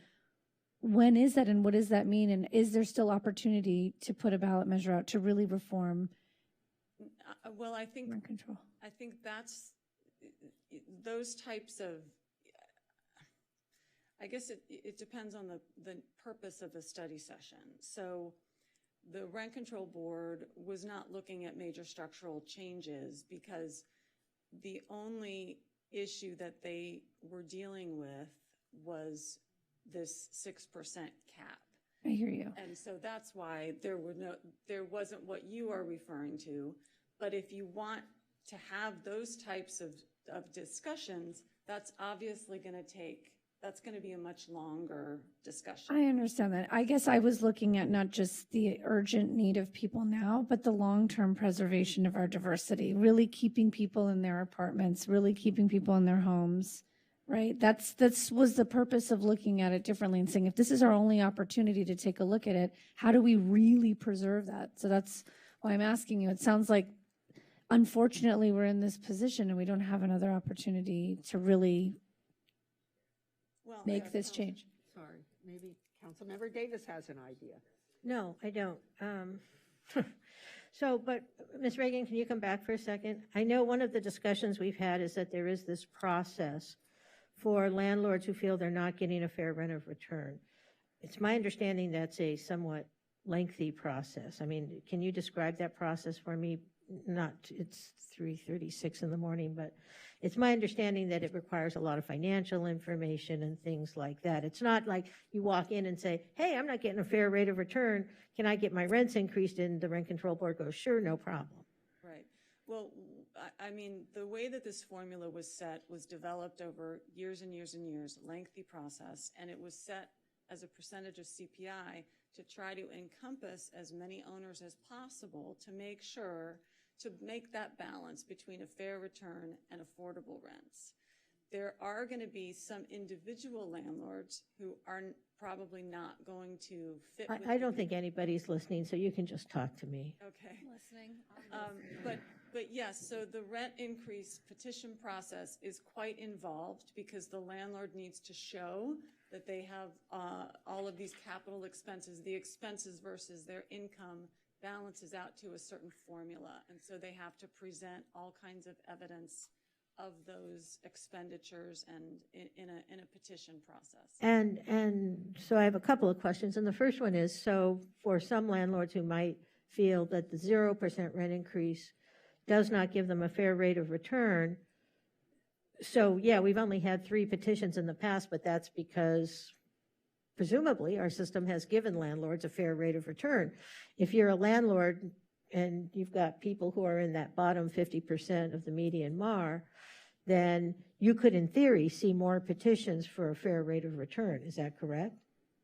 when is that and what does that mean? And is there still opportunity to put a ballot measure out to really reform well, I think rent control? I think that's those types of, I guess it depends on the purpose of the study session. So the rent control board was not looking at major structural changes because the only issue that they were dealing with was this 6% cap. I hear you. And so that's why there wasn't what you are referring to. But if you want to have those types of discussions, that's obviously that's going to be a much longer discussion. I understand that. I guess I was looking at not just the urgent need of people now, but the long-term preservation of our diversity, really keeping people in their apartments, really keeping people in their homes, right? That's was the purpose of looking at it differently and saying, if this is our only opportunity to take a look at it, how do we really preserve that? So that's why I'm asking you. It sounds like, unfortunately, we're in this position and we don't have another opportunity to really make this change. Sorry, maybe Councilmember Davis has an idea. No, I don't. So, but Ms. Reagan, can you come back for a second? I know one of the discussions we've had is that there is this process for landlords who feel they're not getting a fair rent of return. It's my understanding that's a somewhat lengthy process. I mean, can you describe that process for me? It's 3:36 in the morning, but it's my understanding that it requires a lot of financial information and things like that. It's not like you walk in and say, hey, I'm not getting a fair rate of return. Can I get my rents increased? And the rent control board goes, sure, no problem. Right. Well, I mean, the way that this formula was set was developed over years and years and years, lengthy process, and it was set as a percentage of CPI to try to encompass as many owners as possible to make sure to make that balance between a fair return and affordable rents. There are going to be some individual landlords who are probably not going to fit. I don't think anybody's listening, so you can just talk to me. Okay. Listening. But yes, so the rent increase petition process is quite involved because the landlord needs to show that they have all of these capital expenses, the expenses versus their income balances out to a certain formula. And so they have to present all kinds of evidence of those expenditures and in a petition process. And so I have a couple of questions. And the first one is, so for some landlords who might feel that the 0% rent increase does not give them a fair rate of return, so yeah, we've only had 3 petitions in the past, but that's because presumably our system has given landlords a fair rate of return. If you're a landlord and you've got people who are in that bottom 50% of the median MAR, then you could, in theory, see more petitions for a fair rate of return. Is that correct?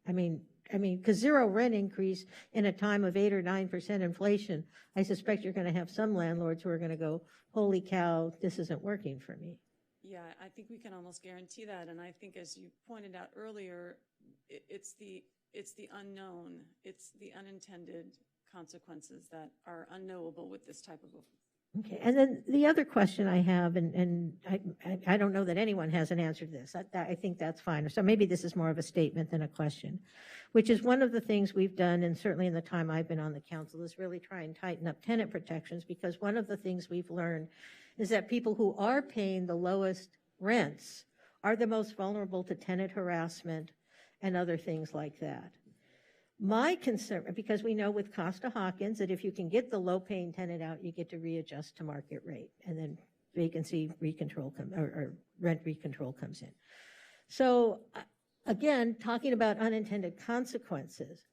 I mean, because 0 rent increase in a time of 8 or 9% inflation, I suspect you're going to have some landlords who are going to go, holy cow, this isn't working for me. Yeah, I think we can almost guarantee that. And I think, as you pointed out earlier, it's the unknown, it's the unintended consequences that are unknowable with this type of a. Okay, and then the other question I have, and I don't know that anyone has an answer to this. I think that's fine. So maybe this is more of a statement than a question, which is one of the things we've done, and certainly in the time I've been on the council, is really try and tighten up tenant protections, because one of the things we've learned is that people who are paying the lowest rents are the most vulnerable to tenant harassment and other things like that. My concern, because we know with Costa-Hawkins that if you can get the low-paying tenant out, you get to readjust to market rate, and then vacancy recontrol or rent recontrol comes in. So again, talking about unintended consequences,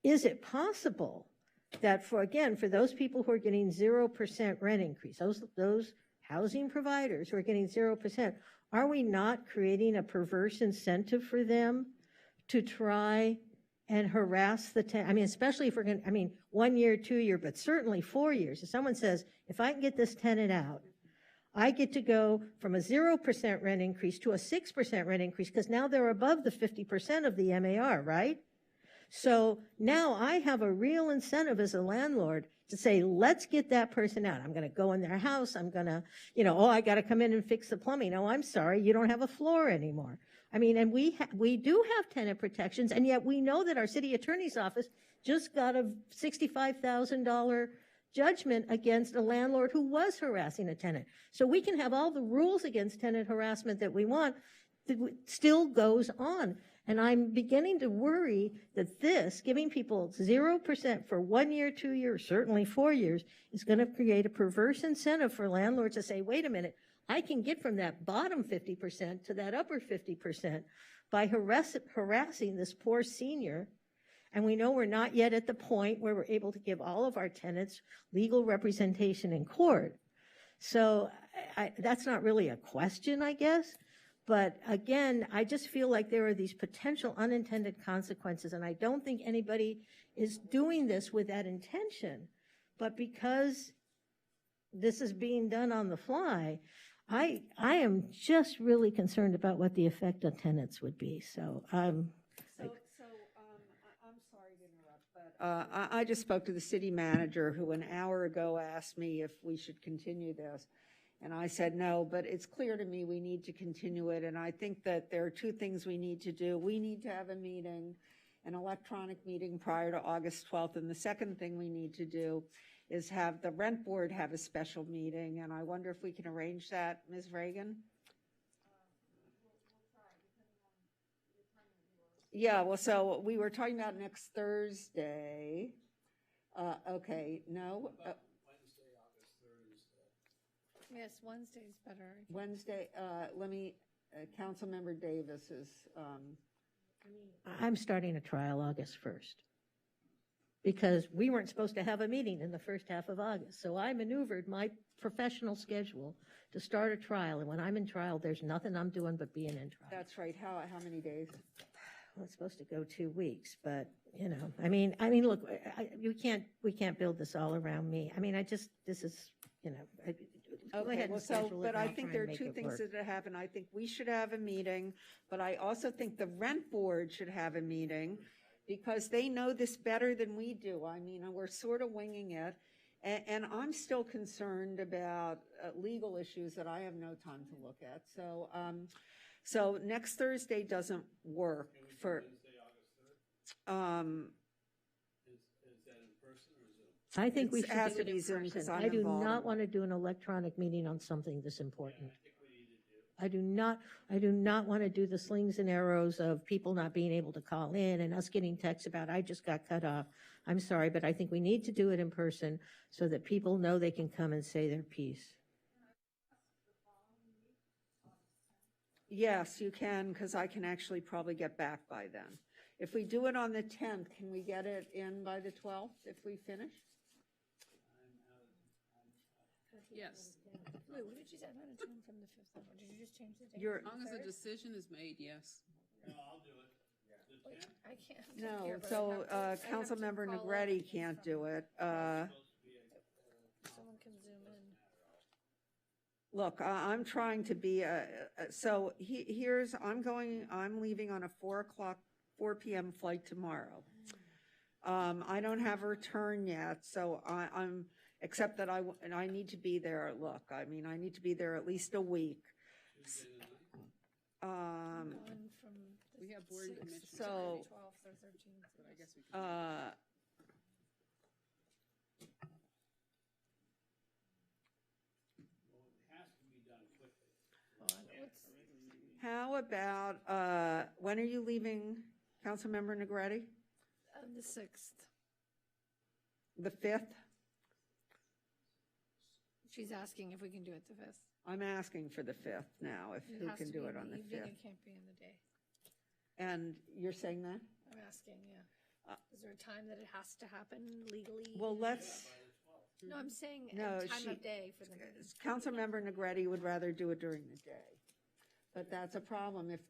is it possible that for those people who are getting 0% rent increase, those housing providers who are getting 0%, are we not creating a perverse incentive for them to try and harass the tenant? I mean, especially if we're going to, 1 year, 2 year, but certainly 4 years. If someone says, if I can get this tenant out, I get to go from a 0% rent increase to a 6% rent increase, because now they're above the 50% of the MAR, right? So now I have a real incentive as a landlord to say, let's get that person out. I'm going to go in their house. I'm going to, I got to come in and fix the plumbing. Oh, I'm sorry, you don't have a floor anymore. And we do have tenant protections, and yet we know that our city attorney's office just got a $65,000 judgment against a landlord who was harassing a tenant. So we can have all the rules against tenant harassment that we want, that still goes on. And I'm beginning to worry that this, giving people 0% for 1 year, 2 years, certainly 4 years, is going to create a perverse incentive for landlords to say, wait a minute, I can get from that bottom 50% to that upper 50% by harassing this poor senior. And we know we're not yet at the point where we're able to give all of our tenants legal representation in court. So that's not really a question, I guess. But again, I just feel like there are these potential unintended consequences, and I don't think anybody is doing this with that intention. But because this is being done on the fly, I am just really concerned about what the effect on tenants would be, so I'm. I'm sorry to interrupt, but I just spoke to the city manager who an hour ago asked me if we should continue this. And I said no, but it's clear to me we need to continue it. And I think that there are two things we need to do. We need to have a meeting, an electronic meeting prior to August 12th. And the second thing we need to do is have the rent board have a special meeting. And I wonder if we can arrange that, Ms. Reagan? Yeah, well, so we were talking about next Thursday. Okay, no? Yes, Wednesday's better. Wednesday, Councilmember Davis is, I'm starting a trial August 1st. Because we weren't supposed to have a meeting in the first half of August. So I maneuvered my professional schedule to start a trial. And when I'm in trial, there's nothing I'm doing but being in trial. that's right. How many days? Well, it's supposed to go 2 weeks, but, you know, I mean, look, we can't build this all around me. I mean, this is, you know, go Okay, ahead well, and so, schedule it but and I I'll think try there are and make two it things work. that happen. I think we should have a meeting, but I also think the rent board should have a meeting because they know this better than we do. I mean, we're sort of winging it. And I'm still concerned about legal issues that I have no time to look at. So, so next Thursday doesn't work for, I think we it should has do to it be in Zoom 'cause person. I'm I do involved. not want to do an electronic meeting on something this important. I do not want to do the slings and arrows of people not being able to call in and us getting texts about, I just got cut off. I'm sorry, but I think we need to do it in person so that people know they can come and say their piece. Yes, you can, because I can actually probably get back by then. If we do it on the 10th, can we get it in by the 12th if we finish? Yes. Wait, what did you say? I'm out of town from the 5th. Did you just change the date? As long as a decision is made, yes. Wait, I can't. No, here, but so I have to Councilmember call Negretti can't do it. Someone can zoom in. Look, I'm trying to be, so I'm leaving on a 4 p.m. flight tomorrow. I don't have a return yet, so except that I need to be there, look, I mean, I need to be there at least a week. We have board and commission. So, 12th or 13th. But I guess we can. How about, when are you leaving, Councilmember Negretti? The 6th. The 5th? She's asking if we can do it the 5th. I'm asking for the 5th now, if who can do it on the 5th. It can't be in the day. And you're saying that? I'm asking, yeah. Is there a time that it has to happen legally? Well, let's. No, I'm saying No, a time of day for the meeting. Councilmember Negretti would rather do it during the day. But that's a problem if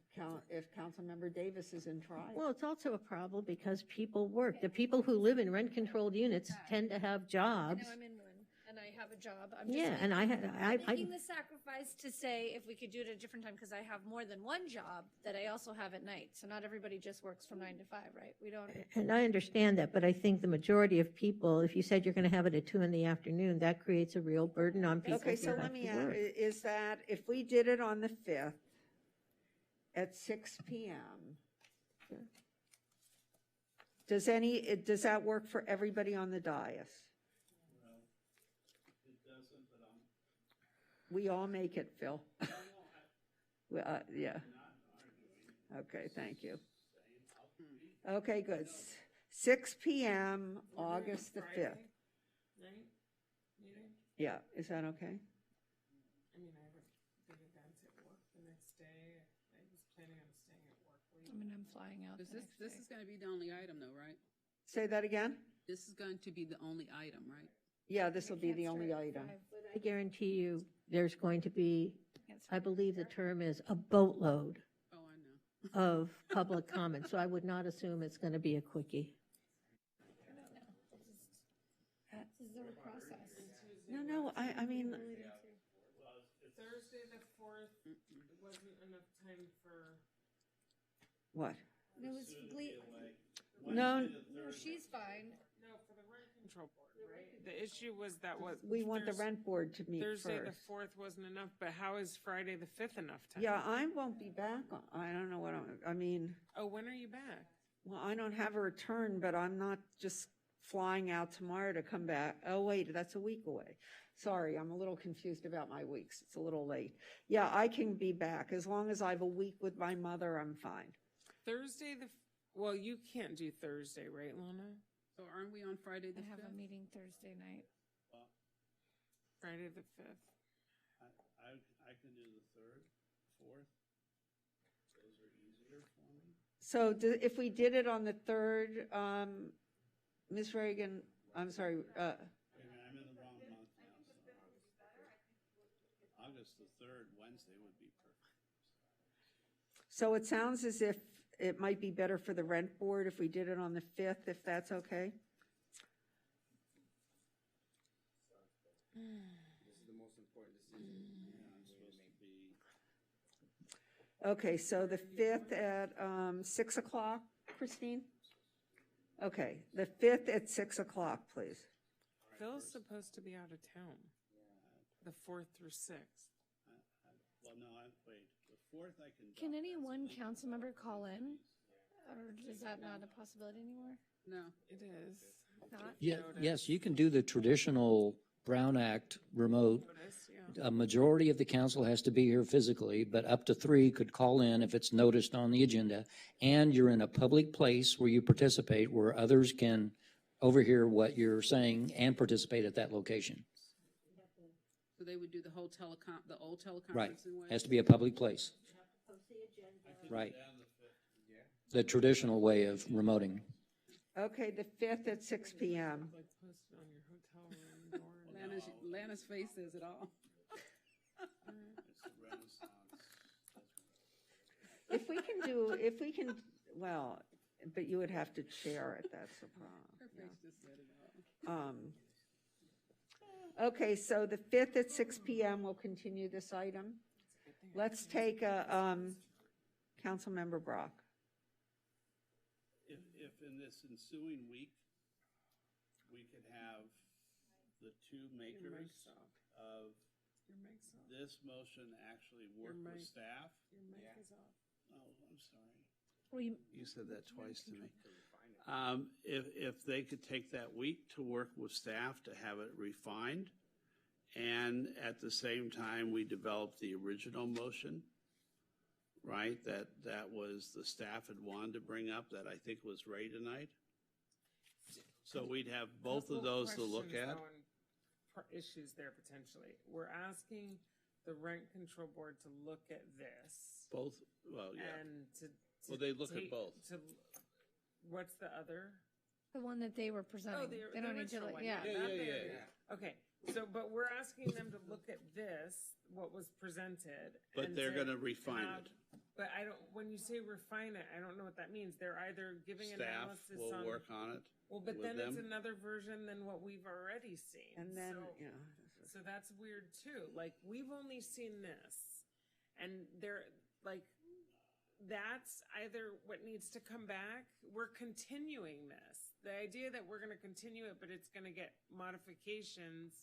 Councilmember Davis is in trial. Well, it's also a problem because people work. The people who live in rent-controlled units tend to have I jobs. know I'm in one, and I have a job. I'm just Yeah, and I'm I making the sacrifice to say if we could do it at a different time, because I have more than one job that I also have at night. So not everybody just works from 9 to 5, right? We don't. and I understand that, but I think the majority of people, if you said you're going to have it at 2 p.m, that creates a real burden on people. Okay, who so have let me to ask, work. is that if we did it on the 5th at 6 p.m., does that work for everybody on the dais? We all make it, Phil. Yeah. Okay, thank you. Okay, good. 6 p.m., August the 5th. Yeah, is that okay? I mean, I have a big event at work the next day. I was planning on staying at work late. I mean, I'm flying out. This is going to be the only item though, right? Say that again? This is going to be the only item, right? Yeah, this will be the only item. I guarantee you, there's going to be, I believe the term is a boatload of public comment, so I would not assume it's going to be a quickie. Is there a process? No, I mean, Thursday the 4th wasn't enough time for. What? It was No, No, she's fine. No, for the rent control board, right? The issue was that was. we want the rent board to meet Thursday the first. 4th wasn't enough, but how is Friday the 5th enough time? Yeah, I won't be back. I don't know what I mean, Oh, when are you back? well, I don't have a return, but I'm not just flying out tomorrow to come back. Oh, wait, that's a week away. Sorry, I'm a little confused about my weeks. It's a little late. Yeah, I can be back. As long as I have a week with my mother, I'm fine. Thursday well, you can't do Thursday, right, Lana? So aren't we on Friday the I have 5th? a meeting Thursday night. Friday the 5th. I can do the 3rd, 4th. Those are easier for me. So if we did it on the 3rd, Ms. Reagan, I'm sorry, I'm in the wrong month now, so August the 3rd, Wednesday would be perfect. so it sounds as if it might be better for the rent board if we did it on the 5th, if that's okay? This is the most important decision. I'm supposed to be. Okay, so the 5th at 6 o'clock, Christine? Okay, the 5th at 6 o'clock, please. Phil's supposed to be out of town. The 4th through 6th. Well, no, wait, the 4th I can. Can any one council member call in? Or is that not a possibility anymore? No. It is. Not? Yeah, yes, you can do the traditional Brown Act remote. Notice, yeah. A majority of the council has to be here physically, but up to 3 could call in if it's noticed on the agenda. And you're in a public place where you participate, where others can overhear what you're saying and participate at that location. So they would do the whole the old Right, teleconferencing way? has to be a public place. Right. The traditional way of remoting. Okay, the 5th at 6 p.m. Like posted on your hotel room door. Lana's face says it all. It's a renaissance. If we can, well, but you would have to chair it, that's the problem. Her face just said it all. Okay, so the 5th at 6 p.m., we'll continue this item. Let's take Councilmember Brock. If in this ensuing week, we could have the two makers of Your mic's off. this motion actually work Your with mic. staff. Your mic is off. Oh, I'm sorry. Well, You said that twice to me. If they could take that week to work with staff to have it refined, and at the same time, we develop the original motion, right, that was the staff had wanted to bring up, that I think was Ray tonight. So we'd have both of those to look Questions, at. though, and issues there potentially. We're asking the rent control board to look at this. Both, well, yeah. And to. Well, they look at take- both. What's the other? The one that they were presenting. Oh, They don't need to, original like, one, yeah. not the- Okay, so, but we're asking them to look at this, what was presented. But and they're to gonna refine have- it. But I don't, when you say refine it, I don't know what that means. They're either giving Staff analysis on. will work on it Well, but with then it's them. another version than what we've already seen. And then, So- you know, So that's weird too. Like, we've only seen this. And they're, like, that's either what needs to come back. We're continuing this. The idea that we're gonna continue it, but it's gonna get modifications.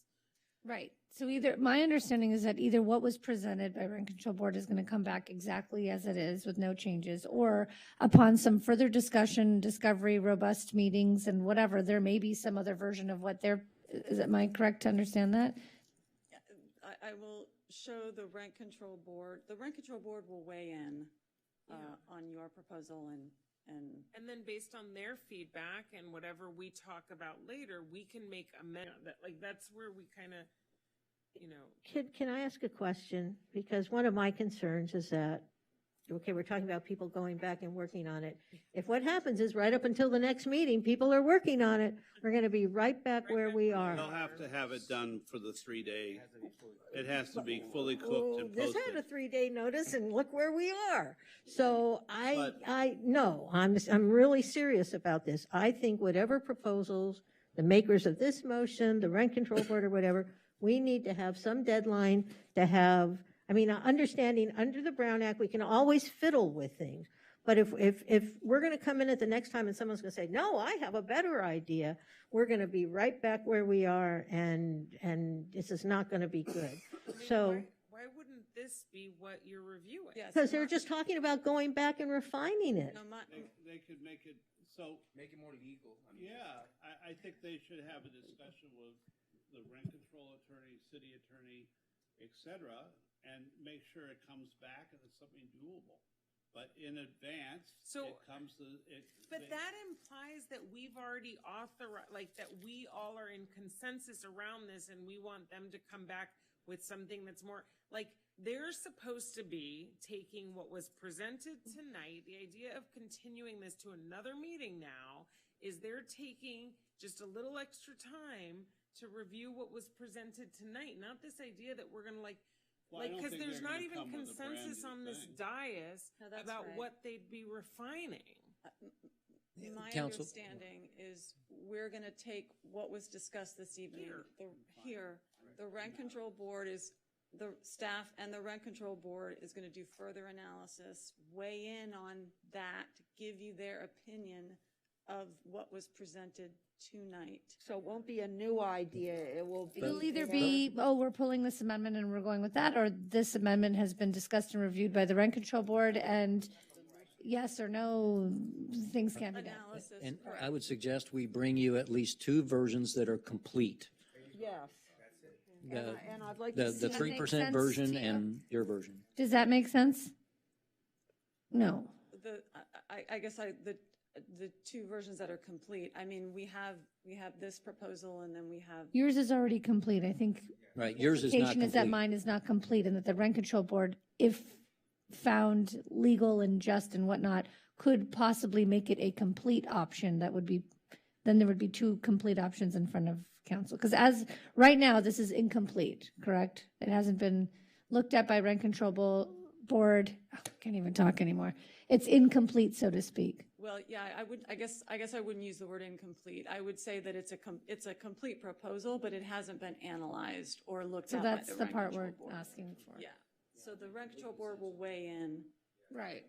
Right. So either, my understanding is that either what was presented by Rent Control Board is going to come back exactly as it is with no changes, or upon some further discussion, discovery, robust meetings and whatever, there may be some other version of what they're, am I correct to understand that? I will show the rent control board, the rent control board will weigh in on your proposal And then based on their feedback and whatever we talk about later, we can make amendment. That's where we kind of, you know. Can I ask a question? Because one of my concerns is that, okay, we're talking about people going back and working on it. If what happens is right up until the next meeting, people are working on it, we're going to be right back where we are. They'll have to have it done for the 3-day. It has to be fully cooked Oh, and this had a posted. 3-day notice and look where we are. So I'm really serious about this. I think whatever proposals, the makers of this motion, the rent control board or whatever, We need to have some deadline to have, I mean, understanding under the Brown Act, we can always fiddle with things. But if we're going to come in at the next time and someone's going to say, no, I have a better idea, we're going to be right back where we are, and this is not going to be good. So. Why wouldn't this be what you're reviewing? Because they're just talking about going back and refining it. They could make it, so. Make it more legal. Yeah, I think they should have a discussion with the rent control attorney, city attorney, et cetera, and make sure it comes back and it's something doable. But in advance, it comes to it. But that implies that we've already authorized, like that we all are in consensus around this, and we want them to come back with something that's more like they're supposed to be taking what was presented tonight. The idea of continuing this to another meeting now is they're taking just a little extra time to review what was presented tonight, not this idea that we're going to because there's not even consensus on this dais about what they'd be refining. My Council. understanding is we're going to take what was discussed this evening. The rent control board is, the staff and the rent control board is going to do further analysis, weigh in on that, give you their opinion of what was presented tonight. So it won't be a new idea, it will be. It'll either be, oh, we're pulling this amendment and we're going with that, or this amendment has been discussed and reviewed by the rent control board, and yes or no, things can't be done. And I would suggest we bring you at least two versions that are complete. Yes. And I'd like The to see. 3% version and your version. Does that make sense? No. I guess the two versions that are complete, I mean, we have this proposal and then we have. Yours is already complete, I think. Right, yours is not Implication is that complete. mine is not complete, and that the rent control board, if found legal and just and whatnot, could possibly make it a complete option. That would be, then there would be two complete options in front of council. Because as, right now, this is incomplete, correct? It hasn't been looked at by rent control board. Oh, I can't even talk anymore. It's incomplete, so to speak. Well, yeah, I guess I wouldn't use the word incomplete. I would say that it's a complete proposal, but it hasn't been analyzed or looked So at by that's the the rent part control we're board. asking for. Yeah, so the rent control board will weigh in. Right.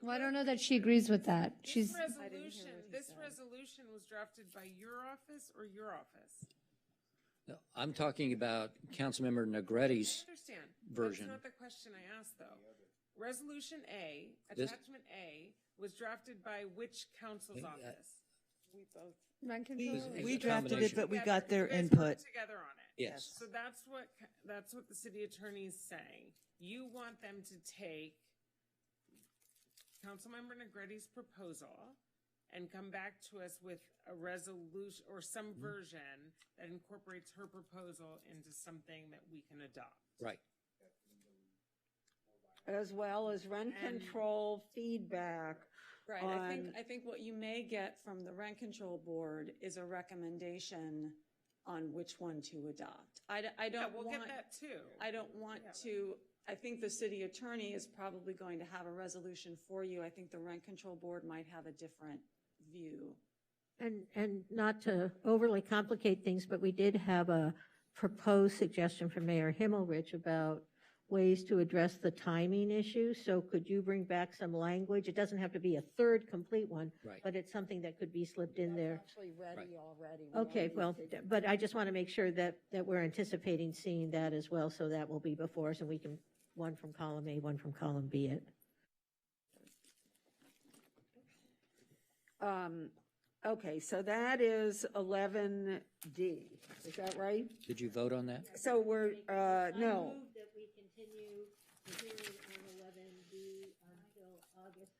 Well, I don't know that she agrees with that. This resolution was drafted by your office or your office? No, I'm talking about Councilmember Negretti's I understand. version. That's not the question I asked, though. Resolution A, This- attachment A, was drafted by which council's office? We both. Rent control? We drafted it, but we got their You guys input. worked together on it. Yes. So that's what the city attorney is saying. You want them to take Councilmember Negretti's proposal and come back to us with a resolution or some version that incorporates her proposal into something that we can adopt. Right. As well as rent control feedback. Right, I think what you may get from the rent control board is a recommendation on which one to adopt. I don't we'll want. get that too. I don't want to, I think the city attorney is probably going to have a resolution for you. I think the rent control board might have a different view. And not to overly complicate things, but we did have a proposed suggestion from Mayor Himmelrich about ways to address the timing issue. So could you bring back some language? It doesn't have to be a third complete one, Right. but it's something that could be slipped in there. Actually ready already. Okay, well, but I just want to make sure that we're anticipating seeing that as well, so that will be before us, and we can, one from column A, one from column B it. Okay, so that is 11D, is that right? Did you vote on that? So we're, no. I move that we continue the hearing on 11B until August.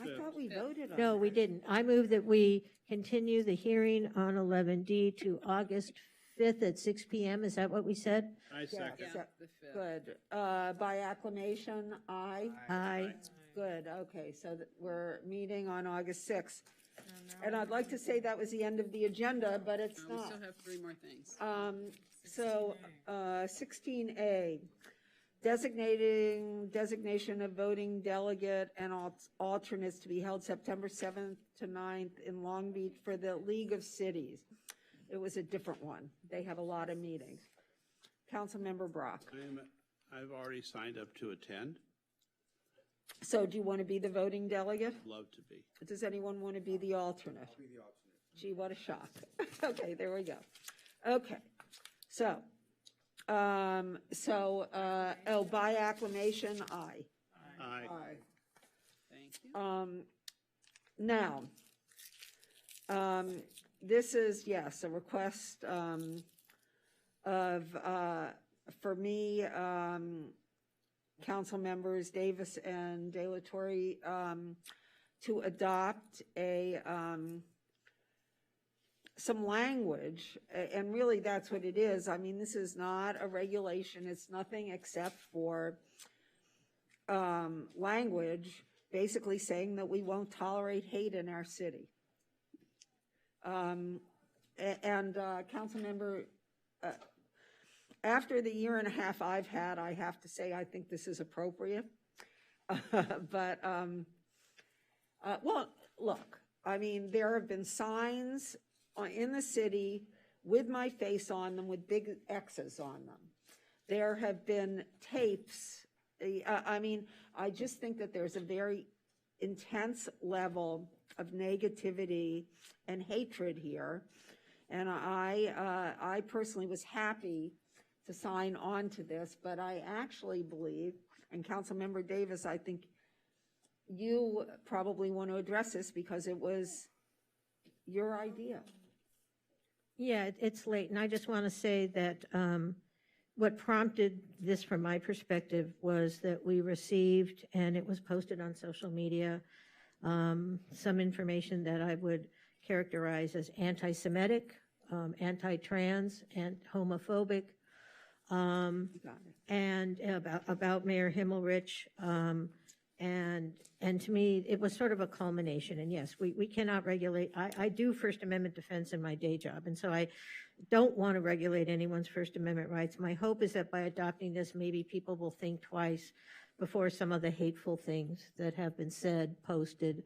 I thought we voted on No, we that. didn't. I move that we continue the hearing on 11D to August 5th at 6 PM. Is that what we said? I second. Yeah, good. By acclamation, aye? Aye. Good, okay, so we're meeting on August 6th. And I'd like to say that was the end of the agenda, but it's We not. still have three more things. So, 16A, designation of voting delegate and alternates to be held September 7th to 9th in Long Beach for the League of Cities. It was a different one. They have a lot of meetings. Councilmember Brock. I've already signed up to attend. So do you want to be the voting delegate? Love to be. Does anyone want to be the alternate? I'll be the alternate. Gee, what a shock. Okay, there we go. Okay, so, by acclamation, aye. Aye. Thank you. Now, this is, yes, a request for me, council members Davis and De La Torre, to adopt some language, and really that's what it is. I mean, this is not a regulation. It's nothing except for language basically saying that we won't tolerate hate in our city. Council member, after the year and a half I've had, I have to say I think this is appropriate. Well, look, I mean, there have been signs in the city with my face on them, with big X's on them. There have been tapes. I mean, I just think that there's a very intense level of negativity and hatred here. And I personally was happy to sign on to this, but I actually believe, and Councilmember Davis, I think you probably want to address this because it was your idea. Yeah, it's late, and I just want to say that what prompted this from my perspective was that we received, and it was posted on social media, some information that I would characterize as anti-Semitic, anti-trans, and homophobic, and about Mayor Himmelrich. And to me, it was sort of a culmination. And yes, we cannot regulate. I do First Amendment defense in my day job, and so I don't want to regulate anyone's First Amendment rights. My hope is that by adopting this, maybe people will think twice before some of the hateful things that have been said, posted,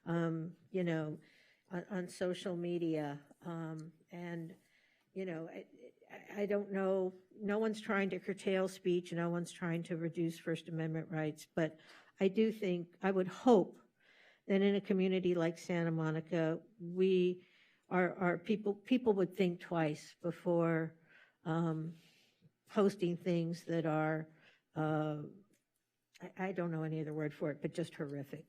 you know, on social media. And, you know, I don't know. No one's trying to curtail speech. No one's trying to reduce First Amendment rights. But I do think, I would hope that in a community like Santa Monica, people would think twice before posting things that are, I don't know any other word for it, but just horrific.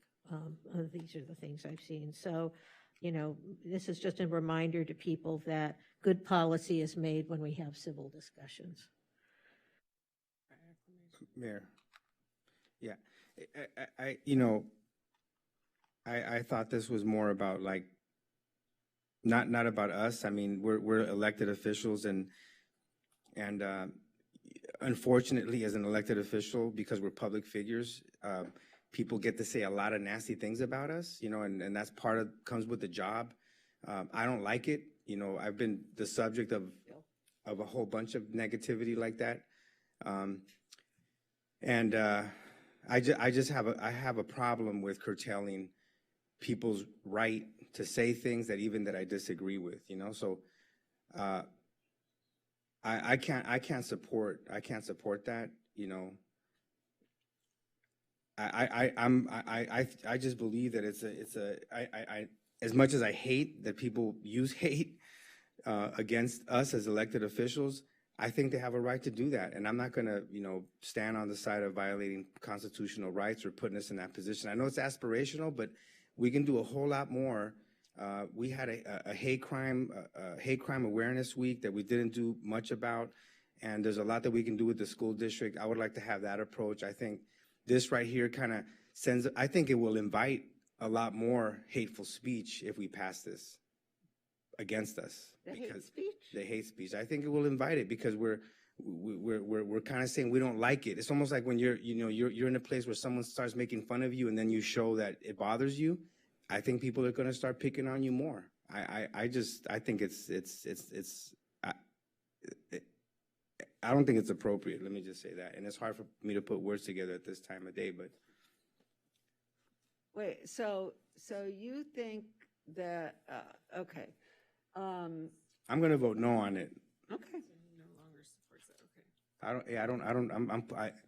These are the things I've seen. So, you know, this is just a reminder to people that good policy is made when we have civil discussions. Mayor, yeah, you know, I thought this was more about like, not about us. I mean, we're elected officials, and unfortunately, as an elected official, because we're public figures, people get to say a lot of nasty things about us, you know, and that's comes with the job. I don't like it. You know, I've been the subject of a whole bunch of negativity like that. I have a problem with curtailing people's right to say things that I disagree with, you know. So I can't support that, you know. I just believe that it's as much as I hate that people use hate against us as elected officials, I think they have a right to do that. And I'm not going to, you know, stand on the side of violating constitutional rights or putting us in that position. I know it's aspirational, but we can do a whole lot more. We had a hate crime awareness week that we didn't do much about. And there's a lot that we can do with the school district. I would like to have that approach. I think this right here kind of I think it will invite a lot more hateful speech if we pass this against us. The hate speech? The hate speech. I think it will invite it because we're kind of saying we don't like it. It's almost like when you're in a place where someone starts making fun of you and then you show that it bothers you. I think people are going to start picking on you more. I think I don't think it's appropriate. Let me just say that. And it's hard for me to put words together at this time of day, but. Wait, so you think that, okay. I'm going to vote no on it. Okay. No longer supports it, okay.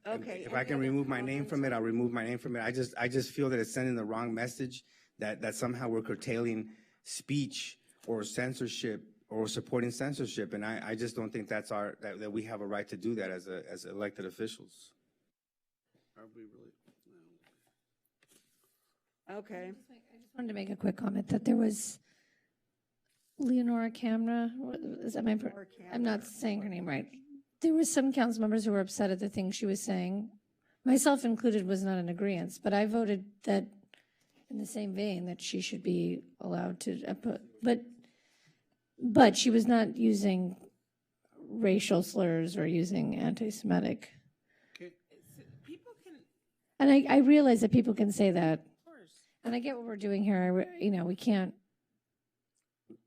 Okay, If I can remove my name from it, I'll remove my name from it. I just feel that it's sending the wrong message, that somehow we're curtailing speech or censorship or supporting censorship. And I just don't think that we have a right to do that as elected officials. Are we really? Okay. I just wanted to make a quick comment that there was Leonora Camera. Is that my? I'm not saying her name right. There were some council members who were upset at the things she was saying. Myself included was not in agreement, but I voted that in the same vein that she should be allowed to but she was not using racial slurs or using anti-Semitic. Okay. People can. And I realize that people can say that. And I get what we're doing here.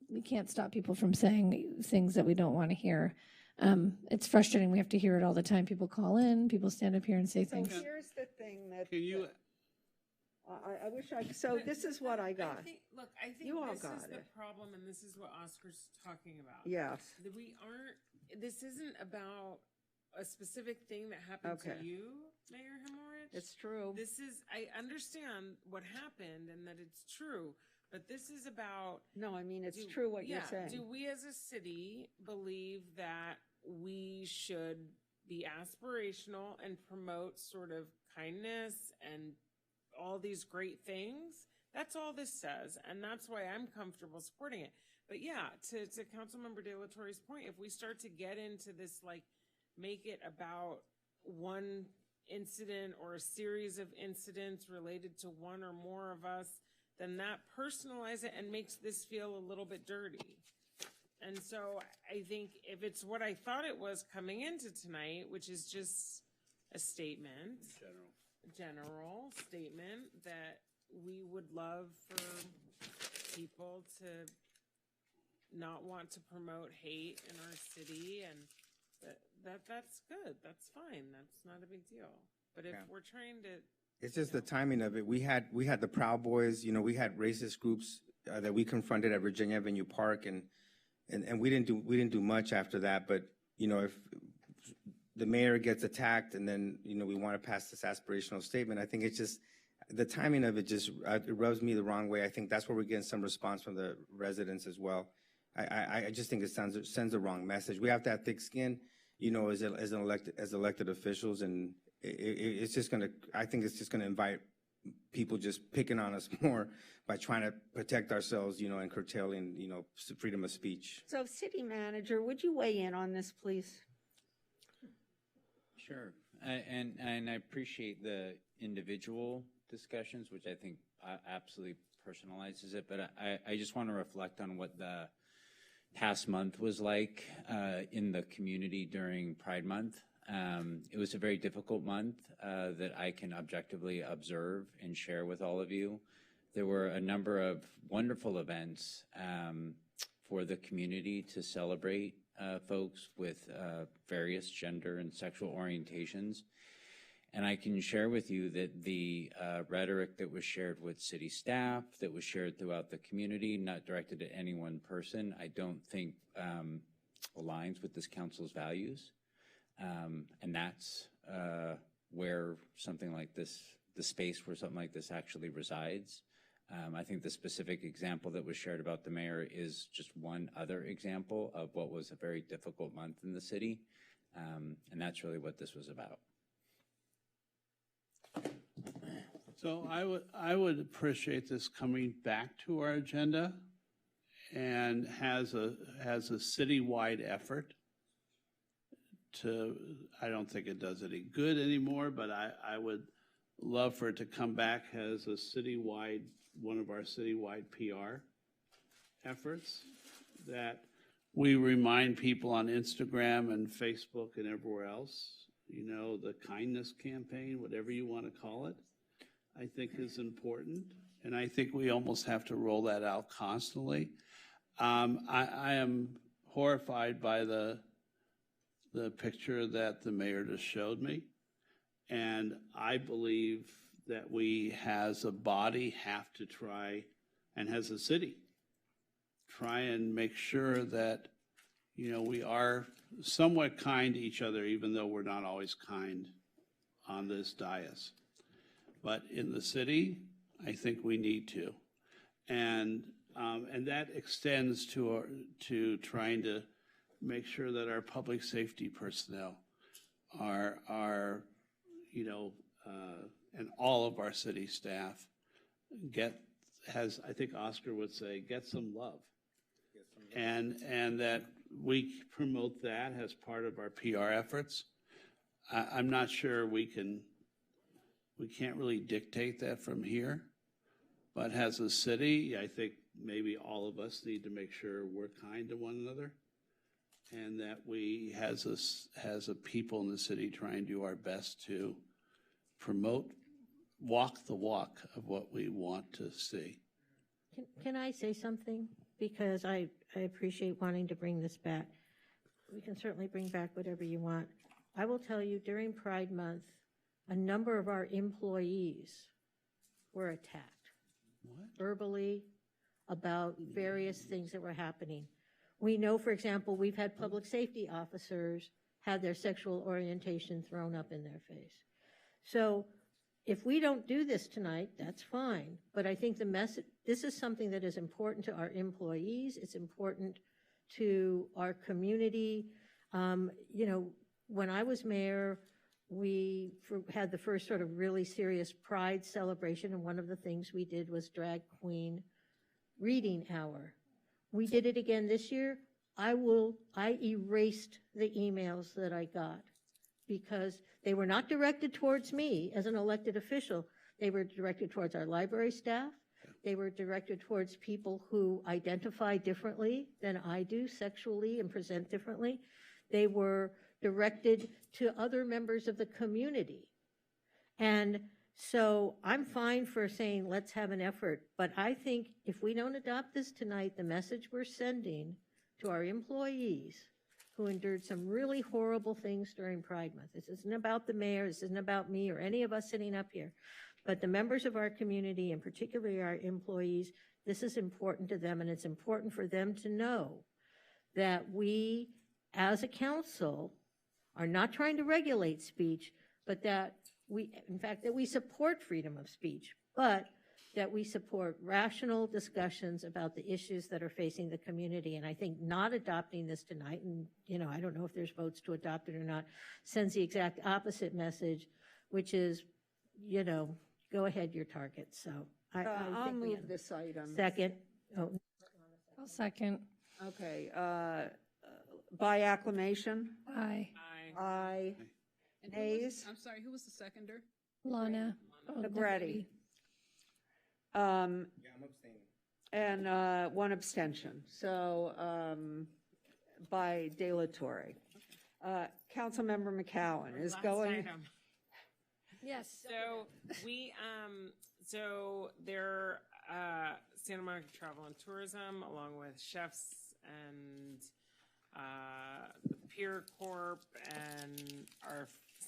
We can't stop people from saying things that we don't want to hear. It's frustrating. We have to hear it all the time. People call in, people stand up here and say things. So here's the thing that. Can you? I wish so this is what I got. I think You all this got is the it. problem, and this is what Oscar's talking about. Yes. That this isn't about a specific thing that happened Okay. to you, Mayor Hemorrhage. It's true. I understand what happened and that it's true, but this is about. No, I mean, it's true what you're saying. Do we as a city believe that we should be aspirational and promote sort of kindness and all these great things? That's all this says, and that's why I'm comfortable supporting it. But yeah, to Councilmember De La Torre's point, if we start to get into this, like, make it about one incident or a series of incidents related to one or more of us, then that personalizes it and makes this feel a little bit dirty. And so I think if it's what I thought it was coming into tonight, which is just a statement, general statement that we would love for people to not want to promote hate in our city, and that's good. That's fine. That's not a big deal. But if we're trying to, It's just the timing of it. We had the Proud Boys, we had racist groups that we confronted at Virginia Avenue Park, and we didn't do much after that. But if the mayor gets attacked, and then we want to pass this aspirational statement, I think it's just the timing of it just it rubs me the wrong way. I think that's where we're getting some response from the residents as well. I just think it sends the wrong message. We have to have thick skin, as elected officials, and it's just gonna. I think it's just gonna invite people just picking on us more by trying to protect ourselves, and curtailing, freedom of speech. So, city manager, would you weigh in on this, please? Sure. And I appreciate the individual discussions, which I think absolutely personalizes it. But I just want to reflect on what the past month was like in the community during Pride Month. It was a very difficult month that I can objectively observe and share with all of you. There were a number of wonderful events for the community to celebrate folks with various gender and sexual orientations. And I can share with you that the rhetoric that was shared with city staff, that was shared throughout the community, not directed at any one person, I don't think aligns with this council's values. And that's where something like this, the space where something like this actually resides. I think the specific example that was shared about the mayor is just one other example of what was a very difficult month in the city. And that's really what this was about. So I would appreciate this coming back to our agenda and has a citywide effort to, I don't think it does any good anymore, but I would love for it to come back as a citywide, one of our citywide PR efforts, that we remind people on Instagram and Facebook and everywhere else, the kindness campaign, whatever you want to call it, I think is important. And I think we almost have to roll that out constantly. I am horrified by the picture that the mayor just showed me. And I believe that we, as a body, have to try, and as a city, try and make sure that we are somewhat kind to each other, even though we're not always kind on this dais. But in the city, I think we need to. And that extends to trying to make sure that our public safety personnel are and all of our city staff I think Oscar would say, get some love. And that we promote that as part of our PR efforts. I'm not sure we can't really dictate that from here, but as a city, I think maybe all of us need to make sure we're kind to one another, and that we, as a people in the city, try and do our best to walk the walk of what we want to see. Can I say something? Because I appreciate wanting to bring this back. We can certainly bring back whatever you want. I will tell you, during Pride Month, a number of our employees were attacked verbally about various things that were happening. We know, for example, we've had public safety officers have their sexual orientation thrown up in their face. So if we don't do this tonight, that's fine. But I think this is something that is important to our employees. It's important to our community. When I was mayor, we had the first sort of really serious Pride celebration, and one of the things we did was drag queen reading hour. We did it again this year. I erased the emails that I got because they were not directed towards me as an elected official. They were directed towards our library staff. They were directed towards people who identify differently than I do sexually and present differently. They were directed to other members of the community. And so I'm fine for saying let's have an effort, but I think if we don't adopt this tonight, the message we're sending to our employees who endured some really horrible things during Pride Month. This isn't about the mayor, this isn't about me or any of us sitting up here, but the members of our community, and particularly our employees, this is important to them, and it's important for them to know that we, as a council, are not trying to regulate speech, but that we support freedom of speech, but that we support rational discussions about the issues that are facing the community. And I think not adopting this tonight, and I don't know if there's votes to adopt it or not, sends the exact opposite message, which is, go ahead, your target. So I'll move this item. Second. Oh. I'll second. Okay. By acclamation? Aye. Aye. And Nays? I'm sorry, who was the seconder? Lana. Negretti. I'm abstaining. And one abstention. So by De La Torre. Councilmember McCowan is Last going. item. Yes. So so their Santa Monica Travel and Tourism, along with chefs and the Peer Corp and our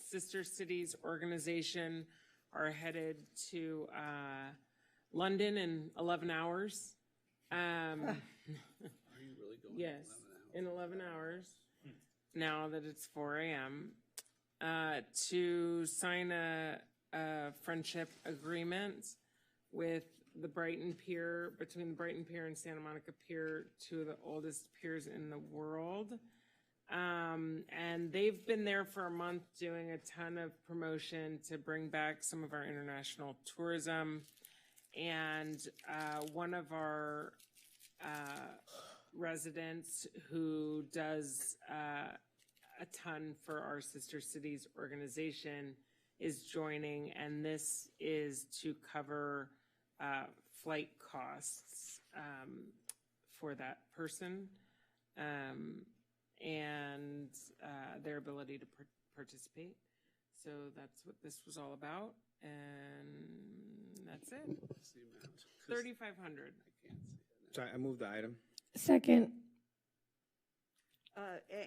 sister cities organization are headed to London in 11 hours. Are you really going? Yes, in 11 hours, now that it's 4 a.m., to sign a friendship agreement with the Brighton Pier, between the Brighton Pier and Santa Monica Pier, two of the oldest piers in the world. And they've been there for a month doing a ton of promotion to bring back some of our international tourism. And one of our residents who does a ton for our Sister Cities organization is joining, and this is to cover flight costs for that person and their ability to participate. So that's what this was all about, and that's it. 3,500. So I move the item. Second.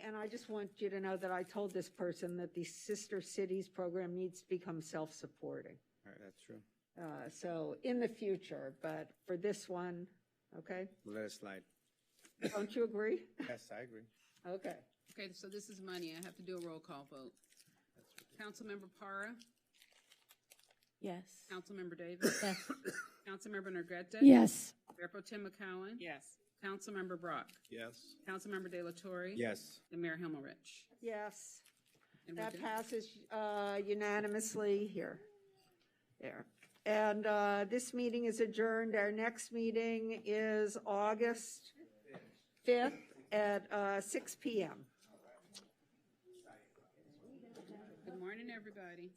And I just want you to know that I told this person that the Sister Cities program needs to become self-supporting. All right, that's true. So in the future, but for this one, okay? We'll let it slide. Don't you agree? Yes, I agree. Okay. Okay, so this is money. I have to do a roll call vote. Councilmember Para? Yes. Councilmember Davis? Yes. Councilmember Negrete? Yes. Mayor Pro Tem McCowen? Yes. Councilmember Brock? Yes. Councilmember De La Torre? Yes. And Mayor Himmelrich? Yes. And we're That done. passes unanimously here. There. And this meeting is adjourned. Our next meeting is August 5th at 6 p.m. Good morning, everybody.